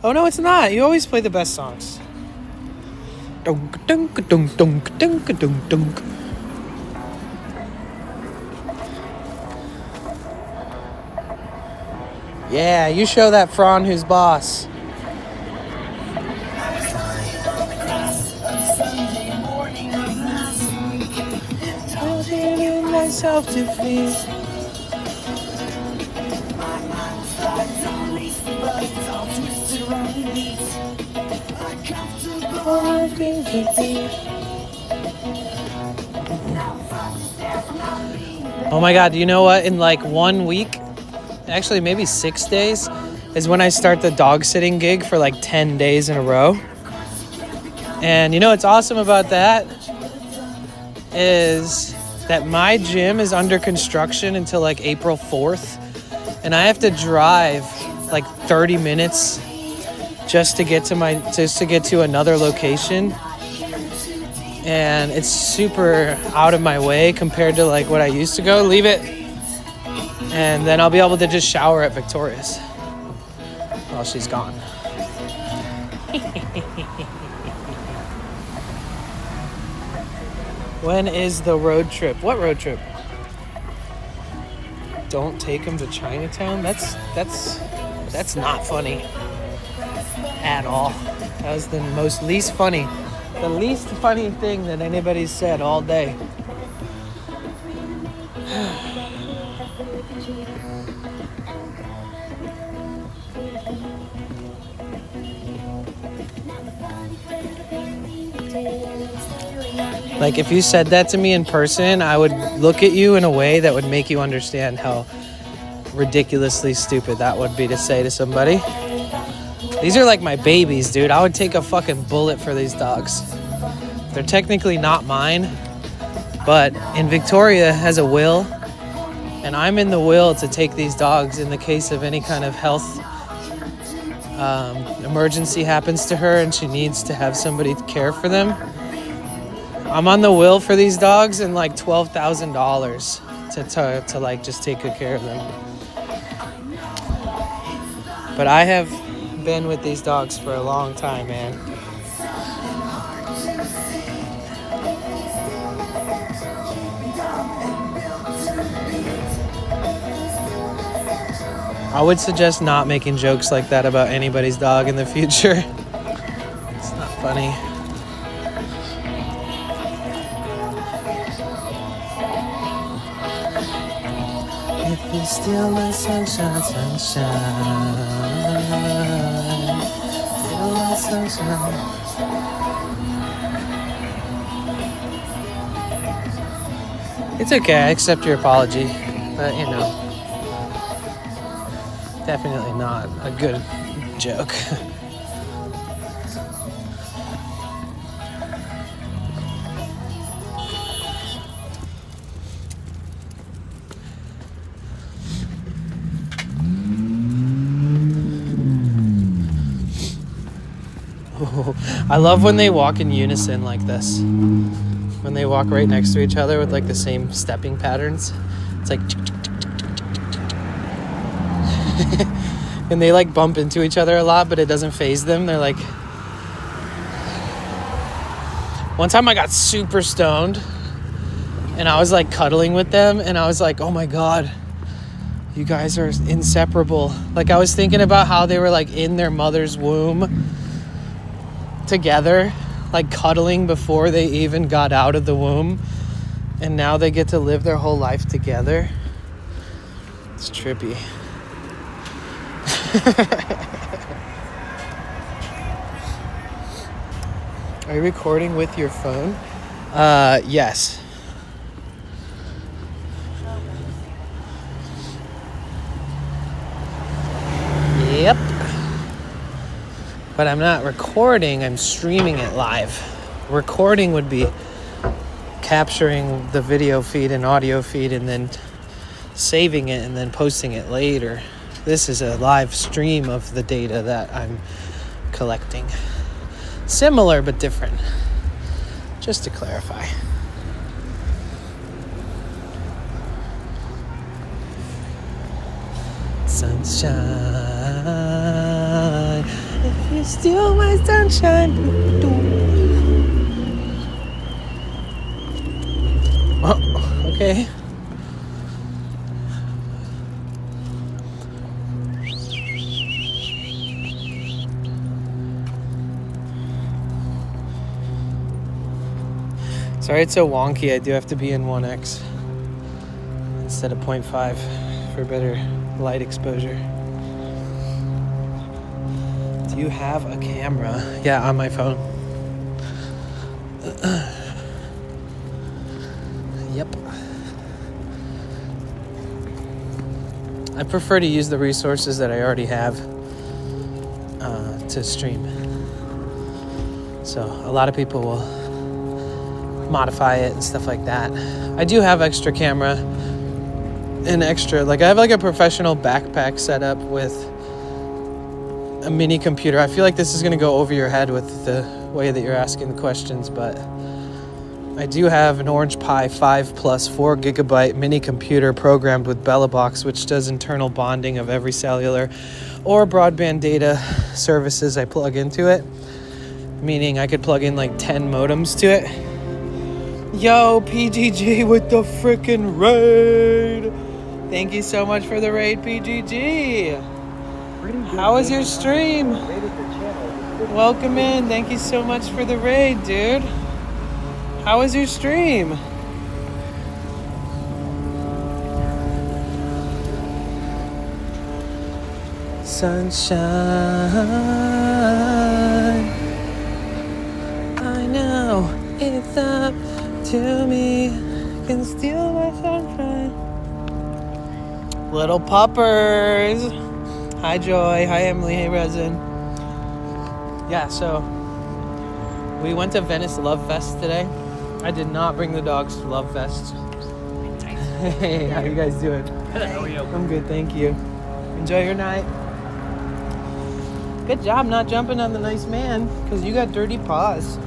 Oh no, it's not. You always play the best songs. Dunk, dunk, dunk, dunk, dunk, dunk, dunk. Yeah, you show that Fran who's boss. Self-defeat. Oh my God, you know what? In like 1 week, actually maybe 6 days, is when I start the dog sitting gig for like 10 days in a row. And you know what's awesome about that is that my gym is under construction until like April 4th. And I have to drive like 30 minutes just to get to another location. And it's super out of my way compared to like what I used to go. Leave it. And then I'll be able to just shower at Victoria's while she's gone. When is the road trip? What road trip? Don't take him to Chinatown? That's not funny at all. That was the least funny thing that anybody's said all day. Like, if you said that to me in person, I would look at you in a way that would make you understand how ridiculously stupid that would be to say to somebody. These are like my babies, dude. I would take a fucking bullet for these dogs. They're technically not mine, but in Victoria has a will, and I'm in the will to take these dogs in the case of any kind of health emergency happens to her and she needs to have somebody care for them. I'm on the will for these dogs and like $12,000 to like just take good care of them. But I have been with these dogs for a long time, man. I would suggest not making jokes like that about anybody's dog in the future. It's not funny. If you steal my sunshine, sunshine, steal my sunshine. It's okay, I accept your apology, but you know, definitely not a good joke. I love when they walk in unison like this. When they walk right next to each other with like the same stepping patterns. It's like and they like bump into each other a lot, but it doesn't faze them. They're like... One time I got super stoned and I was like cuddling with them and I was like, oh my God, you guys are inseparable. Like, I was thinking about how they were like in their mother's womb together, like cuddling before they even got out of the womb, and now they get to live their whole life together. It's trippy. Are you recording with your phone? Yes. Yep. But I'm not recording, I'm streaming it live. Recording would be capturing the video feed and audio feed and then saving it and then posting it later. This is a live stream of the data that I'm collecting. Similar but different. Just to clarify. Sunshine. If you steal my sunshine. Oh, okay. Sorry it's so wonky. I do have to be in 1x instead of 0.5 for better light exposure. Do you have a camera? Yeah, on my phone. Yep. I prefer to use the resources that I already have. to stream. So a lot of people will modify it and stuff like that. I do have extra camera and extra, like I have like a professional backpack set up with a mini computer. I feel like this is going to go over your head with the way that you're asking the questions, but I do have an Orange Pi 5 Plus 4 gigabyte mini computer programmed with BellaBox, which does internal bonding of every cellular or broadband data services I plug into it, meaning I could plug in like 10 modems to it. Yo, PGG with the frickin' raid. Thank you so much for the raid, PGG. How was your stream? Welcome in. Thank you so much for the raid, dude. How was your stream? Sunshine, I know it's up to me, can steal my sunshine. Little puppers. Hi Joy, hi Emily, hey Resin. Yeah, so we went to Venice Love Fest today. I did not bring the dogs to Love Fest. Hey, how you guys doing? Good, how are you? I'm good, thank you. Enjoy your night. Good job not jumping on the nice man, because you got dirty paws.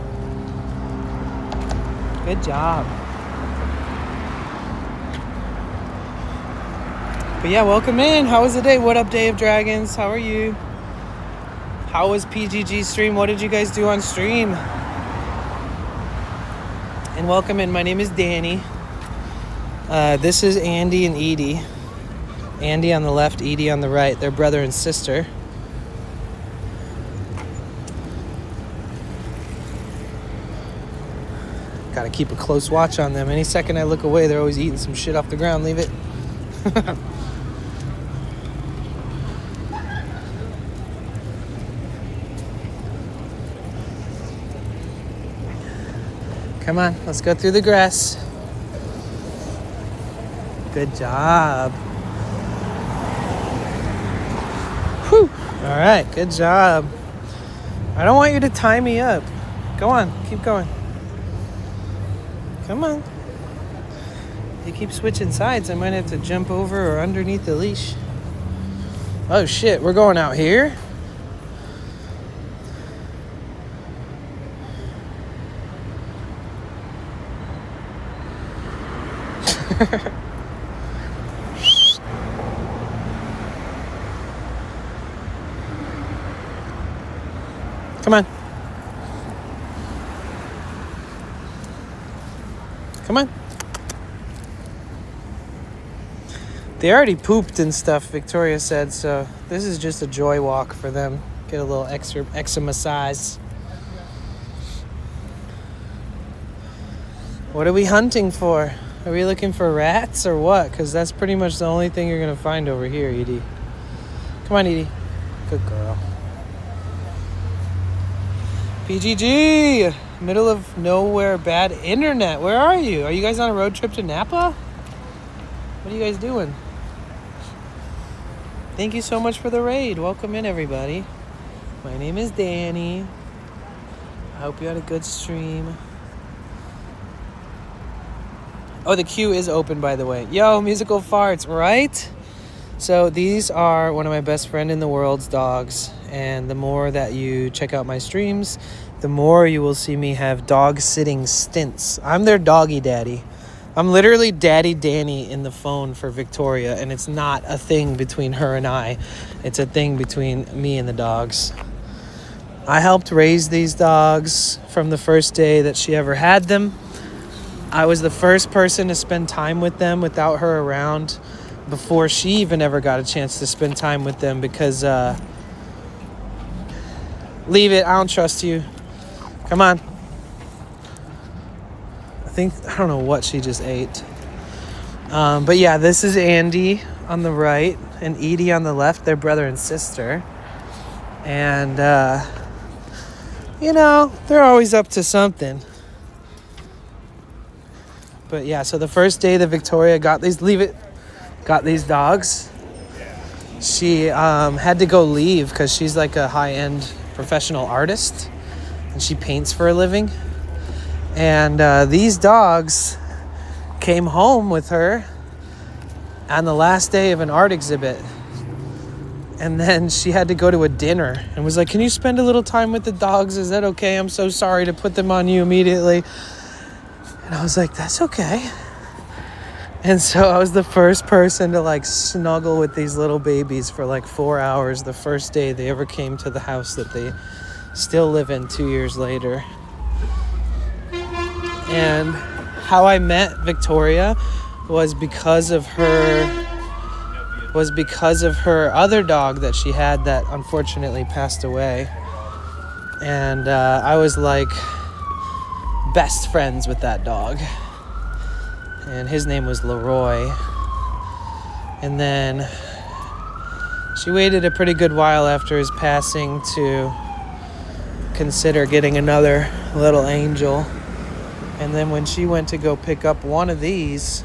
Good job. But yeah, welcome in. How was the day? What up, Day of Dragons? How are you? How was PGG stream? What did you guys do on stream? And welcome in. My name is Danny. This is Andy and Edie. Andy on the left, Edie on the right. They're brother and sister. Gotta keep a close watch on them. Any second I look away, they're always eating some shit off the ground. Leave it. Come on, let's go through the grass. Good job. Whew. All right, good job. I don't want you to tie me up. Go on, keep going. Come on. You keep switching sides, I might have to jump over or underneath the leash. Oh shit, we're going out here? Come on. Come on. They already pooped and stuff, Victoria said, so this is just a joy walk for them. Get a little extra massage. What are we hunting for? Are we looking for rats or what? Because that's pretty much the only thing you're going to find over here, Edie. Come on, Edie. Good girl. PGG! Middle of nowhere, bad internet. Where are you? Are you guys on a road trip to Napa? What are you guys doing? Thank you so much for the raid. Welcome in, everybody. My name is Danny. I hope you had a good stream. Oh, the queue is open, by the way. Yo, musical farts, right? So these are one of my best friend in the world's dogs. And the more that you check out my streams, the more you will see me have dog sitting stints. I'm their doggy daddy. I'm literally Daddy Danny in the phone for Victoria, and it's not a thing between her and I. It's a thing between me and the dogs. I helped raise these dogs from the first day that she ever had them. I was the first person to spend time with them without her around before she even ever got a chance to spend time with them because, leave it, I don't trust you. Come on. I don't know what she just ate. But yeah, this is Andy on the right and Edie on the left. They're brother and sister. And, you know, they're always up to something. But yeah, so the first day that Victoria got these dogs, she had to go leave because she's like a high-end professional artist and she paints for a living. And these dogs came home with her on the last day of an art exhibit. And then she had to go to a dinner and was like, can you spend a little time with the dogs? Is that okay? I'm so sorry to put them on you immediately. And I was like, that's okay. And so I was the first person to like snuggle with these little babies for like 4 hours the first day they ever came to the house that they still live in 2 years later. And how I met Victoria was because of her other dog that she had that unfortunately passed away. And I was like best friends with that dog. And his name was Leroy. And then she waited a pretty good while after his passing to consider getting another little angel. And then when she went to go pick up one of these,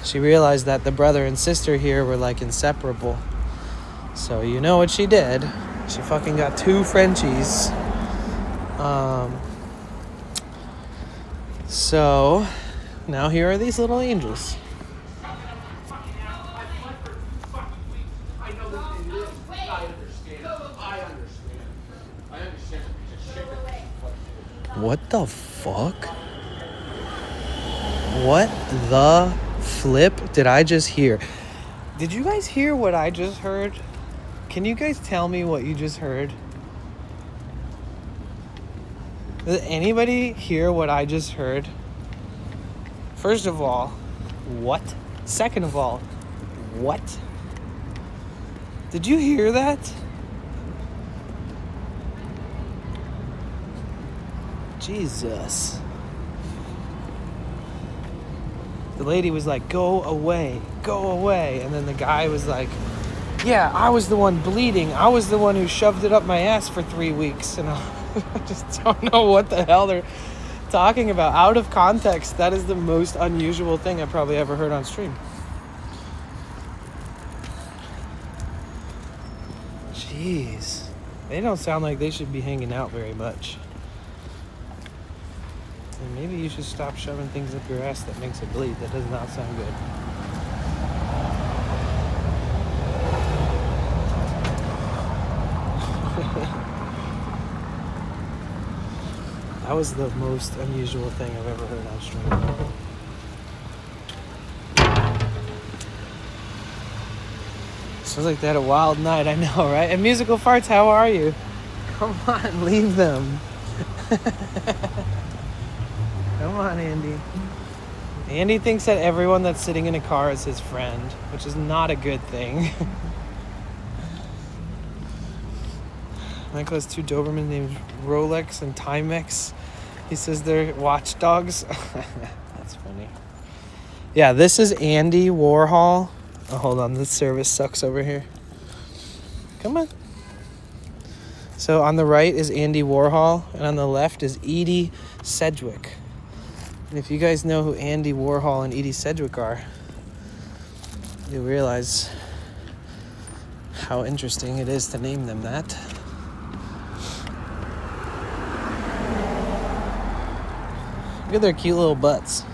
she realized that the brother and sister here were like inseparable. So you know what she did? She fucking got 2 Frenchies. So now here are these little angels. What the fuck? What the flip did I just hear? Did you guys hear what I just heard? Can you guys tell me what you just heard? Did anybody hear what I just heard? First of all, what? Second of all, what? Did you hear that? Jesus. The lady was like, go away, go away. And then the guy was like, yeah, I was the one bleeding. I was the one who shoved it up my ass for 3 weeks. And I just don't know what the hell they're talking about. Out of context, that is the most unusual thing I've probably ever heard on stream. Jeez. They don't sound like they should be hanging out very much. And maybe you should stop shoving things up your ass that makes it bleed. That does not sound good. That was the most unusual thing I've ever heard on stream. Sounds like they had a wild night, I know, right? And Musical Farts, how are you? Come on, leave them. Come on, Andy. Andy thinks that everyone that's sitting in a car is his friend, which is not a good thing. Michael has 2 Dobermans named Rolex and Timex. He says they're watchdogs. That's funny. Yeah, this is Andy Warhol. Oh, hold on, this service sucks over here. Come on. So on the right is Andy Warhol, and on the left is Edie Sedgwick. And if you guys know who Andy Warhol and Edie Sedgwick are, you'll realize how interesting it is to name them that. Look at their cute little butts.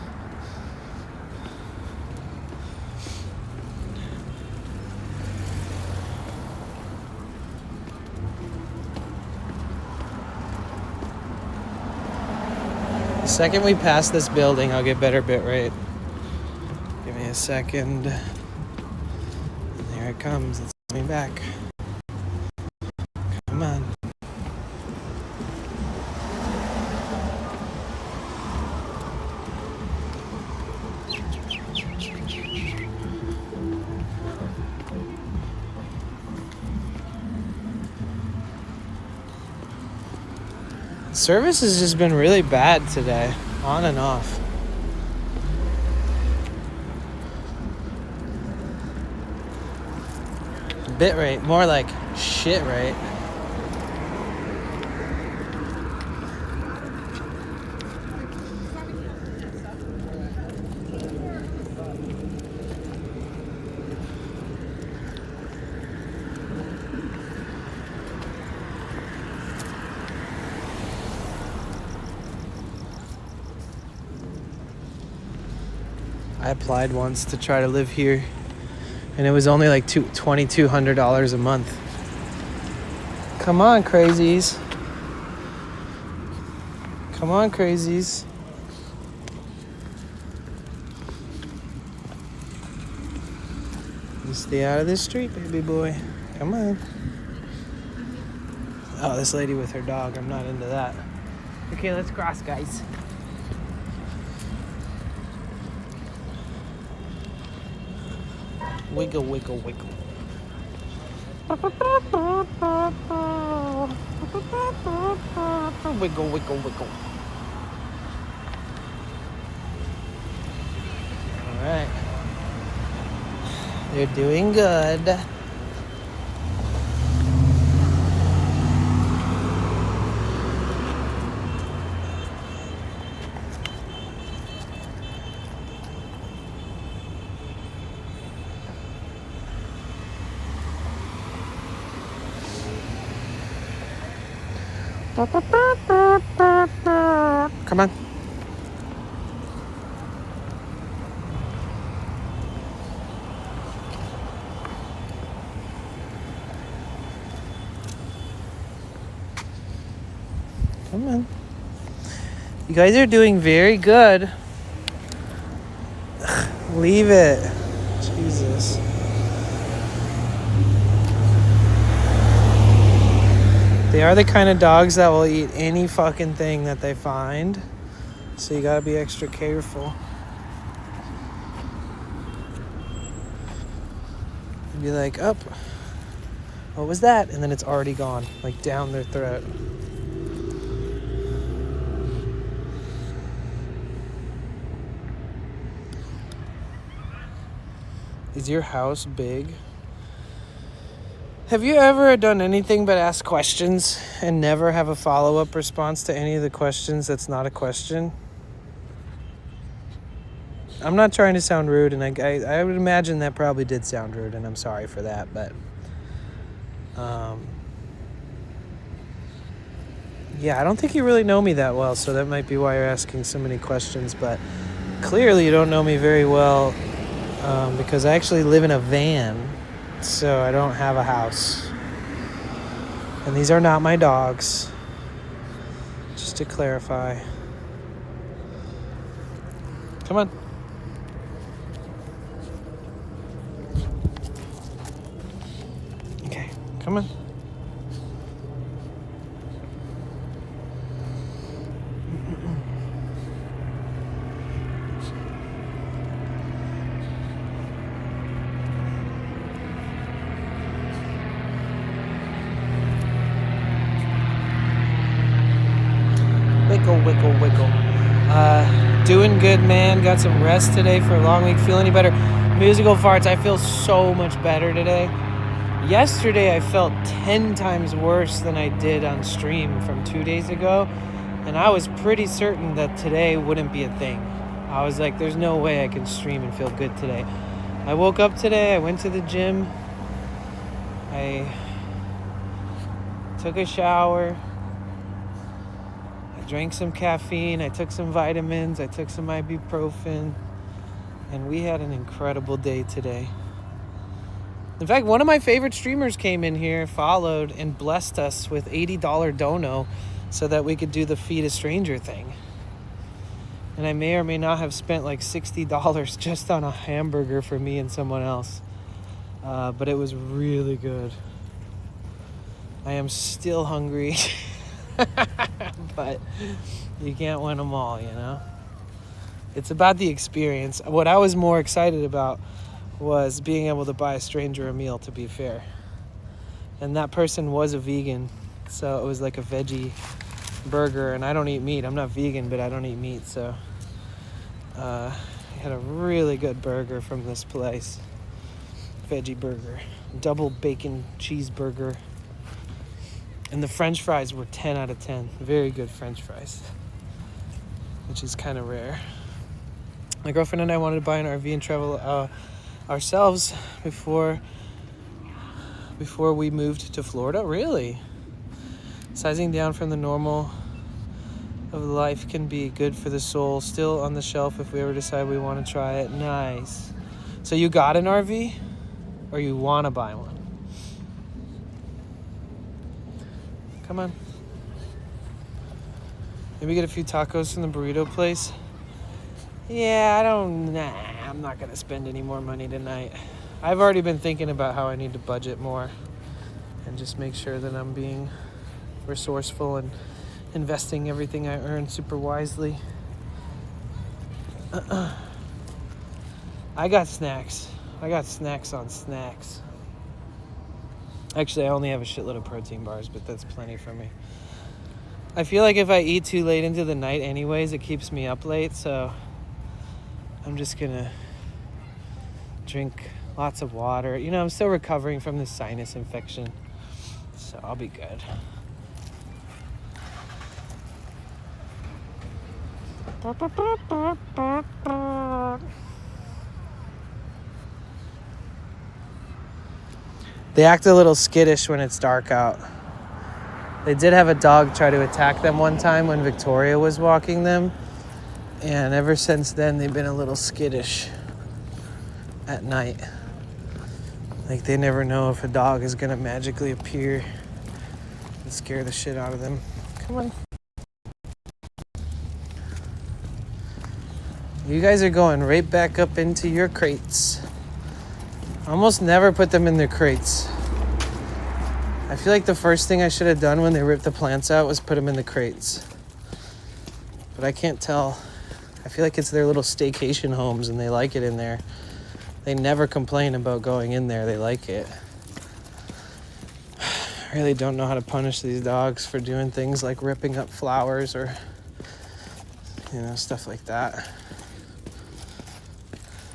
The second we pass this building, I'll get better bit rate. Give me a second. And there it comes. It's coming back. Come on. Service has just been really bad today, on and off. Bit rate, more like shit rate. I applied once to try to live here, and it was only like $2,200 a month. Come on, crazies. Come on, crazies. You stay out of this street, baby boy. Come on. Oh, this lady with her dog. I'm not into that. Okay, let's cross, guys. Wiggle, wiggle, wiggle. Wiggle, wiggle, wiggle. All right. They're doing good. Come on. Come on. You guys are doing very good. Leave it. Jesus. They are the kind of dogs that will eat any fucking thing that they find. So you gotta be extra careful. You'd be like, up. What was that? And then it's already gone, like down their throat. Is your house big? Have you ever done anything but ask questions and never have a follow-up response to any of the questions that's not a question? I'm not trying to sound rude, and I would imagine that probably did sound rude, and I'm sorry for that, but yeah, I don't think you really know me that well, so that might be why you're asking so many questions, but clearly you don't know me very well, because I actually live in a van, so I don't have a house. And these are not my dogs, just to clarify. Come on. Okay, come on. Wiggle, wiggle, wiggle. Doing good, man. Got some rest today for a long week. Feel any better? Musical farts. I feel so much better today. Yesterday, I felt 10 times worse than I did on stream from 2 days ago. And I was pretty certain that today wouldn't be a thing. I was like, there's no way I can stream and feel good today. I woke up today. I went to the gym. I took a shower. Drank some caffeine, I took some vitamins, I took some ibuprofen, and we had an incredible day today. In fact, one of my favorite streamers came in here, followed, and blessed us with $80 dono so that we could do the Feed a Stranger thing. And I may or may not have spent like $60 just on a hamburger for me and someone else. But it was really good. I am still hungry. But you can't win them all, you know? It's about the experience. What I was more excited about was being able to buy a stranger a meal, to be fair. And that person was a vegan, so it was like a veggie burger, and I don't eat meat. I'm not vegan, but I don't eat meat, so I had a really good burger from this place. Veggie burger. Double bacon cheeseburger. And the French fries were 10 out of 10. Very good French fries, which is kind of rare. My girlfriend and I wanted to buy an RV and travel ourselves before we moved to Florida. Really? Sizing down from the normal of life can be good for the soul. Still on the shelf if we ever decide we want to try it. Nice. So you got an RV? Or you want to buy one? Come on. Maybe get a few tacos from the burrito place. Yeah, I'm not going to spend any more money tonight. I've already been thinking about how I need to budget more and just make sure that I'm being resourceful and investing everything I earn super wisely. I got snacks. I got snacks on snacks. Actually, I only have a shitload of protein bars, but that's plenty for me. I feel like if I eat too late into the night anyways, it keeps me up late, so I'm just gonna drink lots of water. You know, I'm still recovering from this sinus infection, so I'll be good. They act a little skittish when it's dark out. They did have a dog try to attack them one time when Victoria was walking them. And ever since then, they've been a little skittish at night. Like they never know if a dog is gonna magically appear and scare the shit out of them. Come on. You guys are going right back up into your crates. I almost never put them in their crates. I feel like the first thing I should have done when they ripped the plants out was put them in the crates. But I can't tell. I feel like it's their little staycation homes and they like it in there. They never complain about going in there. They like it. I really don't know how to punish these dogs for doing things like ripping up flowers or, you know, stuff like that.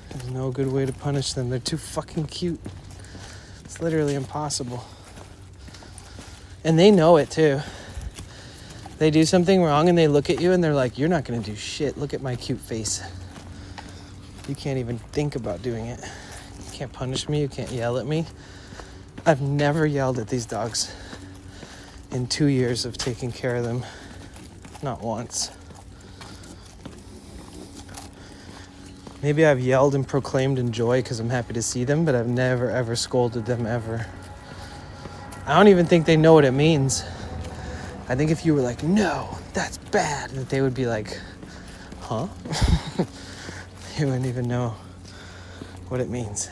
There's no good way to punish them. They're too fucking cute. It's literally impossible. And they know it too. They do something wrong and they look at you and they're like, you're not gonna do shit. Look at my cute face. You can't even think about doing it. You can't punish me. You can't yell at me. I've never yelled at these dogs in 2 years of taking care of them. Not once. Maybe I've yelled and proclaimed in joy because I'm happy to see them, but I've never, ever scolded them, ever. I don't even think they know what it means. I think if you were like, no, that's bad, that they would be like, huh? They wouldn't even know what it means.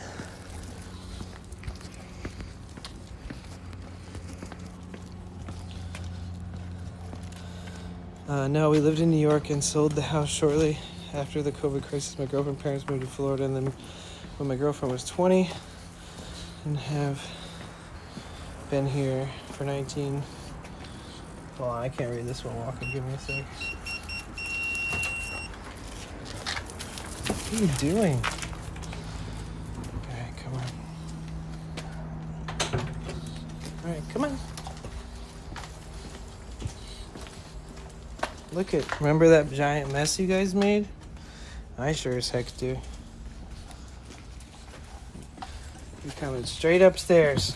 No, we lived in New York and sold the house shortly after the COVID crisis. My girlfriend's parents moved to Florida, and then when my girlfriend was 20, and have been here for 19. Hold on, I can't read this while walking. Give me a sec. What are you doing? Okay, come on. All right, come on. Look at, remember that giant mess you guys made? I sure as heck do. You're coming straight upstairs.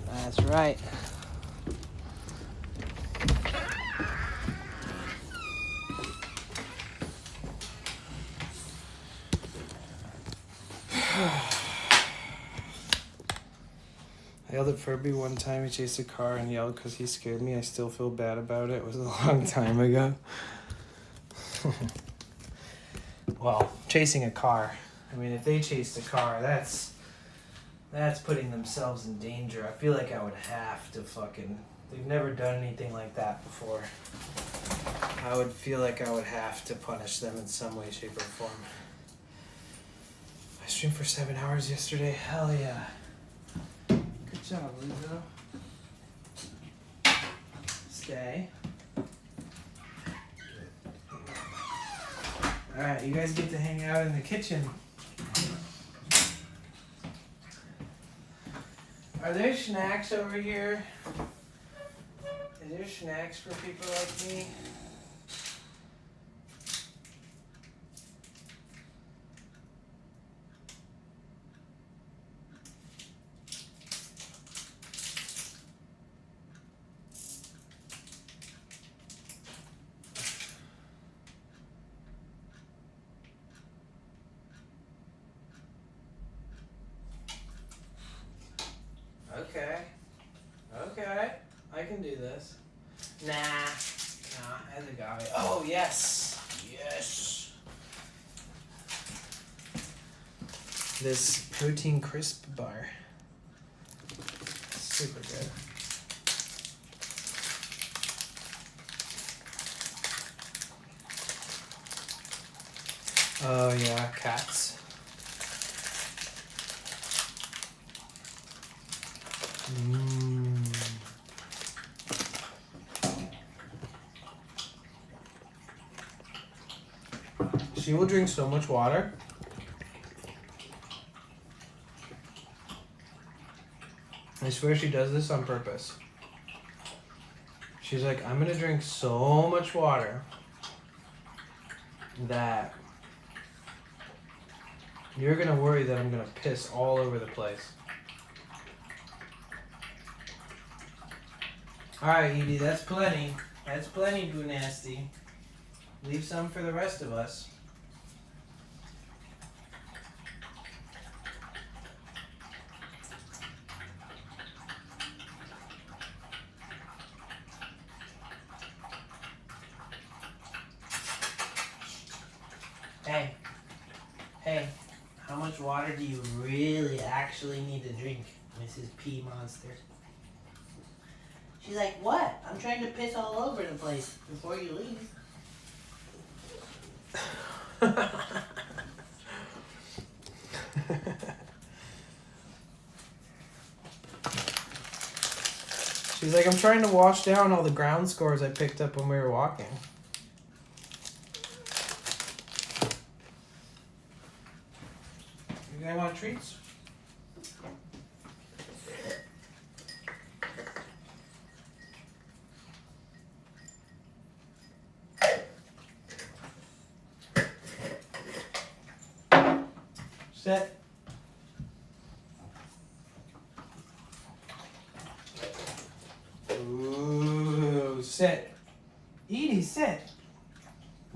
That's right. I yelled at Furby one time. He chased a car and yelled because he scared me. I still feel bad about it. It was a long time ago. Well, chasing a car. I mean, if they chased a car, that's putting themselves in danger. I feel like I would have to fucking... They've never done anything like that before. I would feel like I would have to punish them in some way, shape, or form. I streamed for 7 hours yesterday. Hell yeah. Good job, Lizzo. Stay. Alright, you guys get to hang out in the kitchen. Are there snacks over here? Is there snacks for people like me? this protein crisp bar. Super good. Oh yeah, cats. She will drink so much water. I swear she does this on purpose. She's like, I'm gonna drink so much water that you're gonna worry that I'm gonna piss all over the place. Alright, Edie, that's plenty. That's plenty, Boo Nasty. Leave some for the rest of us. Hey, hey, how much water do you really actually need to drink, Mrs. P Monster? She's like, what? I'm trying to piss all over the place before you leave. She's like, I'm trying to wash down all the ground scores I picked up when we were walking. You guys want treats? Sit. Ooh, sit. Edie, sit.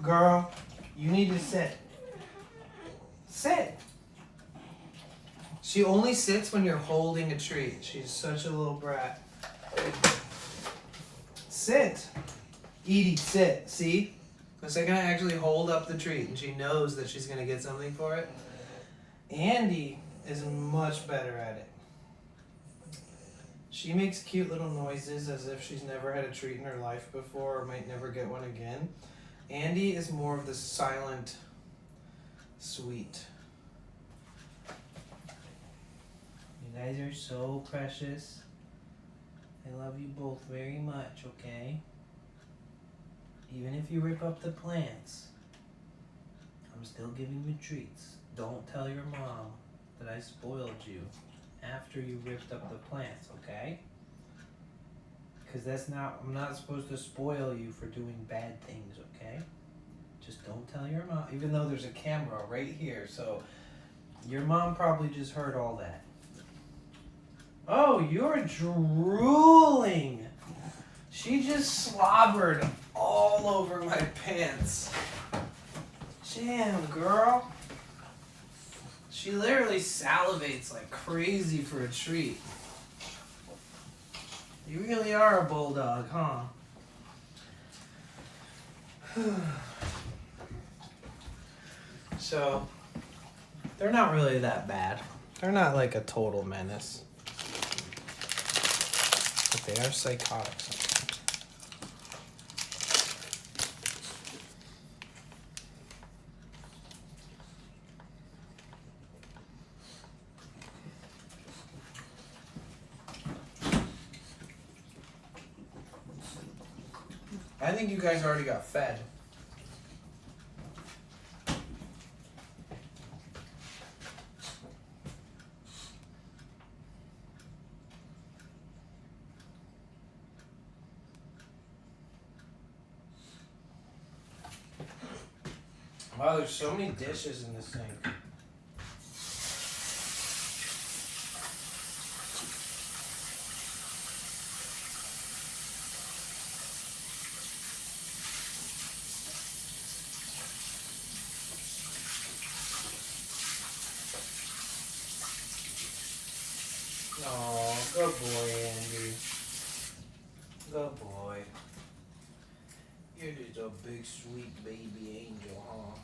Girl, you need to sit. Sit. She only sits when you're holding a treat. She's such a little brat. Sit. Edie, sit. See? The second I actually hold up the treat and she knows that she's going to get something for it, Andy is much better at it. She makes cute little noises as if she's never had a treat in her life before or might never get one again. Andy is more of the silent, sweet. You guys are so precious. I love you both very much, okay? Even if you rip up the plants, I'm still giving you treats. Don't tell your mom that I spoiled you after you ripped up the plants, okay? Because I'm not supposed to spoil you for doing bad things, okay? Just don't tell your mom, even though there's a camera right here, so your mom probably just heard all that. Oh, you're drooling. She just slobbered all over my pants. Damn, girl. She literally salivates like crazy for a treat. You really are a bulldog, huh? So, they're not really that bad. They're not like a total menace. But they are psychotic sometimes. I think you guys already got fed. Wow, there's so many dishes in this sink. Oh, good boy, Andy. Good boy. You're just a big, sweet baby angel, huh?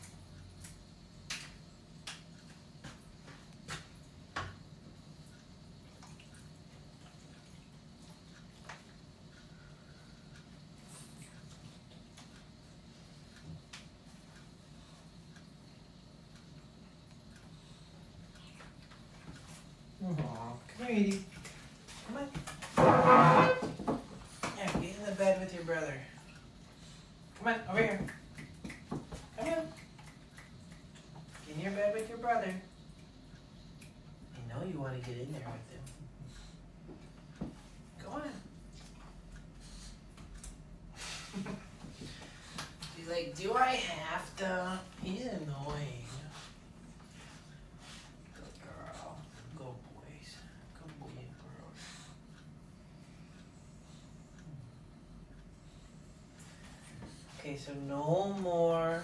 here, Edie. Come on. Yeah, get in the bed with your brother. Come on, over here. Come on. Get in your bed with your brother. I know you want to get in there with him. Go on. He's like, do I have to? He's annoying. Good girl. Go boys. Go boy and girls. Okay, so no more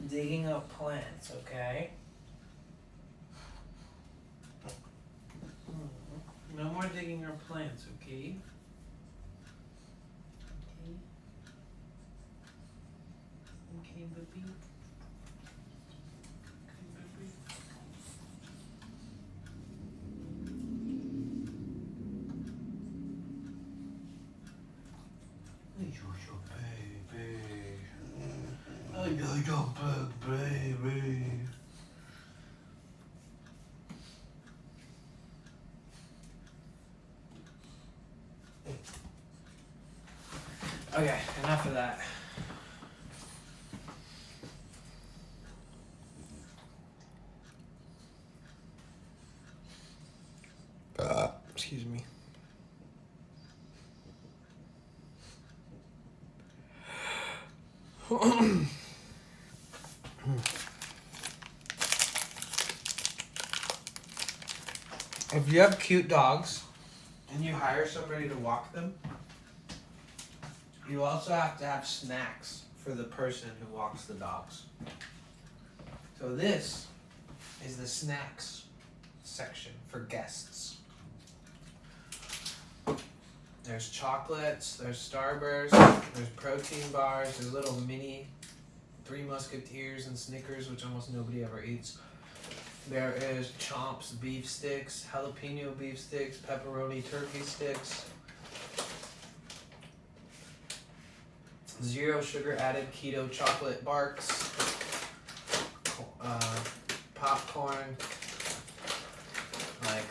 digging up plants, okay? No more digging up plants, okay? Okay, baby. Baby. Okay, enough of that. Excuse me. If you have cute dogs and you hire somebody to walk them, you also have to have snacks for the person who walks the dogs. So this is the snacks section for guests. There's chocolates, there's Starburst, there's protein bars, there's little mini Three Musketeers and Snickers, which almost nobody ever eats. There is Chomps beef sticks, jalapeno beef sticks, pepperoni turkey sticks, zero sugar added keto chocolate barks, popcorn, like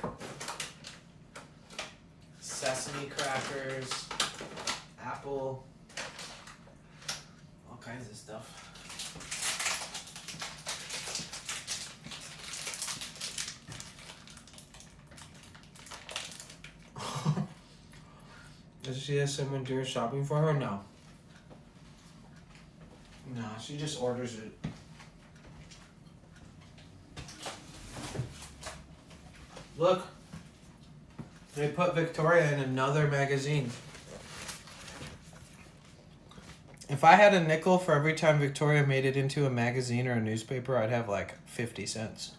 sesame crackers, apple, all kinds of stuff. Does she have someone do her shopping for her? No. No, she just orders it. Look. They put Victoria in another magazine. If I had a nickel for every time Victoria made it into a magazine or a newspaper, I'd have like 50 cents.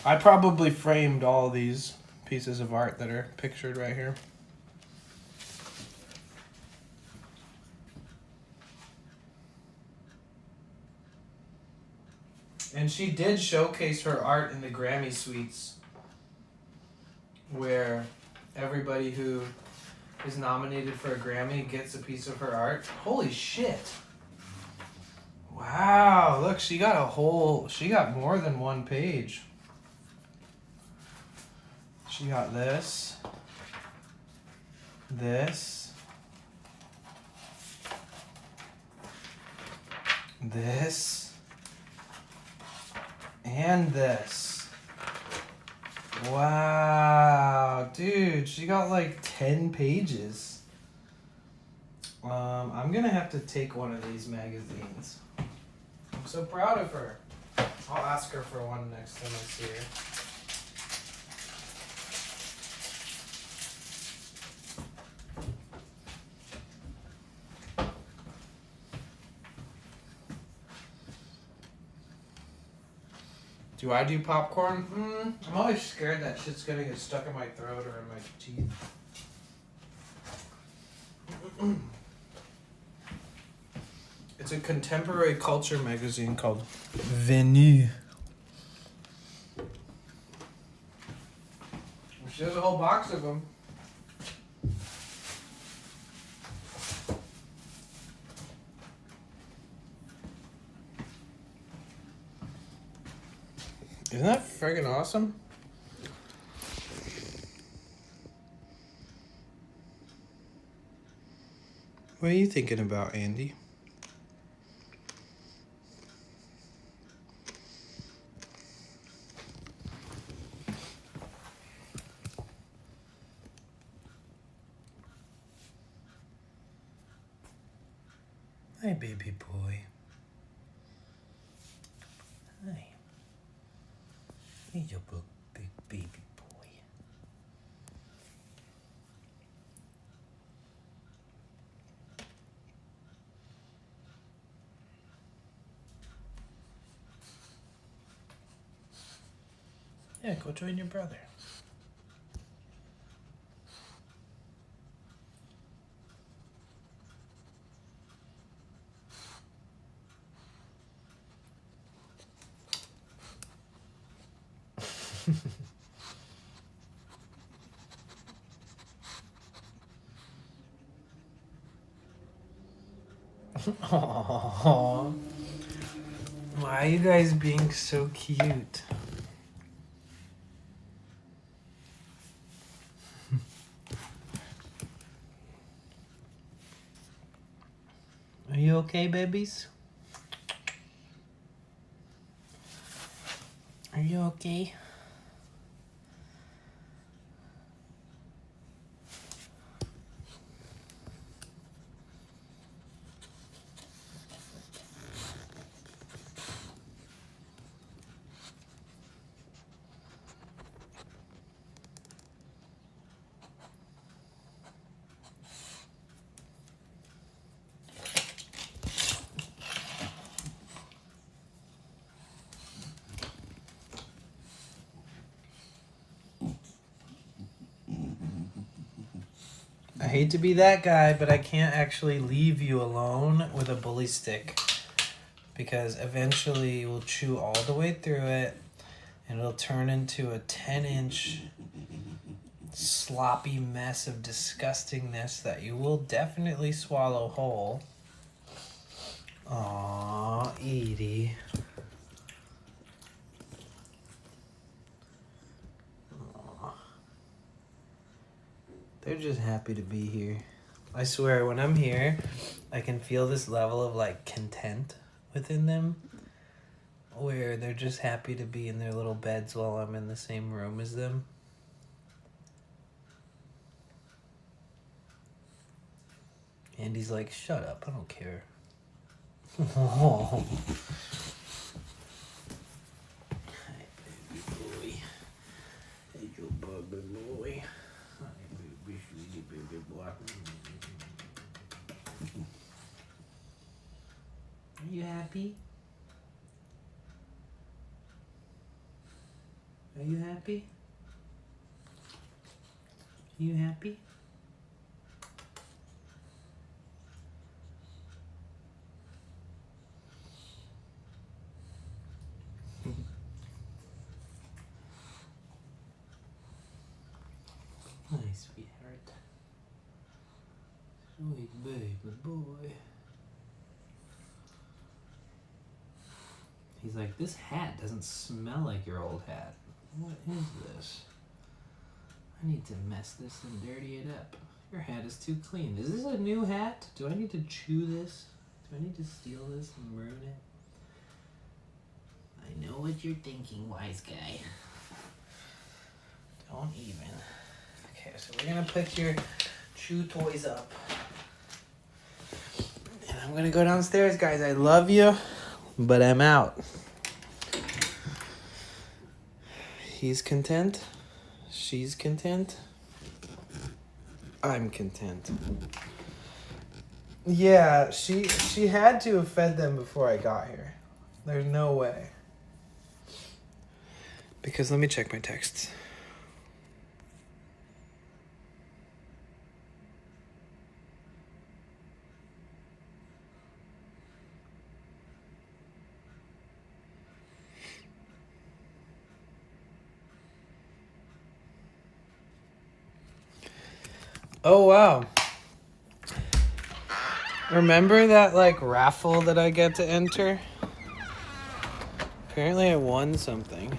I probably framed all these pieces of art that are pictured right here. And she did showcase her art in the Grammy Suites, where everybody who is nominated for a Grammy gets a piece of her art. Holy shit. Wow, look, she got more than one page. She got this, this, and this. Wow, dude, she got like 10 pages. I'm gonna have to take one of these magazines. I'm so proud of her. I'll ask her for one next time I see her. Do I do popcorn? I'm always scared that shit's gonna get stuck in my throat or in my teeth. It's a contemporary culture magazine called Venice. She has a whole box of them. Isn't that friggin' awesome? What are you thinking about, Andy? Hi, baby boy. Hi. Here's your big baby boy. Yeah, go join your brother. Aww. Why are you guys being so cute? Are you okay, babies? Are you okay? I hate to be that guy, but I can't actually leave you alone with a bully stick because eventually we'll chew all the way through it and it'll turn into a 10-inch sloppy mess of disgustingness that you will definitely swallow whole. Aww, Edie. They're just happy to be here. I swear, when I'm here, I can feel this level of like content within them where they're just happy to be in their little beds while I'm in the same room as them. Andy's like, shut up, I don't care. Oh. Hi, baby boy. Hey, your baby boy. Baby boy. Are you happy? Are you happy? Are you happy? Hi, sweetheart. Sweet baby boy. He's like, this hat doesn't smell like your old hat. What is this? I need to mess this and dirty it up. Your hat is too clean. Is this a new hat? Do I need to chew this? Do I need to steal this and ruin it? I know what you're thinking, wise guy. Don't even. Okay, so we're gonna put your chew toys up. And I'm gonna go downstairs, guys. I love you, but I'm out. He's content. She's content. I'm content. Yeah, she had to have fed them before I got here. There's no way. Because let me check my texts. Oh, wow. Remember that, like, raffle that I get to enter? Apparently I won something.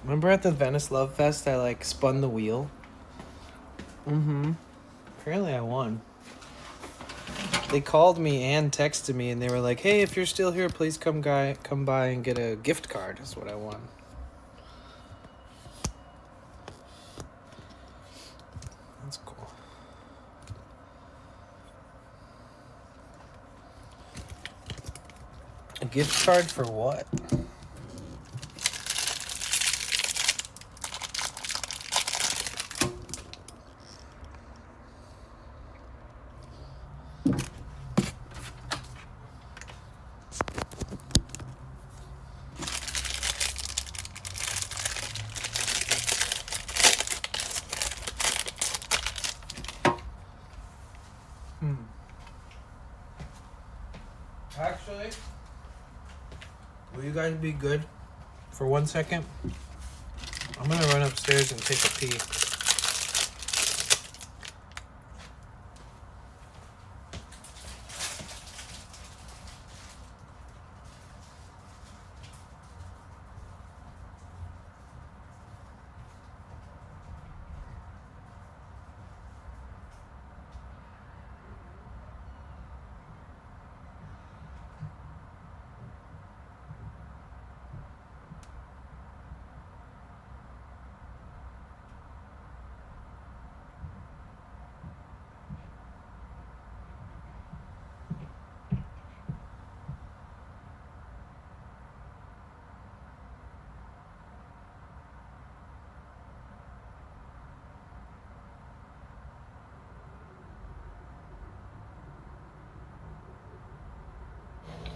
Remember at the Venice Love Fest, I like spun the wheel? Mm-hmm. Apparently I won. They called me and texted me and they were like, hey, if you're still here, please come by and get a gift card is what I won. That's cool. A gift card for what? Actually, will you guys be good for 1 second? I'm gonna run upstairs and take a pee.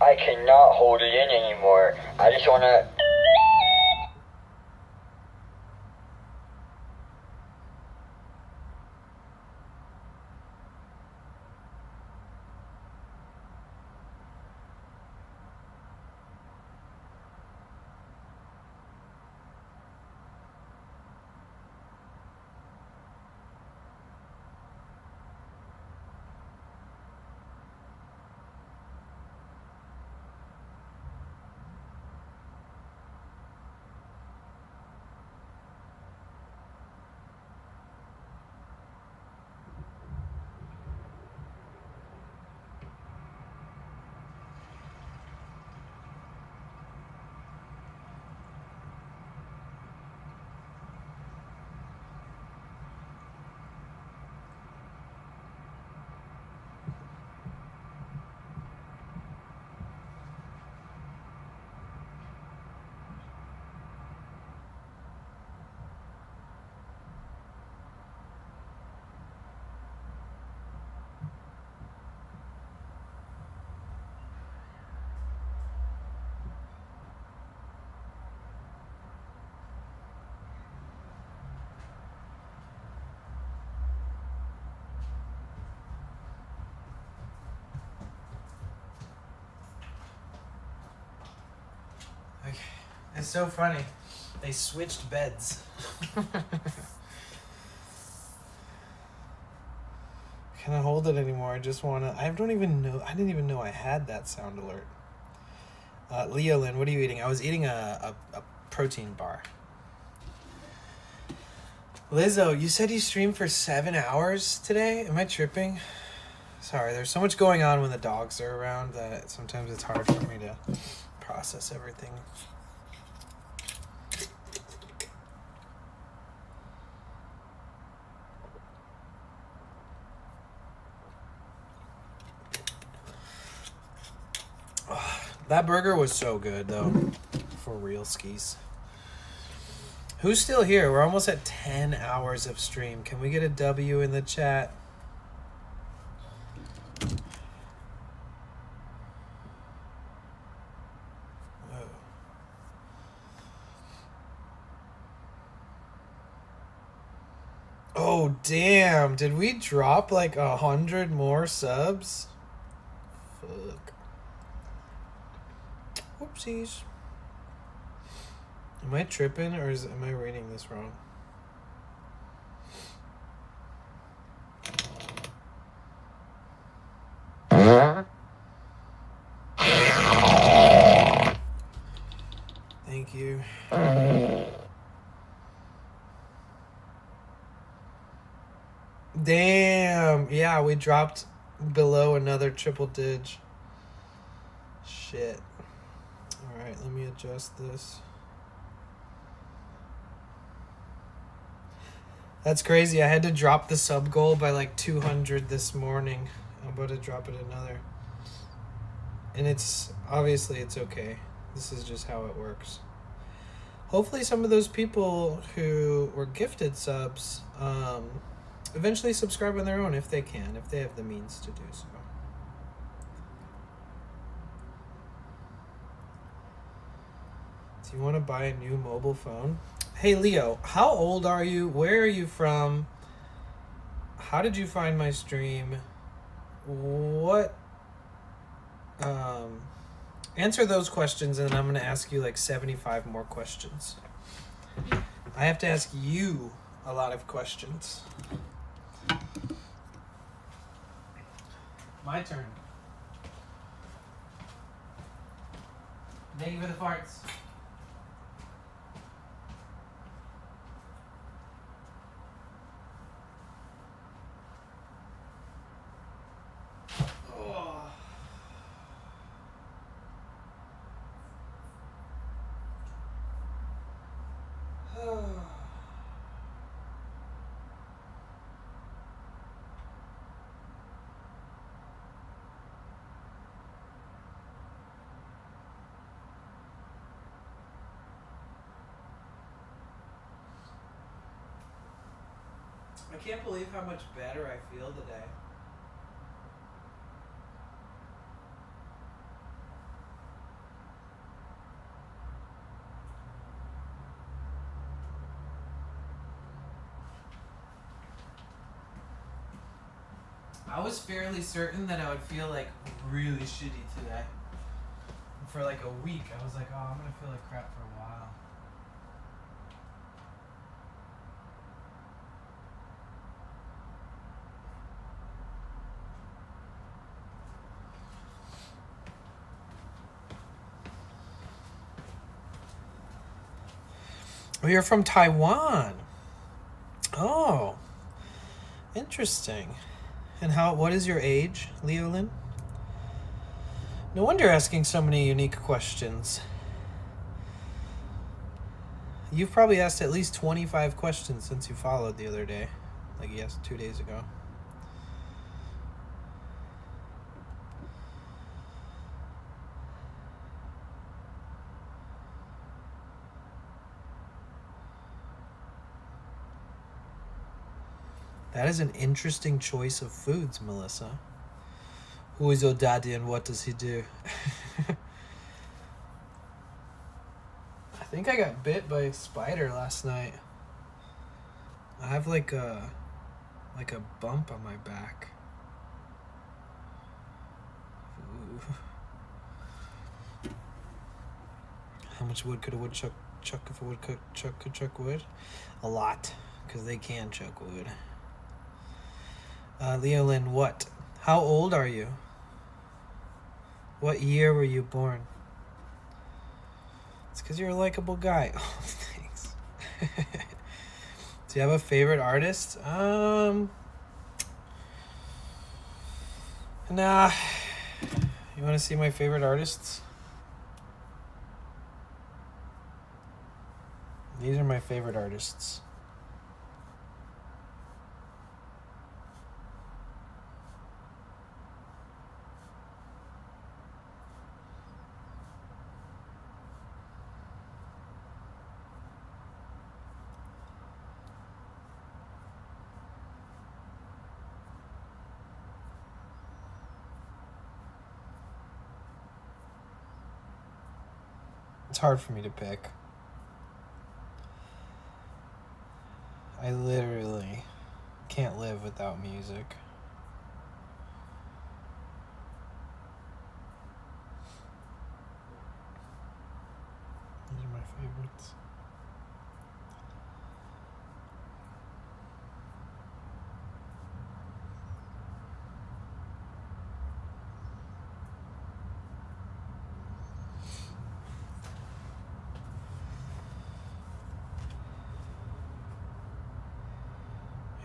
I cannot hold it in anymore. I just wanna... It's so funny. They switched beds. Can I hold it anymore? I just want to... I don't even know... I didn't even know I had that sound alert. Leolyn, what are you eating? I was eating a protein bar. Lizzo, you said you streamed for 7 hours today? Am I tripping? Sorry, there's so much going on when the dogs are around that sometimes it's hard for me to process everything. That burger was so good, though. For real skis. Who's still here? We're almost at 10 hours of stream. Can we get a W in the chat? Whoa. Oh, damn. Did we drop like 100 more subs? Fuck. Whoopsies. Am I tripping or am I reading this wrong? Thank you. Damn. Yeah, we dropped below another triple dig. Shit. Alright, let me adjust this. That's crazy. I had to drop the sub goal by like 200 this morning. I'm about to drop it another. And it's obviously it's okay. This is just how it works. Hopefully some of those people who were gifted subs eventually subscribe on their own if they can, if they have the means to do so. Do you want to buy a new mobile phone? Hey Leo, how old are you? Where are you from? How did you find my stream? What? Answer those questions and then I'm going to ask you like 75 more questions. I have to ask you a lot of questions. My turn. Thank you for the farts. I can't believe how much better I feel today. I was fairly certain that I would feel like really shitty today. For like a week, I was like, oh, I'm gonna feel like crap for a while. Oh, you're from Taiwan. Oh, interesting. And what is your age, Leolyn? No wonder you're asking so many unique questions. You've probably asked at least 25 questions since you followed the other day. Like, yes, 2 days ago. That is an interesting choice of foods, Melissa. Who is your daddy and what does he do? I think I got bit by a spider last night. I have like a bump on my back. Ooh. How much wood could a woodchuck chuck if a woodchuck could chuck wood? A lot, because they can chuck wood. Leolyn, what? How old are you? What year were you born? It's because you're a likable guy. Oh, thanks. Do you have a favorite artist? Nah. You want to see my favorite artists? These are my favorite artists. It's hard for me to pick. I literally can't live without music. These are my favorites.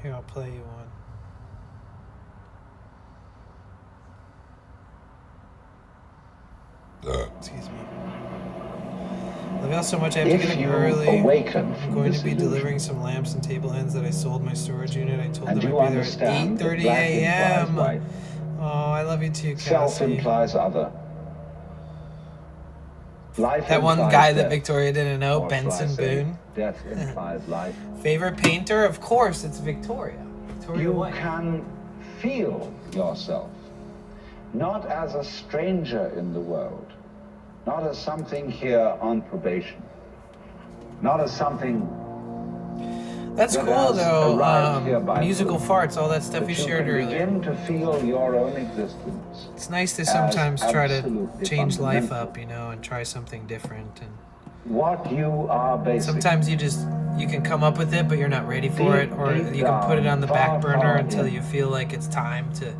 Here, I'll play you one. Love how so much I have to If get up you early. awaken I'm from going to this be illusion, delivering some lamps and table ends that I sold my storage unit. I told and them you I'd be there at understand that 8:30 black implies a.m. white, Oh, I love you too, self Cassie. implies other. Life That one implies guy that death. Victoria didn't know, Or shall I Benson say, Boone. Death implies life. Favorite painter? Of course, it's Victoria. Victoria You White. can feel yourself not as a stranger in the world, not as something here on probation, not as something That's that cool has though. arrived here by Musical fluke. farts, all that stuff But you you shared can earlier. begin to feel your own existence. It's nice to as sometimes try to absolutely change life fundamental. up, you know, and try something different. And What you are basically. sometimes you can come up with it, but you're not ready for it, or Deep you can put it on the back down, burner far until in. you feel like it's time to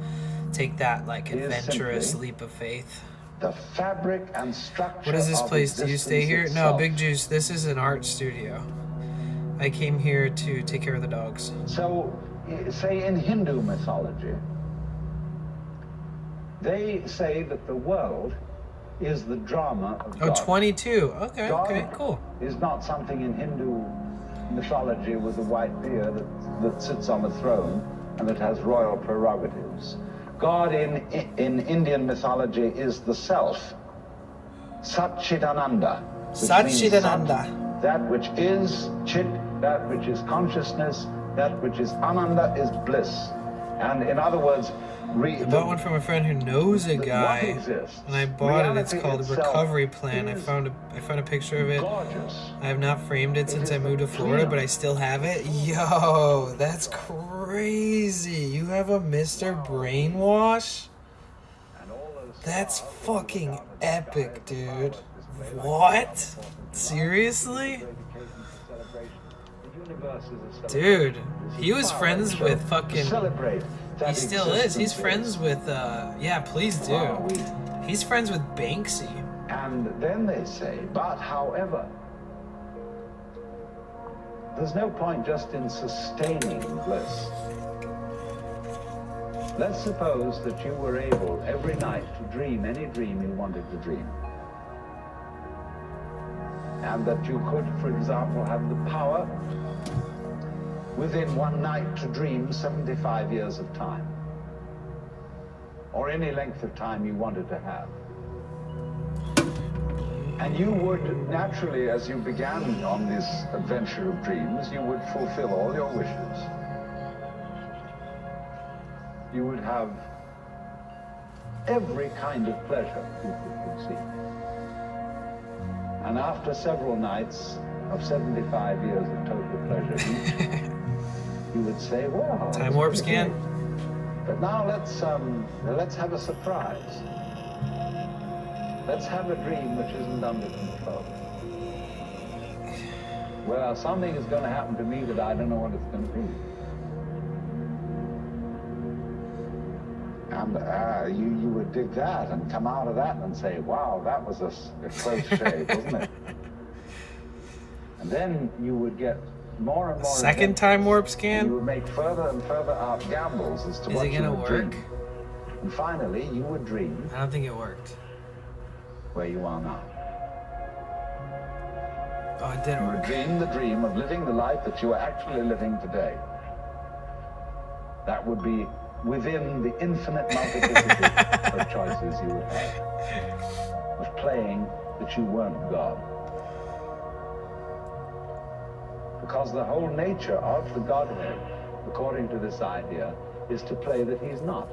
take that like Is adventurous simply leap of faith. The fabric and structure. What is this of place? Do you stay existence here? No, itself. Big Juice. This is an art studio. I came here to take care of the dogs. So, say in Hindu mythology, they say that the world is the drama of Oh, God. 22. Okay, God okay, cool. is not something in Hindu mythology with a white beard that sits on a throne and that has royal prerogatives. God in Indian mythology is the self, Satchidananda. which means Satchidananda. Sat, that which is Chit, that which is consciousness, that which is Ananda is bliss. And in other words, I bought one from a friend who knows a guy, exists, and I bought it. It's reality called itself Recovery Plan. I found a picture of it. gorgeous. I have not framed it since I moved to Florida, but I still have it. Yo, that's crazy. You have a Mr. Brainwash? That's fucking epic, dude. What? Seriously? Dude, he was friends with fucking... He still is. He's friends with, yeah, please do. He's friends with Banksy. And then they say, but however, there's no point just in sustaining bliss. Let's suppose that you were able every night to dream any dream you wanted to dream. And that you could, for example, have the power within one night to dream 75 years of time, or any length of time you wanted to have. And you would naturally, as you began on this adventure of dreams, you would fulfill all your wishes. You would have every kind of pleasure you could conceive. And after several nights of 75 years of total pleasure each, you would say, well, Time warp scan. but now let's have a surprise. Let's have a dream which isn't under control. Well, something is going to happen to me that I don't know what it's going to be. And you would dig that and come out of that and say, wow, that was a close shave, wasn't it? And then you would get more and more. Second time warp scan? You would make further and further out gambles as to Is what it you gonna would work? dream. And finally, you would dream I don't think it worked. where you are now. Oh, it did You would work. dream the dream of living the life that you are actually living today. That would be within the infinite multiplicity of choices you would have. Of playing that you weren't God. Because the whole nature of the Godhead, according to this idea, is to play that he's not.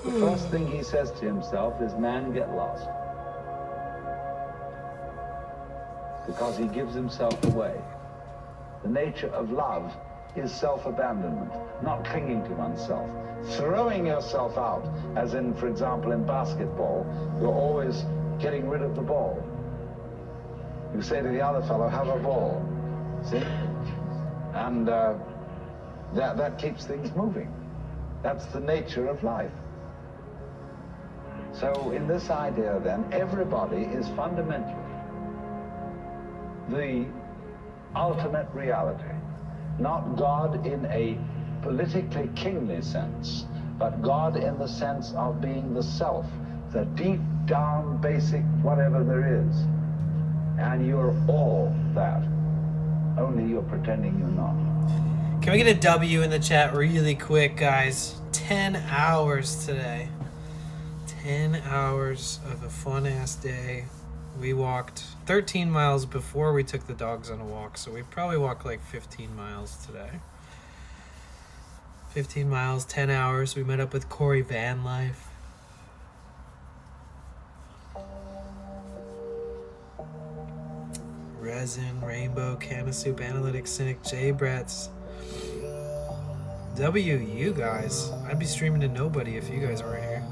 The first thing he says to himself is, man, get lost. Because he gives himself away. The nature of love is self-abandonment, not clinging to oneself. Throwing yourself out, as in, for example, in basketball, you're always getting rid of the ball. You say to the other fellow, have a ball. See? And that keeps things moving. That's the nature of life. So in this idea, then, everybody is fundamentally the ultimate reality. Not God in a politically kingly sense, but God in the sense of being the self, the deep down basic whatever there is. And you're all that. Only you're pretending you're not. Can we get a W in the chat really quick, guys? 10 hours today. 10 hours of a fun-ass day. We walked 13 miles before we took the dogs on a walk, so we probably walked like 15 miles today. 15 miles, 10 hours. We met up with Cory Van Life. Resin, Rainbow, Canna Soup, Analytics, Cynic, J Bretts. W, you guys. I'd be streaming to nobody if you guys weren't here.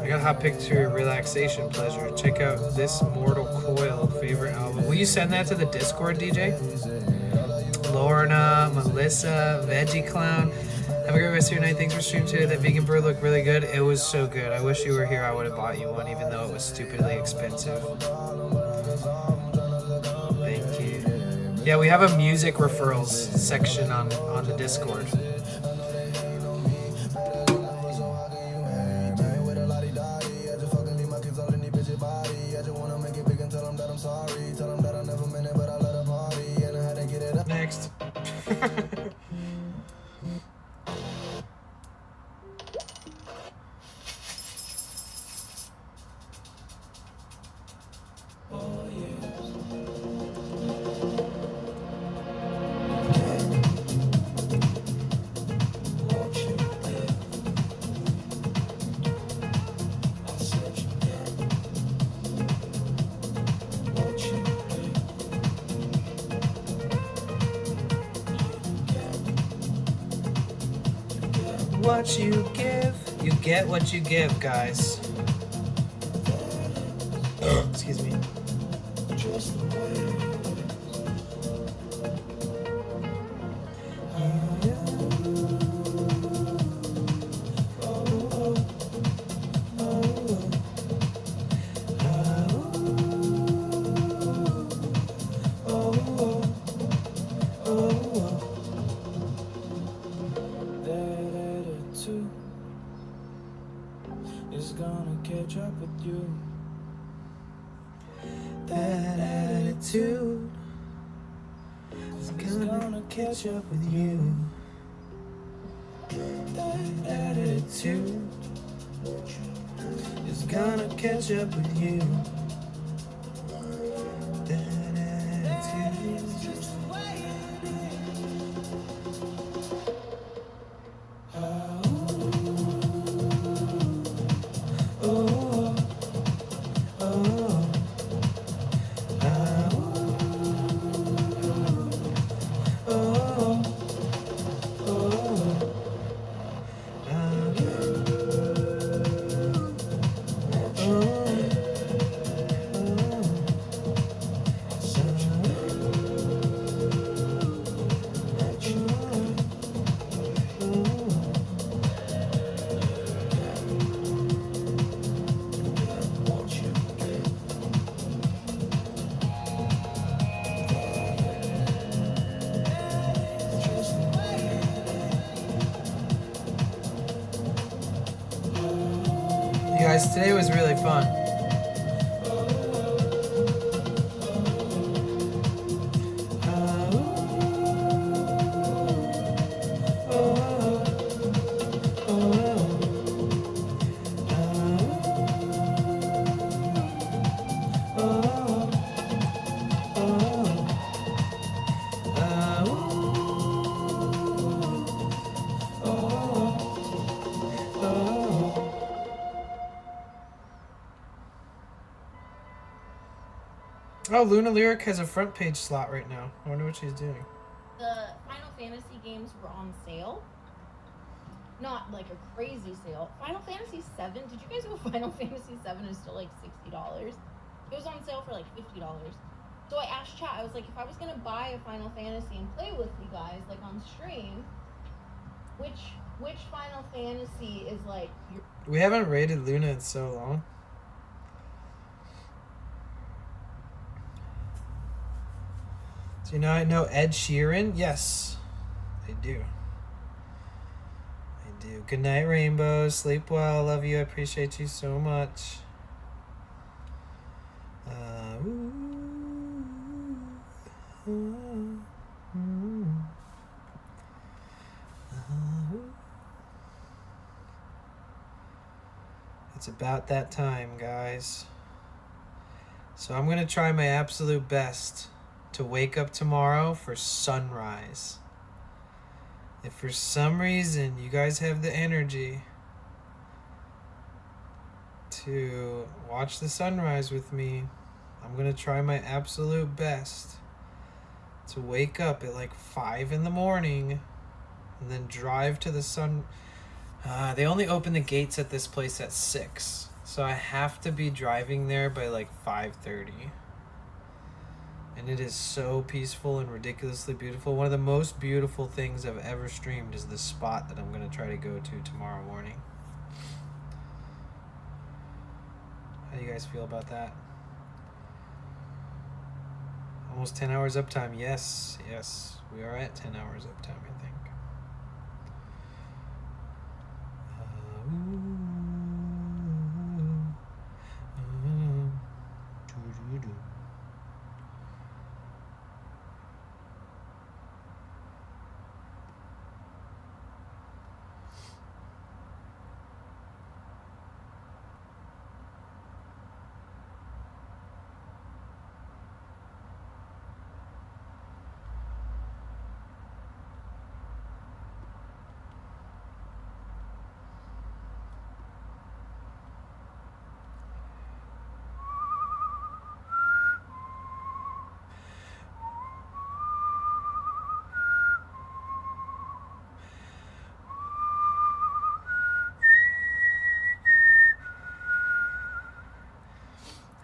I got a hot picture relaxation pleasure. Check out This Mortal Coil favorite album. Will you send that to the Discord, DJ? Lorna, Melissa, Veggie Clown. Have a great rest of your night. Thanks for streaming today. That vegan bird looked really good. It was so good. I wish you were here. I would have bought you one, even though it was stupidly expensive. Thank you. Yeah, we have a music referrals section on the Discord. Next. What you give, you get what you give, guys. Excuse me. That attitude is gonna catch up with you. That attitude is gonna catch up with you. That attitude. Guys, today was really fun. Oh, Luna Lyric has a front page slot right now. I wonder what she's doing. The Final Fantasy games were on sale. Not like a crazy sale. Final Fantasy 7. Did you guys know Final Fantasy 7 is still like $60? It was on sale for like $50. So I asked chat, I was like, if I was gonna buy a Final Fantasy and play with you guys, like on stream, which Final Fantasy is like your... We haven't rated Luna in so long. So you know I know Ed Sheeran? Yes. They do. They do. Good night, Rainbow. Sleep well. Love you. I appreciate you so much. It's about that time, guys. So I'm going to try my absolute best to wake up tomorrow for sunrise. If for some reason you guys have the energy to watch the sunrise with me, I'm going to try my absolute best to wake up at like 5 in the morning and then drive to the sun. They only open the gates at this place at 6, so I have to be driving there by like 5:30. And it is so peaceful and ridiculously beautiful. One of the most beautiful things I've ever streamed is the spot that I'm going to try to go to tomorrow morning. How do you guys feel about that? Almost 10 hours uptime. Yes, we are at 10 hours uptime, I think.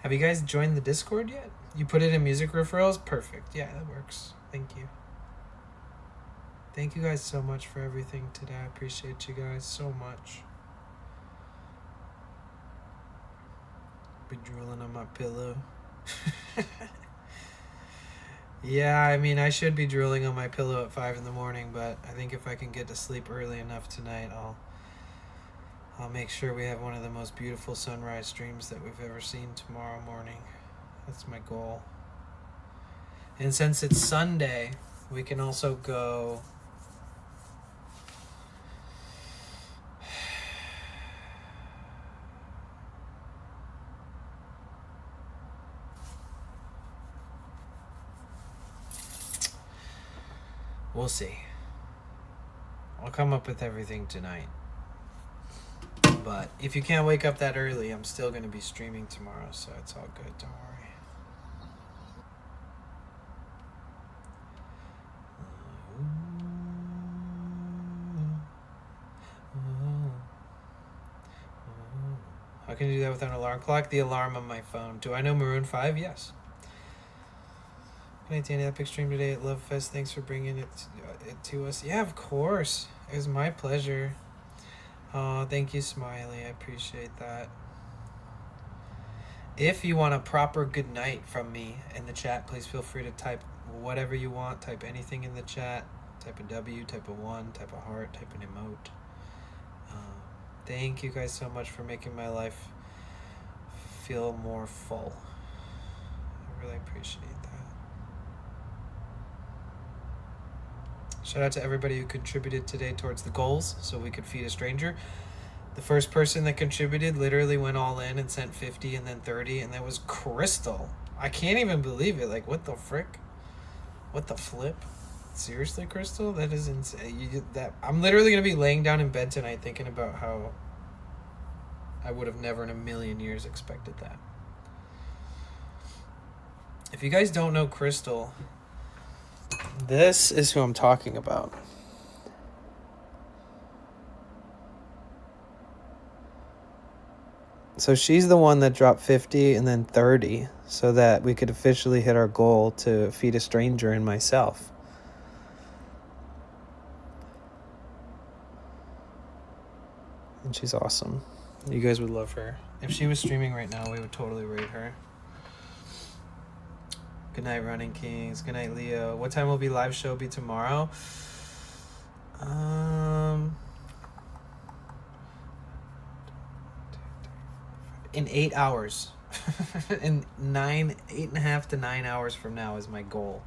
Have you guys joined the Discord yet? You put it in music referrals? Perfect. Yeah, that works. Thank you. Thank you guys so much for everything today. I appreciate you guys so much. Be drooling on my pillow. Yeah, I mean, I should be drooling on my pillow at 5 in the morning, but I think if I can get to sleep early enough tonight, I'll make sure we have one of the most beautiful sunrise streams that we've ever seen tomorrow morning. That's my goal. And since it's Sunday, we can also go... We'll see. I'll come up with everything tonight. But if you can't wake up that early, I'm still going to be streaming tomorrow, so it's all good. Don't worry. How can you do that without an alarm clock? The alarm on my phone. Do I know Maroon 5? Yes. Good night, Danny. Epic stream today at Love Fest. Thanks for bringing it to us. Yeah, of course. It was my pleasure. Oh, thank you, Smiley. I appreciate that. If you want a proper good night from me in the chat, please feel free to type whatever you want. Type anything in the chat. Type a W, type a 1, type a heart, type an emote. Thank you guys so much for making my life feel more full. I really appreciate that. Shout out to everybody who contributed today towards the goals so we could feed a stranger. The first person that contributed literally went all in and sent 50 and then 30, and that was Crystal. I can't even believe it. Like, what the frick? What the flip? Seriously, Crystal? That is insane. You did that. I'm literally going to be laying down in bed tonight thinking about how I would have never in a million years expected that. If you guys don't know Crystal, this is who I'm talking about. So she's the one that dropped 50 and then 30 so that we could officially hit our goal to feed a stranger and myself. And she's awesome. You guys would love her. If she was streaming right now, we would totally rate her. Good night, Running Kings. Good night, Leo. What time will live show be tomorrow? In 8 hours. In 8.5 to 9 hours from now is my goal.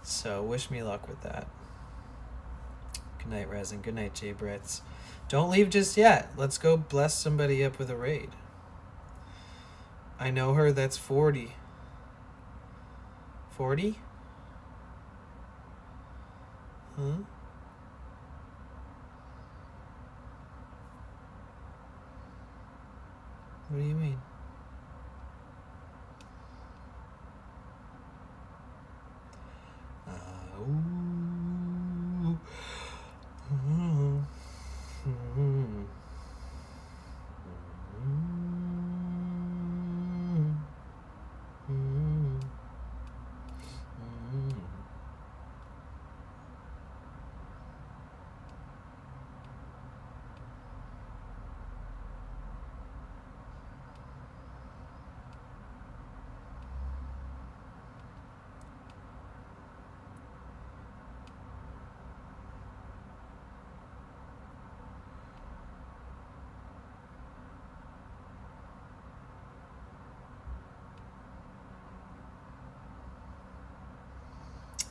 So wish me luck with that. Good night, Resin. Good night, Jay Bretts. Don't leave just yet. Let's go bless somebody up with a raid. I know her. That's 40. 40? Huh? What do you mean? Ooh.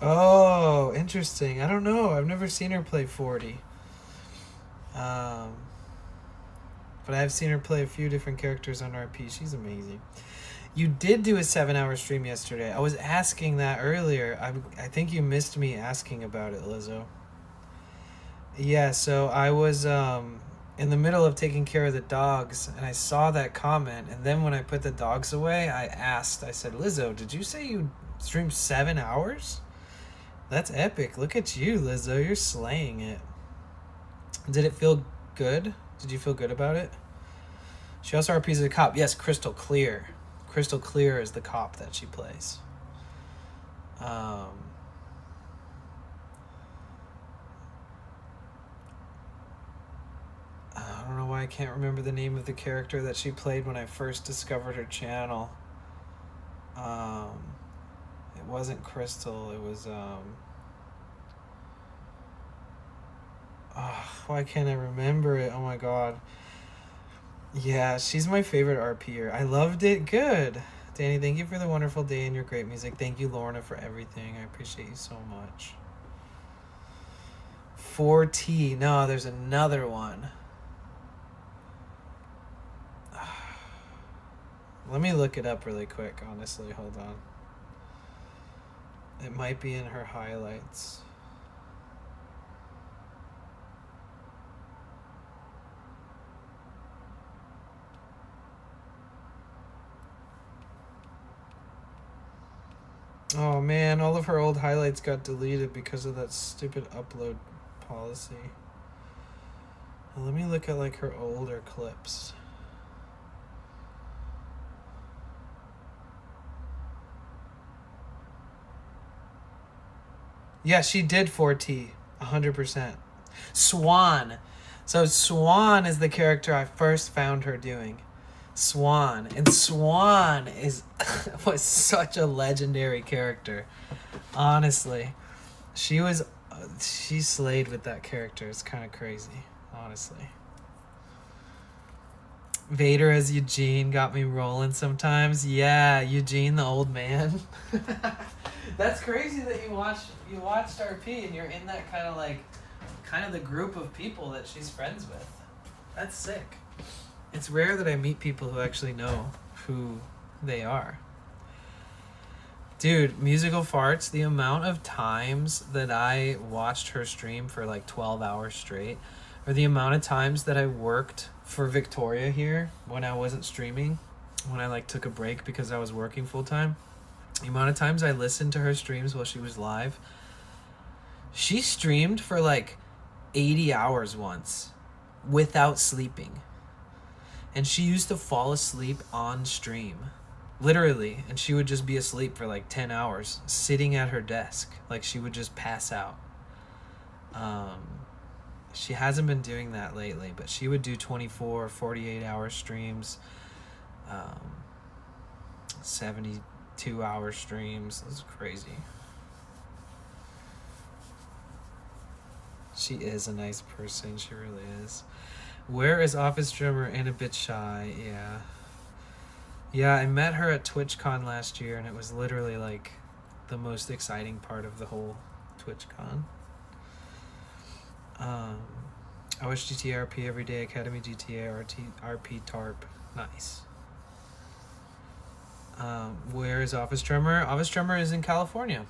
Oh, interesting. I don't know. I've never seen her play 40. But I've seen her play a few different characters on RP. She's amazing. You did do a 7-hour stream yesterday. I was asking that earlier. I think you missed me asking about it, Lizzo. Yeah, so I was in the middle of taking care of the dogs, and I saw that comment, and then when I put the dogs away, I said, Lizzo, did you say you streamed 7 hours? That's epic. Look at you, Lizzo. You're slaying it. Did it feel good? Did you feel good about it? She also RPs as a cop. Yes, Crystal Clear. Crystal Clear is the cop that she plays. I don't know why I can't remember the name of the character that she played when I first discovered her channel. It wasn't Crystal. It was why can't I remember it? Oh my god. Yeah, she's my favorite RPer. I loved it. Good. Danny, thank you for the wonderful day and your great music. Thank you, Lorna, for everything. I appreciate you so much. 4T. No, there's another one. Let me look it up really quick, honestly. Hold on. It might be in her highlights. Oh man, all of her old highlights got deleted because of that stupid upload policy. Well, let me look at like her older clips. Yeah, she did 4T, 100%. Swan. So Swan is the character I first found her doing. Swan. And Swan was such a legendary character. Honestly. She slayed with that character. It's kind of crazy, honestly. Vader as Eugene got me rolling sometimes. Yeah, Eugene the old man. That's crazy that you watched RP and you're in that kind of the group of people that she's friends with. That's sick. It's rare that I meet people who actually know who they are. Dude, Musical Farts, the amount of times that I watched her stream for like 12 hours straight, or the amount of times that I worked for Victoria here when I wasn't streaming, when I like took a break because I was working full time, the amount of times I listened to her streams while she was live. She streamed for like 80 hours once without sleeping. And she used to fall asleep on stream. Literally. And she would just be asleep for like 10 hours sitting at her desk. Like she would just pass out. She hasn't been doing that lately, but she would do 24, 48 hour streams. 72-hour streams. This is crazy. She is a nice person. She really is. Where is Office Drummer and a bit shy? Yeah. Yeah, I met her at TwitchCon last year, and it was literally like the most exciting part of the whole TwitchCon. I watch GTA RP every day. Academy GTA RP TARP. Nice. Where is Office Drummer? Office Drummer is in California.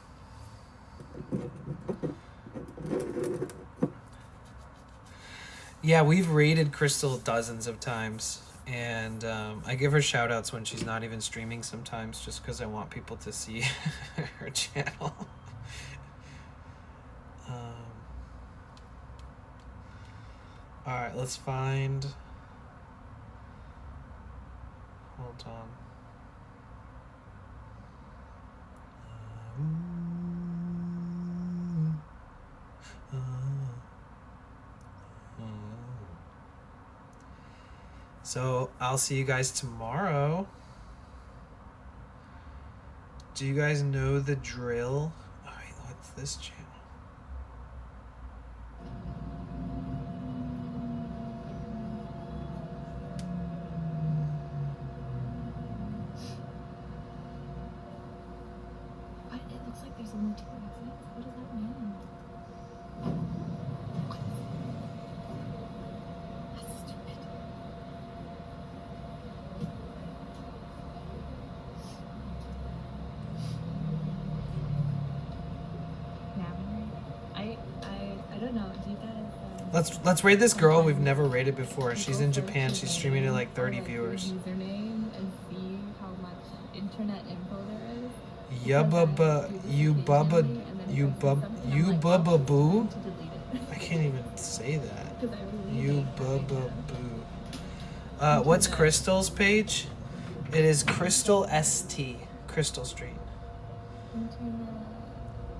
Yeah, we've raided Crystal dozens of times, and I give her shout outs when she's not even streaming sometimes, just because I want people to see her channel. Alright, let's find... Hold on. So I'll see you guys tomorrow. Do you guys know the drill? Alright, what's this channel? What? It looks like there's only 2 exits. What does that mean? That's stupid. I don't know. Do you guys? Let's raid this girl we've never raided before. She's in Japan. She's streaming to like 30 viewers. Username and see how much internet info there is. Bubba boo. I can't even say that. Bubba boo. What's Crystal's page? It is Crystal ST. Crystal Street.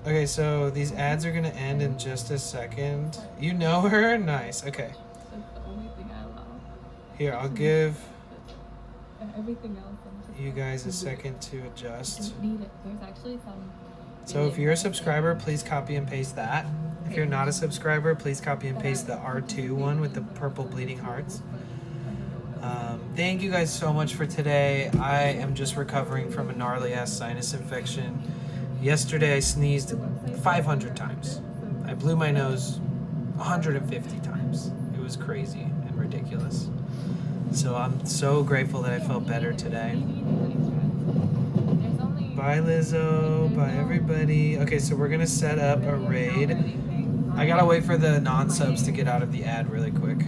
Okay, so these ads are gonna end in just a second. You know her? Nice. Okay. That's the only thing I love. Here, I'll give Everything else. I'm just you guys a second to adjust. I don't need it. There's actually some. So if you're a subscriber, please copy and paste that. If you're not a subscriber, please copy and paste the R2 one with the purple bleeding hearts. Thank you guys so much for today. I am just recovering from a gnarly ass sinus infection. Yesterday I sneezed 500 times. I blew my nose 150 times. It was crazy and ridiculous. So I'm so grateful that I felt better today. Bye Lizzo, bye everybody. Okay, so we're gonna set up a raid. I gotta wait for the non-subs to get out of the ad really quick.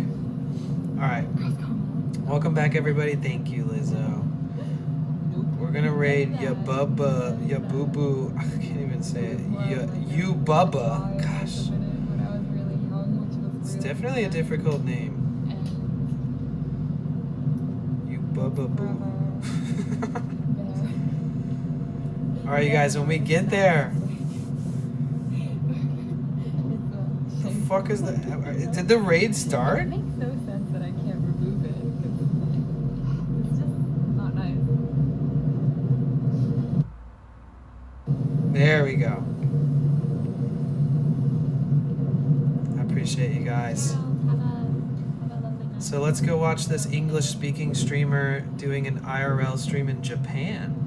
Alright. Welcome back everybody. Thank you, Lizzo. We're gonna raid ya Bubba, ya Boo Boo. I can't even say it. You Bubba. Gosh. It's definitely a difficult name. You Bubba Boo. Alright, you guys, when we get there. The fuck is that? Did the raid start? It makes no sense that I can't remove it. It's just not nice. There we go. I appreciate you guys. So let's go watch this English speaking streamer doing an IRL stream in Japan.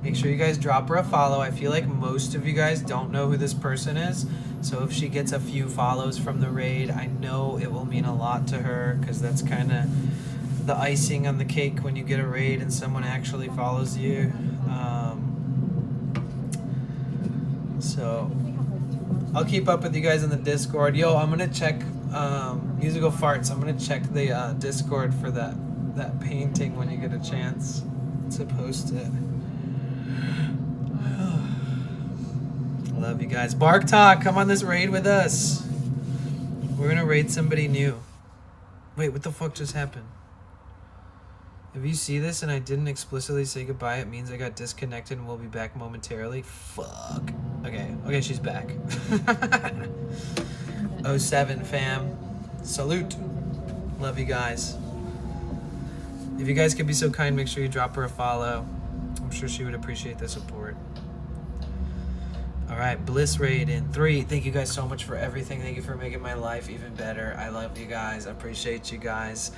Make sure you guys drop her a follow. I feel like most of you guys don't know who this person is. So if she gets a few follows from the raid, I know it will mean a lot to her, because that's kind of the icing on the cake when you get a raid and someone actually follows you. So I'll keep up with you guys on the Discord. Yo, I'm gonna check musical farts. I'm gonna check the Discord for that painting when you get a chance to post it. Love you guys. Bark Talk, come on this raid with us. We're gonna raid somebody new. Wait, what the fuck just happened? If you see this and I didn't explicitly say goodbye, it means I got disconnected and we'll be back momentarily. Fuck. Okay, she's back. 07 fam. Salute. Love you guys. If you guys could be so kind, make sure you drop her a follow. I'm sure she would appreciate the support. All right, Bliss Raid in 3. Thank you guys so much for everything. Thank you for making my life even better. I love you guys. I appreciate you guys.